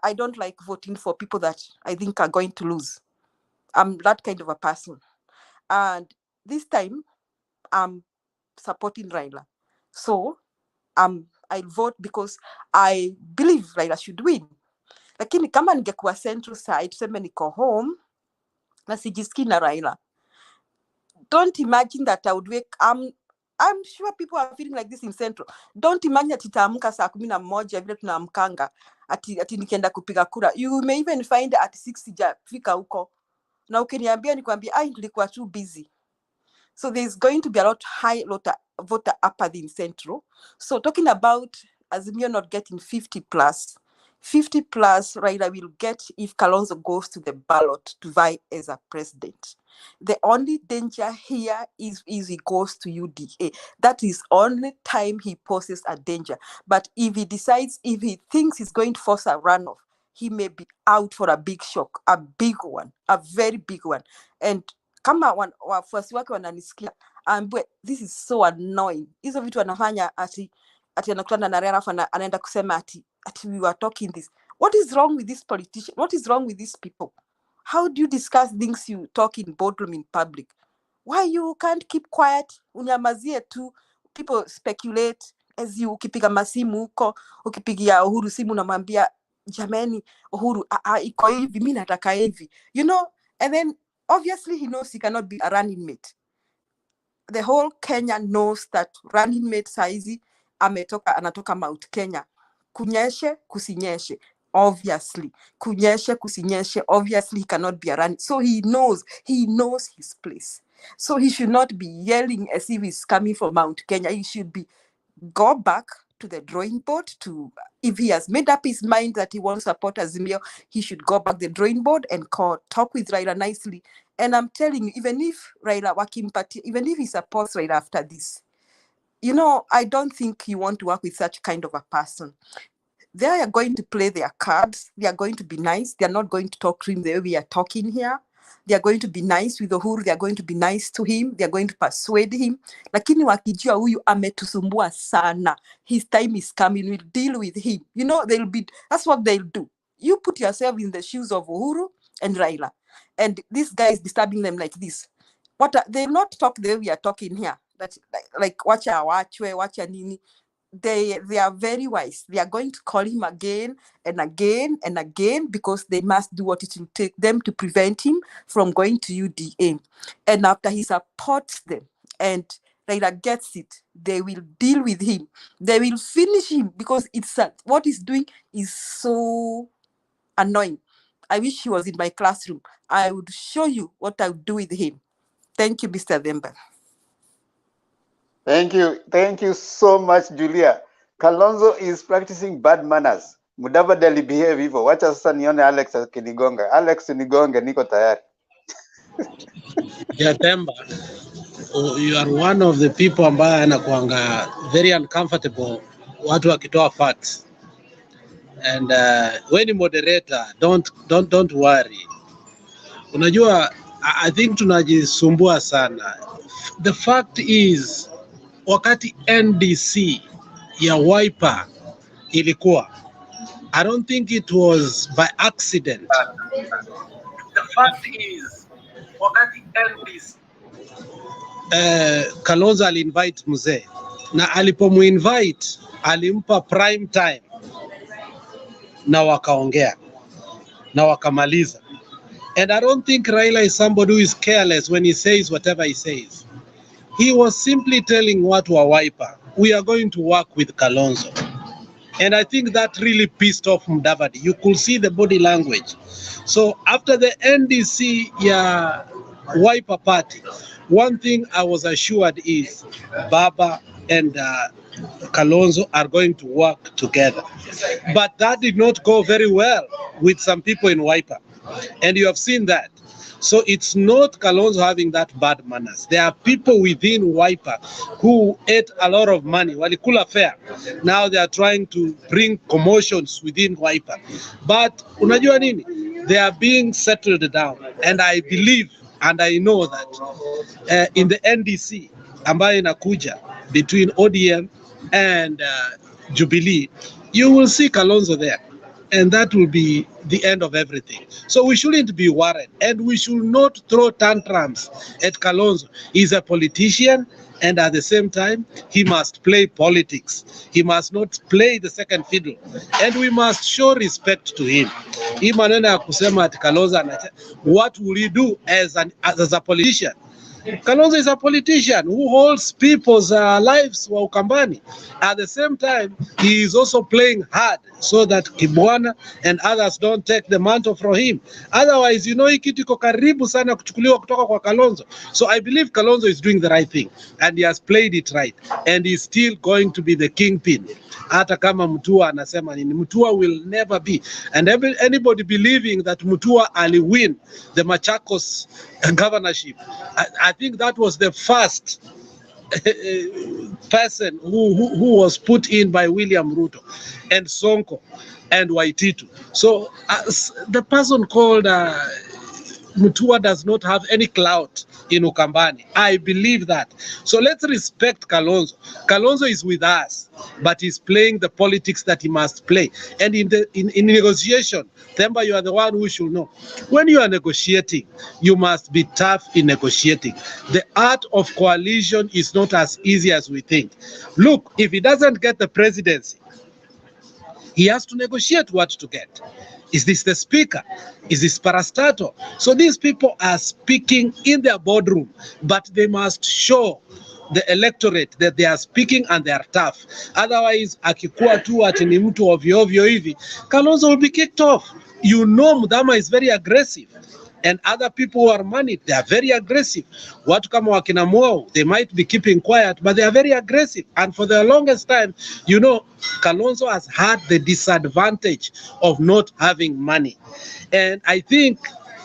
I don't like voting for people that I think are going to lose. I'm that kind of a person. And this time, I'm supporting Raila. So I'll vote because I believe Raila should win. Lakini kama ningekuwa central side, tuseme niko home na sijisikii na Raila, don't imagine that I would wake. I'm sure people are feeling like this in central. Don't imagine ati taamka saa 11 vile tunaamkanga ati nikienda kupiga kura. You may even find at 6 sijafika huko, na ukiniambia nikwambia nilikuwa too busy. So there's going to be a lot voter apathy in central. So talking about Azimio not getting 50 plus, Raila will get if Kalonzo goes to the ballot to vie as a president. The only danger here is he goes to UDA. That is only time he poses a danger. But if he thinks he's going to force a runoff, he may be out for a big shock, a big one, a very big one. And kama wafuasi wake wananisikia, this is so annoying. Hizo vitu anafanya ati anakutana na Raila afa anaenda kusema ati we were talking this. What is wrong with this politician? What is wrong with these people? How do you discuss things you talk in boardroom in public? Why you can't keep quiet? Unyamazie tu, people speculate as you ukipiga masimu huko, ukipigia Uhuru simu unamwambia jamani, Uhuru, iko hivi, mimi nataka hivi, you know, and then obviously he knows he cannot be a running mate. The whole Kenya knows that running mate saizi anatoka Mount Kenya. Kunyeshe, kusinyeshe, obviously. Kunyeshe, kusinyeshe, obviously he cannot be a running. So he knows his place. So he should not be yelling as if he's coming from Mount Kenya. He should go back to the drawing board if he has made up his mind that he wants to support Azimio, he should go back the drawing board and talk with Raila nicely. And I'm telling you, even if Raila even if he supports Raila after this, you know, I don't think you want to work with such kind of a person. They are going to play their cards. They are going to be nice. They are not going to talk to him the way we are talking here. They are going to be nice with Uhuru. They are going to be nice to him. They are going to persuade him. Lakini wakijua huyu ametusumbua sana. His time is coming. We'll deal with him. You know, that's what they'll do. You put yourself in the shoes of Uhuru and Raila. And this guy is disturbing them like this. They'll not talk the way we are talking here. That's like wacha nini. They are very wise. They are going to call him again and again and again because they must do what it will take them to prevent him from going to UDA. And after he supports them and Raila gets it, they will deal with him. They will finish him because what he's doing is so annoying. I wish he was in my classroom. I would show you what I would do with him. Thank you, Mr. Demba. Thank you so much, Julia. Kalonzo is practicing bad manners. Mudavadi behave hivyo. Wacha sasa nione Alex akinigonga. Alex nigonge, niko tayari. Yeah, Demba, you are one of the people ambaye anakuanga very uncomfortable watu wakitoa facts. And when you moderator, don't worry. Unajua, I think tunajisumbua sana. The fact is, wakati NDC ya Wiper ilikuwa, I don't think it was by accident. The fact is, wakati NDC Kalonzo alinvite mzee na alipomuinvite alimpa prime time na wakaongea na wakamaliza. And I don't think Raila is somebody who is careless when he says whatever he says. He was simply telling watu wa Wiper, we are going to work with Kalonzo. And I think that really pissed off Mudavadi. You could see the body language. So after the NDC ya Wiper party, one thing I was assured is Baba and Kalonzo are going to work together. But that did not go very well with some people in Wiper. And you have seen that. So it's not Kalonzo having that bad manners. There are people within Wiper who ate a lot of money. Walikula fair. Now they are trying to bring commotions within Wiper. But unajua nini? They are being settled down. And I believe and I know that in the NDC ambayo inakuja between ODM and Jubilee, you will see Kalonzo there. And that will be the end of everything. So we shouldn't be worried. And we should not throw tantrums at Kalonzo. He's a politician, and at the same time, he must play politics. He must not play the second fiddle. And we must show respect to him. Hii maneno ya kusema ati Kalonzo, what will he do as a politician? Kalonzo is a politician who holds people's lives wa Ukambani. At the same time, he is also playing hard so that Kibwana and others don't take the mantle from him. Otherwise, you know, hii kitu iko karibu sana kuchukuliwa kutoka kwa Kalonzo. So I believe Kalonzo is doing the right thing and he has played it right and he's still going to be the kingpin. Hata kama Mutua anasema nini, Mutua will never be. And anybody believing that Mutua ali win the Machakos governorship, I think that was the first person who was put in by William Ruto and Sonko and Waititu. So the person called Mutua does not have any clout in Ukambani. I believe that. So let's respect Kalonzo. Kalonzo is with us, but he's playing the politics that he must play. And in negotiation, Themba, you are the one who should know. When you are negotiating, you must be tough in negotiating. The art of coalition is not as easy as we think. Look, if he doesn't get the presidency, He has to negotiate what to get. Is this the speaker? Is this parastatal? So these people are speaking in their boardroom, but they must show the electorate that they are speaking and they are tough. Otherwise, akikuwa tu ati ni mtu ovyo ovyo hivi, Kalonzo will be kicked off. You know Mudama is very aggressive. And other people who are moneyed, they are very aggressive. Watu kama wakina Mwao, they might be keeping quiet, but they are very aggressive. And for the longest time, you know, Kalonzo has had the disadvantage of not having money. And I think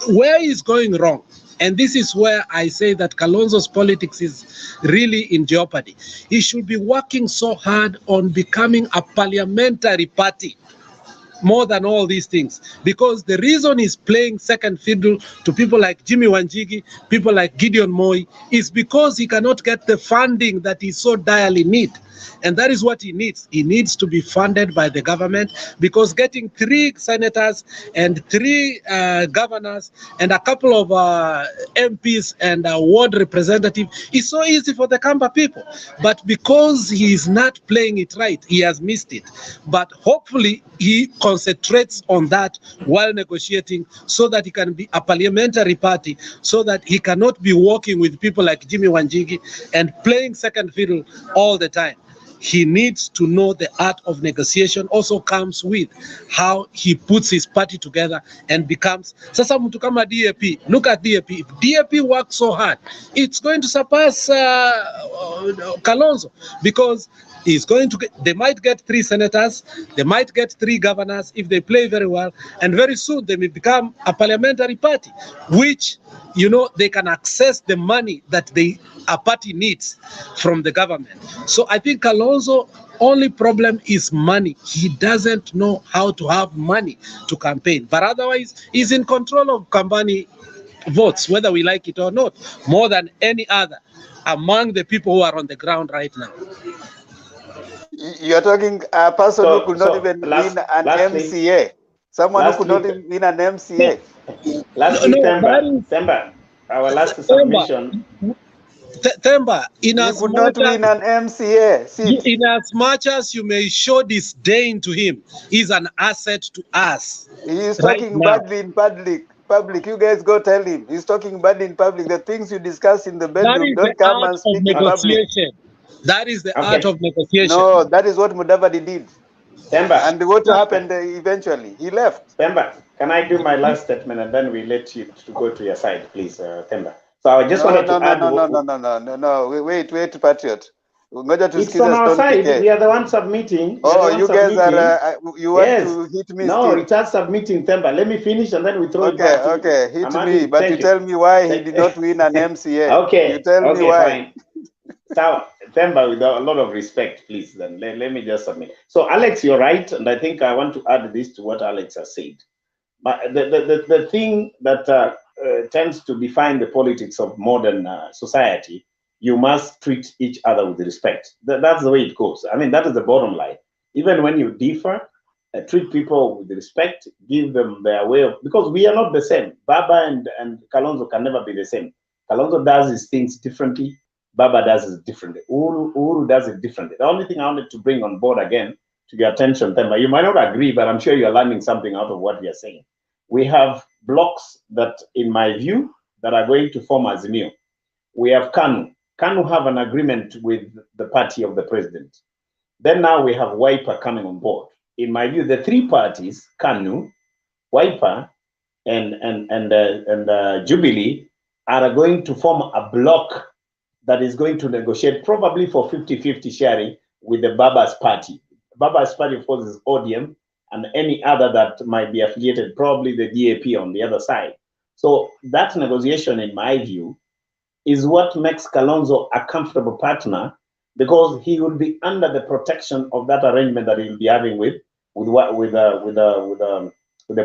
where he's going wrong, and this is where I say that Kalonzo's politics is really in jeopardy. He should be working so hard on becoming a parliamentary party more than all these things, because the reason he's playing second fiddle to people like Jimmy Wanjigi, people like Gideon Moi, is because he cannot get the funding that he so direly need. And that is what he needs. He needs to be funded by the government, because getting 3 senators and 3 governors and a couple of MPs and a ward representative is so easy for the Kamba people. But because he is not playing it right, he has missed it. But hopefully he concentrates on that while negotiating, so that he can be a parliamentary party, so that he cannot be working with people like Jimmy Wanjigi and playing second fiddle all the time. He needs to know the art of negotiation. Also comes with how he puts his party together and becomes. Sasa mtu kama DAP, look at DAP. If DAP works so hard, it's going to surpass Kalonzo, because he's going to get, they might get 3 senators, they might get 3 governors if they play very well, and very soon they may become a parliamentary party, which, you know, they can access the money that a party needs from the government. So I think Kalonzo only problem is money. He doesn't know how to have money to campaign, but otherwise he's in control of Kambani votes, whether we like it or not, more than any other among the people who are on the ground right now. You are talking a person who could not even win an MCA. Someone who could not even win an MCA. Lastly, Themba, our last submission. Themba, in as could not win an MCA seat. In as much as you may show disdain to him, he's an asset to us. He is talking badly in public. You guys go tell him. He's talking badly in public. The things you discuss in the bedroom, don't come and speak in public. That is the art of negotiation. No, that is what Mudavadi did. Themba. And what happened eventually? He left. Themba, can I do my last statement and then we let you to go to your side, please, Themba? So I just wanted to add. No. Wait, Patriot. It's on our side. We are the ones submitting. Oh, you guys are. You want to hit me? No, it's us submitting, Themba. Let me finish and then we throw it back. Okay, hit me. But you tell me why he did not win an MCA. Okay. You tell me why. Fine. So, Themba, with a lot of respect, please, then let me just submit. So, Alex, you're right, and I think I want to add this to what Alex has said. But the thing that tends to define the politics of modern society, you must treat each other with respect. That's the way it goes. I mean, that is the bottom line. Even when you differ, treat people with respect, give them their way of, because we are not the same. Baba and Kalonzo can never be the same. Kalonzo does his things differently. Baba does it differently. Uhuru does it differently. The only thing I wanted to bring on board again to your attention, Themba, you might not agree, but I'm sure you're learning something out of what we are saying. We have blocks that, in my view, that are going to form Azimio. We have KANU. KANU have an agreement with the party of the president. Then now we have Wiper coming on board. In my view, the 3 parties, KANU, Wiper, and Jubilee, are going to form a block that is going to negotiate probably for 50-50 sharing with the Baba's party. Baba's party, of course, is ODM, and any other that might be affiliated, probably the DAP on the other side. So that negotiation, in my view, is what makes Kalonzo a comfortable partner, because he will be under the protection of that arrangement that he'll be having with the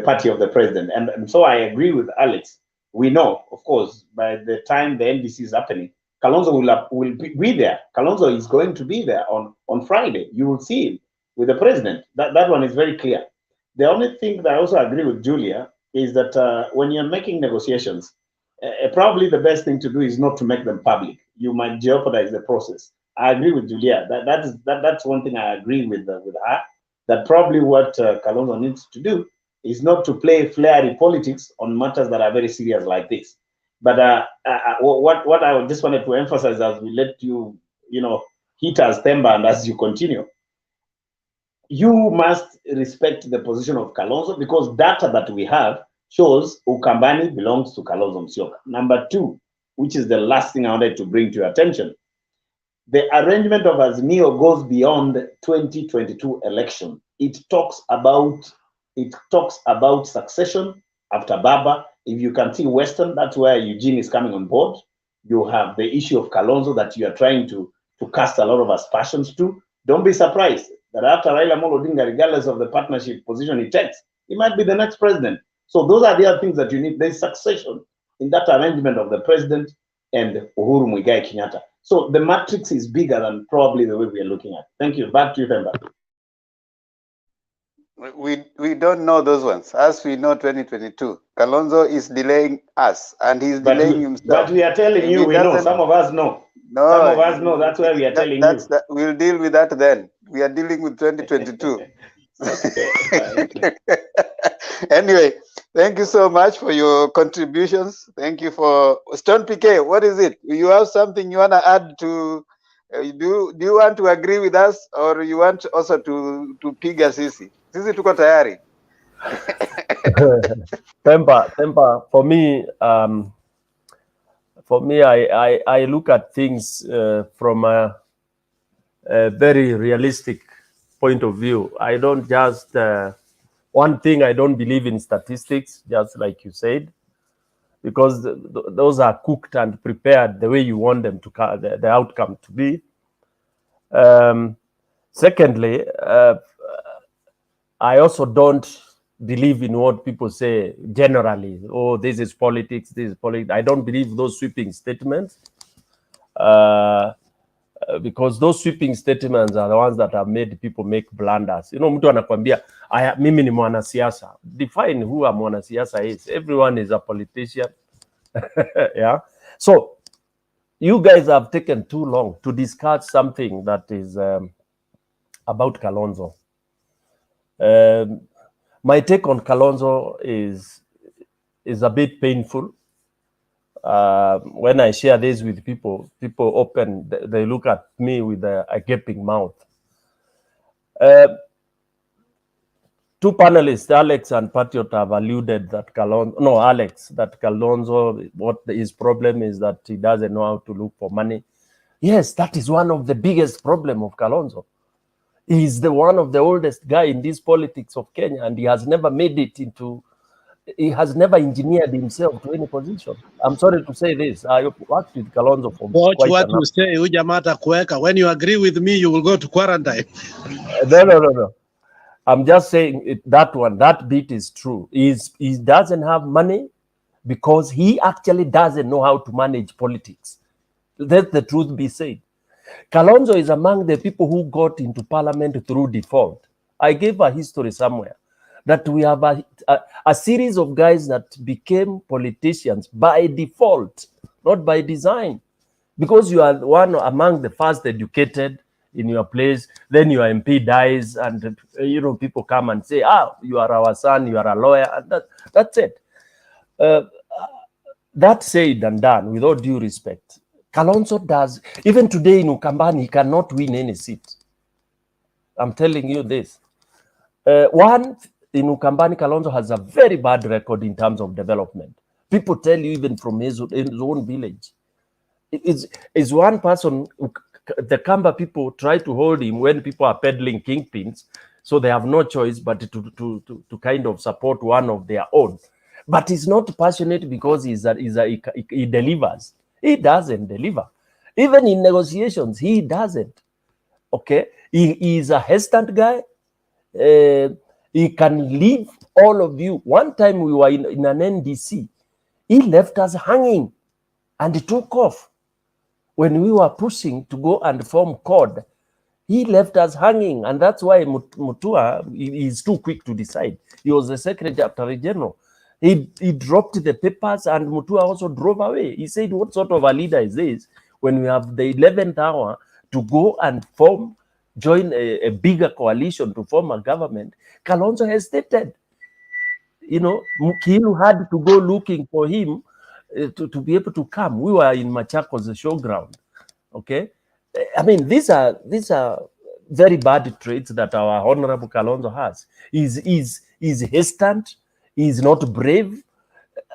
party of the president. And so I agree with Alex. We know, of course, by the time the NDC is happening, Kalonzo will be there. Kalonzo is going to be there on Friday. You will see him with the president. That one is very clear. The only thing that I also agree with Julia is that when you're making negotiations, probably the best thing to do is not to make them public. You might jeopardize the process. I agree with Julia. That's one thing I agree with her. that probably what Kalonzo needs to do is not to play flary politics on matters that are very serious like this. But what I just wanted to emphasize as we let you, hit us temper and as you continue, you must respect the position of Kalonzo because data that we have shows Ukambani belongs to Kalonzo Musyoka. Number two, which is the last thing I wanted to bring to your attention, the arrangement of Azimio goes beyond 2022 election. It talks about succession after Baba. If you can see Western, that's where Eugene is coming on board. You have the issue of Kalonzo that you are trying to cast a lot of aspersions to. Don't be surprised that after Raila Amolo Odinga, regardless of the partnership position he takes, he might be the next president. So those are the other things that you need. There's succession in that arrangement of the president and Uhuru Muigai Kenyatta. So the matrix is bigger than probably the way we are looking at. Thank you. Back to you, Themba. We don't know those ones. As we know, 2022, Kalonzo is delaying us, and he's delaying himself. But we are telling you, we know. Some of us know. No, some of us know. That's why we are telling you. We'll deal with that then. We are dealing with 2022. Anyway, thank you so much for your contributions. Thank you for Stone PK. What is it? You have something you want to add to? Do you want to agree with us, or you want also to piga sisi? Sisi tuko tayari. Temper. For me, I look at things from a very realistic point of view. I don't just one thing. I don't believe in statistics, just like you said, because those are cooked and prepared the way you want them to the outcome to be. Secondly, I also don't believe in what people say generally. Oh, this is politics. This is politics. I don't believe those sweeping statements. Because those sweeping statements are the ones that have made people make blunders. Mtu anakwambia, mimi ni mwanasiasa. Define who a mwanasiasa is. Everyone is a politician. Yeah. So, you guys have taken too long to discuss something that is about Kalonzo. My take on Kalonzo is a bit painful. When I share this with people open, they look at me with a gaping mouth. Two panelists, Alex and Patriot, have alluded that Kalonzo, what his problem is that he doesn't know how to look for money. Yes, that is one of the biggest problem of Kalonzo. He's one of the oldest guy in this politics of Kenya, and he has never made it into. He has never engineered himself to any position. I'm sorry to say this. I worked with Kalonzo for Watch quite what enough. you say, Ujamata Kweka. When you agree with me, you will go to quarantine. No. I'm just saying that bit is true. He doesn't have money because he actually doesn't know how to manage politics. Let the truth be said. Kalonzo is among the people who got into parliament through default. I gave a history somewhere that we have a series of guys that became politicians by default, not by design. Because you are one among the first educated in your place, then your MP dies, and people come and say, you are our son, you are a lawyer, and that's it. That said and done, with all due respect, Kalonzo does, even today in Ukambani, he cannot win any seat. I'm telling you this. One, in Ukambani, Kalonzo has a very bad record in terms of development. People tell you even from his own village. Is one person, the Kamba people try to hold him when people are peddling kingpins, so they have no choice but to kind of support one of their own. But he's not passionate because he delivers. He doesn't deliver. Even in negotiations, he doesn't. Okay? He is a hesitant guy. He can leave all of you. One time we were in an NDC. He left us hanging and he took off. When we were pushing to go and form CORD, he left us hanging, and that's why Mutua is too quick to decide. He was the Secretary General. He dropped the papers, and Mutua also drove away. He said, what sort of a leader is this when we have the 11th hour to go and form join a bigger coalition to form a government, Kalonzo hesitated. You know, Kiilu had to go looking for him to be able to come. We were in Machakos, the showground. Okay, I mean, these are very bad traits that our Honorable Kalonzo has. He's hesitant. He's not brave.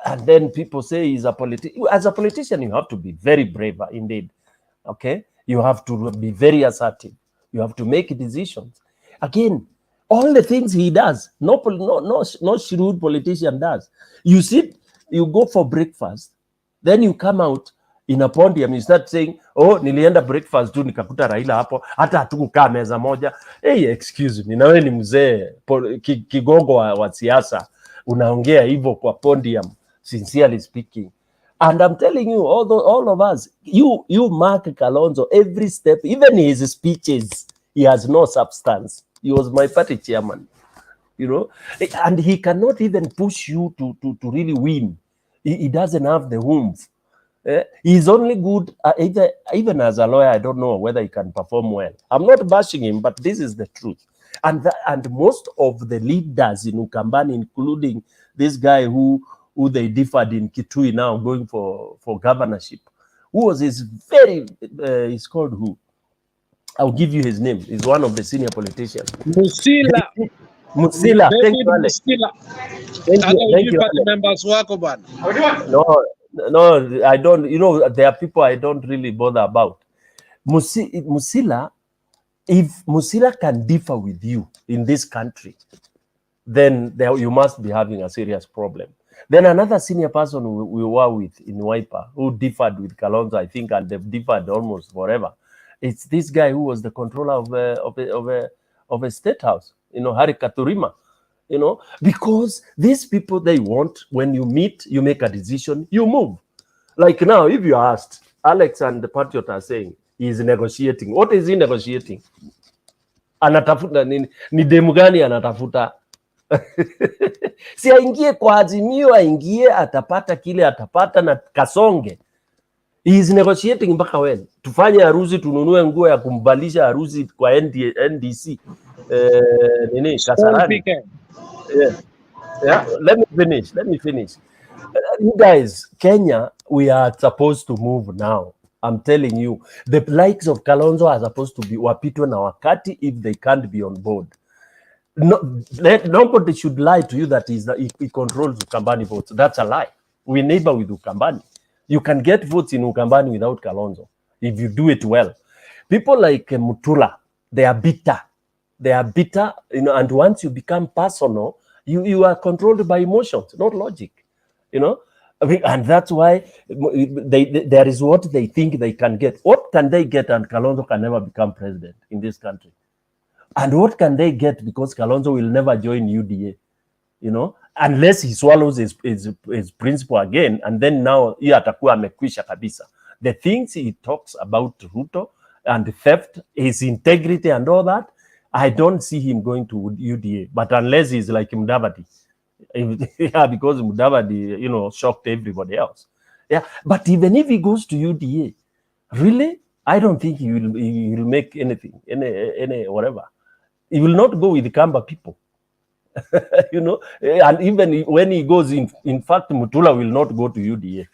And then people say he's a politician. As a politician, you have to be very brave, indeed. Okay, you have to be very assertive. You have to make decisions. Again, all the things he does, no shrewd politician does. You sit, you go for breakfast, then you come out in a podium, you start saying, oh, nilienda breakfast tu nikakuta Raila hapo, hata hatukukaa meza moja. Hey, excuse me, na wewe ni mzee kigogo wa siasa, unaongea hivyo kwa podium, sincerely speaking. And I'm telling you, all of us, you mark Kalonzo every step, even his speeches, he has no substance. He was my party chairman, you know, and he cannot even push you to really win. He doesn't have the oomph. He's only good, even as a lawyer, I don't know whether he can perform well. I'm not bashing him, but this is the truth. And most of the leaders in Ukambani, including this guy who they differed in Kitui now, going for governorship, who was he's called who? I'll give you his name. He's one of the senior politicians. Musila. Musila. Thank you, Alex. Thank you, members wako bana. No, I don't. You know, there are people I don't really bother about. Musila, if Musila can differ with you in this country, then you must be having a serious problem. Then another senior person we were with in Wiper who differed with Kalonzo, I think, and they've differed almost forever. It's this guy who was the controller of a state house, you know, Hari Katurima, you know, because these people, they want, when you meet, you make a decision, you move. Like now, if you asked, Alex and the Patriot are saying he's negotiating. What is he negotiating? Anatafuta nini? Ni demu gani anatafuta? Si aingie kwa Azimio, aingie, atapata kile atapata na kasonge. He is negotiating mpaka when? Tufanye harusi, tununue nguo ya kumbalisha harusi kwa NDC. Nini? Kasarani. Yeah. Let me finish. You guys, Kenya, we are supposed to move now. I'm telling you, the likes of Kalonzo are supposed to be wapitwe na wakati if they can't be on board. Nobody should lie to you that he controls Ukambani votes. That's a lie. We neighbor with Ukambani. You can get votes in Ukambani without Kalonzo if you do it well. People like Mutula, they are bitter. You know, and once you become personal, you are controlled by emotions, not logic. You know, and that's why there is what they think they can get. What can they get? And Kalonzo can never become president in this country. And what can they get? Because Kalonzo will never join UDA, you know, unless he swallows his principle again. And then now he atakuwa amekwisha kabisa. The things he talks about Ruto and theft, his integrity and all that, I don't see him going to UDA. But unless he's like Mudavadi. Yeah, because Mudavadi, you know, shocked everybody else. Yeah, but even if he goes to UDA, really, I don't think he will make anything, any whatever. He will not go with the Kamba people. You know, and even when he goes in fact, Mutula will not go to UDA.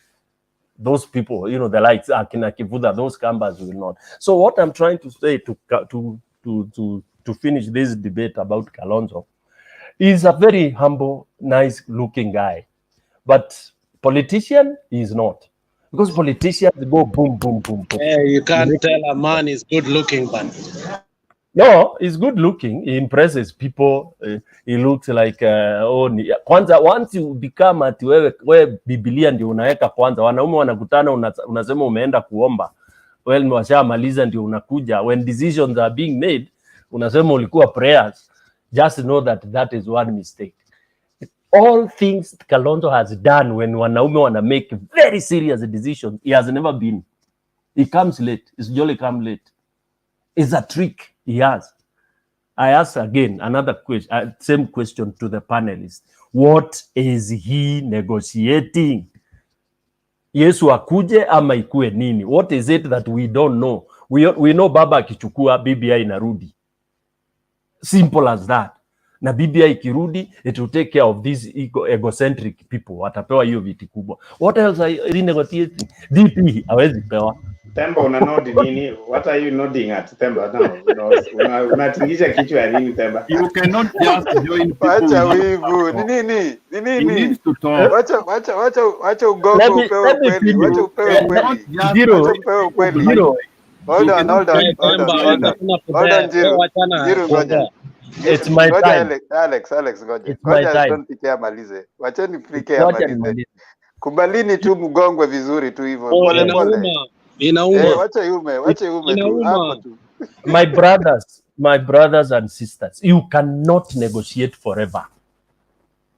Those people, you know, the likes Akina Kivuda, those Kambas will not. So what I'm trying to say to finish this debate about Kalonzo, he's a very humble, nice looking guy, but politician he is not, because politicians go boom, boom, boom, boom. Hey, you can't tell a man is good looking, man. No, he's good looking. He impresses people. He looks like kwanza, once you become ati wewe Biblia ndio unaweka kwanza, wanaume wanakutana, unasema umeenda kuomba, well washamaliza ndio unakuja. When decisions are being made, unasema ulikuwa prayers. Just know that is one mistake. All things Kalonzo has done when wanaume wana make very serious decisions, he has never been. He comes late. It's jolly come late. It's a trick he has. I ask again another question, same question to the panelists. What is he negotiating? Yesu akuje ama ikue nini? What is it that we don't know? We know baba akichukua BBI inarudi. Simple as that. Na BBI ikirudi, it will take care of these egocentric people. Watapewa hiyo viti kubwa. What else are you renegotiating? DP hawezi pewa. Temba una nodi nini? What are you nodding at, Temba? No, unatingisha kichwa ya nini, Temba? You cannot just join people Wacha without wivu. Ni nini? Ni He nini? needs to talk. Wacha ugongo upewe ukweli. Wacha upewe ukweli. Wacha upewe ukweli. Hold on. Jiru ngoja. It's my time. Alex ngoja. Ngoja don't pikia malize. Wacheni pikia malize. Kubalini tu mgongwe vizuri tu hivyo. Pole pole. Inauma. Wacha yume tu hapo tu. My brothers and sisters, you cannot negotiate forever.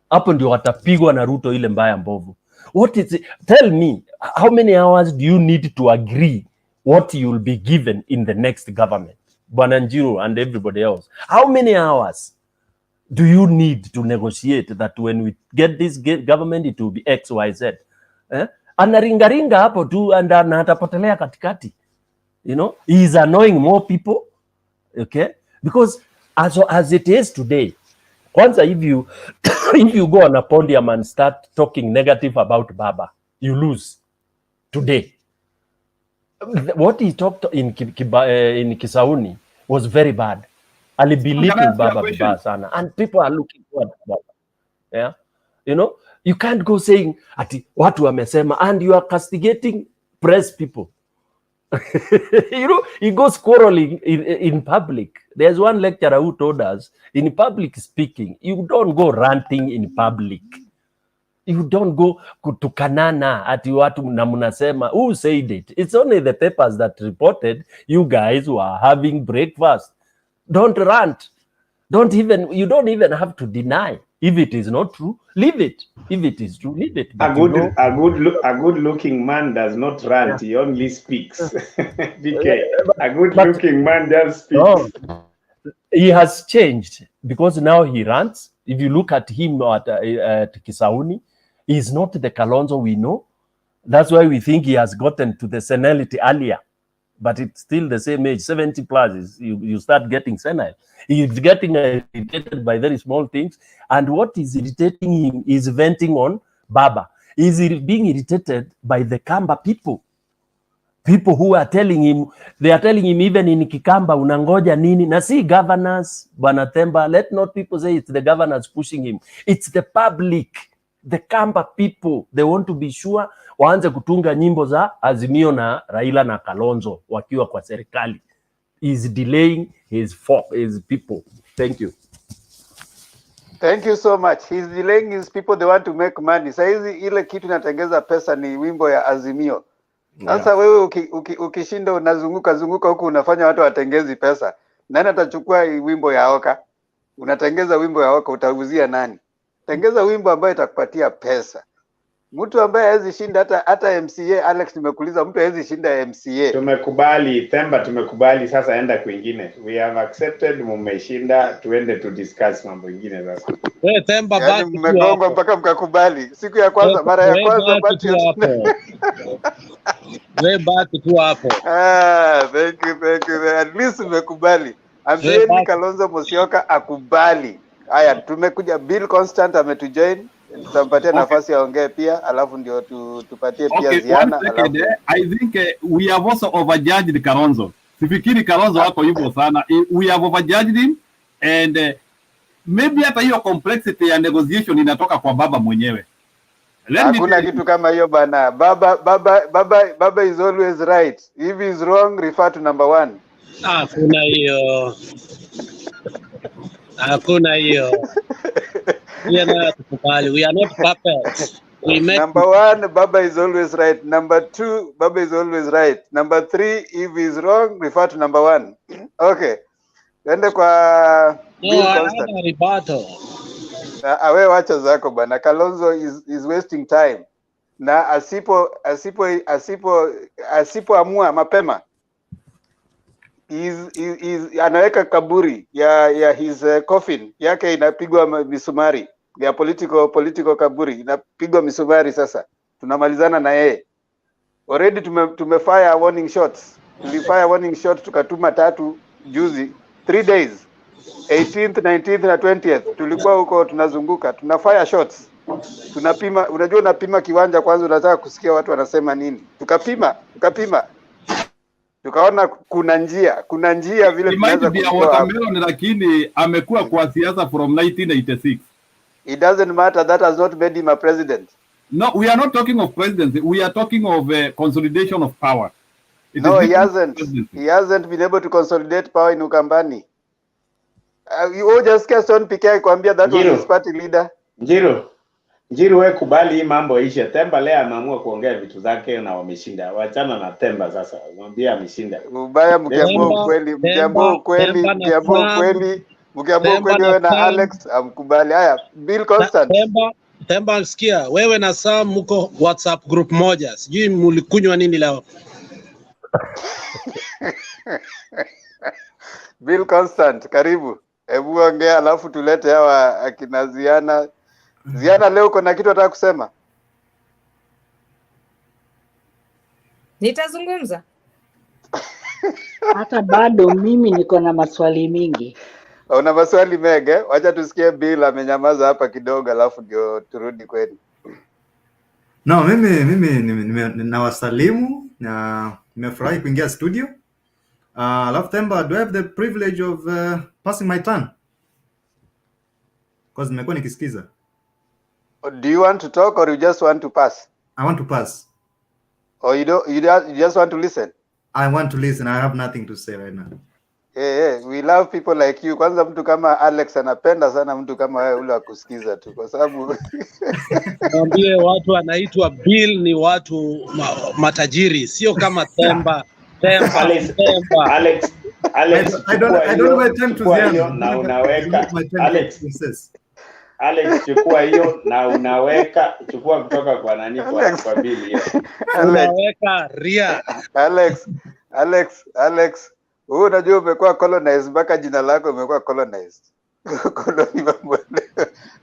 Hapo ndio watapigwa na Ruto ile mbaya mbovu. What is it? Tell me, how many hours do you need to agree what you will be given in the next government? Bwana Njiru and everybody else. How many hours do you need to negotiate that when we get this government it will be X, Y, Z? Anaringaringa hapo tu na atapotelea katikati. You know, he is annoying more people. Okay? Because as it is today, kwanza if you go on a podium and start talking negative about Baba, you lose today. What he talked in Kisauni was very bad. Ali believed in Baba vibaya sana, and people are looking forward to Baba. Yeah, you know, you can't go saying ati watu wamesema and you are castigating press people. You know, he goes quarreling in public. There's one lecturer who told us, in public speaking, you don't go ranting in public. You don't go kutukanana ati watu na munasema. Who said it? It's only the papers that reported you guys were having breakfast. Don't rant. You don't even have to deny. If it is not true, leave it. If it is true, leave it. But a good looking man does not rant. Yeah. He only speaks. DK, a good looking man just speaks. No, he has changed because now he rants. If you look at him at Kisauni, he's not the Kalonzo we know. That's why we think he has gotten to the senility earlier. But it's still the same age, 70 plus. You start getting senile. He's getting irritated by very small things. And what is irritating him is venting on Baba. He's being irritated by the Kamba people. People who are telling him, they are telling him even in Kikamba, unangoja nini? Na si governors, Bwana Themba, let not people say it's the governors pushing him. It's the public, the Kamba people. They want to be sure waanze kutunga nyimbo za Azimio na Raila na Kalonzo wakiwa kwa serikali. He's delaying his people. Thank you. Thank you so much. He's delaying his people. They want to make money. Saizi ile kitu inatengeza pesa ni wimbo ya Azimio. Sasa wewe ukishinda unazunguka huku unafanya watu watengezi pesa. Nani atachukua wimbo ya Oka? Unatengeza wimbo ya Oka, utauzia nani? Tengeza wimbo ambayo itakupatia pesa. Mtu ambaye hawezi shinda hata MCA. Alex, nimekuuliza mtu hawezi shinda MCA. Tumekubali, Themba, tumekubali, sasa enda kwingine. We have accepted, mmeshinda, tuende to discuss mambo mengine sasa. Themba baki tu mmegongwa mpaka mkakubali. Siku ya kwanza, mara ya kwanza baki hapo. Wewe baki tu hapo. Thank you. At least mmekubali. Ambieni Kalonzo Musyoka akubali. Haya, tumekuja. Bill Constant ametujoin. Tutampatia nafasi aongee pia, alafu ndio tupatie pia Ziana. I think we have also overjudged Kalonzo. Sifikiri Kalonzo wako hivyo sana. We have overjudged him, and maybe hata hiyo complexity ya negotiation inatoka kwa Baba mwenyewe. Hakuna kitu kama hiyo bana. Baba is always right. If he is wrong, refer to number 1. Hakuna hiyo. Hakuna hiyo. We are not perfect. Number 1, Baba is always right. Number 2, Baba is always right. Number 3, if he is wrong, refer to number 1. Okay. Twende kwa Bill Constant. Awe wacha zako bana. Kalonzo is wasting time. Na asipoamua mapema, anaweka kaburi ya his coffin yake inapigwa misumari ya political kaburi inapigwa misumari. Sasa tunamalizana na yeye. Already tumefire warning shots. Tulifire warning shot tukatuma 3 juzi, 3 days. 18th, 19th na 20th tulikuwa huko tunazunguka, tunafire shots. Tunapima, unajua unapima kiwanja kwanza, unataka kusikia watu wanasema nini. Tukapima. Tukaona kuna njia vile He might tunaweza be a kumtoa hapo. watermelon, lakini amekuwa kwa siasa from 1986. It doesn't matter, that has not made him a president. No, we are not talking of presidency. We are talking of consolidation of power. No, he hasn't. He hasn't been able to consolidate power in Ukambani. You just guessed on PK kuambia that was his party leader. Njiru, we kubali hii mambo ishe. Temba leo ameamua kuongea vitu zake na wameshinda. Wachana na Temba sasa. Mwambie ameshinda. Ubaya mkiamua ukweli, mkiamua ukweli wewe na Alex amkubali. Haya, Bill Constant. Temba, sikia, wewe na Sam mko WhatsApp group moja. Sijui mlikunywa nini leo. Bill Constant, karibu. Hebu ongea alafu tulete hawa akina Ziana. Ziana, leo kuna kitu nataka kusema? Nitazungumza. Hata bado mimi niko na maswali mingi. Una maswali mengi? Wacha tusikie Bill amenyamaza hapa kidogo alafu ndio turudi kwenu. No, mimi nawasalimu na nimefurahi kuingia studio. Alafu Temba, do I have the privilege of passing my turn? Because nimekuwa nikisikiza. Do you want to talk or you just want to pass? I want to pass. Or you just want to listen? I want to listen. I have nothing to say right now. Yeah, we love people like you. Kwanza mtu kama Alex anapenda sana mtu kama wewe ule akusikiza tu kwa sababu Mwambie watu wanaitwa Bill ni watu matajiri, sio kama Temba. Alex, I don't have time to na unaweka Alex, chukua hiyo na unaweka, chukua kutoka kwa nani kwa Bill hiyo. Unaweka ria. Alex, wewe unajua umekuwa colonized mpaka jina lako umekuwa colonized. Koloni mambo.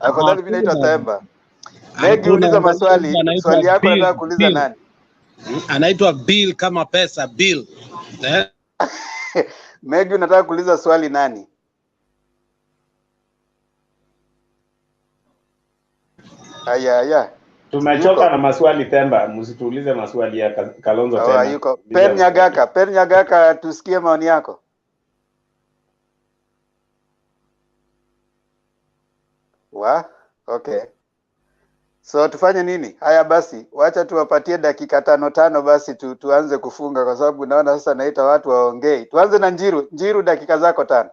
Afadhali mimi naitwa Temba. Megi, uliza maswali. Swali yako nataka kuuliza nani? Anaitwa Bill kama pesa, Bill. Megi, unataka kuuliza swali nani? Aya. Tumechoka na maswali Temba, msituulize maswali ya Kalonzo tena. Yuko. Per Nyagaka, tusikie maoni yako. Okay. So tufanye nini? Haya basi, wacha tuwapatie dakika 5 basi tuanze kufunga kwa sababu naona sasa naita watu waongee. Tuanze na Njiru, dakika zako 5.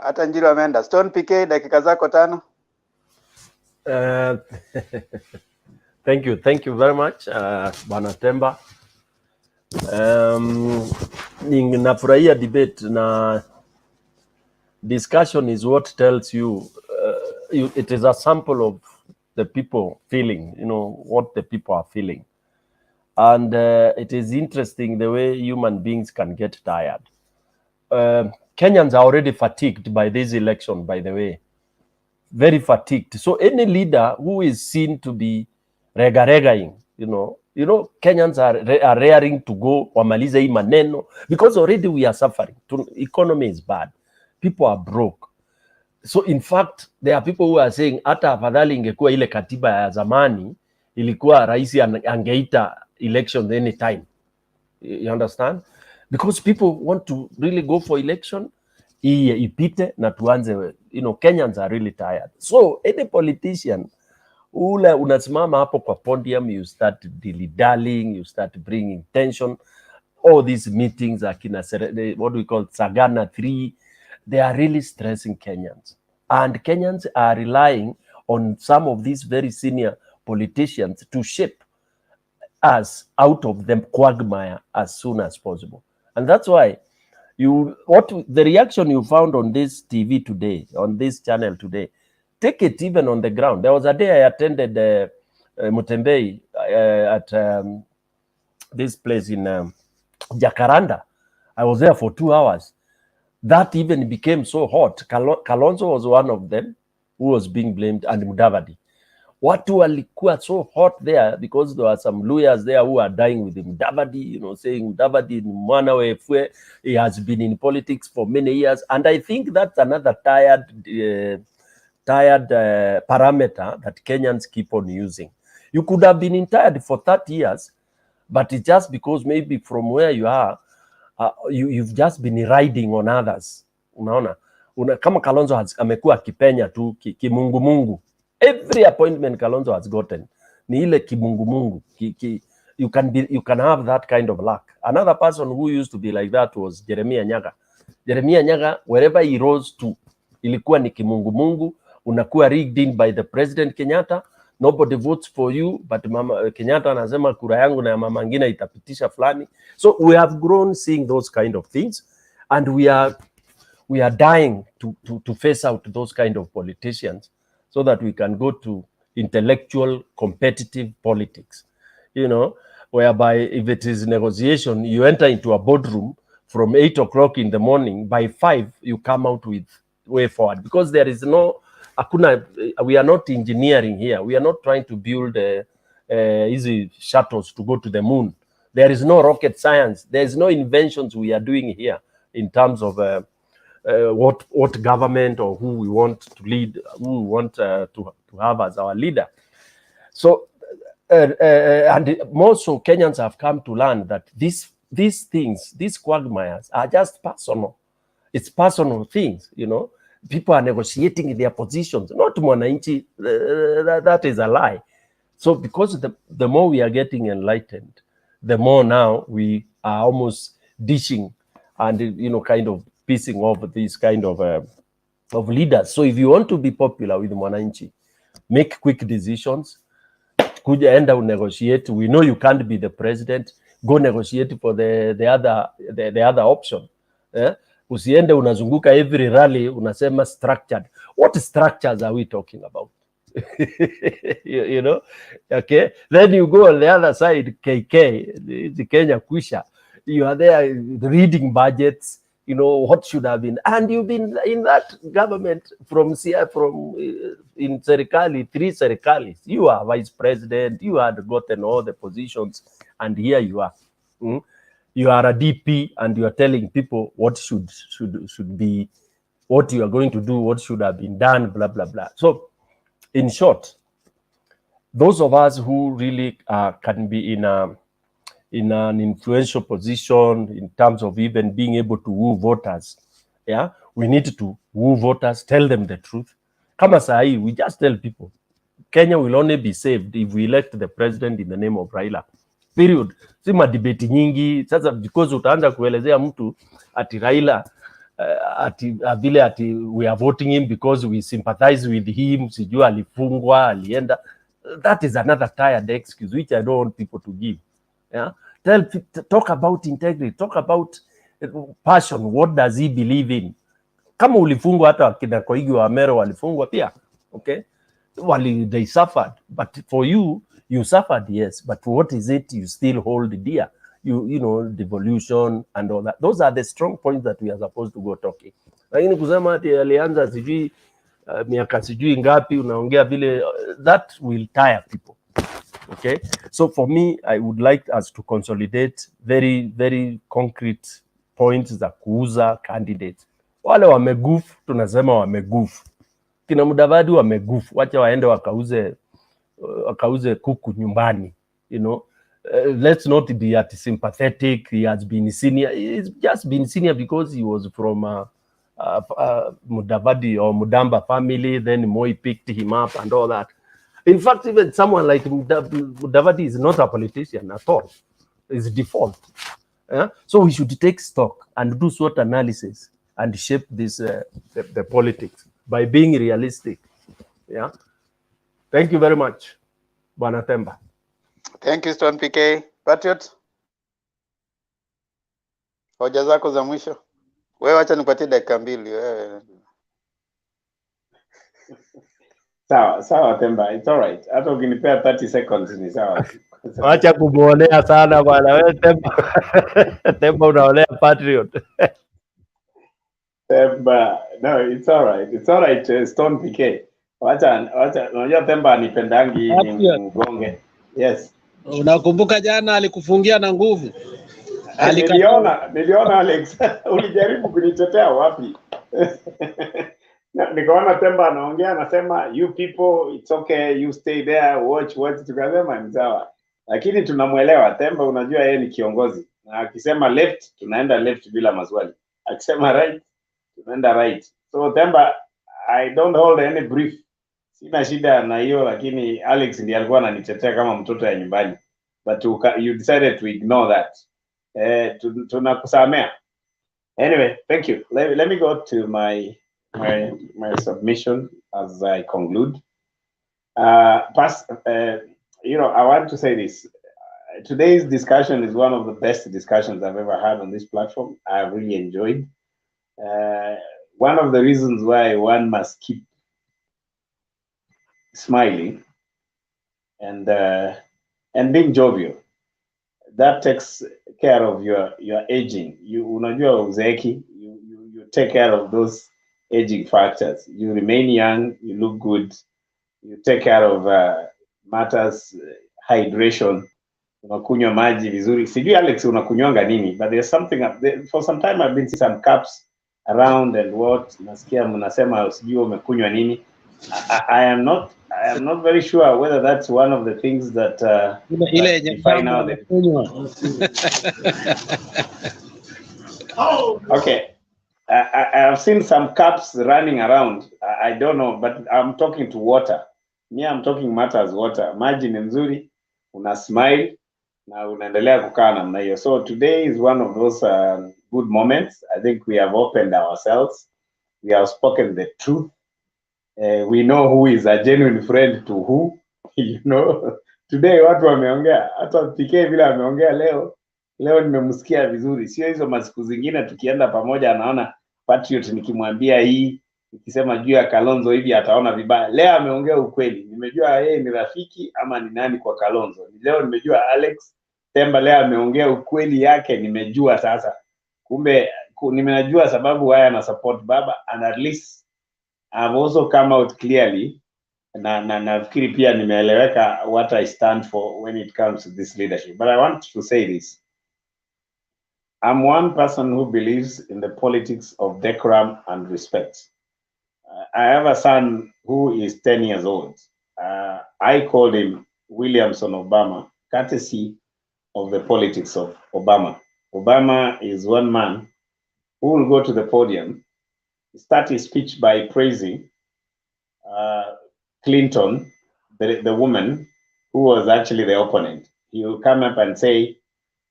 Hata Njiru ameenda. Stone PK, dakika zako 5. Thank you very much, Bwana Temba. Ninafurahia debate na discussion is what tells you, it is a sample of the people feeling, what the people are feeling. And it is interesting the way human beings can get tired. Kenyans are already fatigued by this election, by the way. Very fatigued. So any leader who is seen to be rega-regaing, Kenyans are raring to go wamalize hii maneno because already we are suffering. Economy is bad. People are broke. So in fact, there are people who are saying hata afadhali ingekuwa ile katiba ya zamani ilikuwa rais angeita elections anytime. You understand? Because people want to really go for election, ipite na tuanze, Kenyans are really tired. So any politician ule unasimama hapo kwa podium, you start dilly-dallying, you start bringing tension. All these meetings, what we call Sagana 3, they are really stressing Kenyans. And Kenyans are relying on some of these very senior politicians to shape us out of the quagmire as soon as possible. And that's why the reaction you found on this TV today, on this channel today, take it even on the ground. There was a day I attended Mutembei at this place in Jacaranda. I was there for 2 hours. That even became so hot. Kalonzo was one of them who was being blamed, and Mudavadi. Watu walikuwa so hot there because there were some lawyers there who are dying with Mudavadi, you know, saying Mudavadi ni mwana wefwe, he has been in politics for many years. And I think that's another tired parameter that Kenyans keep on using. You could have been tired for 30 years, but it's just because maybe from where you are, you've just been riding on others. Unaona? Kama Kalonzo amekuwa kipenya tu kimungumungu. Every appointment Kalonzo has gotten ni ile kimungumungu. You can have that kind of luck. Another person who used to be like that was Jeremiah Nyaga. Jeremiah Nyaga, wherever he rose to, ilikuwa ni kimungumungu. Unakuwa rigged in by the President Kenyatta. Nobody votes for you, but mama Kenyatta anasema kura yangu na mama ngine itapitisha fulani. So we have grown seeing those kind of things, and we are dying to face out those kind of politicians so that we can go to intellectual competitive politics, you know, whereby if it is negotiation, you enter into a boardroom from 8 o'clock in the morning, by 5 you come out with way forward, because there is no we are not engineering here. We are not trying to build easy shuttles to go to the moon. There is no rocket science. There is no inventions we are doing here in terms of what government or who we want to lead, who we want to have as our leader. So, and more so, Kenyans have come to learn that these things, these quagmires, are just personal. It's personal things, you know. People are negotiating their positions, not mwananchi. That is a lie. So because the more we are getting enlightened, the more now we are almost dishing and, you know, kind of piecing off these kind of leaders. So if you want to be popular with mwananchi, make quick decisions. Kuja enda negotiate. We know you can't be the president. Go negotiate for the other option. Yeah? Usiende unazunguka every rally unasema structured. What structures are we talking about? you know, okay. Then you go on the other side, KK, the Kenya Kwisha. You are there reading budgets. You know what should have been, and you've been in that government from in serikali, 3 serikalis. You are vice president. You had gotten all the positions, and here you are. You are a DP, and you are telling people what should be, what you are going to do, what should have been done, blah blah blah. So, in short, those of us who really can be in an influential position in terms of even being able to woo voters, yeah, we need to woo voters, tell them the truth. Kama sahi, we just tell people, Kenya will only be saved if we elect the president in the name of Raila. Period. Si madebate nyingi sasa, because utaanza kuelezea mtu ati Raila ati we are voting him because we sympathize with him, sijua alifungwa alienda. That is another tired excuse which I don't want people to give. Yeah, talk about integrity, talk about passion. What does he believe in? Kama ulifungwa, hata wakina Koigi wa Amero walifungwa pia, okay, they suffered, but for you suffered, yes, but what is it you still hold dear? You know, devolution and all that. Those are the strong points that we are supposed to go talking. Lakini kusema ati alianza sijui miaka sijui ngapi unaongea vile, that will tire people. Okay, so for me, I would like us to consolidate very, very concrete points za kuuza candidates. Wale wamegoof, tunasema wamegoof. Kina Mudavadi wamegoof, wacha waende wakauze kuku nyumbani, you know. Let's not be sympathetic. He has been senior. He's just been senior because he was from Mudavadi or Mudamba family. Then Moi picked him up and all that. In fact, even someone like Mudavadi is not a politician at all. It's default. Yeah? So we should take stock and do SWOT analysis and shape this the politics by being realistic. Yeah. Thank you very much, Bwana Themba. Thank you, Stone PK. Patriot, hoja zako za mwisho. Wewe acha nipatie dakika 2 wewe. Sawa Themba, it's all right. Hata ukinipea 30 seconds ni sawa. Acha kumuonea sana bwana wewe Themba. Themba unaonea Patriot. Themba, no, it's all right. It's all right, Stone PK. Wacha, unajua Temba anipendangi ni Patriot, mgonge. Yes. unakumbuka jana alikufungia na nguvu, alikataa. Niliona Alex, ulijaribu kunitetea wapi? Nikaona Temba anaongea anasema you people it's okay, you stay there watch, tukasema ni sawa, lakini tunamuelewa Temba. Unajua yeye ni kiongozi, na akisema left tunaenda left bila maswali, akisema right tunaenda right. So Temba, I don't hold any brief, sina shida na hiyo, lakini Alex ndiye alikuwa ananitetea kama mtoto ya nyumbani, but you decided to ignore that. Tunakusamea. Anyway, thank you. Let me go to my submission as I conclude. You know, I want to say this. Today's discussion is one of the best discussions I've ever had on this platform. I really enjoyed. One of the reasons why one must keep smiling and being jovial, that takes care of your aging. Unajua uzeeki, you take care of those aging factors. You remain young, you look good, you take care of matters, hydration. Unakunywa maji vizuri. Sijui Alex unakunywanga nini, but there's something for some time I've been seeing some cups around and what nasikia mnasema sijui umekunywa nini. I am not very sure whether that's one of the things that define how they... Okay, I have seen some cups running around. I don't know, but I'm talking to water. Me, I'm talking matters water. Maji ni nzuri, una smile na unaendelea kukaa namna hiyo. So today is one of those good moments. I think we have opened ourselves. We have spoken the truth. We know who is a genuine friend to who. You know, today watu wameongea, hata PK vile ameongea leo nimemsikia vizuri. Sio hizo masiku zingine tukienda pamoja anaona Patriot nikimwambia hii, nikisema juu ya Kalonzo hivi ataona vibaya. Leo ameongea ukweli. Nimejua yeye ni rafiki ama ni nani kwa Kalonzo. Leo nimejua Alex Temba leo ameongea ukweli yake, nimejua sasa. Kumbe nimejua sababu haya na support baba, and at least I've also come out clearly na nafikiri pia nimeeleweka what I stand for when it comes to this leadership. But I want to say this. I'm one person who believes in the politics of decorum and respect. I have a son who is 10 years old. I called him Williamson Obama, courtesy of the politics of Obama. Obama is one man who will go to the podium, start his speech by praising Clinton, the woman who was actually the opponent. He will come up and say,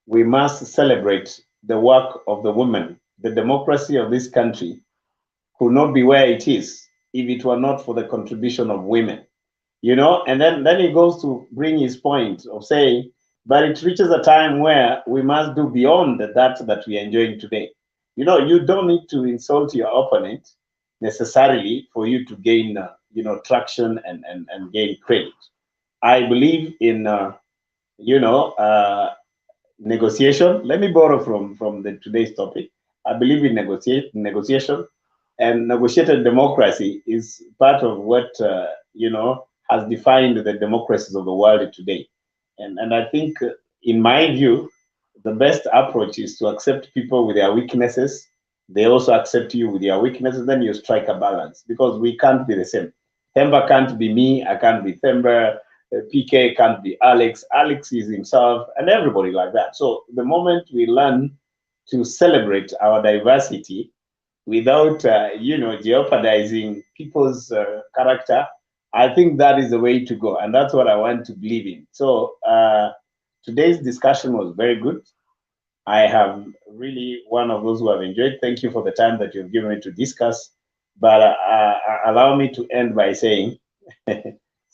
we must celebrate the work of the woman. The democracy of this country could not be where it is if it were not for the contribution of women. You know, and then he goes to bring his point of saying, but it reaches a time where we must do beyond that we are enjoying today. You know, you don't need to insult your opponent necessarily for you to gain, traction and gain credit. I believe in, negotiation. Let me borrow from today's topic. I believe in negotiation, and negotiated democracy is part of what, has defined the democracies of the world today. And I think, in my view, the best approach is to accept people with their weaknesses. They also accept you with your weaknesses, then you strike a balance, because we can't be the same. Themba can't be me, I can't be Themba, PK can't be Alex, Alex is himself, and everybody like that. So the moment we learn to celebrate our diversity without, jeopardizing people's character, I think that is the way to go, and that's what I want to believe in. So today's discussion was very good. I have really one of those who have enjoyed. Thank you for the time that you've given me to discuss. But allow me to end by saying,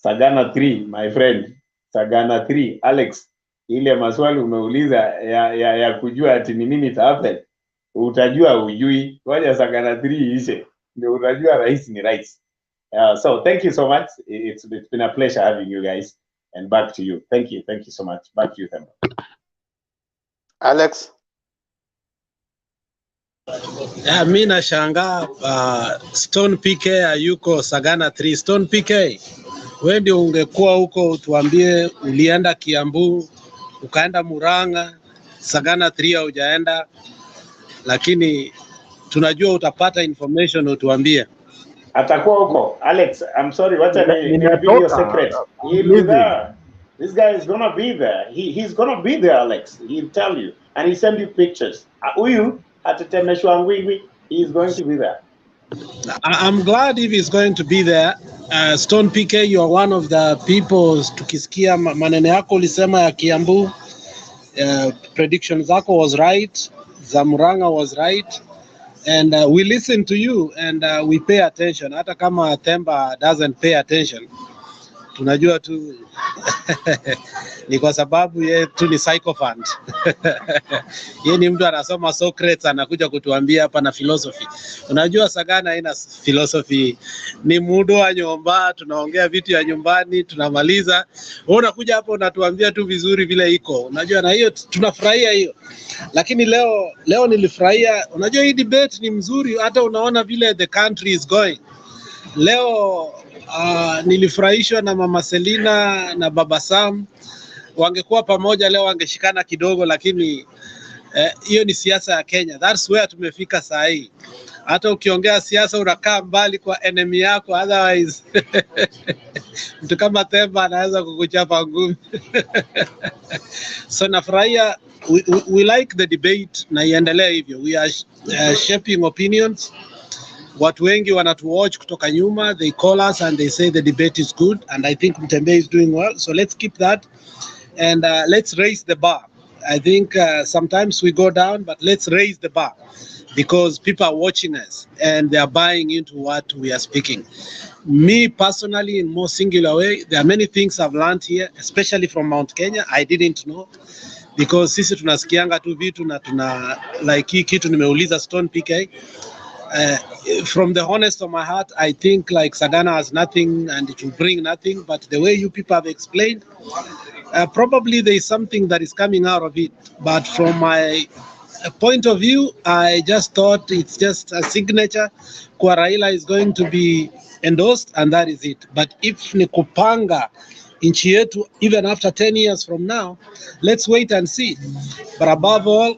Sagana 3, my friend, Sagana 3, Alex, ile maswali umeuliza ya kujua ati ni nini itahappen, utajua ujui, waja Sagana 3 ishe, ndio utajua rais ni rais. So thank you so much. It's been a pleasure having you guys, and back to you. Thank you so much. Back to you, Themba. Alex. Mi nashangaa Stone PK hayuko Sagana 3. Stone PK, wewe ndio ungekuwa huko utuambie ulienda Kiambu, ukaenda Murang'a, Sagana 3 haujaenda, lakini tunajua utapata information utuambie. Atakuwa huko. Alex, I'm sorry, wacha ni your secret. He'll be there. This guy is gonna be there. He's gonna be there, Alex. He'll tell you. And he send you pictures. Huyu atatemeshwa ngwingwi. He's going to be there. I'm glad if he's going to be there. Stone PK, you are one of the people, tukisikia maneno yako ulisema ya Kiambu, predictions zako was right, Zamuranga was right, and we listen to you and we pay attention. Hata kama Themba doesn't pay attention, tunajua tu ni kwa sababu yeye tu ni sycophant. Yeye ni mtu anasoma Socrates anakuja kutuambia hapa na philosophy. Unajua Sagana haina philosophy, ni mudo wa nyumba, tunaongea vitu ya nyumbani, tunamaliza. Wewe unakuja hapa unatuambia tu vizuri vile iko. Unajua, na hiyo tunafurahia hiyo. Lakini leo nilifurahia. Unajua hii debate ni mzuri, hata unaona vile the country is going. Leo nilifurahishwa na Mama Selina na Baba Sam. Wangekuwa pamoja leo wangeshikana kidogo, lakini hiyo ni siasa ya Kenya. That's where tumefika saa hii. Hata ukiongea siasa unakaa mbali kwa enemy yako, otherwise mtu kama Themba anaweza kukuchapa ngumi. So nafurahia, we like the debate na iendelee hivyo. We are shaping opinions. Watu wengi wanatuwatch kutoka nyuma, they call us and they say the debate is good, and I think Mtembe is doing well. So let's keep that, and let's raise the bar. I think sometimes we go down, but let's raise the bar, because people are watching us and they are buying into what we are speaking. Me personally, in more singular way, there are many things I've learned here, especially from Mount Kenya. I didn't know, because sisi tunasikianga tu vitu na tuna like hii kitu nimeuliza Stone PK. From the honest of my heart, I think like Sagana has nothing and it will bring nothing, but the way you people have explained, probably there is something that is coming out of it. But from my point of view, I just thought it's just a signature. Kwa Raila is going to be endorsed and that is it. But if ni kupanga nchi yetu even after 10 years from now, let's wait and see. But above all,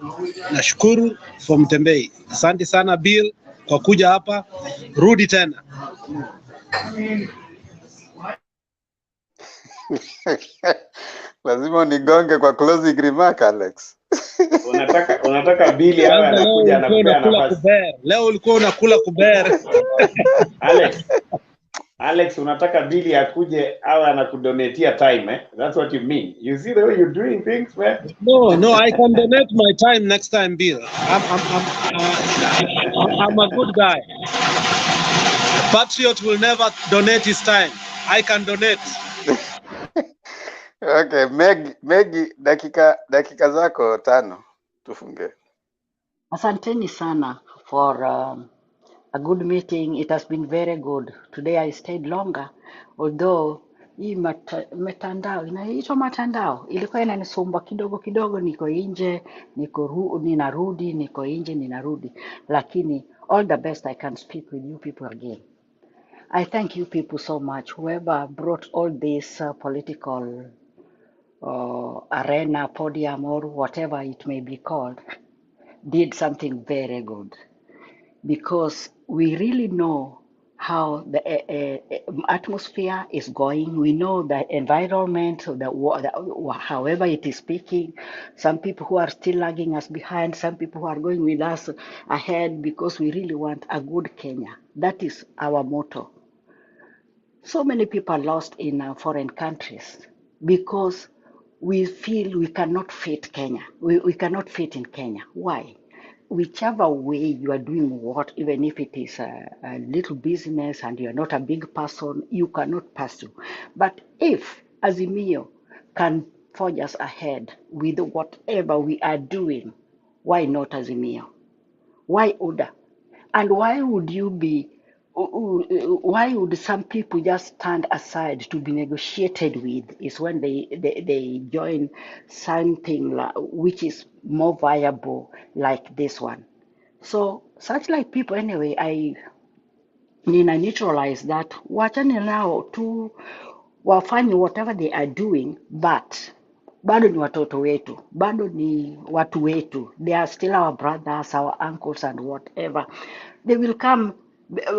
nashukuru for Mtembei. Asante sana Bill kwa kuja hapa, rudi tena. Lazima unigonge kwa closing remark, Alex. Unataka Billy awe anakuja anakupea nafasi. Leo ulikuwa unakula kuber. Alex, unataka Billy akuje awe anakudonatea time, eh? That's what you mean. You see the way you're doing things, man? No, I can donate my time next time, Bill. I'm a good guy. Patriot will never donate his time. I can donate. Okay, Meg, dakika zako 5 tufunge. Asanteni sana for a good meeting. It has been very good. Today I stayed longer, although hii mitandao inaitwa matandao ilikuwa inanisumba kidogo kidogo, niko nje, ninarudi, niko nje, ninarudi, lakini all the best I can speak with you people again. I thank you people so much, whoever brought all this political arena, podium, or whatever it may be called, did something very good, because we really know how the atmosphere is going. We know the environment, however it is speaking. Some people who are still lagging us behind, some people who are going with us ahead, because we really want a good Kenya. That is our motto. So many people are lost in foreign countries because we feel we cannot fit Kenya. We cannot fit in Kenya. Why? Whichever way you are doing what, even if it is a little business and you're not a big person, you cannot pass through. But if Azimio can forge us ahead with whatever we are doing, why not Azimio? Why Uda? And why would some people just stand aside to be negotiated with? Is when they join something which is more viable like this one. So such like people anyway, I neutralize that. Wachane nao tu wafanye whatever they are doing, but bado ni watoto wetu, bado ni watu wetu. They are still our brothers, our uncles and whatever. They will come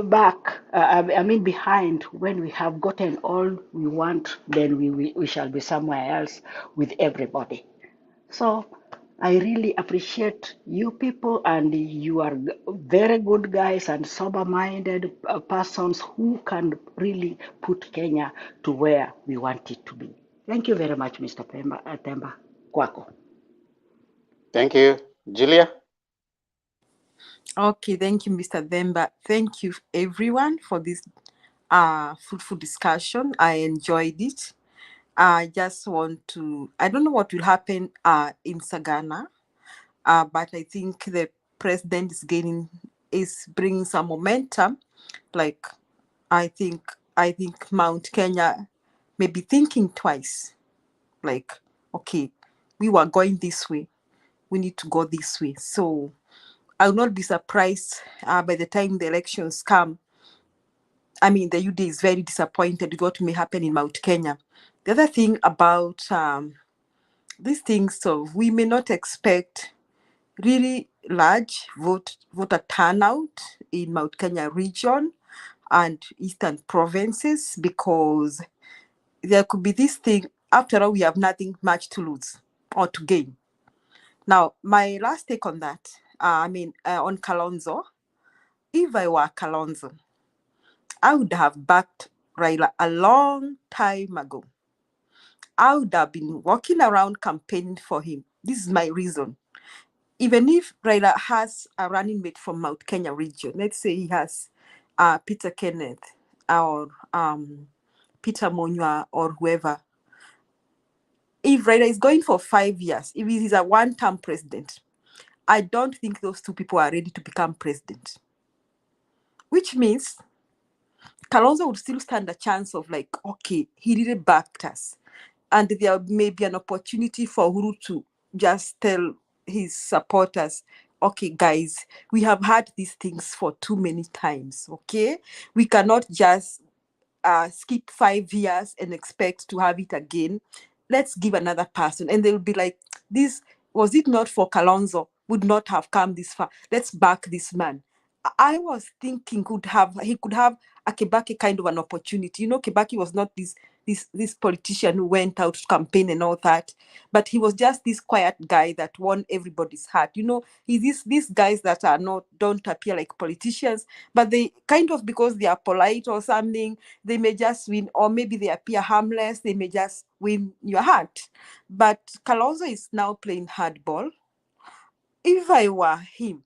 back, I mean behind, when we have gotten all we want, then we shall be somewhere else with everybody. So I really appreciate you people, and you are very good guys and sober-minded persons who can really put Kenya to where we want it to be. Thank you very much, Mr. Temba. Kwako. Thank you. Julia? Okay, thank you, Mr. Themba. Thank you, everyone, for this fruitful discussion. I enjoyed it. I just want to, I don't know what will happen in Sagana, but I think the president is bringing some momentum. Like, I think Mount Kenya may be thinking twice. Like, okay, we were going this way, we need to go this way. So I will not be surprised by the time the elections come. I mean, the UD is very disappointed with what may happen in Mount Kenya. The other thing about these things, so we may not expect really large voter turnout in Mount Kenya region and eastern provinces, because there could be this thing, after all, we have nothing much to lose or to gain. Now, my last take on that, on Kalonzo, if I were Kalonzo, I would have backed Raila a long time ago. I would have been walking around campaigning for him. This is my reason. Even if Raila has a running mate from Mount Kenya region, let's say he has Peter Kenneth or Peter Monywa or whoever, if Raila is going for 5 years, if he's a one-term president, I don't think those two people are ready to become president. Which means Kalonzo would still stand a chance of like, okay, he really backed us. And there may be an opportunity for Uhuru to just tell his supporters, okay, guys, we have had these things for too many times, okay? We cannot just skip 5 years and expect to have it again. Let's give another person. And they'll be like, this, was it not for Kalonzo, would not have come this far. Let's back this man. I was thinking he could have a Kibaki kind of an opportunity. You know, Kibaki was not this politician who went out to campaign and all that, but he was just this quiet guy that won everybody's heart. You know, he's these guys that don't appear like politicians, but they kind of, because they are polite or something, they may just win, or maybe they appear harmless, they may just win your heart. But Kalonzo is now playing hardball. If I were him,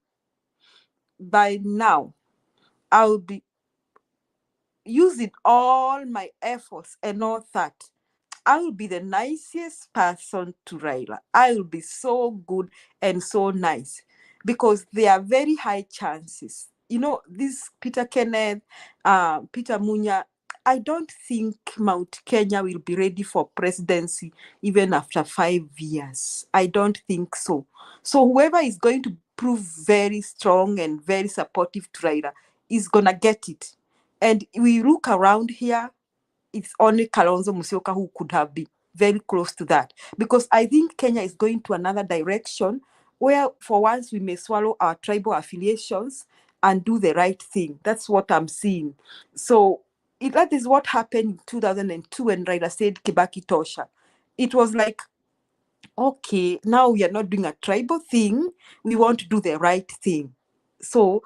by now, I would be using all my efforts and all that. I will be the nicest person to Raila. I will be so good and so nice, because there are very high chances. You know, this Peter Kenneth, Peter Munya, I don't think Mount Kenya will be ready for presidency even after 5 years. I don't think so. So whoever is going to prove very strong and very supportive to Raila is going to get it. And we look around here, it's only Kalonzo Musyoka who could have been very close to that. Because I think Kenya is going to another direction where for once we may swallow our tribal affiliations and do the right thing. That's what I'm seeing. So that is what happened in 2002 when Raila said Kibaki Tosha. It was like, okay, now we are not doing a tribal thing. We want to do the right thing. So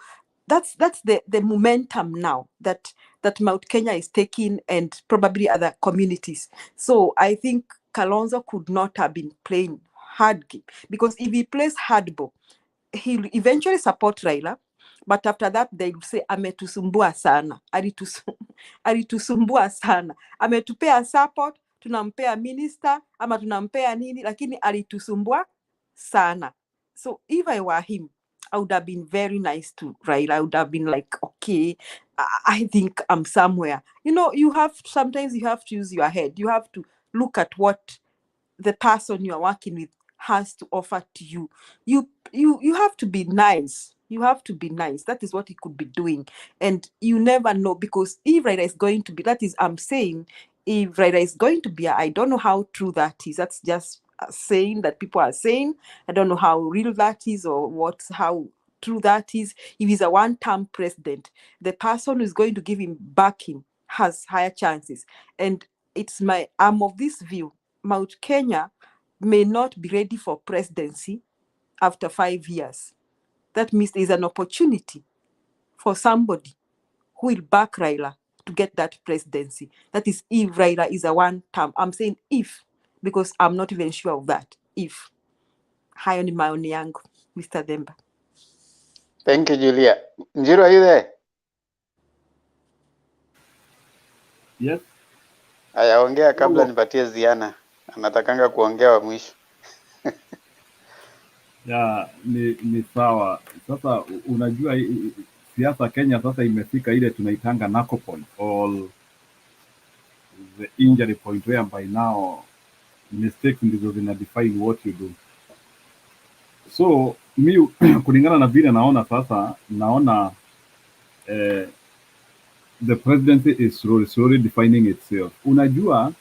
that's the momentum now that Mount Kenya is taking, and probably other communities. So I think Kalonzo could not have been playing hard game, because if he plays hardball, he'll eventually support Raila, but after that they will say ametusumbua sana, alitusumbua sana, ametupea support, tunampea minister ama tunampea nini, lakini alitusumbua sana. So if I were him, I would have been very nice to Raila. I would have been like, okay, I think I'm somewhere. You know, sometimes you have to use your head. You have to look at what the person you are working with has to offer to you. You have to be nice. You have to be nice. That is what he could be doing. And you never know, because if Raila is going to be, that is, I'm saying, if Raila is going to be, I don't know how true that is. That's just saying that people are saying. I don't know how real that is or how true that is. If he's a one-term president, the person who's going to give him backing has higher chances. And I'm of this view. Mount Kenya may not be ready for presidency after 5 years. That means there's an opportunity for somebody who will back Raila to get that presidency. That is if Raila is a one-term. I'm saying if, because I'm not even sure of that. If. Hayo ni maoni yangu, Mr. Demba. Thank you, Julia. Njiru, are you there? Yes. Aya, ongea kabla nipatie Ziana. Anatakanga kuongea wa mwisho. Ya, ni sawa. Sasa unajua siasa Kenya sasa imefika ile tunaitanga knuckle point or the injury point where by now mistakes ndizo zina define what you do. So mi kulingana na vile naona sasa, naona the presidency is slowly defining itself. Unajua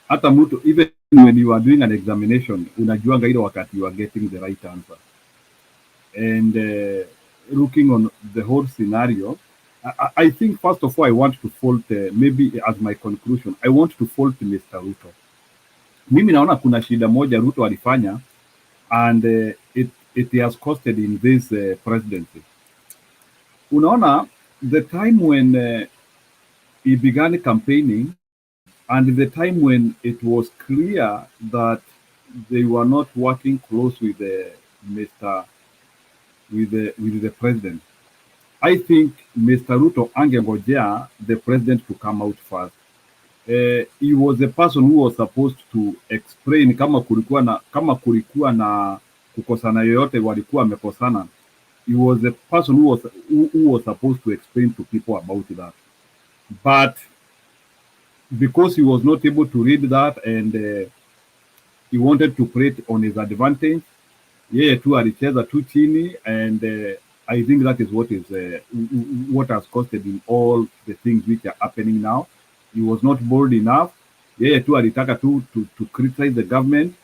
hata mtu even when you are doing an examination, unajuanga ile wakati you are getting the right answer. And looking on the whole scenario, I think first of all I want to fault maybe as my conclusion, I want to fault Mr. Ruto. Mimi naona kuna shida moja Ruto alifanya and it has costed in this presidency. Unaona, the time when he began campaigning and the time when it was clear that they were not working close with the president, I think Mr. Ruto angengojea the president to come out first. He was the person who was supposed to explain kama kulikuwa na kukosana yoyote walikuwa wamekosana. He was the person who was supposed to explain to people about that. But because he was not able to read that and he wanted to play it on his advantage, yeye tu alicheza tu chini, and I think that is what has costed him all the things which are happening now. He was not bold enough. Yeye tu alitaka to criticize the government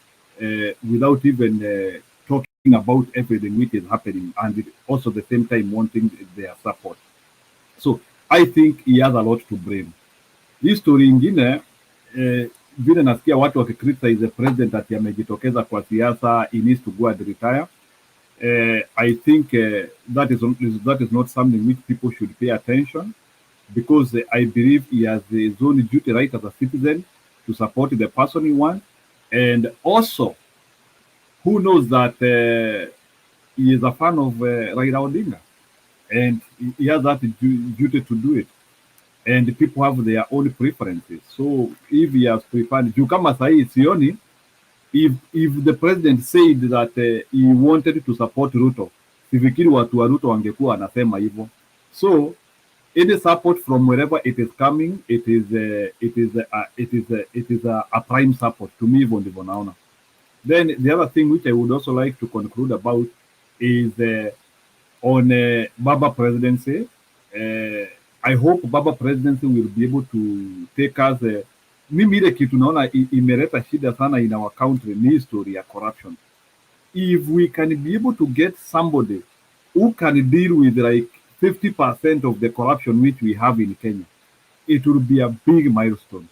without even talking about everything which is happening, and also the same time wanting their support. So I think he has a lot to blame. Hii story ingine vile nasikia watu wakicriticize the president ati amejitokeza kwa siasa, he needs to go and retire. I think that is not something which people should pay attention, because I believe he has his own duty right as a citizen to support the person he wants, and also who knows that he is a fan of Raila Odinga, and he has that duty to do it. And people have their own preferences. So if he has preferred, kama sahi sioni, if the president said that he wanted to support Ruto, sifikiri watu wa Ruto wangekuwa anasema hivyo. So any support from wherever it is coming, it is a prime support to me, hivyo ndivyo naona. Then the other thing which I would also like to conclude about is on Baba presidency. I hope Baba presidency will be able to take us. Mimi ile kitu naona imeleta shida sana in our country ni history ya corruption. If we can be able to get somebody who can deal with like 50% of the corruption which we have in Kenya, it will be a big milestone.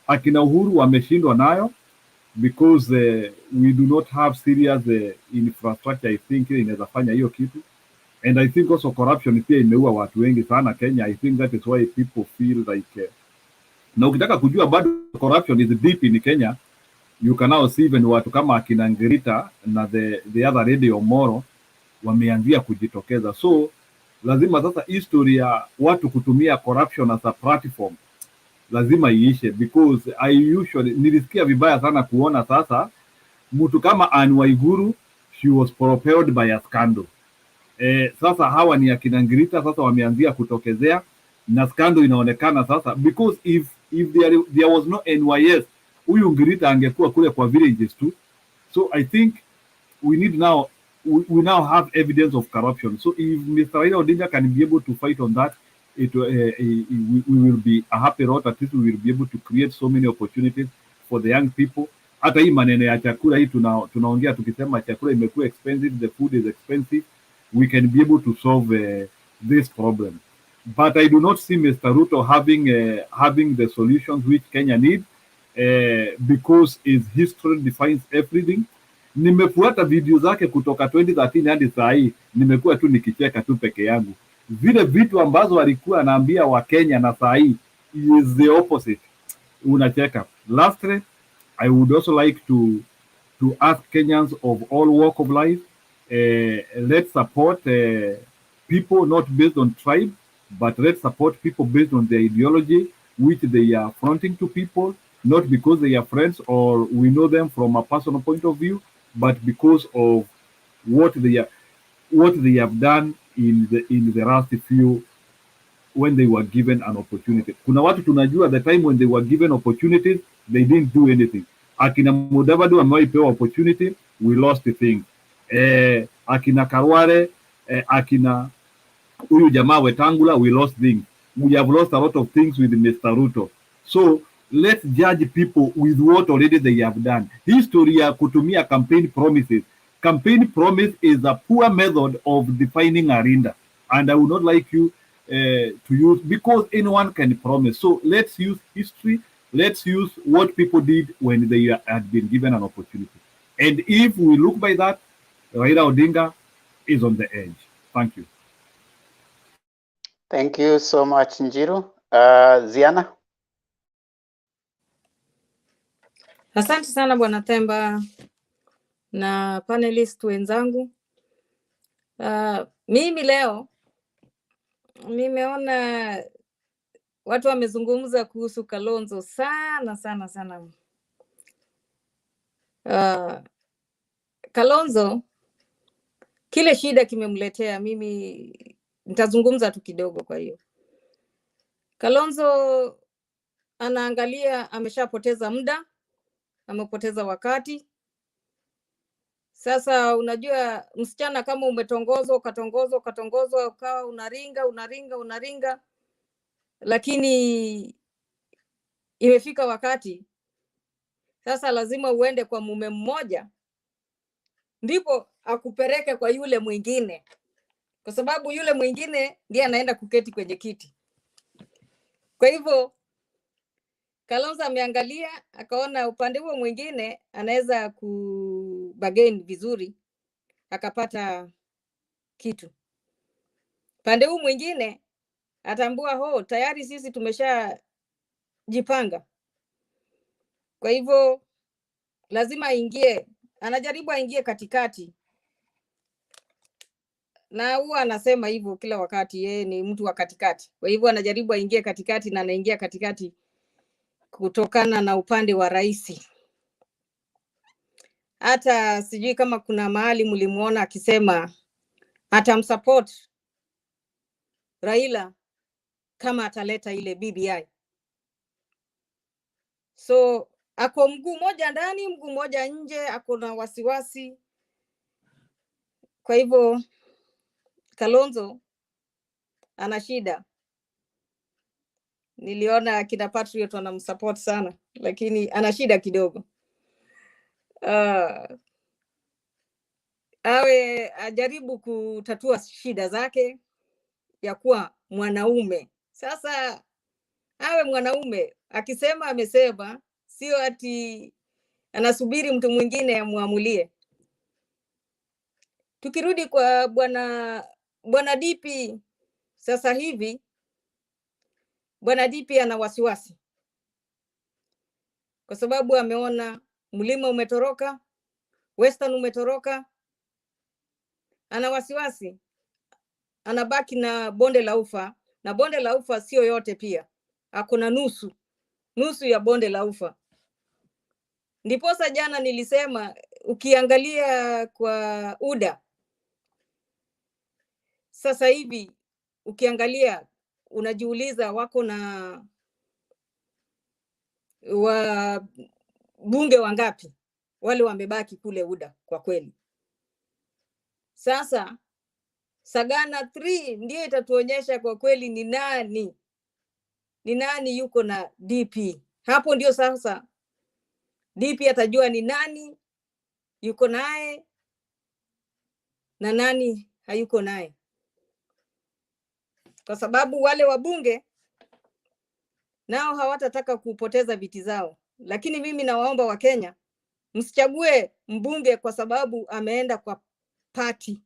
Akina Uhuru wameshindwa nayo because we do not have serious infrastructure. I think inaweza fanya hiyo kitu. And I think also corruption pia imeua watu wengi sana Kenya. I think that is why people feel like na ukitaka kujua bado corruption is deep in Kenya, you can now see even watu kama akina Ngirita na the other lady Omoro wameanzia kujitokeza. So lazima sasa history ya watu kutumia corruption as a platform lazima iishe, because nilisikia vibaya sana kuona sasa mtu kama Anne Waiguru, she was propelled by a scandal. Sasa hawa ni akina Ngirita sasa wameanzia kutokezea na scandal inaonekana sasa, because if there was no NYS, huyu Ngirita angekuwa kule kwa villages tu. So I think we need now we now have evidence of corruption. So if Mr. Raila Odinga can be able to fight on that, we will be a happy lot. At least we will be able to create so many opportunities for the young people. Hata hii maneno ya chakula hii tunaongea tukisema chakula imekuwa expensive, the food is expensive, we can be able to solve this problem. But I do not see Mr. Ruto having the solutions which Kenya need because his history defines everything. Nimefuata video zake kutoka 2013 hadi saa hii, nimekuwa tu nikicheka tu peke yangu. Vile vitu ambazo alikuwa anaambia wa Kenya na saa hii is the opposite. Unacheka. Lastly, I would also like to ask Kenyans of all walk of life, let's support people not based on tribe, but let's support people based on their ideology, which they are fronting to people, not because they are friends or we know them from a personal point of view, but because of what they have done in the last few when they were given an opportunity. Kuna watu tunajua the time when they were given opportunities, they didn't do anything. Akina Mudavadi wamewahi pewa opportunity, we lost the thing. Akina Karware, akina huyu jamaa Wetangula, we lost things. We have lost a lot of things with Mr. Ruto. So let's judge people with what already they have done. History ya kutumia campaign promises. Campaign promise is a poor method of defining a rinda. And I would not like you to use, because anyone can promise. So let's use history. Let's use what people did when they had been given an opportunity. And if we look by that, Raila Odinga is on the edge. Thank you. Thank you so much, Njiru. Ziana? Asante sana Bwana Temba na panelist wenzangu. Mimi leo nimeona watu wamezungumza kuhusu Kalonzo sana sana sana. Kalonzo kile shida kimemletea, mimi nitazungumza tu kidogo. Kwa hiyo Kalonzo anaangalia ameshapoteza muda, amepoteza wakati. Sasa unajua msichana kama umetongozwa ukawa unaringa, lakini imefika wakati sasa lazima uende kwa mume mmoja ndipo akupeleke kwa yule mwingine, kwa sababu yule mwingine ndiye anaenda kuketi kwenye kiti. Kwa hivyo Kalonzo ameangalia akaona upande huo mwingine anaweza kubagain vizuri akapata kitu. Pande huu mwingine atambua tayari sisi tumeshajipanga. Kwa hivyo lazima anajaribu aingie katikati. Na huwa anasema hivyo kila wakati, yeye ni mtu wa katikati. Kwa hivyo anajaribu aingie katikati na anaingia katikati kutokana na upande wa rais. Hata sijui kama kuna mahali mlimuona akisema atamsupport Raila kama ataleta ile BBI. So ako mguu moja ndani, mguu moja nje, ako na wasiwasi. Kwa hivyo Kalonzo ana shida. Niliona kina Patriot wanamsupport sana, lakini ana shida kidogo. Awe ajaribu kutatua shida zake ya kuwa mwanaume. Sasa awe mwanaume, akisema amesema, sio ati anasubiri mtu mwingine amuamulie. Tukirudi kwa bwana DP, sasa hivi bwana DP ana wasiwasi kwa sababu ameona mlima umetoroka, Western umetoroka, ana wasiwasi. Anabaki na bonde la ufa, na bonde la ufa sio yote pia. Hakuna nusu ya bonde la ufa. Ndiposa jana nilisema ukiangalia kwa UDA sasa hivi, ukiangalia unajiuliza wako na bunge wangapi wale wamebaki kule UDA. Kwa kweli Sasa Sagana 3 ndio itatuonyesha kwa kweli ni nani yuko na DP. Hapo ndio sasa DP atajua ni nani yuko naye na nani hayuko naye, kwa sababu wale wabunge nao hawatataka kupoteza viti zao. Lakini mimi nawaomba Wakenya, msichague mbunge kwa sababu ameenda kwa party.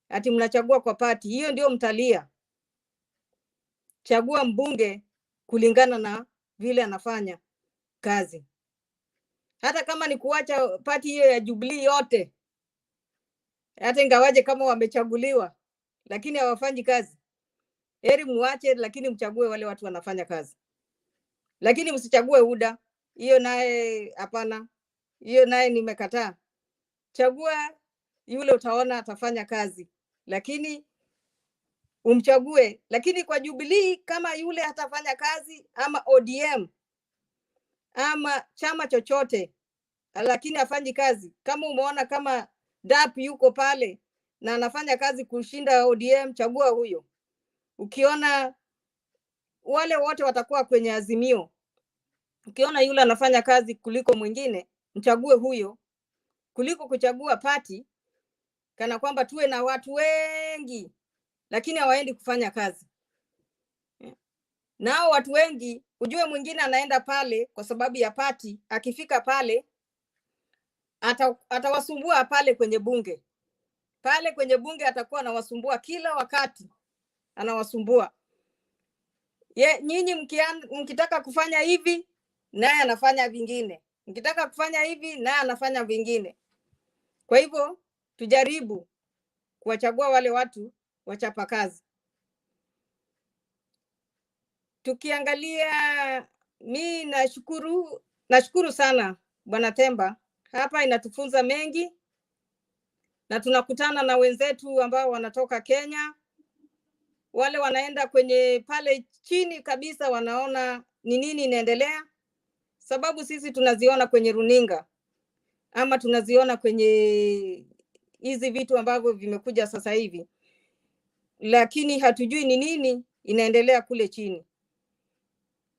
Ati mnachagua kwa party, hiyo ndio mtalia. Chagua mbunge kulingana na vile anafanya kazi. Hata kama ni kuacha party hiyo ya Jubilee yote, hata ingawaje kama wamechaguliwa lakini hawafanyi kazi, heri muache, lakini mchague wale watu wanafanya kazi. Lakini msichague UDA, hiyo naye hapana, hiyo naye nimekataa. Chagua yule utaona atafanya kazi, lakini umchague. Lakini kwa Jubilee kama yule hatafanya kazi, ama ODM ama chama chochote lakini hafanyi kazi, kama umeona kama DAP yuko pale na anafanya kazi kushinda ODM, chagua huyo. Ukiona wale wote watakuwa kwenye Azimio, ukiona yule anafanya kazi kuliko mwingine, mchague huyo, kuliko kuchagua party kana kwamba tuwe na watu wengi lakini hawaendi kufanya kazi. Nao watu wengi, ujue mwingine anaenda pale kwa sababu ya party, akifika pale atawasumbua pale kwenye bunge. Pale kwenye bunge atakuwa anawasumbua kila wakati, anawasumbua. Nyinyi mkitaka kufanya hivi, naye anafanya vingine. Mkitaka kufanya hivi, naye anafanya vingine. Kwa hivyo tujaribu kuwachagua wale watu wachapa kazi. Tukiangalia, mi nashukuru sana Bwana Temba, hapa inatufunza mengi, na tunakutana na wenzetu ambao wanatoka Kenya, wale wanaenda kwenye pale chini kabisa, wanaona ni nini inaendelea, sababu sisi tunaziona kwenye runinga ama tunaziona kwenye hizi vitu ambavyo vimekuja sasa hivi, lakini hatujui ni nini inaendelea kule chini.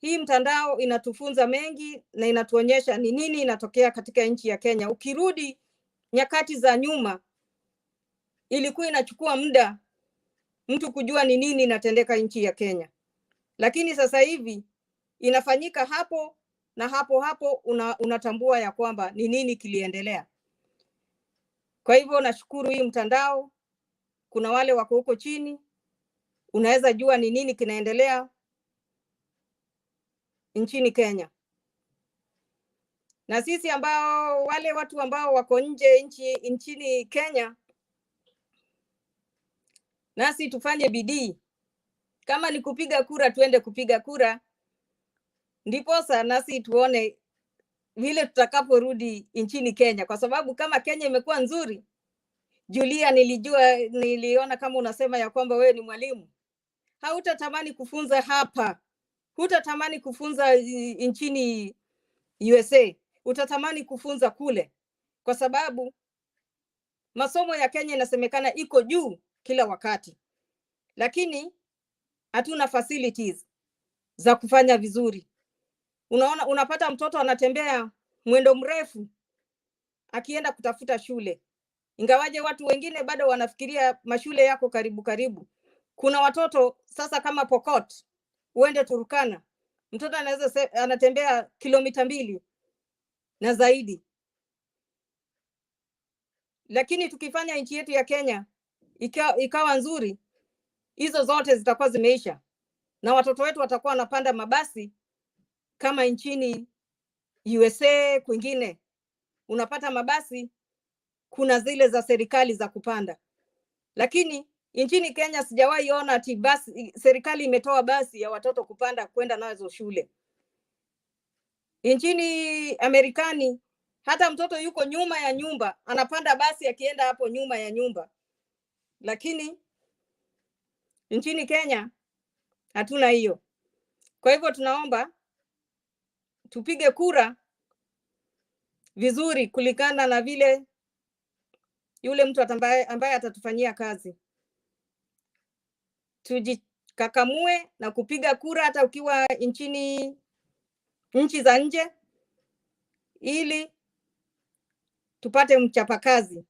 Hii mtandao inatufunza mengi na inatuonyesha ni nini inatokea katika nchi ya Kenya. Ukirudi nyakati za nyuma, ilikuwa inachukua muda mtu kujua ni nini inatendeka nchi ya Kenya, lakini sasa hivi inafanyika hapo na hapo unatambua ya kwamba ni nini kiliendelea. Kwa hivyo nashukuru hii mtandao, kuna wale wako huko chini, unaweza jua ni nini kinaendelea nchini Kenya. Na sisi ambao wale watu ambao wako nje nchini Kenya, nasi tufanye bidii. Kama ni kupiga kura, tuende kupiga kura, ndiposa nasi tuone vile tutakaporudi nchini Kenya. Kwa sababu kama Kenya imekuwa nzuri, Julia, niliona kama unasema ya kwamba wewe ni mwalimu, hautatamani kufunza hapa, hutatamani kufunza nchini USA, utatamani kufunza kule, kwa sababu masomo ya Kenya inasemekana iko juu kila wakati, lakini hatuna facilities za kufanya vizuri. Unaona, unapata mtoto anatembea mwendo mrefu akienda kutafuta shule, ingawaje watu wengine bado wanafikiria mashule yako karibu karibu. Kuna watoto sasa kama Pokot, uende Turkana, mtoto anatembea kilomita 2 na zaidi. Lakini tukifanya nchi yetu ya Kenya ikawa nzuri, hizo zote zitakuwa zimeisha, na watoto wetu watakuwa wanapanda mabasi kama nchini USA. Kwingine unapata mabasi, kuna zile za serikali za kupanda, lakini nchini Kenya sijawahi ona ati basi serikali imetoa basi ya watoto kupanda kwenda nazo shule. Nchini Amerikani hata mtoto yuko nyuma ya nyumba anapanda basi akienda hapo nyuma ya nyumba, lakini nchini Kenya hatuna hiyo. Kwa hivyo tunaomba tupige kura vizuri kulingana na vile yule mtu ambaye atatufanyia kazi. Tujikakamue na kupiga kura hata ukiwa nchi za nje, ili tupate mchapakazi.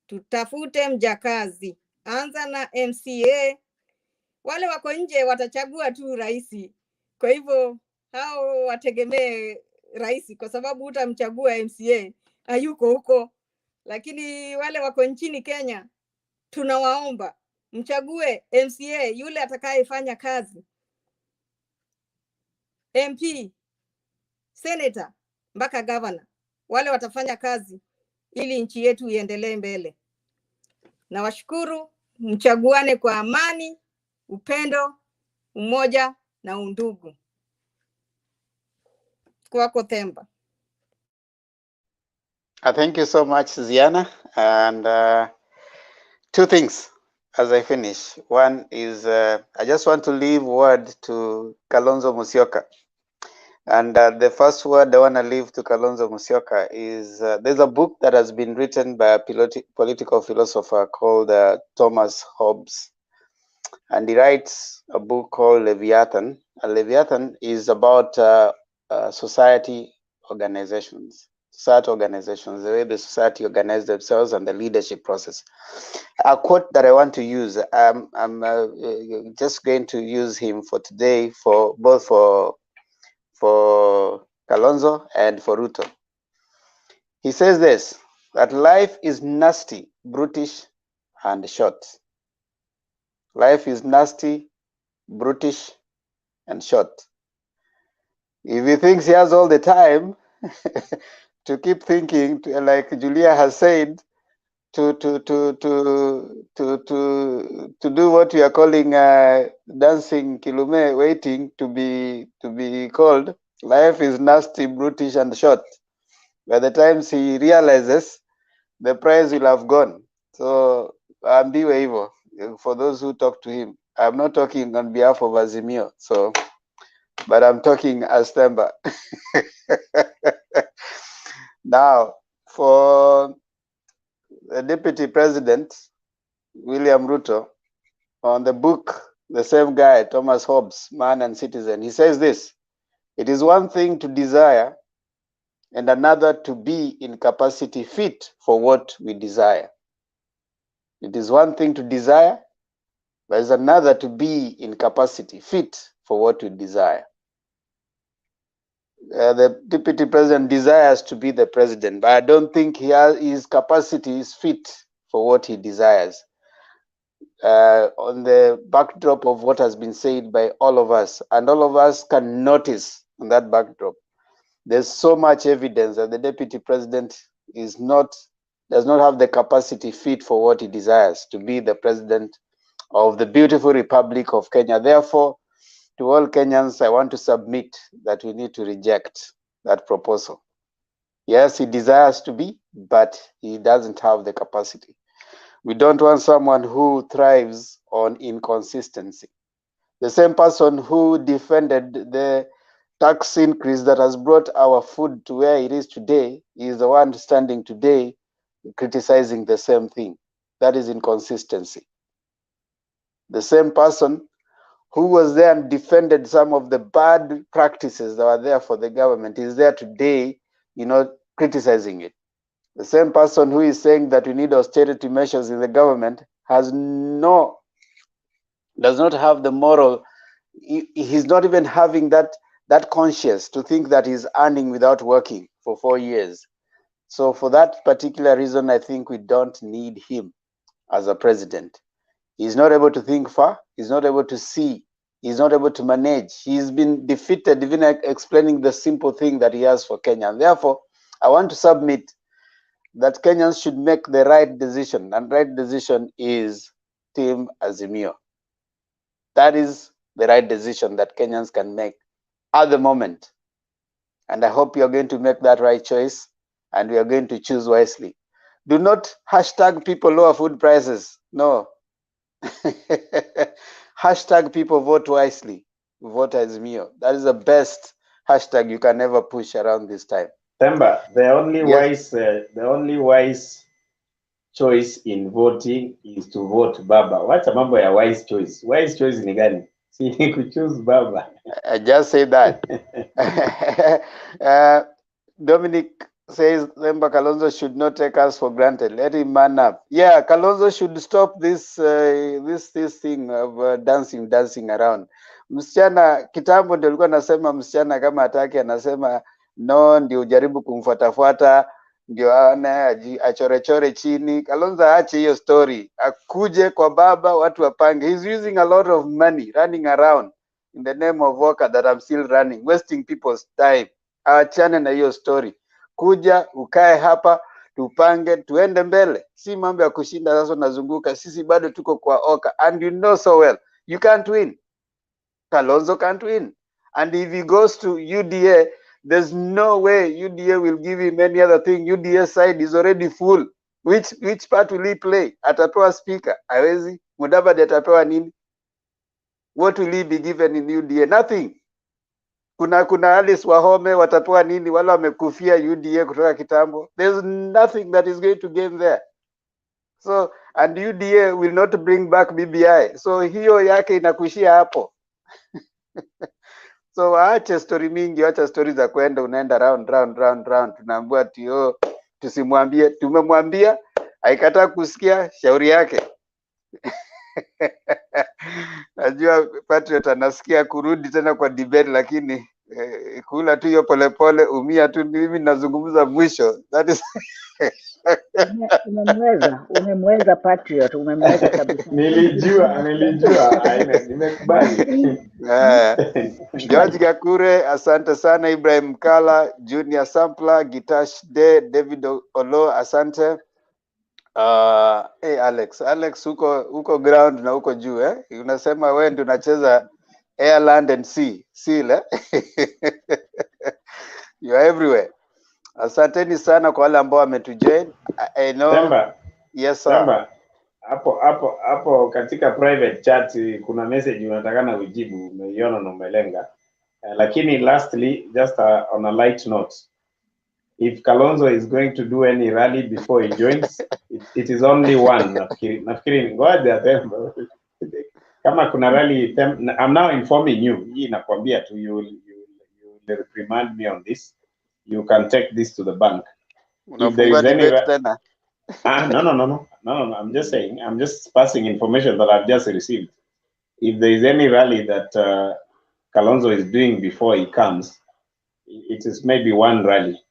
Tutafute mjakazi. Anza na MCA. Wale wako nje watachagua tu rais. Kwa hivyo hao wategemee rais, kwa sababu utamchagua MCA hayuko huko. Lakini wale wako nchini Kenya, tunawaomba mchague MCA yule atakayefanya kazi, MP, senator mpaka governor. Wale watafanya kazi ili nchi yetu iendelee mbele. Na washukuru, mchaguane kwa amani, upendo, umoja na undugu. Kwako Themba. Thank you so much, Ziana. And two things as I finish. One is I just want to leave word to Kalonzo Musyoka. And the first word I want to leave to Kalonzo Musyoka is there's a book that has been written by a political philosopher called Thomas Hobbes. And he writes a book called Leviathan. And Leviathan is about society organizations, the way the society organize themselves and the leadership process. A quote that I want to use, I'm just going to use him for today, for both for Kalonzo and for Ruto. He says this, that life is nasty, brutish, and short. Life is nasty, brutish, and short. If he thinks he has all the time to keep thinking, like Julia has said, to do what we are calling dancing kilume, waiting to be called, life is nasty, brutish, and short. By the time he realizes, the prize will have gone. So ambiwe hivyo for those who talk to him. I'm not talking on behalf of Azimio, so, but I'm talking as Themba. Now, for the Deputy President, William Ruto, on the book, the same guy, Thomas Hobbes, Man and Citizen, he says this, it is one thing to desire and another to be in capacity fit for what we desire. It is one thing to desire, but it's another to be in capacity fit for what we desire. The Deputy President desires to be the president, but I don't think his capacity is fit for what he desires. On the backdrop of what has been said by all of us, and all of us can notice on that backdrop, there's so much evidence that the Deputy President does not have the capacity fit for what he desires, to be the president of the beautiful Republic of Kenya. Therefore, to all Kenyans, I want to submit that we need to reject that proposal. Yes, he desires to be, but he doesn't have the capacity. We don't want someone who thrives on inconsistency. The same person who defended the tax increase that has brought our food to where it is today is the one standing today criticizing the same thing. That is inconsistency. The same person who was there and defended some of the bad practices that were there for the government is there today, criticizing it. The same person who is saying that we need austerity measures in the government does not have the moral, he's not even having that conscience to think that he's earning without working for 4 years. So for that particular reason, I think we don't need him as a president. He's not able to think far. He's not able to see. He's not able to manage. He's been defeated even explaining the simple thing that he has for Kenya. And therefore, I want to submit that Kenyans should make the right decision. And right decision is Team Azimio. That is the right decision that Kenyans can make at the moment. And I hope you're going to make that right choice and we are going to choose wisely. Do not hashtag people lower food prices. No. Hashtag people vote wisely. Vote Azimio. That is the best hashtag you can ever push around this time. Themba, the only Yes. wise choice in voting is to vote Baba. Wacha mambo ya wise choice. Wise choice ni gani? Si ni kuchoose Baba. I just say that. Dominic says Lemba Kalonzo should not take us for granted. Let him man up. Yeah, Kalonzo should stop this this thing of dancing around. Msichana kitambo ndio alikuwa anasema msichana kama hataki anasema no, ndio ujaribu kumfuatafuata ndio achorechore chini. Kalonzo aache hiyo story, akuje kwa baba, watu wapange. He's using a lot of money running around in the name of worker that I'm still running, wasting people's time. Achane na hiyo story. Kuja ukae hapa tupange tuende mbele, si mambo ya kushinda sasa unazunguka. Sisi bado tuko kwa oka, and you know so well you can't win. Kalonzo can't win, and if he goes to UDA, there's no way UDA will give him any other thing. UDA side is already full. Which part will he play? Atapewa speaker? Hawezi. Mudavadi atapewa nini? What will he be given in UDA? Nothing. Kuna Alice Wahome watapewa nini? Wala wamekufia UDA kutoka kitambo. There's nothing that is going to gain there. So, and UDA will not bring back BBI. So hiyo yake inakuishia hapo. So waache story mingi, acha story za kwenda unaenda round. Tunaambiwa tio tusimwambie, tumemwambia haikataa kusikia, shauri yake. Najua Patriot anasikia kurudi tena kwa debate, lakini kula tu hiyo polepole, umia tu. Mimi nazungumza mwisho. That is umemweza Patriot, umemweza kabisa. Nilijua, nimekubali. George Gakure, asante sana. Ibrahim Kala, Junior Sampler, Gitash De, David Olo, asante. Hey Alex uko ground na uko juu unasema wewe ndio unacheza air, land and sea you are everywhere. Asanteni sana kwa wale ambao wametujoin. I know. Remember, yes sir. Remember, hapo katika private chat kuna message unatakana ujibu, umeiona na umelenga. Lakini lastly, just on a light note, if Kalonzo is going to do any rally before he joins, it is only one. Nafikiri ngoja tembo. Kama kuna rally, I'm now informing you. Hii nakwambia tu, you will reprimand me on this. You can take this to the bank. If there is any no. I'm just saying. I'm just passing information that I've just received. If there is any rally that Kalonzo is doing before he comes, it is maybe one rally.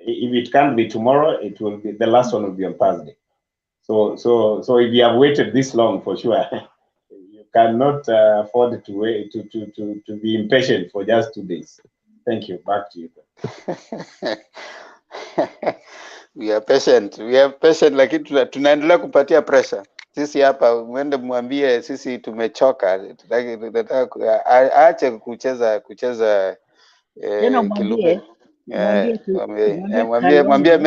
If it can't be tomorrow, it will be the last one will be on Thursday. So if you have waited this long, for sure, you cannot afford to wait to be impatient for just 2 days. Thank you. Back to you. We are patient, lakini tunaendelea kupatia pressure. Sisi hapa mwende mwambie sisi tumechoka. Aache kucheza Mwambie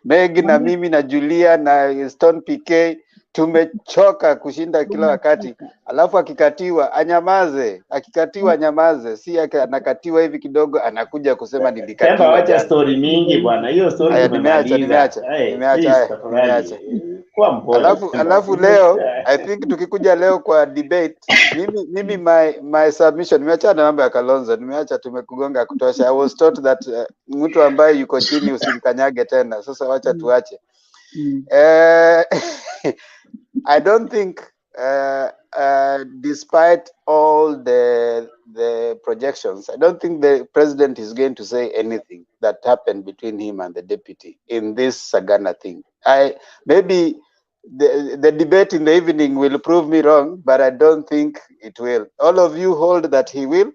Meg na mimi na Julia na Stone PK tumechoka kushinda kila wakati. Alafu akikatiwa anyamaze, anyamaze, si anakatiwa hivi kidogo anakuja kusema nilikatiwa. Temba, wacha story mingi bwana, hiyo story nimeacha. Kwa mpole. Alafu leo I think tukikuja leo kwa debate, mimi my submission, nimeacha na mambo ya Kalonzo, nimeacha, tumekugonga kutosha. I was taught that mtu ambaye yuko chini usimkanyage tena. Sasa wacha tuache. I don't think despite all the projections, I don't think the president is going to say anything that happened between him and the deputy in this Sagana thing. Maybe the debate in the evening will prove me wrong, but I don't think it will. All of you hold that he will.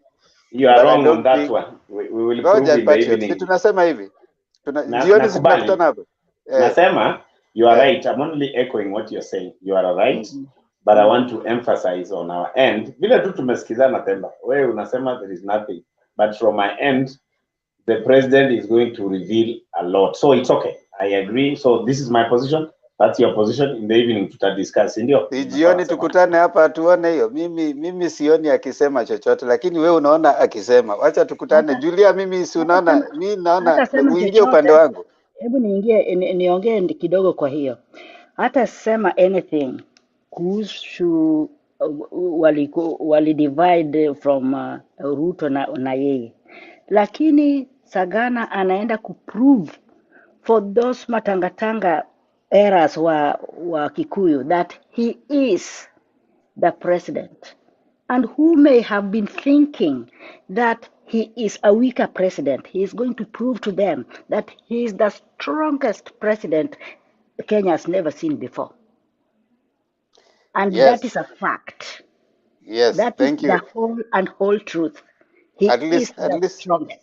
You are wrong on that one. We will prove in the evening. Tunasema hivi. Jioni tunakutana hapo. Nasema you are right. I'm only echoing what you're saying. You are right. But I want to emphasize on our end. Vile tu tumesikizana Temba. Wewe unasema there is nothing. But from my end, the president is going to reveal a lot. So it's okay. I agree. So this is my position. That's your position. In the evening tutadiscuss. Ndio. Jioni tukutane hapa tuone hiyo. Mimi sioni akisema chochote, lakini wewe unaona akisema. Wacha tukutane. Julia, mimi si unaona, mimi naona uingie upande wangu. Hebu niongee kidogo kwa hiyo. hata sema anything kuhusu wali divide from Ruto na yeye, lakini Sagana anaenda kuprove for those matangatanga eras wa Kikuyu that he is the president, and who may have been thinking that he is a weaker president. He is going to prove to them that he is the strongest president Kenya has never seen before. And that is Yes, a fact. yes, That is thank the you. whole truth. He At is least, the strongest.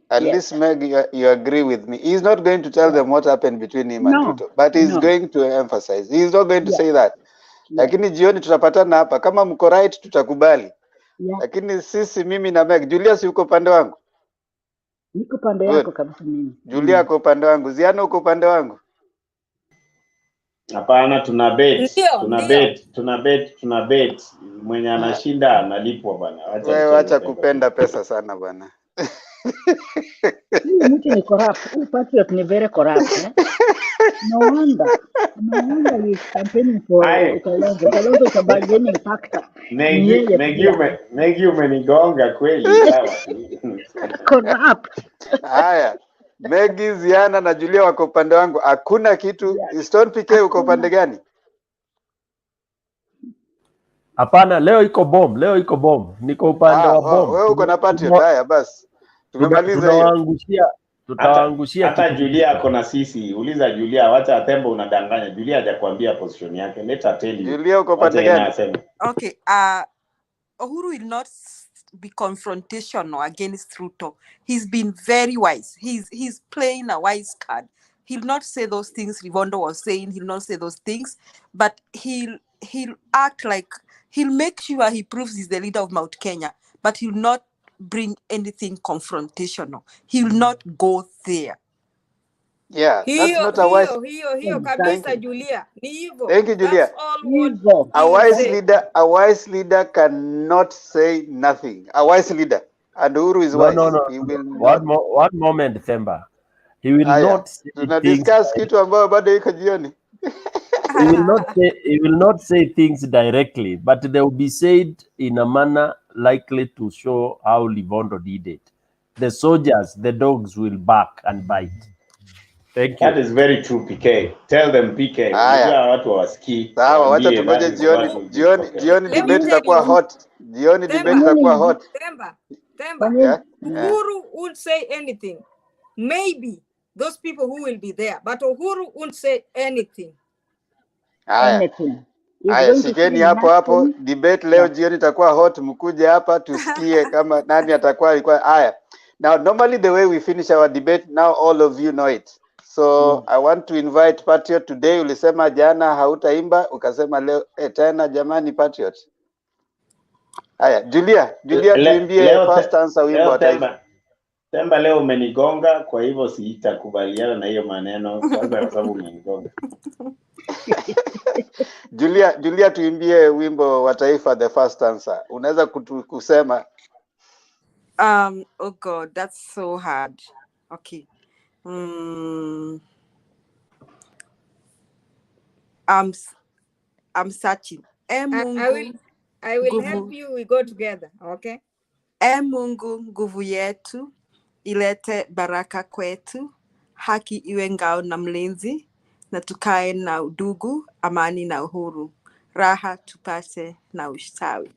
at Yes. least, Meg, you agree with me. He's not going to tell Yes. them what happened between him and No. Ruto, but he's No. going to emphasize. He's not going to Yes. say that. Yes. Lakini jioni tutapatana hapa, kama mko right tutakubali. Yeah. Lakini sisi, mimi na Meg, Julius yuko upande wangu. Niko pande Good. yako kabisa mimi. Julia uko upande wangu. Ziano uko upande wangu. Hapana, tuna Ndio. bet. Mwenye anashinda analipwa bwana. Acha Wewe mchezo wacha tena. kupenda pesa sana bwana. Huyu mtu ni corrupt. Huyu patriot ni very corrupt. No wonder he is campaigning for Ai, Kalonzo. Kalonzo is a bargaining factor. Ni yeye pia. Megi umenigonga kweli, sawa tu. Corrupt. Haya. Megi, Ziana na Julia wako upande wangu. Hakuna kitu. Yes. Stone PK uko upande gani? Hapana, leo iko bomb. Niko upande wa bomb. Wewe uko na patriot. Haya basi. Tumemaliza hiyo. Tutawaangushia Hata Julia ako na sisi. Uliza Julia, wacha Atembo unadanganya. Julia hajakwambia position yake. Let her tell you. Julia uko upande gani? Okay, Uhuru will not be confrontational against Ruto. He's been very wise. He's playing a wise card. He'll not say those things Rivondo was saying. He'll not say those things, but he'll act like he'll make sure he proves he's the leader of Mount Kenya, but he'll not bring anything confrontational. He'll not go there. Yeah, that's not a wise. Hiyo kabisa Julia. Ni hivyo. Thank you, Julia. That's all what A wise leader cannot say nothing. A wise leader. And Uhuru is wise. No. He will One moment, Themba. He will not say tuna things. discuss kitu ambayo bado iko jioni. He will not say things directly, but they will be said in a manner likely to show how Livondo did it. The soldiers, the dogs will bark and bite. Thank you. That is very true, PK. Tell them, PK. Unajua watu hawasikii. Sawa, wacha tungoje jioni debate itakuwa hot. Jioni debate itakuwa hot. Temba. Yeah? Uhuru won't say anything. Maybe those people who will be there, but Uhuru won't say anything. Haya, shikeni hapo. Debate leo jioni itakuwa hot, mkuje hapa tusikie kama nani alikuwa. Haya. Now, normally the way we finish our debate, now all of you know it. So I want to invite Patriot today. Ulisema jana hautaimba, ukasema leo tena jamani Patriot. Haya, Julia tuimbie first answer wimbo wa taifa. Temba leo umenigonga, kwa hivyo sitakubaliana na hiyo maneno kwanza kwa sababu umenigonga. Julia tuimbie wimbo wa taifa the first answer. Unaweza kusema oh God, that's so hard. Okay. I'm searching. I will help you. We go together. Okay. Mungu, nguvu yetu, ilete baraka kwetu, haki iwe ngao na mlinzi, na tukae na udugu, amani na uhuru, raha tupate na ustawi.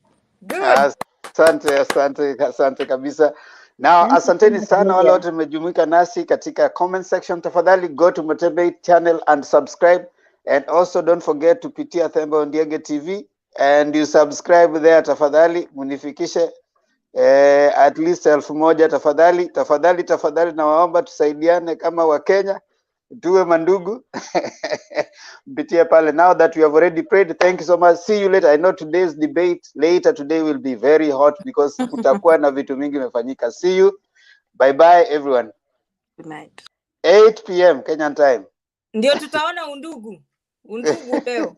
Asante kabisa. Now, asanteni sana wale wote mmejumuika nasi katika comment section. Tafadhali go to Motebei channel and subscribe, and also don't forget to pitia Themba Ondiege TV and you subscribe there. Tafadhali munifikishe at least 1,000 tafadhali, na waomba tusaidiane kama wa Kenya, tuwe mandugu. Mpitie pale. Now that we have already prayed, thank you so much. See you later. I know today's debate later today will be very hot because kutakuwa na vitu mingi imefanyika. See you. Bye bye everyone. Good night. 8 p.m. Kenyan time. Ndio tutaona undugu leo.